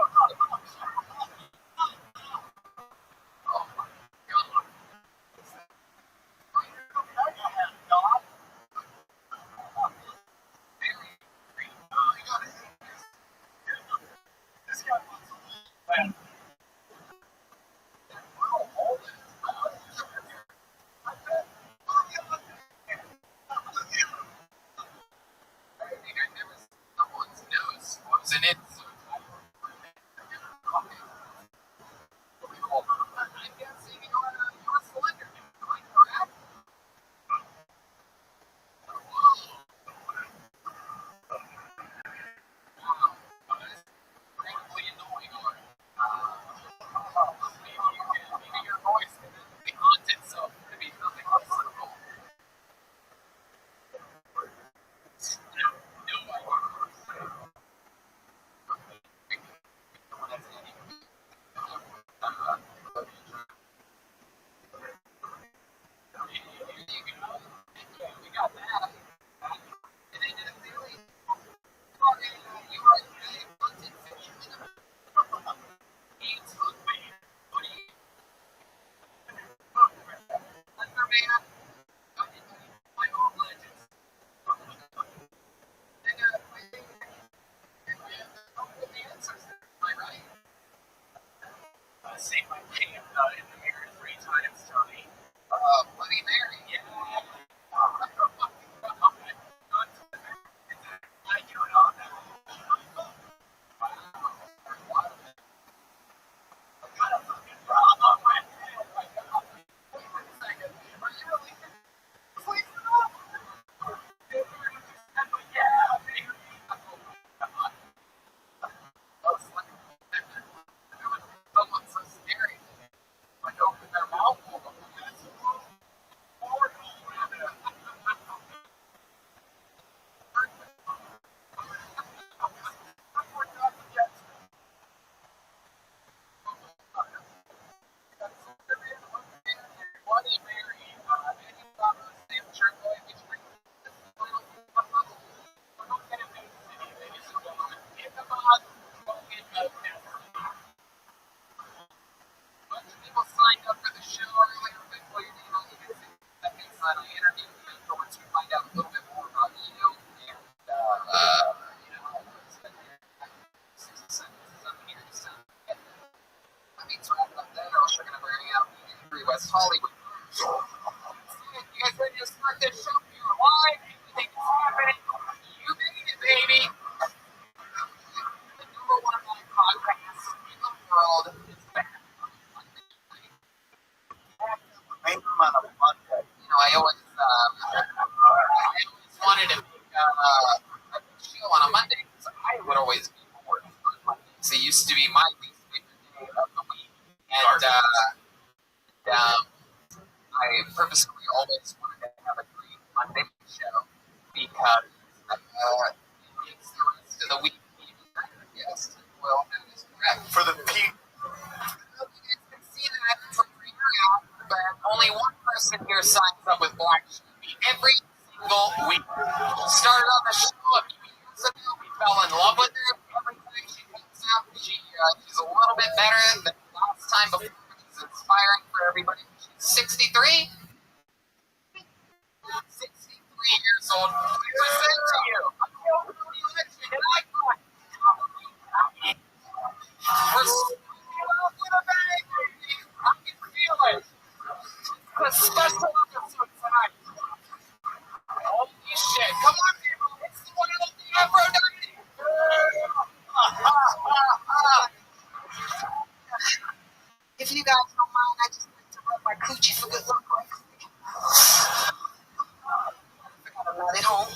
Oh my God. This guy wants a little Someone's nose wasn't in. I'm guessing you're Slender Man, correct? Incredibly annoying. Maybe your voice can be haunted, so to be something possible. We got that. And they did a really fucking, you are a haunted fisherman. He's hooked me. What do you? Slender Man. My own legends. And the answers there, am I right? say my name in the mirror 3 times, Tony. Bloody Mary, yeah. I do it all now. I got a fucking problem on my head. Wait a second. Are you really? Please stop. Yeah, baby. Oh, someone's so scary. Like open their mouth. Bloody Mary. Any problem with Sam Tripoli, which brings bunch of people signed up for the show earlier before you can see that on the interview. So once you find out a little bit more about you and start this show. You're live. Everything is happening. You made it, baby. The number one live podcast in the world is back. Make them on a Monday. You know, I always wanted to make a show on a Monday because I would always be bored on Mondays. It used to be my least favorite day of the week. And I purposely always wanted to have a great Monday show because it makes the rest of the week even better. Yes, well, that is correct. For the people. You guys can see that from where you're at, but only one person here signs up with Black Sheep every single week. She started on the show a few years ago. We fell in love with her. Every time she comes out, she's a little bit better than last time before. She's inspiring for everybody. She's 63. 63 years old. I present to you. I'm the only legend, and I got we're starting off with a bang, baby. I can feel it. A special episode tonight. Holy shit. Come on, people. It's the one and only Aphrodite. If you guys don't mind, I just like to rub my coochie for good luck. I got at home.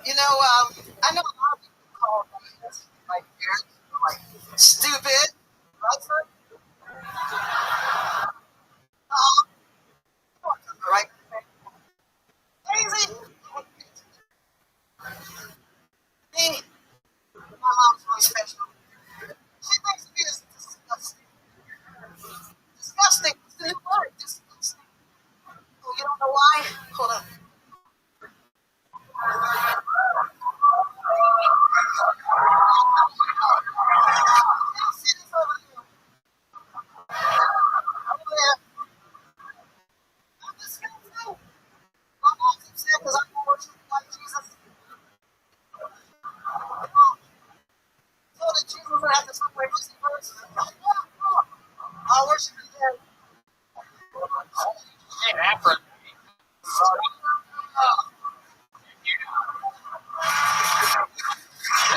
You know, I know a lot of people call me like weird, like stupid, right, sir? Right? Crazy. Me, my mom's really special. She thinks of me as disgusting. Disgusting. It's the new word. Disgusting. Oh, you don't know why? Hold on.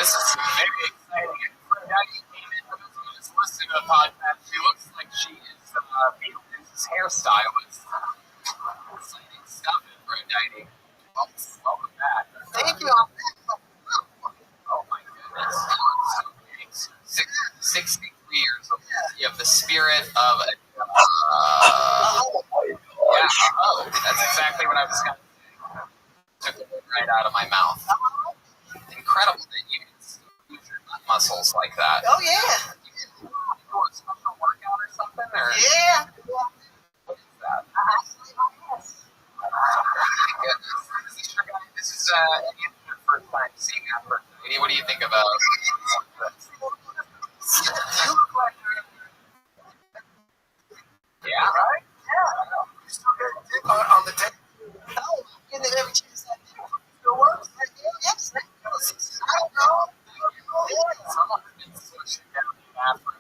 This is very exciting. Daddy came in, for those of you just listening to the podcast, she looks like she is Beetlejuice's hairstylist. Exciting stuff, Aphrodite. Welcome back. Thank you. Oh my goodness. You look so big. 63 years old. You have the spirit of a... that's exactly what I was going to say. Took the word right out of my mouth. Incredible that you can use your nut muscles like that. Oh, yeah. You do a special workout or something? Or? Yeah. What is that? This is your first time seeing Aphrodite. What do you think about this? You look like yeah, right? Yeah. You still got a dick on the table? No, I'm getting it every chance I do. Still works? Yes. I don't know. Yeah. Someone has been switching down the bathroom.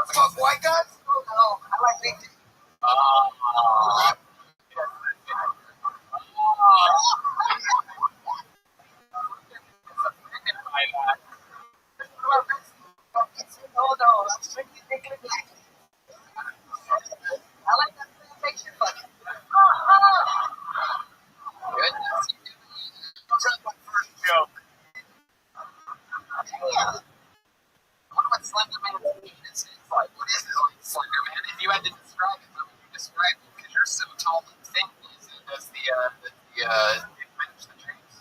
Fuck white guys? Oh, no. I like big dick. Oh, no. I'm strictly thinking of black. I like that picture, fucking. Goodness. That's my first joke. Yeah. What about Slender Man's penis? It's like, what is it like, Slender Man? If you had to describe it, how would you describe it? Because you're so tall and thin. Does the finish the dreams?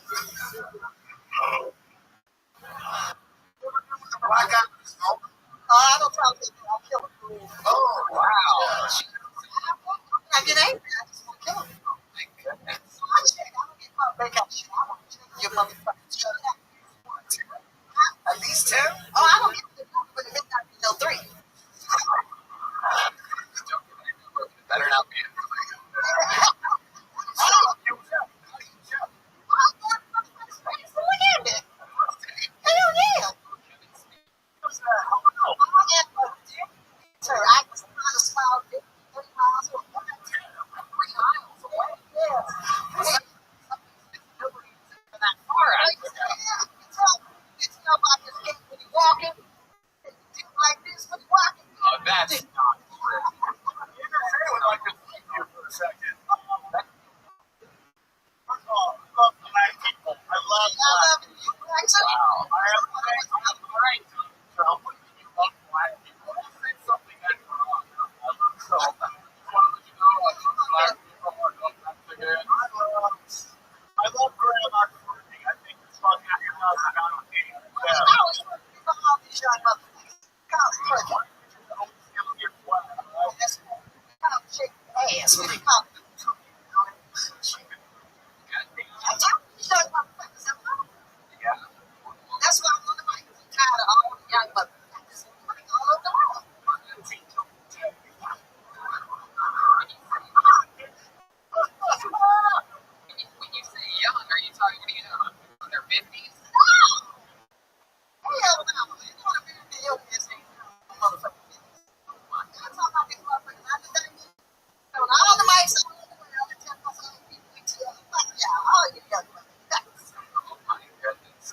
Black guy with his smoke? I don't tell people. I'll kill him. Oh, wow. I get angry. I just want to kill him. Oh, my goodness. I don't get caught back up shit. I want to check your motherfucking shut up. At least 2? Oh, I don't get the number with the midnight till 3. Better not be. Hell yeah. That's not true. You can say it with like this you for a second. First of all, I love black people. I love black people. Wow. I am right. So you love black people. You said something that's wrong. So I want to let you know I love black people. I love Mexican. I love grandma cooking. I think it's fucking That's why I'm on the mic. I'm tired of all the young motherfuckers all over the world. When you say young, are you talking to in their 50s? Hell no. You know what a big deal is? Motherfucker. I'm talking about these motherfuckers. I just think on all the mics all over the world, and tell us all people we tell. Fuck y'all, all you young motherfuckers. Oh my goodness.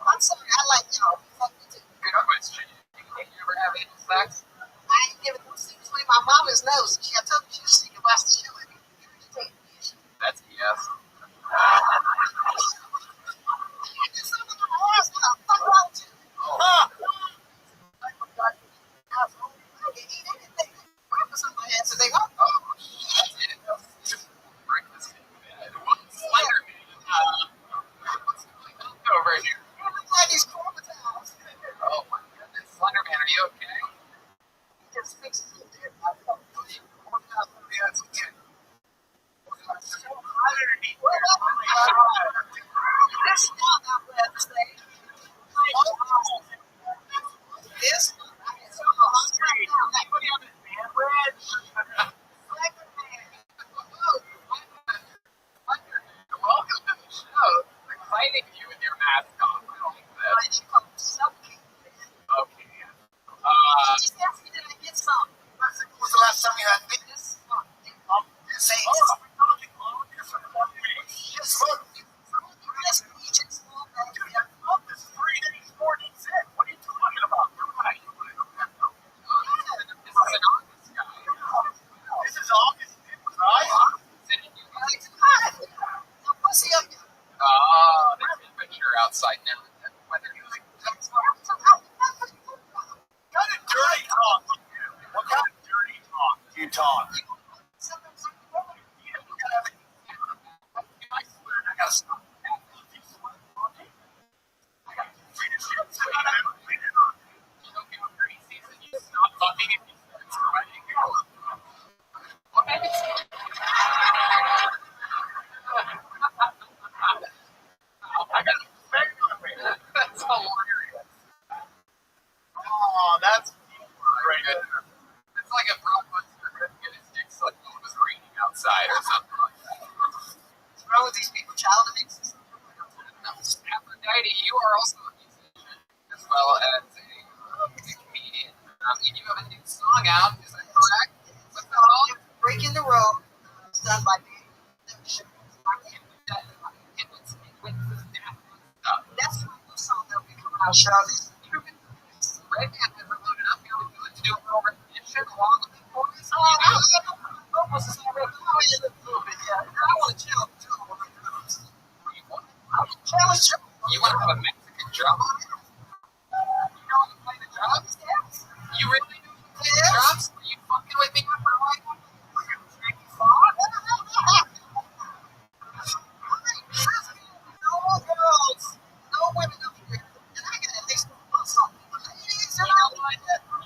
I'm sorry, I like y'all. Fuck me too. Good question. Did you ever have any sex? I ain't giving no secrets between my mama's nose. She, I told you she could watch the show and take it. That's a yes. Breakfast in bed. Slenderman. What's going on over here? Oh my goodness. Slenderman, are you okay? Welcome to the show. It's exciting you with your mask on. I like this. Okay. When's the last time you had fitness? This is 3 days, 4 days in. What are you talking about? You're right. This is an August guy. This is August, right? Sending you guys. Pussy up you. Oh, there's a picture outside now. Weather music. What kind of dirty talk do you do? What kind of dirty talk do you talk? I swear, I gotta stop. You swear, okay? I gotta read this shit. You don't get dirty season. You stop fucking if you start sweating. Well, maybe it's I gotta beg on me. that's hilarious. Oh, that's great. It's like a blockbuster couldn't get his dick sucked when it was raining outside or something like that. What's wrong with these people? Child abuse. Aphrodite, you are also a musician as well as a comedian. And you have a new song out, is that correct? What's it called? Breaking the Road. It's done by me. That's my new song that'll be coming out shortly. Redman has loaded up here with you to do a little rendition along with the chorus. I want to challenge you. Challenge you. You want to have a Mexican drum? You know how to play the drums? You really know how to play the drums? Are you fucking with me? No girls, no women up here. And I got at least one song. You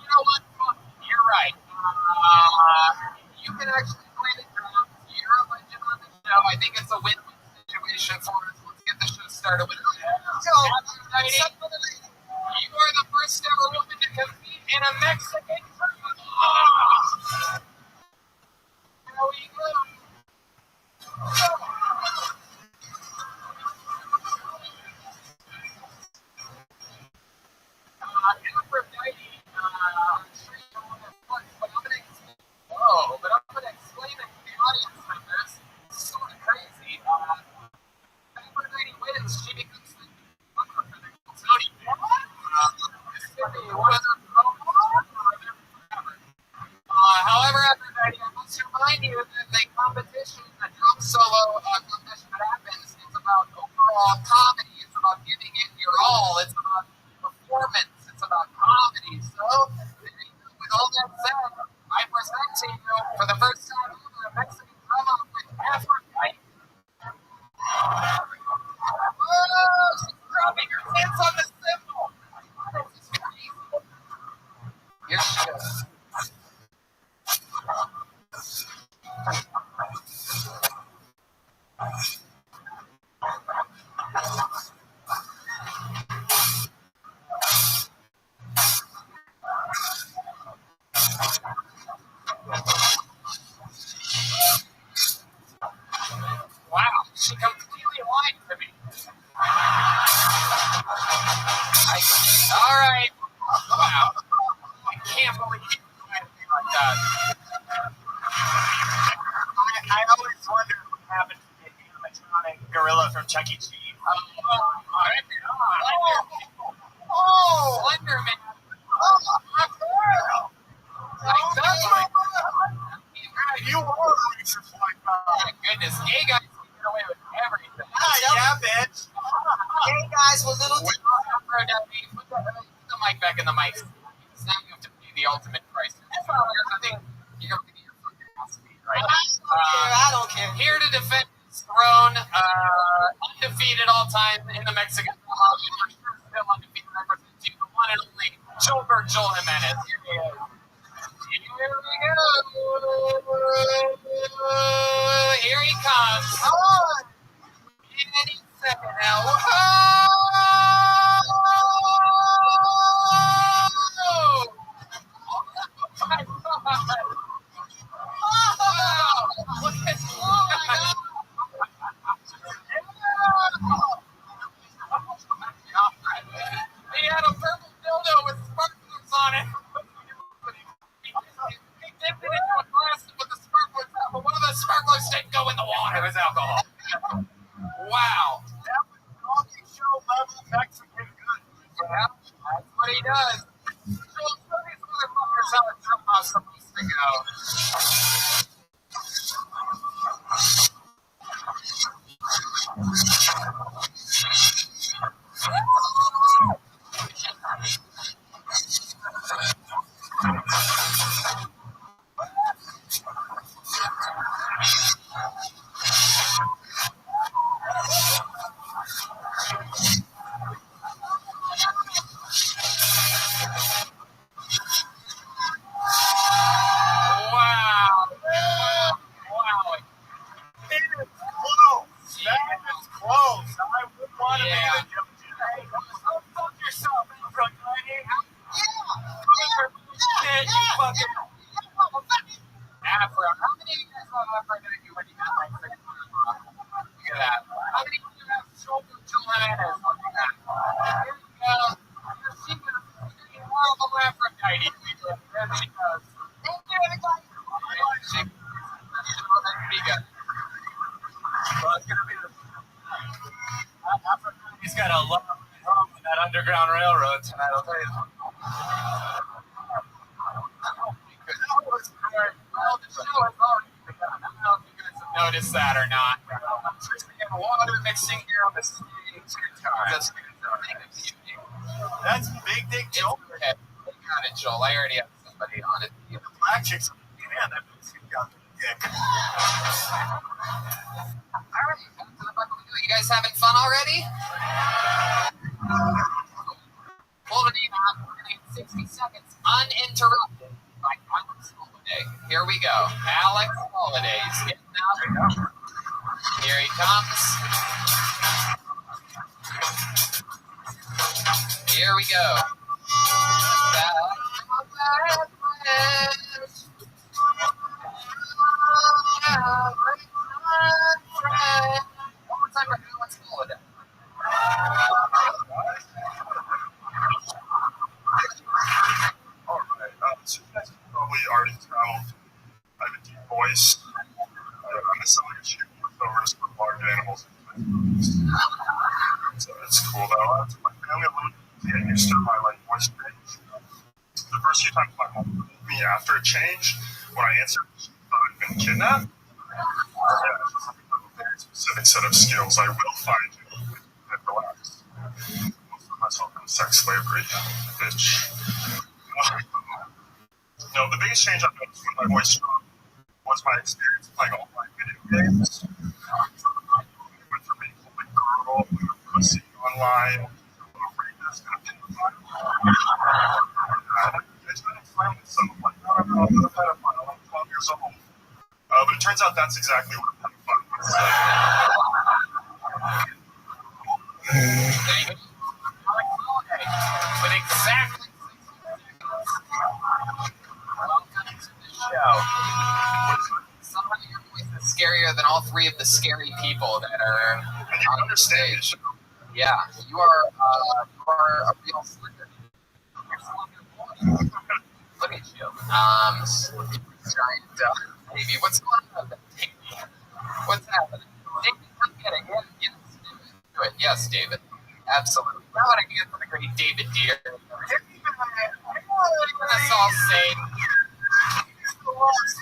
know what? Fuck, you're right. You can actually play the drums. You're a legend on the show. I think it's a win-win situation for us. Let's get the show started with Aphrodite. You are the first ever woman to compete in a Mexican drum. How are you doing? Aphrodite, I'm sure you don't want to flex, but I'm going to explain it to the audience on this. It's sort of crazy. Aphrodite wins, she becomes the unprofessional Tony. This is going to be one of those moments comedy. So, with all that said, I present to you for the first time ever a Mexican drama with Aphrodite. Oh, she's dropping her hands on the cymbal. This is crazy. Here she goes. Wow, she completely lied to me. All right. Wow. I can't believe you lied to me like that. I always wonder what happened to the animatronic gorilla from Chuck E. Cheese. Oh, Slenderman. You are racist like that. Goodness, gay guys can get away with everything. Yeah, bitch. Gay guys with little Put the mic back in the mic. Now you have to pay the ultimate price. Here's the thing. You're going to get your fucking ass beat, right? I don't care. Here to defend his throne, undefeated all time in the Mexican League, still undefeated, represents you, the one and only Joel Jimenez. Here he is. Here we go. Here he comes. Any second now. Look at he had a purple dildo with sparklers on it. He dipped it into a glass to put the sparklers out, but one of the sparklers didn't go in the water. It was alcohol. Wow. That was talking show level Mexican good. Yeah, that's what he does. So these motherfuckers how a drama's supposed to go. He's got a lot of home in that Underground Railroad tonight, I'll tell you. Notice that or not. Water mixing here on the stage. That's Big Dick Joel. Okay, got it, Joel. I already have somebody on it. The black chicks, man, that makes you got the dick. Alright, you guys having fun already? Hold it in 60 seconds, uninterrupted by Alex Holiday. Here we go. Alex Holiday is getting out. Here he comes. Here we go. One more time for Alex Holiday. So you guys probably already traveled. I have a deep voice. I'm a cellular shoot over to some large animals. So it's cool though. I took my family a little bit to get used to my voice range. The first few times my mom called me after a change, when I answered, she thought I'd been kidnapped. Yeah, it's just a very specific set of skills. I will find you and relax. Most of myself in sex slavery, bitch. biggest change I've noticed with my voice job was my experience playing online video games. Went from being a girl, pussy online, rapist, and a pedophile. I tried to explain myself, like, no, I'm not a pedophile, I'm 12 years old. But it turns out that's exactly what a pedophile is. With exactly 60 welcome to the show. Somehow your voice is scarier than all three of the scary people that are And you on the understand stage. it. Yeah, you are a real slugger. Look at you. Giant baby. What's going on? What's happening? David, come get it. Yes, do it. Yes, David. Absolutely. Now what I can get for the great David Deere. Let's all say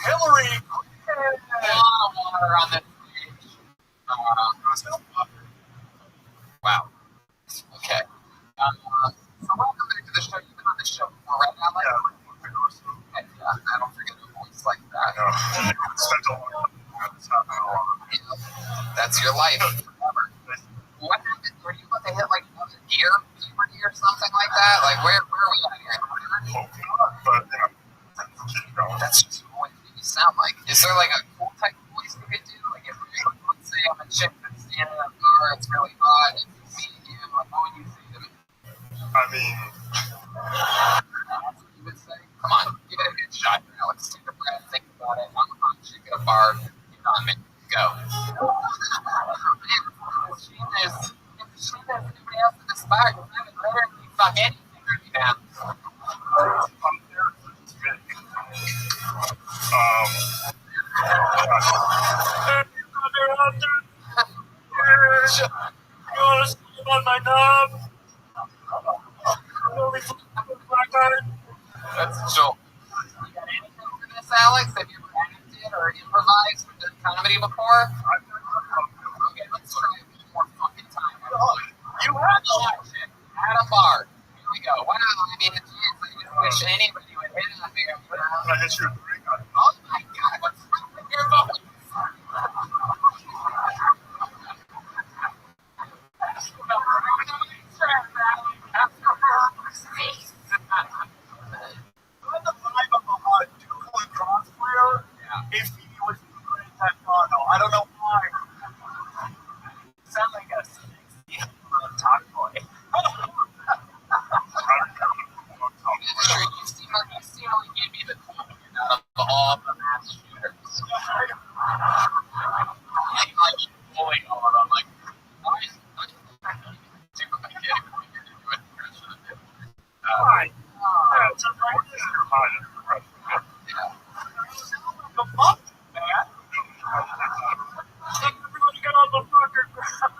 Hillary. a lot of water on this stage. Wow. Okay. So welcome back to the show. You've been on the show before, right now? Like, yeah, I don't forget a voice like that. Spent a long time. It's happening a lot. Yeah, that's your life forever. What happened? Were you about to hit like another gear, puberty, or something like that? Like, where are we at here? Hope not, but keep going. That's just what you sound like. Is there like a cool type of voice you could do? Like, if you're, let's say I'm a chick that's standing in a bar, it's really hot, and it's me and you, like, what would you say to me? I mean, That's what you would say? Come on, give it a good shot here, Alex. Take a breath, think about it. I'm a hot chick at a bar. Get on me. Go. If she has anybody else in this bar, you haven't literally fuck anything right now. I'm there for this big. You want to see about my knob? That's Joel. You got anything for this, Alex? Have you ever acted or improvised or done comedy before? Okay, let's try it one more fucking time. You had a hot chick at a bar. Here we go. Why not? I mean, it's you. I just wish anybody would hit on me. When I hit you with the ring, Oh my God, what's wrong with your voice? If he was doing that photo, I don't know why. Sound like a sexy talk boy. It's true. You seem like you'd be the cool one out of all the mass shooters. Like pulling on. I'm like, why is super kidding when you're doing impression of it? Fine. That's a right there. The fuck, man? Everybody get on the fucking ground.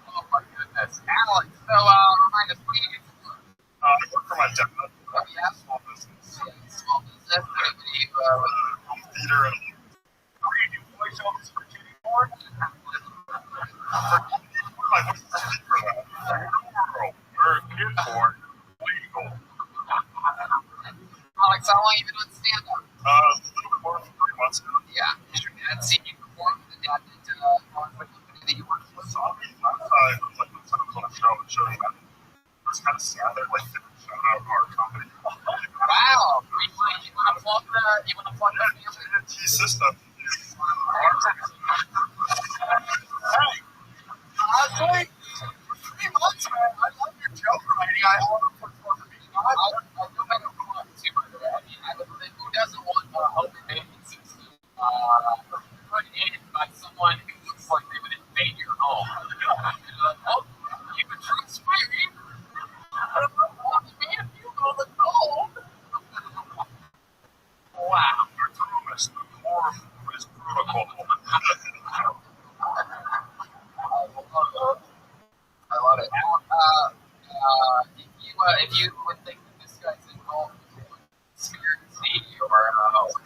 Oh my goodness. Alex, so remind us, what do you do for work? I work for my dad. Oh, yeah. Small business. Small business. What do you Home theater and Do voiceovers for kitty porn? my voice is too deep for that. Or kid porn. Legal. Alex, how long have you been doing stand-up? A little bit more than 3 months now. Yeah. Has your dad seen you perform? The dad that what company that you work for? So I mean, outside of like the typical show and showing that it's kind of sad that like didn't shout out our company. Wow. You want to plug the family? T system. Hey, honestly, 3 months, man. I love your joke writing. I hope it puts more to me. I'll go back and forth too, by the way. I mean, who doesn't want a open banking system put in by someone who looks like they would invade your home? Oh, you would trust me?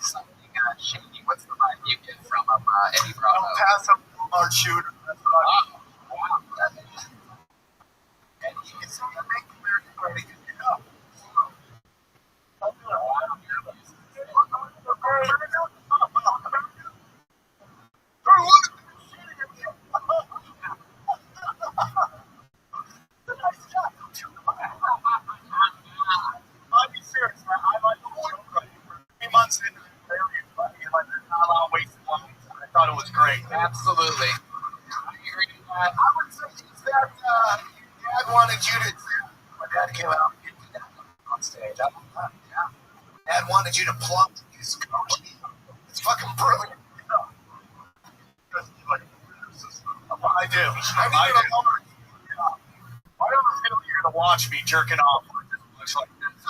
something shady. What's the vibe you get from Eddie Bravo? Don't pass up Walmart shooter. That's what I Oh, wow. And you can see the make American great again. You know. I'll be serious, man. I like the joke right here. 3 months into it, very funny. Like, there's not a lot of wasted lines. I thought it was great. Absolutely. I agree with that. I would say is that your dad wanted you to. My dad came out and did that on stage. I love that. Yeah. Dad wanted you to plug his company. It's fucking brilliant. You know? I do. I do. I don't feel you're gonna watch me jerking off much like this.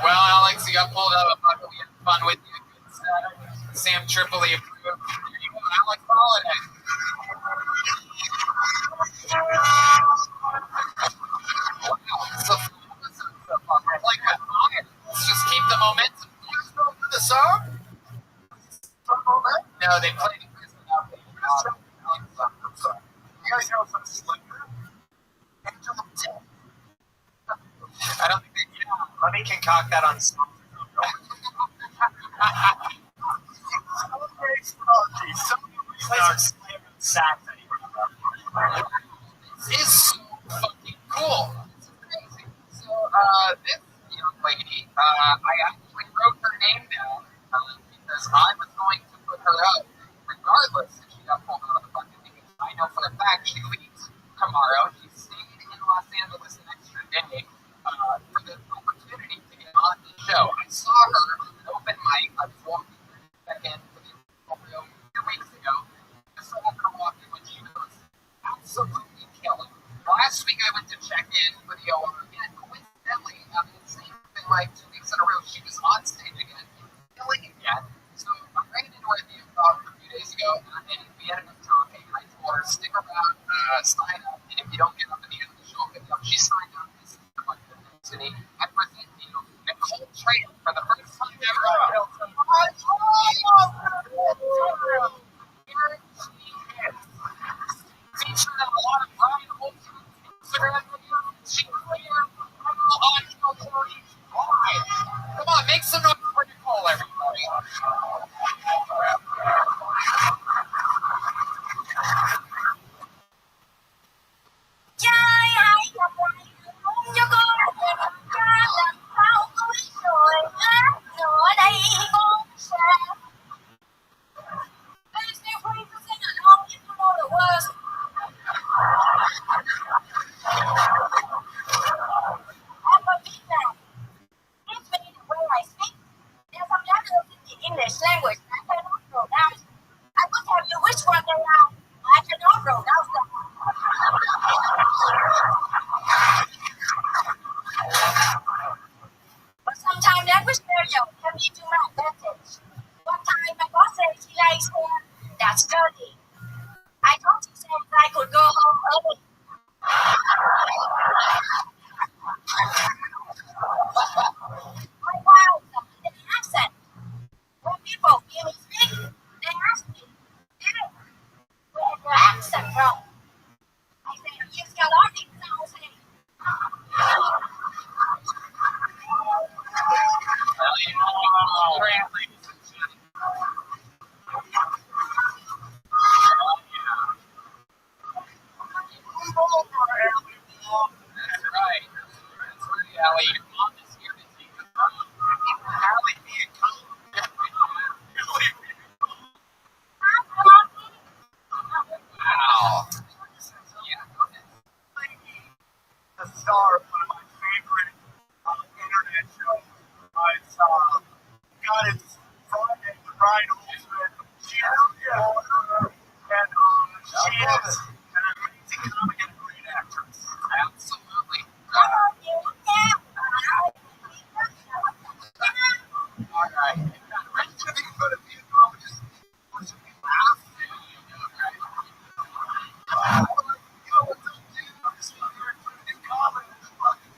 Well, Alex, you got pulled up. We had fun with you. Sam Tripoli approved. There you go, Alex Holiday. Wow. So, like a fire. Let's just keep the momentum. The song? No, they played it without the I'm sorry. You guys know some slicker? Angel of Death. I don't think they do. Let me concoct that on something. This is so fucking cool. This is crazy. So, this young lady, I actually wrote her name down because I was going to put her up regardless if she got pulled out of the bucket. Because I know for a fact she leaves tomorrow. She stayed in Los Angeles an extra day for the opportunity to get on the show. I saw her on an open mic. I was walking back in for the room 2 weeks ago. I saw her walking when she was absolutely killing. Last week I went to check in with the OR and coincidentally, after the same thing like 2 weeks in a row, she was on stage again, killing again. So I ran into her at the improv a few days ago and we ended up talking. I told her, stick around, sign up, and if you don't get up at the end of the show, I'll pick you up. She signed up. This is like the city. I present you Nicole Trader for the first time ever. Featured on a lot of Brian Holtz's Instagram videos. She was here. Come on, make some noise for Nicole, everybody. English language I cannot pronounce. I will tell you which one they are. I cannot pronounce them. But sometimes language barrier can be to my advantage. One time my boss said she likes hair that's dirty. I told she said I could go home early. My wild an accent. When people hear me speak, they ask me, "Hey, where is your accent from?" I say, "You Scaloni." So say, That's right. Allie. Your mom is here to take us home. Allie, be a Wow. Yeah, go ahead. The star of one of my favorite internet shows. It's Friday with Ryan Holtzman. She is and she is an amazing comic and a great actress. Absolutely. "I love you, yeah." All right. I'm going to be good at being comic. Just watching me laugh. You know what they'll do? I'm just here doing comedy. Fucking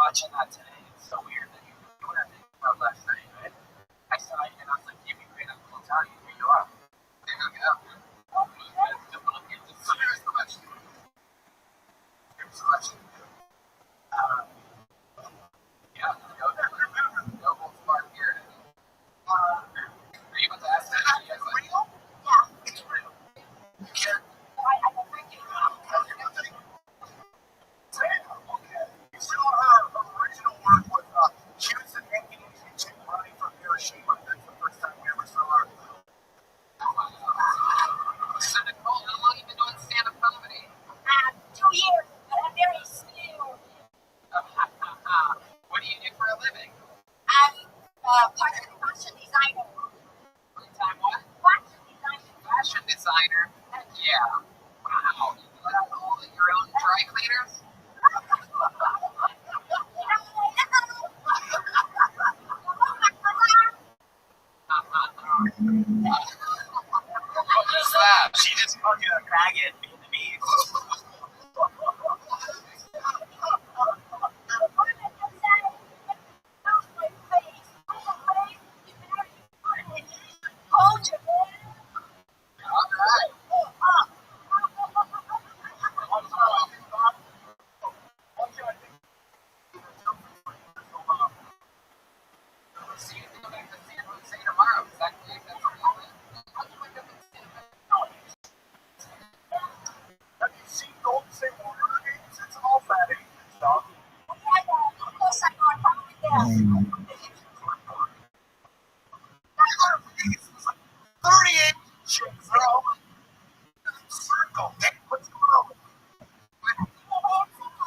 watching that today. It's so weird that you were thinking about last night, right? I saw you and I was like, give me a great uncle, I'll tell you who you are. There you go. Here's the question. Yeah, no holds barred here. Are you about to ask that? Yes, real? Yeah, it's real. You can't. I don't think it. Okay. So her original work was she was an Indian chick running from Hiroshima. That's the first time we ever saw her. So Nicole, how long have you been doing stand-up comedy? 2 years, but I'm very skilled. What do you do for a living? I'm part-time fashion designer. Part-time what? Fashion designer. Fashion designer? Heck yeah. Wow. You do that all at your own dry cleaners? What is that? She just called you a faggot Vietnamese.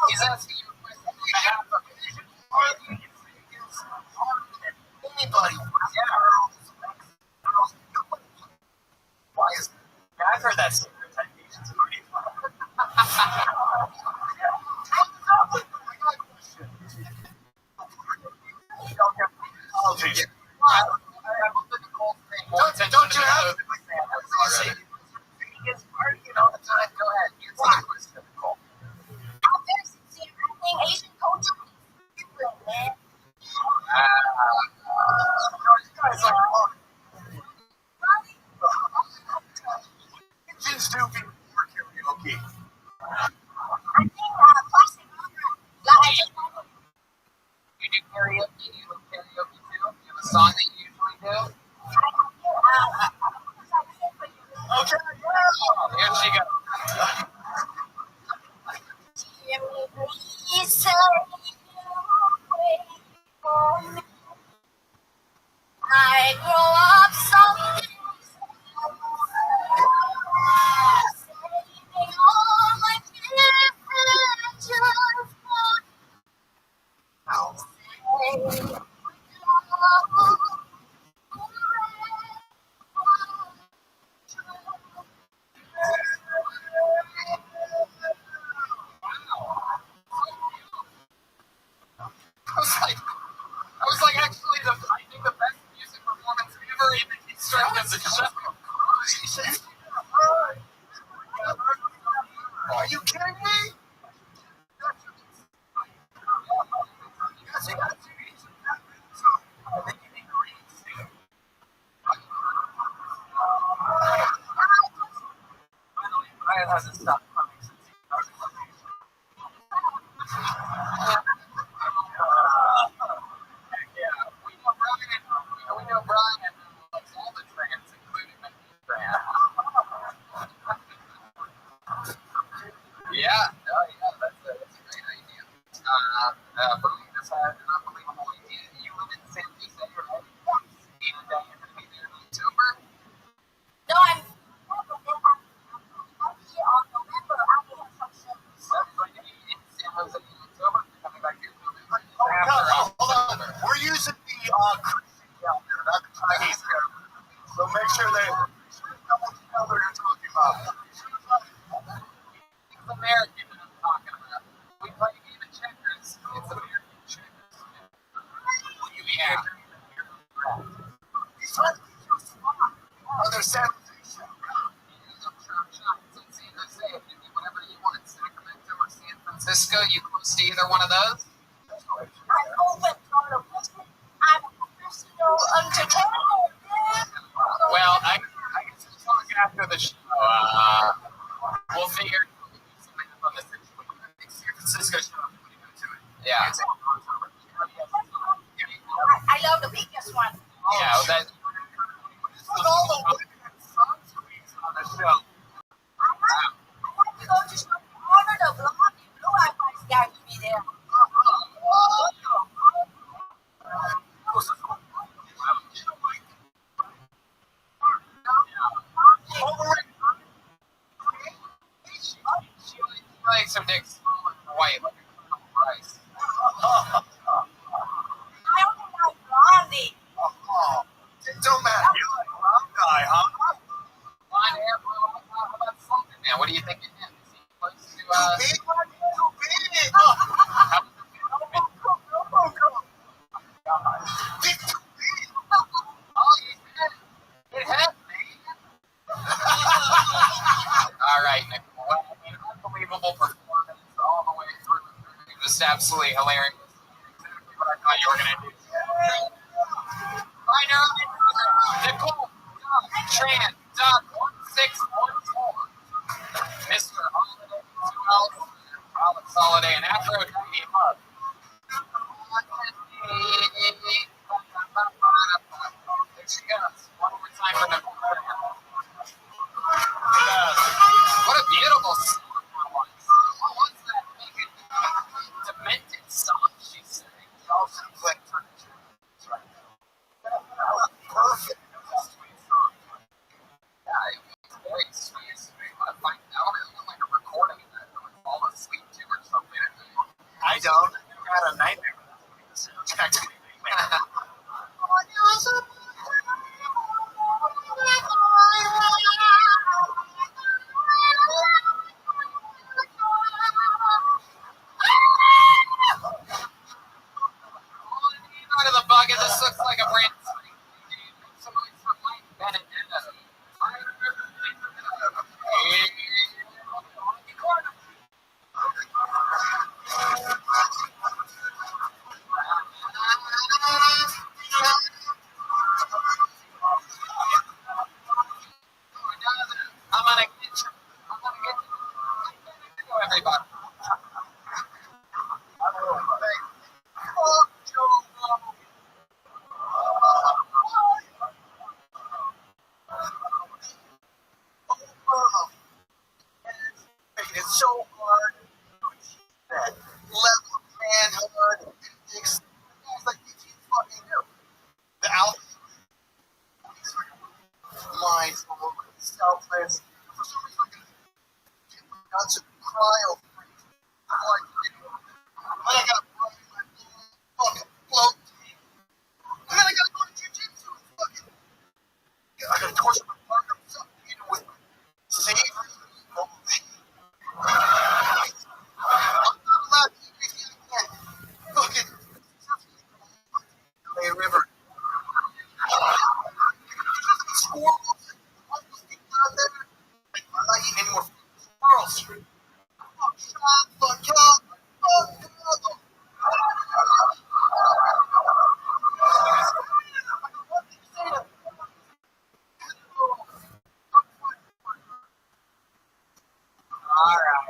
He's asking you a question on behalf of anybody. Why is that? I've heard that stereotype. Don't you have to? He's arguing all the time. Go ahead. Answer the question, Nicole. I'm very sincere. I think Asian culture is different, man. You guys are wrong. Asians do be more karaoke. I think plastic opera. You do karaoke? You do karaoke too? You have a song that you usually do? Okay, yeah. Here she goes. I grow up someday, saving all my I was like, actually, I think the best music performance ever in the history of the show. Are you kidding me? Yes, you got to I think you need to read. Ryan hasn't stopped coming since he started. We know Brian likes all the trans, including the trans. Yeah, that's a great idea. Brian just had an unbelievable idea. You live in San Jose, right? And you're going to be there in October? No, I'm here on November. I'm going to be in San Jose in October. Coming back here in November. No, hold on. We're using the Christian calendar, not the Chinese calendar. So make sure they know what calendar you're talking about. It's American that I'm talking about. We play a game of checkers. It's American checkers. Will you be here? He's trying to keep you smart. Other San Jose. San Jose, whatever you want. Sacramento or San Francisco, you close to either one of those? That's correct. I'm a professional entertainer. Well, I guess we'll talk after the show. We'll figure something out on this situation. I think San Francisco show up pretty good to it. Yeah. I love the biggest one. Yeah, that. With all the women song tweets on the show. I like to go to show honor the blondie blue eyed guys guy to be there. She likes her dick small and white, like a rice. I only like blondie. It don't matter. You like rock guy, huh? Blonde hair, blue eyes. How about something, man? What do you think of him? Is he close to, Too big? Too big. Big too big. It has me. All right, Nick. Well, I mean, unbelievable performance all the way through. It was absolutely hilarious. Exactly what I thought you were going to do. I know. Nicole, Tran, Doc, 1614. Mr. Holiday, 2 L's, Alex Holiday, and Afro Dreamy Hub. There she goes. One more time for Nicole. What a beautiful song that was. What was that fucking demented song she sang? She also played furniture. That's right. Perfect. It was a sweet song. Yeah, it was very sweet. I want to find out. I want like a recording of that. I would fall asleep to or something. I don't. I had a nightmare. Text me. Out of the bucket, this looks like a brand new game. Somebody's for Mike Benedetta. I'm gonna get you. Everybody. It's so hard to achieve that level of manhood. It's like you can't fucking do. The alpha mindful, selfless. For some reason, I got to cryo free. I'm like, but I gotta my fucking float tank. And then I gotta go to jiu-jitsu and fucking. I gotta torture my partner with something, with savory. I'm not allowed to eat anything again. Fucking. Lay River. Squirrels. Almost get down there. I'm not eating any more squirrels. Fuck shot, fuck up, fuck up. All right.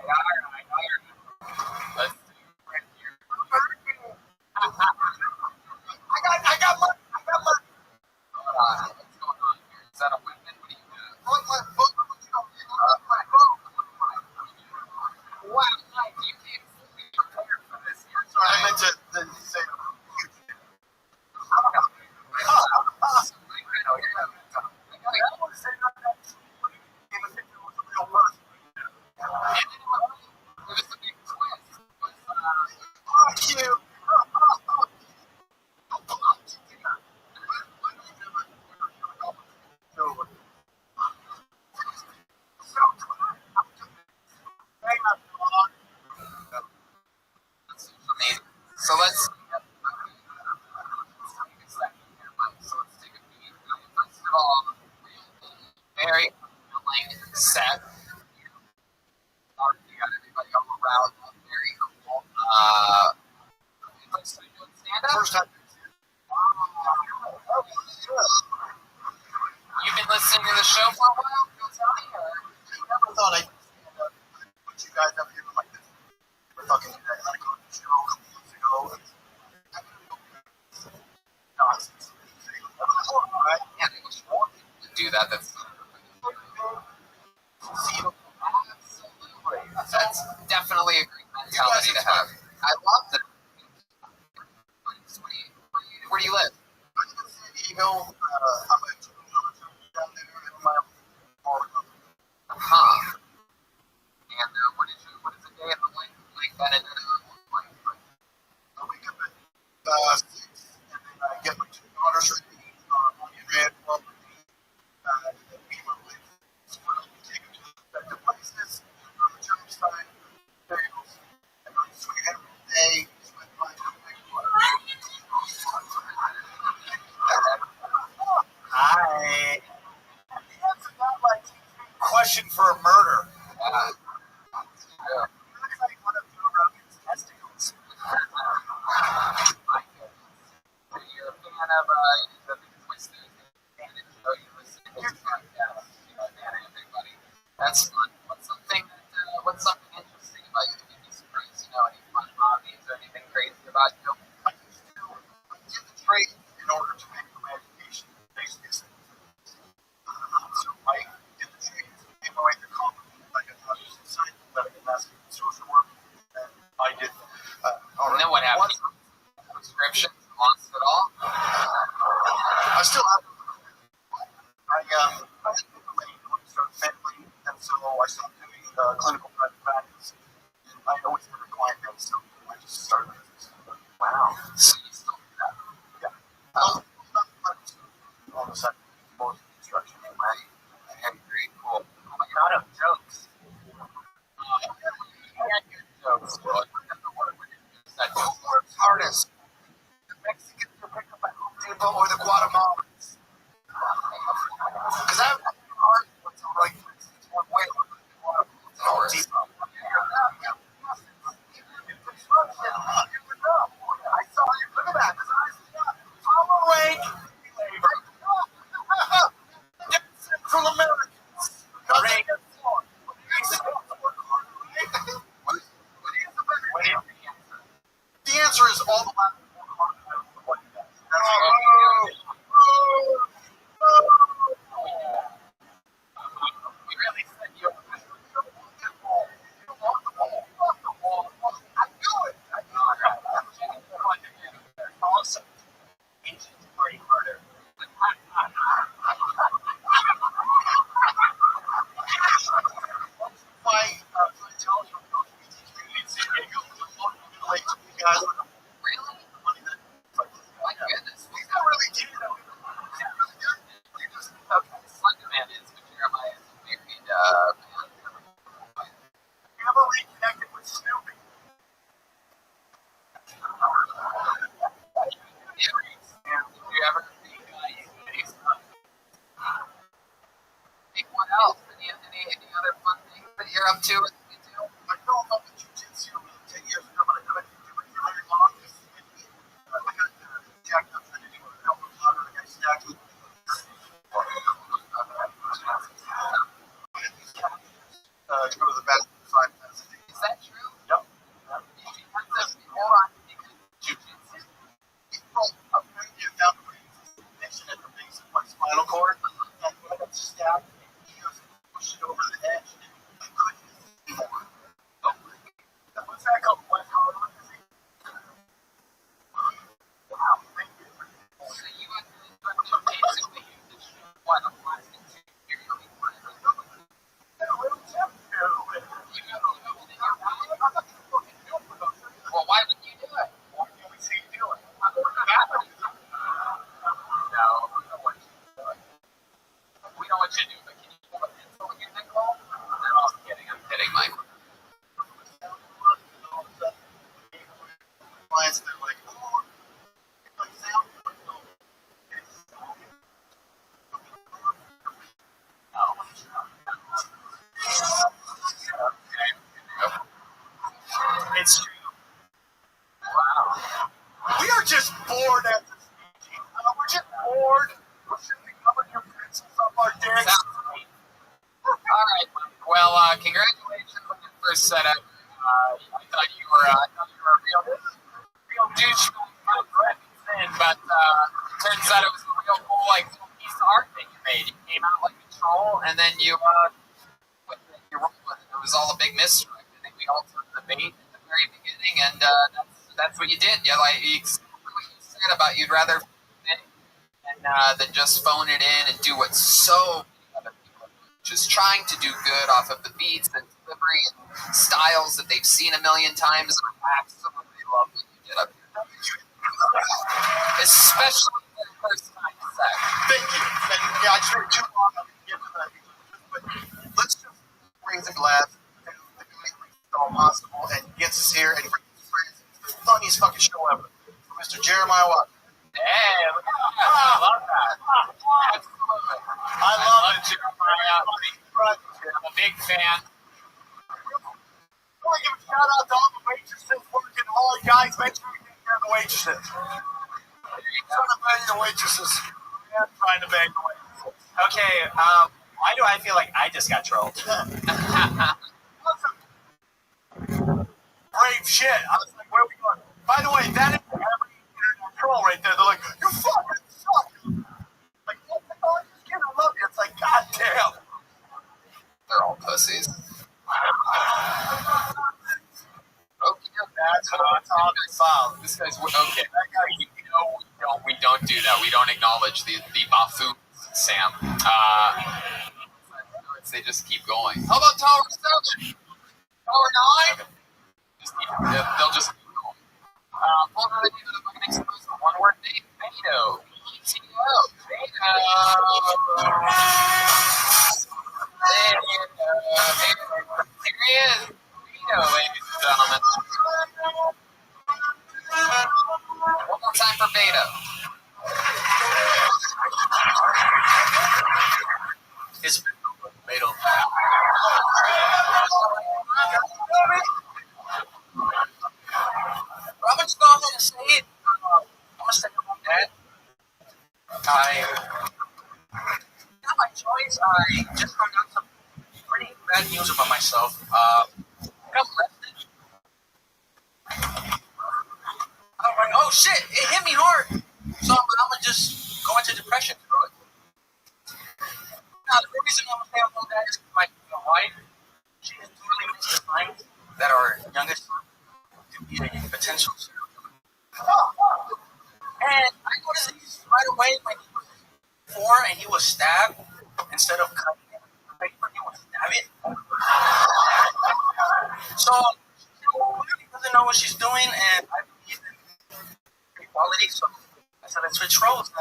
Let's see right here. I got money. What's going on here? Is that a weapon? What do you got? On my book. My book. Wow, Mike, you came fully prepared for this here. Sorry, I meant to say. It was a big twist. Fuck you. So let's take a second here, Mike. So let's take a beat. First of all, very willing set. You got everybody all around. Very cool. I love that. Where do you live? I live in San Diego. I'm a down there in my apartment. Huh. And what is a day at the Lake Benedict look like? I wake up at 6, and then I get my 2 daughters ready on the red well with me. And then me and my wife split up and take them to the respective places. On the job site, bagels, and I swing every day. Swing my Hi. The answer not like question for a murder. Looks like one of Rogan's testicles. You're a fan of the Twisted and you listen to his podcast, everybody. That's fun. What's something interesting about you that you'd be surprised? Any fun hobbies or anything crazy about you? I did the trade in order to make my education basically. So I did the trade, made my way through college. I got to study master's in social work, and I did. And then what happened? Subscriptions lost it all? I still have. I didn't want to start a family, and so I stopped doing clinical private practice. And I always had a client base, so I just started a business. Wow. So you still do that? Yeah. On the side, most construction. Right. Very cool. Oh my God, of jokes. Jokes. What's hardest? The Mexicans to pick up at Home Depot or the Guatemalans? Because I have hard what's like one way. Home Depot. I saw you. Look at that. I'm awake. Central Americans. Nothing is wrong. The answer is all the Latin We really set you up. Awesome. Ancient party harder. My clientele from the LGBT community in San Diego relate to you guys. Really? Money that My goodness. we not really do that. You just Slender Man is, but Jeremiah is married. never reconnected with Snoopy. Did you ever see what else? Any other fun things that you're up to? I know about the jiu-jitsu 10 years ago, but I couldn't do it very long. I got jacked up trying to do a couple of hundred. I got stacked with to go to the bathroom 5 times a day. Is that true? Yep. Hold on. Jiu-jitsu? I'm going to get down to connection at the base of my spinal cord. And when I got stabbed, he just pushed it over the edge. And I couldn't anymore. What's that called? What's called? Wow, thank you. So you basically use what? A plastic tube? Well, why would you do it? What can we see you doing? No, we don't want you to do it. We don't want you to do it, but can you pull a pencil in your neck hole? No, I'm kidding, Mike. Clients, they're like, oh, like sound. It's true. Wow. We are just bored at this meeting. We're just bored. We're shooting cover your pencils up our dicks. All right. Well, congratulations on your first setup. I thought you were a real douche, but turns out it was a real cool little piece of art that you made. You came out like a troll, and then you rolled with it. It was all a big misdirect. I think we all took the bait at the very beginning. thing, and that's what you did. You exactly what you said about you'd rather than just phone it in and do what so many other people do, just trying to do good off of the beats and delivery and styles that they've seen a million times. I absolutely love what you did up here, especially for the first time set. Thank you. And yeah, I just went too long. I'm gonna get to that. But let's just raise a glass to the guy who makes it all possible and gets us here and brings his friends. It's the funniest fucking show ever. For Mr. Jeremiah Watt. Hey, look at that. I love that. Absolutely. I love it. Jeremiah. I'm a big fan. I want to give a shout out to all the waitresses working, all the guys. Make sure you take care of the waitresses. Trying to bang the waitresses. Yeah, trying to bang the waitresses. Okay, why do I feel like I just got trolled? Brave shit. I was like, where are we going? By the way, that is every internet troll right there. They're like, you fucking suck. Like, oh, this kid, I love you. It's like, god damn. They're all pussies. Okay, That's what I'm talking about. this guy's okay. We don't do that. We don't acknowledge the buffoons, Sam. They just keep going. How about Tower 7? Tower 9? They'll just keep going. What are they doing? I'm going to expose the one word name. Beto. BTO. Beto. There he is. Beto, ladies and gentlemen. One more time for Beto. It's Beto. I'm just go ahead and say it. I'm gonna say it like that. Not my choice. I just found out some pretty bad news about myself. I got arrested. I'm like, oh shit, it hit me hard. So I'm gonna just go into depression. Now, the reason I'm saying all that is my wife, she is totally misdefined that our youngest son could be a potential serial killer. And I noticed he's right away when he was 4 and he was stabbed, instead of cutting it, he was stabbing. So she clearly doesn't know what she's doing, and I believe in equality, so I said I'd switch roles.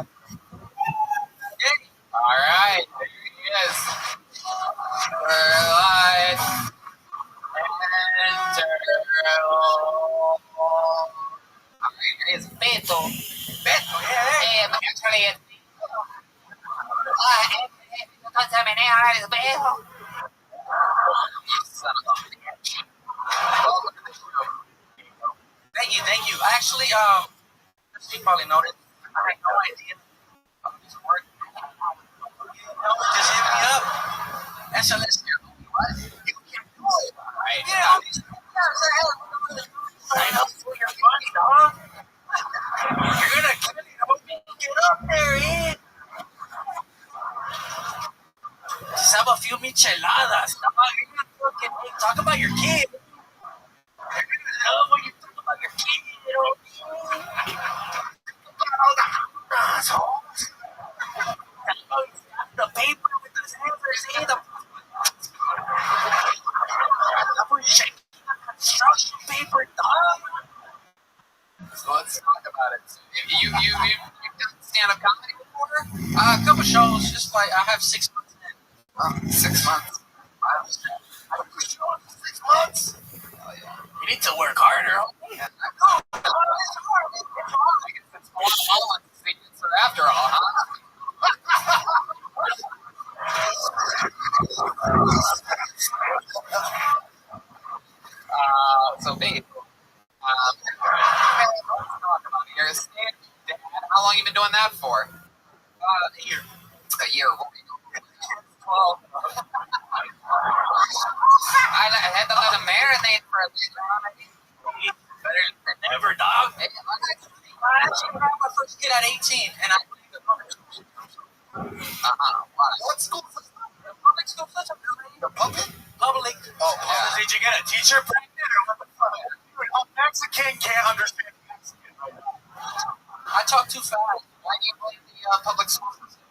All right, there he is. Light and it's Beto. Beto, yeah. Actually, it's son of a bitch. Welcome to the show. Thank you. I actually, as you probably noticed, I had no idea of this work. Just hit me up. And so let's hear what? You can do it. Right. Yeah, I know you're funny, dog. You're gonna clearly help me get up there, eh? Just have a few micheladas. Dog. You're gonna fucking talk about your kid. They're gonna love when you talk about your kid, you know? Assholes. The paper with the scissors in the construction paper, dog. So let's talk about it. You've done stand-up comedy before? A couple shows, just like I have 6 months in. 6 months. I have 6 months. Oh, yeah. You need to work harder. Yeah. It's more fun to see it after all, huh? So babe, let's talk about it. You're a stand dad. How long you been doing that for? A year. A year. 12. I had to let him marinate for a bit. Better than never, dog. Hey, I actually had my first kid at 18, and I believe the public school system. What school system? The public school system. The puppet? Public. Oh, Yeah. Did you get a teacher pregnant or what the fuck? Up next, can't understand Mexican right now. I talk too fast. Why do you blame the public school system?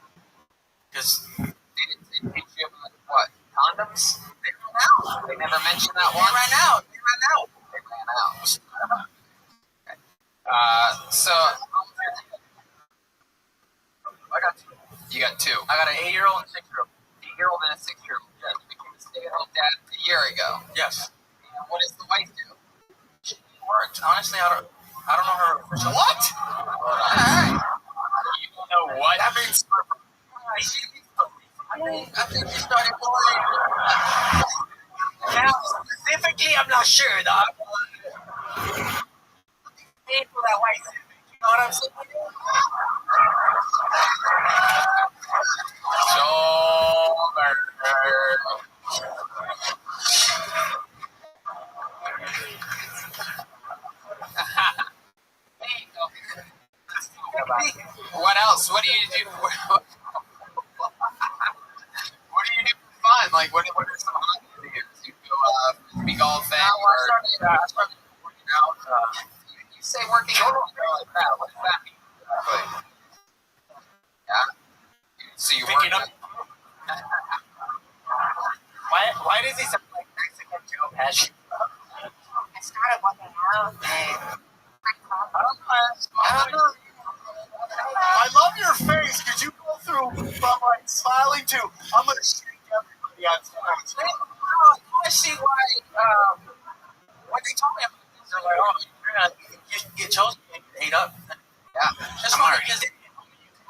Because they didn't teach you about what? Condoms? They ran out. They never mentioned that one. They ran out. They ran out. They ran out. Okay. So I got two. You got two. I got an 8-year-old and a 6-year-old. 8-year-old and a 6-year-old. Yeah. You became a stay-at-home dad a year ago. Yes. And what does the wife do? She worked. Honestly, I don't know her. What? Alright. You don't know what? That means. I think she started playing. Now, specifically, I'm not sure, dog. Paid for that white Civic. You know what I'm saying? What else? What do you do? What do you do for fun? Like, what are some hobbies of yours? You go frisbee golfing? I started working out. You say working out like that. What does that mean? Yeah. So you Picking work up. Why does he sound like Mexican Joe Pesci? I started working out, man. I don't know. I love your face because you go through from like smiling to I'm gonna shake everybody on stage. I see why when they told me about this, they're like, oh, you chose to get ate up. Yeah. That's funny because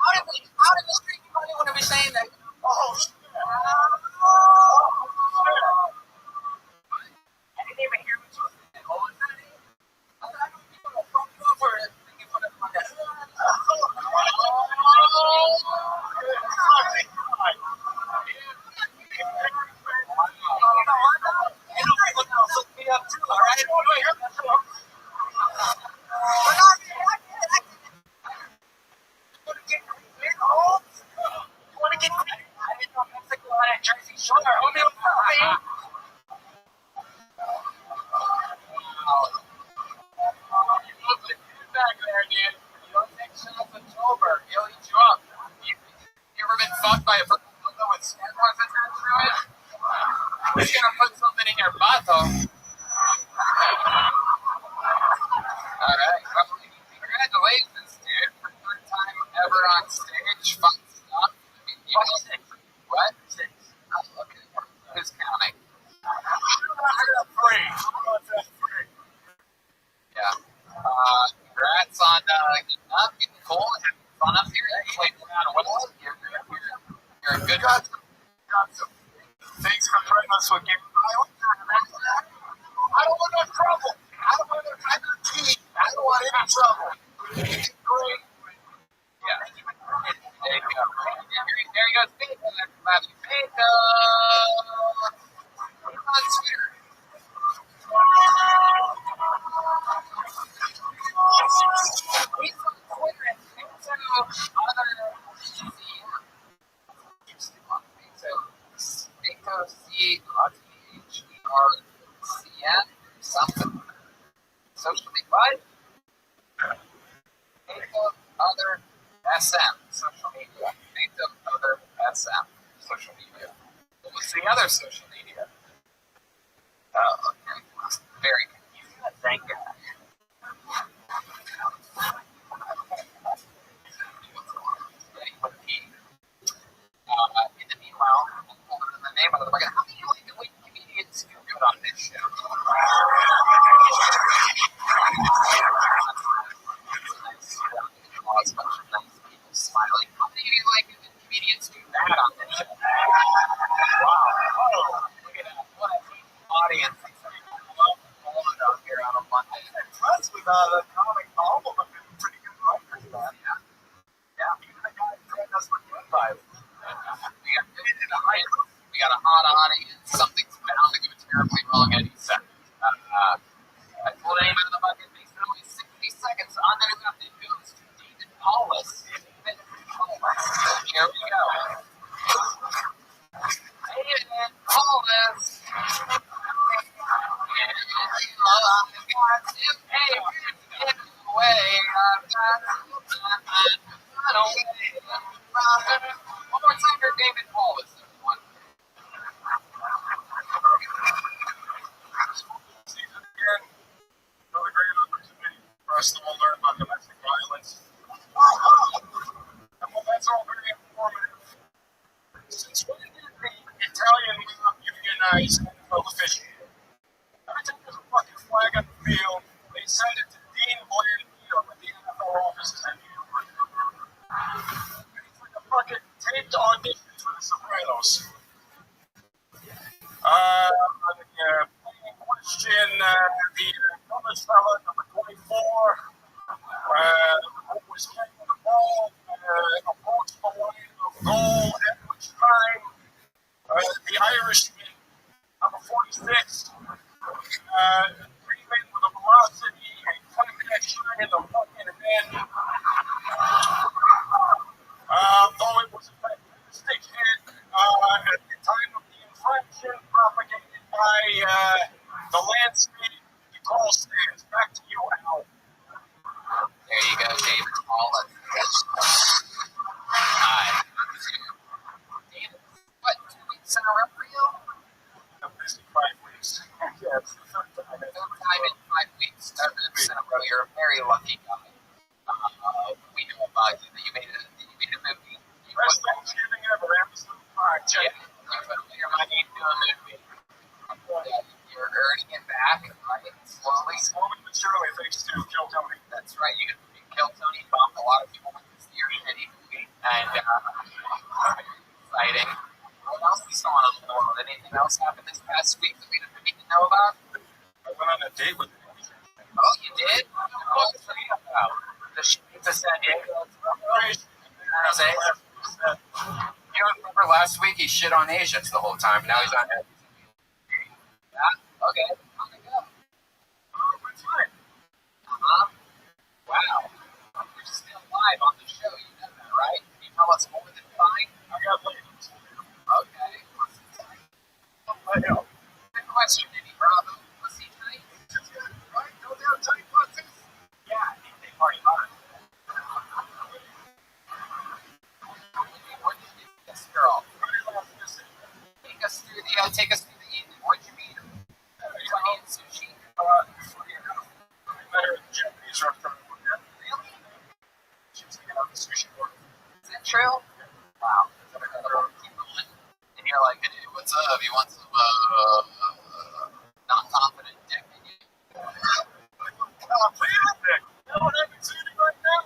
how did the street money want to be saying that? Oh shit. I didn't even hear what you said. Oh, is that it? I don't know what fuck you up for it. Fucked by a with sandworms attached to it. He's gonna put something in your butt, though. Alright, well, congratulations, dude. For third time ever on stage. Fun stuff. What? Six. Oh, okay. Who's counting? Three. Yeah. Congrats on getting up, getting cold, having fun up here. Wait, what else? You're a good guy. Thanks for putting us with Game Island. I don't want no trouble. I don't want any trouble. Great. Yeah. There you go. There you go. Speaking of everybody. Pinto. He's on Twitter. He's on Twitter and Pinto C-R-C-N something. Social media. What? Pinto other SM. Social media. Pinto other SM. Social media. What's the other social media? Oh, okay. Very confusing. Thank you. In the meanwhile, the name of the bucket. How do you like the way comedians do good on this show? Nice bunch of nice people smiling. How do you like the comedians do bad on this show? Wow. Oh, look at that. What a deep audience. Out here on a Monday. I'm impressed with the comic album. I've been pretty good writers, man. Yeah. Even the guy who us with good vibes. We got a hot audience. Something's bound to go terribly wrong any second. I pulled a name out of the bucket. Makes it only 60 seconds. On there left, it goes to David Paulus. Here we go. David Paulus. Hey, One more time for David Wallace, everyone. Season again. Another great opportunity for us to all learn about domestic violence. And well, that's all very informative. Since when did the Italian mob unionize NFL officiating? Every time there's a fucking flag on the field, they send it to Dean Blandino at the NFL offices in New York. It's like a fucking taped audition for The Sopranos. Question, the college fella, number 24, who was kicking the ball, approached the line of goal, at which time the Irishman, number 46, dreaming with a velocity and connection in the fucking head. Though it was a fantastic hit at the time of the infraction propagated by the landscape, the call stands. Back to you, Al. There you go, David Wallace. Hi. David, what, 2 weeks in a row for you? I'm busy 5 weeks. Yeah, it's the third time. Third time in 5 weeks. 7 weeks in a row. You're a very lucky guy. We know about you that you made a movie. Best Thanksgiving ever, Amazon Prime. Yeah, you put your money into a movie. You're earning it back, right? Slowly. Slowly but surely, thanks to Kill Tony. That's right. You killed Tony Bump. A lot of people went to see your shitty movie. And exciting. What else we saw in the world? Anything else happened this past week that we didn't need to know about? I went on a date with him. Oh, you did? What was it about? The shit to San Diego. You remember last week he shit on Asians the whole time. Now he's on it. Yeah? Okay. On the go. What's fine? Wow. You're still live on the show. You know that, right? Can you tell us more than fine? I got ladies. Okay. Good question, Eddie Bravo. Was he tight? Right? No doubt tight pussies. Yeah, they party hard. What did you do with this girl? Take us through the evening. What'd you meet her? Were you eating sushi? Funny enough, I met her at the Japanese restaurant. Really? She was hanging out at the sushi bar. Is that true? Wow. And you're like, hey, what's up? You want some non-confident dick? Fantastic. You know what I've been seeing right now?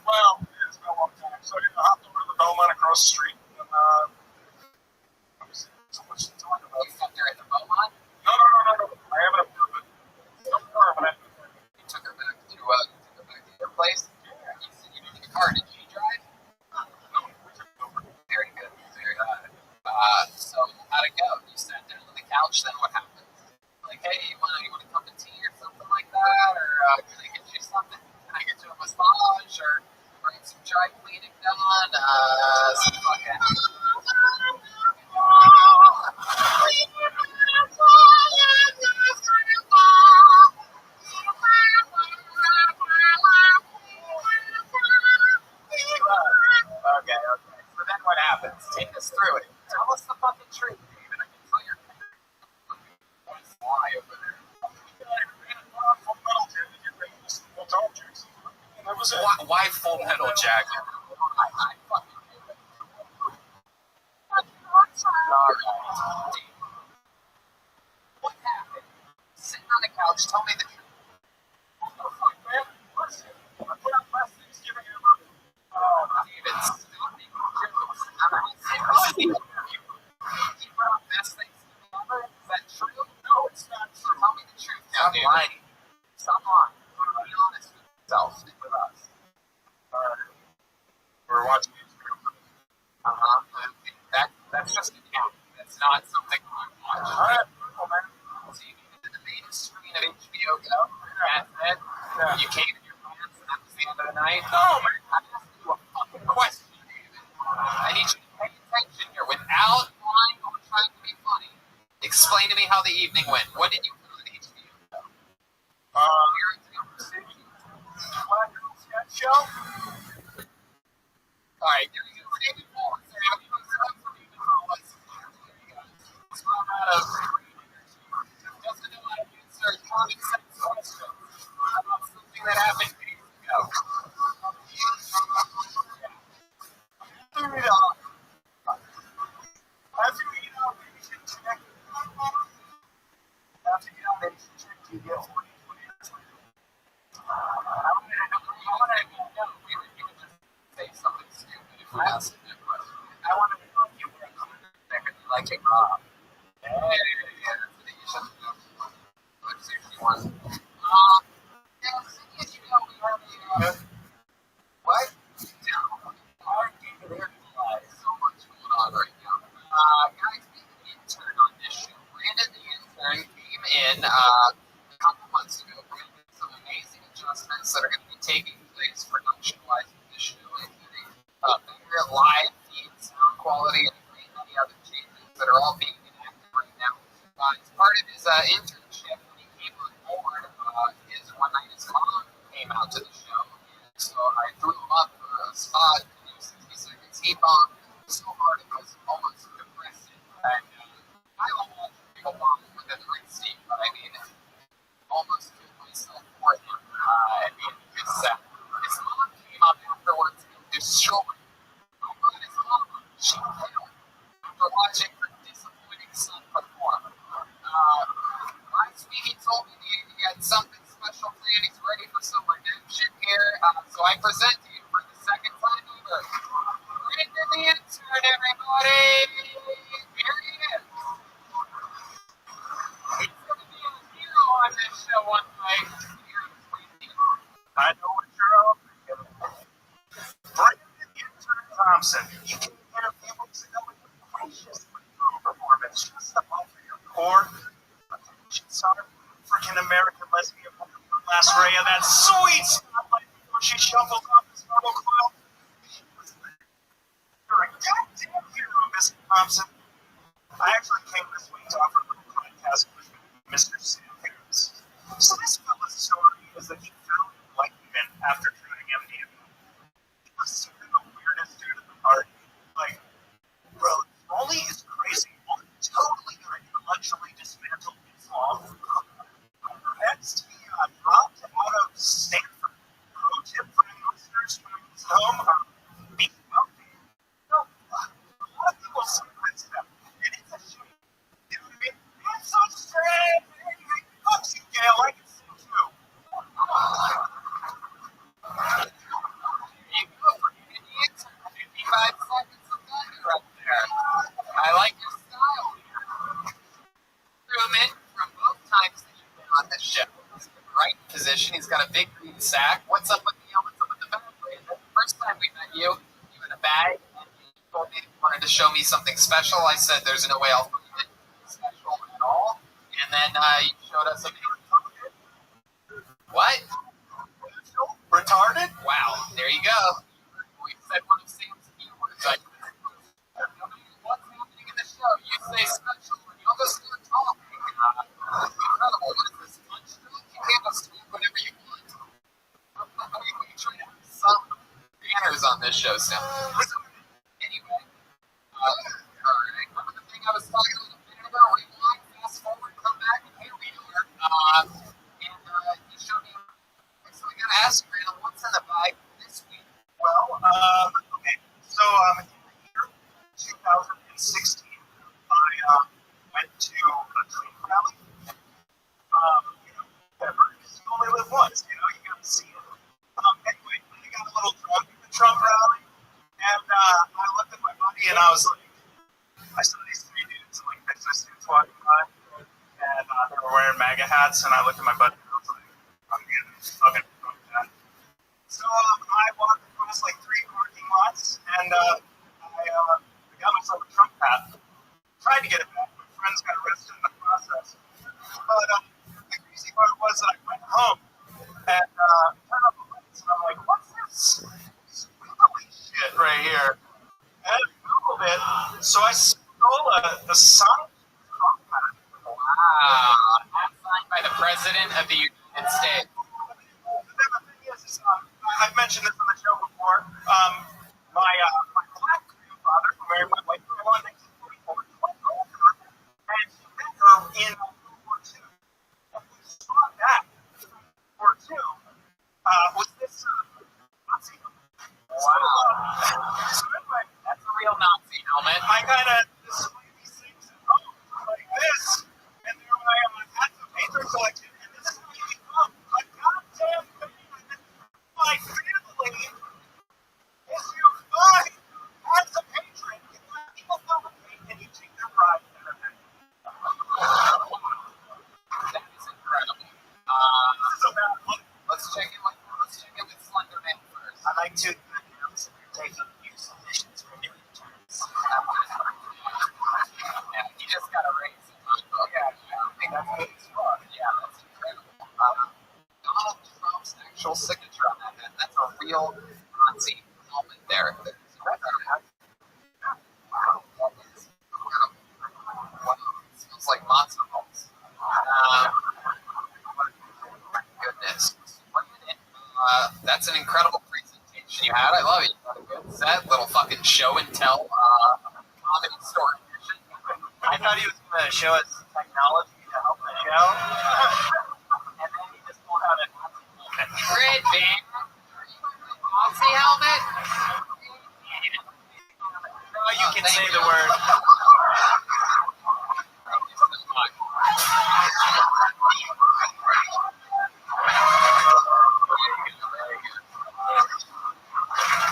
Well, it's been a long time. So I hopped over to the Belmont across the street. And, so much to talk about. You fucked her at the Beaumont? No. I have an apartment. It's no permanent. You took her back to your place? Yeah. You said you didn't have a car. Did she drive? No, we took it over. Very good. Very good. So how'd it go? You sat down on the couch, then what happened? Like, hey, you want a cup of tea or something like that? Or can I get you something? Can I get you a massage? Or bring some dry cleaning done? Some fucking... Okay. So then what happens? Take us through it. Tell us the fucking truth, David. I can tell you're fly over there. Why Full Metal Jacket? I fucking knew it. Alright. What happened? Sitting on the couch, tell me the truth. Oh, fuck, man. Listen, I put out last Thanksgiving ever. David, stop making jokes. I'm not saying you put out best Thanksgiving ever? Is that true? No, it's not true. Tell me the truth now, Stop dude. lying. Stop lying. Be honest with yourself and with us. We're watching these That's just an app. That's not something I watch. Alright, cool, man. So you needed the main screen of HBO Go. That's it. Yeah. You came in your pants and that was the end of the night. No, man. I'm asking you a fucking question, David. I need you to pay attention here without lying or trying to be funny. Explain to me how the evening went. What did you put on HBO Go? Black Girl Sketch Show? After you know, maybe you should check. After you know, maybe you should check. You get 40 years. I want to know if you would just say something stupid if you asked me that question. I want to know if you were a that could be like, hey, Rob. Hey, yeah, that's what you should do. Let's see if you want. Yeah, seeing as you know, we have a, what? Our day-to-day lives, so much going on right now. Guys, being an intern on this show. Brandon, the intern, came in a couple months ago, bringing some amazing adjustments that are going to be taking place production-wise in this show, including better live feed, sound quality, and many other changes that are all being enacted right now. As part of his internship, when he came on board, one night his mom came out to the show, and so I threw him up for a spot to do 60 seconds. He bombed so hard it was almost depressing. And I don't watch people bomb within the ring steam, but I mean, almost killed myself for him. I mean, it's sad. His mom came up afterwards and destroyed. I thought his mom, she failed after watching her disappointing son perform. Last week he told me he had something special planned. He's ready for some redemption here. So I present to you for the second time ever. Brandon the intern, everybody! Here he is. He's going to be a hero on this show one night. I know what you're all thinking. Brandon Intern Thompson, you can interview weeks ago with a gracious performance just above your core. She saw her freaking American lesbian from the last ray of that sweet spotlight before she shuffled off this normal coil. She was there. You're a goddamn hero, Mr. Thompson. I actually came this week to offer a little podcast with Mr. Sam Harris. So this fella's story is that he found enlightenment after trying MDMA. He was sort of the weirdest dude at the party. Like, bro, Molly is crazy. Molly totally gonna intellectually dismantle Islam. Next, he dropped out of Stanford. Pro tip for any listeners trying this at home: be wealthy. You know, a lot of people say this stuff, and it's a shame. You know what I mean? It's so strange. Anyway, fuck you, Gail. I can sing too. You go for an intern. 55 seconds of thunder up there. I like your style here. Improvement from both times that you've been on this show. He's in the right position. He's got a big green sack. What's up with the what's up with the bag, Brandon? First time we met you in a bag, and you told me you wanted to show me something special. I said, there's no way I'll find it special at all. And then you showed us a what? Retarded? Wow, there you go. We said one of Sam's keywords. What's happening in the show? You say special, and you'll just start talking. Incredible. What is this? Lunch drink? You can't just speak whatever you want. We try to have some manners on this show, Sam. Anyway, alright. Remember the thing I was talking about a minute ago? Rewind, fast forward, come back, and here we are. And you showed me. So I gotta ask you, Brandon, what's in the bag this week? Well, okay. So, in the year 2016, I went to a dream rally. You know, whatever. Because you only live once, you know, you gotta see it. Anyway, I got a little drunk at the Trump rally, and I looked at my buddy and I was like, I saw these three dudes in like business suits walking by, and they were wearing MAGA hats, and I looked at my buddy and I was like, I'm getting fucking drunk that. So I walked across like 3 parking lots, and I got myself a Trump hat. Tried to get it back. My friends got arrested in the process. But the crazy part was that I went home and turned on the lights, and I'm like, what's this squiggly shit right here? And I Googled it, so I stole a signed Trump hat. Wow, that's signed by the President of the United States. The thing is I've mentioned this on the show before. My black grandfather, who married my white grandma in 1944, was older, and he met her in World War II. And we saw that in World War II was this like to announce that you're taking new submissions for new interns. Yeah, you just got to raise it. Yeah, I think that's good as fuck. Yeah, that's incredible. Donald Trump's actual signature on that, that's a real Nazi helmet there. Wow, that is incredible. Wow, it smells like matzo balls. Goodness. That's an incredible presentation you had. I love it. You had a good set, little fucking show and tell comedy story. I thought he was going to show us technology to help the show. And then he just pulled out a Nazi helmet. Red band. Nazi helmet? No, you can say the word. Thank you so much.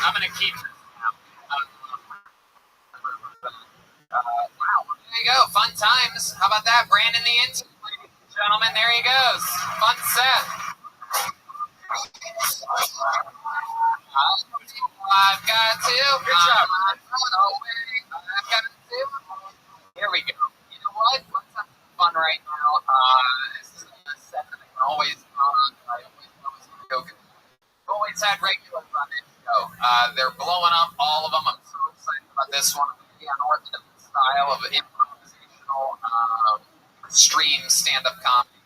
I'm gonna keep this now. Wow, there you go. Fun times. How about that? Brandon the intern, ladies and gentlemen. There he goes. Fun set. I've got to. Good job. I've got to. Here we go. You know what? Let's have some fun right now. This is a set that I can always I always know is going to go good. I've always had regulars on this show. They're blowing up, all of them. I'm so excited about this one. The unorthodox style of improvisational extreme stand-up comedy.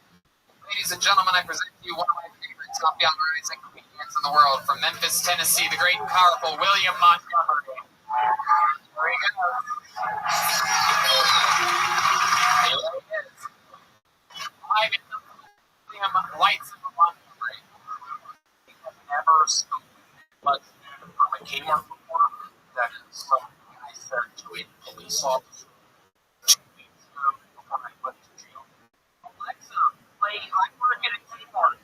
Ladies and gentlemen, I present to you one of my favorite top young rising comedians in the world from Memphis, Tennessee, the great and powerful William Montgomery. There he goes. Here he is. Live in William Lights in the Montgomery. I have never spoken much from a Kmart before. That is something I said to it, and we saw this 2 weeks ago before I went to jail. Alexa, play I work at a Kmart.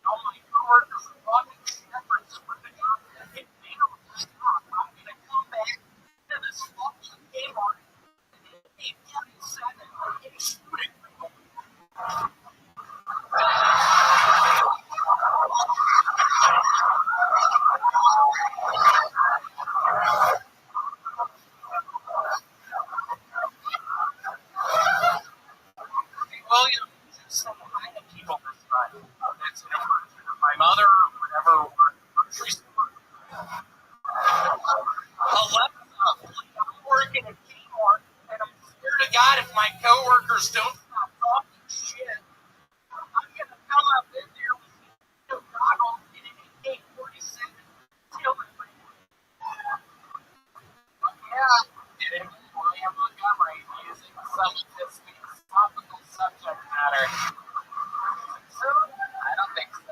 All my coworkers are talking shepherds for the job. If they don't stop, I'm going to come back to this fucking Kmart and they get upset and I'm getting shooting. William, just say hi to people this time. That's an impression of my mother or whatever grocery store. Alexa, I'm working at Kmart, and I swear to God, if my coworkers don't stop talking shit, I'm gonna come up in there with no goggles and an AK-47 killing my Yeah, it is William Montgomery using some of this week's topical subject matter. So, I don't think so.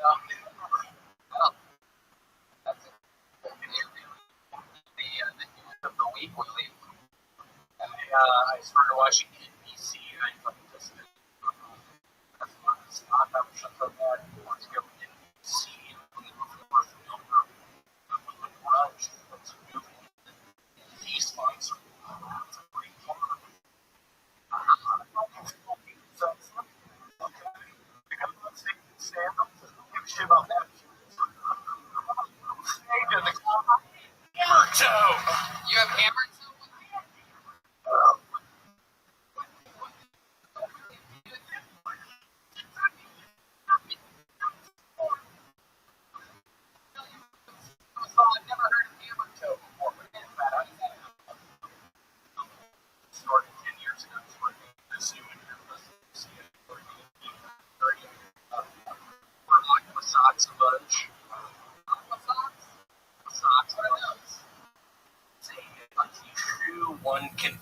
Well, that's it. The news of the week, Willie. I started watching NBC. I thought this is that's not a stock. I was so bad. Let's go NBC and leave before the number of Rush. That's a movie. He sponsored. It's a great horror. Okay. Because I'm taking stand-up. Give a shit about that. Stage of the hammer toe. You have hammered someone? I've never heard of hammer toe before. What is that? How does that happen? Started 10 years ago. It's working this new in Memphis. See it working in 30. We're like the socks a bunch. Aqua socks? Socks. What are those? It's a lucky shoe. One can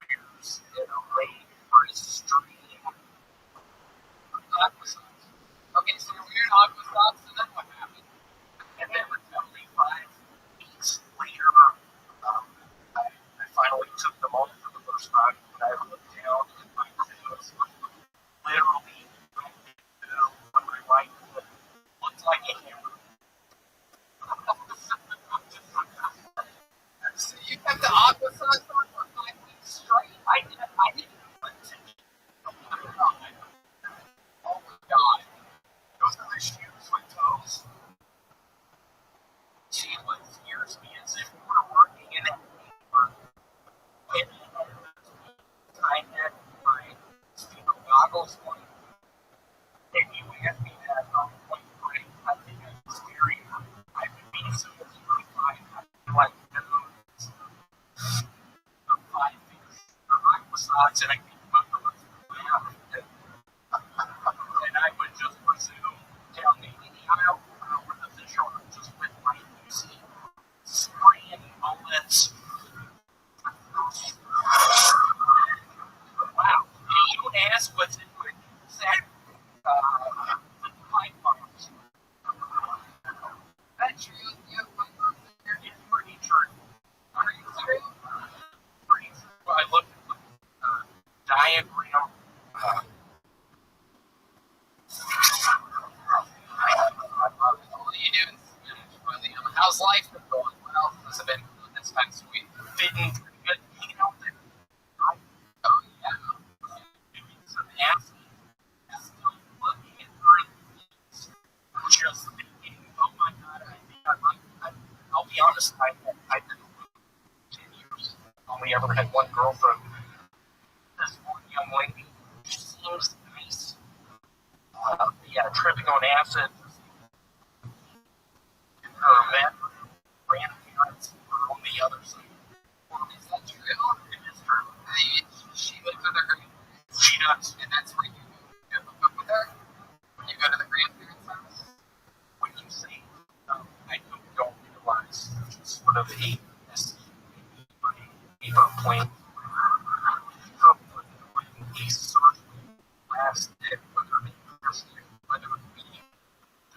years in a rain or a stream. Aqua socks. Okay, so you're wearing aqua socks, and then what happened? And then only 5 weeks later, I finally took them off for the first time. And I looked down and my toes literally on my right foot looked like a hammer. So you kept the aqua socks on for 5 weeks straight? I didn't put attention. Oh my god. Those are the shoes with honest, I've been 10 years. Only ever had one girlfriend. This one young lady, she seems nice. Yeah, tripping on acid. Her grandparents are on the other side. Is that true? It is true. She lives with her grandparents? She does. And that's where you go with her? You go to the grandparents' house? When you say, I don't realize sort of a paper plane. A certain plastic, whether it be plastic, whether it be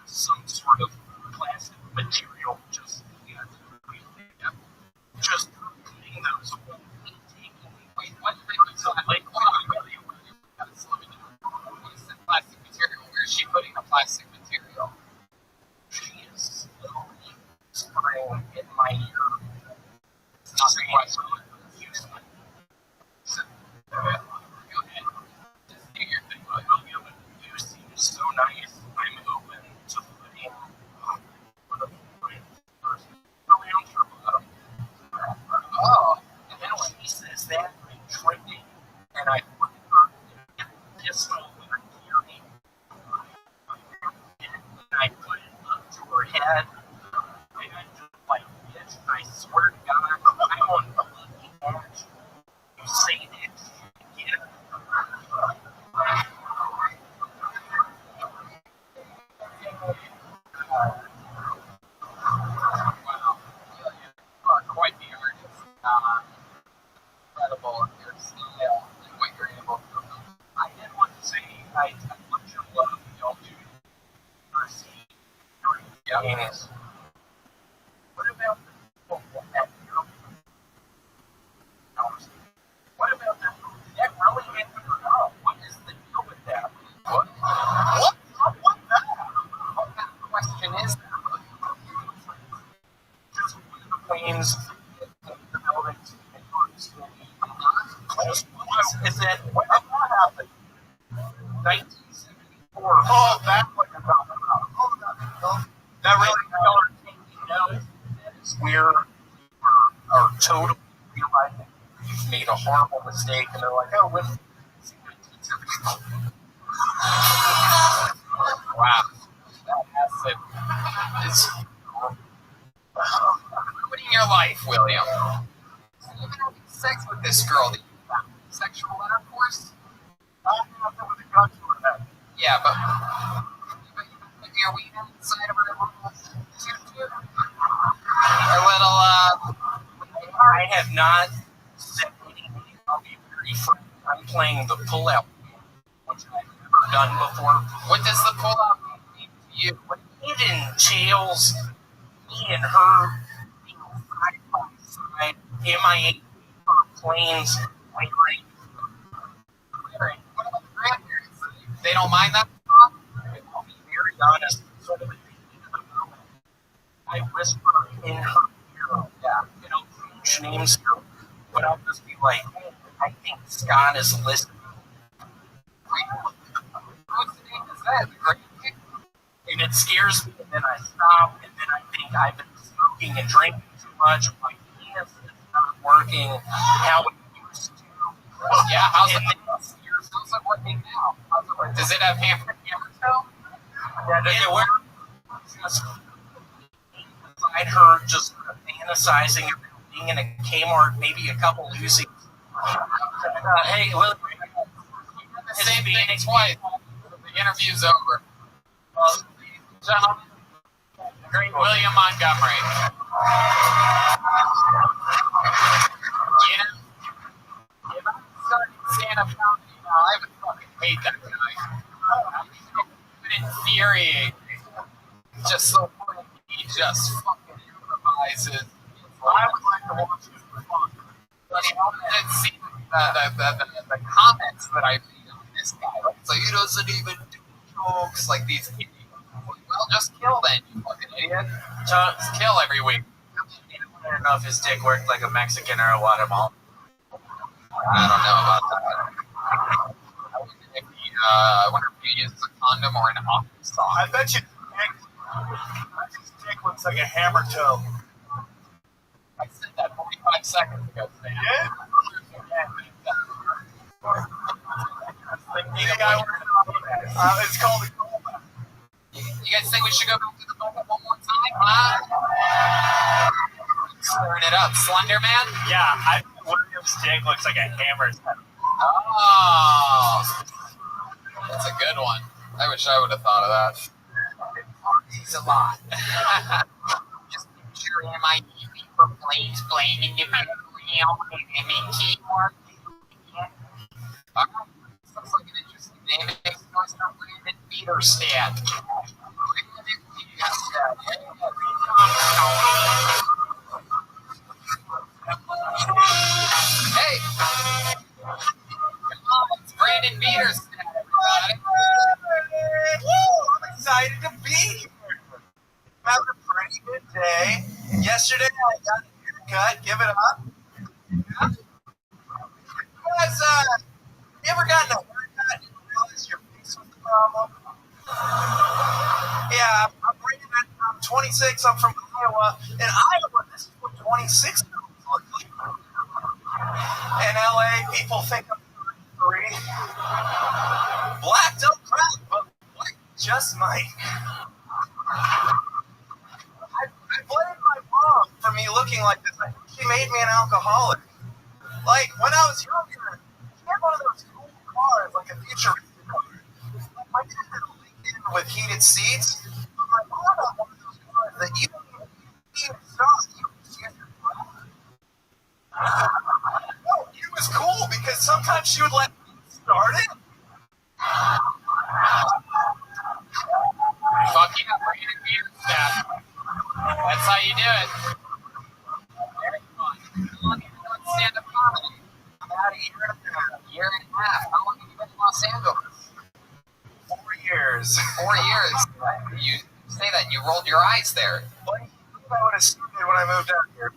some sort of plastic material, just putting those on wait, what like gotta slow it down. What is the plastic material? Where is she putting the plastic material? She is slowly spraying in my ear. It's not saying why it's useless. So, go ahead. Just do your thing. You seem so nice. I'm open to putting around her bottom. Oh, and then when he says that, I'm tripping, and I put her in a pistol with her hearing, and I put it up to her head, and I'm just like, bitch, I swear to God, I'm on fucking edge. You say that shit again. Wow, quite the artist. Incredible in your style and what you're able to do. I did want to say I much love y'all do mercy during the games. What about the people at your house? What about that? Did that really happen or not? What is the deal with that? What? What the hell? What kind of question is that? Just one of the planes in the buildings and is that when that happened? 1974. Oh, that's what you're talking about. Oh, that really color taking notes. That is where are totally realizing you've made a horrible mistake, and they're like, oh, when 1974. Wow. That acid is ruining your life, William. So you've been having sex with this girl that you found sexual intercourse? Yeah, but you're weaving inside of her little tutu? A little, I have not said anything. I'll be very frank. I'm playing the pull-out game, which I've never done before. What does the pull-out game mean to you? When it entails me and her being side by side, MIA planes, clearing. What about the grandparents? They don't mind that? I'll be very honest. Sort of at the end of the moment, I whisper in her ear, huge names here, but I'll just be like, hey, I think Scott is listening. What's the name is that? The grandkid? And it scares me, and then I stop, and then I think I've been smoking and drinking too much. My penis is not working how it used to. Yeah, how's it working now? Does it have hammer toe? Yeah, we're just beside her, just fantasizing about being in a Kmart, maybe a couple losing. Hey, Will, the same thing twice. The interview's over. Gentlemen, William Montgomery. You know, if I'm starting stand-up comedy now, I would fucking hate that guy. It infuriates me. Just so funny. He just fucking improvises. I would like to watch his performance. But you know, see the comments that I read on this guy. Right? So he doesn't even do jokes like these idiots. Well, just kill then, you fucking idiot. Just kill every week. I don't know if his dick worked like a Mexican or a Guatemalan. I don't know about that. I wonder if he uses a condom or an office sock. I bet you his dick looks like a hammer toe. 45 seconds ago, Sam. Yeah? It's called a callback. You guys think we should go back to the bucket one more time, huh? Stirring it up. Slender Man? Yeah, William's dick looks like a hammer's head. Oh. That's a good one. I wish I would have thought of that. He's a lot. Just picture him, I need for planes playing in the background and make keyboard. Alright, looks like an interesting name. It makes me want to start Brandon Peterstad. Hey! Come on, it's Brandon Peterstad, everybody. I'm excited to be here. Had a pretty good day. Yesterday I got a haircut. Give it up. Yeah. You guys, you ever gotten a haircut and you realize your face was the problem? Yeah, I'm Brandon. I'm 26. I'm from Iowa. In Iowa, this is what 26 look like. In LA, people think I'm 33. Black don't crack, but white just might. I blame my mom for me looking like this. I think she made me an alcoholic. Like, when I was younger, she had one of those cool cars, like a futuristic car. Like, my dad had a Lincoln with heated seats. But my mom had one of those cars that you don't even stop. You just use your breath. No, it was cool because sometimes she would let me start it. Fucking up Brandon Peterstad. That's how you do it. Very fun. How long have you been doing stand-up comedy? About a year and a half. Year and a half. How long have you been in Los Angeles? 4 years. 4 years. You say that and you rolled your eyes there. What do you think I would have started when I moved out here?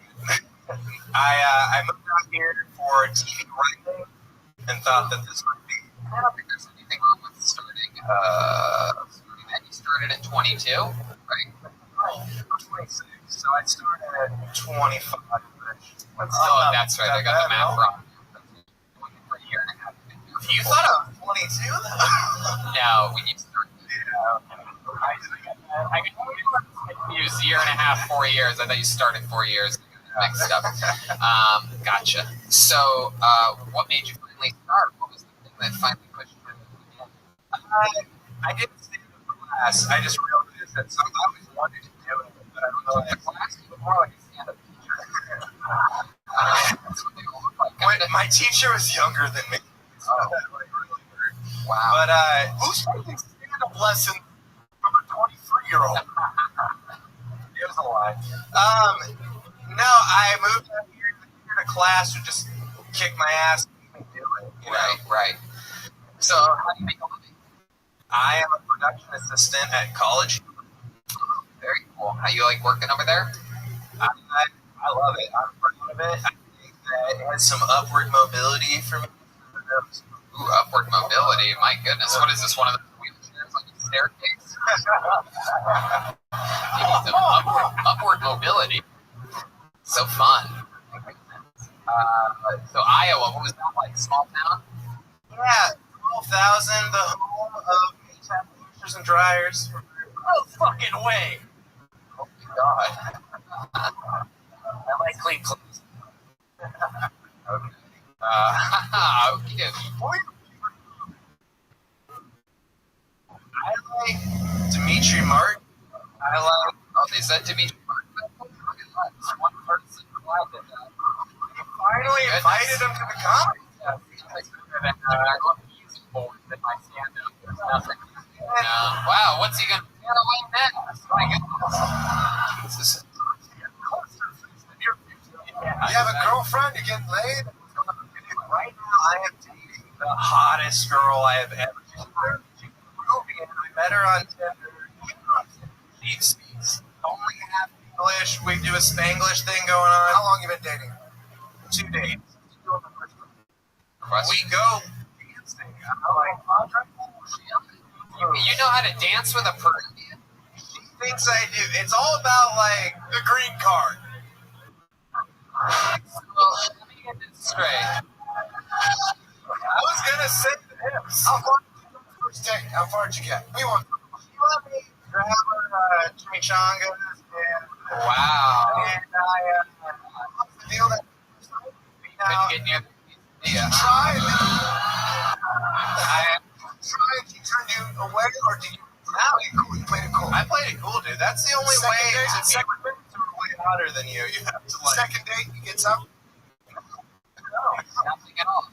I moved out here for TV writing and thought that this might be. I don't think there's anything wrong with starting. And you started at 22, right? I'm 26, so I started at 25. Oh, that's right. I got the math wrong. For a year and a half. You thought I was 22, though? No, when you started. Yeah. I got confused. Year and a half, 4 years. I thought you started 4 years. Mixed up. Gotcha. So, what made you finally start? What was the thing that finally pushed you? I didn't stay in the class. I just realized that I always wanted to do it, but I realized The class was more like a stand-up teacher. That's what they all look like. my teacher was younger than me. So that like really hurt. Wow. But who's taking stand-up lessons from a 23-year-old? It was a lie. No, I moved out here to class to just kick my ass and do it. You know? Right. So, how do you make a living? I am a production assistant at college. Very cool. How you like working over there? I love it. I'm proud of it. I think that it has some upward mobility for me. Ooh, upward mobility. My goodness. What is this? One of those wheelchairs? Like a staircase? You need some upward mobility. So fun. So Iowa, what was that like? Small town? Yeah, 12,000, the home of ATAP washers and dryers. No fucking way. Oh my god. I like clean clothes. Okay. Okay. I like Dimitri Martin. I like. Oh, they said Dimitri Martin. Look at that. It's one person. Glad that They finally invited him to the comedy. Wow, what's he gonna do next? My goodness. This is You have a girlfriend? You're getting laid? Right now, I am dating the hottest girl I have ever seen. I met her on Tinder. She speaks only half English. We do a Spanglish thing going on. How long you been dating? 2 days. We go dancing. You know how to dance with a Peruvian? She thinks I do. It's all about like the green card. Straight. I was gonna say the hips. How far did you go first date? How far did you get? We want. She let me grab her chimichangas and Wow. and what's the deal that Couldn't get near the you tried and she turned you away, or did you you played it cool? I played it cool, dude. That's the only way to be. Second dates are way hotter than you. You have to like. Second date, you get something. No, Nothing at all.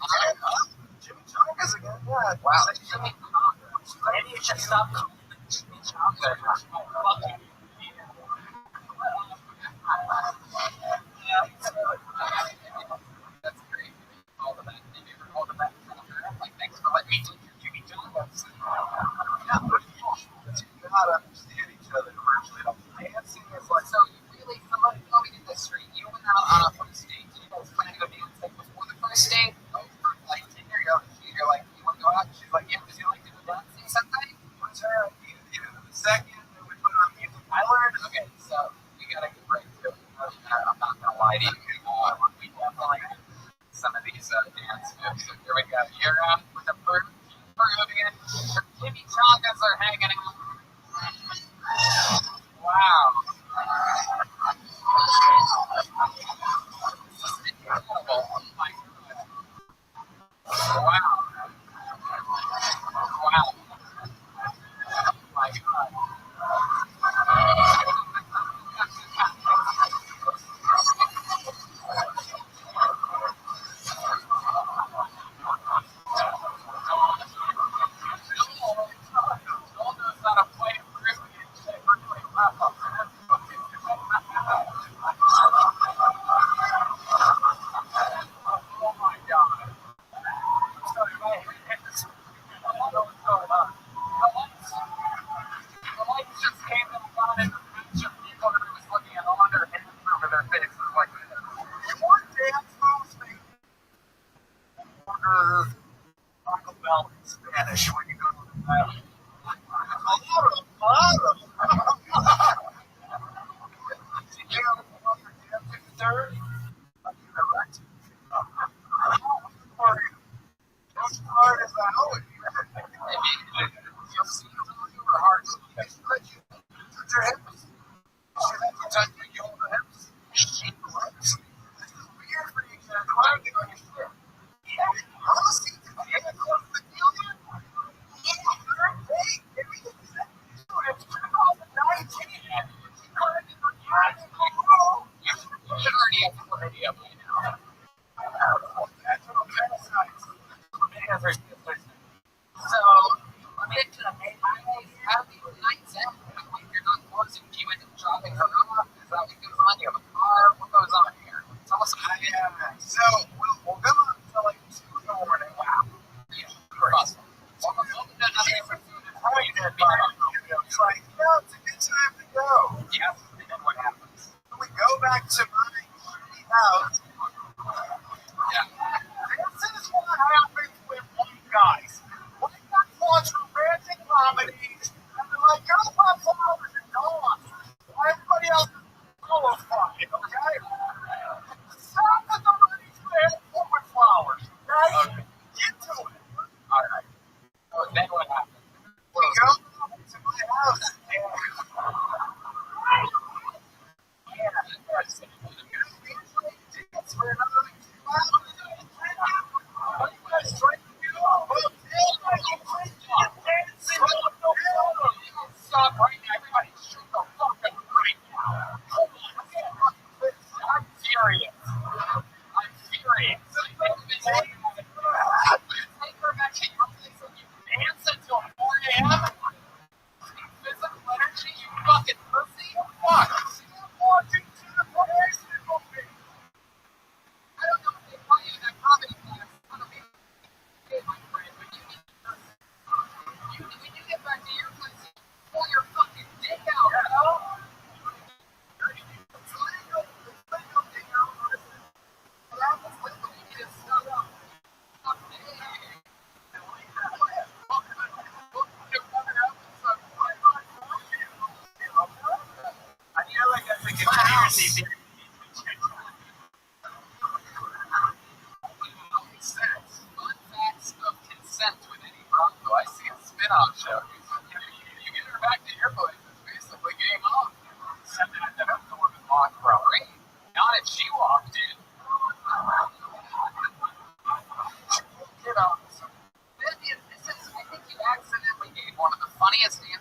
chimichangas again. Yeah. Wow. Maybe you should stop calling them chimichangas. That's great. All of that. Maybe we're all of that. Like, thanks for letting me do your chimichangas. Yeah, you gotta understand each other virtually. Dancing is like So you really, somebody tell me in the street, you went out on a first date. You guys plan to go dancing before the first date? Like, you're like, you want to go out? She's like, yeah, does you like to go dancing sometime? what's her the second that we put on music. I learned Okay, so we gotta get right to it. I'm not gonna lie to you. We definitely do some of these dance moves. So here we go. You're with a Peruvian. Your chimichangas are hanging out. Wow. This is incredible. Oh my God. Wow. Wow. Oh my God. No knows how to play Peruvian shit. We're doing well. Oh my God. Sorry, my head is. I don't know what's going on. The lights just came and gone in the picture of people that I was looking at on their hands over their faces like this. you want dance moves, maybe order Taco Bell in Spanish when you go to the bathroom. Did you have a dancing third? Correct. Which part is that? Oh, Just super hard. let you touch your hips. She let you touch your yoga hips. This is weird for you to try to understand. Honestly, it's close to the deal here. Third date. It's 2019. You should already have chlamydia by now. That's what I'm fantasizing. So, how do you nights end? Like, you're not closing. Do you end up dropping her off? Is that what goes on? Do you have a car? What goes on here? Tell us about it. So we'll go until like 2 in the morning. Wow. Yeah, awesome. Welcome to another episode of Right, and it's like, it's a good time to go. Yeah, and then what happens? We go back to my shitty house. Yeah. This is what happens with you guys. When you watch romantic comedies, and they're like, go pop flowers and dogs. While everybody else is solo fucking, okay? Stop at the money's man with flowers, okay? Get to it. All right. So then what happens? We go to my house, and tickets for another 2 hours. What do you guys trying to do? Stop right now. Everybody shoot the fucking right now. Hold on. I'm furious. I'm furious. Take her back to your place and you dance until 4 a.m. Physical energy, you fucking pussy. Fuck. Watching to the place. I don't know if they tell you in that comedy class. I don't mean, hey, my friend, but you need to. When you get back to your place, pull your fucking dick out, you know? It's legal. It's legal, you know? That was legal. You need to stop up. Stop dating. I like that. Welcome to another episode of My Life. I feel like that's a conspiracy theory. can't stand